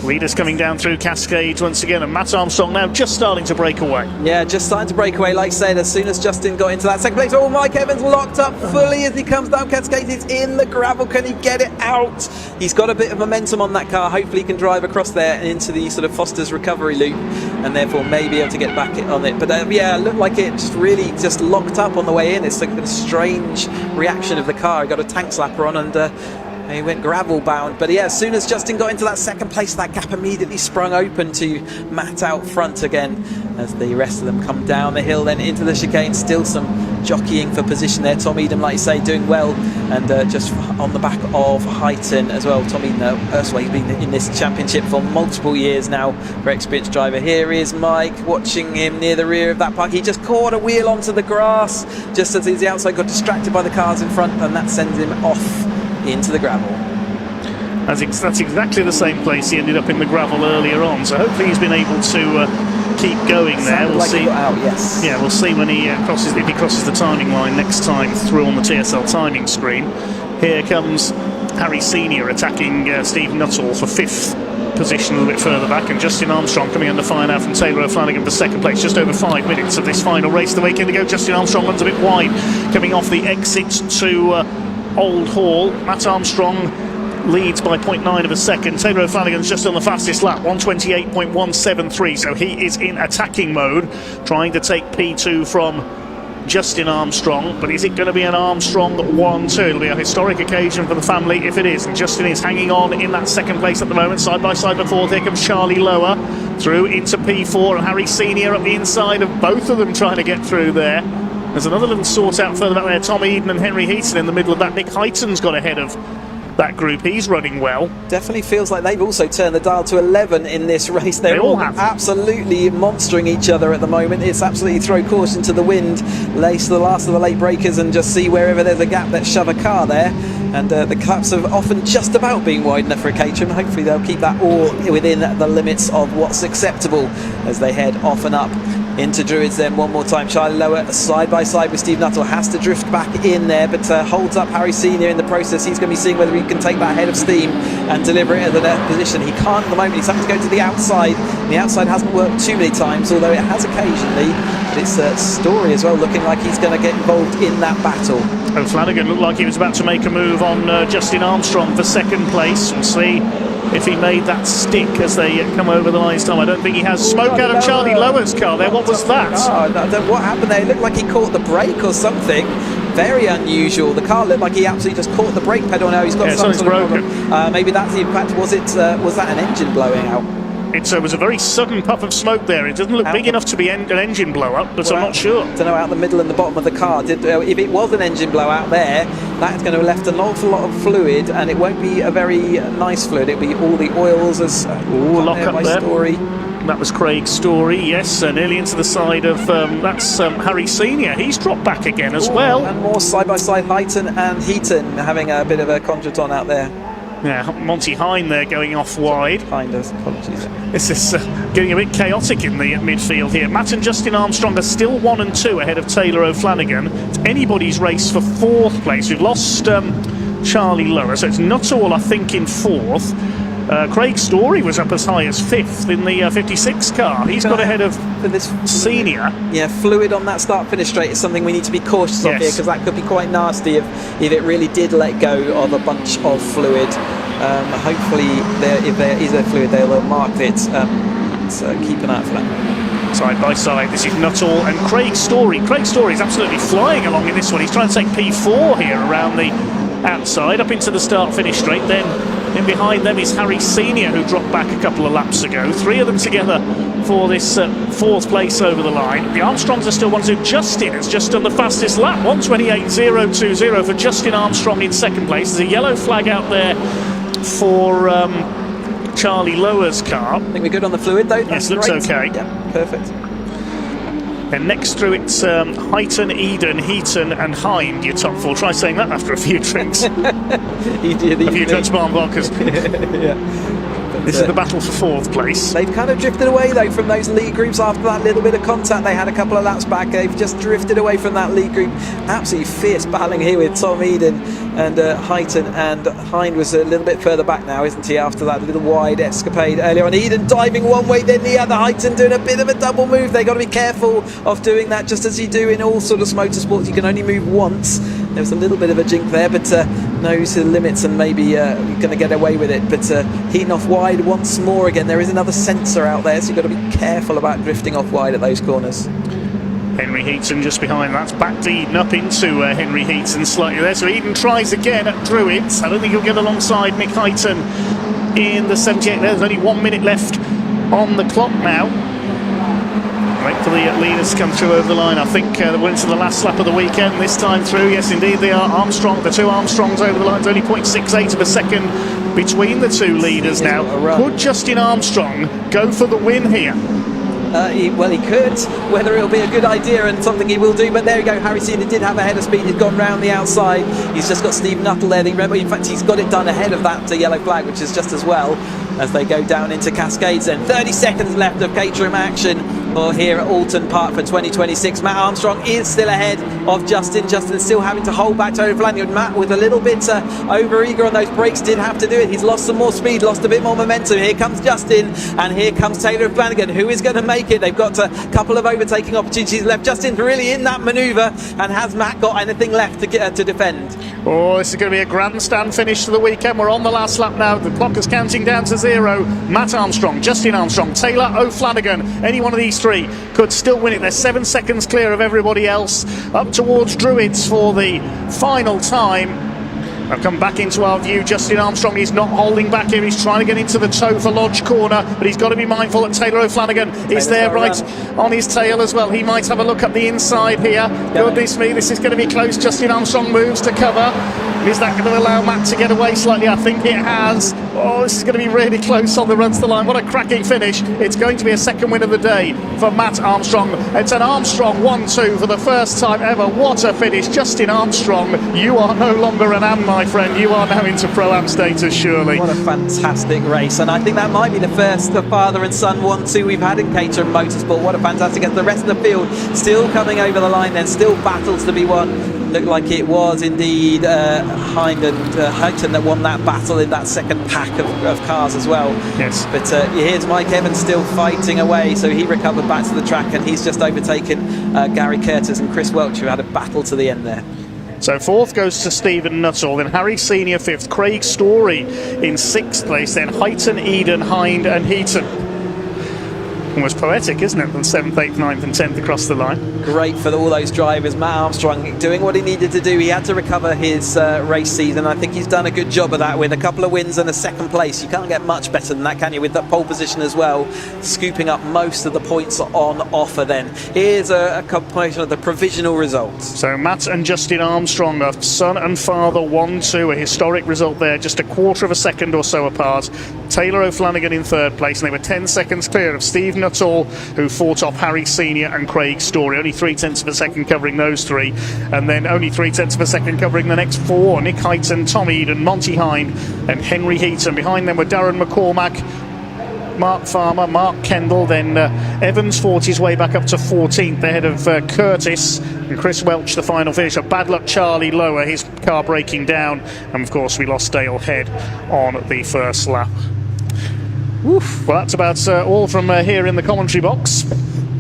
Leaders coming down through Cascades once again, and Matt Armstrong now just starting to break away. Yeah, just starting to break away. Like I said, as soon as Justin got into that 2nd place, oh, Mike Evans locked up fully as he comes down Cascades. It's in the gravel. Can he get it out? He's got a bit of momentum on that car. Hopefully he can drive across there and into the sort of Foster's recovery loop, and therefore may be able to get back on it. But yeah, it looked like it just really just locked up on the way in. It's like a strange reaction of the car. He got a tank slapper on, and He went gravel bound, but yeah, as soon as Justin got into that second place, that gap immediately sprung open to Matt out front again as the rest of them come down the hill, then into the chicane. Still some jockeying for position there. Tom Eden, like you say, doing well, and just on the back of Heighton as well. Tom Eden, Ursula, he's been in this championship for multiple years now, very experienced driver. Here is Mike, watching him near the rear of that park. He just caught a wheel onto the grass just as the outside got distracted by the cars in front, and that sends him off into the gravel. That's exactly the same place he ended up in the gravel earlier on, so hopefully he's been able to keep going there. We'll see. Yes. Yeah, we'll see when he if he crosses the timing line next time through on the TSL timing screen. Here comes Harry Senior attacking Steve Nuttall for 5th position, a little bit further back, and Justin Armstrong coming under fire now from Taylor O'Flanagan for 2nd place. Just over 5 minutes of this final race. The weekend to go. Justin Armstrong runs a bit wide coming off the exit to Old Hall. Matt Armstrong leads by 0.9 of a second. Taylor O'Flanagan's just on the fastest lap, 1:28.173, so he is in attacking mode, trying to take P2 from Justin Armstrong. But is it going to be an Armstrong 1-2? It'll be a historic occasion for the family if it is, and Justin is hanging on in that 2nd place at the moment, side by side with 4th. Here comes Charlie Lower through into P4, and Harry Senior up the inside of both of them trying to get through there. There's another little sort out further back there. Tom Eden and Henry Heaton in the middle of that. Nick Heighton's got ahead of that group. He's running well. Definitely feels like they've also turned the dial to 11 in this race. They're all absolutely monstering each other at the moment. It's absolutely throw caution to the wind, lace the last of the late breakers, and just see wherever there's a gap, let's shove a car there. And the gaps have often just about been wide enough for a Caterham. Hopefully they'll keep that all within the limits of what's acceptable as they head off and up into Druids. Then one more time, Charlie Lower side by side with Steve Nuttall, has to drift back in there, but holds up Harry Senior in the process. He's going to be seeing whether he can take that head of steam and deliver it at the net position. He can't at the moment. He's having to go to the outside. The outside hasn't worked too many times, although it has occasionally. But it's Story as well, looking like he's going to get involved in that battle. O'Flanagan looked like he was about to make a move on Justin Armstrong for 2nd place. We'll see if he made that stick as they come over the line this time. I don't think he has. Smoke out of Charlie Lower's car there. What was that? I don't know what happened there. It looked like he caught the brake or something. Very unusual. The car looked like he absolutely just caught the brake pedal. Now he's got some sort of problem. Maybe that's the impact. Was that an engine blowing out? It was a very sudden puff of smoke there. It doesn't look big enough to be an engine blow-up, but I'm not sure. I don't know, out the middle and the bottom of the car. If it was an engine blowout there, that's going to have left an awful lot of fluid, and it won't be a very nice fluid. It'll be all the oils as lock up there. Story. That was Craig Story, yes, nearly into the side of that's Harry Senior. He's dropped back again as well. And more side-by-side Heighton and Heaton having a bit of a contretemps out there. Yeah, Monty Hine there going off wide. Hinders, apologies. This is getting a bit chaotic in the midfield here. Matt and Justin Armstrong are still 1 and 2 ahead of Taylor O'Flanagan. It's anybody's race for 4th place. We've lost Charlie Lower, so it's Nuttall, I think, in 4th. Craig Story was up as high as 5th in the 56 car. He's got ahead of this Senior. Yeah, fluid on that start-finish straight is something we need to be cautious of here, because that could be quite nasty if it really did let go of a bunch of fluid. Hopefully, if there is a fluid, they'll mark it. So keep an eye out for that. Side by side, this is Nuttall and Craig Story. Craig Story is absolutely flying along in this one. He's trying to take P4 here around the outside, up into the start-finish straight. Then in behind them is Harry Senior, who dropped back a couple of laps ago. 3 of them together for this 4th place over the line. The Armstrongs are still 1-2. Justin has just done the fastest lap, 1:28.020 for Justin Armstrong in 2nd place. There's a yellow flag out there for Charlie Lower's car. I think we're good on the fluid though. Yes, looks okay. Yeah, perfect. And next through it's Heighton, Eden, Heaton and Hind, your top 4. Try saying that after a few drinks. A few drinks, Barnblockers. Yeah. This is the battle for 4th place. They've kind of drifted away though from those lead groups after that little bit of contact they had a couple of laps back. They've just drifted away from that lead group. Absolutely fierce battling here with Tom Eden and Heighton, and Hind was a little bit further back now, isn't he, after that little wide escapade earlier on. Eden diving one way then the other, Heighton doing a bit of a double move. They've got to be careful of doing that, just as you do in all sort of motorsports. You can only move once. There was a little bit of a jink there, but knows the limits and maybe going to get away with it. But heating off wide once more again. There is another sensor out there, so you've got to be careful about drifting off wide at those corners. Henry Heaton just behind. That's backed Eden up into Henry Heaton slightly there. So Eden tries again at Druids. I don't think he'll get alongside Nick Heaton in the 78. There's only 1 minute left on the clock now. Wait for the leaders to come through over the line. I think we're into the last lap of the weekend this time through. Yes, indeed, they are. Armstrong, the two Armstrongs over the line. It's only 0.68 of a second between the two leaders now. Could Justin Armstrong go for the win here? Well, he could. Whether it'll be a good idea and something he will do, but there we go. Harry Senior did have a head of speed. He's gone round the outside. He's just got Steve Nuttall there. In fact, he's got it done ahead of that yellow flag, which is just as well as they go down into Cascades. Then 30 seconds left of Caterham action here at Oulton Park for 2026. Matt Armstrong is still ahead of Justin. Justin still having to hold back Tony Flanagan. Matt with a little bit over eager on those brakes, did have to do it. He's lost some more speed, lost a bit more momentum. Here comes Justin, and here comes Taylor Flanagan. Who is going to make it? They've got a couple of overtaking opportunities left. Justin's really in that manoeuvre, and has Matt got anything left to defend? Oh, this is going to be a grandstand finish to the weekend. We're on the last lap now. The clock is counting down to 0. Matt Armstrong, Justin Armstrong, Taylor O'Flanagan. Any one of these three could still win it. They're 7 seconds clear of everybody else. Up towards Druids for the final time. I've come back into our view. Justin Armstrong is not holding back here. He's trying to get into the toe for Lodge Corner, but he's got to be mindful that Taylor O'Flanagan is there right on his tail as well. He might have a look up the inside here. Goodness me, this is going to be close. Justin Armstrong moves to cover. Is that going to allow Matt to get away slightly? I think it has. Oh, this is going to be really close on the run to the line. What a cracking finish. It's going to be a second win of the day for Matt Armstrong. It's an Armstrong 1-2 for the first time ever. What a finish. Justin Armstrong, you are no longer an Am, my friend. You are now into Pro-Am status, surely. What a fantastic race. And I think that might be the first father and son 1-2 we've had in Caterham Motorsport. What a fantastic. And the rest of the field still coming over the line then. Still battles to be won. Looked like it was indeed Hind and Houghton that won that battle in that second pack of cars as well. Yes. But here's Mike Evans still fighting away, so he recovered back to the track, and he's just overtaken Gary Curtis and Chris Welch, who had a battle to the end there. So fourth goes to Stephen Nuttall, then Harry Senior fifth, Craig Story in sixth place, then Heighton, Eden, Hind and Heaton. Almost poetic, isn't it? From 7th, 8th, 9th and 10th across the line. Great for all those drivers. Matt Armstrong doing what he needed to do. He had to recover his race season. I think he's done a good job of that with a couple of wins and a second place. You can't get much better than that, can you? With that pole position as well, scooping up most of the points on offer then. Here's a compilation of the provisional results. So Matt and Justin Armstrong are son and father 1-2, a historic result there, just a quarter of a second or so apart. Taylor O'Flanagan in third place, and they were 10 seconds clear of Steve Nuttall, who fought off Harry Senior and Craig Story. Only 0.3 of a second covering those three, and then only 0.3 of a second covering the next four. Nick Heighton, Tom Eden, Monty Hind and Henry Heaton. Behind them were Darren McCormack, Mark Farmer, Mark Kendall, then Evans fought his way back up to 14th ahead of Curtis, and Chris Welch the final finisher. Bad luck Charlie lower, his car breaking down, and of course we lost Dale Head on the first lap. Oof. Well, that's about all from here in the commentary box.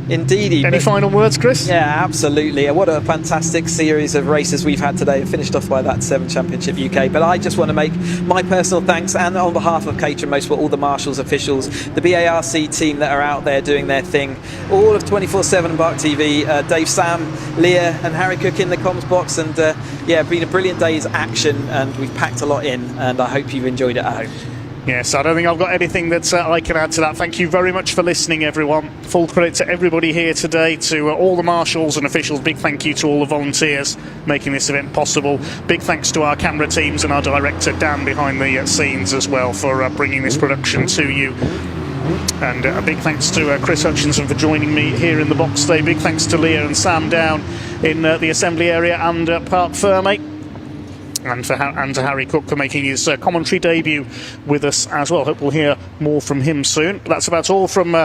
Indeedy. Any final words, Chris? Yeah, absolutely. What a fantastic series of races we've had today. Finished off by that 7 Championship UK. But I just want to make my personal thanks, and on behalf of Caterham Motorsport, all the marshals, officials, the BARC team that are out there doing their thing, all of 24/7 and BARC TV, Dave, Sam, Leah and Harry Cook in the comms box, and yeah, been a brilliant day's action, and we've packed a lot in, and I hope you've enjoyed it at home. Yes, I don't think I've got anything that I can add to that. Thank you very much for listening, everyone. Full credit to everybody here today, to all the marshals and officials. Big thank you to all the volunteers making this event possible. Big thanks to our camera teams and our director Dan behind the scenes as well for bringing this production to you. And a big thanks to Chris Hutchinson for joining me here in the box today. Big thanks to Leah and Sam down in the assembly area and Park Ferme. And to Harry Cook for making his commentary debut with us as well. Hope we'll hear more from him soon. But that's about all from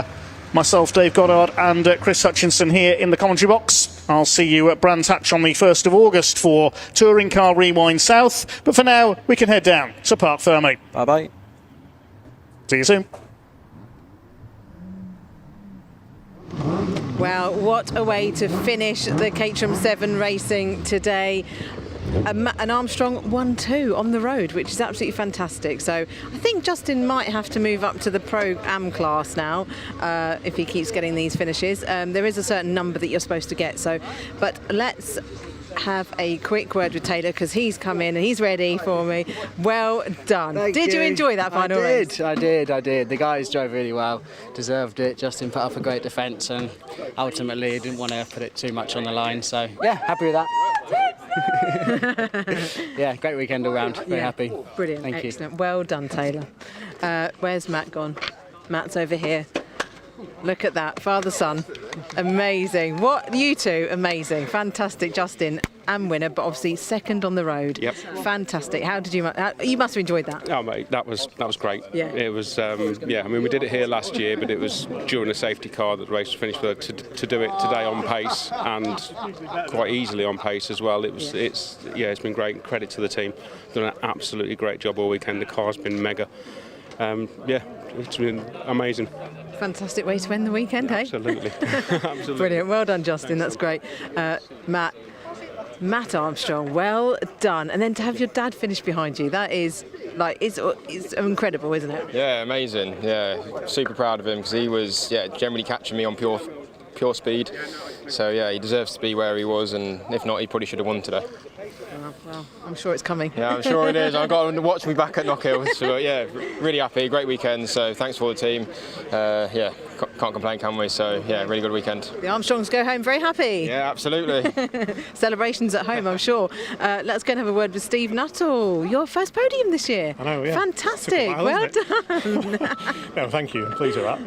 myself, Dave Goddard, and Chris Hutchinson here in the commentary box. I'll see you at Brands Hatch on the 1st of August for Touring Car Rewind South. But for now, we can head down to Park Ferme. Bye-bye. See you soon. Well, what a way to finish the Caterham 7 racing today. an Armstrong 1-2 on the road, which is absolutely fantastic. So I think Justin might have to move up to the Pro-Am class now if he keeps getting these finishes. There is a certain number that you're supposed to get. But let's have a quick word with Taylor because he's come in and he's ready for me. Well done. Did you enjoy that final race? I did. The guys drove really well, deserved it. Justin put up a great defence and ultimately didn't want to put it too much on the line. So yeah, happy with that. Yeah, great weekend all round. Very happy. Brilliant. Thank Excellent. Well done, Taylor. Where's Matt gone? Matt's over here. Look at that, father-son. Amazing. What, you two, amazing. Fantastic, Justin, and winner, but obviously second on the road. Yep. Fantastic. You must have enjoyed that. Oh, mate, that was great. Yeah. It was, I mean, we did it here last year, but it was during a safety car that the race was finished with. To do it today on pace and quite easily on pace as well. It's been great. Credit to the team. Done an absolutely great job all weekend. The car's been mega. It's been amazing. Fantastic way to end the weekend, hey? Absolutely. Absolutely. Brilliant. Well done, Justin. That's great. Matt Armstrong, well done. And then to have your dad finish behind you, that is it's incredible, isn't it? Yeah, amazing. Yeah, super proud of him because he was generally catching me on pure speed. So yeah, he deserves to be where he was, and if not, he probably should have won today. Well, I'm sure it's coming. Yeah, I'm sure it is. I've got to watch me back at Knockhill. So yeah, really happy. Great weekend. So thanks for the team. Can't complain, can we? So yeah, really good weekend. The Armstrongs go home very happy. Yeah, absolutely. Celebrations at home, I'm sure. Let's go and have a word with Steve Nuttall. Your first podium this year. I know, yeah. Fantastic. Well done. No, thank you. I'm pleased with that.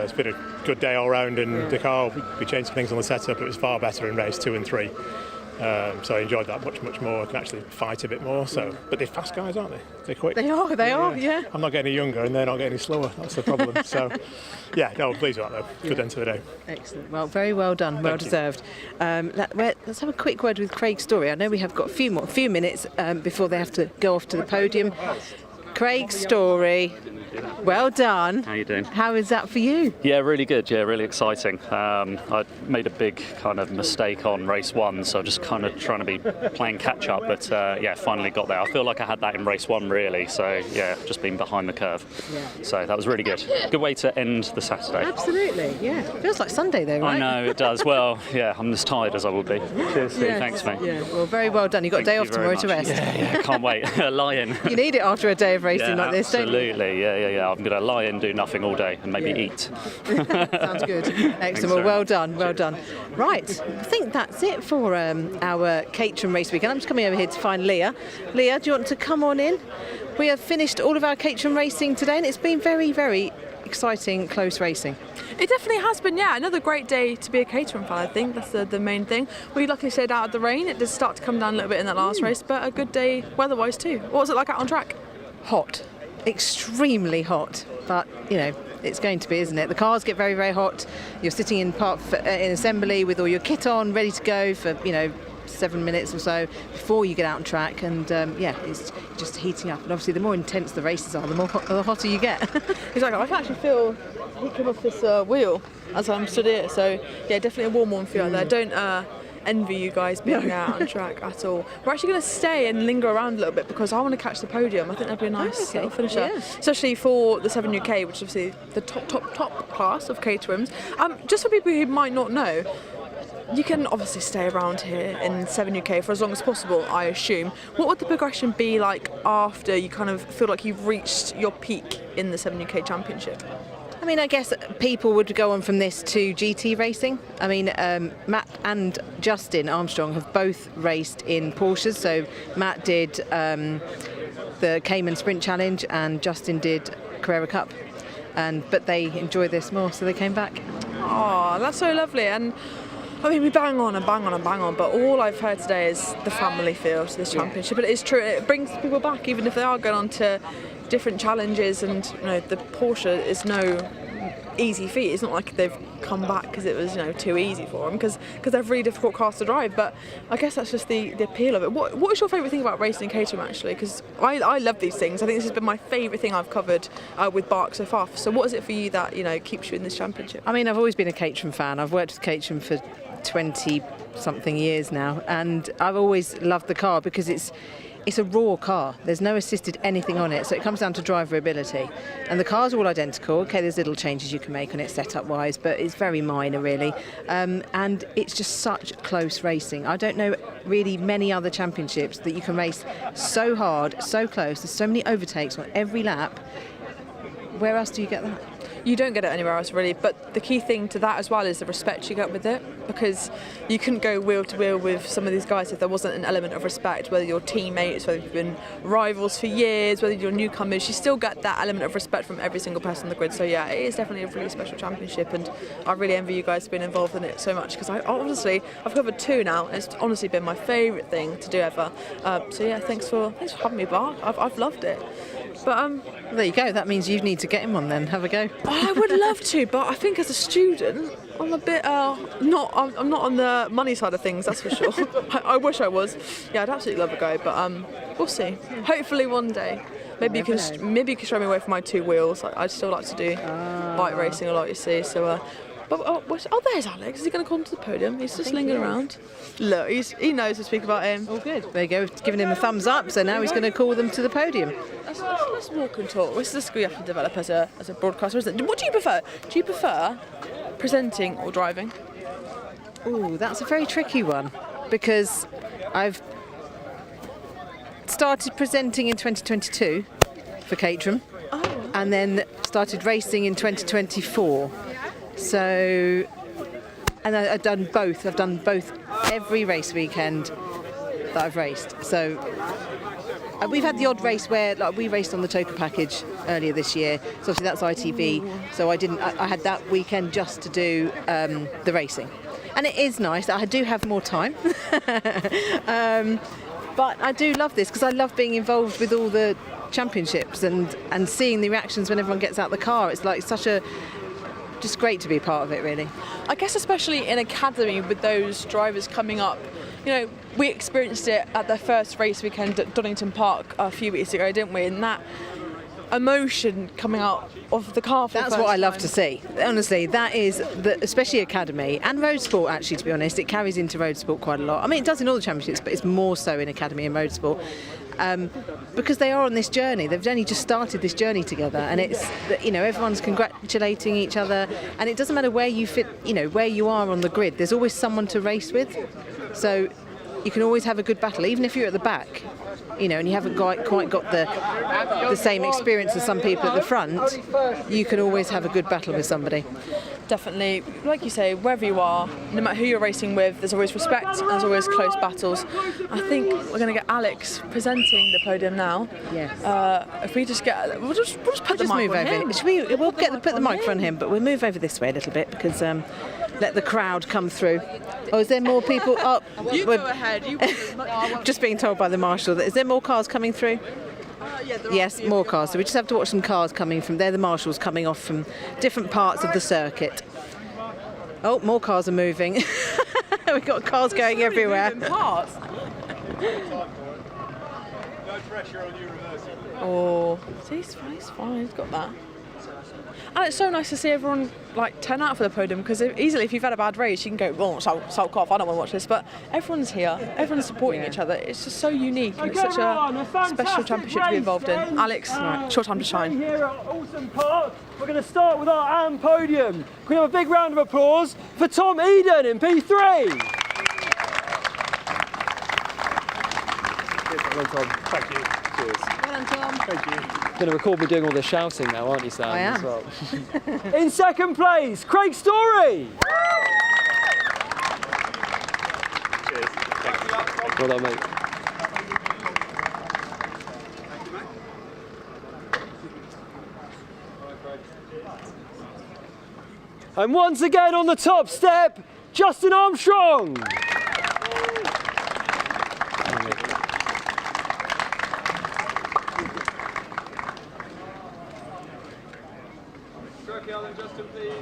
It's been a good day all round, and the car, we changed some things on the setup. It was far better in race 2 and 3. So I enjoyed that much more. I can actually fight a bit more. But they're fast guys, aren't they? They're quick. They are. Yeah. I'm not getting any younger, and they're not getting any slower. That's the problem. So, yeah, no, I'm pleased with that though. Good end to the day. Excellent. Well, very well done. Well deserved. Let's have a quick word with Craig Story. I know we have got a few minutes before they have to go off to the podium. Craig Story, well done. How you doing? How is that for you? Yeah, really good. Yeah, really exciting. I made a big kind of mistake on race 1, so just kind of trying to be playing catch up. But finally got there. I feel like I had that in race 1 really. So yeah, just been behind the curve. Yeah. So that was really good. Good way to end the Saturday. Absolutely. Yeah. Feels like Sunday though, right? I know it does. Well, yeah, I'm as tired as I will be. Cheers, Steve. Yeah. Thanks, mate. Yeah. Well, very well done. You got a day off tomorrow to rest. Yeah. Can't wait. Lie in. You need it after a day of racing like this, don't you? Absolutely. Yeah. I'm going to lie in, do nothing all day, and maybe eat. Sounds good. Excellent. Well done. Right, I think that's it for our Caterham race weekend. I'm just coming over here to find Leah. Leah, do you want to come on in? We have finished all of our Caterham racing today, and it's been very, very exciting, close racing. It definitely has been, yeah. Another great day to be a Caterham fan, I think. That's the main thing. We luckily stayed out of the rain. It did start to come down a little bit in that last race, but a good day weather-wise too. What was it like out on track? Hot. Extremely hot, but it's going to be, isn't it? The cars get very, very hot. You're sitting in assembly with all your kit on, ready to go for 7 minutes or so before you get out on track, and it's just heating up. And obviously, the more intense the races are, the hotter you get. Exactly. I can actually feel heat come off this wheel as I'm stood here. So yeah, definitely a warm feel out there. Don't envy you guys being out on track at all. We're actually going to stay and linger around a little bit because I want to catch the podium. I think that'd be a nice little finisher, especially for the 7 UK, which is obviously the top class of Caterhams. Just for people who might not know, you can obviously stay around here in 7 UK for as long as possible, I assume. What would the progression be like after you kind of feel like you've reached your peak in the 7 UK Championship? I mean, I guess people would go on from this to GT racing. I mean, Matt and Justin Armstrong have both raced in Porsches. So Matt did the Cayman Sprint Challenge and Justin did Carrera Cup. But they enjoy this more, so they came back. Oh, that's so lovely. And I mean, we bang on, but all I've heard today is the family feel to this championship. But it is true, it brings people back, even if they are going on to different challenges, and the Porsche is no easy feat. It's not like they've come back because it was too easy for them, because they're really difficult cars to drive. But I guess that's just the appeal of it. What is your favourite thing about racing in Caterham, actually? Because I love these things. I think this has been my favourite thing I've covered with BARC so far. So what is it for you that keeps you in this championship? I mean, I've always been a Caterham fan. I've worked with Caterham for 20 something years now, and I've always loved the car because it's a raw car. There's no assisted anything on it, so it comes down to driverability. And the car's all identical. Okay, there's little changes you can make on it setup-wise, but it's very minor, really. And it's just such close racing. I don't know really many other championships that you can race so hard, so close. There's so many overtakes on every lap. Where else do you get that? You don't get it anywhere else really, but the key thing to that as well is the respect you get with it, because you couldn't go wheel to wheel with some of these guys if there wasn't an element of respect, whether you're teammates, whether you've been rivals for years, whether you're newcomers, you still get that element of respect from every single person on the grid. So yeah, it is definitely a really special championship, and I really envy you guys being involved in it so much, because I've covered 2 now, and it's honestly been my favourite thing to do ever. So yeah, thanks for having me, BARC. I've loved it. But there you go. That means you need to get him on then. Have a go. I would love to, but I think as a student, I'm a bit I'm not on the money side of things. That's for sure. I wish I was. Yeah, I'd absolutely love a go, but we'll see. Hopefully one day. Maybe you can show me a way for my 2 wheels. I'd still like to do bike racing a lot. You see, so. There's Alex. Is he going to come to the podium? He's just lingering around. Look, he knows to speak about him. All good. There you go. Giving him a thumbs up. So now he's going to call them to the podium. Let's walk and talk. This is a skill you have to develop as a broadcaster, isn't it? What do you prefer? Do you prefer presenting or driving? Ooh, that's a very tricky one, because I've started presenting in 2022 for Caterham, and then started racing in 2024. So, and I've done both. I've done both every race weekend that I've raced. So we've had the odd race where, like, we raced on the Toker package earlier this year. So obviously that's ITV. So I had that weekend just to do the racing, and it is nice. I do have more time, but I do love this because I love being involved with all the championships and seeing the reactions when everyone gets out the car. It's like just great to be part of it, really. I guess especially in academy with those drivers coming up, you know, we experienced it at the first race weekend at Oulton Park a few weeks ago, didn't we? And that emotion coming out of the car for that's what I love to see. Honestly, that is especially academy and road sport. Actually, to be honest, it carries into road sport quite a lot. I mean, it does in all the championships, but it's more so in academy and road sport. Because they are on this journey. They've only just started this journey together, and it's, you know, everyone's congratulating each other, and it doesn't matter where you fit, you know, where you are on the grid. There's always someone to race with, so you can always have a good battle, even if you're at the back, you know, and you haven't quite got the same experience as some people at the front. You can always have a good battle with somebody. Definitely, like you say, wherever you are, no matter who you're racing with, there's always respect and there's always close battles. I think we're going to get Alex presenting the podium now. Yes. If we just get, we'll just put the mic move on over. him. We'll put the mic on him, but we'll move over this way a little bit because let the crowd come through. Oh, is there more people? Oh, you go ahead. Just being told by the marshal that is there more cars coming through? Yes, more cars. So we just have to watch some cars coming from there. The marshals coming off from different parts of the circuit. Oh, more cars are moving. We've got cars going everywhere. Cars. No pressure on you reversing. Oh, see, he's fine. He's got that. And it's so nice to see everyone like turn out for the podium, because easily if you've had a bad race you can go, well, sulk off, I don't want to watch this, but everyone's here, everyone's supporting each other. It's just so unique. It's such a special championship to be involved in. Alex, short time to shine. Here at Oulton Park, we're going to start with our AM podium. Can we have a big round of applause for Tom Eden in P3? Well done, Tom. Thank you. Cheers. Well done, Tom. Thank you. You're going to record me doing all the shouting now, aren't you, Sam? I am. As well. In second place, Craig Story. Cheers. Thank you. Well done, mate. And once again on the top step, Justin Armstrong. Justin, please.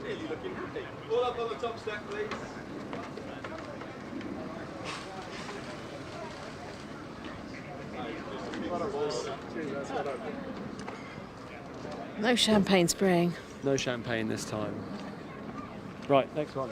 Really looking good. All up on the top step, please. No champagne spraying. No champagne this time. Right, next one.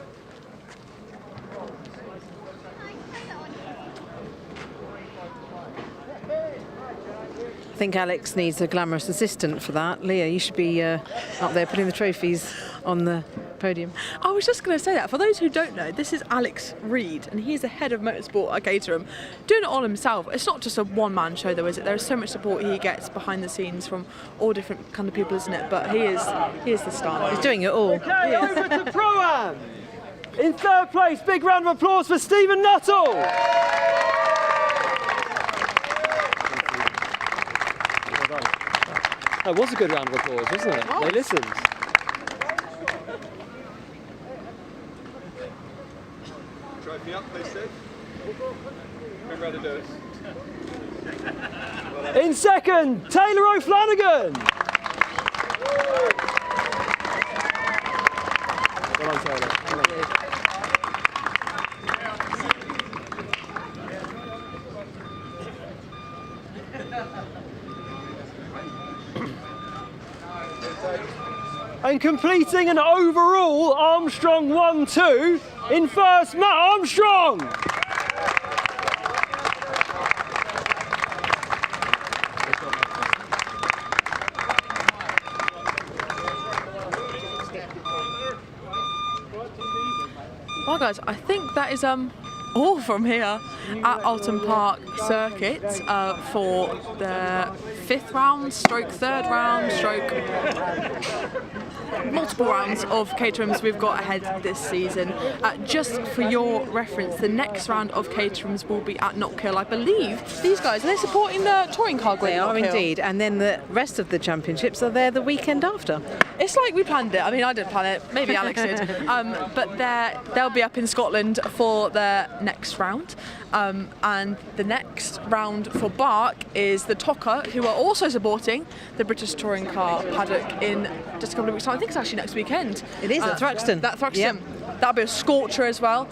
I think Alex needs a glamorous assistant for that. Leah, you should be up there putting the trophies on the podium. I was just going to say that. For those who don't know, this is Alex Reed, and he's the head of motorsport at Caterham, doing it all himself. It's not just a one-man show, though, is it? There's so much support he gets behind the scenes from all different kind of people, isn't it? But he is the star. He's doing it all. Okay, over to Pro-Am. In third place, big round of applause for Stephen Nuttall. That was a good round of applause, wasn't it? They listened. Trophy up, they said. We'd rather do it. In second, Taylor O'Flanagan. Well done, Taylor. And completing an overall Armstrong 1-2 in first, Matt Armstrong. Well, guys, I think that is all from here at Oulton Park Circuit for the 5th round, stroke 3rd round, stroke multiple rounds of Caterhams we've got ahead this season. Just for your reference, the next round of Caterhams will be at Knockhill. I believe these guys, are they supporting the touring car grid? They are indeed, and then the rest of the championships are there the weekend after. It's like we planned it. I mean, I didn't plan it, maybe Alex did. But they'll be up in Scotland for their next round. And the next round for BARC is the TOCA, who are also supporting the British touring car paddock in just a couple of weeks' time. I think it's actually next weekend. It is at Thruxton. Yep. That'll be a scorcher as well.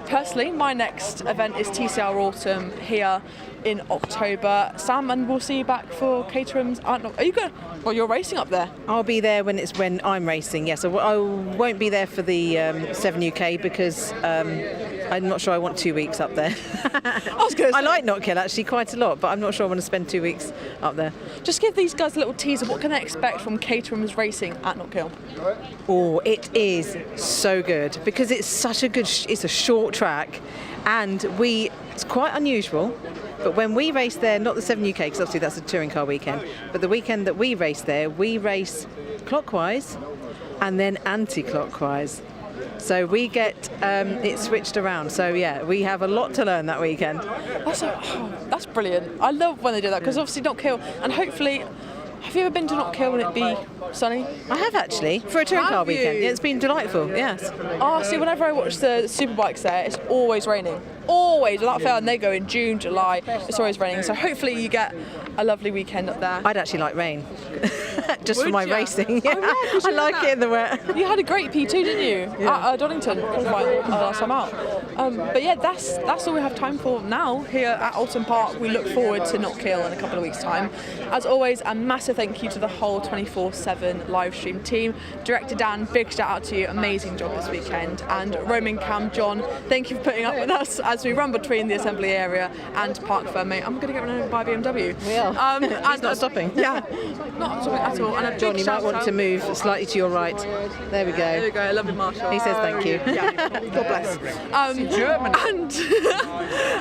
Personally, my next event is TCR Autumn here in October. Sam, and we'll see you back for Caterham's. Are you good? Well, you're racing up there. I'll be there when I'm racing, yes. I won't be there for the 7 UK because I'm not sure I want 2 weeks up there. I like Knockhill actually quite a lot, but I'm not sure I want to spend 2 weeks up there. Just give these guys a little teaser. What can they expect from Caterham's racing at Knockhill? Oh, it is so good because it's such a good. It's a short track, and it's quite unusual. But when we race there, not the 7 UK, because obviously that's a touring car weekend, but the weekend that we race there, we race clockwise and then anti-clockwise. So we get it switched around. So yeah, we have a lot to learn that weekend. That's brilliant. I love when they do that because obviously Knockhill, and hopefully, have you ever been to Knockhill and it be sunny? I have actually, for a touring car weekend. Yeah, it's been delightful, yes. Oh, see, whenever I watch the superbikes there, it's always raining. Always, without fail, and they go in June, July, it's always raining. So hopefully you get a lovely weekend up there. I'd actually like rain. Just for my racing. Yeah. Oh, yeah, I like it in the wet. You had a great P2, didn't you? Yeah. At Donington, last time out. But yeah, that's all we have time for now here at Oulton Park. We look forward to Knockhill in a couple of weeks' time. As always, a massive thank you to the whole 24/7 live stream team. Director Dan, big shout out to you. Amazing job this weekend. And Roman, Cam, John, thank you for putting up with us as we run between the assembly area and Park Fermé. I'm going to get run over by BMW. We are. He's not stopping. Yeah, not stopping at all. And a John, you might want to move slightly to your right. There we go. There we go. Lovely Marshall. He says thank you. Yeah, God bless.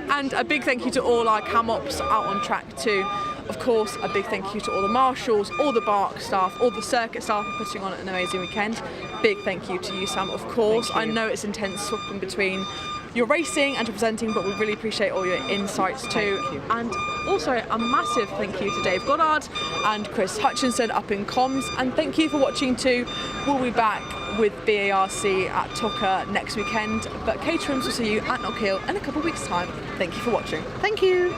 And a big thank you to all our cam ops out on track too. Of course, a big thank you to all the marshals, all the BARC staff, all the circuit staff for putting on an amazing weekend. Big thank you to you, Sam, of course. I know it's intense swapping between your racing and your presenting, but we really appreciate all your insights too. And also a massive thank you to Dave Goddard and Chris Hutchinson up in comms. And thank you for watching too. We'll be back with BARC at TOCA next weekend, but Caterhams will see you at Knockhill in a couple of weeks' time. Thank you for watching. Thank you.